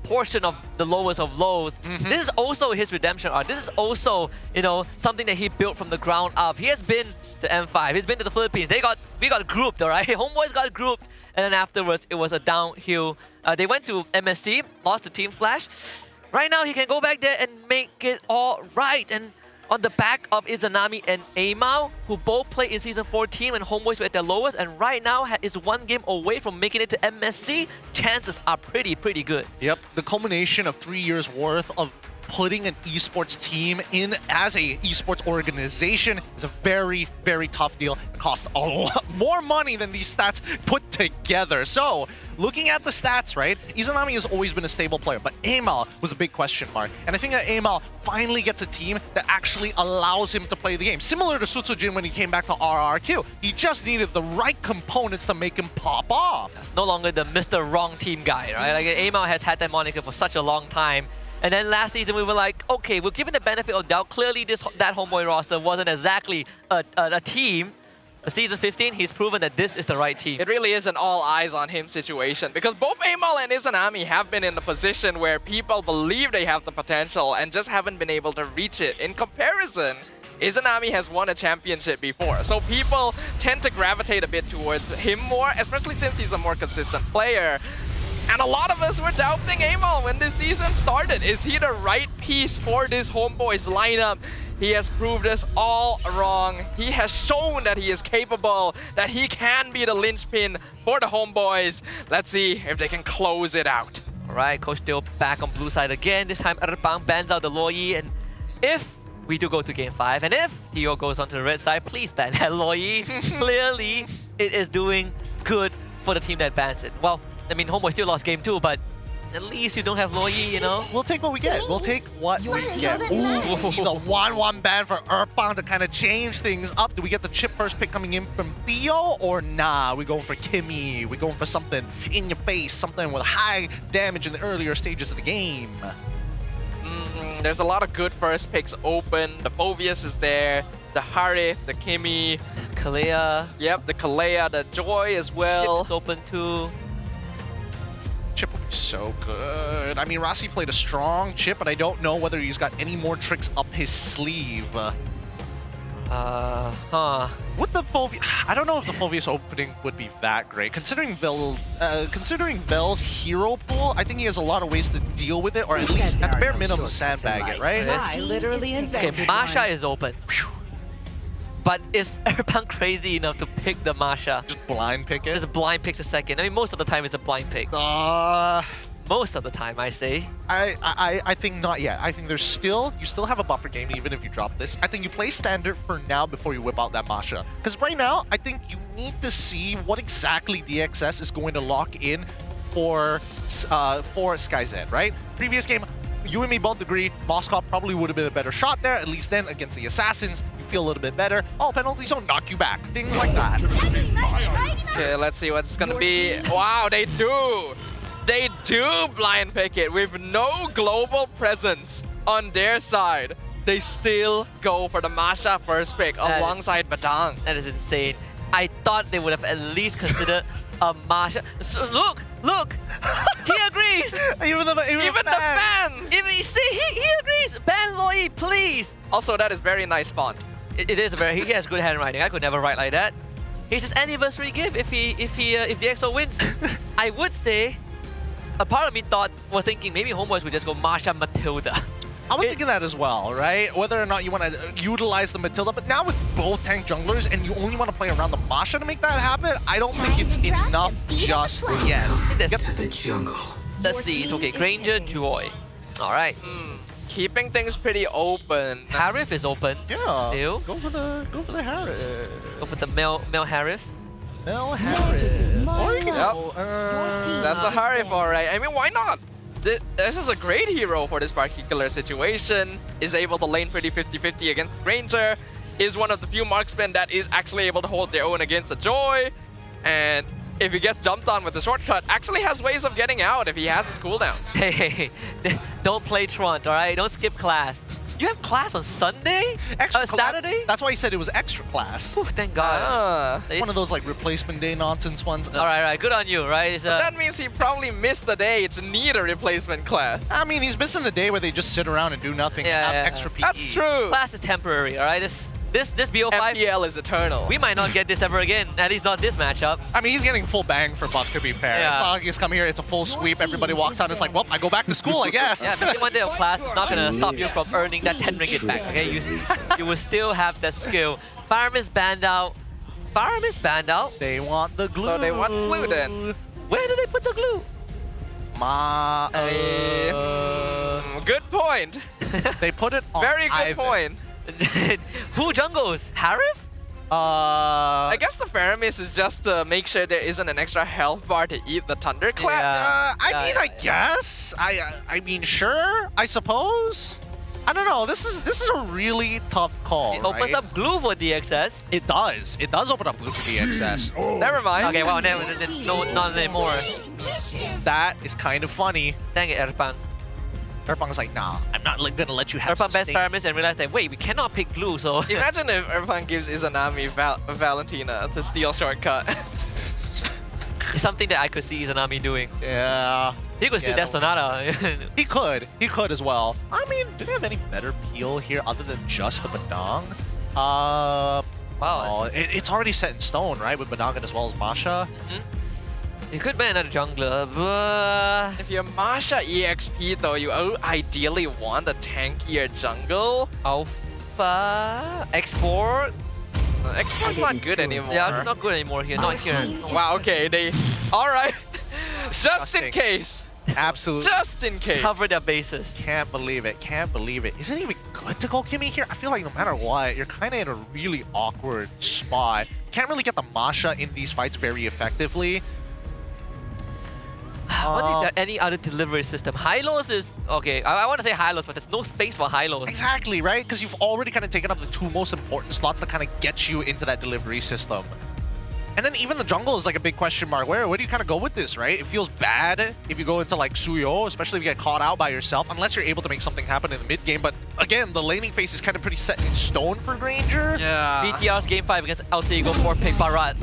portion of the lowest of lows. This is also his redemption arc. This is also, something that he built from the ground up. He has been to M5. He's been to the Philippines. We got grouped, all right? HomeBois got grouped, and then afterwards it was a downhill. They went to MSC, lost to Team Flash. Right now he can go back there and make it all right. And on the back of Izanami and Amao, who both played in Season 14 when HomeBois were at their lowest, and right now is one game away from making it to MSC, chances are pretty good. Yep, the culmination of 3 years worth of putting an esports team in as a esports organization is a very, very tough deal. It costs a lot more money than these stats put together. So, looking at the stats, right, Izanami has always been a stable player, but Amal was a big question mark. And I think that Amal finally gets a team that actually allows him to play the game. Similar to Sutsujin when he came back to RRQ. He just needed the right components to make him pop off. It's no longer the Mr. Wrong Team guy, right? Like Amal has had that moniker for such a long time. And then last season we were like, okay, we're given the benefit of doubt. Clearly that HomeBois roster wasn't exactly a team. Season 15, he's proven that this is the right team. It really is an all eyes on him situation because both Amal and Izanami have been in the position where people believe they have the potential and just haven't been able to reach it. In comparison, Izanami has won a championship before, so people tend to gravitate a bit towards him more, especially since he's a more consistent player. And a lot of us were doubting Amal when this season started. Is he the right piece for this HomeBois lineup? He has proved us all wrong. He has shown that he is capable, that he can be the linchpin for the HomeBois. Let's see if they can close it out. All right, Coach Steele back on blue side again. This time Erpang bans out the Loyi, and if we do go to Game 5, and if Tio goes onto the red side, please ban that Loyi. Clearly, it is doing good for the team that bans it. Well, I mean, HomeBois still lost Game 2, but at least you don't have Loyi, We'll take what we get. We'll take what we get. Ooh, see the 1-1 ban for Erpang to kind of change things up. Do we get the chip first pick coming in from Theo, or nah? We're going for Kimmy. We're going for something in your face, something with high damage in the earlier stages of the game. There's a lot of good first picks open. The Phoveus is there. The Harith, the Kimmy. Kalea. Yep, the Kalea, the Joy as well. Chip is open too. Chip would be so good. I mean, Rossi played a strong chip, but I don't know whether he's got any more tricks up his sleeve. With the Phoveus, I don't know if the Phoveus opening would be that great. Considering Vel's hero pool, I think he has a lot of ways to deal with it, or at least at the bare minimum sandbag it, right? I literally invented Okay, Masha is open. But is Erpang crazy enough to pick the Masha? Just blind pick it? Just blind picks a second. I mean, most of the time it's a blind pick. Most of the time, I say. I think not yet. I think you still have a buffer game even if you drop this. I think you play standard for now before you whip out that Masha. Because right now, I think you need to see what exactly DXS is going to lock in for SkyZ, right? Previous game, you and me both agree Moscow probably would have been a better shot there. At least then against the Assassins, you feel a little bit better. All penalties don't knock you back. Things like that. Okay, let's see what's gonna be. Wow, they do! They do blind pick it with no global presence on their side. They still go for the Masha first pick alongside Badang. That is insane. I thought they would have at least considered a Masha. So, look! He agrees! Even the fans! Even, see, he agrees! Ban Loyi, please! Also, that is very nice font. It is very. He has good handwriting. I could never write like that. It's his anniversary gift if the EXO wins. I would say, a part of me was thinking maybe HomeBois would just go Masha Matilda. I was thinking that as well, right? Whether or not you want to utilize the Matilda, but now with both tank junglers and you only want to play around the Masha to make that happen, I don't think it's enough just yet. To the jungle. Let's see. It's okay. Granger, Joy. All right. Keeping things pretty open. Harif is open. Yeah. Ew. Go for the Harif. Go for the Mel Harif. Mel Harif. That's a Harif, alright. I mean, why not? This is a great hero for this particular situation. Is able to lane pretty 50-50 against Ranger. Is one of the few marksmen that is actually able to hold their own against a Joy. And if he gets jumped on with a shortcut, actually has ways of getting out if he has his cooldowns. Hey, don't play Truant, alright? Don't skip class. You have class on Sunday? Saturday? That's why he said it was extra class. Ooh, thank God. One of those like replacement day nonsense ones. Alright, good on you, right? But that means he probably missed the day to need a replacement class. I mean, he's missing the day where they just sit around and do nothing and have extra PE. That's true. Class is temporary, alright? This BO5 MPL is eternal. We might not get this ever again. At least not this matchup. I mean, he's getting full bang for buck, to be fair. Yeah. It's not like he's come here, it's a full sweep, everybody walks out, it's like, well, I go back to school, I guess. Yeah, missing one day of class is not gonna stop you from earning that 10 ringgit back, okay? You will still have that skill. Firearm is banned out. Firearm is banned out. They want the glue. So they want glue then. Where do they put the glue? Good point. They put it on Very good point. Who jungles? Harif? I guess the Faramis is just to make sure there isn't an extra health bar to eat the Thunderclap. I guess. I mean, sure. I suppose. I don't know. This is a really tough call. It opens up glue for DXS. It does. It does open up glue for DXS. Never mind. Okay, well, no, not anymore. That is kind of funny. Dang it, Erpang. Erpang's like, nah, I'm not gonna let you have Erpang best Faramis and realized that, wait, we cannot pick glue, so... Imagine if Erpang gives Izanami Valentina to steal shortcut. It's something that I could see Izanami doing. Yeah. He could steal Death Sonata. He could as well. I mean, do they have any better peel here other than just the Badang? Wow. Oh, it's already set in stone, right? With Badang as well as Masha. You could ban another jungler, but... If you're Masha EXP though, you ideally want a tankier jungle. Alpha... Export? Export's not good anymore. Yeah, not good anymore here, not here. Wow, okay, Alright. Just in case. Absolutely. Just in case. Cover their bases. Can't believe it. Can't believe it. Is it even good to go Kimmy here? I feel like no matter what, you're kind of in a really awkward spot. Can't really get the Masha in these fights very effectively. I wonder if there are any other delivery system. Hylos is... Okay, I want to say Hylos, but there's no space for Hylos. Exactly, right? Because you've already kind of taken up the two most important slots that kind of get you into that delivery system. And then even the jungle is like a big question mark. Where do you kind of go with this, right? It feels bad if you go into like Suyo, especially if you get caught out by yourself, unless you're able to make something happen in the mid game. But again, the laning phase is kind of pretty set in stone for Granger. Yeah. BTR's game 5 against Alter Ego 4 pick Barat.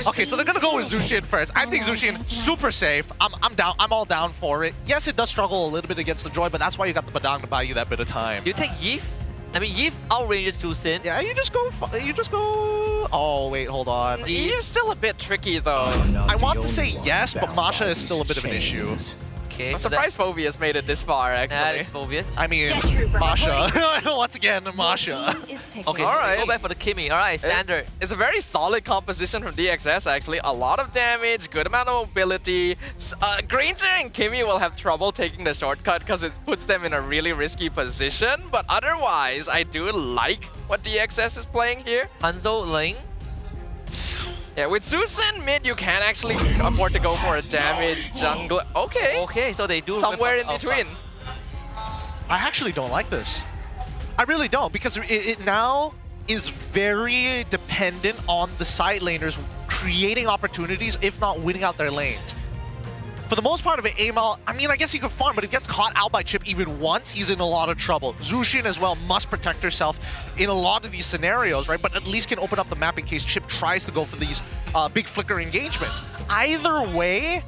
Okay, so they're gonna go with Zushin first. I think Zushin super safe. I'm down. I'm all down for it. Yes, it does struggle a little bit against the Joy, but that's why you got the Badang to buy you that bit of time. Do you take Yif? I mean, Yif outranges Tusin. Yeah, you just go. Oh wait, hold on. He's still a bit tricky though. I want to say yes, but Masha is still a bit of an issue. Okay, I'm surprised Phobia's made it this far, actually. That is Phobia's. I mean, Masha. Once again, Masha. Okay, alright. Go back for the Kimmy. Alright, standard. It's a very solid composition from DXS, actually. A lot of damage, good amount of mobility. Granger and Kimmy will have trouble taking the shortcut because it puts them in a really risky position. But otherwise, I do like what DXS is playing here. Hanzo lane. Yeah, with Susan mid, you can actually afford to go for a damage jungle. Okay. Okay, so they do somewhere in between. I actually don't like this. I really don't, because it now is very dependent on the side laners creating opportunities, if not winning out their lanes. For the most part of it, Amal, I mean, I guess he could farm, but if he gets caught out by Chip even once, he's in a lot of trouble. Zushin as well must protect herself in a lot of these scenarios, right? But at least can open up the map in case Chip tries to go for these big flicker engagements. Either way,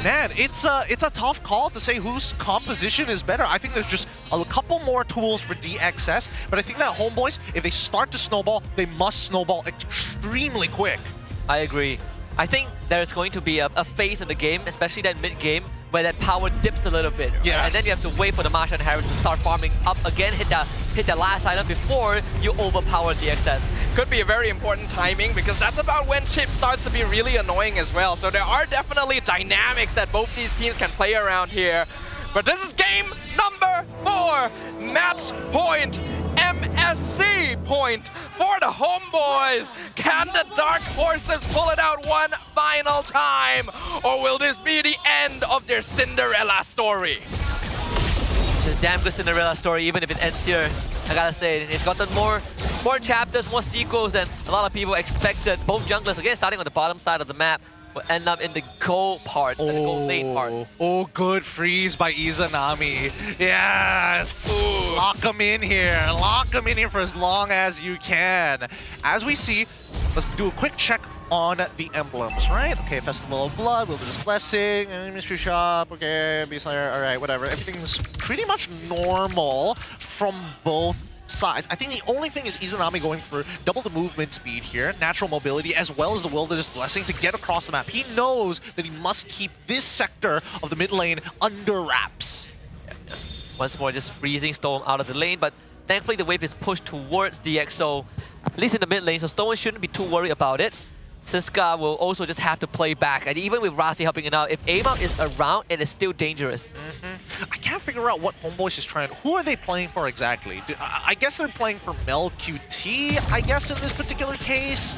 man, it's a tough call to say whose composition is better. I think there's just a couple more tools for DXS, but I think that HomeBois, if they start to snowball, they must snowball extremely quick. I agree. I think there's going to be a phase in the game, especially that mid-game, where that power dips a little bit. Yes. And then you have to wait for the Marsha and Harris to start farming up again, hit the last item before you overpower DXS. Could be a very important timing because that's about when Chip starts to be really annoying as well. So there are definitely dynamics that both these teams can play around here. But this is game number 4. Match point. MSC point for the HomeBois. Can the Dark Horses pull it out one final time? Or will this be the end of their Cinderella story? It's a damn good Cinderella story, even if it ends here. I gotta say, it's gotten more chapters, more sequels than a lot of people expected. Both junglers, again, starting on the bottom side of the map, will end up in the gold part, the gold lane part. Oh, good freeze by Izanami. Yes! Ooh. Lock him in here. Lock him in here for as long as you can. As we see, let's do a quick check on the emblems, right? Okay, Festival of Blood, Wilderness Blessing, Mystery Shop, okay, Beast Slayer, alright, whatever. Everything's pretty much normal from both sides. I think the only thing is Izanami going for double the movement speed here, natural mobility, as well as the Wilderness Blessing to get across the map. He knows that he must keep this sector of the mid lane under wraps. Once more, just freezing Storm out of the lane, but thankfully the wave is pushed towards DXO, at least in the mid lane, so Storm shouldn't be too worried about it. Siska will also just have to play back, and even with Rasi helping it out, if AMOUT is around, it is still dangerous. I can't figure out what HomeBois is trying. Who are they playing for exactly? I guess they're playing for MelQT, I guess, in this particular case.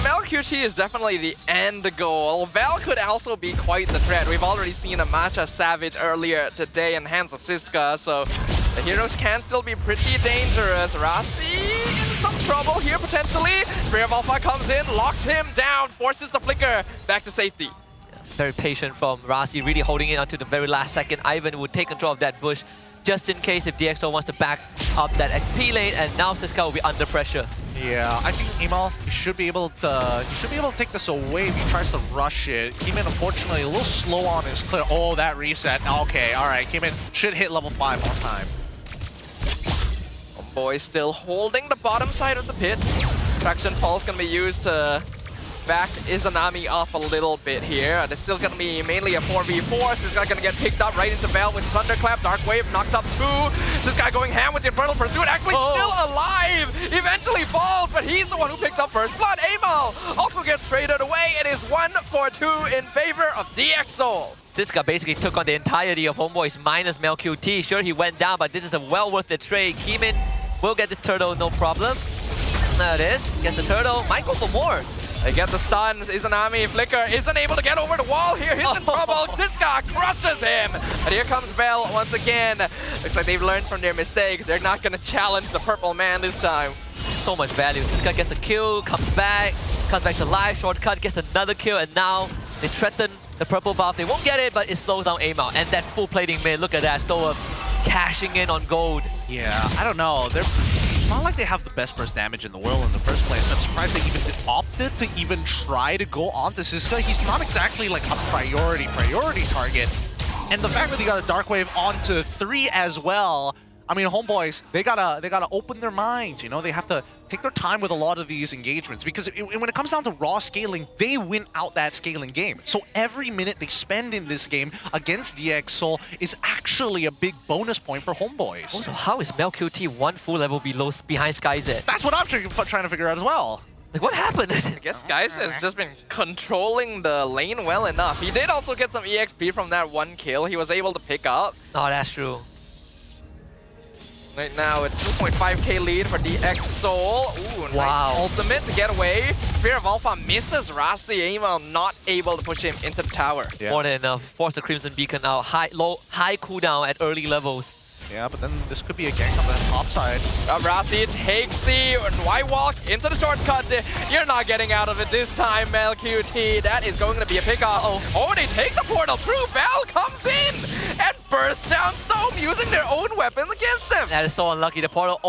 MelQT is definitely the end goal. Val could also be quite the threat. We've already seen a Matcha Savage earlier today in hands of Siska, so the heroes can still be pretty dangerous. Rasi in some trouble here potentially. Spear of Alpha comes in, locks him down, forces the flicker back to safety. Very patient from Rasi, really holding it until the very last second. Ivan would take control of that bush just in case if DXO wants to back up that XP lane, and now Siska will be under pressure. Yeah, I think Emal should be able to take this away if he tries to rush it. Came in unfortunately a little slow on his clear. Oh, that reset. Okay, alright, came in, should hit level 5 more time. HomeBois still holding the bottom side of the pit. Traction Pulse gonna be used to back Izanami off a little bit here. It's still gonna be mainly a 4v4. So this guy gonna get picked up right into Val with Thunderclap. Dark Wave knocks up 2. This guy going ham with the Infernal Pursuit. Actually still alive. Eventually falls, but he's the one who picks up first blood. Amal also gets traded away. It is 1-4-2 in favor of DXO. Siska basically took on the entirety of HomeBois minus MelQT. Sure, he went down, but this is a well worth it trade. Keemin will get the turtle, no problem. There it is. Gets the turtle. Might go for more. They get the stun. Izanami Flicker isn't able to get over the wall here. He's in trouble. Siska crushes him. And here comes Vel once again. Looks like they've learned from their mistake. They're not going to challenge the purple man this time. So much value. Siska gets a kill, comes back to life, shortcut, gets another kill, and now they threaten the purple buff. They won't get it, but it slows down AMOUT. And that full plating mid, look at that. Stoa cashing in on gold. Yeah, I don't know. It's not like they have the best burst damage in the world in the first place. I'm surprised they even opted to even try to go onto Siska. He's not exactly like a priority target. And the fact that he got a Dark Wave onto 3 as well, I mean, HomeBois, they gotta open their minds, you know? They have to take their time with a lot of these engagements because when it comes down to raw scaling, they win out that scaling game. So every minute they spend in this game against DXO is actually a big bonus point for HomeBois. Also, how is MelQT 1 full level behind SkyZ? That's what I'm trying to figure out as well. Like, what happened? I guess Guys has just been controlling the lane well enough. He did also get some EXP from that 1 kill he was able to pick up. Oh, that's true. Right now, a 2.5k lead for DXO. Ooh, wow. Nice ultimate to get away. Spear of Alpha misses Rasi. Amal not able to push him into the tower. Yeah. More than enough. Force the Crimson Beacon out. High cooldown at early levels. Yeah, but then this could be a gank on the top side. Rasi takes the White Walk into the shortcut. You're not getting out of it this time, MelQT. That is going to be a pickoff. Oh, they take the portal through. Val comes in and bursts down Stone using their own weapon against them. That is so unlucky. The portal,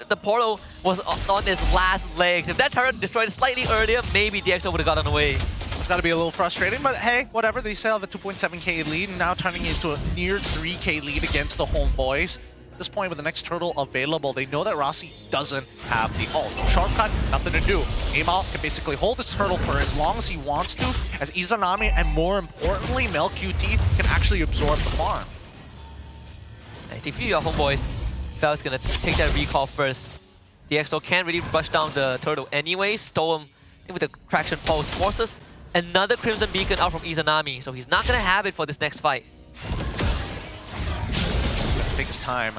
the portal was on its last legs. If that turret destroyed slightly earlier, maybe DXO would have gotten away. got to be a little frustrating, but hey, whatever. They still have a 2.7k lead, now turning into a near 3k lead against the HomeBois. At this point, with the next turtle available, they know that Rossi doesn't have the ult. Shortcut, nothing to do. Amal can basically hold this turtle for as long as he wants to, as Izanami and more importantly, MelQT can actually absorb the farm. If you're HomeBois, Val's gonna take that recall first. DxO can't really rush down the turtle anyway. Storm with the Traction Pulse forces another Crimson Beacon out from Izanami, so he's not gonna have it for this next fight. Take his time.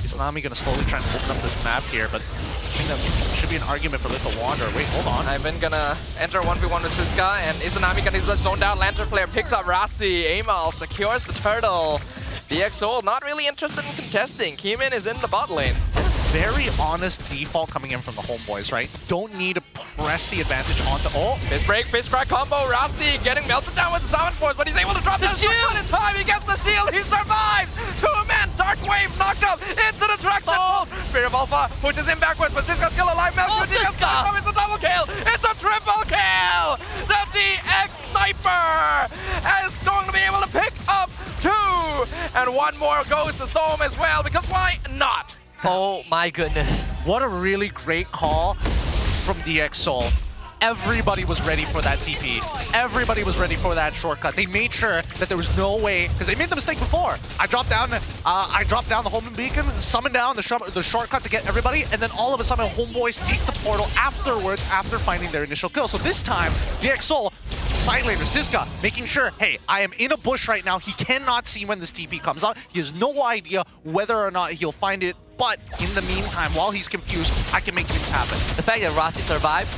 Izanami gonna slowly try and open up this map here, but I think that should be an argument for Little Wander. Wait, hold on. Ivan gonna enter 1v1 with Siska, and Izanami gonna zone down. Lantern player picks up Rasi. Amal secures the turtle. DxO not really interested in contesting. Keeman is in the bot lane. Very honest default coming in from the HomeBois, right? Don't need to press the advantage onto... Oh! Fist break, fist crack combo. Rasi getting melted down with the Summon Force, but he's able to drop the shield in time. He gets the shield. He survives. 2-man Dark Wave knocked up into the Traction Pulse. Spirit of Alpha pushes him backwards, but Siska's still alive. MelQT gets knocked up. It's a double kill. It's a triple kill. The DX Sniper is going to be able to pick up 2. And 1 more goes to Storm as well, because why not? Oh my goodness. What a really great call from DxO. Everybody was ready for that TP. Everybody was ready for that shortcut. They made sure that there was no way, because they made the mistake before. I dropped down the Home Beacon, summoned down the shortcut to get everybody, and then all of a sudden HomeBois take the portal afterwards after finding their initial kill. So this time, DxO, side laner, Siska, making sure, hey, I am in a bush right now. He cannot see when this TP comes out. He has no idea whether or not he'll find it. But in the meantime, while he's confused, I can make things happen. The fact that Rasi survived,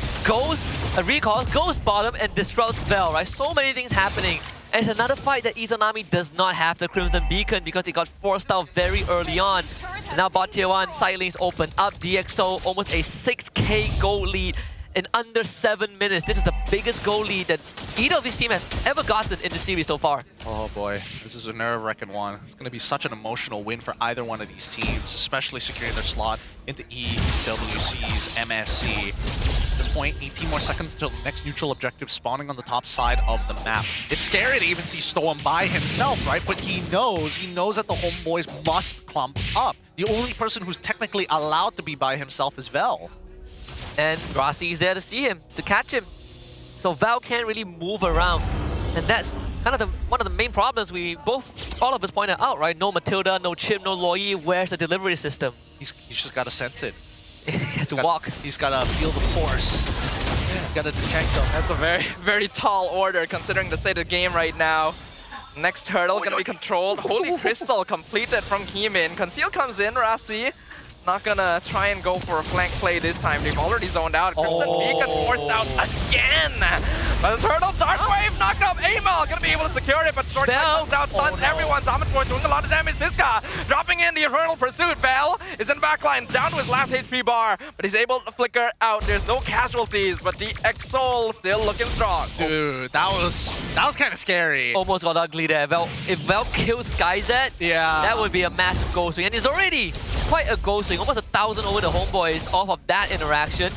recalls, goes bottom and disrupts Vel, right? So many things happening. And it's another fight that Izanami does not have the Crimson Beacon because it got forced out very early on. And now bot tier 1, side lanes open up. DxO almost a 6k gold lead in under 7 minutes. This is the biggest goal lead that either of these teams has ever gotten in the series so far. Oh boy, this is a nerve-wracking one. It's going to be such an emotional win for either one of these teams, especially securing their slot into EWC's MSC. At this point, 18 more seconds until the next neutral objective spawning on the top side of the map. It's scary to even see Storm by himself, right? But he knows that the HomeBois must clump up. The only person who's technically allowed to be by himself is Vel. And Rasi is there to see him, to catch him. So Val can't really move around. And that's kind of one of the main problems all of us pointed out, right? No Matilda, no Chip, no Loi. Where's the delivery system? He's just got to sense it. He has to walk. He's got to feel the force. He's got to detect them. That's a very, very tall order considering the state of the game right now. Next turtle gonna be controlled. Holy Crystal completed from Keemin. Conceal comes in, Rasi. Not gonna try and go for a flank play this time. They've already zoned out. Crimson Beacon forced out again. But the turtle, Dark Wave knocked up. Amal gonna be able to secure it, but Short comes out, stuns everyone. Summon Force doing a lot of damage. Siska dropping in the Eternal Pursuit. Vel is in the backline, down to his last HP bar, but he's able to flicker out. There's no casualties, but the Exol still looking strong. Dude, that was kind of scary. Almost got ugly there. If Vel kills SkyZ, that would be a massive goal swing. And it's already quite a goal swing. Almost 1,000 over the HomeBois off of that interaction.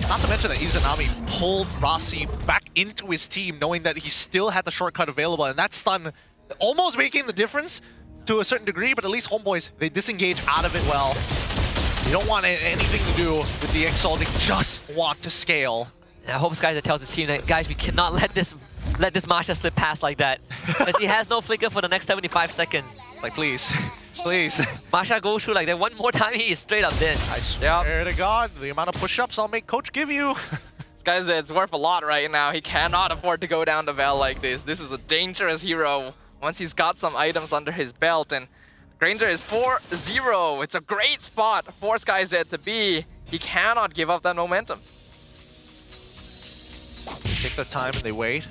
Not to mention that Izanami pulled Rasi back into his team knowing that he still had the shortcut available, and that stun almost making the difference to a certain degree, but at least HomeBois, they disengage out of it well. They don't want anything to do with the Exalt, they just want to scale. And I hope SkyZ tells the team that, guys, we cannot let this Masha slip past like that. Because he has no flicker for the next 75 seconds. Like, please. Please. Masha goes through like that one more time, he is straight up dead. I swear to God, the amount of push-ups I'll make Coach give you. This guy's it's worth a lot right now. He cannot afford to go down to Vel like this. This is a dangerous hero once he's got some items under his belt. And Granger is 4-0. It's a great spot for SkyZ to be. He cannot give up that momentum. They take their time and they wait.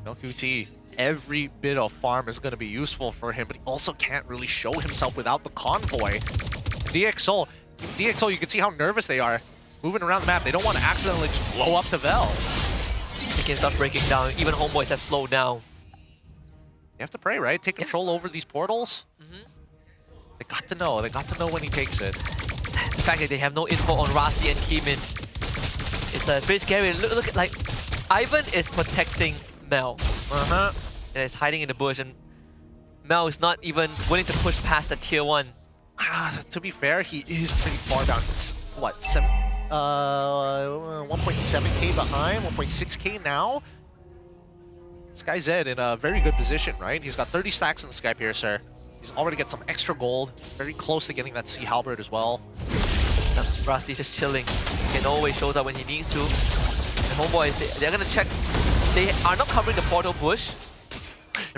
MelQT. Every bit of farm is going to be useful for him, but he also can't really show himself without the convoy. DxO, you can see how nervous they are. Moving around the map, they don't want to accidentally just blow up the Vel. They can start breaking down. Even HomeBois have slowed down. You have to pray, right? Take control over these portals. They got to know. They got to know when he takes it. The fact that they have no info on Rasi and Keemin, it's pretty scary. Look at like Ivan is protecting Mel. And is hiding in the bush, and Mel is not even willing to push past the tier 1. To be fair, he is pretty far down. What, 1.7k behind, 1.6k now? Sky Zed in a very good position, right? He's got 30 stacks in the Sky Piercer. He's already got some extra gold. Very close to getting that Sea Halberd as well. Rusty's just chilling. He can always show up when he needs to. And HomeBois, they're gonna check. They are not covering the portal bush.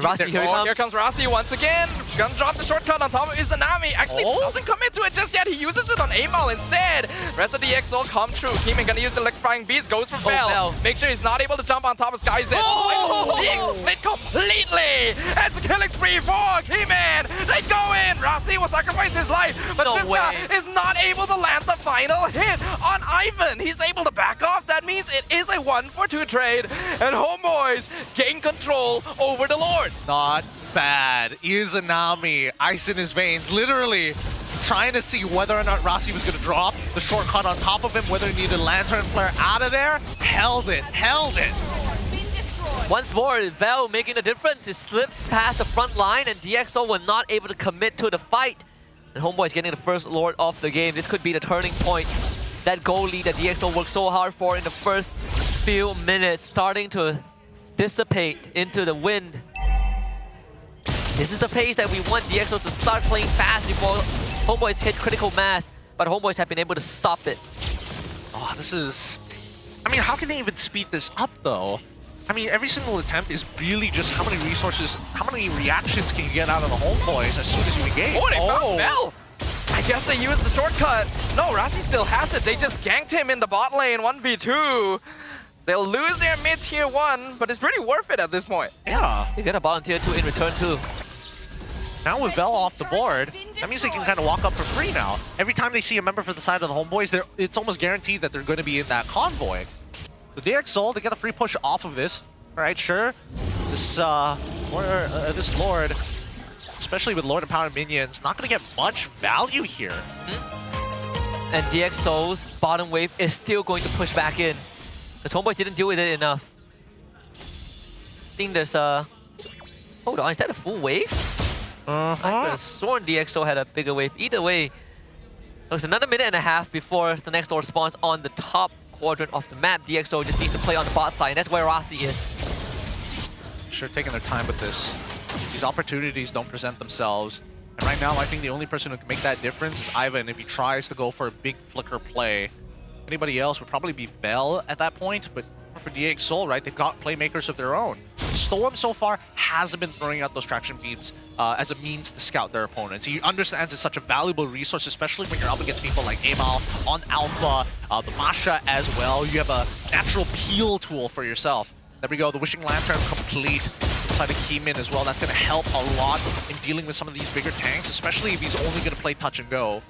Rossi, here he comes. Here comes Rossi once again. Gonna drop the shortcut on top of Izanami. Actually doesn't commit to it just yet. He uses it on Amal instead. Rest of the EXO come true. Keeman gonna use the electrifying beats. Goes for Bell. Make sure he's not able to jump on top of Sky Zed. Being split completely. It's a killing spree for Keeman. They go in. Rossi will sacrifice his life. But this guy is not able to land the final hit on Ivan. He's able to back off. That means it is a 1-for-2 trade. And HomeBois gain control over the Lord. Not bad. Izanami, ice in his veins, literally trying to see whether or not Rossi was going to drop the shortcut on top of him, whether he needed Lantern Flare out of there. Held it. Once more, Vel making the difference. He slips past the front line, and DxO were not able to commit to the fight. And HomeBois getting the first Lord of the game. This could be the turning point. That goal lead that DxO worked so hard for in the first few minutes, starting to dissipate into the wind. This is the pace that we want DxO to start playing fast before HomeBois hit critical mass, but HomeBois have been able to stop it. Oh, this is... I mean, how can they even speed this up, though? I mean, every single attempt is really just how many resources, how many reactions can you get out of the HomeBois as soon as you engage? Oh, they found Bell! I guess they used the shortcut. No, Rossi still has it. They just ganked him in the bot lane, 1v2. They'll lose their mid-tier 1, but it's pretty worth it at this point. Yeah. They get a bot on tier 2 in return, too. Now with Vel off the board, that means they can kind of walk up for free now. Every time they see a member for the side of the HomeBois, it's almost guaranteed that they're going to be in that convoy. The DxO, they get a free push off of this. All right, sure. This Lord, especially with Lord Empowered minions, not going to get much value here. And DxO's bottom wave is still going to push back in. Because HomeBois didn't deal with it enough. I think there's a... Hold on, is that a full wave? I could have sworn DxO had a bigger wave. Either way, so it's another minute and a half before the next Lord spawns on the top quadrant of the map. DxO just needs to play on the bot side, and that's where Rossi is. Sure, taking their time with this. These opportunities don't present themselves. And right now, I think the only person who can make that difference is Ivan if he tries to go for a big flicker play. Anybody else would probably be Vel at that point, but for DxO, right, they've got playmakers of their own. Storm so far hasn't been throwing out those traction beams as a means to scout their opponents. He understands it's such a valuable resource, especially when you're up against people like Amal on Alpha, the Masha as well. You have a natural peel tool for yourself. There we go, the Wishing Lantern complete inside of Keeman as well. That's going to help a lot in dealing with some of these bigger tanks, especially if he's only going to play touch and go.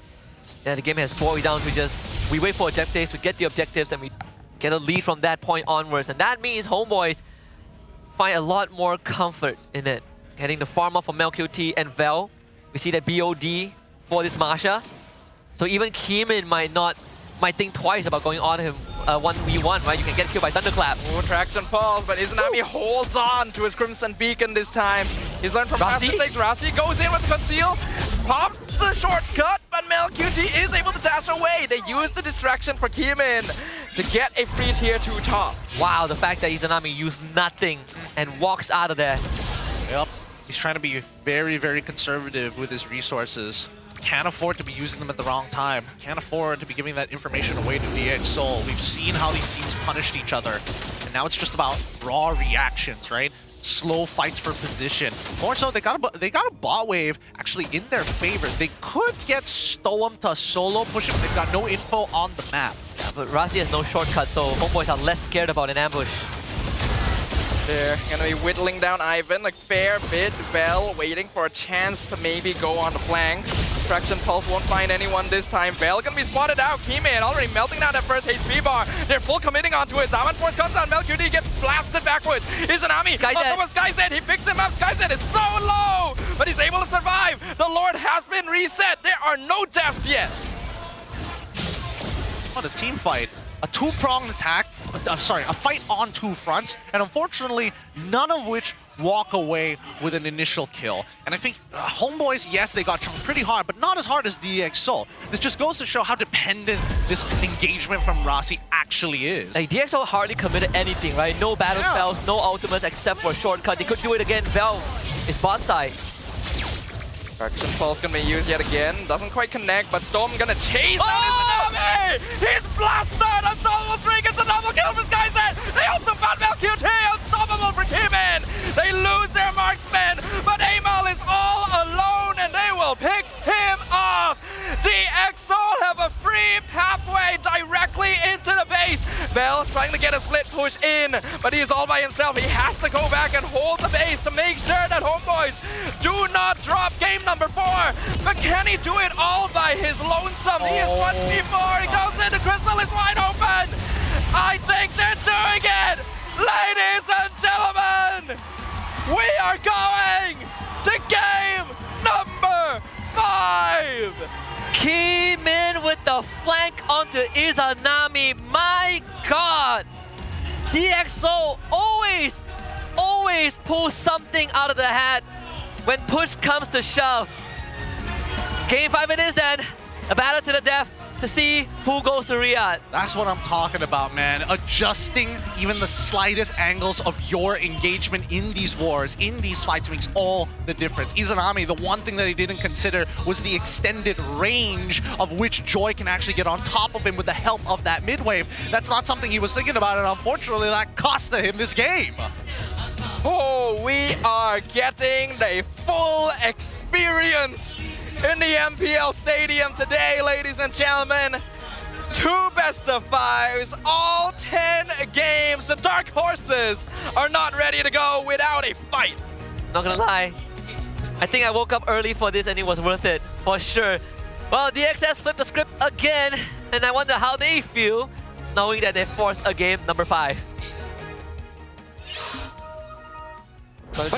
Yeah, the game has boiled down to just, we wait for objectives, we get the objectives, and we get a lead from that point onwards. And that means HomeBois find a lot more comfort in it. Getting the farm off from MelQT and Vel. We see that BOD for this Masha. So even Keeman might think twice about going on him 1v1, right? You can get killed by Thunderclap. Oh, traction falls, but Izanami holds on to his Crimson Beacon this time. He's learned from past mistakes. Rossi goes in with the conceal, pops the shortcut, but MelQT is able to dash away. They use the distraction for Keeman to get a free tier 2 top. Wow, the fact that Izanami used nothing and walks out of there. Yep, he's trying to be very, very conservative with his resources. Can't afford to be using them at the wrong time. Can't afford to be giving that information away to DxO. We've seen how these teams punished each other. And now it's just about raw reactions, right? Slow fights for position. More so, they got a bot wave actually in their favor. They could get Storm to solo push him. They've got no info on the map. Yeah, but Rossi has no shortcut, so HomeBois are less scared about an ambush. They're gonna be whittling down Ivan a fair bit. Vel waiting for a chance to maybe go on the flank. Traction Pulse won't find anyone this time. Vel gonna be spotted out. Keeman already melting down that first HP bar. They're full committing onto it. Zaman Force comes down. MelQT gets blasted backwards. Izanami on top of Sky Zed. He picks him up. Sky Zed is so low, but he's able to survive. The Lord has been reset. There are no deaths yet. What a team fight. A two-pronged attack. a fight on two fronts, and unfortunately, none of which walk away with an initial kill. And I think HomeBois, yes, they got chunked pretty hard, but not as hard as DxO. This just goes to show how dependent this engagement from Rasi actually is. Like, DxO hardly committed anything, right? No battle spells, no ultimates except for a shortcut. They could do it again. Vel is bot side. Correction Pulse gonna be used yet again. Doesn't quite connect, but Storm gonna chase down his Tsunami! He's blasted! Unstoppable 3 gets a double kill for Skyset! They also found Valkyrie! Unstoppable for Kimin! They lose their marksman, but Amal is all alone and they will pick him off! DxO have a free pathway directly into the base! Bel's trying to get a split push in, but he is all by himself. He has to go back and hold the base to make sure that HomeBois do not drop game number 4. But can he do it all by his lonesome? He is 1v4. He goes in. The crystal is wide open. I think they're doing it. Ladies and gentlemen, we are going to game number 5. Kimin with the flank onto Izanami. My God. DxO always pulls something out of the hat when push comes to shove. Game 5 it is then. A battle to the death to see who goes to Riyadh. That's what I'm talking about, man. Adjusting even the slightest angles of your engagement in these wars, in these fights, makes all the difference. Izanami, the one thing that he didn't consider was the extended range of which Joy can actually get on top of him with the help of that mid-wave. That's not something he was thinking about, and unfortunately that costed him this game. Oh, we are getting the full experience in the MPL Stadium today, ladies and gentlemen. 2 best-of-5s, all 10 games. The Dark Horses are not ready to go without a fight. Not gonna lie, I think I woke up early for this and it was worth it, for sure. Well, DXS flipped the script again, and I wonder how they feel knowing that they forced a game number 5. Boleh.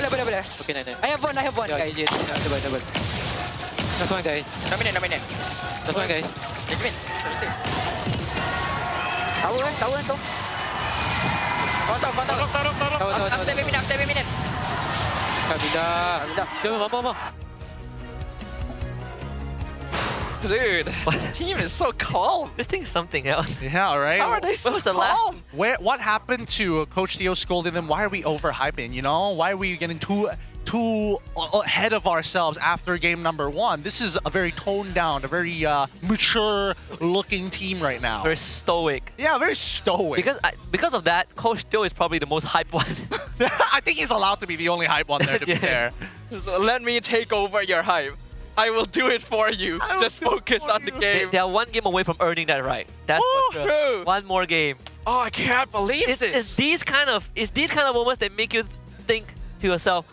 Okay, nice. I have one, guys. Yes, double. Last one, guys. No minute. Last one, guys. Take me. Tahu. Tahu. After a minute. Alhamdulillah. Come on. Dude, this team is so calm. This thing's something else. Yeah, right? How are they so calm? What happened to Coach Theo scolding them? Why are we overhyping, you know? Why are we getting too ahead of ourselves after game number 1? This is a very toned down, a very mature looking team right now. Very stoic. Yeah, very stoic. Because of that, Coach Theo is probably the most hyped one. I think he's allowed to be the only hype one there, to be fair. So let me take over your hype. I will do it for you. Just focus on the game. They are 1 game away from earning that right. That's for sure. 1 more game. Oh, I can't believe this. It's these kind of moments that make you think to yourself,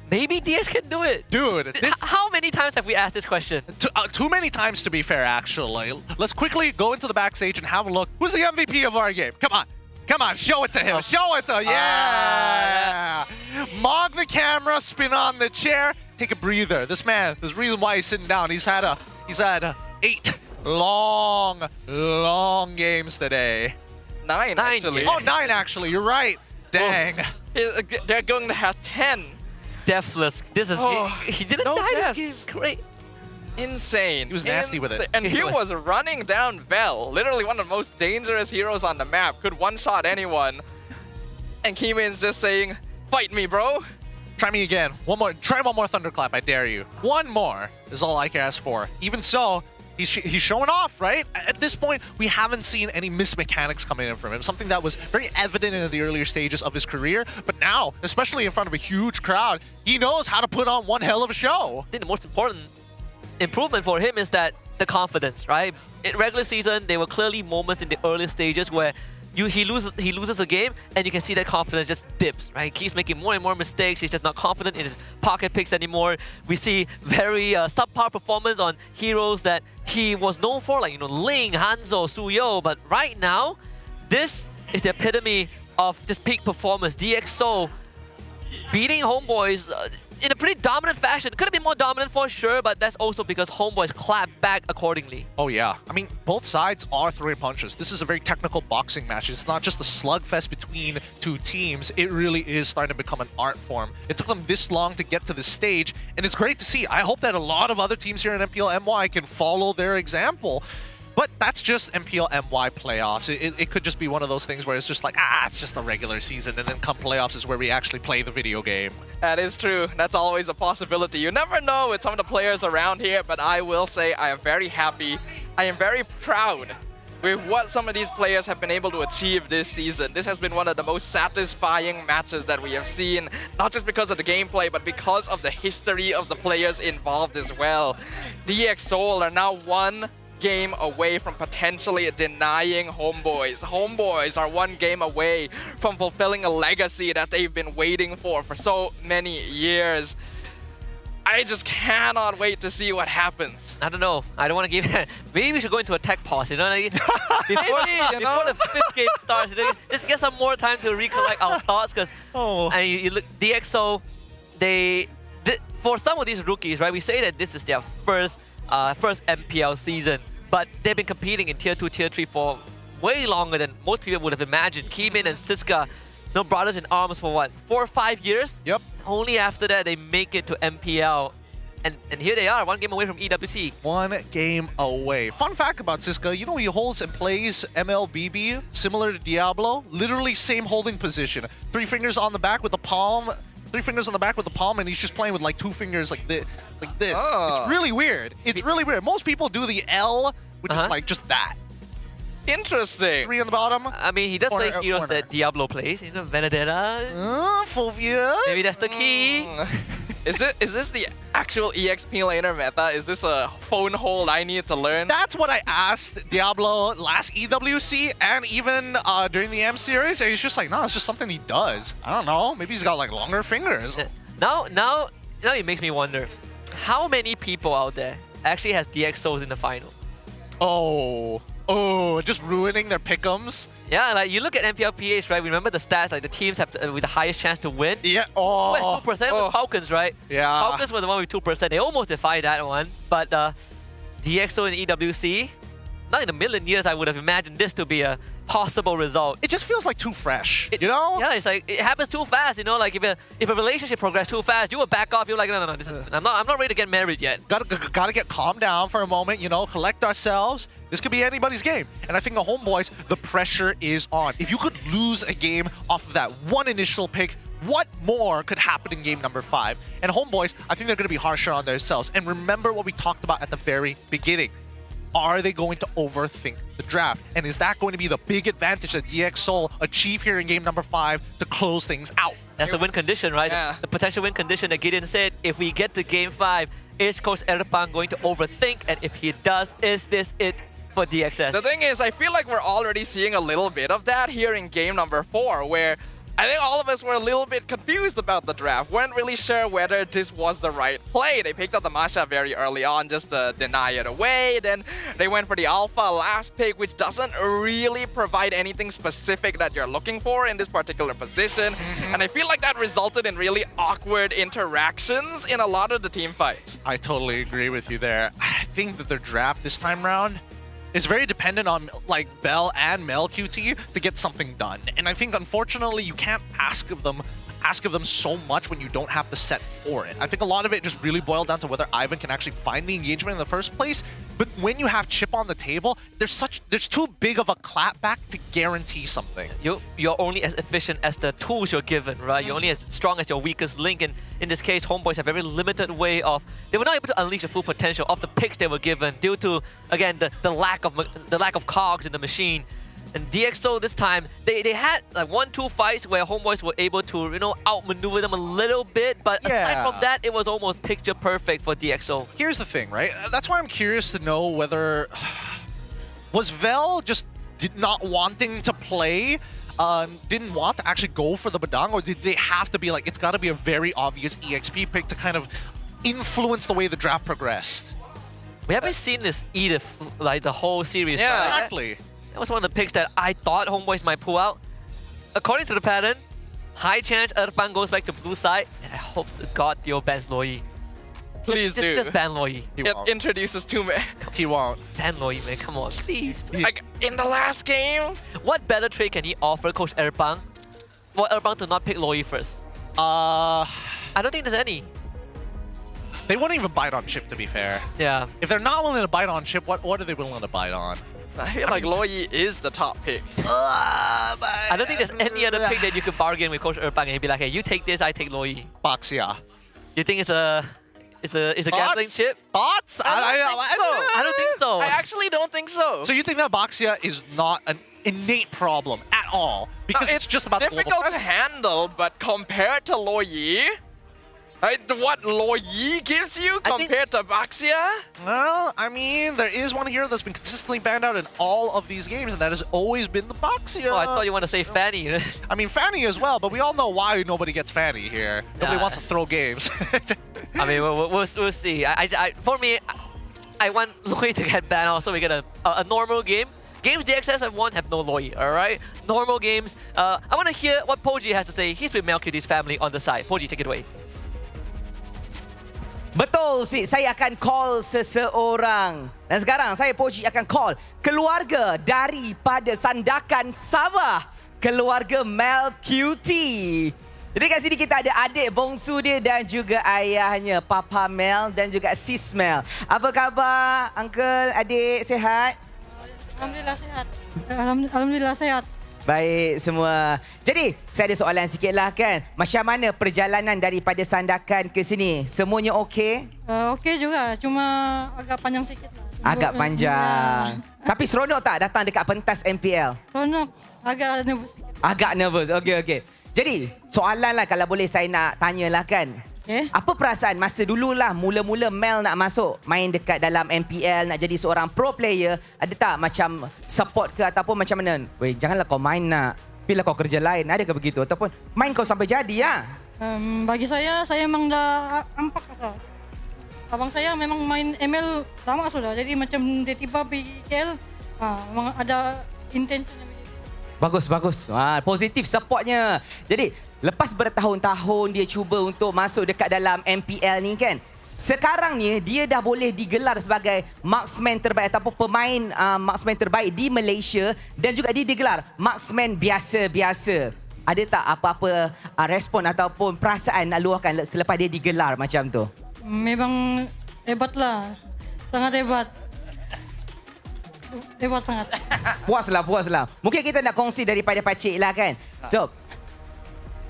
maybe DS can do it. Dude, how many times have we asked this question? Too many times, to be fair, actually. Let's quickly go into the backstage and have a look. Who's the MVP of our game? Come on, show it to him. Show it to him. Yeah. Mog the camera, spin on the chair. Take a breather. This man, there's a reason why he's sitting down. He's had 8 long games today. 9 actually. Oh, 9 actually. You're right. Dang. Oh. They're going to have 10. Deathless. This is he didn't die this game. Great. Insane. He was nasty with it. And he was running down Vel. Literally one of the most dangerous heroes on the map. Could one-shot anyone. And Kimin's just saying, fight me, bro. Try me again. Try one more Thunderclap, I dare you. One more is all I can ask for. Even so, he's showing off, right? At this point, we haven't seen any missed mechanics coming in from him. Something that was very evident in the earlier stages of his career. But now, especially in front of a huge crowd, he knows how to put on one hell of a show. I think the most important improvement for him is that the confidence, right? In regular season, there were clearly moments in the early stages where he loses a game, and you can see that confidence just dips, right? He keeps making more and more mistakes. He's just not confident in his pocket picks anymore. We see very subpar performance on heroes that he was known for, like, Ling, Hanzo, Suyo. But right now, this is the epitome of just peak performance. DxO beating HomeBois in a pretty dominant fashion. Could have been more dominant for sure, but that's also because HomeBois clapped back accordingly. Oh yeah, I mean, both sides are throwing punches. This is a very technical boxing match. It's not just a slugfest between two teams. It really is starting to become an art form. It took them this long to get to this stage, and it's great to see. I hope that a lot of other teams here in MPL MY can follow their example. But that's just MPL MY playoffs. It could just be one of those things where it's just like, it's just a regular season, and then come playoffs is where we actually play the video game. That is true. That's always a possibility. You never know with some of the players around here, but I will say I am very happy. I am very proud with what some of these players have been able to achieve this season. This has been one of the most satisfying matches that we have seen, not just because of the gameplay, but because of the history of the players involved as well. DX Seoul are now one game away from potentially denying HomeBois. HomeBois are one game away from fulfilling a legacy that they've been waiting for so many years. I just cannot wait to see what happens. I don't know. I don't want to give... Maybe we should go into a tech pause, you know? Like, before the 5th game starts, you know, just get some more time to recollect our thoughts, because you look, DxO, for some of these rookies, right, we say that this is their first MPL season, but they've been competing in Tier 2, Tier 3 for way longer than most people would have imagined. Keemin and Siska, no brothers in arms for what, 4 or 5 years? Yep. Only after that they make it to MPL. And here they are, one game away from EWC. One game away. Fun fact about Siska, you know he holds and plays MLBB, similar to Diablo. Literally same holding position. 3 fingers on the back with the palm, 3 fingers on the back with the palm, and he's just playing with like 2 fingers like this. Oh. It's really weird. It's really weird. Most people do the L, which is like just that. Interesting. 3 on the bottom. I mean, he does play heroes that Diablo plays. You know, Venedetta. Fulvia. Maybe that's the key. Is this the actual EXP laner meta? Is this a phone hold I need to learn? That's what I asked Diablo last EWC and even during the M series. And he's just like, no, it's just something he does. I don't know. Maybe he's got like longer fingers. Now it makes me wonder, how many people out there actually has DxOs in the final? Oh, just ruining their pick'ems. Yeah, like you look at MPLPH, right? Remember the stats, like the teams have with the highest chance to win. Yeah. Who has 2%? Was Falcons, right? Yeah. Falcons were the one with 2%. They almost defied that one. But DxO and EWC, not in a million years I would have imagined this to be a possible result. It just feels like too fresh, you know? Yeah, it's like it happens too fast, you know. Like if a relationship progresses too fast, you will back off. You're like, no, this is, I'm not ready to get married yet. Gotta get calmed down for a moment, you know, collect ourselves. This could be anybody's game. And I think the HomeBois, the pressure is on. If you could lose a game off of that one initial pick, what more could happen in game number 5? And HomeBois, I think they're going to be harsher on themselves. And remember what we talked about at the very beginning. Are they going to overthink the draft? And is that going to be the big advantage that DX Seoul achieve here in game number 5 to close things out? That's the win condition, right? Yeah. The potential win condition that Gideon said, if we get to game 5, is Coach Erpan going to overthink? And if he does, is this it for DXS? The thing is, I feel like we're already seeing a little bit of that here in game number 4, where I think all of us were a little bit confused about the draft. Weren't really sure whether this was the right play. They picked up the Masha very early on just to deny it away. Then they went for the Alpha last pick, which doesn't really provide anything specific that you're looking for in this particular position. And I feel like that resulted in really awkward interactions in a lot of the team fights. I totally agree with you there. I think that their draft this time around is very dependent on like Bell and Mel QT to get something done. And I think unfortunately you can't ask of them so much when you don't have the set for it. I think a lot of it just really boiled down to whether Ivan can actually find the engagement in the first place. But when you have Chip on the table, there's too big of a clapback to guarantee something. You're only as efficient as the tools you're given, right? You're only as strong as your weakest link. And in this case, HomeBois have a very limited way of, they were not able to unleash the full potential of the picks they were given due to, again, the lack of cogs in the machine. And DxO this time, they had like 1-2 fights where HomeBois were able to, you know, outmaneuver them a little bit, but aside from that, it was almost picture perfect for DxO. Here's the thing, right? That's why I'm curious to know whether was Vel just not wanting to play, didn't want to actually go for the Badang, or did they have to be like, it's got to be a very obvious EXP pick to kind of influence the way the draft progressed? We haven't seen this eat like the whole series. Yeah, right? exactly. That was one of the picks that I thought HomeBois might pull out. According to the pattern, High chance Erpang goes back to blue side. And I hope to God Theo bans Loi. Please do. Just ban Loi. It introduces two men. He won't. Ban Loi, man. Come on, please. Like in the last game. What better trade can he offer Coach Erpang for Erpang to not pick Loi first? I don't think there's any. They wouldn't even bite on chip, to be fair. Yeah. If they're not willing to bite on chip, what are they willing to bite on? I feel like Loi is the top pick. I don't think there's any other pick that you could bargain with Coach Erpang and he'd be like, hey, you take this, I take Loi. Baxia. You think it's a gambling chip? Thoughts? I don't think so. I actually don't think so. So you think that Baxia is not an innate problem at all? Because No, it's just about difficult the to handle, but compared to Loi, what Loi gives you compared to Baxia? Well, I mean, there is one here that's been consistently banned out in all of these games, and that has always been the Baxia. Oh, I thought you want to say Fanny. I mean, Fanny as well, but we all know why nobody gets Fanny here. Nobody wants to throw games. I mean, we'll see. For me, I want Loi to get banned also. We get a normal game. Games DXS have won have no Loi, alright? Normal games. I want to hear what Poji has to say. He's with Melky's family on the side. Poji, take it away. Betul, saya akan call seseorang. Dan sekarang saya Poji akan call keluarga daripada Sandakan Sabah. Keluarga Mel QT. Jadi kat sini kita ada adik bongsu dia dan juga ayahnya, Papa Mel dan juga Sis Mel. Apa khabar, Uncle, adik, sihat? Alhamdulillah sihat. Alhamdulillah sihat. Baik semua. Jadi, saya ada soalan sikit lah kan. Macam mana perjalanan daripada Sandakan ke sini? Semuanya okey? Okey juga, cuma agak panjang sikit lah. Agak panjang. Tapi seronok tak datang dekat pentas MPL? Seronok, agak nervous sikit. Agak nervous, okey. Jadi, soalan lah kalau boleh saya nak tanyalah kan. Apa perasaan masa dululah mula-mula Mel nak masuk main dekat dalam MPL, nak jadi seorang pro player, ada tak macam support ke ataupun macam mana? Weh, janganlah kau main nak, pilih kau kerja lain, ada ke begitu? Ataupun main kau sampai jadi ya? Bagi saya memang dah ampak asal. Abang saya memang main ML lama sudah, jadi macam dia tiba pergi KL, memang ada intention. Bagus. Positif supportnya. Jadi, lepas bertahun-tahun dia cuba untuk masuk dekat dalam MPL ni kan. Sekarang ni dia dah boleh digelar sebagai marksman terbaik ataupun pemain marksman terbaik di Malaysia dan juga dia digelar marksman biasa-biasa. Ada tak apa-apa respon ataupun perasaan nak luahkan selepas dia digelar macam tu? Memang hebat lah. Sangat hebat. Hebat sangat. Puaslah. Mungkin kita nak kongsi daripada Pakcik lah kan. So,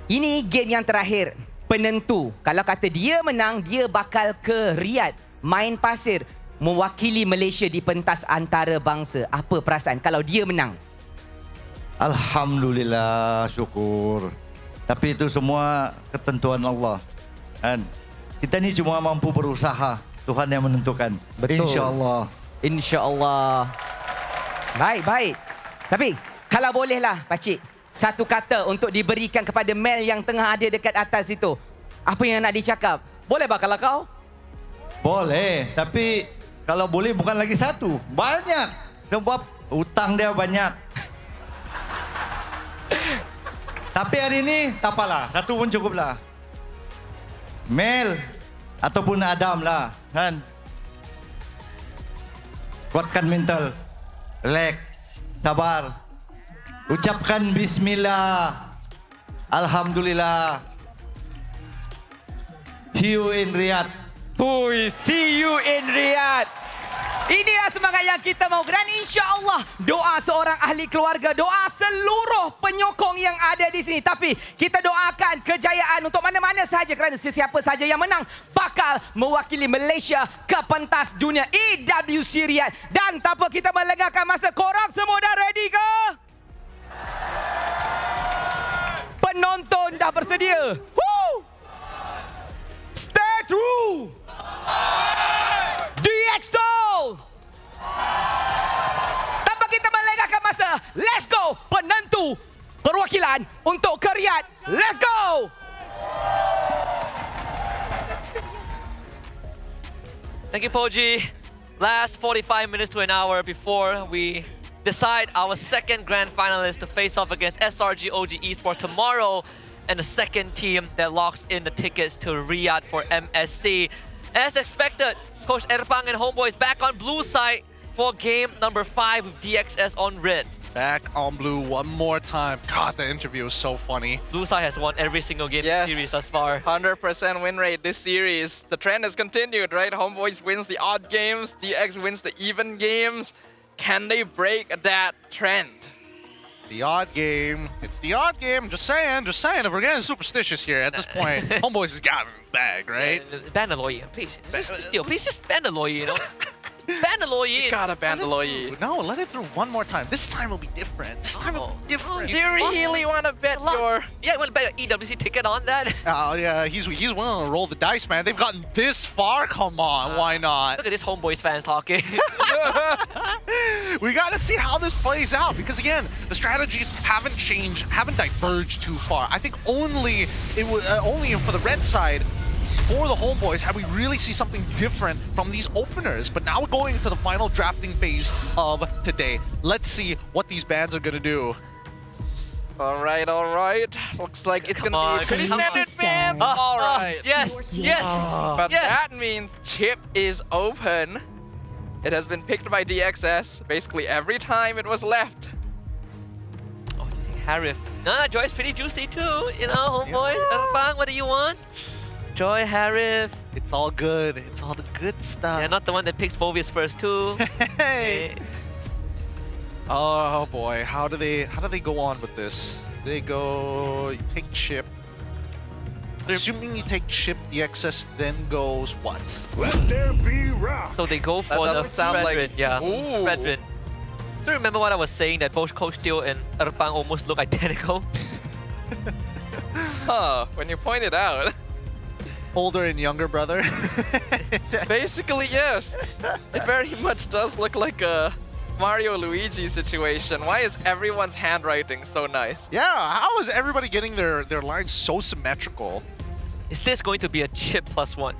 ini game yang terakhir, penentu. Kalau kata dia menang, dia bakal ke Riyadh, main pasir, mewakili Malaysia di pentas antarabangsa. Apa perasaan kalau dia menang? Alhamdulillah, syukur. Tapi itu semua ketentuan Allah. Kan? Kita ni cuma mampu berusaha. Tuhan yang menentukan. Betul. InsyaAllah. Baik. Tapi kalau bolehlah Pakcik, satu kata untuk diberikan kepada Mel yang tengah ada dekat atas itu. Apa yang nak dicakap? Boleh bah kalau kau? Boleh, tapi kalau boleh bukan lagi satu. Banyak. Sebab hutang dia banyak. Tapi hari ini tak apalah, satu pun cukup lah. Mel ataupun Adam lah, kan? Kuatkan mental. Relax. Sabar. Ucapkan bismillah. Alhamdulillah. See you in Riyadh. See you in Riyadh. Inilah semangat yang kita mahu. Dan insya-Allah doa seorang ahli keluarga, doa seluruh penyokong yang ada di sini. Tapi kita doakan kejayaan untuk mana-mana sahaja kerana sesiapa sahaja yang menang bakal mewakili Malaysia ke pentas dunia EWC Riyadh. Dan tanpa kita melengahkan masa, korang semua dah ready ke? Penonton dah bersedia. Woo! Stay true. DXO. Tanpa kita melengahkan masa, let's go. Penentu perwakilan untuk ke Riyadh. Let's go. Thank you, Poji. Last 45 minutes to an hour before we decide our second grand finalist to face off against SRG OG Esports tomorrow. and the second team that locks in the tickets to Riyadh for MSC. As expected, Coach Erpang and HomeBois back on blue side for game number 5 with DXS on red. Back on blue one more time. God, the interview was so funny. Blue side has won every single game in the series thus far. 100% win rate this series. The trend has continued, right? HomeBois wins the odd games, DX wins the even games. Can they break that trend? The odd game. It's the odd game. Just saying. If we're getting superstitious here at this point, HomeBois has got it in the bag, right? Ban the lawyer, please. Please just ban the lawyer, you know? Ban the lawyer. You gotta ban the lawyer. No, let it through one more time. This time will be different. This time will be different. Do you really want to bet your... Yeah, you want to bet your EWC ticket on that? Oh, yeah, he's willing to roll the dice, man. They've gotten this far. Come on, why not? Look at this HomeBois fans talking. We gotta see how this plays out because again, the strategies haven't changed, haven't diverged too far. I think only for the red side, for the HomeBois, have we really see something different from these openers. But now we're going into the final drafting phase of today. Let's see what these bands are gonna do. All right. Looks like it's gonna be pretty standard bands. All right. Yes. But that means chip is open. It has been picked by DXS basically every time it was left. Oh, do you think Harif? Nah, Joy's pretty juicy too. You know, HomeBois, Erpang, what do you want? Joy, Harif. It's all good. It's all the good stuff. Yeah, not the one that picks Phoveus first too. Hey. Oh boy, how do they go on with this? They go, you take chip. Assuming you take chip, the excess then goes what? Let there be rock. So they go for the Fredrin. Yeah, Ooh. Fredrin. So remember what I was saying that both Coach Teo and Erpang almost look identical? Huh, when you point it out. Older and younger brother. Basically, yes. It very much does look like a Mario Luigi situation. Why is everyone's handwriting so nice? Yeah, how is everybody getting their lines so symmetrical? Is this going to be a chip +1?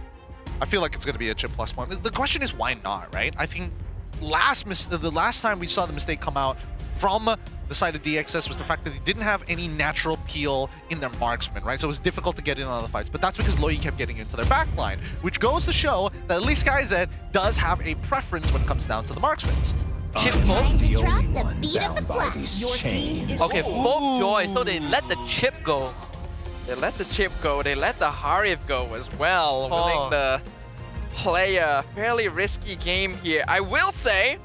I feel like it's going to be a chip +1. The question is why not, right? I think the last time we saw the mistake come out from the side of DXS was the fact that they didn't have any natural peel in their marksman, right? So it was difficult to get in on the fights. But that's because Loi kept getting into their backline, which goes to show that at least SkyZ does have a preference when it comes down to the marksmans. Chip the only one bound by these chains. Okay, both Joy, so they let the chip go. They let the chip go, they let the Harif go as well, willing to play a fairly risky game here. I will say,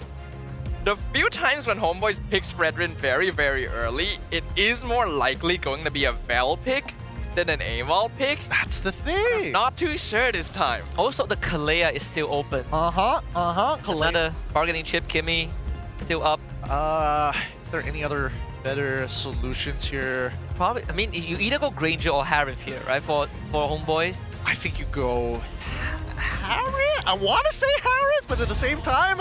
the few times when HomeBois picks Fredrin very, very early, it is more likely going to be a Vel pick than an AWOL pick. That's the thing. I'm not too sure this time. Also, the Kalea is still open. Another bargaining chip, Kimmy, still up. Is there any other better solutions here? Probably. I mean, you either go Granger or Harif here, right? For HomeBois. I think you go Harith. I want to say Harith, but at the same time,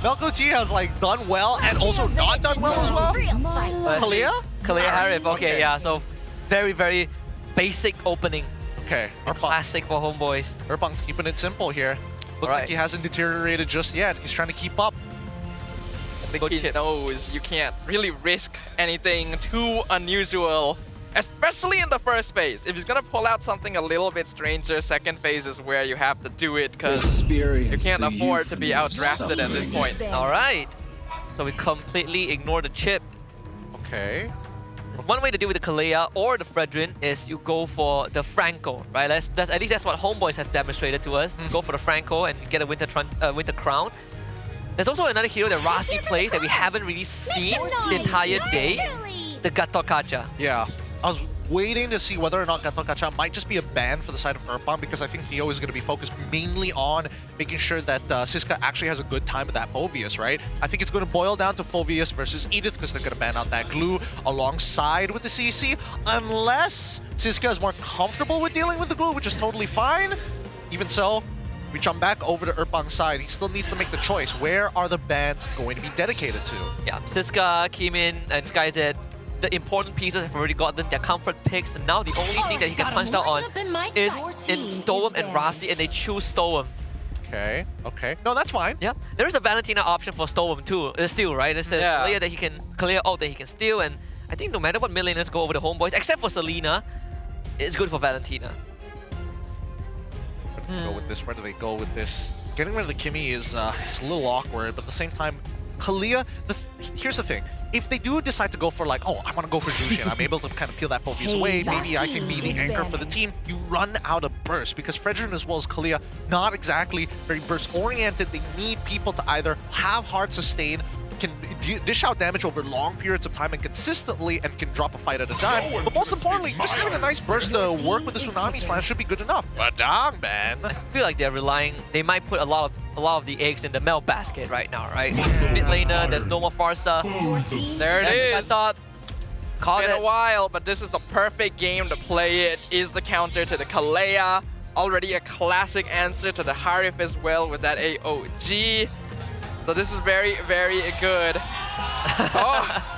Velko T has like done well and also not done well as well. Kalea? Kalea Harif. Okay, yeah. So very, very basic opening. Okay. Classic for HomeBois. Erpang's keeping it simple here. Looks like he hasn't deteriorated just yet. He's trying to keep up. I think he knows you can't really risk anything too unusual, especially in the first phase. If he's gonna pull out something a little bit stranger, second phase is where you have to do it because you can't afford to be outdrafted at this point. All right. So we completely ignore the chip. Okay. One way to deal with the Kalea or the Fredrin is you go for the Franco, right? At least that's what HomeBois have demonstrated to us. Go for the Franco and get a Winter Crown. There's also another hero that Rasi plays that we haven't really seen the entire day. The Gatot Kacha. Yeah. I was waiting to see whether or not Gatot Kacha might just be a ban for the side of Erpang because I think Theo is going to be focused mainly on making sure that Siska actually has a good time with that Phoveus, right? I think it's going to boil down to Phoveus versus Edith because they're going to ban out that glue alongside with the CC unless Siska is more comfortable with dealing with the glue, which is totally fine. Even so, we jump back over to Erpang's side. He still needs to make the choice. Where are the bans going to be dedicated to? Yeah, Siska, Kimin, and SkyZ, the important pieces have already gotten their comfort picks, and now the only thing that he can punch down on is in Stoem and Rasi, and they choose Stoem. Okay, okay. No, that's fine. Yeah, there is a Valentina option for Stoem too. Still, right? There's a player that he can clear out that he can steal, and I think no matter what mid laners go over the HomeBois, except for Selena, is good for Valentina. Where do they go with this? Where do they go with this? Getting rid of the Kimmy is it's a little awkward, but at the same time, Kalia, here's the thing. If they do decide to go for like, oh, I want to go for Zushin, I'm able to kind of peel that focus away, maybe I can be the anchor for the team, you run out of burst, because Fredrin as well as Kalia, not exactly very burst-oriented. They need people to either have hard sustain, can dish out damage over long periods of time and consistently, and can drop a fight at a time. But most importantly, just having a nice burst to work with the Tsunami Slam should be good enough. But dang, man. I feel like they're relying, they might put a lot of the eggs in the Mel basket right now, right? Mid laner, there's no more Farsa. There it is. I thought, Been a while, but this is the perfect game to play it. Is the counter to the Kalea. Already a classic answer to the Harif as well with that AOG. So this is very, very good. Oh.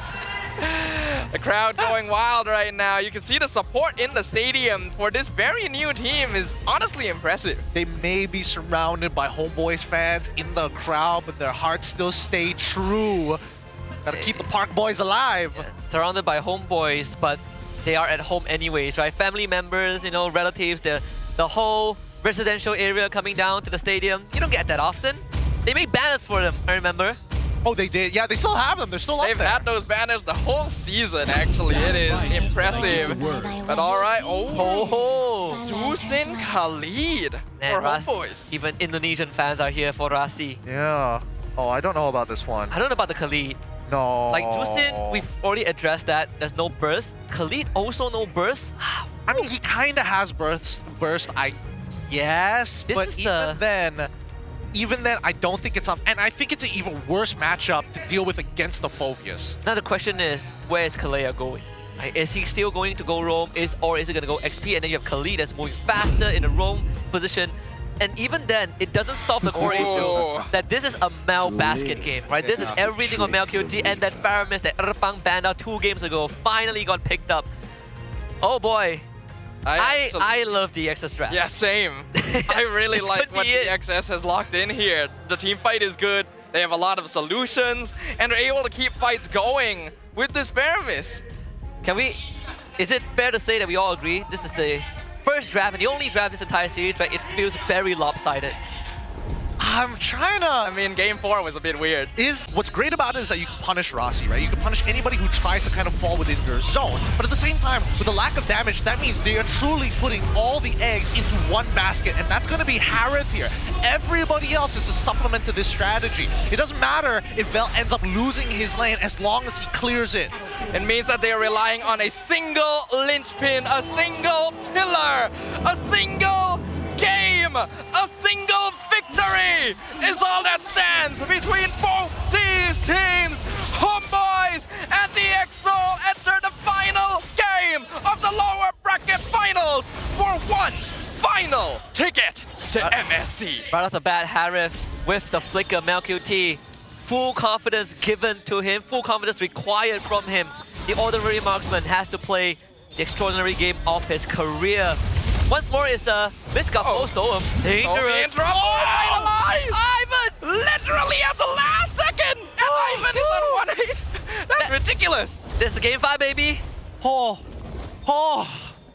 The crowd going wild right now. You can see the support in the stadium for this very new team is honestly impressive. They may be surrounded by HomeBois fans in the crowd, but their hearts still stay true. Gotta keep the Park Boys alive. Yeah, surrounded by HomeBois, but they are at home anyways, right? Family members, you know, relatives, the whole residential area coming down to the stadium. You don't get that often. They made banners for them, I remember. Oh, they did? Yeah, they still have them. They're still up there. They've had those banners the whole season, actually. It is impressive. But all right. Oh, Zusin Khalid for HomeBois. Even Indonesian fans are here for Rasi. Yeah. Oh, I don't know about this one. I don't know about the Khalid. No. Like Zusin, we've already addressed that. There's no burst. Khalid also no burst. I mean, he kind of has burst, I guess. But even then, I don't think it's enough. And I think it's an even worse matchup to deal with against the Phoveus. Now the question is, where is Kalea going? Right? Is he still going to go roam? Or is he going to go XP? And then you have Khalid that's moving faster in the roam position. And even then, it doesn't solve the core issue that this is a Mel basket game, right? This is everything on Mel QT, and that Faramis that Erpang banned out 2 games ago finally got picked up. Oh boy. I love the XS strat. Yeah, same. I really like what the XS has locked in here. The team fight is good. They have a lot of solutions, and they're able to keep fights going with this Faramis. Is it fair to say that we all agree this is the first draft and the only draft this entire series where it feels very lopsided? I'm trying to... I mean, game 4 was a bit weird. What's great about it is that you can punish Rasi, right? You can punish anybody who tries to kind of fall within your zone. But at the same time, with the lack of damage, that means they are truly putting all the eggs into one basket, and that's going to be Harith here. Everybody else is a supplement to this strategy. It doesn't matter if Vel ends up losing his lane as long as he clears it. It means that they are relying on a single linchpin, a single pillar, a single game, a single victory is all that stands between both these teams. HomeBois and the EXO enter the final game of the lower bracket finals for one final ticket to MSC. Right off the bat, Harith with the flicker, MelQT, full confidence given to him, full confidence required from him. The ordinary marksman has to play the extraordinary game of his career. Once more is the Miska close to him. Dangerous. Oh, Ivan literally at the last second! And Ivan is on 1-8. That's ridiculous. This is game 5, baby.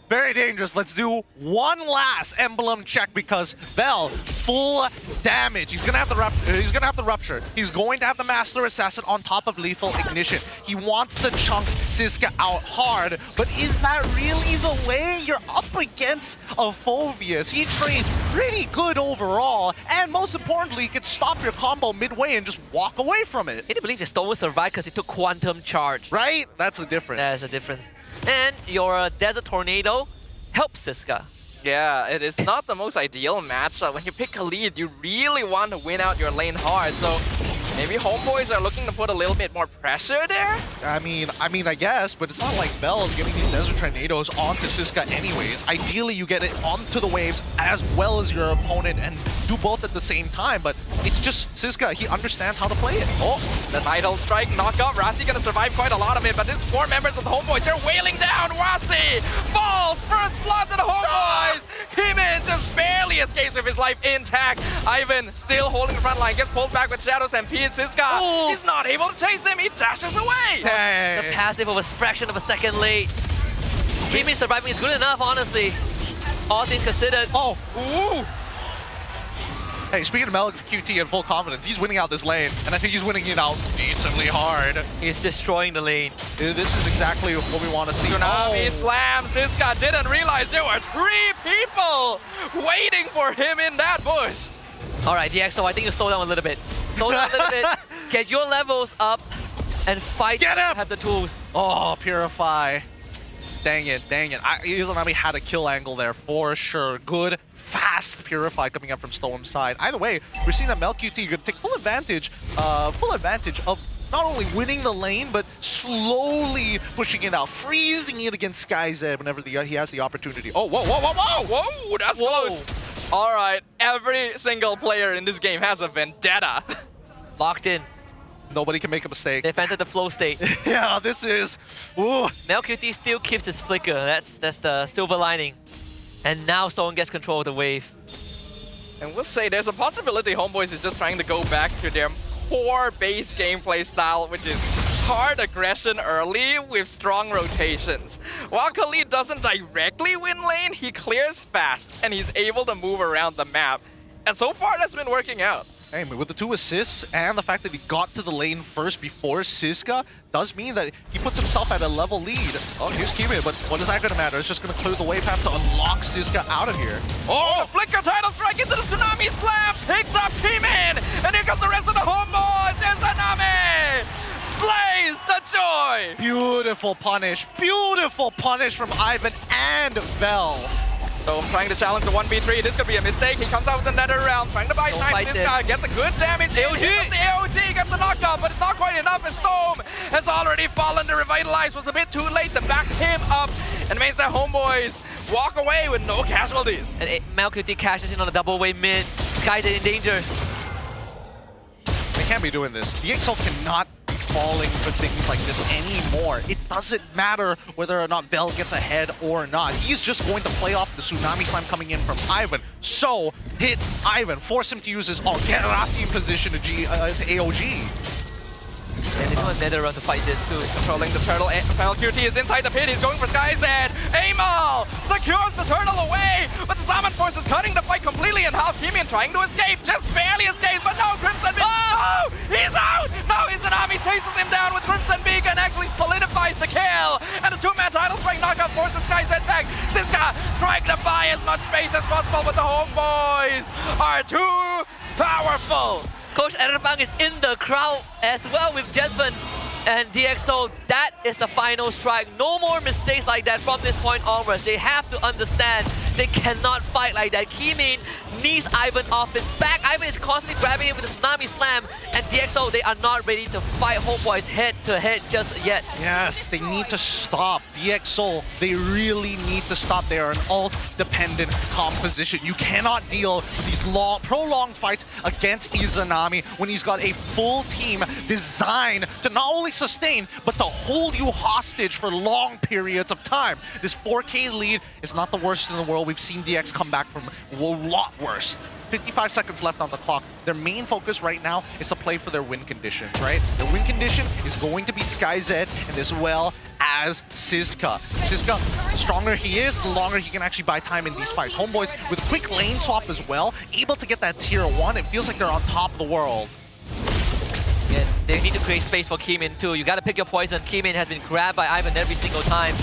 Very dangerous. Let's do one last emblem check because Vel, full damage. He's gonna have the rupture. He's going to have the Master Assassin on top of lethal ignition. He wants to chunk Siska out hard, but is that really the way? You're up against a Phoveus. He trades pretty good overall, and most importantly, he can stop your combo midway and just walk away from it. I believe the Stone will survive because he took Quantum Charge. Right? That's the difference. That's the difference. And your Desert Tornado helps Siska. Yeah, it is not the most ideal matchup. When you pick a lead, you really want to win out your lane hard. So maybe HomeBois are looking to put a little bit more pressure there? I mean, I guess, but it's not like Vel is getting these Desert Tornadoes onto Siska anyways. Ideally, you get it onto the waves as well as your opponent and do both at the same time, but it's just Siska, he understands how to play it. Oh, the Nighthold Strike knockup. Rasi gonna survive quite a lot of it, but these 4 members of the HomeBois, they're wailing down. Rasi falls, first blood to the HomeBois. Kimin just barely escapes with his life intact. Ivan still holding the front line, gets pulled back with Shadows and P and Siska. Ooh. He's not able to chase him, he dashes away. The passive was a fraction of a second late. Kimi surviving is good enough, honestly. All things considered. Oh, ooh! Hey, speaking of Malik QT in full confidence, he's winning out this lane, and I think he's winning it out decently hard. He's destroying the lane. This is exactly what we want to see. Tsunami slam. Siska didn't realize there were 3 people waiting for him in that bush. All right, DxO, I think you slow down a little bit. Slow down a little bit. Get your levels up and fight. Get him! Have the tools. Oh, Purify. Dang it, dang it. Izanami had a kill angle there for sure. Good, fast Purify coming up from Storm's side. Either way, we're seeing that MelQT going to take full advantage of not only winning the lane, but slowly pushing it out, freezing it against SkyZeb whenever he has the opportunity. Oh, whoa, whoa, whoa, whoa! Whoa, that's close. All right, every single player in this game has a vendetta. Locked in. Nobody can make a mistake. They've entered the flow state. Yeah, this is... Ooh. MelQT still keeps his flicker. That's the silver lining. And now Stone gets control of the wave. And we'll say there's a possibility HomeBois is just trying to go back to their core base gameplay style, which is hard aggression early with strong rotations. While Khalid doesn't directly win lane, he clears fast and he's able to move around the map. And so far that's been working out. Hey, with the 2 assists and the fact that he got to the lane first before Siska does mean that he puts himself at a level lead. Oh, here's Kimi, but what is that going to matter? It's just going to clear the way path to unlock Siska out of here. Oh, flicker title strike into the Tsunami slam, picks up Teemin, and here comes the rest of the HomeBois, and Tsunami slays the joy. Beautiful punish from Ivan and Vel. So I'm trying to challenge the 1v3. This could be a mistake. He comes out with another round, trying to buy time. This guy gets a good damage. AOG! The AOG gets the knockdown, but it's not quite enough. And Storm has already fallen to revitalize. Was a bit too late to back him up, and makes that HomeBois walk away with no casualties. And MelQT cashes in on a double wave mid. Guys are in danger. They can't be doing this. DxO cannot be falling for things like this anymore. It doesn't matter whether or not Vel gets ahead or not. He's just going to play off the Tsunami Slam coming in from Ivan. So, hit Ivan, force him to use his Gerasi position to AOG. And they do a nether run to fight this too. Controlling the turtle. MelQT is inside the pit. He's going for SkyZed. Amal secures the turtle away, but the Salmon Force is cutting the fight completely in half. Kimian trying to escape, just barely escapes, but no, Crimson Beacon. Oh! No! He's out! No, Izanami chases him down with Crimson Beacon, actually solidifies the kill. And a 2-man title strike knockout forces SkyZed back. Siska trying to buy as much space as possible, but the HomeBois are too powerful. Coach Erpang is in the crowd as well with Jespen and DxO. That is the final strike. No more mistakes like that from this point onwards. They have to understand they cannot fight like that. Kimin needs Ivan off his back. Ivan is constantly grabbing him with the Tsunami Slam, and DxO, they are not ready to fight HomeBois head to head just yet. Yes, they need to stop. DxO, they really need to stop. They are an ult-dependent composition. You cannot deal with these prolonged fights against Izanami when he's got a full team designed to not only sustain, but to hold you hostage for long periods of time. This 4K lead is not the worst in the world. We've seen DX come back from a lot worse. 55 seconds left on the clock. Their main focus right now is to play for their win condition, right? Their win condition is going to be SkyZed and as well as Siska. Siska, the stronger he is, the longer he can actually buy time in these fights. HomeBois with a quick lane swap as well, able to get that tier 1. It feels like they're on top of the world. Yeah, they need to create space for Kimin too. You gotta pick your poison. Kimin has been grabbed by Ivan every single time.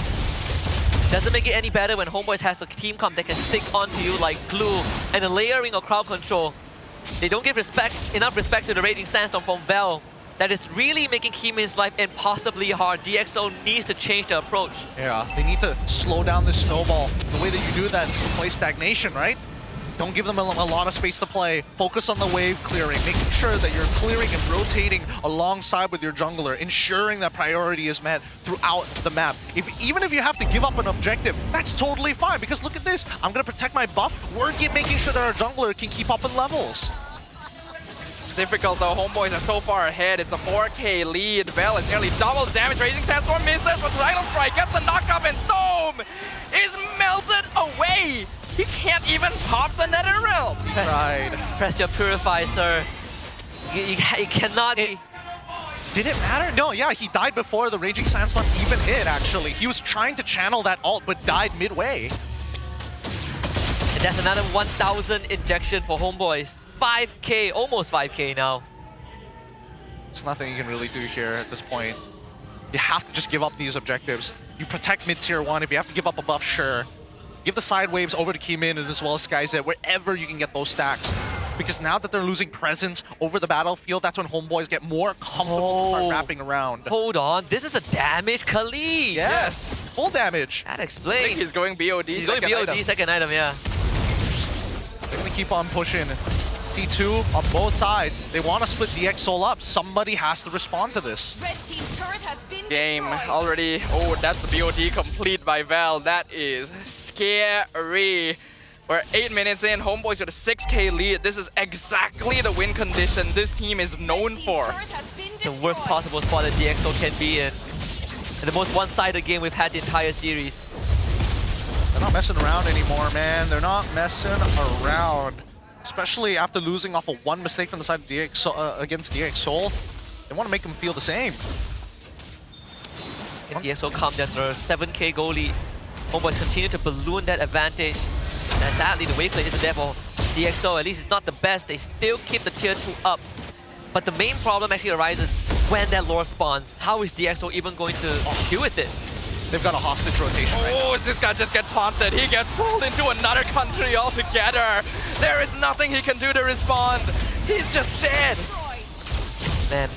Doesn't make it any better when HomeBois has a team comp that can stick onto you like glue, and a layering of crowd control. They don't give enough respect to the Raging Sandstorm from Vel. That is really making Kimin's life impossibly hard. DxO needs to change the approach. Yeah, they need to slow down the snowball. The way that you do that is to play stagnation, right? Don't give them a lot of space to play. Focus on the wave clearing, making sure that you're clearing and rotating alongside with your jungler, ensuring that priority is met throughout the map. Even if you have to give up an objective, that's totally fine, because look at this. I'm going to protect my buff. We're making sure that our jungler can keep up in levels. Difficult though, HomeBois are so far ahead. It's a 4K lead. Vel is nearly double the damage. Raging Sandstorm misses, but Tidal Strike gets the knock-up, and Storm is melted away. He can't even pop the Nether Realm. Right. Press your Purify, sir. You cannot be... Did it matter? No, yeah, he died before the Raging Sandstorm even hit, actually. He was trying to channel that ult, but died midway. And that's another 1,000 injection for HomeBois. 5k, almost 5k now. There's nothing you can really do here at this point. You have to just give up these objectives. You protect mid-tier 1. If you have to give up a buff, sure. Give the side waves over to Keymin and as well as SkyZ, wherever you can get those stacks. Because now that they're losing presence over the battlefield, that's when HomeBois get more comfortable to start wrapping around. Hold on, this is a damage Khalid. Yes, full damage. That I explains. think he's going BOD. He's going BOD second item, yeah. They're going to keep on pushing. T2 on both sides. They want to split DX Soul up. Somebody has to respond to this. Red team turret has been Game destroyed. already. Oh, that's the BOD complete by Val. That is scary. We're 8 minutes in. HomeBois with a 6k lead. This is exactly the win condition this team is known for. The worst possible spot that DXO can be in. And the most one-sided game we've had the entire series. They're not messing around anymore, man. They're not messing around. Especially after losing off of one mistake from the side of DX against DX Soul. They want to make them feel the same. And DXO come down to a 7k goal lead. HomeBois continue to balloon that advantage. And sadly, the wave play isn't there for DXO. At least it's not the best. They still keep the tier 2 up. But the main problem actually arises when that lore spawns. How is DXO even going to deal with it? They've got a hostage rotation right now. This guy just gets taunted. He gets pulled into another country altogether. There is nothing he can do to respond. He's just dead. Man,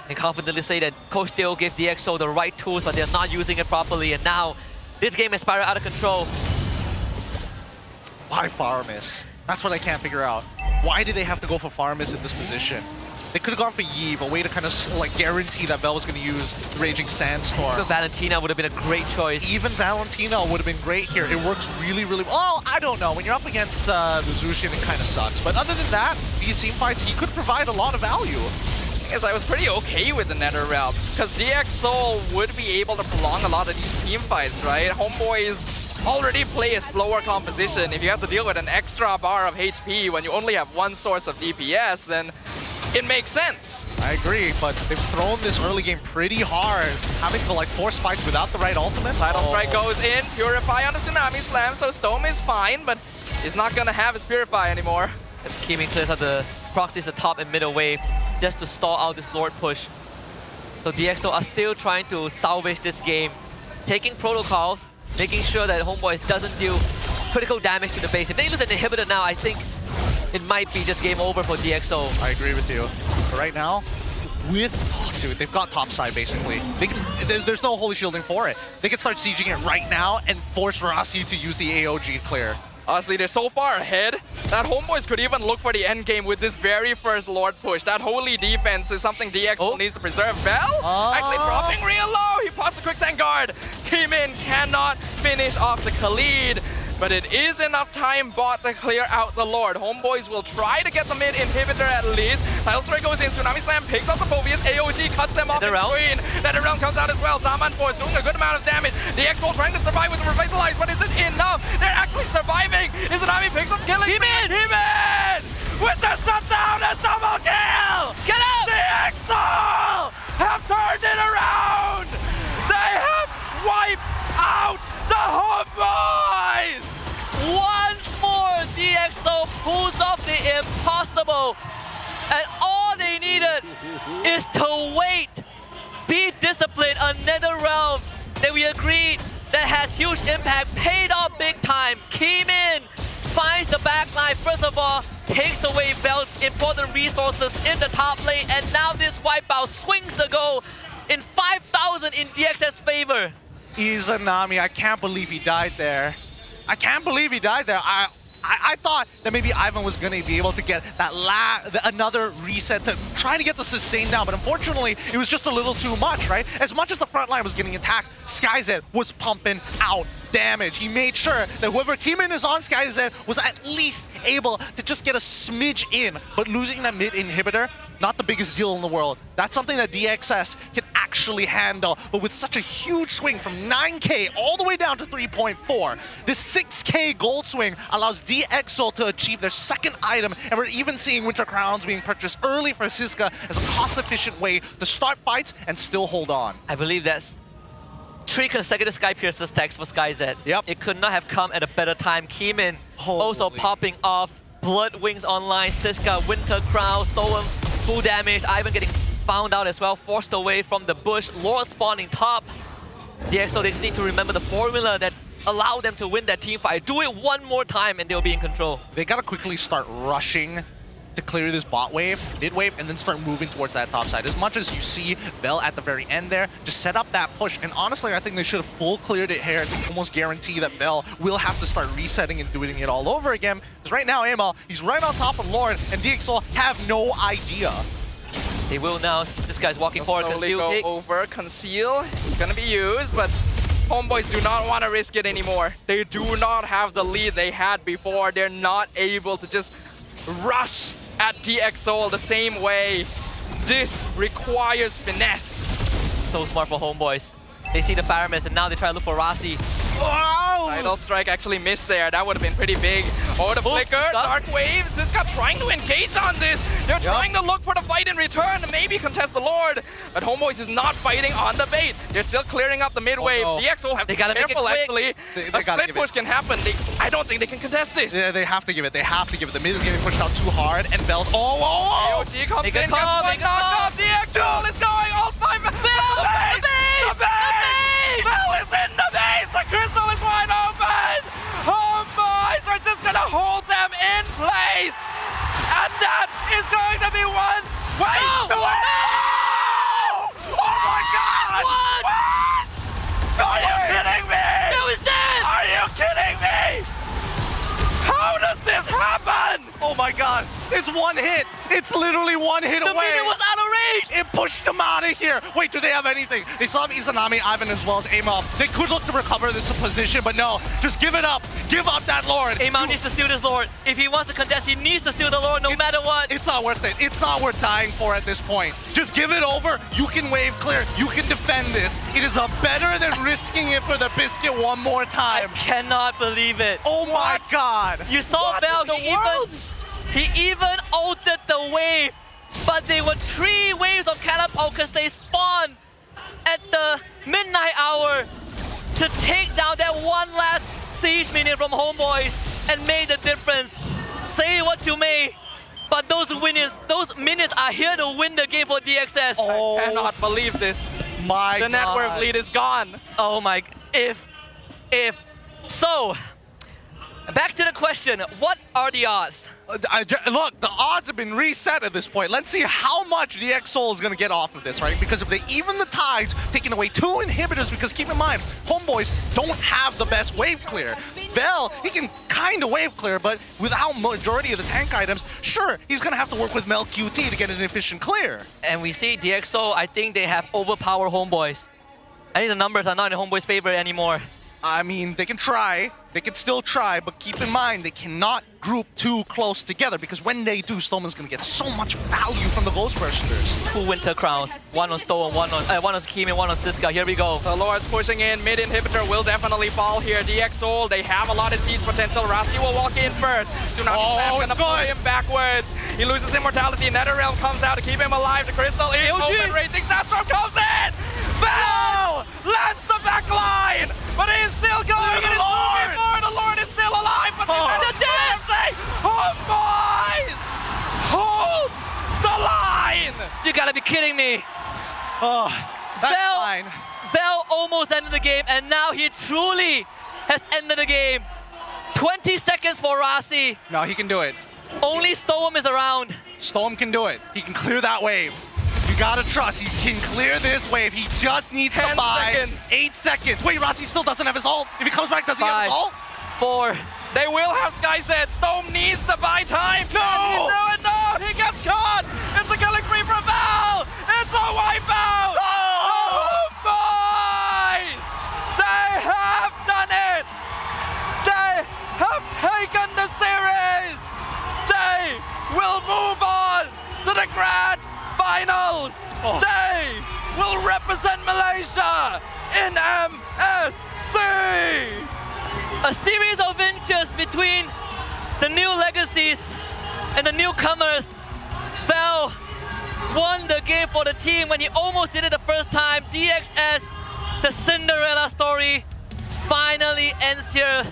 I can confidently say that Coach Dale gave DXO the right tools, but they're not using it properly. And now, this game is spiraled out of control. Why Farmis? That's what I can't figure out. Why did they have to go for Farmis in this position? They could have gone for Yve, a way to kind of like guarantee that Bell was going to use the Raging Sandstorm. Even Valentina would have been a great choice. Even Valentina would have been great here. It works really, really well. Oh, I don't know. When you're up against the Zushin, it kind of sucks. But other than that, these team fights, he could provide a lot of value. Yes, I was pretty okay with the Nether Realm, because DX Soul would be able to prolong a lot of these team fights, right? HomeBois already play a slower composition. If you have to deal with an extra bar of HP when you only have one source of DPS, then it makes sense. I agree, but they've thrown this early game pretty hard, having to like force fights without the right ultimate. Tidal Strike goes in, Purify on the Tsunami Slam, so Stone is fine, but he's not gonna have his Purify anymore. And Keymin clears out the proxies at the top and middle wave just to stall out this Lord push. So DXO are still trying to salvage this game, taking protocols, making sure that HomeBois doesn't deal critical damage to the base. If they lose an inhibitor now, I think it might be just game over for DXO. I agree with you. But right now, dude, they've got top side basically. They can, there's no holy shielding for it. They can start sieging it right now and force Verasi to use the AOG clear. Honestly, they're so far ahead that HomeBois could even look for the end game with this very first Lord push. That holy defense is something DXO needs to preserve. Bell actually dropping real low. He pops a quicksand guard. Keymin cannot finish off the Khalid. But it is enough time bot to clear out the Lord. HomeBois will try to get the mid inhibitor at least. Tidal Strike goes in, Tsunami Slam picks up the Phobius, AOG cuts them off in between. Nether Realm comes out as well. Zaman Force doing a good amount of damage. The X-Bolt trying to survive with the Revitalize, but is it enough? They're actually surviving. Tsunami picks up killing. Keymin! With the shutdown and double kill! Get out! The X-Soul have turned it around! They have wiped out the HomeBois! Once more, DXO pulls off the impossible. And all they needed is to wait. Be disciplined. Another realm that we agreed that has huge impact, paid off big time. Keymin finds the backline. First of all, takes away Vel's important resources in the top lane. And now this wipeout swings the goal in 5,000 in DX's favor. Izanami, I can't believe he died there. I can't believe he died there. I thought that maybe Ivan was going to be able to get that another reset to try to get the sustain down, but unfortunately, it was just a little too much, right? As much as the front line was getting attacked, SkyZ was pumping out damage. He made sure that whoever Keymin is on SkyZ was at least able to just get a smidge in, but losing that mid inhibitor, not the biggest deal in the world. That's something that DXS can actually actually handle. But with such a huge swing from 9K all the way down to 3.4, this 6K gold swing allows DXO to achieve their second item, and we're even seeing Winter Crowns being purchased early for Siska as a cost-efficient way to start fights and still hold on. I believe that's 3 consecutive Sky Piercer stacks for SkyZ. Yep. It could not have come at a better time. Keeman also popping off. Blood Wings online. Siska, Winter Crown, Stolen, full damage. Ivan getting found out as well. Forced away from the bush. Lord spawning top. DXO, they just need to remember the formula that allowed them to win that team fight. Do it one more time and they'll be in control. They gotta quickly start rushing to clear this bot wave, mid wave, and then start moving towards that top side. As much as you see Bell at the very end there, just set up that push. And honestly, I think they should have full cleared it here to almost guarantee that Bell will have to start resetting and doing it all over again. Because right now, Amal, he's right on top of Lord, and DXO have no idea. They will now. This guy's walking forward. Slowly go over. Conceal. It's gonna be used, but HomeBois do not want to risk it anymore. They do not have the lead they had before. They're not able to just rush at DXO the same way. This requires finesse. So smart for HomeBois. They see the Pyramis and now they try to look for Rasi. Wow! Tidal Strike actually missed there. That would have been pretty big. Oh, the Flicker, Dark Wave. Siska trying to engage on this. They're trying to look for the fight in return, maybe contest the Lord. But HomeBois is not fighting on the bait. They're still clearing up the mid wave. DXO have to be careful, actually. A split push can happen. I don't think they can contest this. Yeah, they have to give it. They have to give it. The mid is getting pushed out too hard, and Bell's... Oh! AOG comes in, gets one knocked off. DXO is going all 5. The base! Bell is in the base! The crystal is wide open! HomeBois are just gonna hold them in place! And that is going to be one! Wait! No! Oh my god! What? Are you kidding me? That was dead! Are you kidding me? How does this happen? Oh my god, it's one hit. It's literally one hit away. The minion was out of range. It pushed them out of here. Wait, do they have anything? They still have Izanami, Ivan, as well as Amal. They could look to recover this position, but no. Just give it up. Give up that Lord. Amal needs to steal this Lord. If he wants to contest, he needs to steal the Lord no matter what. It's not worth it. It's not worth dying for at this point. Just give it over. You can wave clear. You can defend this. It is better than risking it for the biscuit one more time. I cannot believe it. Oh my god. You saw Bell. He even altered the wave. But they were 3 waves of catapult because they spawned at the midnight hour to take down that one last siege minion from HomeBois and made the difference. Say what you may, but those minions are here to win the game for DXS. Oh, I cannot believe this. My the net worth lead is gone. Oh my, so, back to the question, what are the odds? Look, the odds have been reset at this point. Let's see how much DXO is going to get off of this, right? Because if they even the tides, taking away 2 inhibitors, because keep in mind, HomeBois don't have the best wave clear. Bell, he can kind of wave clear, but without majority of the tank items, sure, he's going to have to work with Mel QT to get an efficient clear. And we see DXO, I think they have overpowered HomeBois. I think the numbers are not in HomeBois' favor anymore. I mean, they can try. They can still try, but keep in mind, they cannot group too close together because when they do, Stolman's going to get so much value from the Ghostbursters. 2 Winter Crowns. One on Stolen, one on Keeman, one on Siska. Here we go. The Lord's pushing in. Mid inhibitor will definitely fall here. DXO, they have a lot of siege potential. Rasi will walk in first. Tsunami gonna pull him backwards. He loses immortality. NetherRealm comes out to keep him alive. The crystal is open. Raging Sandstorm comes in. Bell lands the back line, but he is still going. It is moving more. The Lord is still alive, but the dead. HomeBois hold the line. You gotta be kidding me. Oh, that's fine. Bell almost ended the game, and now he truly has ended the game. 20 seconds for Rasi. No, he can do it. Only Storm is around. Storm can do it. He can clear that wave. You gotta trust, he can clear this wave. He just needs to buy 8 seconds. Wait, Rasi still doesn't have his ult. If he comes back, does he have his ult? 4. They will have SkyZ. Storm needs to buy time. No! No, he gets caught. It's a killing spree from Val. It's a wipeout. Oh! HomeBois! They have done it. They have taken the series. They will move on to the grand finals. They will represent Malaysia in MSC. A series of inches between the new legacies and the newcomers. Val won the game for the team when he almost did it the first time. DXS, the Cinderella story, finally ends here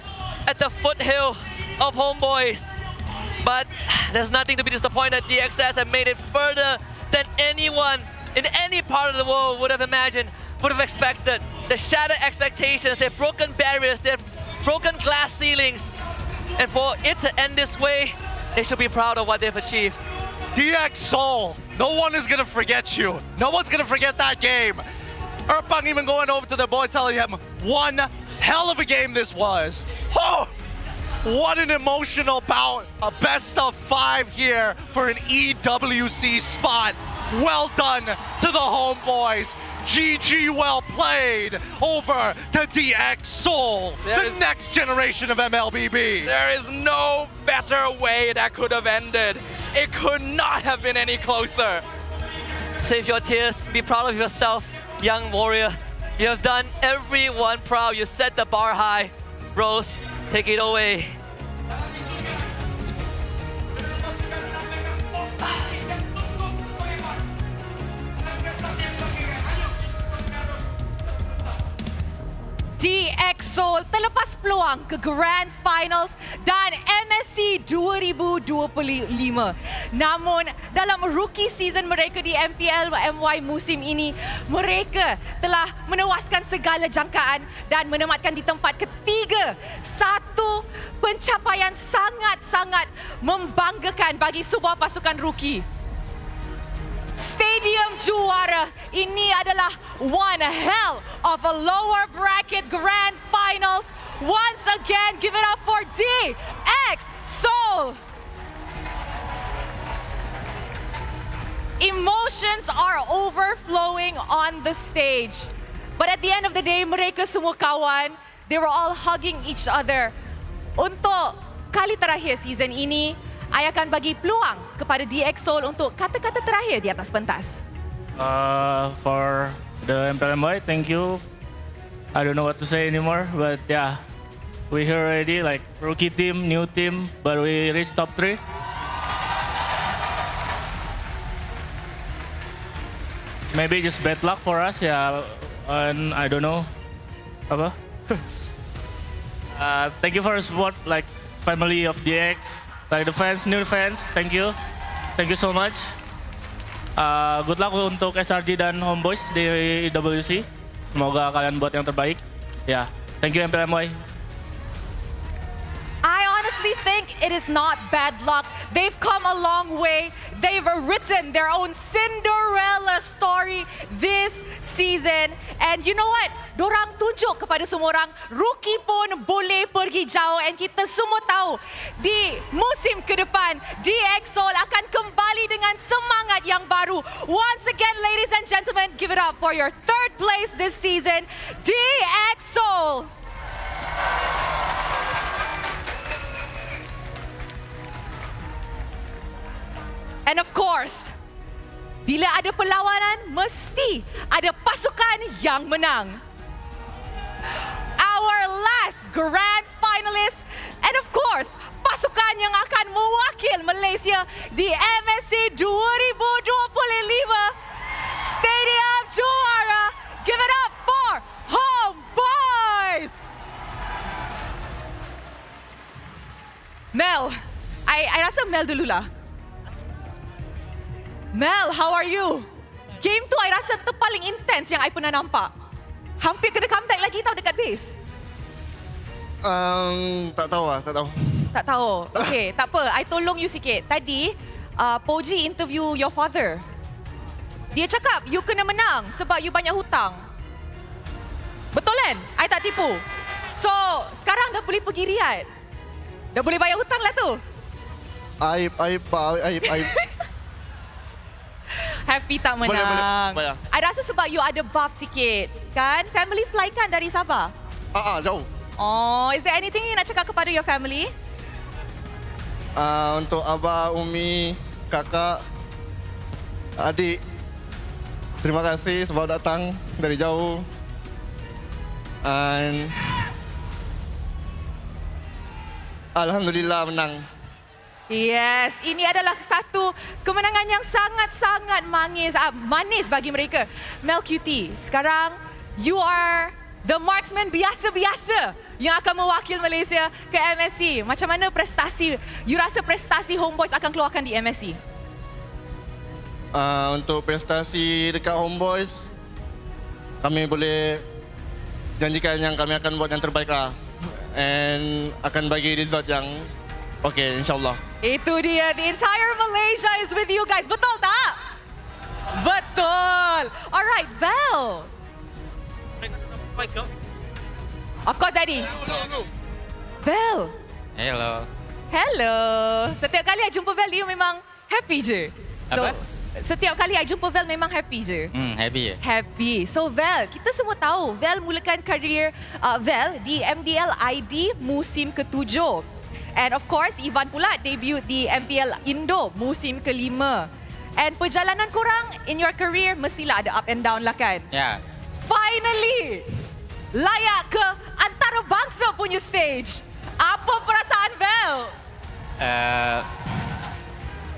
at the foothill of HomeBois. But there's nothing to be disappointed. DXS have made it further than anyone in any part of the world would have imagined, would have expected. They shattered expectations, they've broken barriers, they've broken glass ceilings. And for it to end this way, they should be proud of what they've achieved. DX Seoul, no one is gonna forget you. No one's gonna forget that game. Erpang even going over to the boy telling him, one hell of a game this was. Oh, what an emotional bout. A best of 5 here for an EWC spot. Well done to the HomeBois. GG, well played over to DX Seoul, the next generation of MLBB. There is no better way that could have ended. It could not have been any closer. Save your tears, be proud of yourself, young warrior. You have done everyone proud. You set the bar high. Rose, take it away. DX Seoul terlepas peluang ke Grand Finals dan MSC 2025. Namun dalam rookie season mereka di MPL MY musim ini, mereka telah menewaskan segala jangkaan dan menematkan di tempat ketiga. Satu pencapaian sangat-sangat membanggakan bagi sebuah pasukan rookie. Stadium juara, ini adalah one hell of a lower bracket Grand Finals. Once again, give it up for DX Seoul. Emotions are overflowing on the stage. But at the end of the day, mereka semua kawan. They were all hugging each other. Untuk kali terakhir season ini, I akan bagi peluang kepada DX Seoul untuk kata-kata terakhir di atas pentas. For the MPL MY, thank you. I don't know what to say anymore, but yeah, we're here already, like rookie team, new team, but we reached top 3. Maybe just bad luck for us, yeah, and I don't know. Apa? Thank you for the support, like family of DX. Like the fans, new fans, thank you so much. Good luck untuk SRG dan HomeBois di EWC. Semoga kalian buat yang terbaik. Yeah, thank you MPL MY. I honestly think it is not bad luck. They've come a long way. They've written their own Cinderella story this season. And you know what? Dorang tunjuk kepada semua orang, rookie pun boleh pergi jauh. And kita semua tahu, di musim ke depan, DX Seoul akan kembali dengan semangat yang baru. Once again, ladies and gentlemen, give it up for your third place this season, DX Seoul. And of course, bila ada perlawanan, mesti ada pasukan yang menang. Our last Grand Finalist, and of course, pasukan yang akan mewakil Malaysia di MSC 2025. Stadium juara, give it up for HomeBois! Mel, I rasa Mel dululah. Mel, how are you? Game tu I rasa terpaling intense yang I pernah nampak. Hampir kena comeback lagi tau dekat base. Tak tahu lah, tak tahu. Tak tahu. Okay, tak apa. I tolong you sikit. Tadi, Poji interview your father. Dia cakap, you kena menang sebab you banyak hutang. Betul kan? I tak tipu. So, sekarang dah boleh pergi Riyadh. Dah boleh bayar hutang lah tu. Aib. Happy tak menang. Boleh. I rasa sebab you ada buff sikit. Kan? Family fly kan dari Sabah? Jauh. Oh, is there anything you nak cakap kepada your family? Untuk abah, umi, kakak, adik. terima kasih sebab datang dari jauh. And Alhamdulillah menang. Yes, ini adalah satu kemenangan yang sangat-sangat manis bagi mereka. Mel QT, sekarang you are the marksman biasa-biasa yang akan mewakil Malaysia ke MSC. Macam mana prestasi, you rasa prestasi HomeBois akan keluarkan di MSC? Untuk prestasi dekat HomeBois, kami boleh janjikan yang kami akan buat yang terbaik lah. And akan bagi result yang okay, insyaAllah. Itu dia, the entire Malaysia is with you guys. Betul tak? Betul. Alright, Val. Of course, Daddy. Val. Hello. Hello. Setiap kali I jumpa Val, dia memang happy je. So, Apa? setiap kali I jumpa Val memang happy je. Happy ya? Happy. So Val, kita semua tahu Val mulakan karier Val di MDL ID musim ke-7. And of course, Ivan pula debut di MPL Indo musim ke-5. And perjalanan korang in your career mestilah ada up and down lah kan? Ya. Finally, layak ke antarabangsa punya stage. Apa perasaan Val?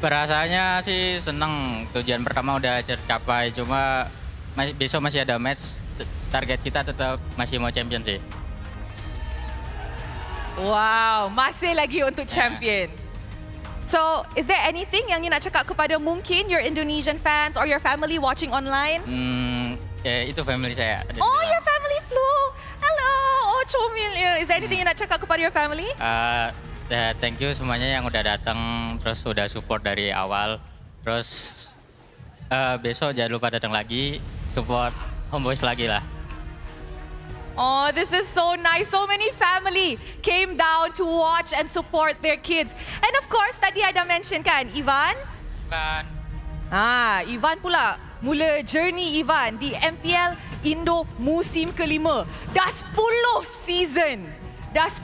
Perasaannya sih senang, tujuan pertama udah tercapai, cuma besok masih ada match, target kita tetap masih mau champion sih. Wow, masih lagi untuk champion. So, is there anything yang you nak cakap kepada mungkin your Indonesian fans or your family watching online? Itu family saya. Oh, your family flew. Hello. Oh, comel. Is there anything you nak cakap kepada your family? Thank you semuanya yang udah datang, terus udah support dari awal. Terus besok jangan lupa datang lagi, support HomeBois lagi lah. Oh, this is so nice. So many family came down to watch and support their kids. And of course, tadi ada mention kan, Ivan? Ivan pula. Mula journey Ivan di MPL Indo musim ke-5. Dah 10 season. Dah 10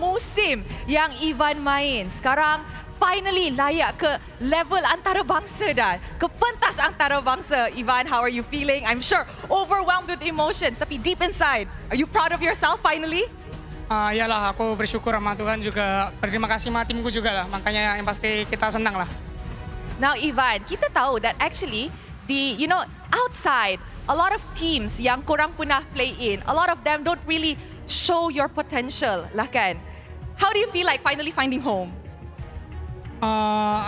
musim yang Ivan main. Sekarang finally layak ke level antarabangsa dah. Ke pentas antarabangsa. Ivan, how are you feeling? I'm sure overwhelmed with emotions. Tapi deep inside, are you proud of yourself finally? Yalah, aku bersyukur sama Tuhan juga. Berterima kasih sama timku juga lah. Makanya yang pasti kita senang lah. Now Ivan, kita tahu that actually outside, a lot of teams yang korang pernah play in, a lot of them don't really show your potential lah kan. How do you feel like finally finding home?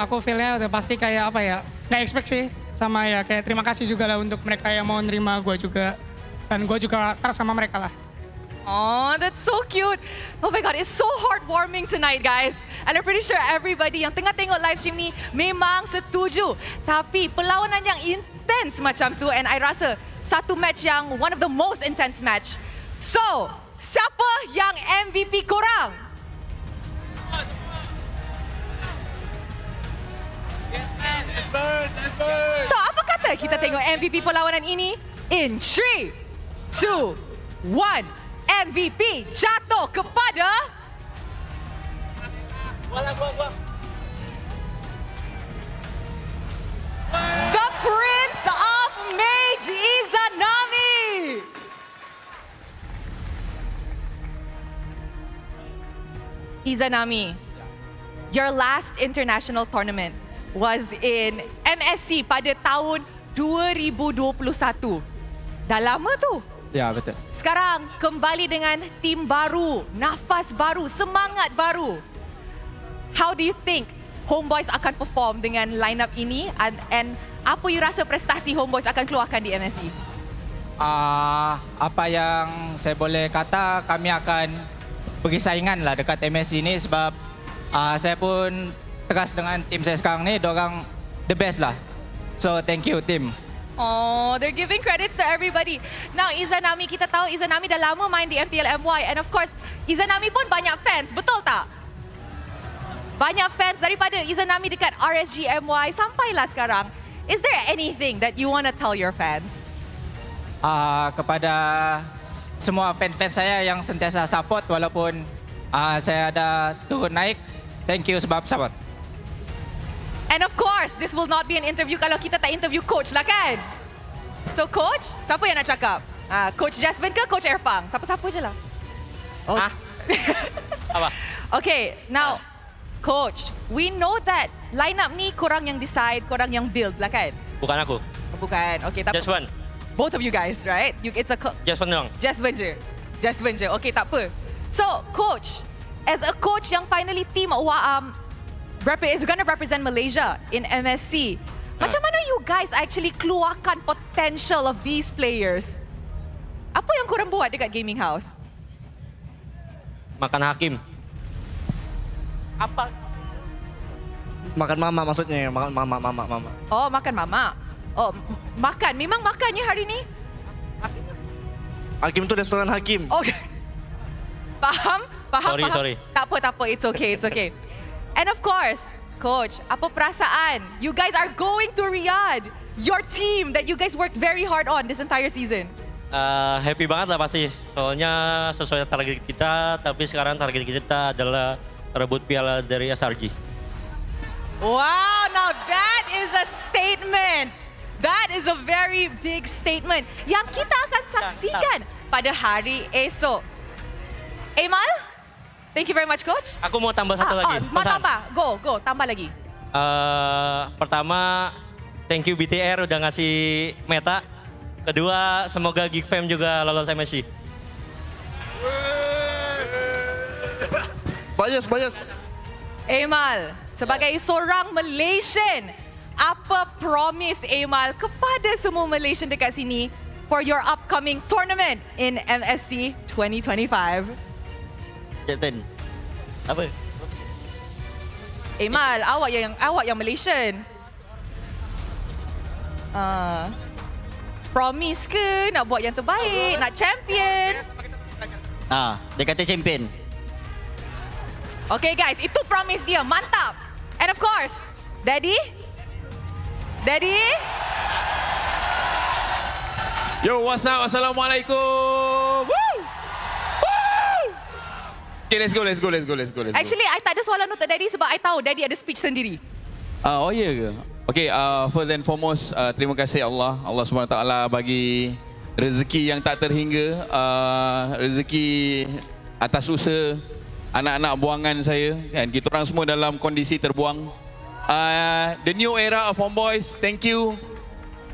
Aku feel-nya udah pasti kayak apa ya, nggak expect sih. Sama ya kayak terima kasih juga lah untuk mereka yang mau nerima gue juga. Dan gue juga trust sama mereka lah. Oh, that's so cute. Oh my God, it's so heartwarming tonight, guys. And I'm pretty sure everybody yang tengah tengok live stream ni memang setuju. Tapi perlawanan yang intense macam tu, and I rasa satu match yang one of the most intense match. So, siapa yang MVP korang? So, apa kata kita tengok MVP perlawanan ini? In 3, 2, 1. MVP jatuh kepada the Prince of Mage, Izanami. Izanami, your last international tournament was in MSC pada tahun 2021. Dah lama tu. Ya, betul. Sekarang kembali dengan tim baru, nafas baru, semangat baru. How do you think HomeBois akan perform dengan lineup ini and apa you rasa prestasi HomeBois akan keluarkan di MSC? Apa yang saya boleh kata, kami akan pergi saingan lah dekat MSC ini sebab saya pun tegas dengan tim saya sekarang ni, diorang the best lah. So thank you team. Oh, they're giving credits to everybody. Now, Izanami, kita tahu Izanami dah lama main di MPL MY and of course, Izanami pun banyak fans, betul tak? Banyak fans daripada Izanami dekat RSG MY sampailah sekarang. Is there anything that you want to tell your fans? Kepada semua fans-fans saya yang sentiasa support walaupun saya ada turun naik, thank you sebab support. And of course, this will not be an interview kalau kita tak interview coach lah kan? So coach, siapa yang nak cakap? Coach Jasmine ke Coach Erpang? Siapa-siapa je lah. Oh. Apa? Okay, now coach, we know that lineup ni korang yang decide, korang yang build lah kan? Bukan aku. Bukan. Okay, tapi Just one. both of you guys, right? It's a Just one doang. Jasmine je. Jasmine je. Okay, tak apa. So, coach, as a coach yang finally team is going to represent Malaysia in MSC. Macam mana you guys actually keluarkan potential of these players? Apa yang korang buat dekat gaming house? Makan hakim. Apa? Makan mama maksudnya, makan mama. Oh, makan mama. Oh, makan. Memang makannya hari ni? Hakim tu restoran Hakim. Okay. Faham? Sorry. Tak apa. It's okay. And of course, coach, apa perasaan? You guys are going to Riyadh. Your team that you guys worked very hard on this entire season. Happy banget lah pasti. Soalnya sesuai target kita, tapi sekarang target kita adalah rebut piala dari SRG. Wow, now that is a statement. That is a very big statement yang kita akan saksikan pada hari esok. Emal? Thank you very much, coach. Aku mau tambah satu lagi. Mau tambah? Go, tambah lagi. Pertama, thank you BTR udah ngasih meta. Kedua, semoga Geek Fam juga lolos MSC. Bias. Emal, sebagai seorang Malaysian, apa promise Emal kepada semua Malaysian dekat sini for your upcoming tournament in MSC 2025? Captain. Apa? Emal, awak yang Malaysian. Promise ke nak buat yang terbaik, nak champion? Dia kata champion. Okay guys, itu promise dia, mantap. And of course, Daddy? Yo, what's up? Assalamualaikum. Woo! Okay, let's go. Actually, I tak ada soalan untuk Daddy sebab I tahu Daddy ada speech sendiri. Oh ya ke? Okay, first and foremost, terima kasih Allah SWT bagi rezeki yang tak terhingga, rezeki atas usaha anak-anak buangan saya, kan? Kita orang semua dalam kondisi terbuang. The new era of HomeBois, thank you.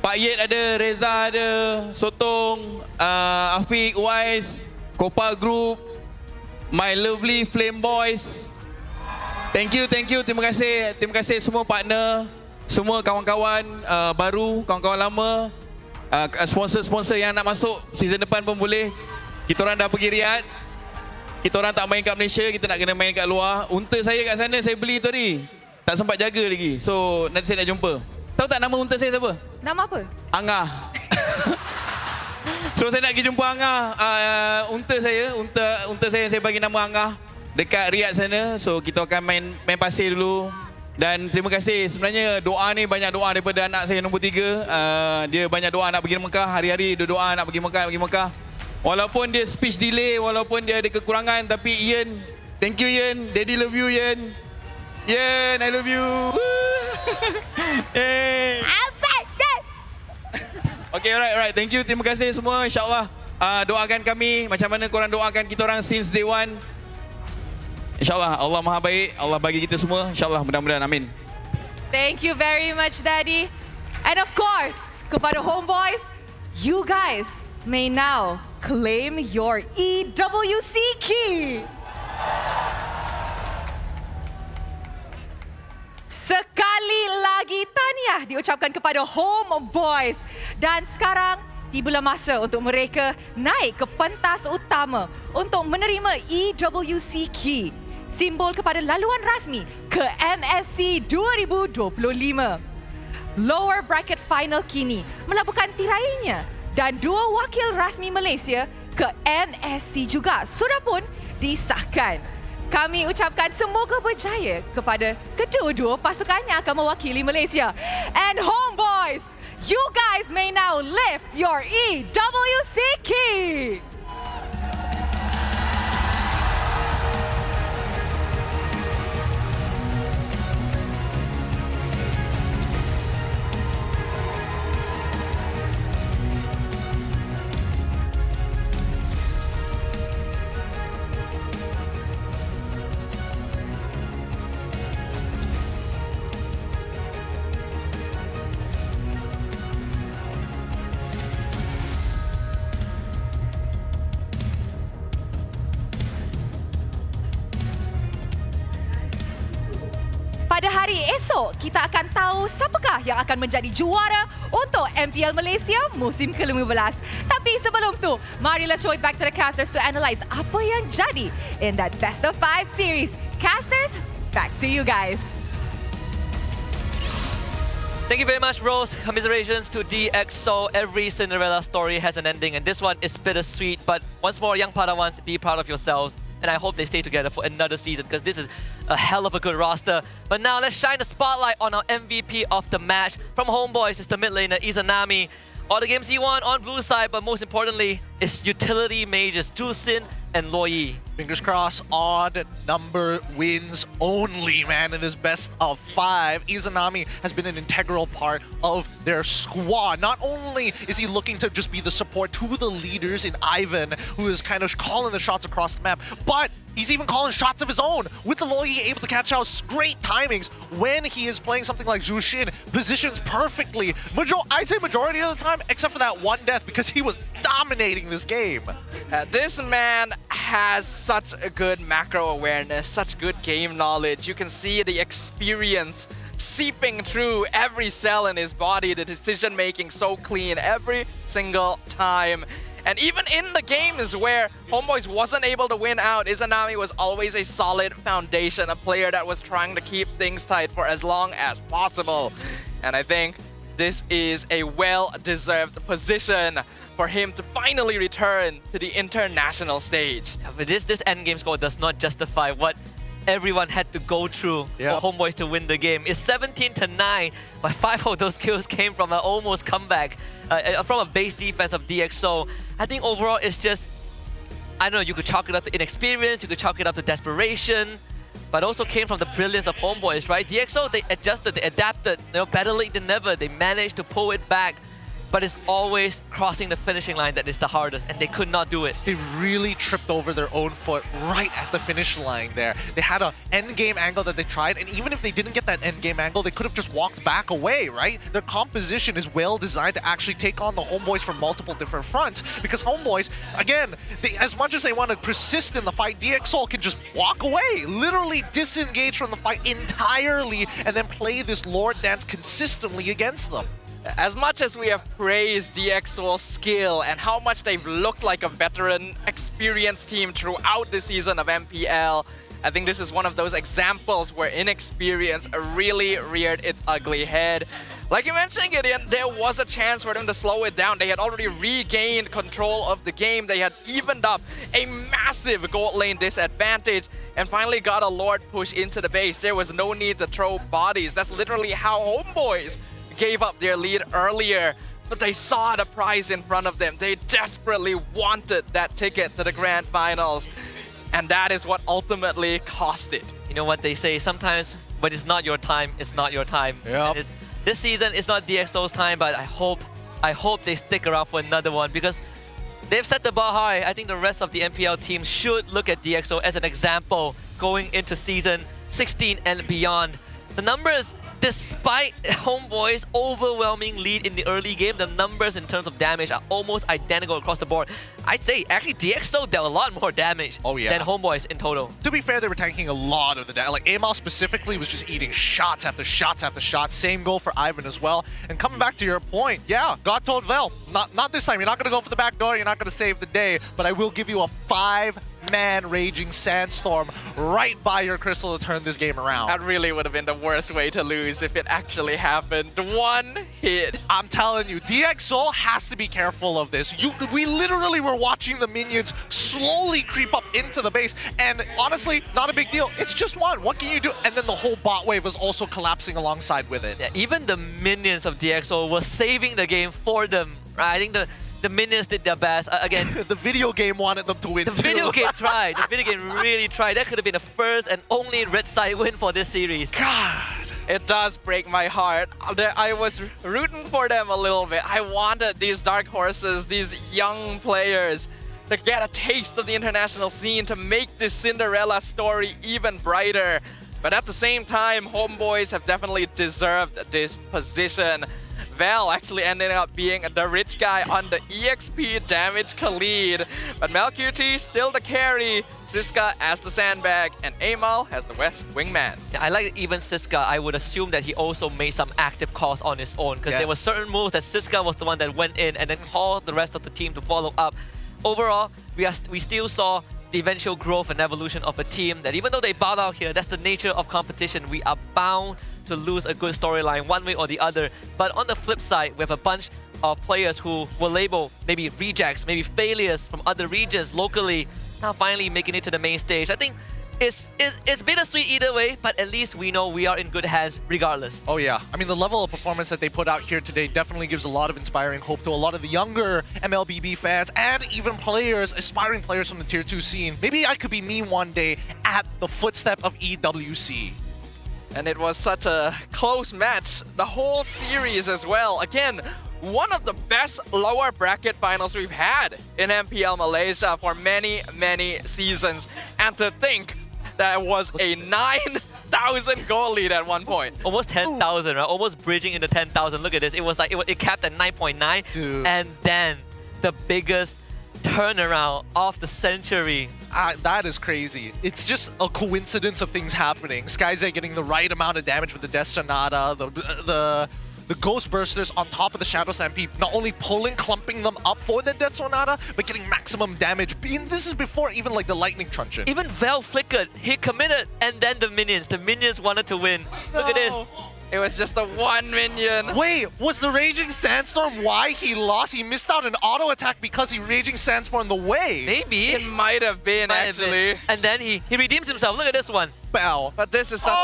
Pak Yet ada, Reza ada, Sotong, Afiq, Wais, Kopa Group, my lovely Flame Boys. Thank you. Terima kasih semua partner, semua kawan-kawan baru, kawan-kawan lama, sponsor-sponsor yang nak masuk season depan pun boleh. Kita orang dah pergi Riyadh. Kita orang tak main kat Malaysia, kita nak kena main kat luar. Unta saya kat sana saya beli tadi. Tak sempat jaga lagi. So nanti saya nak jumpa. Tahu tak nama unta saya siapa? Nama apa? Angah. So saya nak pergi jumpa Angah. Unta saya bagi nama Angah dekat Riyadh sana. So kita akan main pasir dulu. Dan terima kasih. Sebenarnya doa ni banyak doa daripada anak saya nombor 3. Dia banyak doa nak pergi Mekah. Hari-hari dia doa nak pergi Mekah. Walaupun dia speech delay, walaupun dia ada kekurangan, tapi Ian, thank you Ian. Daddy love you Ian. Ian, I love you. Okay, alright. Thank you. Terima kasih semua. InsyaAllah doakan kami macam mana korang doakan kita orang since day one. InsyaAllah Allah Maha Baik. Allah bagi kita semua. InsyaAllah mudah-mudahan. Amin. Thank you very much, Daddy. And of course, kepada HomeBois, you guys may now claim your EWC key. Sekali lagi tahniah diucapkan kepada HomeBois. Dan sekarang tibalah masa untuk mereka naik ke pentas utama untuk menerima EWC key, simbol kepada laluan rasmi ke MSC 2025. Lower bracket final kini melabuhkan tirainya dan 2 wakil rasmi Malaysia ke MSC juga sudah pun disahkan. Kami ucapkan semoga berjaya kepada kedua-dua pasukan yang akan mewakili Malaysia. And HomeBois, you guys may now lift your EWC key. pada hari esok, kita akan tahu siapakah yang akan menjadi juara untuk MPL Malaysia musim ke-15. Tapi sebelum tu, marilah show it back to the casters to analyse apa yang jadi in that best of 5 series. Casters, back to you guys. Thank you very much, Rose. Commiserations to DXO. Every Cinderella story has an ending, and this one is bittersweet. But once more, young Padawans, be proud of yourselves. And I hope they stay together for another season, because this is a hell of a good roster. But now let's shine the spotlight on our MVP of the match. From HomeBois, it's the mid laner, Izanami. All the games he won on blue side, but most importantly, it's utility mages, Tusin and Loyi. Fingers crossed, odd number wins only, man, in this best of 5. Izanami has been an integral part of their squad. Not only is he looking to just be the support to the leaders in Ivan, who is kind of calling the shots across the map, but he's even calling shots of his own, with the Loyi able to catch out great timings when he is playing something like Zhu Xin, positions perfectly. I'd say majority of the time, except for that one death, because he was dominating this game. This man has such a good macro awareness, such good game knowledge. You can see the experience seeping through every cell in his body, the decision making so clean every single time. And even in the games where HomeBois wasn't able to win out, Izanami was always a solid foundation, a player that was trying to keep things tight for as long as possible. And I think this is a well-deserved position for him to finally return to the international stage. Yeah, but this endgame score does not justify what everyone had to go through for HomeBois to win the game. It's 17-9, but 5 of those kills came from an almost comeback, from a base defense of DXO. I think overall it's just, I don't know, you could chalk it up to inexperience, you could chalk it up to desperation, but also came from the brilliance of HomeBois, right? DXO, they adjusted, they adapted, better late than never. They managed to pull it back. But it's always crossing the finishing line that is the hardest, and they could not do it. They really tripped over their own foot right at the finish line there. They had an endgame angle that they tried, and even if they didn't get that endgame angle, they could have just walked back away, right? Their composition is well designed to actually take on the HomeBois from multiple different fronts, because HomeBois, again, as much as they want to persist in the fight, DXO can just walk away, literally disengage from the fight entirely, and then play this Lord dance consistently against them. As much as we have praised DXO's skill and how much they've looked like a veteran, experienced team throughout the season of MPL, I think this is one of those examples where inexperience really reared its ugly head. Like you mentioned, Gideon, there was a chance for them to slow it down. They had already regained control of the game. They had evened up a massive gold lane disadvantage and finally got a Lord push into the base. There was no need to throw bodies. That's literally how HomeBois gave up their lead earlier, but they saw the prize in front of them. They desperately wanted that ticket to the grand finals, and that is what ultimately cost it. You know what they say, sometimes when it's not your time, it's not your time. Yep. This season is not DXO's time, but I hope they stick around for another one, because they've set the bar high. I think the rest of the MPL team should look at DXO as an example going into season 16 and beyond. The numbers, despite HomeBois' overwhelming lead in the early game, the numbers in terms of damage are almost identical across the board. I'd say, actually, DXO dealt a lot more damage than HomeBois in total. To be fair, they were tanking a lot of the damage. Like, Amal specifically was just eating shots after shots after shots. Same goal for Ivan as well. And coming back to your point, yeah, God told Vel, not this time. You're not going to go for the back door. You're not going to save the day. But I will give you a 5-man raging sandstorm right by your crystal to turn this game around. That really would have been the worst way to lose if it actually happened. One hit. I'm telling you, DXO has to be careful of this. We literally were watching the minions slowly creep up into the base, and honestly, not a big deal. It's just one. What can you do? And then the whole bot wave was also collapsing alongside with it. Yeah, even the minions of DXO were saving the game for them. Right? I think the minions did their best. Again, the video game wanted them to win. The video game tried. The video game really tried. That could have been the first and only red side win for this series. God. It does break my heart. I was rooting for them a little bit. I wanted these dark horses, these young players, to get a taste of the international scene, to make this Cinderella story even brighter. But at the same time, HomeBois have definitely deserved this position. Val actually ended up being the rich guy on the EXP damage Khalid. But MelQT still the carry, Siska as the sandbag, and Amal as the West wingman. Yeah, I like even Siska. I would assume that he also made some active calls on his own because there were certain moves that Siska was the one that went in and then called the rest of the team to follow up. Overall, we still saw the eventual growth and evolution of a team that even though they bowed out here, that's the nature of competition. We are bound to lose a good storyline one way or the other. But on the flip side, we have a bunch of players who were labeled maybe rejects, maybe failures from other regions locally, now finally making it to the main stage. I think it's bittersweet either way, but at least we know we are in good hands regardless. Oh yeah, I mean the level of performance that they put out here today definitely gives a lot of inspiring hope to a lot of the younger MLBB fans and even players, aspiring players from the Tier 2 scene. Maybe I could be me one day at the footstep of EWC. And it was such a close match, the whole series as well. Again, one of the best lower bracket finals we've had in MPL Malaysia for many, many seasons. And to think that was a 9,000 goal lead at one point. Almost 10,000, right? Almost bridging into 10,000. Look at this. It was like it capped at 9.9, and then the biggest turnaround of the century. That is crazy. It's just a coincidence of things happening. Skyze getting the right amount of damage with the Death Sonata, the Ghost Bursters on top of the Shadow Stampede, not only clumping them up for the Death Sonata, but getting maximum damage. This is before even like the Lightning Truncheon. Even Vel flickered, he committed, and then the minions wanted to win. Look at this. It was just a one minion. Wait, was the Raging Sandstorm why he lost? He missed out an auto attack because he Raging Sandstorm the way. Maybe. It might have been, actually. And then he redeems himself. Look at this one. Bow. But this is something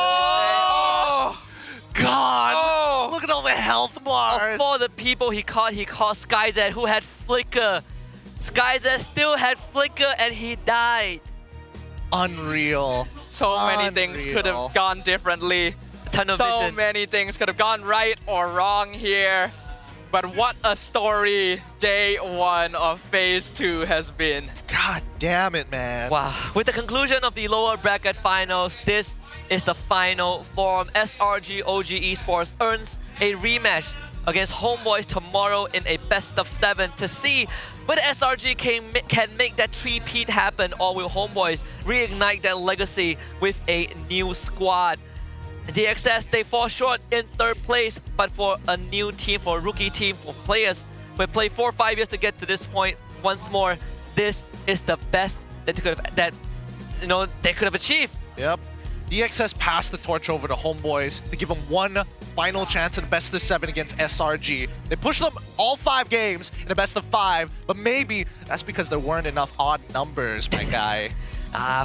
God! Oh! Look at all the health bars! Of all the people he caught Skyz who had Flicker. Skyz still had Flicker and he died. Unreal. So many things could have gone differently. So many things could have gone right or wrong here. But what a story day one of Phase 2 has been. God damn it, man. Wow. With the conclusion of the lower bracket finals, this is the final form. SRG OG Esports earns a rematch against HomeBois tomorrow in a best-of-7 to see whether SRG can make that three-peat happen, or will HomeBois reignite their legacy with a new squad. DXS, they fall short in third place, but for a new team, for a rookie team, for players who have played 4 or 5 years to get to this point, once more, this is the best that they could have achieved. Yep. DXS passed the torch over to HomeBois to give them one final chance in a best-of-7 against SRG. They pushed them all 5 games in a best-of-5, but maybe that's because there weren't enough odd numbers, my guy.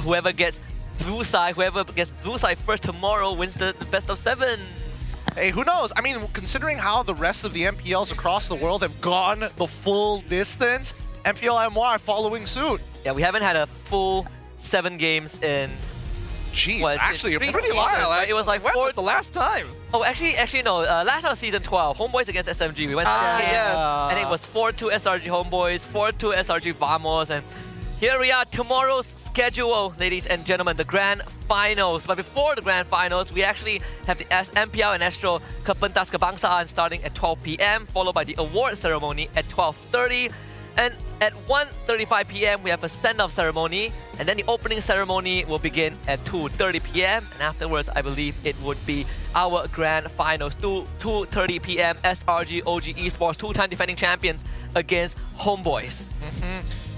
Whoever gets Bullseye first tomorrow wins the best-of-7. Hey, who knows? I mean, considering how the rest of the MPLs across the world have gone the full distance, MPL MY following suit. Yeah, we haven't had a full 7 games in... actually, pretty while. Right? It was like when was the last time? Oh, actually no. Last time was season 12. HomeBois against SMG. We went yes. And it was 4-2 SRG HomeBois, 4-2 SRG Vamos, and here we are. Tomorrow's schedule, ladies and gentlemen, the grand finals. But before the grand finals, we actually have the MPL and Astro Kepentas Kebangsaan starting at 12 p.m., followed by the award ceremony at 12:30. And at 1:35 p.m., we have a send-off ceremony, and then the opening ceremony will begin at 2:30 p.m. And afterwards, I believe it would be our grand finals, 2:30 p.m. SRG OG Esports, 2-time defending champions against HomeBois.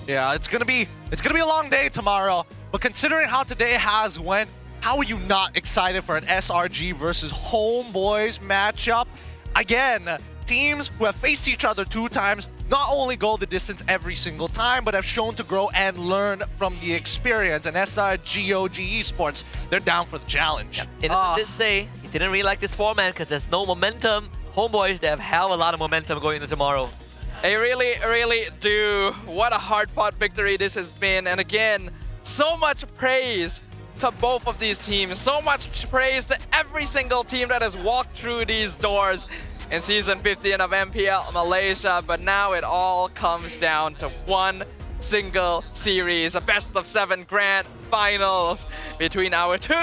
Yeah, it's gonna be a long day tomorrow. But considering how today has went, how are you not excited for an SRG versus HomeBois matchup? Again, teams who have faced each other 2 times not only go the distance every single time, but have shown to grow and learn from the experience. And SRG OG Esports, they're down for the challenge. Innocent did say he didn't really like this format because there's no momentum. HomeBois, they have hell of a lot of momentum going into tomorrow. They really, really do. What a hard-fought victory this has been. And again, so much praise to both of these teams. So much praise to every single team that has walked through these doors in Season 15 of MPL Malaysia. But now it all comes down to one single series, a best-of-7 grand finals between our 2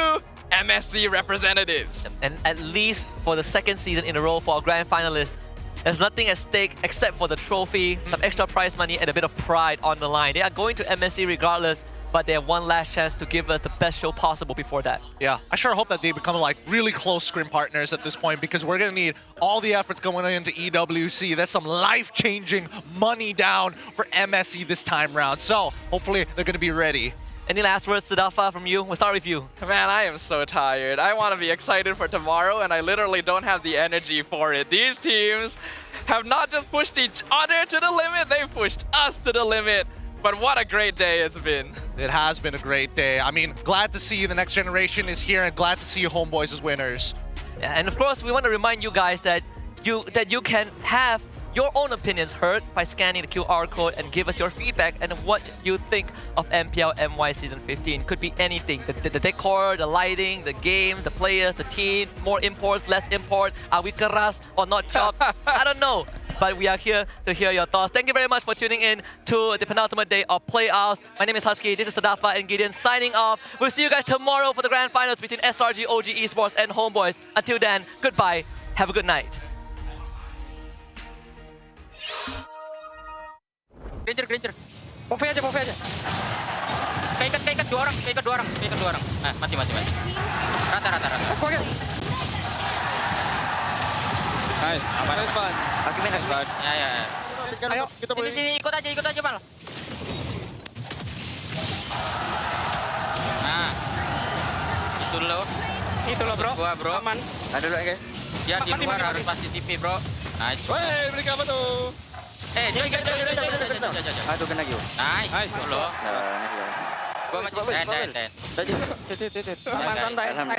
MSC representatives. And at least for the 2nd season in a row for our grand finalists, There's nothing at stake except for the trophy, some extra prize money, and a bit of pride on the line. They are going to MSC regardless, but they have one last chance to give us the best show possible before that. Yeah, I sure hope that they become like really close scrim partners at this point, because we're going to need all the efforts going into EWC. That's some life-changing money down for MSC this time round. So hopefully they're going to be ready. Any last words, Sadafa, from you? We'll start with you. Man, I am so tired. I want to be excited for tomorrow, and I literally don't have the energy for it. These teams have not just pushed each other to the limit, they've pushed us to the limit. But what a great day it's been. It has been a great day. I mean, glad to see the next generation is here, and glad to see HomeBois as winners. Yeah, and of course, we want to remind you guys that you can have your own opinions heard by scanning the QR code and give us your feedback and what you think of MPL MY Season 15. Could be anything. The decor, the lighting, the game, the players, the team, more imports, less import, are we keras or not chopped? I don't know. But we are here to hear your thoughts. Thank you very much for tuning in to the penultimate day of playoffs. My name is Husky, this is Sadafa and Gideon signing off. We'll see you guys tomorrow for the grand finals between SRG, OG Esports and HomeBois. Until then, goodbye. Have a good night. Granger. Move aja. Keikat dua orang. Nah, mati. Rata. Nice, aman. Ya. Ayo, sini ikut aja, Mal. Nah. Itu lo, bro. Gua, bro. Aman. Ada dulu, guys. Ya, di luar harus pasti TV, bro. Nice. Woi, beli apa tuh? Jangan. Aduh, kena gitu. Nice, lo. Gua masih ten. Aman, santai. Aman,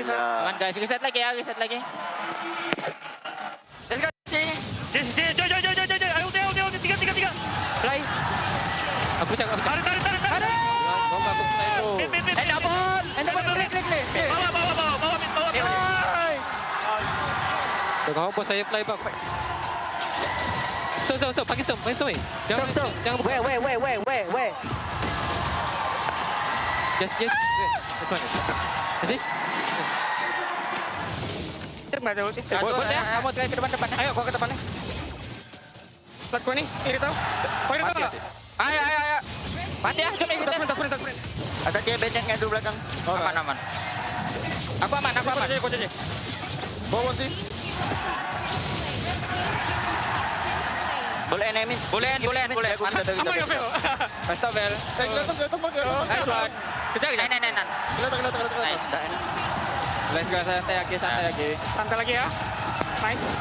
guys. Reset lagi ya. Let's go. Sini. Ayo, tiga. Play. Aku cakap. Tarik. Klik. Bawa. HomeBois saya play back. So, pakai sum. Jangan. Wait. Yes. This one. Is it? Kamu ke depan. Ayo, gua ke depan nih. Plat gua nih, kiri tau. Kiri tau nggak? Ayo. Mati ya, cuma ikut. Sprint. Ada dia bandit ngadu belakang. Aman. Aku aman. Coach aja. Bawa sih. Boleh enemy. Boleh. Aman ya, Phil. Pastabel. Kelihatan. Nice one. Kejar. Nenan. Kelihatan. Let's go, santai lagi. Santai lagi ya. Nice.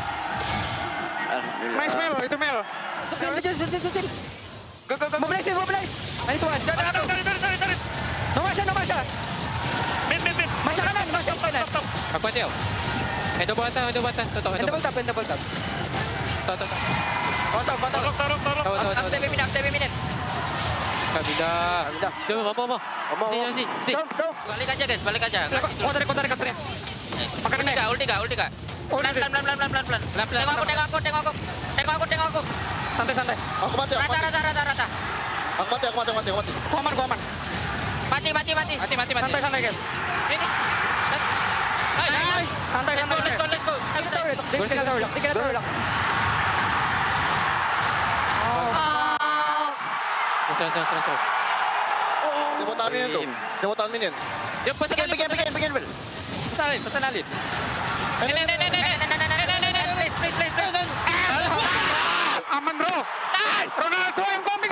Nice, Mel. Itu Mel. Susin. Go. Mobilize. Nice one. Tarik. No masya. Mid. Masya kanan. Aku aja. Itu batan. Double tap. Tahu. Taruh. Step minute. Kabida. Coba, mau. Sini. Balik aja. Kau tarik kasarnya. Makan ini. Ulti kak. Pelan. Tengok aku. Santai. Aku mati. Rata. Aku mati. Gua aman. Mati. Santai, guys. Ini. Nice. Santai. Let's go. Tiga taruh. Terus. Dia mau tahan minion. Dia Bikin. Pesan Alin. Aman, bro. Ronaldo yang komik.